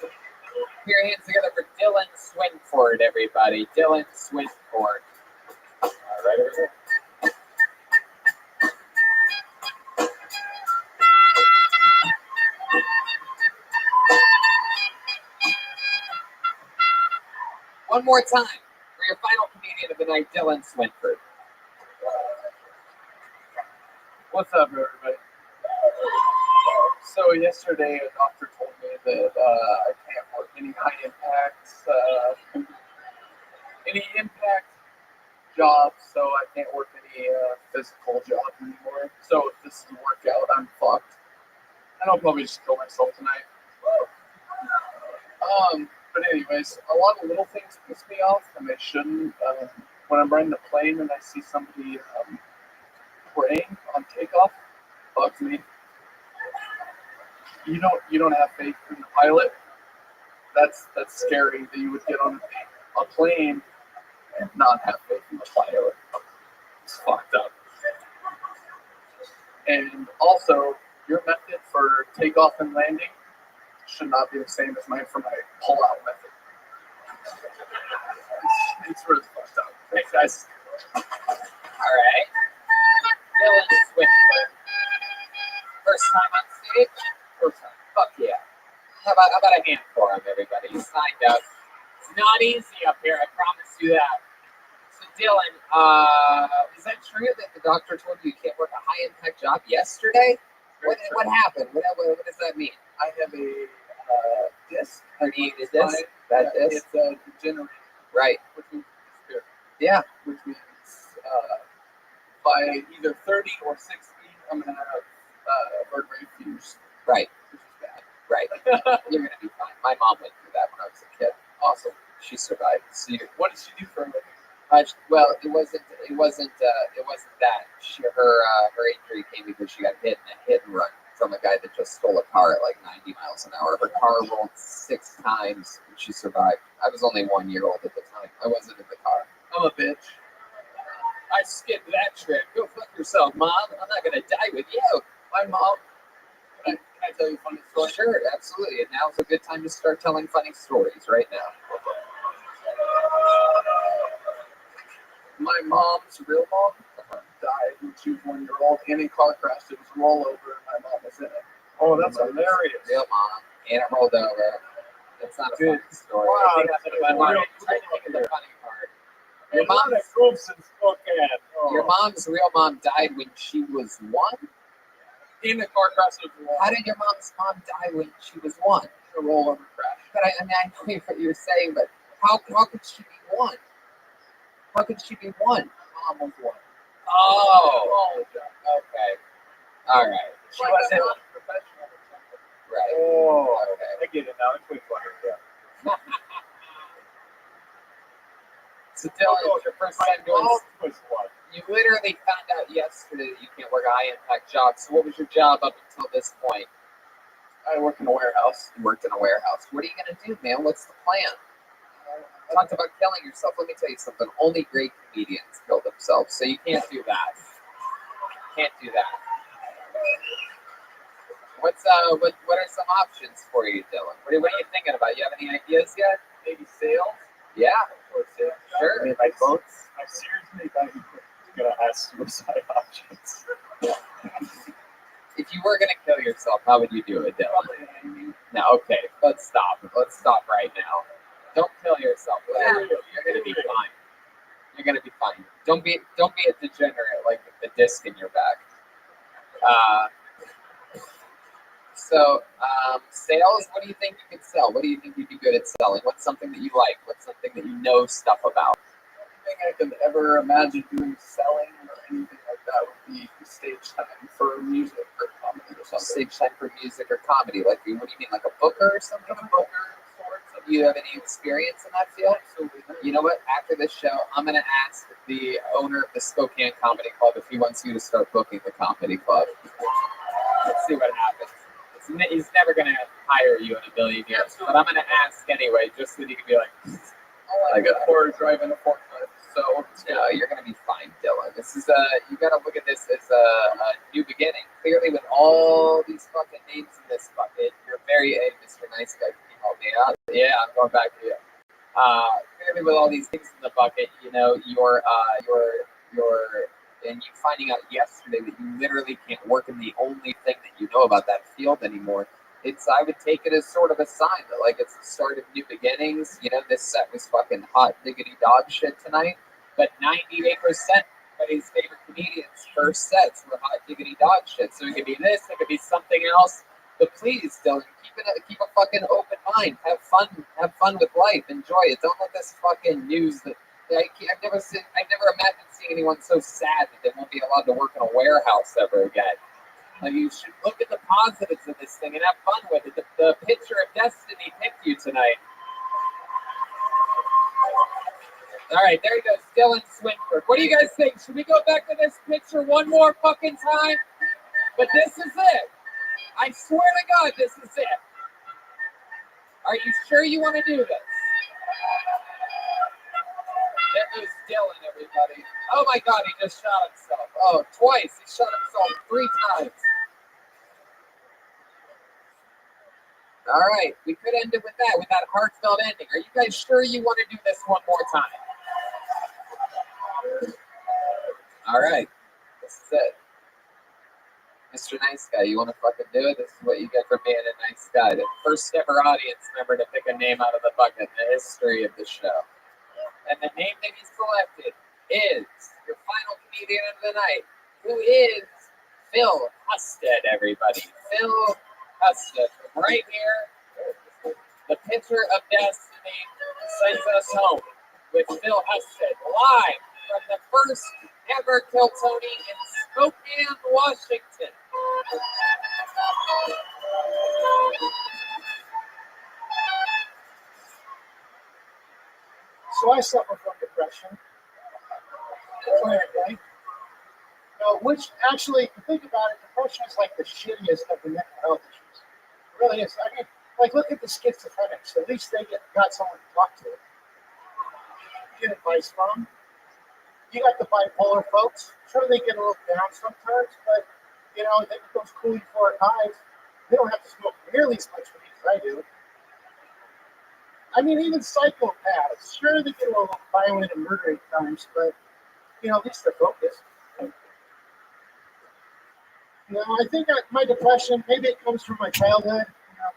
Put your hands together for Dylan Swinford, everybody. Dylan Swinford. All right, over here. One more time for your final comedian of the night, Dylan Swinford. What's up, everybody? So yesterday, a doctor told me that I can't work any high impact jobs, so I can't work any physical job anymore. So if this is a workout, I'm fucked. And I'll probably just kill myself tonight. But anyways, a lot of little things piss me off, and they shouldn't. When I'm riding the plane and I see somebody praying on takeoff, bugs me. You don't have faith in the pilot. That's scary that you would get on a plane and not have faith in the pilot. It's fucked up. And also, your method for takeoff and landing should not be the same as mine for my pull-out method. It's really fucked up. Thanks, guys. All right. Dylan Swinford. First time on stage? First time. Fuck yeah. How about a hand for him, everybody? He signed up. It's not easy up here, I promise you that. So, Dylan, is that true that the doctor told you can't work a high-impact job yesterday? What happened? What does that mean? I have a disc. You need a disc? That disc? It's degenerated. Right. Which means disappear. Yeah. Which means by either 30 or 60, I'm going to have vertebrae fuse. Right. Which is bad. Right. You're going to be fine. My mom went through that when I was a kid. Awesome. She survived. So what did she do for a living? Well, it wasn't that. Her injury came because she got hit in a hit and run from a guy that just stole a car at like 90 miles an hour. Her car rolled 6 times and she survived. I was only 1 year old at the time. I wasn't in the car. I'm a bitch. I skipped that trick. Go fuck yourself, Mom. I'm not gonna die with you. My mom. Can I tell you a funny story? Sure, absolutely. And now's a good time to start telling funny stories right now. My mom's real mom died when she was 1 year old in a car crash. It was a rollover and my mom was in it. Oh, that's hilarious. Real mom. And it rolled over. That's not a funny story. Wow, I think that's the funny part. Trying to think of the funny part. Your mom's real mom died when she was 1? In a car crash. How did your mom's mom die when she was 1? A rollover crash. But I know what you're saying, but how could she be 1? How could she be 1? Mom was 1. Oh. Okay. All right. She wasn't professional. Right. Oh, okay. I get it now. It's way funnier. Yeah. So Dylan, it's your first time doing was one. You literally found out yesterday that you can't work a high-impact job. So what was your job up until this point? I work in a warehouse. You worked in a warehouse. What are you going to do, man? What's the plan? Talked about killing yourself. Let me tell you something. Only great comedians kill themselves, so you can't do that. Can't do that. What are some options for you, Dylan? What are you thinking about? You have any ideas yet? Maybe sales? Yeah. Or sales? Sure. Like boats? I seriously thought you were going to ask suicide options. If you were going to kill yourself, how would you do it, Dylan? No, okay. Let's stop. Let's stop right now. Don't kill yourself. Whatever you do, you're going to be fine. You're going to be fine. Don't be a degenerate like the disc in your back. Sales, what do you think you could sell? What do you think you'd be good at selling? What's something that you like? What's something that you know stuff about? Anything I could ever imagine doing selling or anything like that would be stage time for music or comedy or something. Stage time for music or comedy? Like, what do you mean, like a booker or something? A booker, sorts of. Do you have any experience in that field? Absolutely not. You know what? After this show, I'm gonna ask the owner of the Spokane Comedy Club if he wants you to start booking the comedy club. Let's see what happens. He's never gonna hire you in a billion years, but I'm gonna ask anyway, just so that he can be like, I got poor driving a forklift, so no, you're gonna be fine, Dylan. This is you gotta look at this as a new beginning. Clearly, with all these fucking names in this bucket, you're very Mr. Nice Guy. Can you help me out? Yeah, I'm going back to you. Clearly, with all these things in the bucket, you know, you're and you finding out yesterday that you literally can't work in the only thing that you know about that field anymore. I would take it as sort of a sign that, like, it's the start of new beginnings. You know, this set was fucking hot diggity dog shit tonight, but 98% of his favorite comedians' first sets were hot diggity dog shit. So it could be this, it could be something else. But please, Dylan, keep a fucking open mind. Have fun with life. Enjoy it. Don't let this fucking news that I've never imagined seeing anyone so sad that they won't be allowed to work in a warehouse ever again. Like, you should look at the positives of this thing and have fun with it. The picture of destiny picked you tonight. All right, there he goes, Dylan Swinford. What do you guys think? Should we go back to this picture one more fucking time? But this is it. I swear to God, this is it. Are you sure you want to do this? That was Dylan, everybody. Oh my God, he just shot himself. Oh, twice. He shot himself 3 times. All right, we could end it with that heartfelt ending. Are you guys sure you want to do this one more time? All right, this is it. Mr. Nice Guy, you want to fucking do it? This is what you get for being a nice guy. The first ever audience member to pick a name out of the bucket in the history of the show. And the name that he selected is your final comedian of the night, who is Phil Husted, everybody. Phil Husted, from right here, the picture of destiny sends us home with Phil Husted, live from the first ever Kill Tony in Spokane, Washington. So I suffer from depression. Clinically. Which actually, if you think about it, depression is like the shittiest of the mental health issues. It really is. I mean, like, look at the schizophrenics. At least they got someone to talk to. Get advice from. You got the bipolar folks. Sure, they get a little down sometimes, but, you know, they get those cool euphoric highs. They don't have to smoke nearly as much weed as I do. I mean, even psychopaths, sure, they get a little violent and murdering times, but, you know, at least they're focused. No, I think my depression, maybe it comes from my childhood. You know,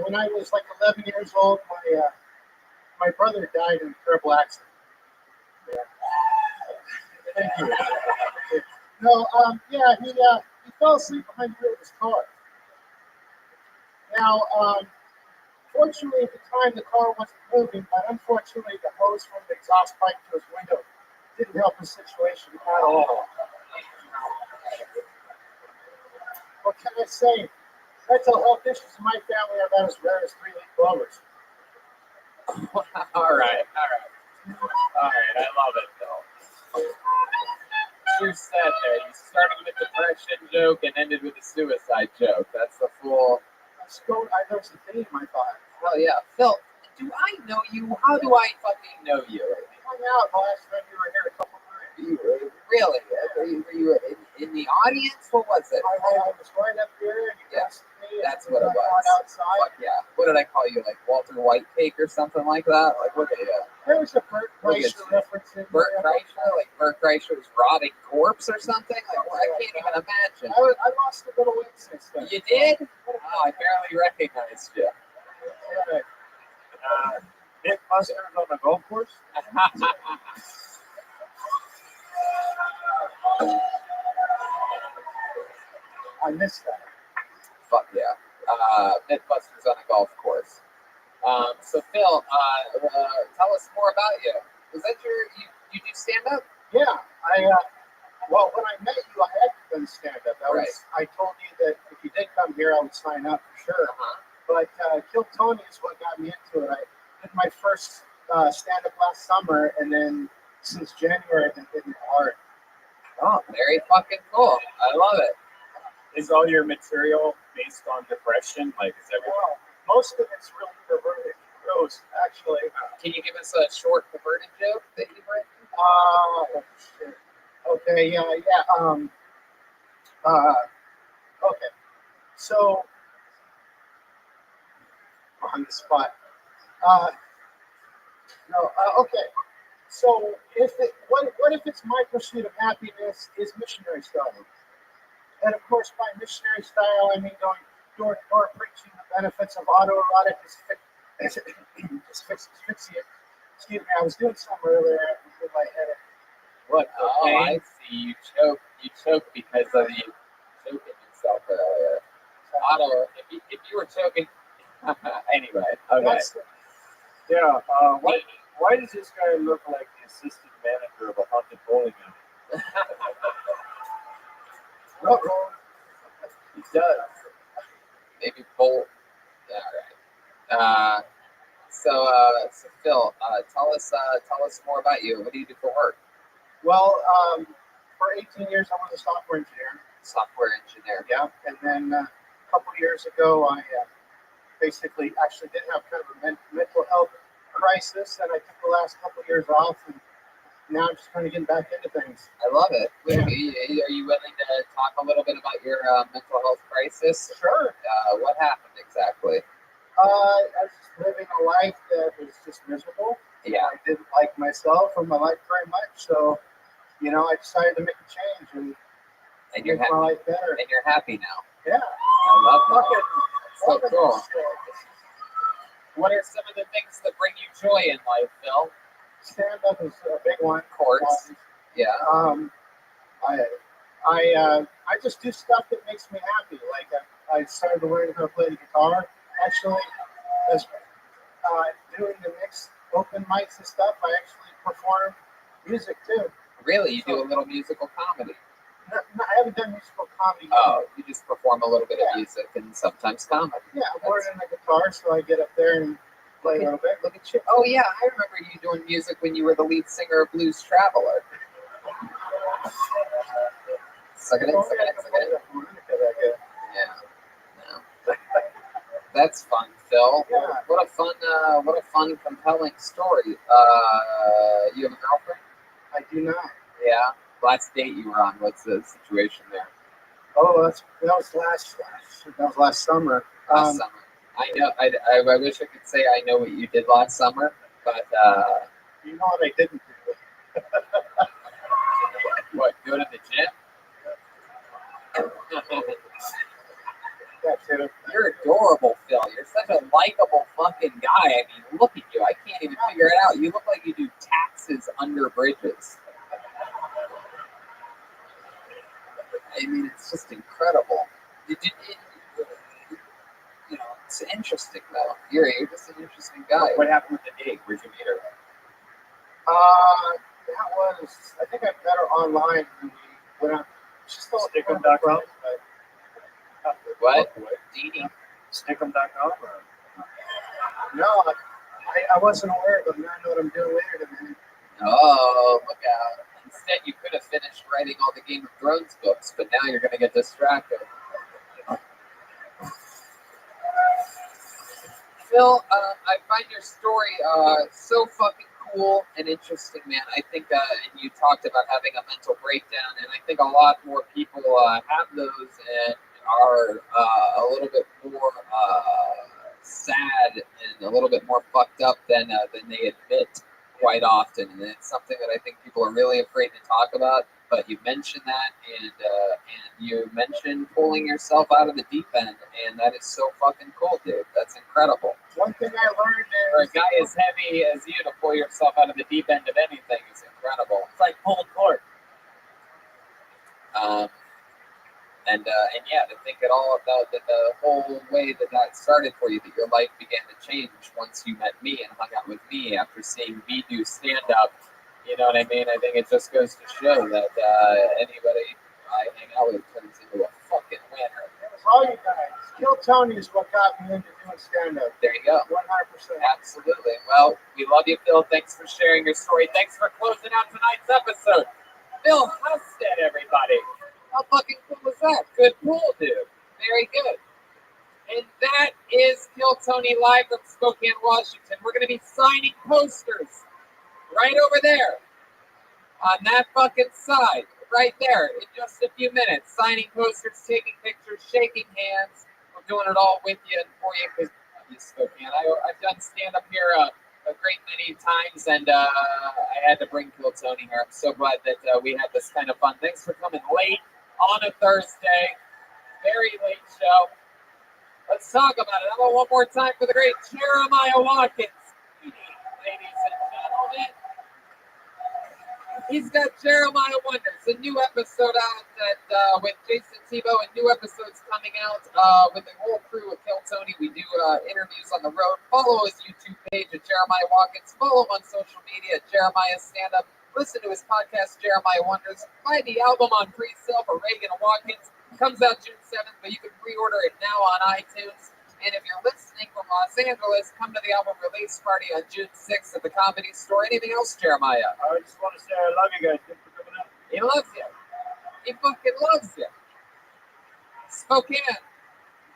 when I was like 11 years old, my brother died in a terrible accident. Yeah. Thank you. No, yeah, he fell asleep behind the wheel of his car. Now, fortunately, at the time, the car wasn't moving, but unfortunately, the hose from the exhaust pipe to his window didn't help his situation at all. What can I say? Mental health issues in my family are about as rare as 3-leaf clovers. All right. I love it, though. True said there. You started with the depression joke and ended with a suicide joke. That's the full. There's a theme, I thought. Hell yeah. Phil, do I know you? How do I fucking know you? We hung out the last time you were here a couple times. Really? Were you in the audience? What was it? I was right up here, and you asked me. That's what it was. Outside. Fuck yeah. What did I call you? Like Walter White Cake or something like that? Like, what did you? There was a Bert Kreischer reference in Bert Kreischer? Like Bert Kreischer's rotting corpse or something? Like, well, I can't even imagine. I lost a bit of weight since then. You did? Oh, I barely recognized you. Mythbusters on the golf course? I missed that. Fuck yeah. Mythbusters on a golf course. So Phil, tell us more about you. Was that you do stand up? Yeah, well, when I met you, I had done stand up. I told you that if you did come here, I would sign up for sure. But Kill Tony is what got me into it. I did my first stand up last summer, and then since January I've been hitting hard. Oh, very fucking cool. I love it. Is all your material based on depression? Like, is everything? Well, most of it's really perverted, gross, actually. Can you give us a short perverted joke that you've written? Shit. Okay, yeah. Okay. So on the spot. Okay. So what if it's my pursuit of happiness is missionary style? And of course, by missionary style, I mean going door to door preaching the benefits of autoerotic asphyxia. Excuse me, I was doing something earlier with my head. What? Oh, I see. You choke because of you choking yourself earlier. Otto, if you were choking, anyway. Okay. Yeah. Why does this guy look like the assistant manager of a haunted bowling alley? He does. Maybe both. Yeah, all right. So Phil, tell us more about you. What do you do for work? Well, for 18 years, I was a software engineer. Software engineer. Yeah, and then a couple years ago, I basically actually did have kind of a mental health crisis, and I took the last couple years off, and now I'm just trying to get back into things. I love it. Yeah. Are you willing to talk a little bit about your mental health crisis? Sure. What happened exactly? I was just living a life that was just miserable. Yeah. I didn't like myself or my life very much, so I decided to make a change and you're make my life better. And you're happy now. Yeah. I love that. So cool. Shit. What are some of the things that bring you joy in life, Phil? Stand up is a big one. Of course. Yeah. I just do stuff that makes me happy. Like I started learning how to play the guitar. Actually, as doing the mix, open mics and stuff, I actually perform music too. Really? You do a little musical comedy? No, I haven't done musical comedy yet. Oh, you just perform a little bit of music and sometimes comedy. Yeah, I'm learning the guitar, so I get up there and play a little bit. Look at you. Oh, yeah, I remember you doing music when you were the lead singer of Blues Traveler. Yeah. No. That's fun, Phil. Yeah. What a fun, compelling story. You have a girlfriend? I do not. Yeah. Last date you were on, what's the situation there? Oh, that was last summer. Last summer. I know. I wish I could say I know what you did last summer, but you know what I didn't do? What? Go to the gym? Yeah, too. You're adorable, Phil. You're such a likable fucking guy. I mean, look at you. I can't even figure it out. You look like you do taxes under bridges. I mean, it's just incredible. It's interesting, though. You're just an interesting guy. What happened with the date? Where'd you meet her? That was, I think I met her online when we went out. She's still Stickum.com? What? Dini? Stickum.com? No, I wasn't aware of it. Now I know what I'm doing later tonight. Oh, look out. Instead, you could have finished writing all the Game of Thrones books, but now you're going to get distracted. Phil, I find your story so fucking cool and interesting, man. I think, and you talked about having a mental breakdown, and I think a lot more people have those and are a little bit more sad and a little bit more fucked up than they admit quite often. And it's something that I think people are really afraid to talk about. But you mentioned that, and you mentioned pulling yourself out of the deep end, and that is so fucking cool, dude. That's incredible. One thing I learned is for a guy as heavy as you to pull yourself out of the deep end of anything is incredible. It's like pulling cord. And yeah, to think at all about the whole way that started for you, that your life began to change once you met me and hung out with me after seeing me do stand-up. You know what I mean? I think it just goes to show that anybody I hang out with turns into a fucking winner. It was all you guys. Kill Tony is what got me into doing stand-up. There you go. 100%. Absolutely. Well, we love you, Phil. Thanks for sharing your story. Thanks for closing out tonight's episode. Phil Husted, everybody. How fucking cool was that? Good pool, dude. Very good. And that is Kill Tony live from Spokane, Washington. We're going to be signing posters right over there on that fucking side, right there, in just a few minutes. Signing posters, taking pictures, shaking hands. We're doing it all with you and for you because you Spokane. I've done stand-up here a great many times, and I had to bring Kill Tony here. I'm so glad that we had this kind of fun. Thanks for coming late on a Thursday. Very late show. Let's talk about it. How about one more time for the great Jeremiah Watkins, ladies and gentlemen. He's got Jeremiah Wonders, a new episode out that with Jason Tebow, and new episodes coming out with the whole crew of Kill Tony. We do interviews on the road. Follow his YouTube page at Jeremiah Watkins. Follow him on social media at Jeremiah Stand Up. Listen to his podcast, Jeremiah Wonders. Buy the album on pre-sale for Reagan and Watkins. Comes out June 7th, but you can pre-order it now on iTunes. And if you're listening from Los Angeles, come to the album release party on June 6th at the Comedy Store. Anything else, Jeremiah? I just want to say I love you guys. Thanks for coming up. He loves you. He fucking loves you. Spokane.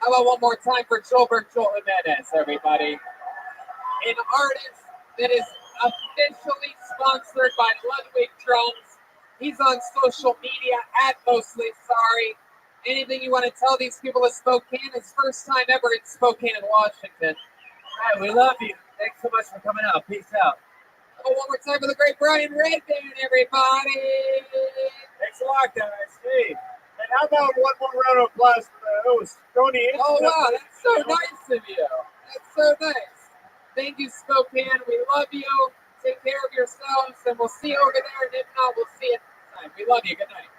How about one more time for Joel Jimenez, everybody? An artist that is officially sponsored by Ludwig Drums. He's on social media at Mostly Sorry. Anything you want to tell these people of Spokane? His first time ever in Spokane in Washington. All right, we love you. Thanks so much for coming out. Peace out. Oh, one more time for the great Brian Redband, everybody. Thanks a lot, guys. Hey, and how about one more round of applause for the host, Tony? Oh, wow, that's so nice of you. That's so nice. Thank you, Spokane. We love you. Take care of yourselves, and we'll see you over there. And if not, we'll see you next time. We love you. Good night.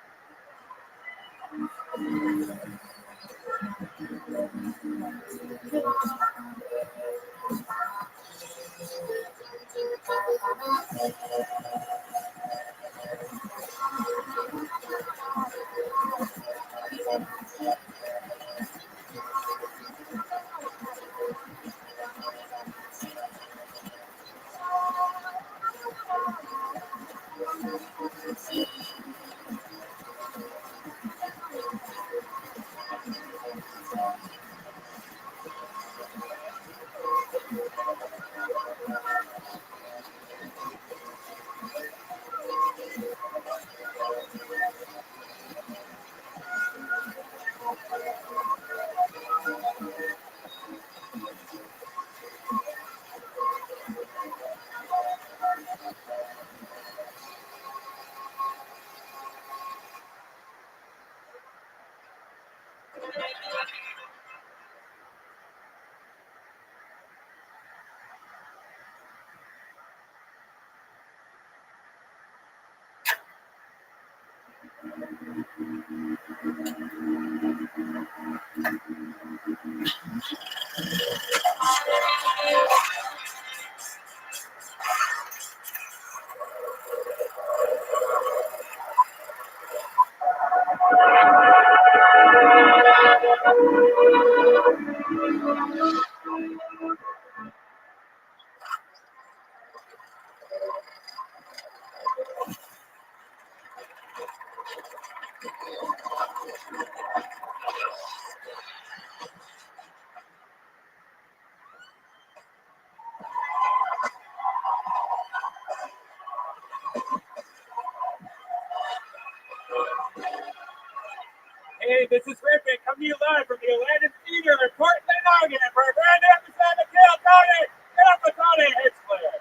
Hey, this is Rippin, coming to you live from the Atlantic Theater in Portland, Oregon for a grand episode of Kill Tony. Get up with Tony Hitchler.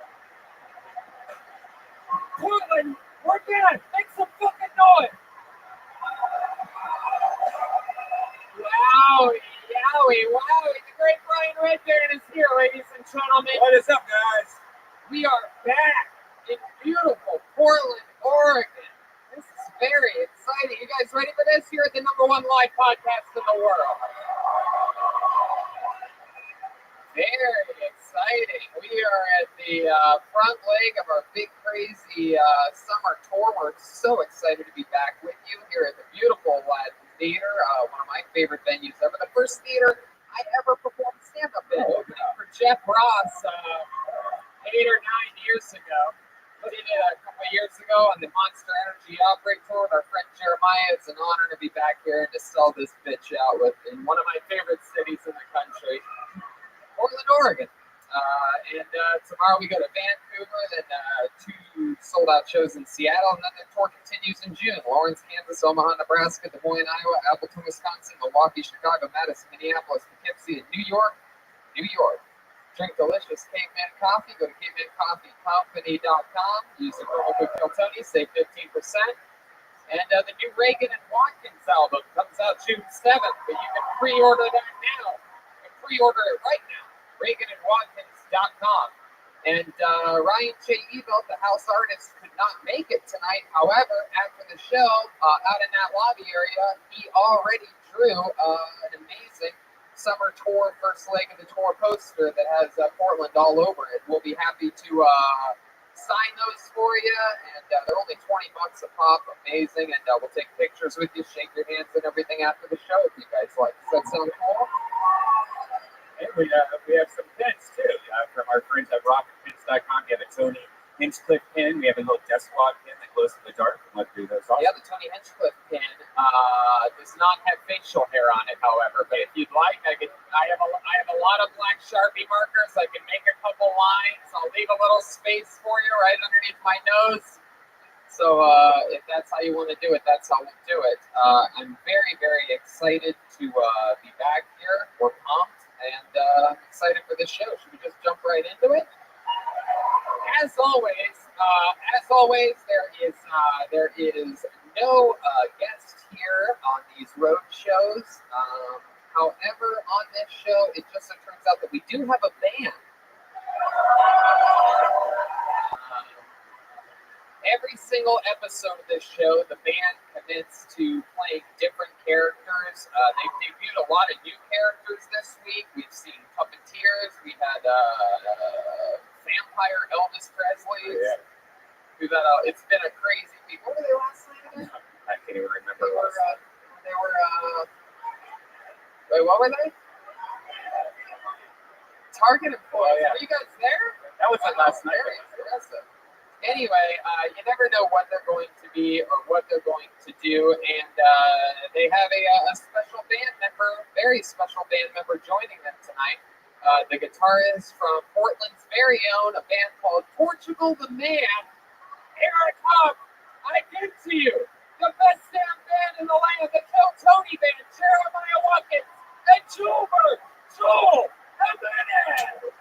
Portland, we're dead. Make some fucking noise. Wowie, yowie, wowie. The great Brian Redband is here, ladies and gentlemen. What is up, guys? We are back in beautiful Portland, Oregon. This is very exciting. You guys ready for this? Here at the #1 live podcast in the world. Very exciting. We are at the front leg of our big, crazy summer tour. We're so excited to be back with you here at the beautiful Latin Theater, one of my favorite venues ever. The first theater I ever performed stand-up in, opening for Jeff Ross 8 or 9 years ago. We did it a couple of years ago on the Monster Energy Outbreak Tour with our friend Jeremiah. It's an honor to be back here and to sell this bitch out in one of my favorite cities in the country, Portland, Oregon. Tomorrow we go to Vancouver, then 2 sold-out shows in Seattle, and then the tour continues in June. Lawrence, Kansas, Omaha, Nebraska, Des Moines, Iowa, Appleton, Wisconsin, Milwaukee, Chicago, Madison, Minneapolis, Poughkeepsie, and New York. Drink delicious Caveman coffee. Go to cavemancoffeecompany.com. Use the promo code Kiltony, save 15%. And the new Reagan and Watkins album comes out June 7th, but you can pre-order that now. You can pre-order it right now. ReaganandWatkins.com. And Ryan J. Ebelt, the house artist, could not make it tonight. However, after the show, out in that lobby area, he already drew an amazing summer tour, first leg of the tour poster that has Portland all over it. We'll be happy to sign those for you, and they're only $20 a pop. Amazing, and we'll take pictures with you, shake your hands and everything after the show if you guys like. Does that sound cool? And we have some pins too from our friends at rocketpins.com. We have a Tony Hinchcliffe pin. We have a little Death Squad pin that glows in the dark. Let's do those off. Yeah, the Tony Hinchcliffe pin does not have facial hair on it, however. But if you'd like, I have a lot of black Sharpie markers. I can make a couple lines. I'll leave a little space for you right underneath my nose. So if that's how you want to do it, that's how we'll do it. I'm very, very excited to be back here. We're pumped, and I'm excited for this show. Should we just jump right into it? As always, there is no guest here on these road shows. However, on this show, it just so turns out that we do have a band. Every single episode of this show, the band commits to playing different characters. They've debuted a lot of new characters this week. We've seen puppeteers. We had vampire Elvis Presley. Yeah. We've had it's been a crazy week. What were they last night again? I can't even remember. Wait, what were they? Target employees. Oh, yeah. Were you guys there? That was last night. Very impressive. Anyway, you never know what they're going to be or what they're going to do, and they have a special band member, very special band member joining them tonight. The guitarist from Portland's very own, a band called Portugal the Man. Here I come! I give to you the best damn band in the land, the Kiltony Band, Jeremiah Watkins, and Jewel Jimenez!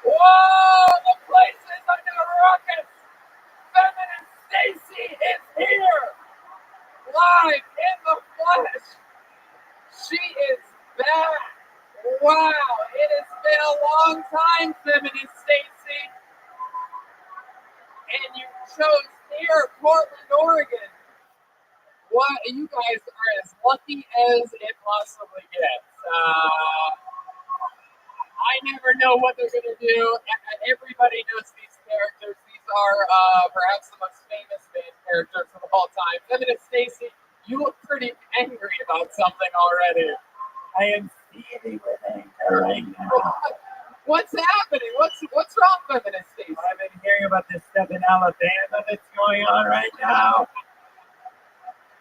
Whoa, the place is under ruckus. Feminine Stacy is here, live in the flesh. She is back. Wow, it has been a long time, Feminine Stacy. And you chose here, Portland, Oregon. What, you guys are as lucky as it possibly gets. I never know what they're going to do. Everybody knows these characters. These are perhaps the most famous band characters of all time. Feminine Stacy, you look pretty angry about something already. I am seething with anger right now. What's happening? What's wrong, Feminine Stacy? I've been hearing about this stuff in Alabama that's going on right now.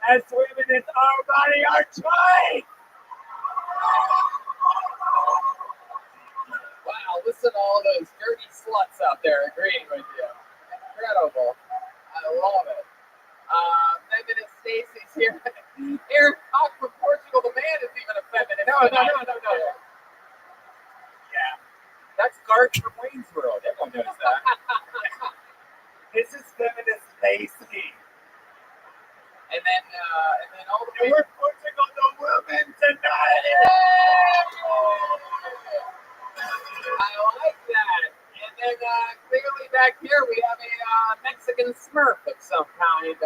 As women in our body are trying. Wow, listen to all those dirty sluts out there agreeing with you. Incredible. I love it. Feminine Stacy's here. Eric Cock from Portugal the Man is even a feminist. No. Yeah. That's Garth from Wayne's World. Everyone knows that. This is Feminist Stacy. And then all the way. We're Portugal the Woman tonight. I like that. And then clearly back here we have a Mexican Smurf of some kind.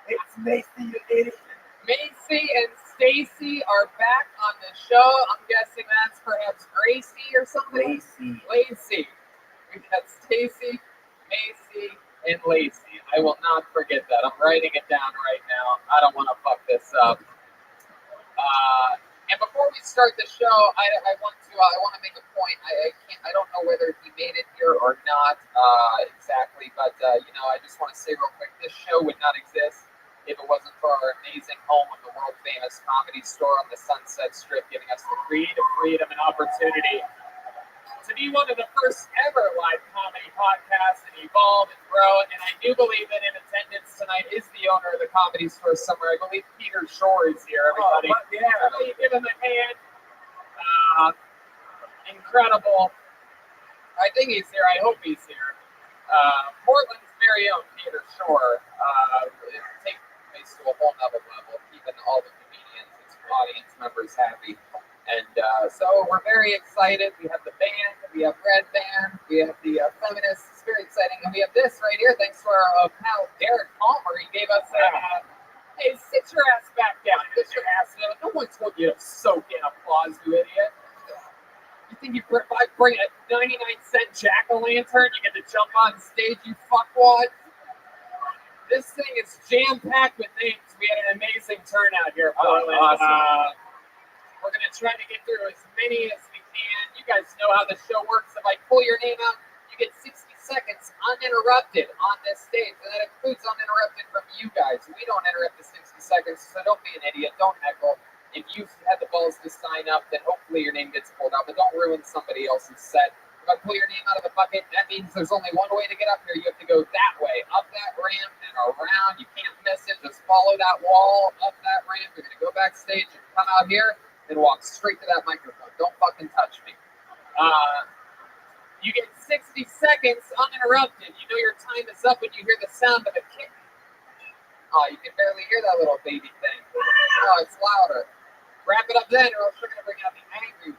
It's Macy, you idiot. Macy and Stacy are back on the show. I'm guessing that's perhaps Gracie or something. Lacey. We've got Stacy, Macy, and Lacey. I will not forget that. I'm writing it down right now. I don't want to fuck this up. And before we start the show, I want to make a point. I don't know whether he made it here or not exactly, but I just want to say real quick, this show would not exist if it wasn't for our amazing home of the world famous Comedy Store on the Sunset Strip, giving us the creative freedom and opportunity to be one of the first ever live comedy podcasts and evolve and grow. And I do believe that in attendance tonight is the owner of the Comedy Store somewhere. I believe Peter Shore is here, everybody. Everybody give him a hand. Incredible. I think he's here. I hope he's here. Portland's very own Peter Shore. Take things to a whole nother level, keeping all the comedians and audience members happy. And so we're very excited. We have the band, we have Red Band, we have the feminists. It's very exciting. And we have this right here, thanks to our pal Derek Palmer. He gave us hey, sit your ass back down. Sit your ass down. No one told you to soak in applause, you idiot. You think if I bring a 99-cent jack-o'-lantern, you get to jump on stage, you fuckwad? This thing is jam-packed with names. We had an amazing turnout here, Portland. Awesome. We're going to try to get through as many as we can. You guys know how the show works. If I pull your name out, you get 60 seconds uninterrupted on this stage. And that includes uninterrupted from you guys. We don't interrupt the 60 seconds, so don't be an idiot. Don't heckle. If you've had the balls to sign up, then hopefully your name gets pulled out. But don't ruin somebody else's set. If I pull your name out of the bucket, that means there's only one way to get up here. You have to go that way, up that ramp and around. You can't miss it. Just follow that wall, up that ramp. You're going to go backstage and come out here and walk straight to that microphone. Don't fucking touch me. You get 60 seconds uninterrupted. You know your time is up when you hear the sound of a kick. Oh, you can barely hear that little baby thing. Oh, it's louder. Wrap it up then, or else we're going to bring out the angry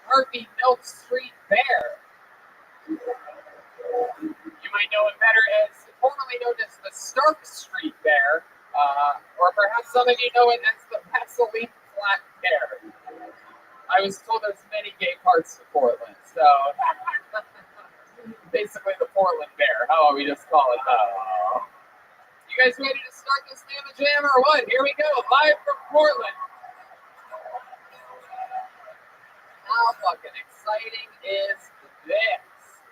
Murphy Milk Street Bear. You might know him better as, formerly known as the Stark Street Bear. Or perhaps some of you know it as the Vaseline Flat Bear. I was told there's many gay parts of Portland, so basically the Portland Bear. How about we just call it that? You guys ready to start this Mamma Jam or what? Here we go, live from Portland. How fucking exciting is this?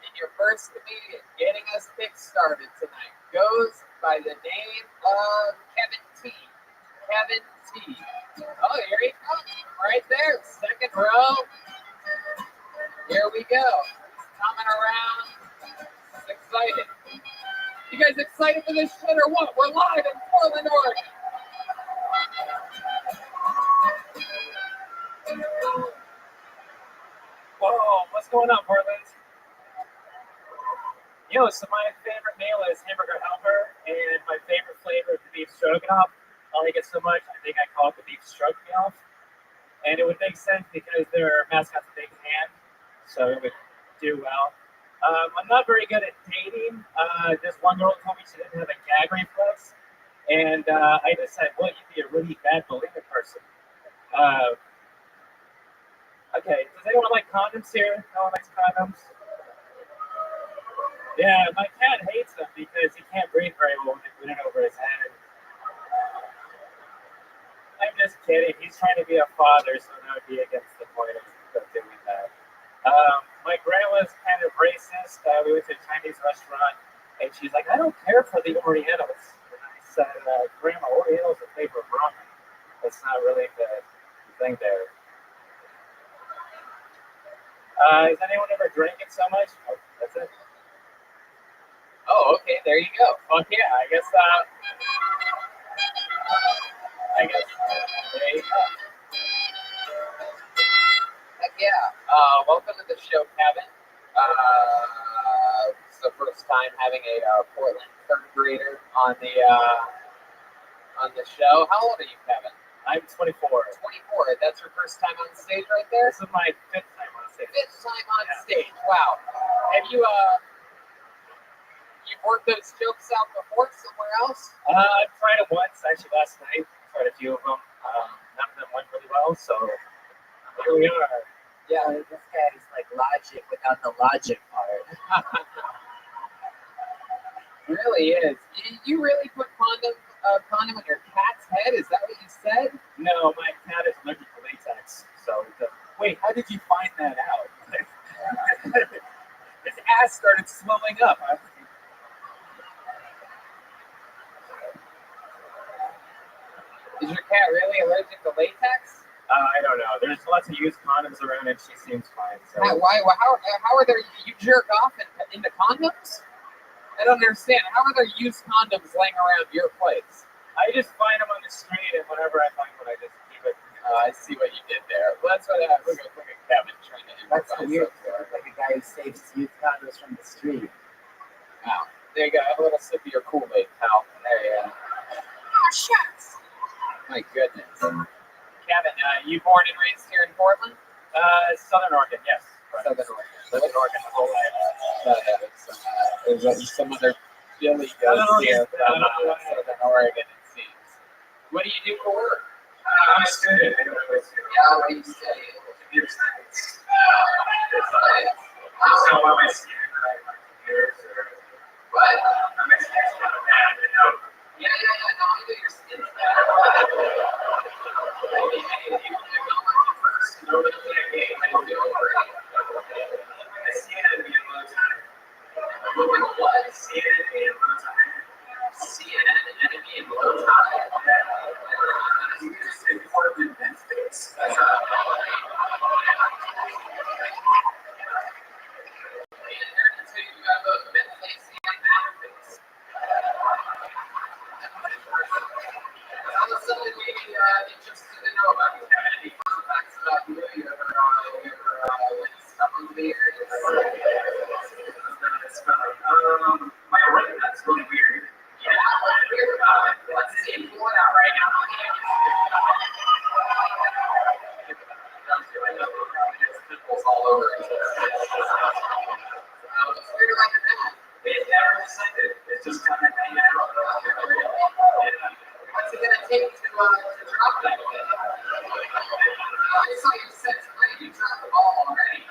And your first comedian getting us kick-started tonight goes by the name of Kevin T. Kevin T. Oh, here he comes. Right there. Second row. Here we go. Coming around. It's exciting. You guys excited for this shit or what? We're live in Portland, Oregon. Whoa, what's going on, Portland? Yo, so my favorite meal is hamburger helper, and my favorite flavor is the beef stroganoff. I like it so much, I think I call it the beef stroganoff. And it would make sense because their mascot's a big hand, so it would do well. I'm not very good at dating. This one girl told me she didn't have a gag reflex, and I just said, well, you'd be a really bad bulimic person. Okay, does anyone like condoms here? No one likes condoms? Yeah, my cat hates them because he can't breathe very well when they put it over his head. I'm just kidding. He's trying to be a father, so that would be against the point of doing that. My grandma's kind of racist. We went to a Chinese restaurant, and she's like, I don't care for the Orientals. And I said, Grandma, Orientals are made from ramen. That's not really the thing there. Has anyone ever drank it so much? Oh, that's it. Oh, okay, there you go. Fuck yeah, I guess, there you go. Heck yeah. Welcome to the show, Kevin. It's the first time having a Portland third grader on the show. How old are you, Kevin? I'm 24. 24. That's your first time on stage right there? This is my fifth time on stage. Fifth time on stage. Wow. Have you, you've worked those jokes out before somewhere else? I tried it once, actually last night. Tried a few of them. None of them went really well, so here we are. Yeah, this guy is like logic without the logic part. Really is. You really put condom on your cat's head? Is that what you said? No, my cat is allergic to latex, so Wait, how did you find that out? His ass started swelling up. Is your cat really allergic to latex? I don't know. There's lots of used condoms around, and she seems fine. So. How are there? You jerk off into condoms? I don't understand. How are there used condoms laying around your place? I just find them on the street, and whenever I find one, I just keep it. I see what you did there. Well, that's what look at Kevin trying to That's so weird. Like a guy who saves used condoms from the street. Wow. There you go. Have a little sip of your Kool-Aid, pal. There you go. Oh, shucks. My goodness. Kevin, you born and raised here in Portland? Southern Oregon, yes. Right. Southern Oregon. Lived in Oregon the whole life. There's some other Billy goes here from Southern Oregon, it seems. What do you do for work? I'm a student. Yeah, what do you study? Computer science. So am I scared that I like computers or what? Am I scared of that? No. Yeah. No, I do your skin's bad. First, no, I do I see it in low time. What? See it in low time. CNN enemy in low tide. You just say Portland and States. That's my right nut's really weird. Yeah, let's see him pull it out right now. All over it. It's never decided. It's just kind of hanging out. What's it gonna take to drop that? I saw you said tonight you dropped the ball already.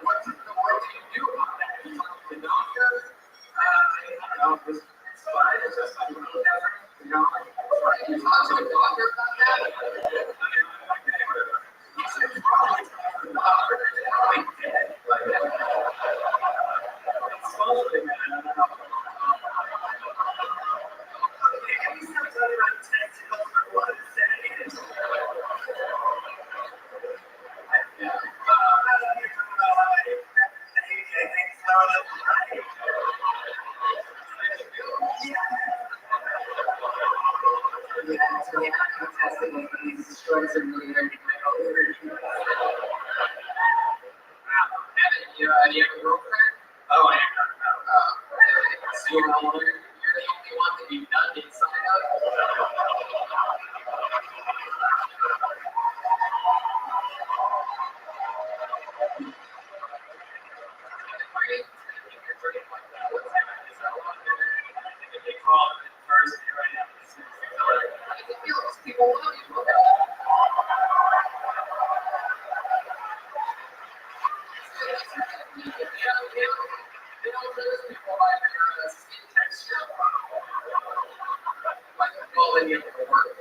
What do you do about that? You talk to the doctor? It's fine. It's just like, you know, You talk to a doctor about that? You have a girlfriend? oh, I So you're the only one that you've done inside of? they call it first right now. People love you. They don't notice people by their skin texture. Like the quality of their work.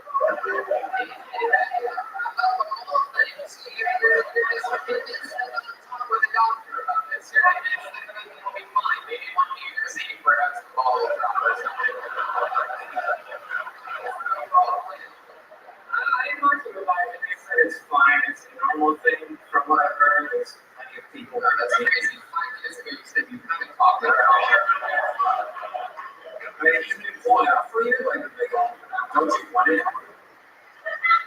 Talk with a doctor about this. It'll be fine. Maybe one day you're seeing perhaps the ball will drop or something. I talked to the wife and they said it's fine. It's a normal thing from what I've heard. There's plenty of people that That's crazy. 5 minutes ago you said you haven't talked to her. Is it going out for you? Like, don't you want it?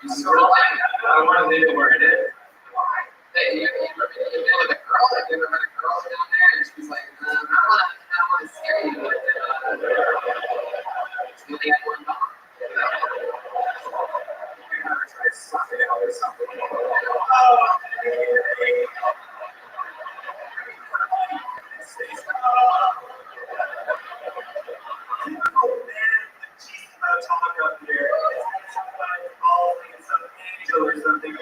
You sort of like, I want to leave it where it is. hey, you ever been with a girl? Have you ever met a girl down there and she's like, I want to to scare you, but it's really going on. I suck it out or something. Talk up here. Somebody calling some angel or something.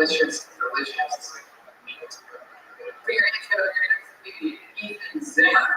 Delicious meat. Ethan Zimmer.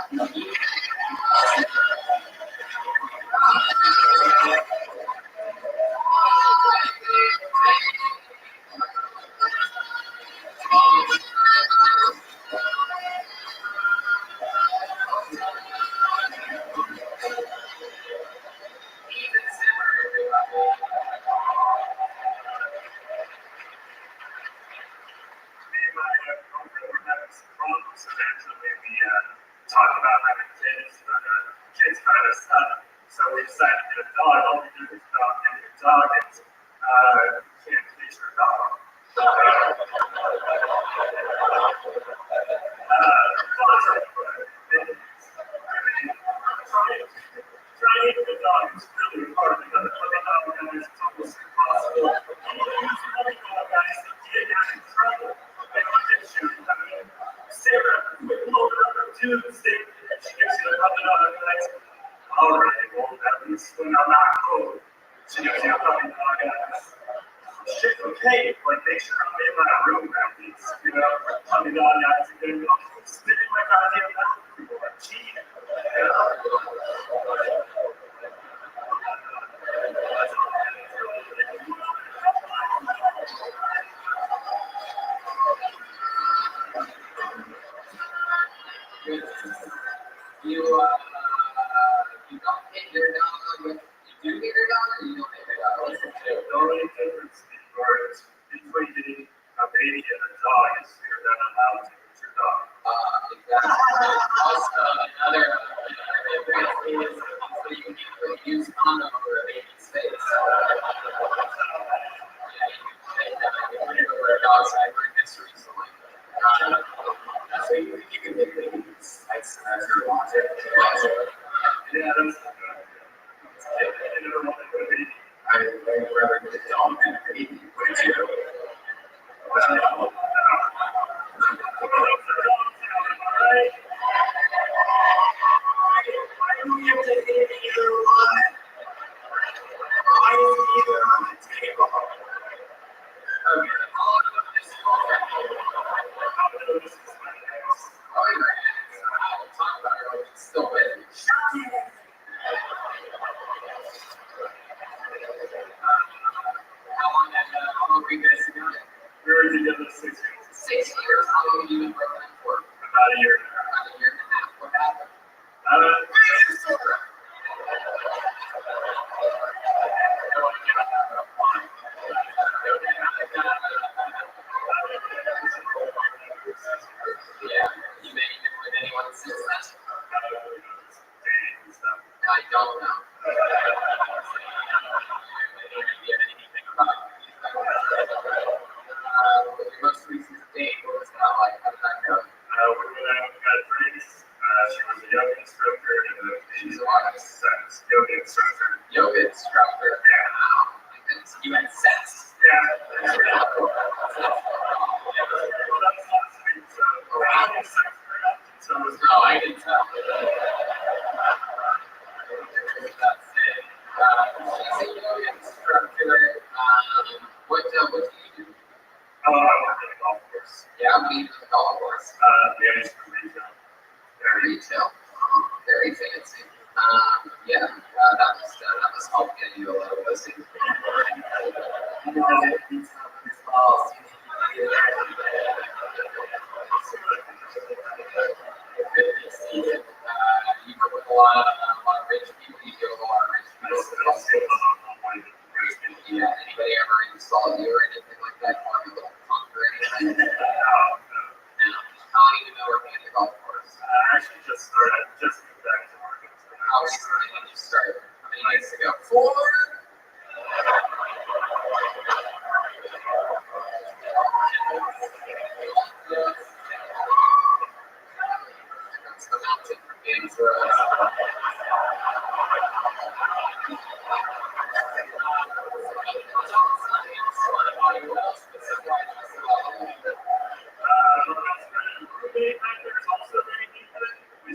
Talked about having kids, but kids kind of stuff. So we decided to get a dog. All we do is get a dog, and can't please your dog. Trying to get a dog is really hard because it's almost impossible. You use money guys to get out of trouble. They look at you. Sarah, quick load up her Tuesday. She gives you $100 night. All right, well, at least when I'm not cold, she gives you $100 night. Shit, okay, but make sure I'm in my room at least, you know? $100 nights a day. I'm spinning my goddamn mouth. People are cheating. You don't hit your dog. You do hit your dog, or you don't hit your dog? What's the only difference between a baby and a dog is you're not allowed to hit your dog. Exactly. Also, another difference is so you can use condom over a baby's face. Over a dog's eye for history, so so you can get babies. That's your logic. Yeah, that's I'd rather get a dog than a baby. Would you? How long were you guys together? We were together 6 years. 6 years? How long have you been broken up for? About a year and a half. About a year and a half. What happened? Yeah, you made it with anyone since then? I don't know. Your most recent date, what was that like? How did that go? We went out and got drinks. She was a yoga instructor and she's a lot of sex. Yoga instructor. Yoga instructor? Yeah. Wow. You had sex? Yeah. So I didn't tell. That's it. She's a yoga instructor. What do you do? I work at a golf course. Yeah, I'm leaving the golf course. Managed for retail. Retail? Yeah, anybody ever installed you or anything like that? Or a little punk or anything? No. How long you been working at the golf course? I actually just moved back to working. How recently did you start? How many nights ago? 4? That's the mountain from games for us.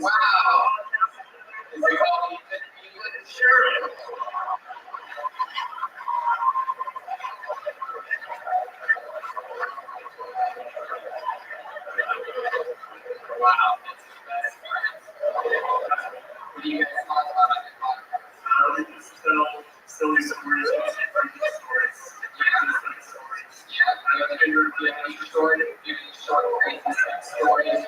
Wow. Is it all even? Sure. Wow. That's the best friends. What do you guys talk about on your podcast? We just tell silly stories and funny stories. Yeah, I have a good story. Give me short, crazy stories.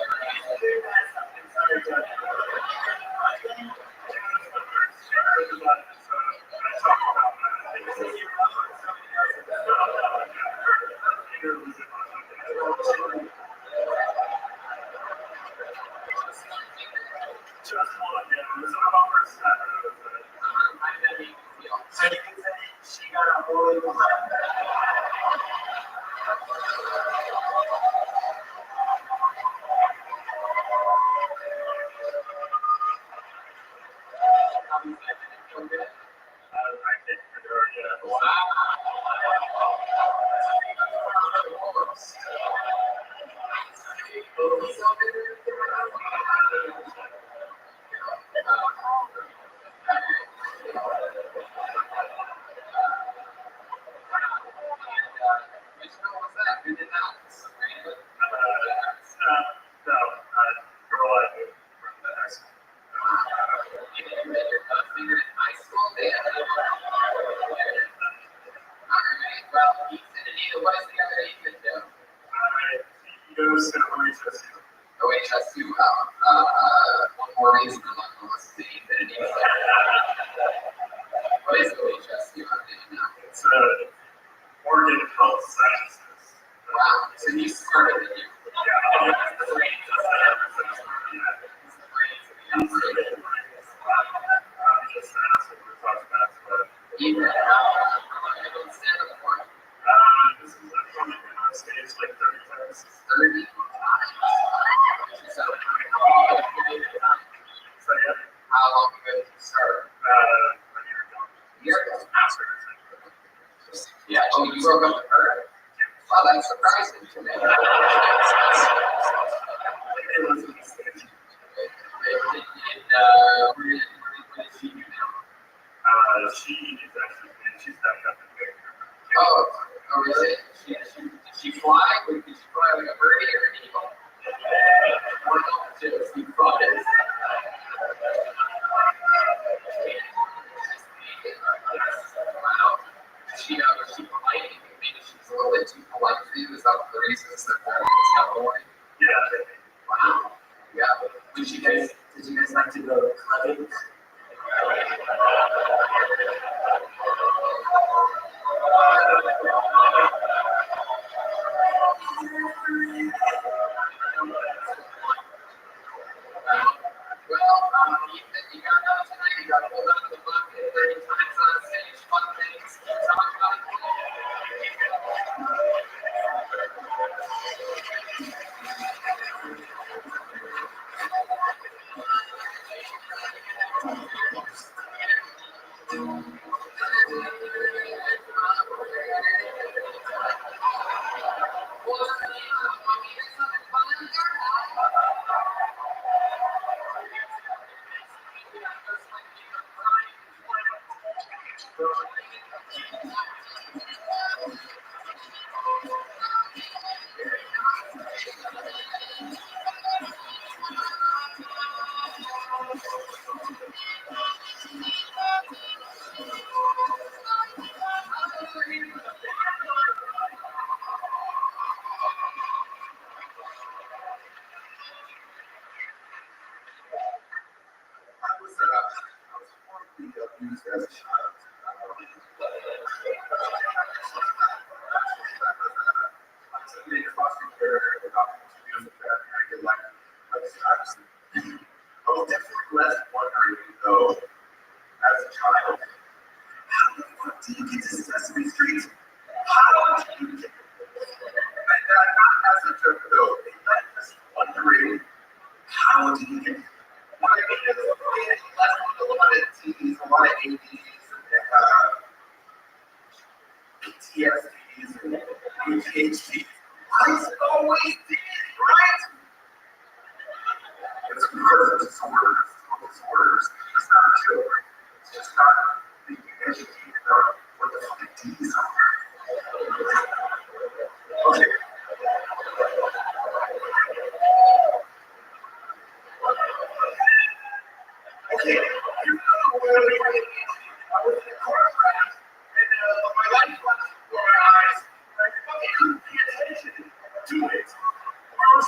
Yeah, oh, you broke up with her? Wow, that's surprising to me. Where did she do now? She's back up in Vancouver. Oh, really? Did she fly? Did she fly like a birdie or an eagle? Or no, she flies. Wow. Was she polite? Maybe she's a little bit too polite for you. Is that the reason that it's not boring? Yeah. Wow. Yeah. Did you guys like to go clubbing? You got to know tonight, you got to hold on to the bucket 30 times on stage, fun things, talk about it. I was horribly abused as a child. do you get to Sesame Street? How do you get and not as a joke though, not just wondering, how do you get when I mean it's a lot of TVs, a lot of ADs, and PTSDs and ADHD. I always did, right? It's because of disorders. It's not a joke. It's just not being educated on what the fucking D's are. Okay. Okay, you know where we were. I was in a car crash, and my life flashed before my eyes, and I fucking couldn't pay attention to it. I was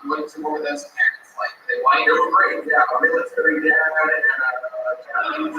what were those parents like? They white? They were great. Yeah, I mean, let's go down and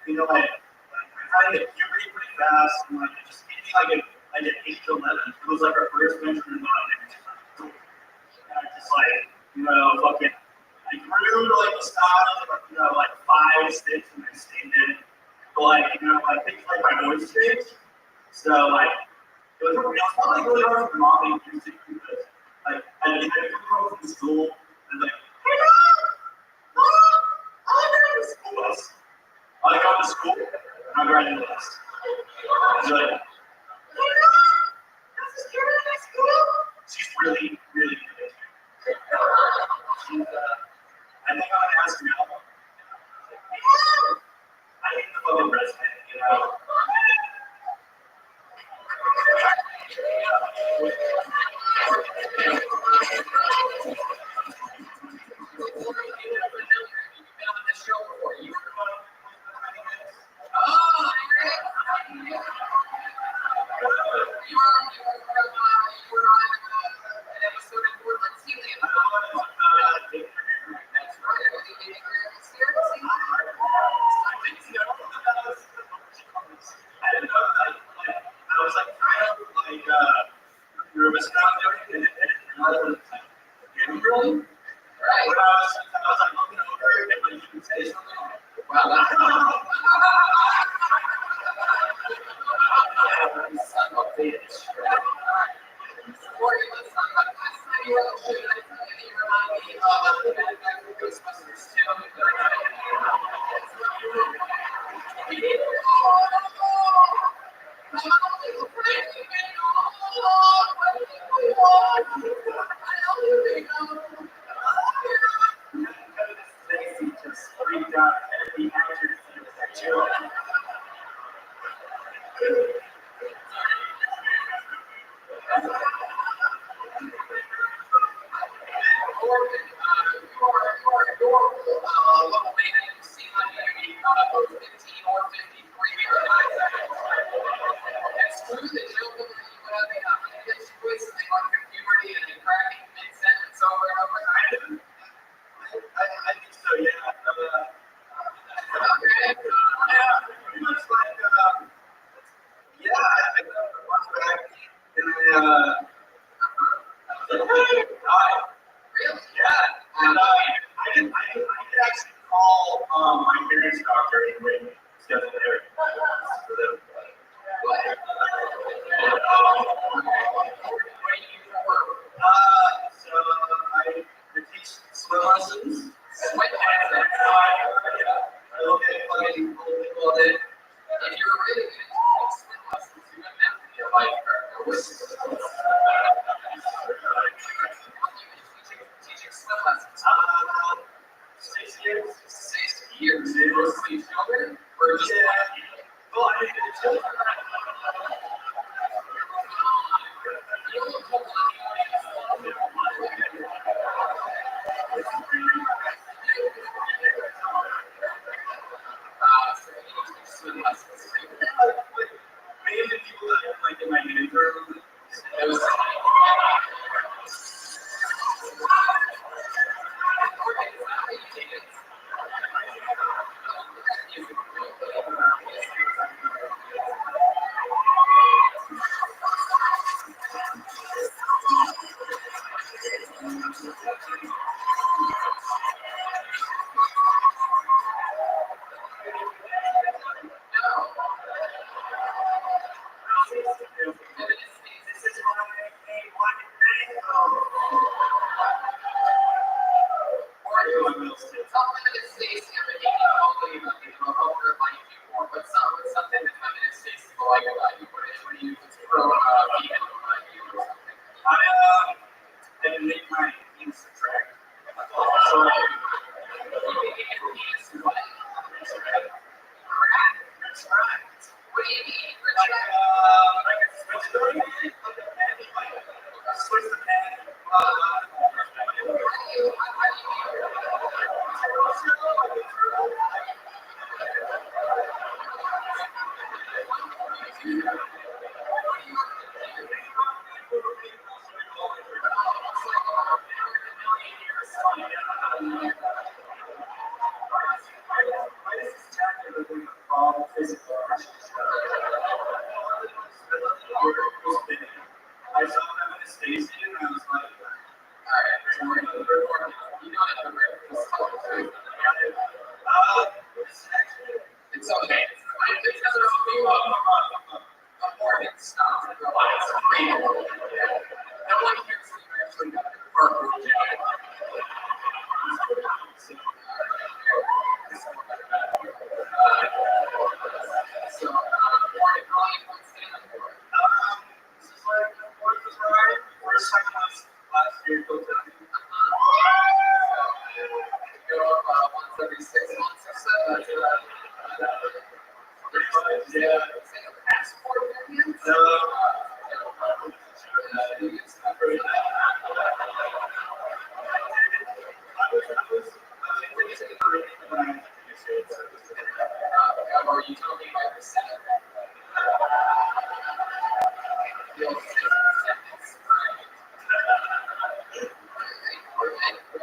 you know, I hit puberty pretty fast, and like it just hit me like at 8 to 11. It was like our first venture in mind. And I just like, you know, fucking, I grew to like the style of, you know, like 5 sticks and I stayed in. But like, you know, I think like my voice changed. So like, it was probably really hard for mom to music because like I come home from school and like, hey mom, I got to school bus. I got to school and I'm riding the bus. She's like, hey mom, this is Karen at school. She's really, really good. she's, I think I'm gonna ask her now. I hate the fucking president, you know. Nervous about doing it, and I was like, really? Right. But I was like looking over it, and when you can say something, wow. Son of a bitch. Just freaked out at the accuracy of that joke.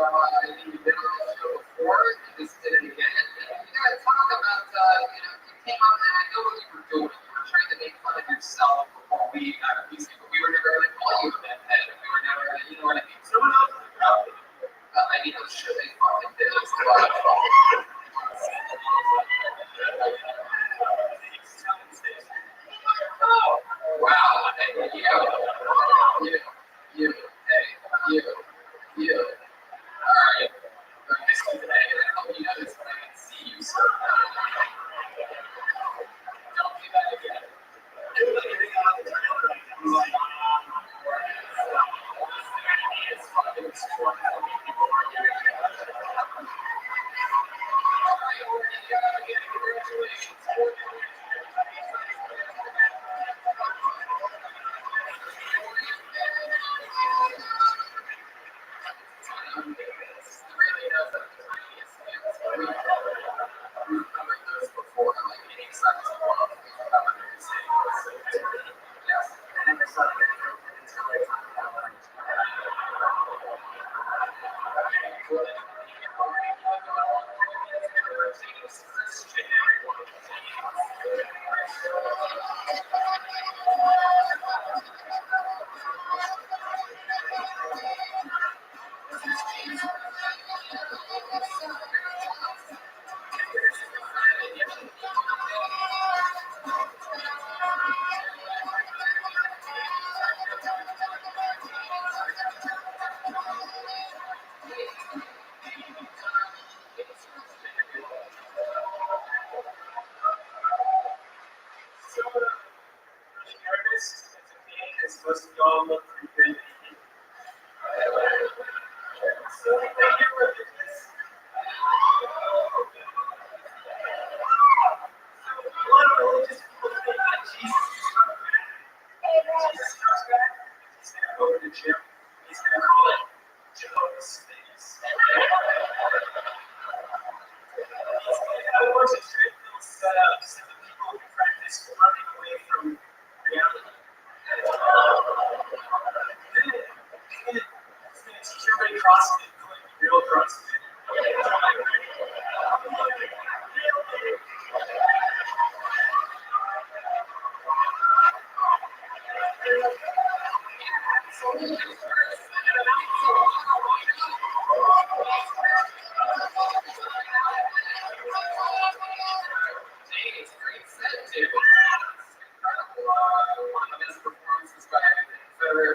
you've been on the show before, you just did it again. And you gotta talk about, you came out and I know what you were doing. You were trying to make fun of yourself before we were never gonna call you a head. We were never gonna, you know what I mean? Someone else was proud of you. I mean, I'm sure they fucking did. It's a lot of fun. Oh, wow. Hey, you. All right. I missed you today, and I hope you noticed that I didn't see you, so don't do that again. It's fucking extraordinary.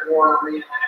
War reenactment.